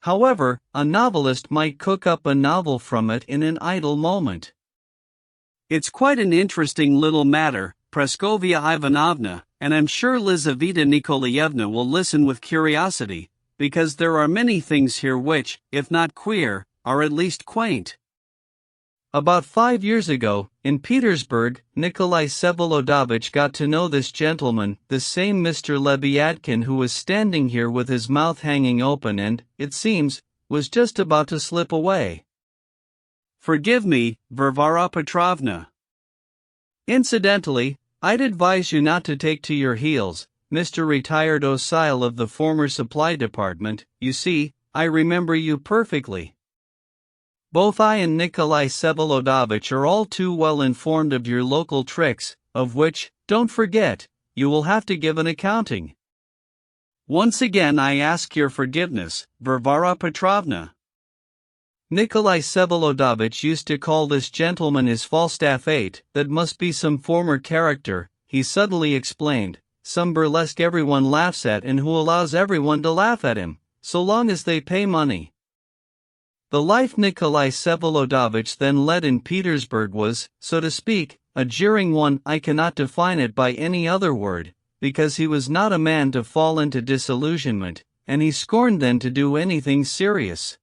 However, a novelist might cook up a novel from it in an idle moment. It's quite an interesting little matter, Praskovia Ivanovna, and I'm sure Lizaveta Nikolaevna will listen with curiosity, because there are many things here which, if not queer, are at least quaint. About 5 years ago, in Petersburg, Nikolai Vsevolodovich got to know this gentleman, the same Mr. Lebyadkin who was standing here with his mouth hanging open and, it seems, was just about to slip away. Forgive me, Varvara Petrovna. Incidentally, I'd advise you not to take to your heels, Mr. Retired Osile of the former supply department. You see, I remember you perfectly. Both I and Nikolai Vsevolodovich are all too well informed of your local tricks, of which, don't forget, you will have to give an accounting. Once again I ask your forgiveness, Varvara Petrovna. Nikolai Vsevolodovich used to call this gentleman his Falstaff 8, that must be some former character, he suddenly explained, some burlesque everyone laughs at and who allows everyone to laugh at him, so long as they pay money. The life Nikolai Vsevolodovich then led in Petersburg was, so to speak, a jeering one. I cannot define it by any other word, because he was not a man to fall into disillusionment, and he scorned then to do anything serious.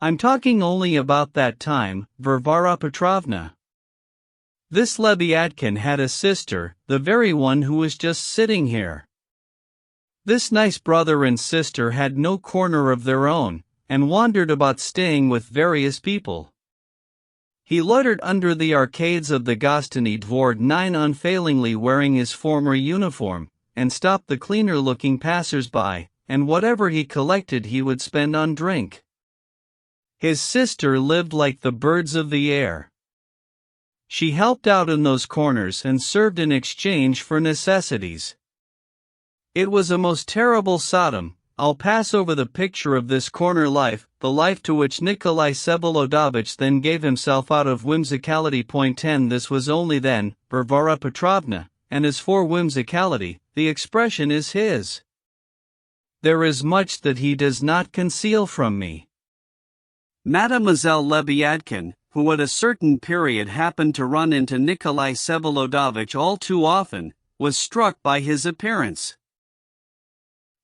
I'm talking only about that time, Varvara Petrovna. This Lebyadkin had a sister, the very one who was just sitting here. This nice brother and sister had no corner of their own, and wandered about staying with various people. He loitered under the arcades of the Gostiny Dvor 9 unfailingly wearing his former uniform, and stopped the cleaner-looking passers-by, and whatever he collected he would spend on drink. His sister lived like the birds of the air. She helped out in those corners and served in exchange for necessities. It was a most terrible Sodom. I'll pass over the picture of this corner life, the life to which Nikolai Vsevolodovich then gave himself out of whimsicality. 10 This was only then, Varvara Petrovna, and as for whimsicality, the expression is his. There is much that he does not conceal from me. Mademoiselle Lebyadkin, who at a certain period happened to run into Nikolai Vsevolodovich all too often, was struck by his appearance.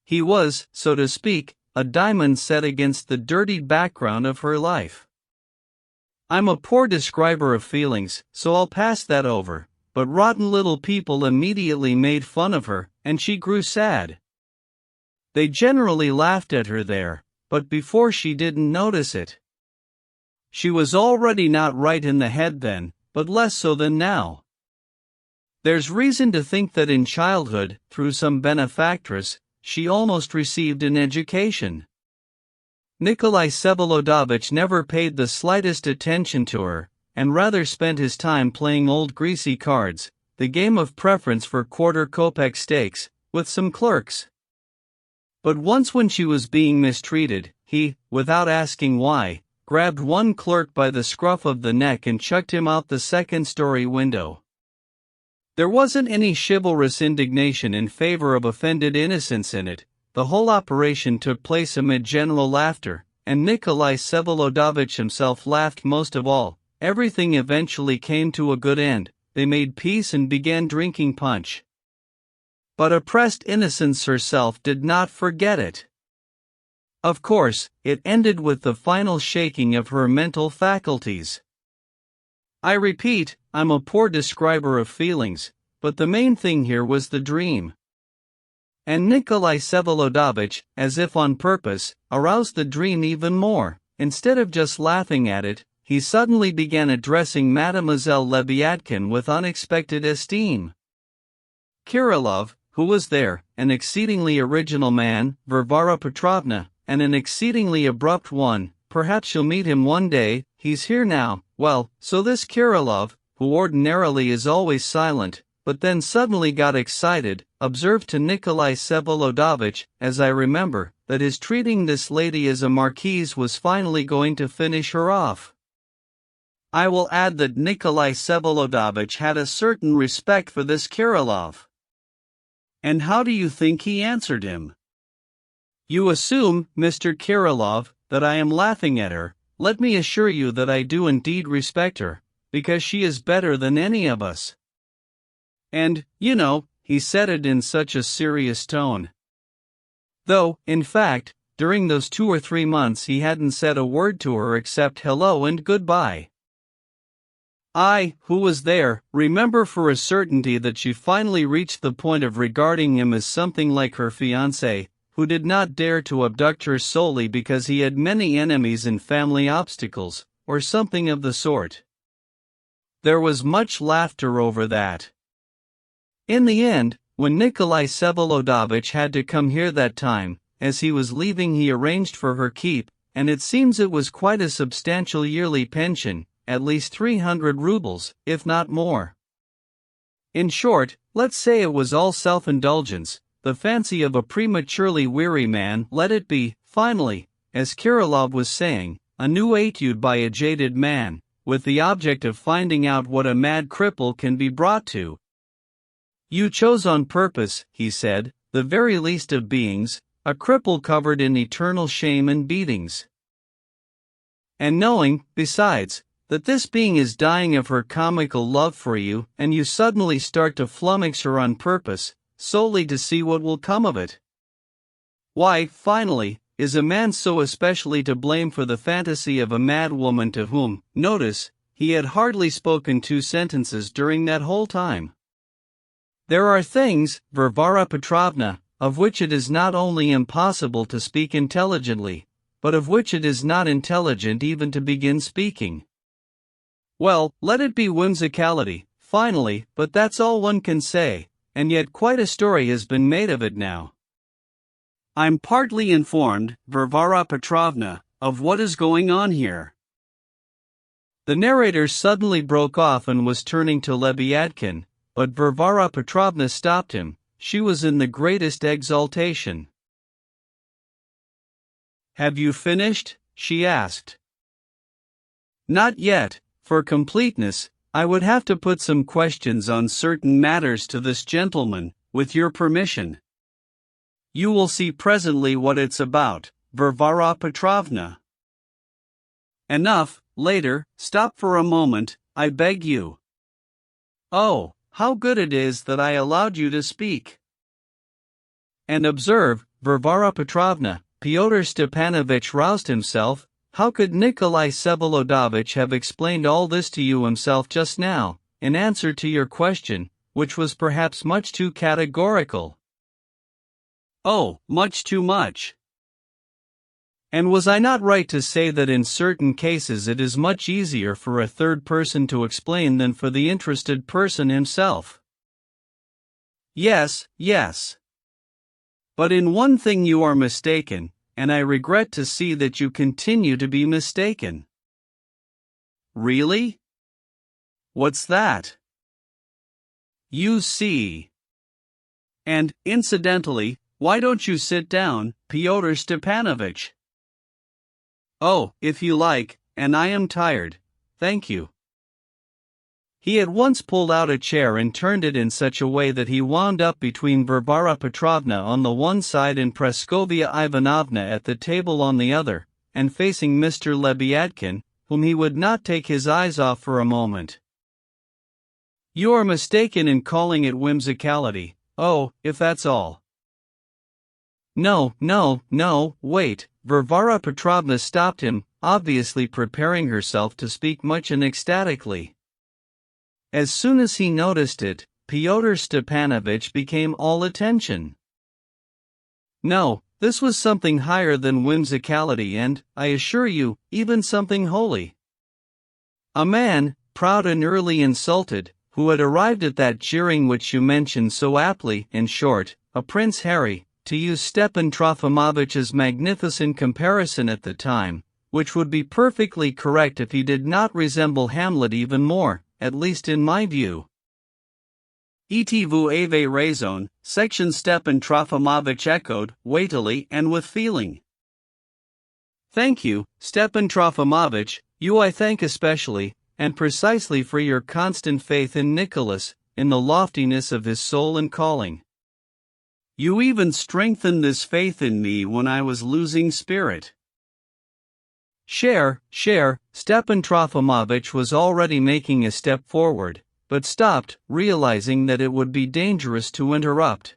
He was, so to speak, a diamond set against the dirty background of her life. I'm a poor describer of feelings, so I'll pass that over, but rotten little people immediately made fun of her, and she grew sad. They generally laughed at her there, but before she didn't notice it. She was already not right in the head then, but less so than now. There's reason to think that in childhood, through some benefactress, she almost received an education. Nikolai Vsevolodovich never paid the slightest attention to her, and rather spent his time playing old greasy cards, the game of preference for quarter-kopeck stakes, with some clerks. But once when she was being mistreated, he, without asking why, grabbed one clerk by the scruff of the neck and chucked him out the second-story window. There wasn't any chivalrous indignation in favor of offended innocence in it. The whole operation took place amid general laughter, and Nikolai Vsevolodovich himself laughed most of all. Everything eventually came to a good end. They made peace and began drinking punch. But oppressed innocence herself did not forget it. Of course, it ended with the final shaking of her mental faculties. I repeat, I'm a poor describer of feelings, but the main thing here was the dream. And Nikolai Vsevolodovich, as if on purpose, aroused the dream even more. Instead of just laughing at it, he suddenly began addressing Mademoiselle Lebyadkin with unexpected esteem. Kirillov, who was there, an exceedingly original man, Varvara Petrovna, and an exceedingly abrupt one, perhaps you'll meet him one day, he's here now. Well, so this Kirillov, who ordinarily is always silent, but then suddenly got excited, observed to Nikolai Vsevolodovich, as I remember, that his treating this lady as a marquise was finally going to finish her off. I will add that Nikolai Vsevolodovich had a certain respect for this Kirillov. And how do you think he answered him? You assume, Mr. Kirillov, that I am laughing at her. Let me assure you that I do indeed respect her, because she is better than any of us. And, you know, he said it in such a serious tone. Though, in fact, during those 2 or 3 months he hadn't said a word to her except hello and goodbye. I, who was there, remember for a certainty that she finally reached the point of regarding him as something like her fiancé, who did not dare to abduct her solely because he had many enemies and family obstacles, or something of the sort. There was much laughter over that. In the end, when Nikolai Vsevolodovich had to come here that time, as he was leaving he arranged for her keep, and it seems it was quite a substantial yearly pension, at least 300 rubles, if not more. In short, let's say it was all self-indulgence, the fancy of a prematurely weary man. Let it be, finally, as Kirillov was saying, a new etude by a jaded man, with the object of finding out what a mad cripple can be brought to. You chose on purpose, he said, the very least of beings, a cripple covered in eternal shame and beatings. And knowing, besides, that this being is dying of her comical love for you, and you suddenly start to flummox her on purpose, solely to see what will come of it. Why, finally, is a man so especially to blame for the fantasy of a mad woman to whom, notice, he had hardly spoken 2 sentences during that whole time? There are things, Varvara Petrovna, of which it is not only impossible to speak intelligently, but of which it is not intelligent even to begin speaking. Well, let it be whimsicality, finally, but that's all one can say, and yet quite a story has been made of it now. I'm partly informed, Varvara Petrovna, of what is going on here. The narrator suddenly broke off and was turning to Lebyadkin, but Varvara Petrovna stopped him. She was in the greatest exaltation. Have you finished? She asked. Not yet. For completeness, I would have to put some questions on certain matters to this gentleman, with your permission. You will see presently what it's about, Varvara Petrovna. Enough, later, stop for a moment, I beg you. Oh, how good it is that I allowed you to speak. And observe, Varvara Petrovna, Fyodor Stepanovich roused himself. How could Nikolai Vsevolodovich have explained all this to you himself just now, in answer to your question, which was perhaps much too categorical? Oh, much too much. And was I not right to say that in certain cases it is much easier for a third person to explain than for the interested person himself? Yes, yes. But in one thing you are mistaken, and I regret to see that you continue to be mistaken. Really? What's that? You see. And, incidentally, why don't you sit down, Pyotr Stepanovich? Oh, if you like, and I am tired, thank you. He at once pulled out a chair and turned it in such a way that he wound up between Varvara Petrovna on the one side and Praskovia Ivanovna at the table on the other, and facing Mr. Lebyadkin, whom he would not take his eyes off for a moment. You are mistaken in calling it whimsicality. Oh, if that's all. No, wait, Varvara Petrovna stopped him, obviously preparing herself to speak much and ecstatically. As soon as he noticed it, Pyotr Stepanovich became all attention. No, this was something higher than whimsicality and, I assure you, even something holy. A man, proud and early insulted, who had arrived at that jeering which you mentioned so aptly, in short, a Prince Harry, to use Stepan Trofimovitch's magnificent comparison at the time, which would be perfectly correct if he did not resemble Hamlet even more, at least in my view. Et vous avez raison, section Stepan Trofimovitch echoed, weightily and with feeling. Thank you, Stepan Trofimovitch, you I thank especially, and precisely for your constant faith in Nicholas, in the loftiness of his soul and calling. You even strengthened this faith in me when I was losing spirit. Stepan Trofimovitch was already making a step forward, but stopped, realizing that it would be dangerous to interrupt.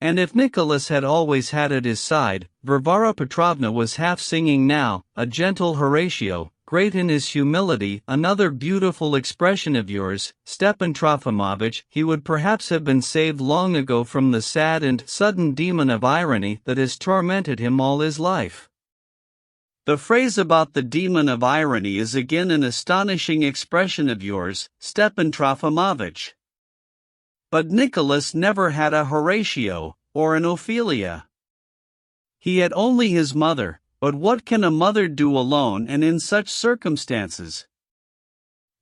And if Nicholas had always had at his side, Varvara Petrovna was half singing now, a gentle Horatio, great in his humility, another beautiful expression of yours, Stepan Trofimovitch, he would perhaps have been saved long ago from the sad and sudden demon of irony that has tormented him all his life. The phrase about the demon of irony is again an astonishing expression of yours, Stepan Trofimovitch. But Nicholas never had a Horatio, or an Ophelia. He had only his mother, but what can a mother do alone and in such circumstances?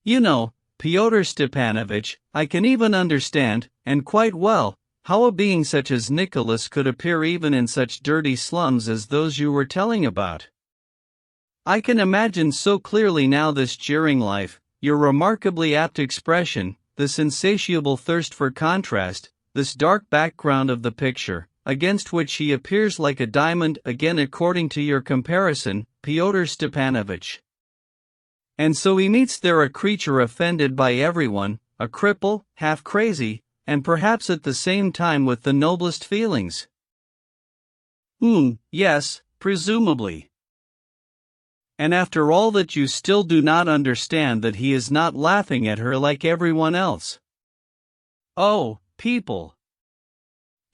You know, Pyotr Stepanovich, I can even understand, and quite well, how a being such as Nicholas could appear even in such dirty slums as those you were telling about. I can imagine so clearly now this jeering life, your remarkably apt expression, this insatiable thirst for contrast, this dark background of the picture, against which he appears like a diamond again according to your comparison, Pyotr Stepanovich. And so he meets there a creature offended by everyone, a cripple, half crazy, and perhaps at the same time with the noblest feelings. Yes, presumably. And after all that you still do not understand that he is not laughing at her like everyone else. Oh, people!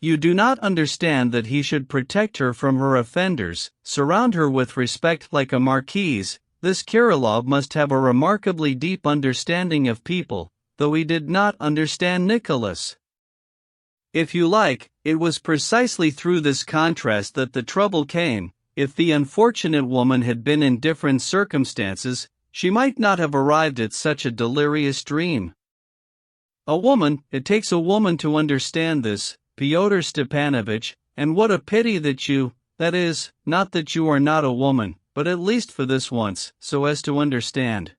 You do not understand that he should protect her from her offenders, surround her with respect like a marquise. This Kirillov must have a remarkably deep understanding of people, though he did not understand Nicholas. If you like, it was precisely through this contrast that the trouble came. If the unfortunate woman had been in different circumstances, she might not have arrived at such a delirious dream. It takes a woman to understand this, Pyotr Stepanovich, and what a pity that you, that is, not that you are not a woman, but at least for this once, so as to understand.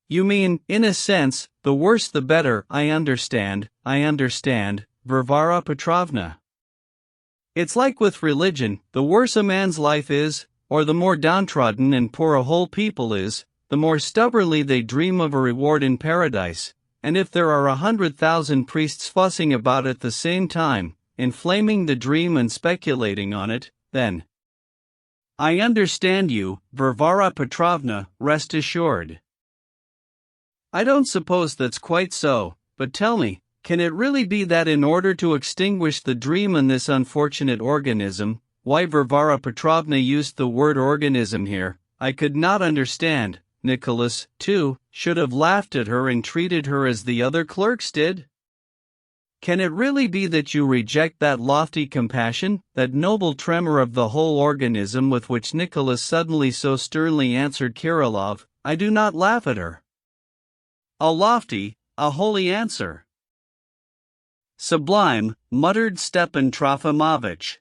You mean, in a sense, the worse the better, I understand, Varvara Petrovna. It's like with religion, the worse a man's life is, or the more downtrodden and poor a whole people is, the more stubbornly they dream of a reward in paradise, and if there are 100,000 priests fussing about at the same time, inflaming the dream and speculating on it, then I understand you, Varvara Petrovna, rest assured. I don't suppose that's quite so, but tell me, can it really be that in order to extinguish the dream in this unfortunate organism, why Varvara Petrovna used the word organism here, I could not understand, Nicholas, too, should have laughed at her and treated her as the other clerks did? Can it really be that you reject that lofty compassion, that noble tremor of the whole organism with which Nicholas suddenly so sternly answered Kirillov, I do not laugh at her. a lofty, a holy answer. Sublime, muttered Stepan Trofimovich.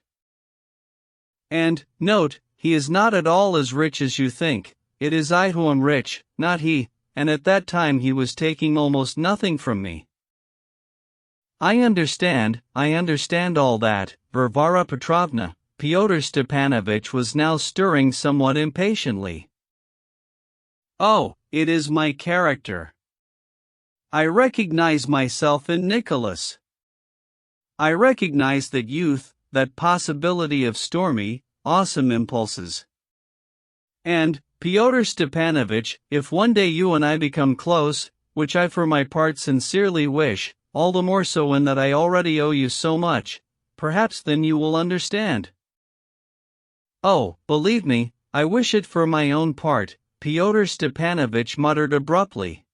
And, note, he is not at all as rich as you think. It is I who am rich, not he, and at that time he was taking almost nothing from me. I understand all that, Varvara Petrovna. Fyodor Stepanovich was now stirring somewhat impatiently. Oh, it is my character. I recognize myself in Nicholas. I recognize that youth, that possibility of stormy, awesome impulses. And, Fyodor Stepanovich, if one day you and I become close, which I for my part sincerely wish, all the more so in that I already owe you so much, perhaps then you will understand. Oh, believe me, I wish it for my own part, Fyodor Stepanovich muttered abruptly.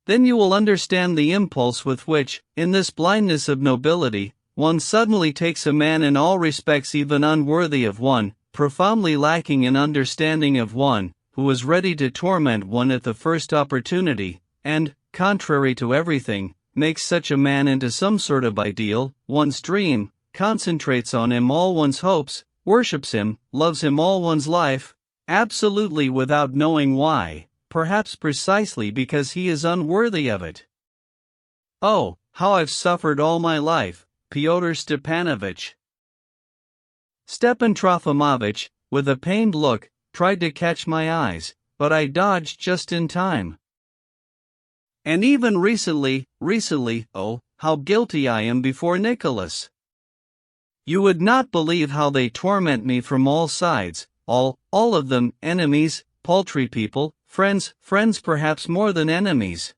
Then you will understand the impulse with which, in this blindness of nobility, one suddenly takes a man in all respects even unworthy of one, profoundly lacking in understanding of one, who is ready to torment one at the first opportunity, and, contrary to everything, makes such a man into some sort of ideal, one's dream, concentrates on him all one's hopes, worships him, loves him all one's life, absolutely without knowing why, perhaps precisely because he is unworthy of it. Oh, how I've suffered all my life, Fyodor Stepanovich. Stepan Trofimovich, with a pained look, tried to catch my eyes, but I dodged just in time. And even recently, oh, how guilty I am before Nicholas. You would not believe how they torment me from all sides, all of them, enemies, paltry people, friends perhaps more than enemies.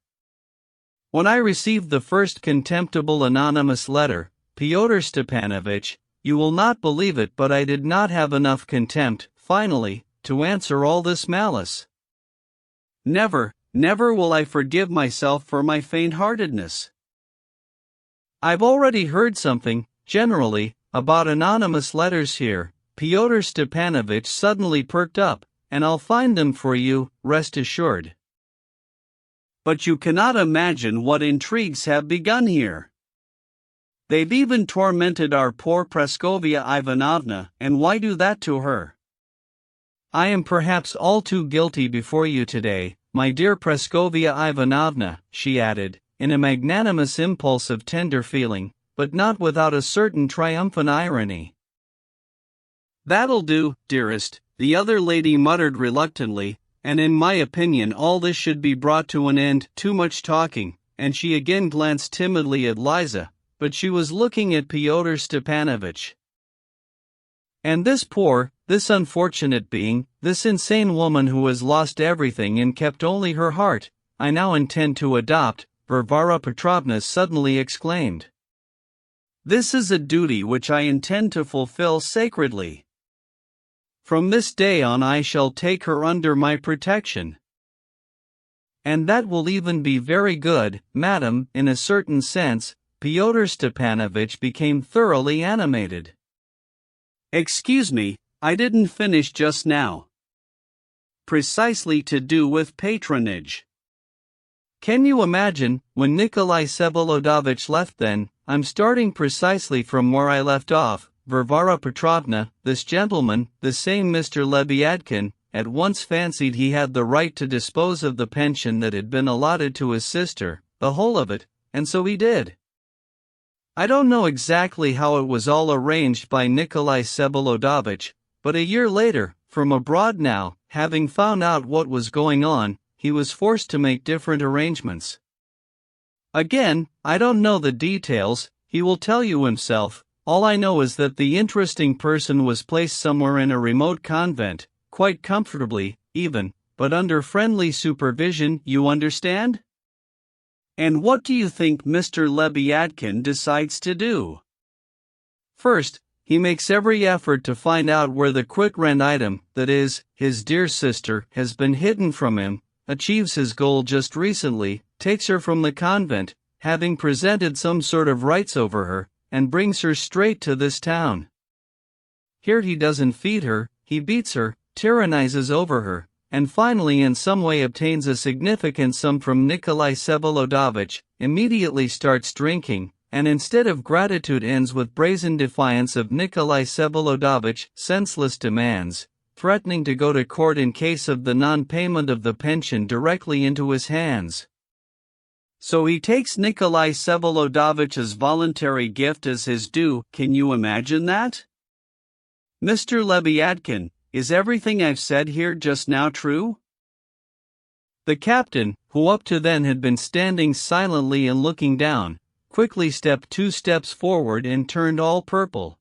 When I received the first contemptible anonymous letter, Fyodor Stepanovich, you will not believe it, but I did not have enough contempt, finally, to answer all this malice. Never will I forgive myself for my faint-heartedness. I've already heard something, generally, about anonymous letters here. Fyodor Stepanovich suddenly perked up, and I'll find them for you, rest assured. But you cannot imagine what intrigues have begun here. They've even tormented our poor Praskovia Ivanovna, and why do that to her? I am perhaps all too guilty before you today, my dear Praskovia Ivanovna, she added, in a magnanimous impulse of tender feeling, but not without a certain triumphant irony. That'll do, dearest, the other lady muttered reluctantly, and in my opinion all this should be brought to an end. Too much talking, and she again glanced timidly at Liza, but she was looking at Fyodor Stepanovich. And this unfortunate being, this insane woman who has lost everything and kept only her heart, I now intend to adopt, Varvara Petrovna suddenly exclaimed. This is a duty which I intend to fulfill sacredly. From this day on I shall take her under my protection. And that will even be very good, madam, in a certain sense. Fyodor Stepanovich became thoroughly animated. Excuse me, I didn't finish just now. Precisely to do with patronage. Can you imagine, when Nikolai Vsevolodovich left then, I'm starting precisely from where I left off, Varvara Petrovna, this gentleman, the same Mr. Lebyadkin, at once fancied he had the right to dispose of the pension that had been allotted to his sister, the whole of it, and so he did. I don't know exactly how it was all arranged by Nikolai Vsevolodovich, but a year later, from abroad now, having found out what was going on, he was forced to make different arrangements. Again, I don't know the details, he will tell you himself. All I know is that the interesting person was placed somewhere in a remote convent, quite comfortably, even, but under friendly supervision, you understand? And what do you think Mr. Lebyadkin decides to do? First, he makes every effort to find out where the quit-rent item, that is, his dear sister, has been hidden from him, achieves his goal just recently, takes her from the convent, having presented some sort of rights over her, and brings her straight to this town. Here he doesn't feed her, he beats her, tyrannizes over her, and finally in some way obtains a significant sum from Nikolai Vsevolodovich, immediately starts drinking, and instead of gratitude ends with brazen defiance of Nikolai Vsevolodovich, senseless demands, threatening to go to court in case of the non-payment of the pension directly into his hands. So he takes Nikolai Vsevolodovitch's voluntary gift as his due. Can you imagine that? Mr. Lebyadkin, is everything I've said here just now true? The captain, who up to then had been standing silently and looking down, quickly stepped 2 steps forward and turned all purple.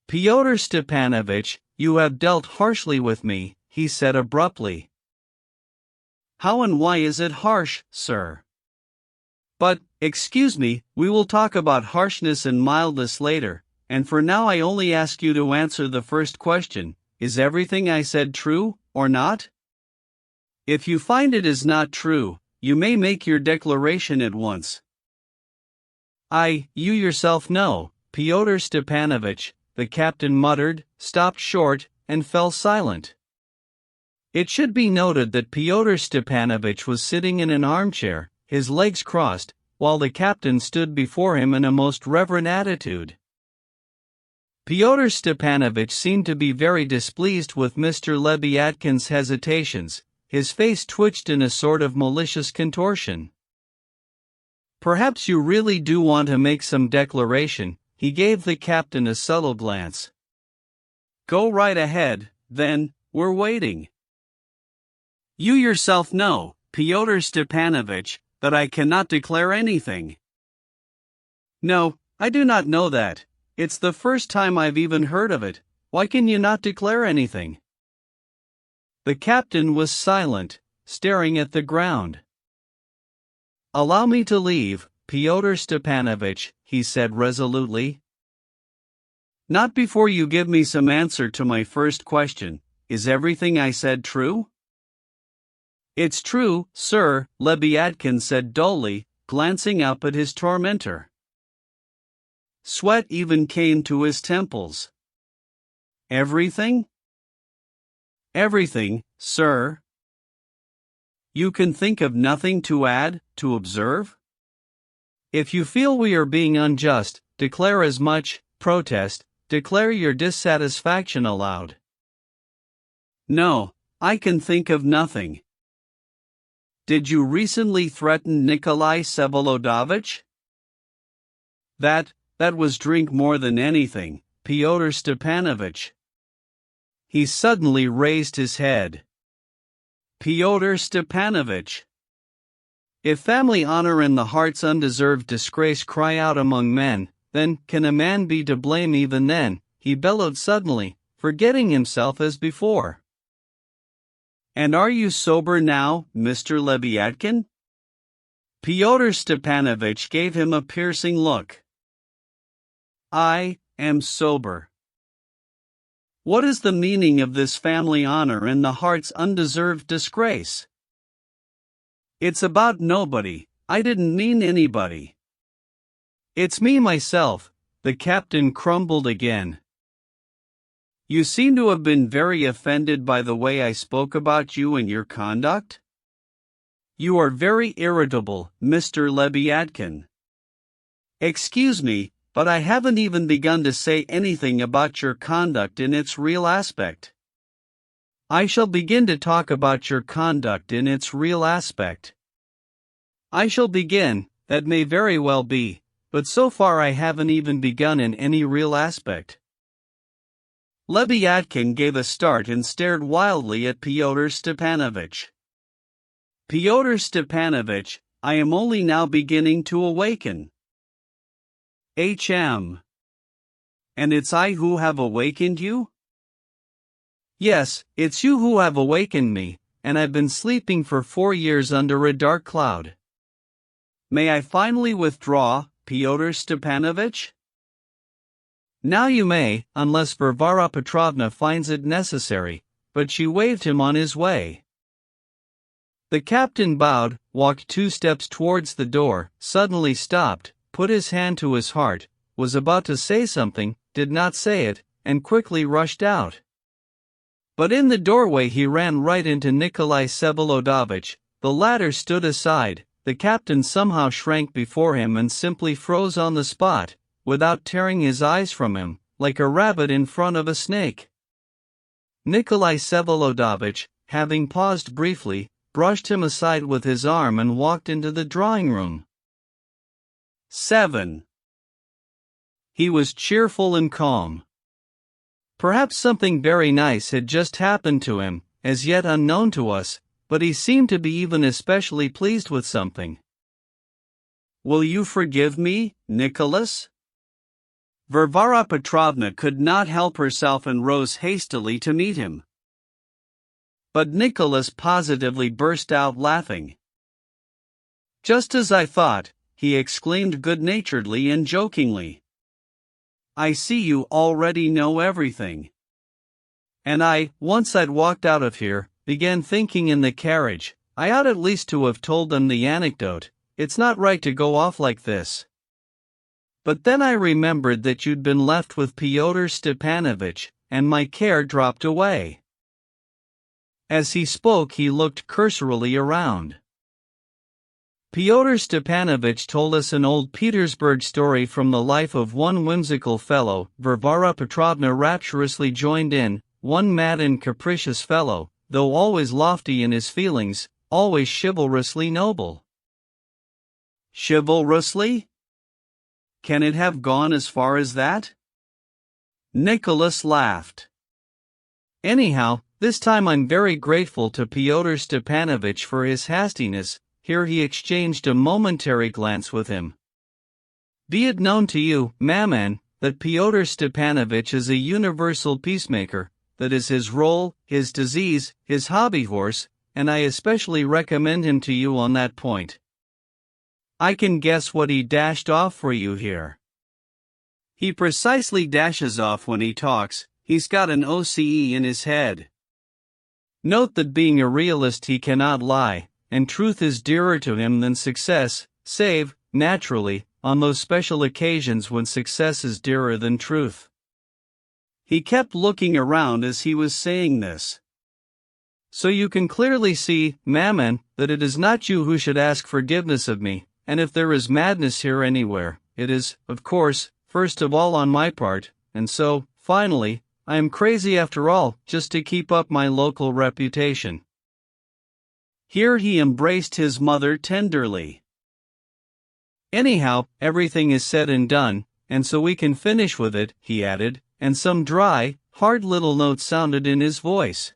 Fyodor Stepanovich, you have dealt harshly with me, he said abruptly. How and why is it harsh, sir? But, excuse me, we will talk about harshness and mildness later, and for now I only ask you to answer the first question: is everything I said true, or not? If you find it is not true, you may make your declaration at once. You yourself know, Fyodor Stepanovich, the captain muttered, stopped short, and fell silent. It should be noted that Fyodor Stepanovich was sitting in an armchair, his legs crossed, while the captain stood before him in a most reverent attitude. Fyodor Stepanovich seemed to be very displeased with Mr. Lebyadkin's hesitations. His face twitched in a sort of malicious contortion. Perhaps you really do want to make some declaration, he gave the captain a subtle glance. Go right ahead, then, we're waiting. You yourself know, Fyodor Stepanovich, that I cannot declare anything. No, I do not know that. It's the first time I've even heard of it. Why can you not declare anything? The captain was silent, staring at the ground. Allow me to leave, Fyodor Stepanovich, he said resolutely. Not before you give me some answer to my first question: is everything I said true? It's true, sir, Lebyadkin said dully, glancing up at his tormentor. Sweat even came to his temples. Everything? Everything, sir. You can think of nothing to add, to observe? If you feel we are being unjust, declare as much, protest, declare your dissatisfaction aloud. No, I can think of nothing. Did you recently threaten Nikolai Vsevolodovich? That was drink more than anything, Fyodor Stepanovich. He suddenly raised his head. Fyodor Stepanovich. If family honor and the heart's undeserved disgrace cry out among men, then can a man be to blame even then, he bellowed suddenly, forgetting himself as before. And are you sober now, Mr. Lebyadkin? Fyodor Stepanovich gave him a piercing look. I am sober. What is the meaning of this family honor and the heart's undeserved disgrace? It's about nobody. I didn't mean anybody. It's me myself, the captain crumbled again. You seem to have been very offended by the way I spoke about you and your conduct? You are very irritable, Mr. Lebyadkin. Excuse me, but I haven't even begun to say anything about your conduct in its real aspect. I shall begin to talk about your conduct in its real aspect. I shall begin, that may very well be, but so far I haven't even begun in any real aspect. Lebyadkin gave a start and stared wildly at Fyodor Stepanovich. Fyodor Stepanovich, I am only now beginning to awaken. And it's I who have awakened you? Yes, it's you who have awakened me, and I've been sleeping for 4 years under a dark cloud. May I finally withdraw, Fyodor Stepanovich? Now you may, unless Varvara Petrovna finds it necessary, but she waved him on his way. The captain bowed, walked 2 steps towards the door, suddenly stopped, put his hand to his heart, was about to say something, did not say it, and quickly rushed out. But in the doorway he ran right into Nikolai Vsevolodovich. The latter stood aside. The captain somehow shrank before him and simply froze on the spot, without tearing his eyes from him, like a rabbit in front of a snake. Nikolai Vsevolodovich, having paused briefly, brushed him aside with his arm and walked into the drawing room. 7. He was cheerful and calm. Perhaps something very nice had just happened to him, as yet unknown to us, but he seemed to be even especially pleased with something. "Will you forgive me, Nicholas?" Varvara Petrovna could not help herself and rose hastily to meet him. But Nicholas positively burst out laughing. "Just as I thought," he exclaimed good-naturedly and jokingly. "I see you already know everything." And once I'd walked out of here, began thinking in the carriage, I ought at least to have told them the anecdote. It's not right to go off like this. But then I remembered that you'd been left with Fyodor Stepanovich, and my care dropped away. As he spoke, he looked cursorily around. Fyodor Stepanovich told us an old Petersburg story from the life of one whimsical fellow, Varvara Petrovna rapturously joined in, one mad and capricious fellow, though always lofty in his feelings, always chivalrously noble. Chivalrously? Can it have gone as far as that? Nicholas laughed. Anyhow, this time I'm very grateful to Fyodor Stepanovich for his hastiness. Here he exchanged a momentary glance with him. Be it known to you, Maman, that Fyodor Stepanovich is a universal peacemaker, that is his role, his disease, his hobby horse, and I especially recommend him to you on that point. I can guess what he dashed off for you here. He precisely dashes off when he talks. He's got an OCE in his head. Note that being a realist he cannot lie, and truth is dearer to him than success, save, naturally, on those special occasions when success is dearer than truth. He kept looking around as he was saying this. So you can clearly see, Maman, that it is not you who should ask forgiveness of me, and if there is madness here anywhere, it is, of course, first of all on my part, and so, finally, I am crazy after all, just to keep up my local reputation. Here he embraced his mother tenderly. Anyhow, everything is said and done, and so we can finish with it, he added, and some dry, hard little note sounded in his voice.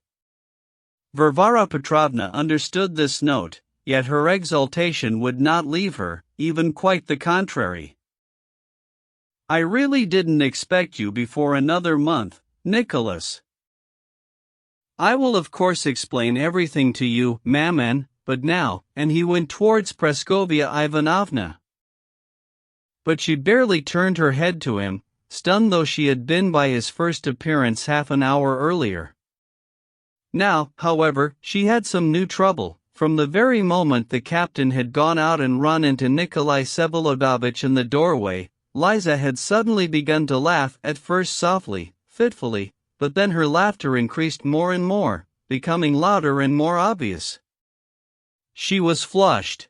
Varvara Petrovna understood this note, yet her exultation would not leave her, even quite the contrary. I really didn't expect you before another month, Nicholas. I will of course explain everything to you, Maman, but now, and he went towards Praskovia Ivanovna. But she barely turned her head to him, stunned though she had been by his first appearance half an hour earlier. Now, however, she had some new trouble. From the very moment the captain had gone out and run into Nikolai Vsevolodovich in the doorway, Liza had suddenly begun to laugh, at first softly, fitfully, but then her laughter increased more and more, becoming louder and more obvious. She was flushed.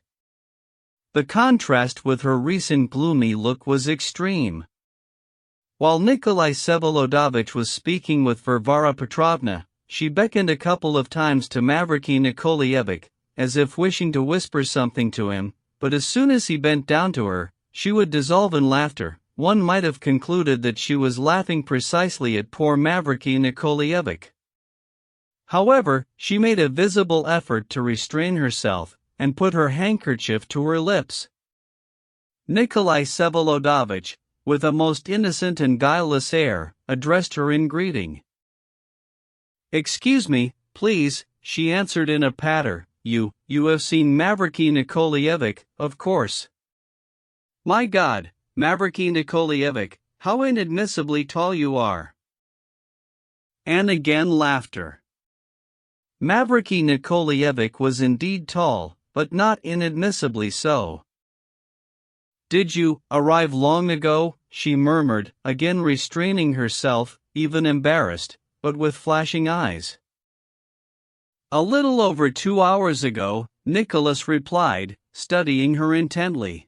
The contrast with her recent gloomy look was extreme. While Nikolai Vsevolodovich was speaking with Varvara Petrovna, she beckoned a couple of times to Mavriky Nikolaevich, as if wishing to whisper something to him, but as soon as he bent down to her, she would dissolve in laughter. One might have concluded that she was laughing precisely at poor Mavriky Nikolaevich. However, she made a visible effort to restrain herself, and put her handkerchief to her lips. Nikolai Vsevolodovich, with a most innocent and guileless air, addressed her in greeting. Excuse me, please, she answered in a patter. You have seen Mavriky Nikolaevich, of course. My God, Mavriky Nikolaevich, how inadmissibly tall you are. And again laughter. Mavriky Nikolaevich was indeed tall, but not inadmissibly so. Did you arrive long ago? She murmured, again restraining herself, even embarrassed, but with flashing eyes. A little over 2 hours ago, Nicholas replied, studying her intently.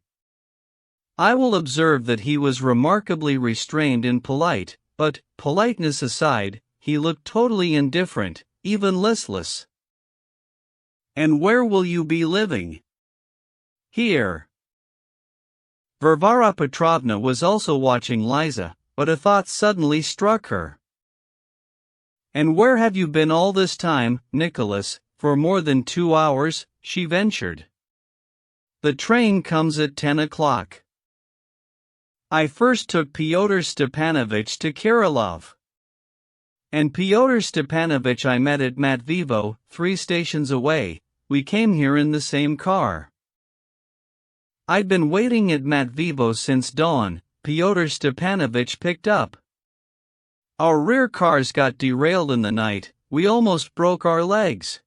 I will observe that he was remarkably restrained and polite, but, politeness aside, he looked totally indifferent, even listless. And where will you be living? Here. Varvara Petrovna was also watching Liza, but a thought suddenly struck her. And where have you been all this time, Nicholas? For more than 2 hours, she ventured. The train comes at 10 o'clock. I first took Fyodor Stepanovich to Kirilov. And Fyodor Stepanovich I met at Matvivo, 3 stations away. We came here in the same car. I'd been waiting at Matvivo since dawn. Fyodor Stepanovich picked up. Our rear cars got derailed in the night. We almost broke our legs.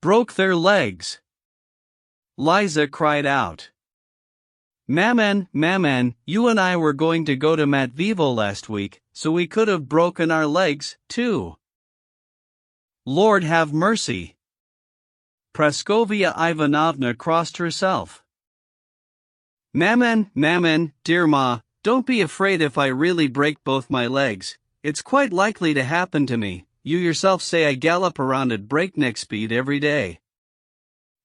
Broke their legs? Liza cried out. Maman, you and I were going to go to Matvivo last week, so we could have broken our legs, too. Lord have mercy. Praskovia Ivanovna crossed herself. Maman, dear Ma, don't be afraid if I really break both my legs. It's quite likely to happen to me. You yourself say I gallop around at breakneck speed every day.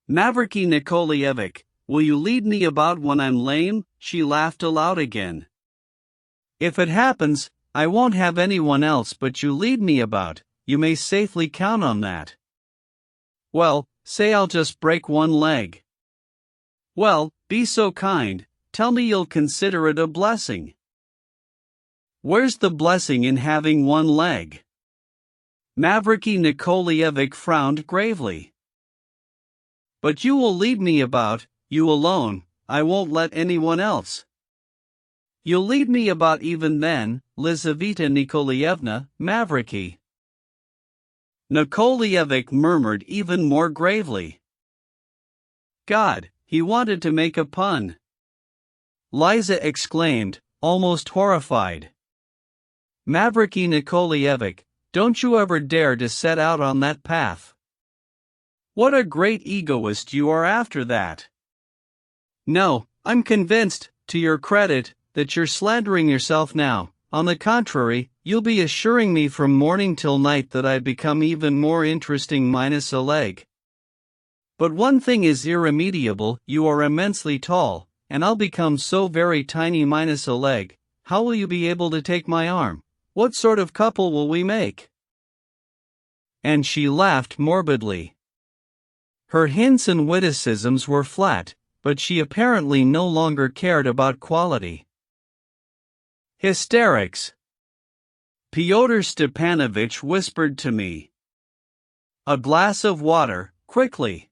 Mavriky Nikolaevich, will you lead me about when I'm lame? She laughed aloud again. If it happens, I won't have anyone else but you lead me about. You may safely count on that. Well, say I'll just break one leg. Well, be so kind, tell me you'll consider it a blessing. Where's the blessing in having one leg? Mavriky Nikolaevich frowned gravely. But you will lead me about, you alone, I won't let anyone else. You'll lead me about even then, Lizaveta Nikolaevna, Mavriky. Nikolaevich murmured even more gravely. God, he wanted to make a pun. Liza exclaimed, almost horrified. Mavriky Nikolaevich, don't you ever dare to set out on that path. What a great egoist you are after that. No, I'm convinced, to your credit, that you're slandering yourself now. On the contrary, you'll be assuring me from morning till night that I've become even more interesting minus a leg. But one thing is irremediable, you are immensely tall, and I'll become so very tiny minus a leg. How will you be able to take my arm? What sort of couple will we make? And she laughed morbidly. Her hints and witticisms were flat, but she apparently no longer cared about quality. Hysterics. Fyodor Stepanovich whispered to me. A glass of water, quickly.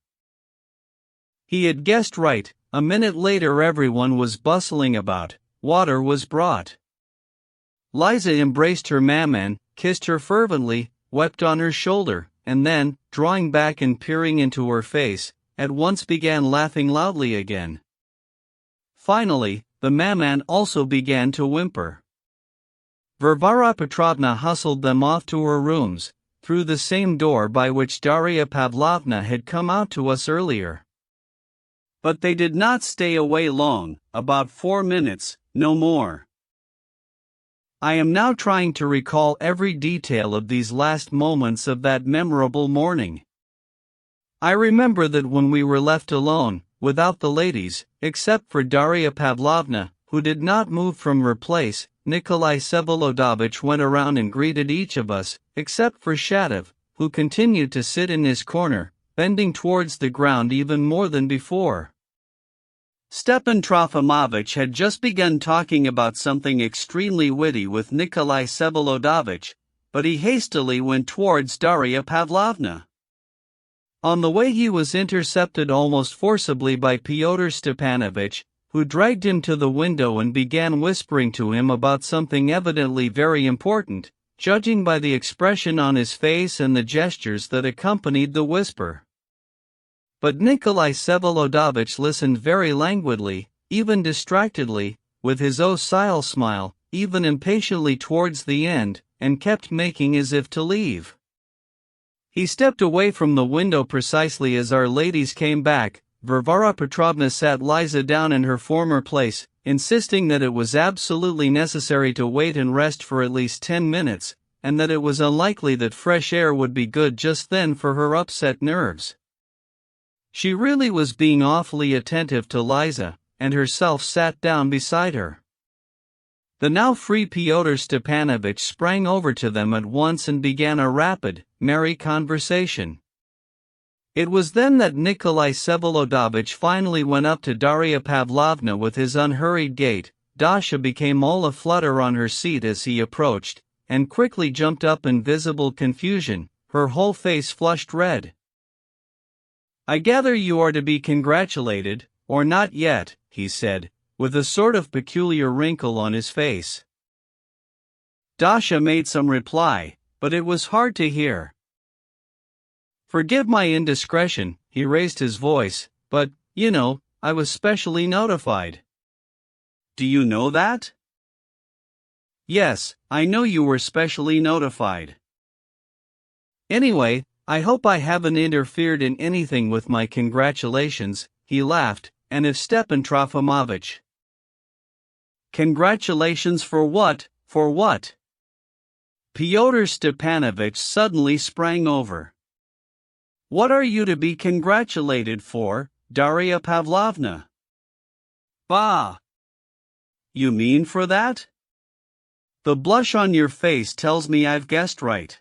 He had guessed right. A minute later everyone was bustling about. Water was brought. Liza embraced her maman, kissed her fervently, wept on her shoulder, and then, drawing back and peering into her face, at once began laughing loudly again. Finally, the maman also began to whimper. Varvara Petrovna hustled them off to her rooms, through the same door by which Darya Pavlovna had come out to us earlier. But they did not stay away long, about 4 minutes, no more. I am now trying to recall every detail of these last moments of that memorable morning. I remember that when we were left alone, without the ladies, except for Darya Pavlovna, who did not move from her place, Nikolai Vsevolodovich went around and greeted each of us, except for Shatov, who continued to sit in his corner, bending towards the ground even more than before. Stepan Trofimovich had just begun talking about something extremely witty with Nikolai Vsevolodovich, but he hastily went towards Darya Pavlovna. On the way he was intercepted almost forcibly by Fyodor Stepanovich, who dragged him to the window and began whispering to him about something evidently very important, judging by the expression on his face and the gestures that accompanied the whisper. But Nikolai Vsevolodovich listened very languidly, even distractedly, with his docile smile, even impatiently towards the end, and kept making as if to leave. He stepped away from the window precisely as our ladies came back. Varvara Petrovna sat Liza down in her former place, insisting that it was absolutely necessary to wait and rest for at least 10 minutes, and that it was unlikely that fresh air would be good just then for her upset nerves. She really was being awfully attentive to Liza, and herself sat down beside her. The now free Fyodor Stepanovich sprang over to them at once and began a rapid, merry conversation. It was then that Nikolai Vsevolodovich finally went up to Darya Pavlovna with his unhurried gait. Dasha became all aflutter on her seat as he approached, and quickly jumped up in visible confusion, her whole face flushed red. "I gather you are to be congratulated, or not yet," he said, with a sort of peculiar wrinkle on his face. Dasha made some reply, but it was hard to hear. "Forgive my indiscretion," he raised his voice, "but, I was specially notified." "Do you know that?" "Yes, I know you were specially notified. Anyway, I hope I haven't interfered in anything with my congratulations," he laughed, "and if Stepan Trofimovich." "Congratulations for what, for what?" Pyotr Stepanovich suddenly sprang over. "What are you to be congratulated for, Darya Pavlovna?" "Bah! You mean for that? The blush on your face tells me I've guessed right."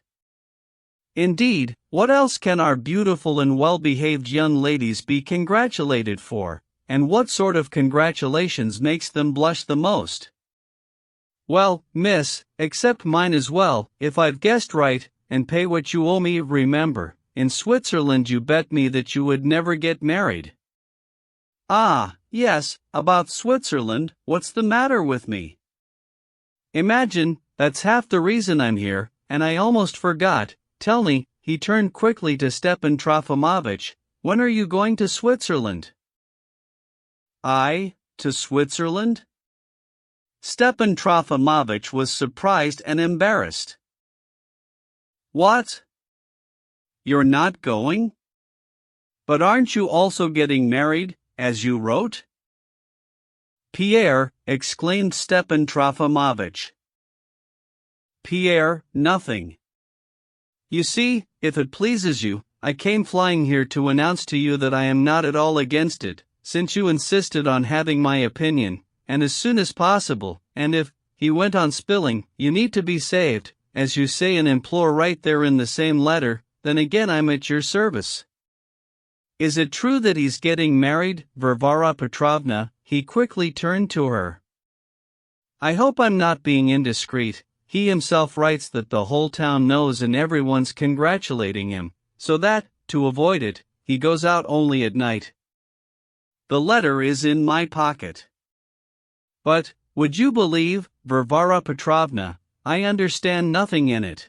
"Indeed, what else can our beautiful and well-behaved young ladies be congratulated for, and what sort of congratulations makes them blush the most?" "Well, miss, accept mine as well, if I've guessed right, and pay what you owe me. Remember, in Switzerland you bet me that you would never get married." "Ah, yes, about Switzerland, what's the matter with me?" "Imagine, that's half the reason I'm here, and I almost forgot. Tell me," he turned quickly to Stepan Trofimovich, "when are you going to Switzerland?" "I, to Switzerland?" Stepan Trofimovich was surprised and embarrassed. "What? You're not going? But aren't you also getting married, as you wrote?" "Pierre," exclaimed Stepan Trofimovich. "Pierre, nothing. You see, if it pleases you, I came flying here to announce to you that I am not at all against it, since you insisted on having my opinion, and as soon as possible, and if," he went on spilling, "you need to be saved, as you say and implore right there in the same letter, then again I'm at your service." "Is it true that he's getting married, Varvara Petrovna?" He quickly turned to her. "I hope I'm not being indiscreet. He himself writes that the whole town knows and everyone's congratulating him, so that, to avoid it, he goes out only at night. The letter is in my pocket. But, would you believe, Varvara Petrovna, I understand nothing in it.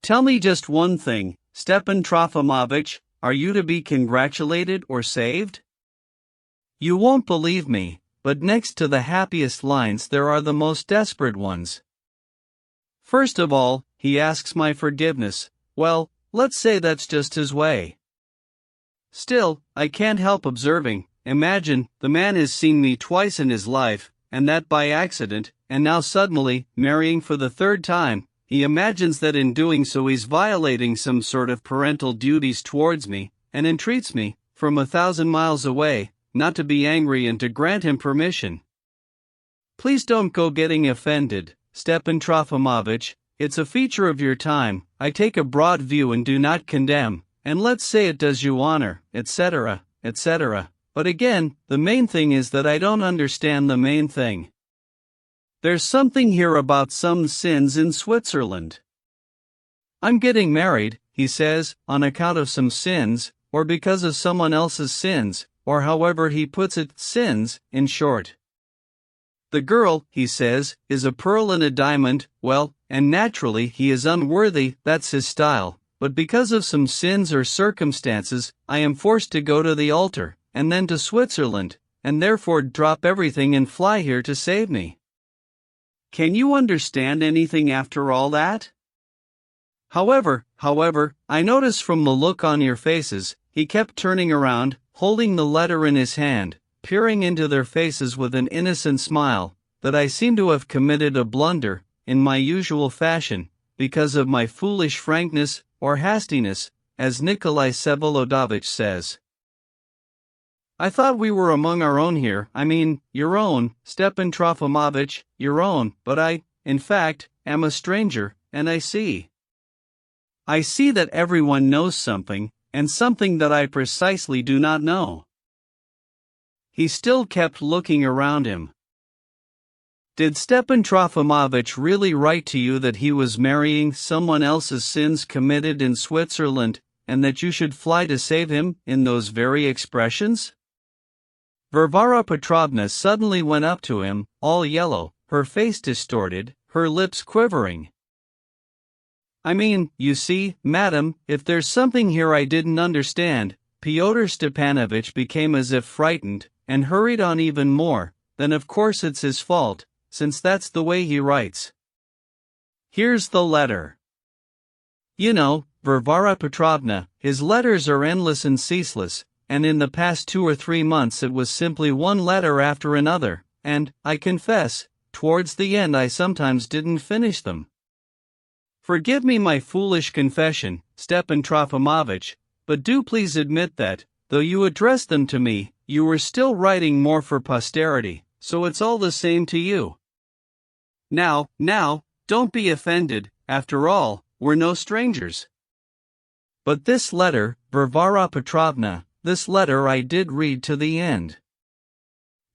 Tell me just one thing, Stepan Trofimovich, are you to be congratulated or saved?" You won't believe me, but next to the happiest lines there are the most desperate ones. First of all, he asks my forgiveness. Well, let's say that's just his way. Still, I can't help observing, imagine, the man has seen me twice in his life, and that by accident, and now suddenly, marrying for the third time, he imagines that in doing so he's violating some sort of parental duties towards me, and entreats me, from 1,000 miles away, not to be angry and to grant him permission. Please don't go getting offended, Stepan Trofimovich, it's a feature of your time, I take a broad view and do not condemn, and let's say it does you honor, etc., etc. But again, the main thing is that I don't understand the main thing. There's something here about some sins in Switzerland. I'm getting married, he says, on account of some sins, or because of someone else's sins, or however he puts it, sins, in short. The girl, he says, is a pearl and a diamond, well, and naturally he is unworthy, that's his style, but because of some sins or circumstances, I am forced to go to the altar, and then to Switzerland, and therefore drop everything and fly here to save me. Can you understand anything after all that? However, I notice from the look on your faces, he kept turning around, holding the letter in his hand, peering into their faces with an innocent smile, that I seem to have committed a blunder, in my usual fashion, because of my foolish frankness, or hastiness, as Nikolai Vsevolodovich says. I thought we were among our own here, I mean, your own, Stepan Trofimovich, your own, but I, in fact, am a stranger, and I see that everyone knows something, and something that I precisely do not know. He still kept looking around him. Did Stepan Trofimovich really write to you that he was marrying someone else's sins committed in Switzerland, and that you should fly to save him, in those very expressions? Varvara Petrovna suddenly went up to him, all yellow, her face distorted, her lips quivering. I mean, you see, madam, if there's something here I didn't understand. Fyodor Stepanovich became as if frightened, and hurried on even more. Then of course it's his fault, since that's the way he writes. Here's the letter. You know, Varvara Petrovna, his letters are endless and ceaseless, and in the past 2 or 3 months it was simply one letter after another, and, I confess, towards the end I sometimes didn't finish them. Forgive me my foolish confession, Stepan Trofimovich, but do please admit that, though you addressed them to me, you were still writing more for posterity, so it's all the same to you. Now, don't be offended, after all, we're no strangers. But this letter, Varvara Petrovna, this letter I did read to the end.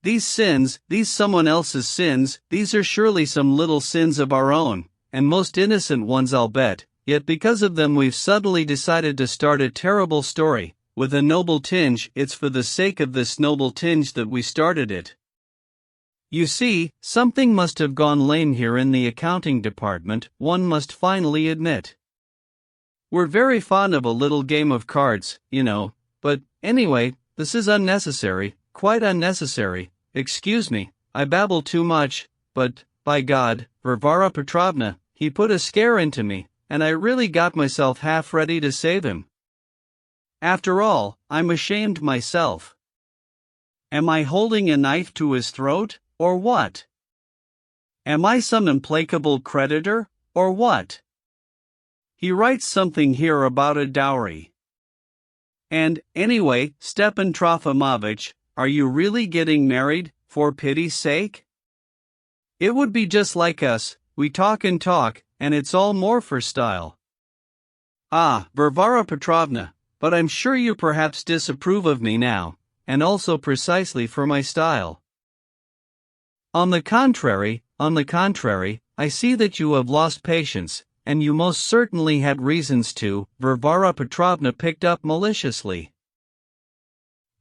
These sins, these someone else's sins, these are surely some little sins of our own, and most innocent ones I'll bet, yet because of them we've suddenly decided to start a terrible story, with a noble tinge. It's for the sake of this noble tinge that we started it. You see, something must have gone lame here in the accounting department, one must finally admit. We're very fond of a little game of cards, you know, but, anyway, this is unnecessary, quite unnecessary. Excuse me, I babble too much, but, by God, Varvara Petrovna, he put a scare into me, and I really got myself half ready to save him. After all, I'm ashamed myself. Am I holding a knife to his throat, or what? Am I some implacable creditor, or what? He writes something here about a dowry. And, anyway, Stepan Trofimovich, are you really getting married, for pity's sake? It would be just like us, we talk, and it's all more for style. Ah, Varvara Petrovna, but I'm sure you perhaps disapprove of me now, and also precisely for my style. On the contrary, I see that you have lost patience, and you most certainly had reasons to, Varvara Petrovna picked up maliciously.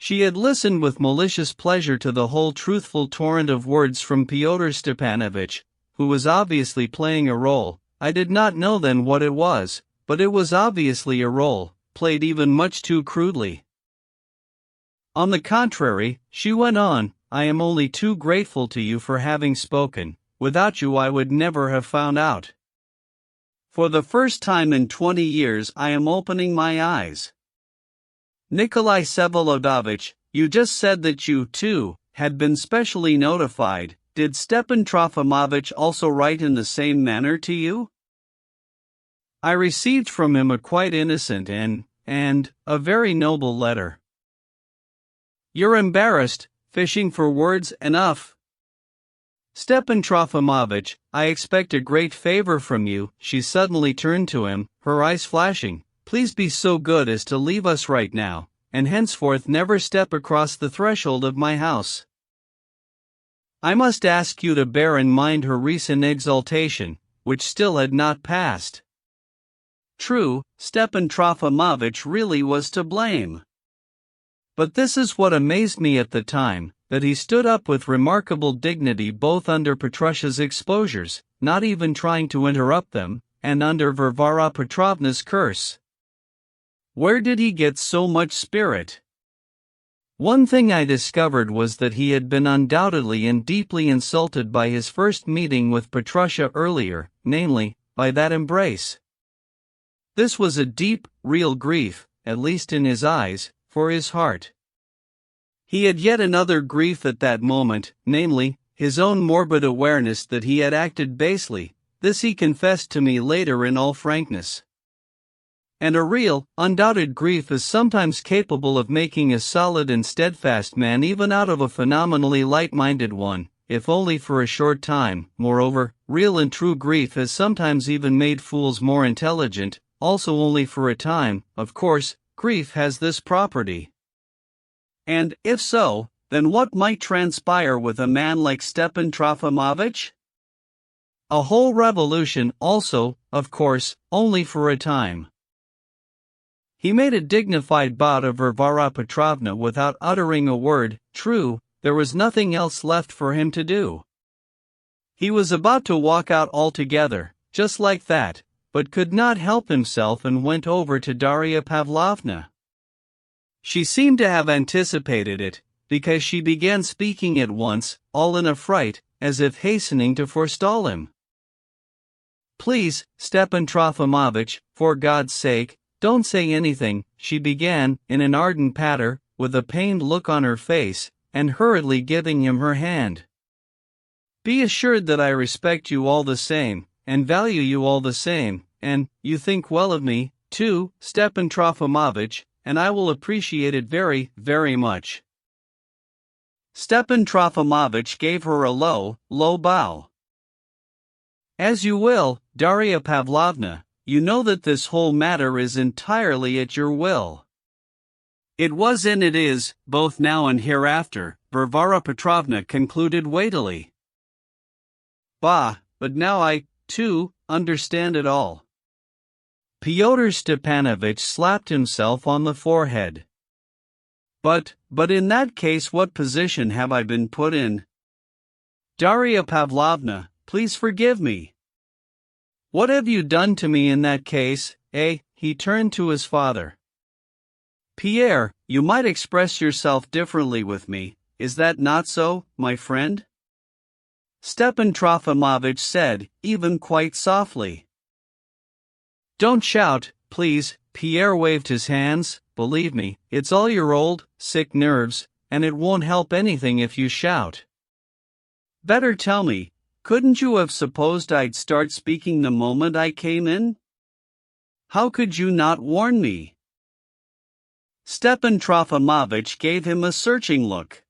She had listened with malicious pleasure to the whole truthful torrent of words from Fyodor Stepanovich, who was obviously playing a role. I did not know then what it was, but it was obviously a role, played even much too crudely. On the contrary, she went on, I am only too grateful to you for having spoken. Without you I would never have found out. For the first time in 20 years I am opening my eyes. Nikolai Vsevolodovich, you just said that you, too, had been specially notified. Did Stepan Trofimovich also write in the same manner to you? I received from him a quite innocent and a very noble letter. You're embarrassed, fishing for words enough. Stepan Trofimovich, I expect a great favor from you. She suddenly turned to him, her eyes flashing. Please be so good as to leave us right now, and henceforth never step across the threshold of my house. I must ask you to bear in mind her recent exaltation, which still had not passed. True, Stepan Trofimovich really was to blame. But this is what amazed me at the time, that he stood up with remarkable dignity both under Petrusha's exposures, not even trying to interrupt them, and under Varvara Petrovna's curse. Where did he get so much spirit? One thing I discovered was that he had been undoubtedly and deeply insulted by his first meeting with Petrusha earlier, namely, by that embrace. This was a deep, real grief, at least in his eyes, for his heart. He had yet another grief at that moment, namely, his own morbid awareness that he had acted basely. This he confessed to me later in all frankness. And a real, undoubted grief is sometimes capable of making a solid and steadfast man even out of a phenomenally light-minded one, if only for a short time. Moreover, real and true grief has sometimes even made fools more intelligent, also only for a time. Of course, grief has this property. And, if so, then what might transpire with a man like Stepan Trofimovich? A whole revolution, also, of course, only for a time. He made a dignified bow to Varvara Petrovna without uttering a word. True, there was nothing else left for him to do. He was about to walk out altogether, just like that, but could not help himself and went over to Darya Pavlovna. She seemed to have anticipated it, because she began speaking at once, all in a fright, as if hastening to forestall him. "Please, Stepan Trofimovich, for God's sake, don't say anything," she began, in an ardent patter, with a pained look on her face, and hurriedly giving him her hand. "Be assured that I respect you all the same, and value you all the same, and you think well of me, too, Stepan Trofimovich, and I will appreciate it very, very much." Stepan Trofimovich gave her a low, low bow. "As you will, Darya Pavlovna. You know that this whole matter is entirely at your will." "It was and it is, both now and hereafter," Varvara Petrovna concluded weightily. "Bah, but now I, too, understand it all." Fyodor Stepanovich slapped himself on the forehead. But in that case what position have I been put in? Darya Pavlovna, please forgive me. What have you done to me in that case, eh?" He turned to his father. "Pierre, you might express yourself differently with me, is that not so, my friend?" Stepan Trofimovich said, even quite softly. "Don't shout, please." Pierre waved his hands. "Believe me, it's all your old, sick nerves, and it won't help anything if you shout. Better tell me, couldn't you have supposed I'd start speaking the moment I came in? How could you not warn me?" Stepan Trofimovich gave him a searching look.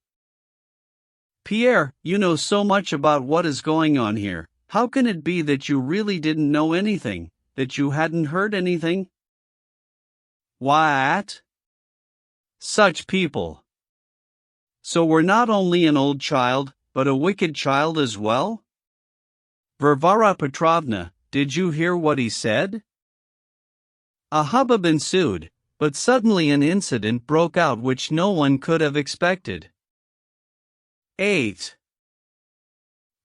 "Pierre, you know so much about what is going on here, how can it be that you really didn't know anything, that you hadn't heard anything?" "What? Such people. So we're not only an old child, but a wicked child as well? Varvara Petrovna, did you hear what he said?" A hubbub ensued, but suddenly an incident broke out which no one could have expected. 8.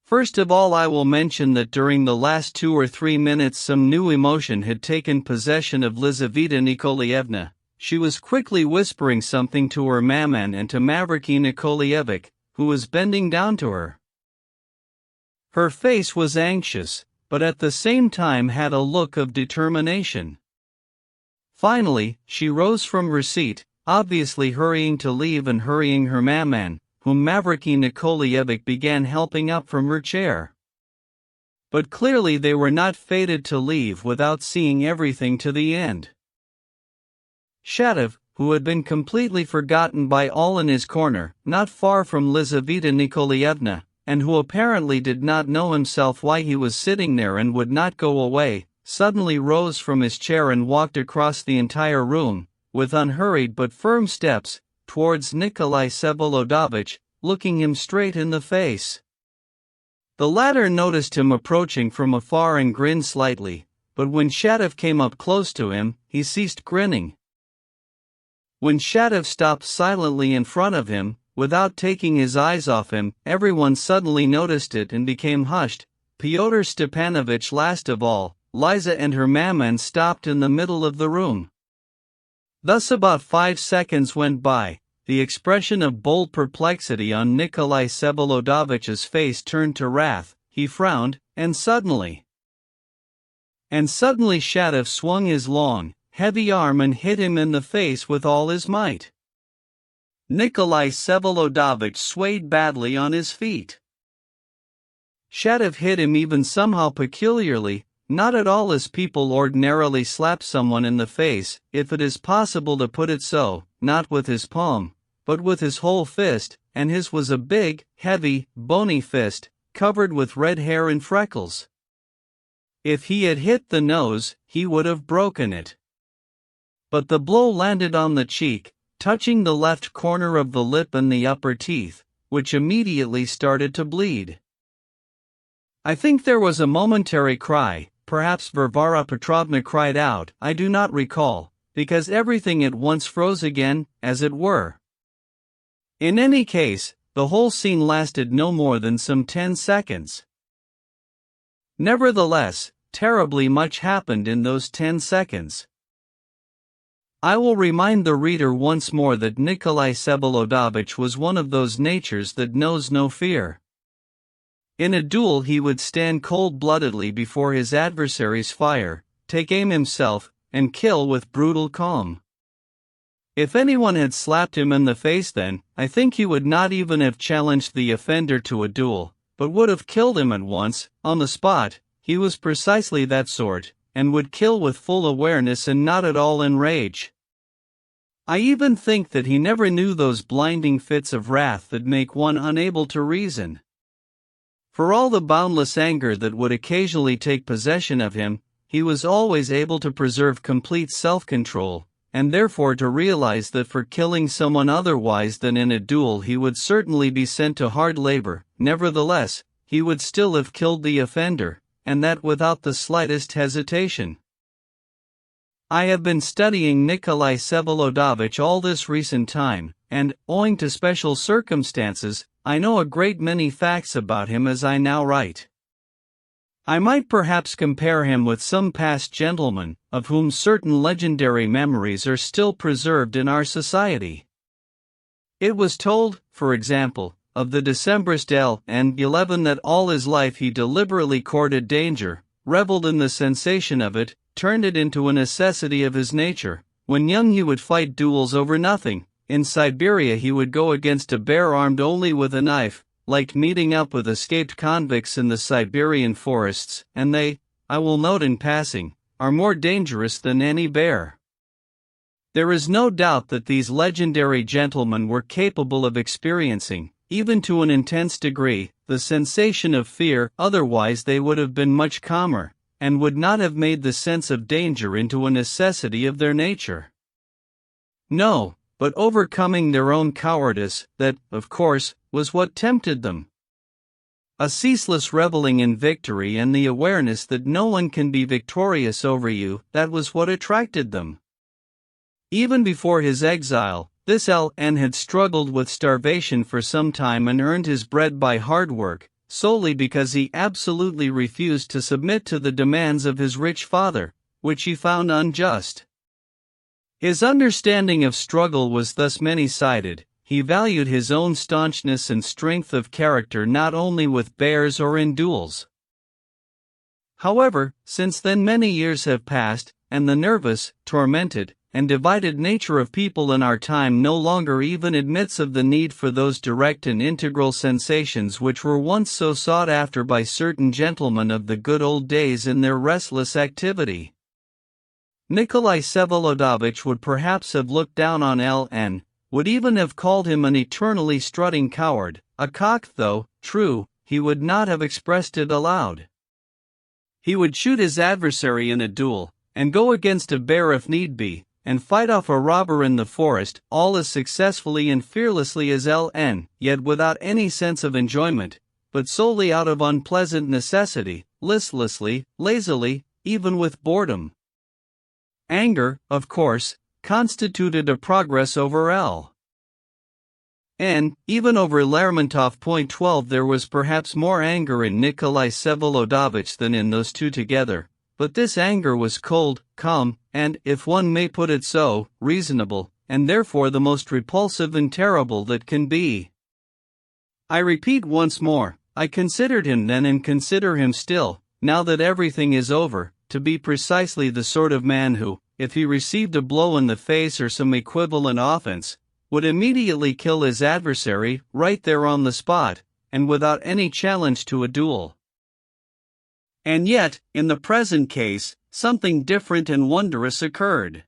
First of all I will mention that during the last 2 or 3 minutes some new emotion had taken possession of Lizaveta Nikolaevna. She was quickly whispering something to her maman and to Mavriky Nikolaevich, who was bending down to her. Her face was anxious, but at the same time had a look of determination. Finally, she rose from her seat, obviously hurrying to leave and hurrying her maman, whom Mavriky Nikolaevich began helping up from her chair. But clearly they were not fated to leave without seeing everything to the end. Shatov, who had been completely forgotten by all in his corner, not far from Lizaveta Nikolaevna, and who apparently did not know himself why he was sitting there and would not go away, suddenly rose from his chair and walked across the entire room, with unhurried but firm steps, towards Nikolai Vsevolodovich, looking him straight in the face. The latter noticed him approaching from afar and grinned slightly, but when Shatov came up close to him, he ceased grinning. When Shatov stopped silently in front of him, without taking his eyes off him, everyone suddenly noticed it and became hushed, Pyotr Stepanovich last of all. Liza and her maman stopped in the middle of the room. Thus about 5 seconds went by, the expression of bold perplexity on Nikolai Vsevolodovitch's face turned to wrath, he frowned, and suddenly, And suddenly Shatov swung his long, heavy arm and hit him in the face with all his might. Nikolai Vsevolodovich swayed badly on his feet. Shatov hit him even somehow peculiarly, not at all as people ordinarily slap someone in the face, if it is possible to put it so, not with his palm, but with his whole fist, and his was a big, heavy, bony fist, covered with red hair and freckles. If he had hit the nose, he would have broken it. But the blow landed on the cheek, touching the left corner of the lip and the upper teeth, which immediately started to bleed. I think there was a momentary cry, perhaps Varvara Petrovna cried out, I do not recall, because everything at once froze again, as it were. In any case, the whole scene lasted no more than some 10 seconds. Nevertheless, terribly much happened in those 10 seconds. I will remind the reader once more that Nikolai Vsevolodovich was one of those natures that knows no fear. In a duel he would stand cold-bloodedly before his adversary's fire, take aim himself, and kill with brutal calm. If anyone had slapped him in the face then, I think he would not even have challenged the offender to a duel, but would have killed him at once, on the spot. He was precisely that sort, and would kill with full awareness and not at all in rage. I even think that he never knew those blinding fits of wrath that make one unable to reason. For all the boundless anger that would occasionally take possession of him, he was always able to preserve complete self-control, and therefore to realize that for killing someone otherwise than in a duel he would certainly be sent to hard labor. Nevertheless, he would still have killed the offender, and that without the slightest hesitation. I have been studying Nikolai Vsevolodovich all this recent time, and, owing to special circumstances, I know a great many facts about him as I now write. I might perhaps compare him with some past gentlemen, of whom certain legendary memories are still preserved in our society. It was told, for example, of the Decembrist L.N. that all his life he deliberately courted danger, reveled in the sensation of it, turned it into a necessity of his nature. When young he would fight duels over nothing. In Siberia he would go against a bear armed only with a knife, liked meeting up with escaped convicts in the Siberian forests, and they, I will note in passing, are more dangerous than any bear. There is no doubt that these legendary gentlemen were capable of experiencing, even to an intense degree, the sensation of fear, otherwise they would have been much calmer, and would not have made the sense of danger into a necessity of their nature. No, but overcoming their own cowardice, that, of course, was what tempted them. A ceaseless reveling in victory and the awareness that no one can be victorious over you, that was what attracted them. Even before his exile, this L.N. had struggled with starvation for some time and earned his bread by hard work, solely because he absolutely refused to submit to the demands of his rich father, which he found unjust. His understanding of struggle was thus many-sided. He valued his own staunchness and strength of character not only with bears or in duels. However, since then many years have passed, and the nervous, tormented, and divided nature of people in our time no longer even admits of the need for those direct and integral sensations which were once so sought after by certain gentlemen of the good old days in their restless activity. Nikolai Vsevolodovich would perhaps have looked down on L.N., would even have called him an eternally strutting coward, a cock though, true, he would not have expressed it aloud. He would shoot his adversary in a duel, and go against a bear if need be, and fight off a robber in the forest, all as successfully and fearlessly as L.N., yet without any sense of enjoyment, but solely out of unpleasant necessity, listlessly, lazily, even with boredom. Anger, of course, constituted a progress over L.N., even over Lermontov. 12 There was perhaps more anger in Nikolai Vsevolodovich than in those two together, but this anger was cold, calm, and, if one may put it so, reasonable, and therefore the most repulsive and terrible that can be. I repeat once more, I considered him then and consider him still, now that everything is over, to be precisely the sort of man who, if he received a blow in the face or some equivalent offense, would immediately kill his adversary right there on the spot, and without any challenge to a duel. And yet, in the present case, something different and wondrous occurred.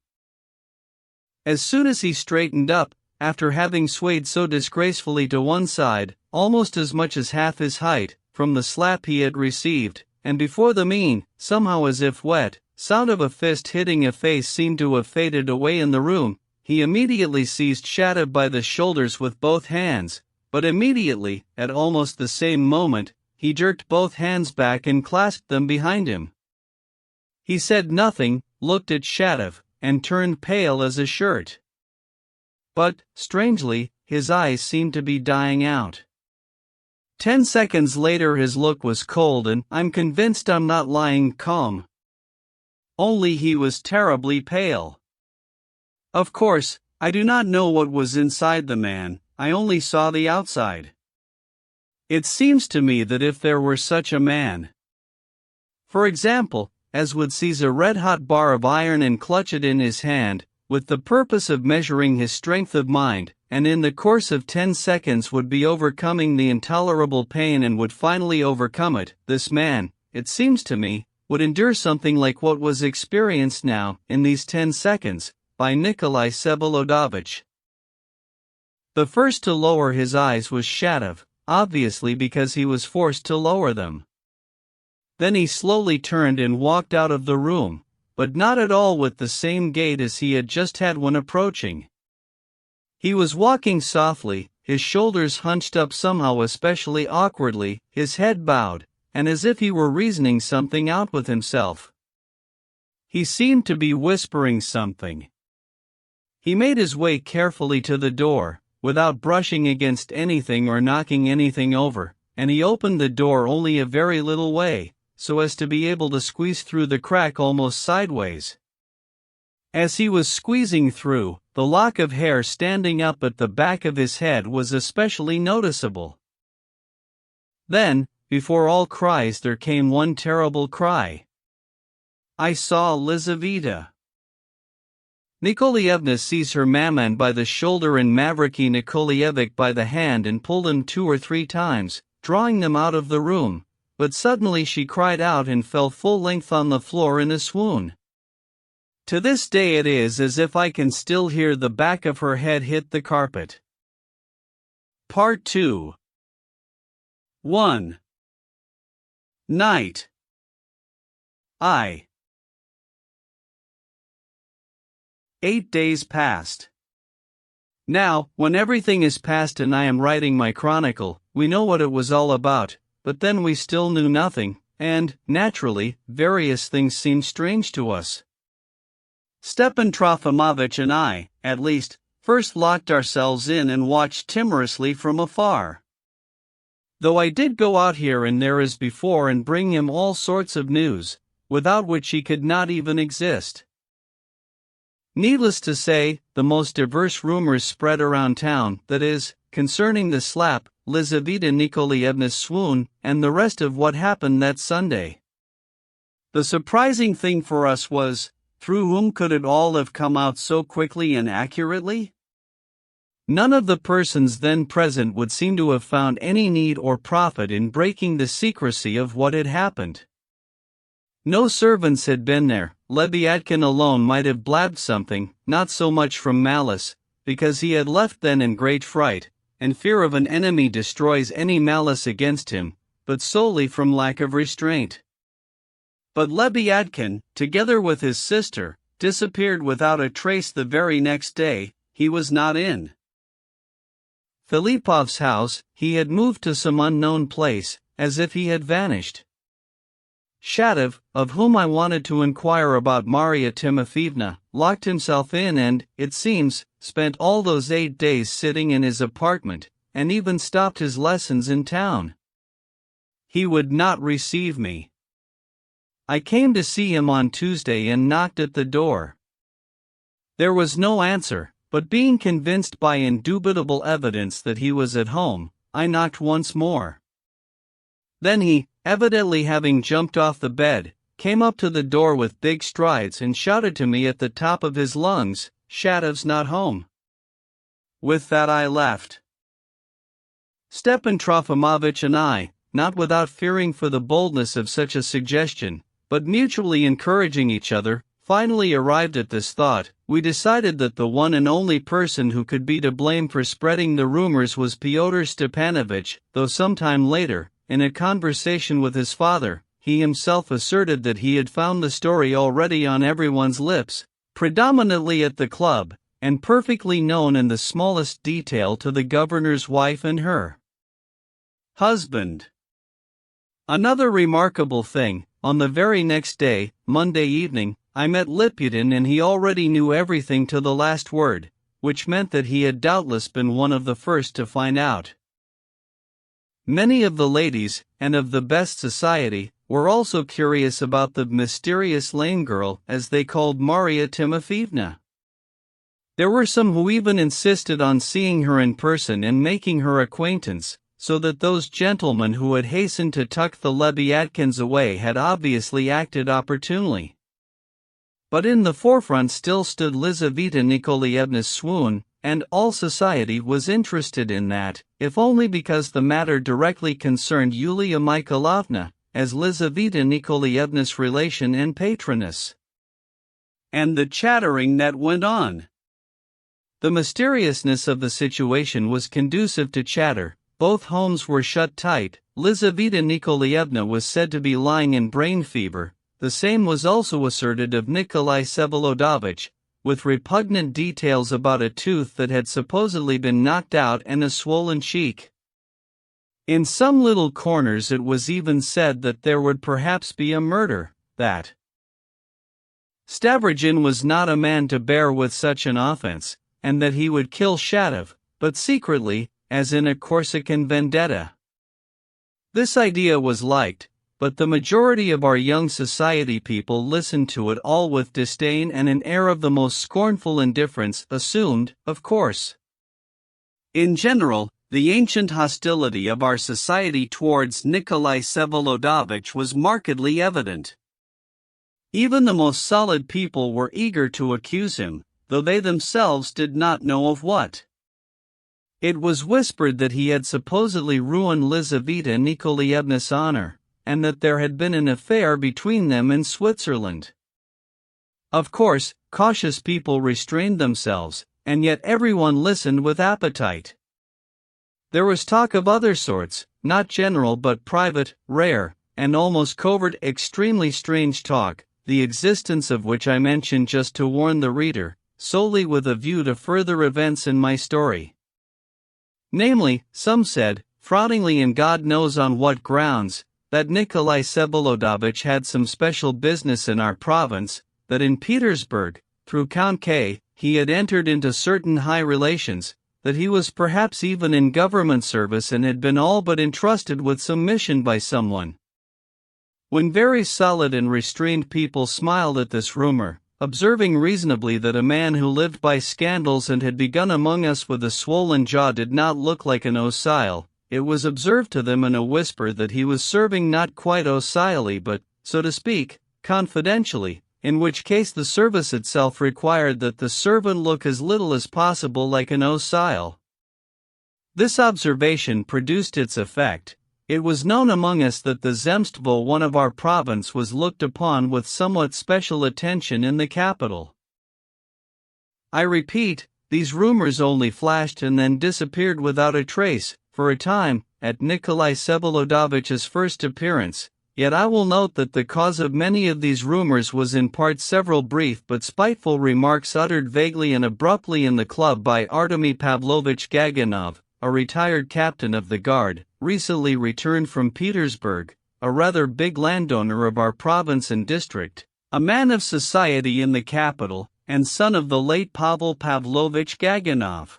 As soon as he straightened up, after having swayed so disgracefully to one side, almost as much as half his height, from the slap he had received, and before the mean, somehow as if wet, sound of a fist hitting a face seemed to have faded away in the room, he immediately seized Shadov by the shoulders with both hands, but immediately, at almost the same moment, he jerked both hands back and clasped them behind him. He said nothing, looked at Shadov, and turned pale as a shirt. But, strangely, his eyes seemed to be dying out. 10 seconds later his look was cold and, I'm convinced I'm not lying, calm. Only he was terribly pale. Of course, I do not know what was inside the man, I only saw the outside. It seems to me that if there were such a man, for example, as would seize a red-hot bar of iron and clutch it in his hand, with the purpose of measuring his strength of mind, and in the course of 10 seconds would be overcoming the intolerable pain and would finally overcome it, this man, it seems to me, would endure something like what was experienced now, in these 10 seconds, by Nikolai Vsevolodovich. The first to lower his eyes was Shadov, obviously because he was forced to lower them. Then he slowly turned and walked out of the room, but not at all with the same gait as he had just had when approaching. He was walking softly, his shoulders hunched up somehow especially awkwardly, his head bowed, and as if he were reasoning something out with himself. He seemed to be whispering something. He made his way carefully to the door, without brushing against anything or knocking anything over, and he opened the door only a very little way, so as to be able to squeeze through the crack almost sideways. As he was squeezing through, the lock of hair standing up at the back of his head was especially noticeable. Then, before all cries there came one terrible cry. I saw Lizaveta. Nikolaevna seized her maman by the shoulder and Mavriky Nikolaevich by the hand and pulled him 2 or 3 times, drawing them out of the room, but suddenly she cried out and fell full length on the floor in a swoon. To this day it is as if I can still hear the back of her head hit the carpet. Part 2. 1. Night. 8 days passed. Now, when everything is past and I am writing my chronicle, we know what it was all about, but then we still knew nothing, and, naturally, various things seemed strange to us. Stepan Trofimovich and I, at least, first locked ourselves in and watched timorously from afar. Though I did go out here and there as before and bring him all sorts of news, without which he could not even exist. Needless to say, the most diverse rumors spread around town, that is, concerning the slap, Lizaveta Nikolaevna's swoon, and the rest of what happened that Sunday. The surprising thing for us was, through whom could it all have come out so quickly and accurately? None of the persons then present would seem to have found any need or profit in breaking the secrecy of what had happened. No servants had been there. Lebyadkin alone might have blabbed something, not so much from malice, because he had left then in great fright, and fear of an enemy destroys any malice against him, but solely from lack of restraint. But Lebyadkin, together with his sister, disappeared without a trace the very next day. He was not in Filipov's house, he had moved to some unknown place, as if he had vanished. Shadov, of whom I wanted to inquire about Marya Timofeevna, locked himself in and, it seems, spent all those 8 days sitting in his apartment, and even stopped his lessons in town. He would not receive me. I came to see him on Tuesday and knocked at the door. There was no answer, but being convinced by indubitable evidence that he was at home, I knocked once more. Then he, evidently having jumped off the bed, came up to the door with big strides and shouted to me at the top of his lungs, "Shadov's not home." With that I left. Stepan Trofimovich and I, not without fearing for the boldness of such a suggestion, but mutually encouraging each other, finally arrived at this thought. We decided that the one and only person who could be to blame for spreading the rumors was Fyodor Stepanovich, though sometime later, in a conversation with his father, he himself asserted that he had found the story already on everyone's lips, predominantly at the club, and perfectly known in the smallest detail to the governor's wife and her husband. Another remarkable thing, on the very next day, Monday evening, I met Liputin and he already knew everything to the last word, which meant that he had doubtless been one of the first to find out. Many of the ladies, and of the best society, were also curious about the mysterious lame girl, as they called Maria Timofeevna. There were some who even insisted on seeing her in person and making her acquaintance, so that those gentlemen who had hastened to tuck the Lebyatkins away had obviously acted opportunely. But in the forefront still stood Lizaveta Nikolaevna's swoon, and all society was interested in that, if only because the matter directly concerned Yulia Mikhailovna, as Lizaveta Nikolaevna's relation and patroness. And the chattering that went on. The mysteriousness of the situation was conducive to chatter. Both homes were shut tight. Lizaveta Nikolaevna was said to be lying in brain fever. The same was also asserted of Nikolai Vsevolodovich, with repugnant details about a tooth that had supposedly been knocked out and a swollen cheek. In some little corners it was even said that there would perhaps be a murder, that Stavrogin was not a man to bear with such an offense, and that he would kill Shadov, but secretly, as in a Corsican vendetta. This idea was liked, but the majority of our young society people listened to it all with disdain and an air of the most scornful indifference, assumed, of course. In general, the ancient hostility of our society towards Nikolai Vsevolodovich was markedly evident. Even the most solid people were eager to accuse him, though they themselves did not know of what. It was whispered that he had supposedly ruined Lizaveta Nikolaevna's honor, and that there had been an affair between them in Switzerland. Of course, cautious people restrained themselves, and yet everyone listened with appetite. There was talk of other sorts, not general but private, rare, and almost covert, extremely strange talk, the existence of which I mention just to warn the reader, solely with a view to further events in my story. Namely, some said, frowningly and God knows on what grounds, that Nikolai Vsevolodovich had some special business in our province, that in Petersburg, through Count K, he had entered into certain high relations, that he was perhaps even in government service and had been all but entrusted with some mission by someone. When very solid and restrained people smiled at this rumor, observing reasonably that a man who lived by scandals and had begun among us with a swollen jaw did not look like an Osile, it was observed to them in a whisper that he was serving not quite Osilely but, so to speak, confidentially, in which case the service itself required that the servant look as little as possible like an Osile. This observation produced its effect. It was known among us that the Zemstvo, one of our province, was looked upon with somewhat special attention in the capital. I repeat, these rumors only flashed and then disappeared without a trace, for a time, at Nikolai Vsevolodovitch's first appearance, yet I will note that the cause of many of these rumors was in part several brief but spiteful remarks uttered vaguely and abruptly in the club by Artemy Pavlovich Gaganov, a retired captain of the guard, recently returned from Petersburg, a rather big landowner of our province and district, a man of society in the capital, and son of the late Pavel Pavlovich Gaganov.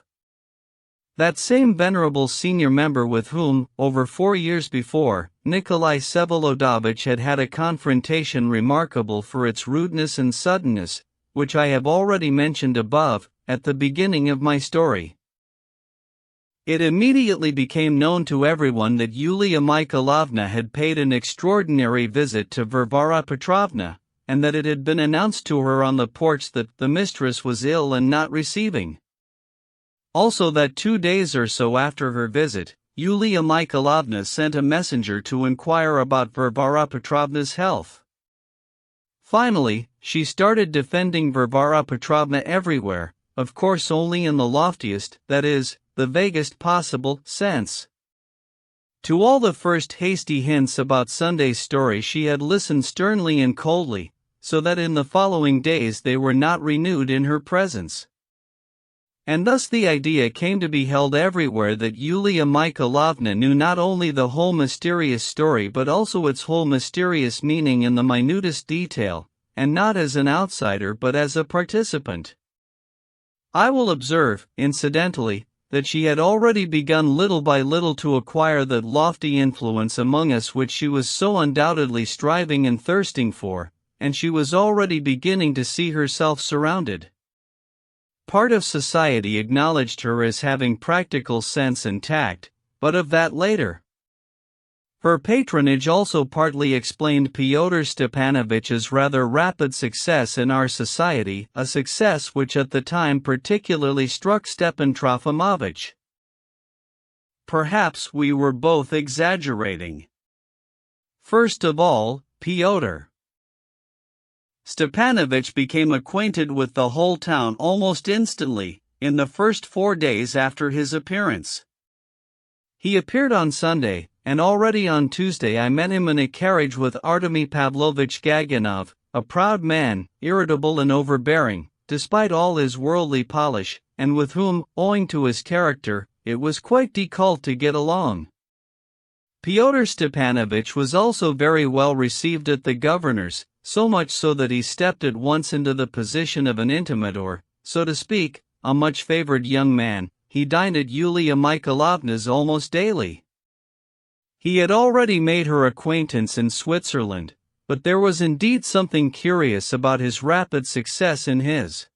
That same venerable senior member with whom, over 4 years before, Nikolai Vsevolodovich had had a confrontation remarkable for its rudeness and suddenness, which I have already mentioned above, at the beginning of my story. It immediately became known to everyone that Yulia Mikhailovna had paid an extraordinary visit to Varvara Petrovna, and that it had been announced to her on the porch that the mistress was ill and not receiving. Also that 2 days or so after her visit, Yulia Mikhailovna sent a messenger to inquire about Varvara Petrovna's health. Finally, she started defending Varvara Petrovna everywhere, of course only in the loftiest, that is, the vaguest possible, sense. To all the first hasty hints about Sunday's story she had listened sternly and coldly, so that in the following days they were not renewed in her presence. And thus the idea came to be held everywhere that Yulia Mikhailovna knew not only the whole mysterious story but also its whole mysterious meaning in the minutest detail, and not as an outsider but as a participant. I will observe, incidentally, that she had already begun little by little to acquire that lofty influence among us which she was so undoubtedly striving and thirsting for, and she was already beginning to see herself surrounded. Part of society acknowledged her as having practical sense and tact, but of that later. Her patronage also partly explained Fyodor Stepanovitch's rather rapid success in our society, a success which at the time particularly struck Stepan Trofimovich. Perhaps we were both exaggerating. First of all, Fyodor Stepanovich became acquainted with the whole town almost instantly, in the first 4 days after his appearance. He appeared on Sunday, and already on Tuesday I met him in a carriage with Artemy Pavlovich Gaganov, a proud man, irritable and overbearing, despite all his worldly polish, and with whom, owing to his character, it was quite difficult to get along. Fyodor Stepanovich was also very well received at the governor's, so much so that he stepped at once into the position of an intimate or, so to speak, a much favored young man. He dined at Yulia Mikhailovna's almost daily. He had already made her acquaintance in Switzerland, but there was indeed something curious about his rapid success in His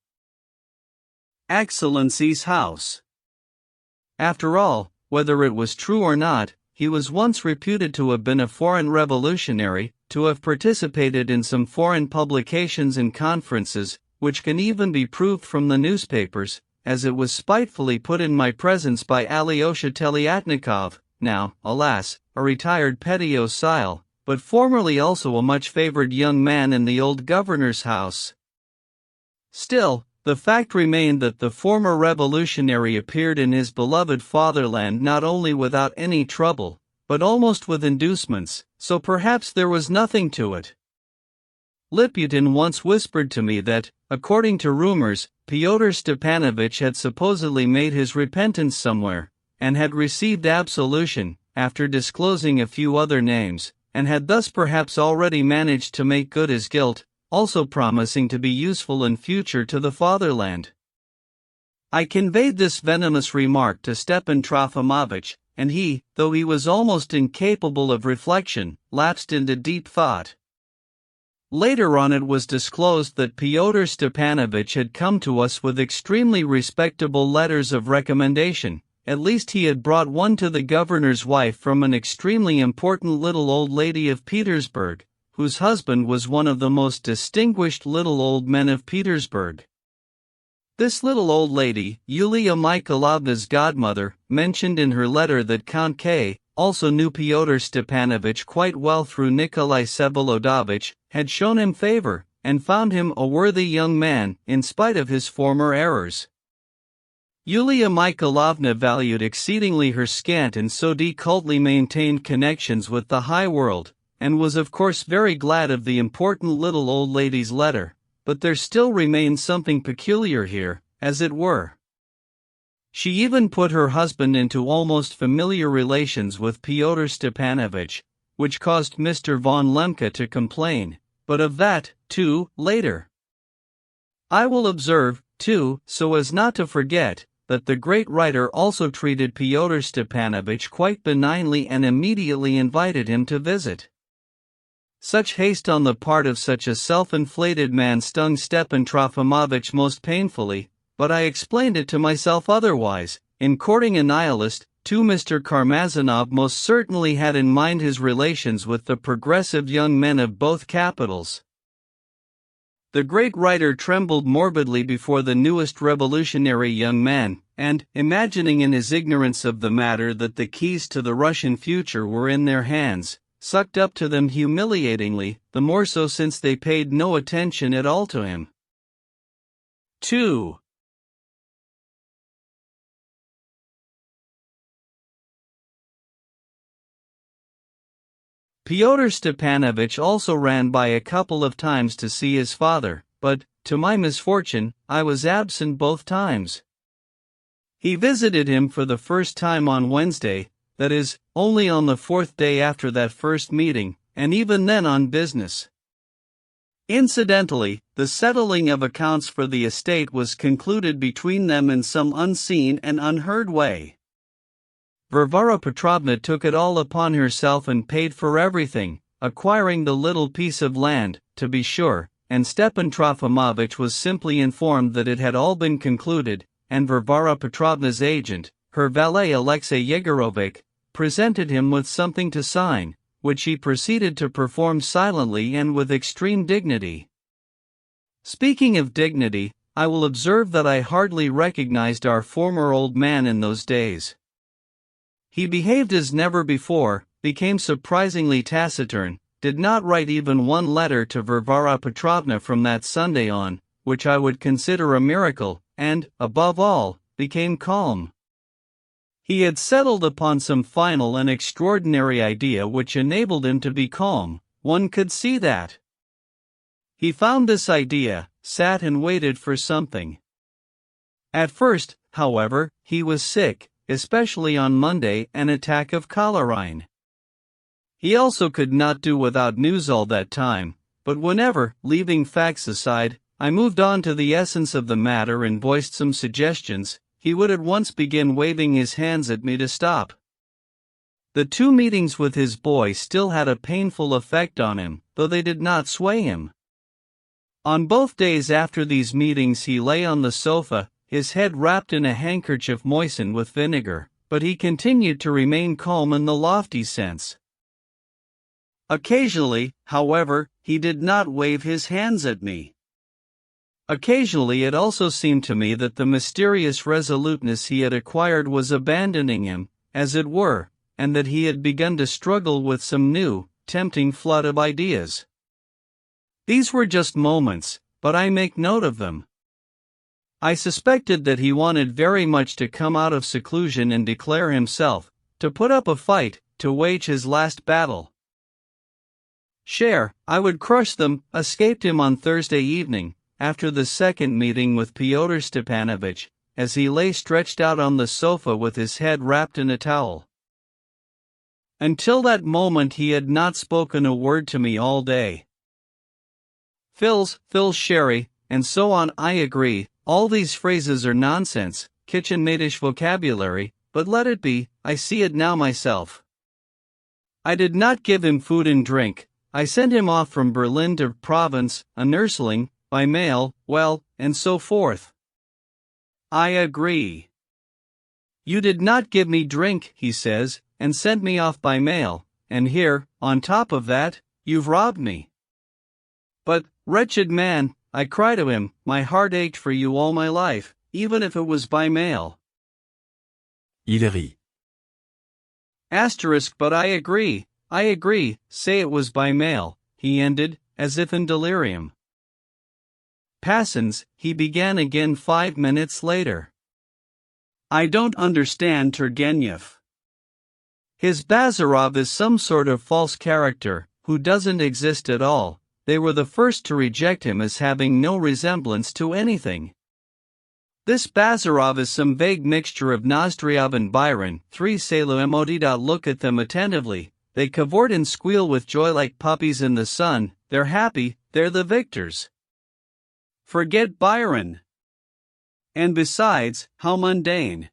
Excellency's house. After all, whether it was true or not, he was once reputed to have been a foreign revolutionary, to have participated in some foreign publications and conferences, which can even be proved from the newspapers, as it was spitefully put in my presence by Alyosha Telyatnikov, now, alas, a retired petty ossile, but formerly also a much favored young man in the old governor's house. Still, the fact remained that the former revolutionary appeared in his beloved fatherland not only without any trouble, but almost with inducements, so perhaps there was nothing to it. Liputin once whispered to me that, according to rumors, Fyodor Stepanovich had supposedly made his repentance somewhere, and had received absolution, after disclosing a few other names, and had thus perhaps already managed to make good his guilt, also promising to be useful in future to the fatherland. I conveyed this venomous remark to Stepan Trofimovich, and he, though he was almost incapable of reflection, lapsed into deep thought. Later on it was disclosed that Fyodor Stepanovich had come to us with extremely respectable letters of recommendation. At least he had brought one to the governor's wife from an extremely important little old lady of Petersburg, whose husband was one of the most distinguished little old men of Petersburg. This little old lady, Yulia Mikhailovna's godmother, mentioned in her letter that Count K. also knew Fyodor Stepanovich quite well through Nikolai Vsevolodovich, had shown him favor, and found him a worthy young man, in spite of his former errors. Yulia Mikhailovna valued exceedingly her scant and so decently maintained connections with the high world, and was of course very glad of the important little old lady's letter, but there still remained something peculiar here, as it were. She even put her husband into almost familiar relations with Fyodor Stepanovich, which caused Mr. von Lemke to complain, but of that, too, later. I will observe, too, so as not to forget, that the great writer also treated Fyodor Stepanovich quite benignly and immediately invited him to visit. Such haste on the part of such a self-inflated man stung Stepan Trofimovich most painfully, but I explained it to myself otherwise. in courting a nihilist, too. Mr. Karmazinov most certainly had in mind his relations with the progressive young men of both capitals. The great writer trembled morbidly before the newest revolutionary young man, and, imagining in his ignorance of the matter that the keys to the Russian future were in their hands, sucked up to them humiliatingly, the more so since they paid no attention at all to him. 2. Fyodor Stepanovich also ran by a couple of times to see his father, but, to my misfortune, I was absent both times. He visited him for the first time on Wednesday, that is, only on the fourth day after that first meeting, and even then on business. Incidentally, the settling of accounts for the estate was concluded between them in some unseen and unheard way. Varvara Petrovna took it all upon herself and paid for everything, acquiring the little piece of land, to be sure, and Stepan Trofimovich was simply informed that it had all been concluded, and Varvara Petrovna's agent, her valet Alexey Yegorovich, presented him with something to sign, which he proceeded to perform silently and with extreme dignity. Speaking of dignity, I will observe that I hardly recognized our former old man in those days. He behaved as never before, became surprisingly taciturn, did not write even one letter to Varvara Petrovna from that Sunday on, which I would consider a miracle, and, above all, became calm. He had settled upon some final and extraordinary idea which enabled him to be calm, one could see that. He found this idea, sat and waited for something. At first, however, he was sick, especially on Monday, an attack of cholerine. He also could not do without news all that time, but whenever, leaving facts aside, I moved on to the essence of the matter and voiced some suggestions, he would at once begin waving his hands at me to stop. The 2 meetings with his boy still had a painful effect on him, though they did not sway him. On both days after these meetings he lay on the sofa, his head wrapped in a handkerchief moistened with vinegar, but he continued to remain calm in the lofty sense. Occasionally, however, he did not wave his hands at me. Occasionally it also seemed to me that the mysterious resoluteness he had acquired was abandoning him, as it were, and that he had begun to struggle with some new, tempting flood of ideas. These were just moments, but I make note of them. I suspected that he wanted very much to come out of seclusion and declare himself, to put up a fight, to wage his last battle. I would crush them, escaped him on Thursday evening, after the second meeting with Fyodor Stepanovich, as he lay stretched out on the sofa with his head wrapped in a towel. Until that moment he had not spoken a word to me all day. Phil's sherry, and so on. I agree, all these phrases are nonsense, kitchen-maidish vocabulary, but let it be, I see it now myself. I did not give him food and drink, I sent him off from Berlin to Provence, a nursling, by mail, well, and so forth. I agree. You did not give me drink, he says, and sent me off by mail, and here, on top of that, you've robbed me. But, wretched man, I cry to him, my heart ached for you all my life, even if it was by mail. Il rit. But I agree, say it was by mail, he ended, as if in delirium. Passons, he began again 5 minutes later. I don't understand Turgenev. His Bazarov is some sort of false character, who doesn't exist at all. They were the first to reject him as having no resemblance to anything. This Bazarov is some vague mixture of Nozdryov and Byron. 3 Mod. Look at them attentively, they cavort and squeal with joy like puppies in the sun, they're happy, they're the victors. Forget Byron. And besides, how mundane.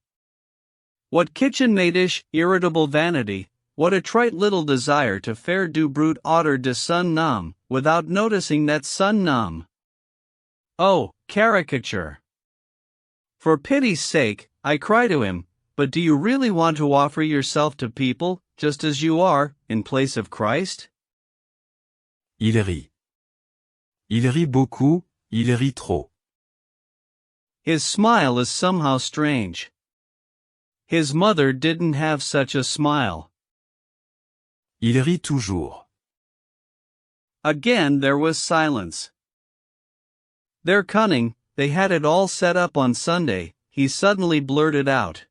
What kitchen-maidish, irritable vanity, what a trite little desire to faire du brute auteur de son nom, without noticing that son nom. Oh, caricature. For pity's sake, I cry to him, But do you really want to offer yourself to people, just as you are, in place of Christ? Il rit. Il rit beaucoup, il rit trop. His smile is somehow strange. His mother didn't have such a smile. Il rit toujours. Again there was silence. They're cunning, they had it all set up on Sunday, he suddenly blurted out.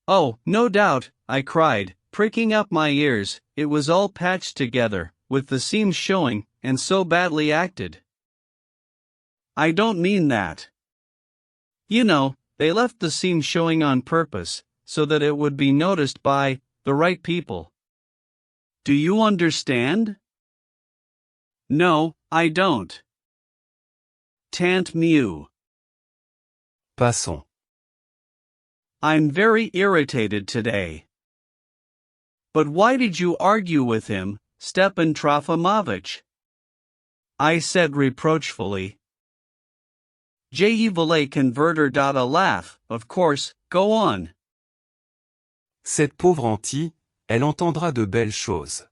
Oh, no doubt, I cried, pricking up my ears, it was all patched together, with the seams showing, and so badly acted. I don't mean that. You know, they left the seams showing on purpose, so that it would be noticed by the right people. Do you understand? No, I don't. Tant mieux. Passons. I'm very irritated today. But why did you argue with him, Stepan Trofimovich? I said reproachfully. Je voulais convertir a laugh, of course, go on. Cette pauvre Anti, elle entendra de belles choses.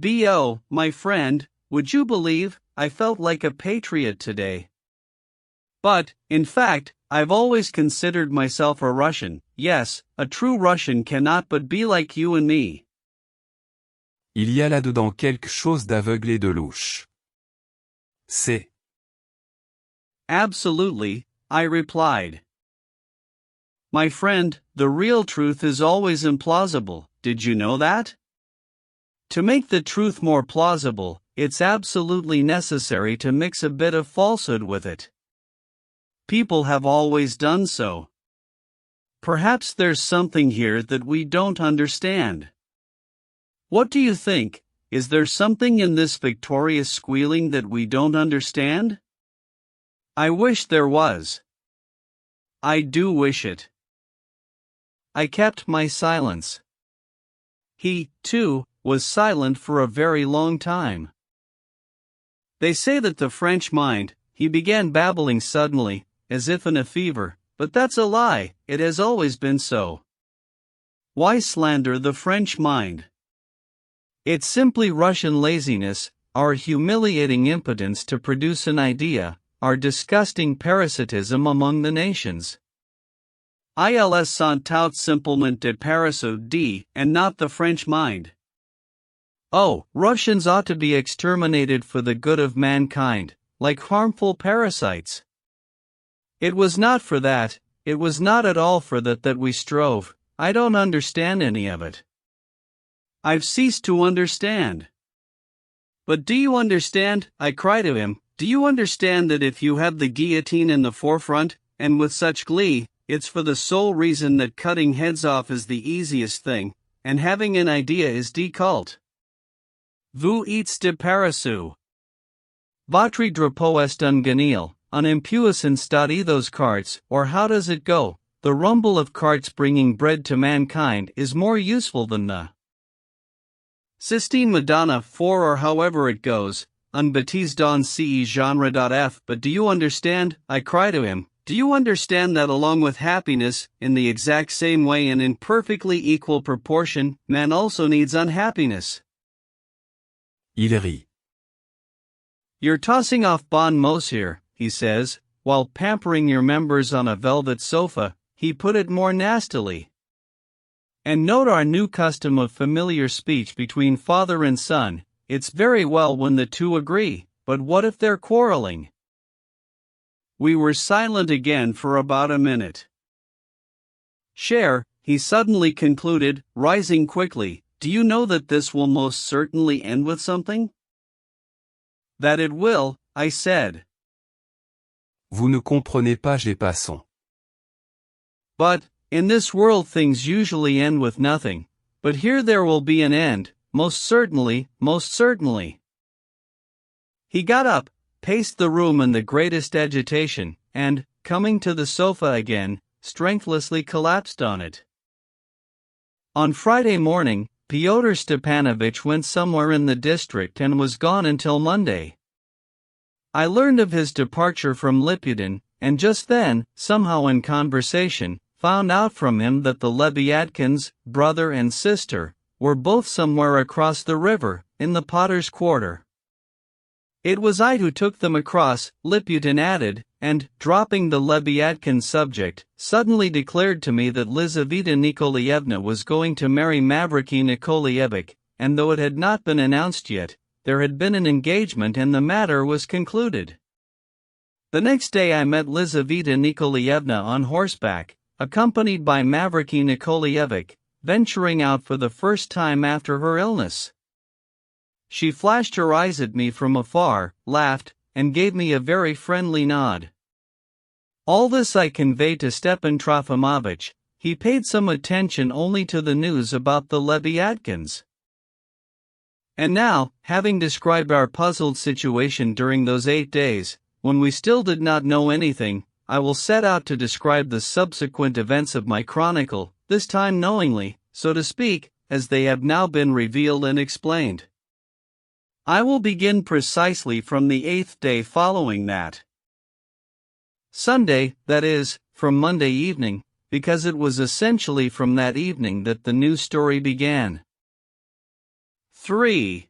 B.O., my friend, would you believe, I felt like a patriot today. But, in fact, I've always considered myself a Russian. Yes, a true Russian cannot but be like you and me. Il y a là-dedans quelque chose d'aveugle et de louche. C'est. Absolutely, I replied. My friend, the real truth is always implausible, did you know that? To make the truth more plausible, it's absolutely necessary to mix a bit of falsehood with it. People have always done so. Perhaps there's something here that we don't understand. What do you think? Is there something in this victorious squealing that we don't understand? I wish there was. I do wish it. I kept my silence. He, too, was silent for a very long time. They say that the French mind, he began babbling suddenly, as if in a fever, but that's a lie, it has always been so. Why slander the French mind? It's simply Russian laziness, our humiliating impotence to produce an idea, our disgusting parasitism among the nations. Ils sont tout simplement des parasites d, and not the French mind. Oh, Russians ought to be exterminated for the good of mankind, like harmful parasites. It was not for that, it was not at all for that we strove. I don't understand any of it. I've ceased to understand. But do you understand, I cry to him, do you understand that if you have the guillotine in the forefront, and with such glee, it's for the sole reason that cutting heads off is the easiest thing, and having an idea is déculte. Vous êtes de paresseux. Votre drapeau est un guenille, un impuissant stade those carts, or how does it go? The rumble of carts bringing bread to mankind is more useful than the Sistine Madonna 4 or however it goes, un bêtise dans ce genre. But do you understand, I cry to him, do you understand that along with happiness, in the exact same way and in perfectly equal proportion, man also needs unhappiness? Il rit. You're tossing off bon mots here, he says, while pampering your members on a velvet sofa, he put it more nastily. And note our new custom of familiar speech between father and son, it's very well when the two agree, but what if they're quarreling? We were silent again for about a minute. Cher, he suddenly concluded, rising quickly, do you know that this will most certainly end with something? That it will, I said. Vous ne comprenez pas, j'ai passons. But, in this world things usually end with nothing, but here there will be an end, most certainly, most certainly. He got up, paced the room in the greatest agitation, and, coming to the sofa again, strengthlessly collapsed on it. On Friday morning, Fyodor Stepanovich went somewhere in the district and was gone until Monday. I learned of his departure from Liputin, and just then, somehow in conversation, found out from him that the Lebyatkins, brother and sister, were both somewhere across the river, in the potter's quarter. It was I who took them across, Liputin added, and, dropping the Lebyadkin subject, suddenly declared to me that Lizaveta Nikolaevna was going to marry Mavriky Nikolaevich, and though it had not been announced yet, there had been an engagement and the matter was concluded. The next day I met Lizaveta Nikolaevna on horseback, accompanied by Mavriky Nikolaevich, venturing out for the first time after her illness. She flashed her eyes at me from afar, laughed, and gave me a very friendly nod. All this I conveyed to Stepan Trofimovich. He paid some attention only to the news about the Lebyatkins. And now, having described our puzzled situation during those 8 days, when we still did not know anything, I will set out to describe the subsequent events of my chronicle, this time knowingly, so to speak, as they have now been revealed and explained. I will begin precisely from the 8th day following that. Sunday, that is, from Monday evening, because it was essentially from that evening that the new story began. 3.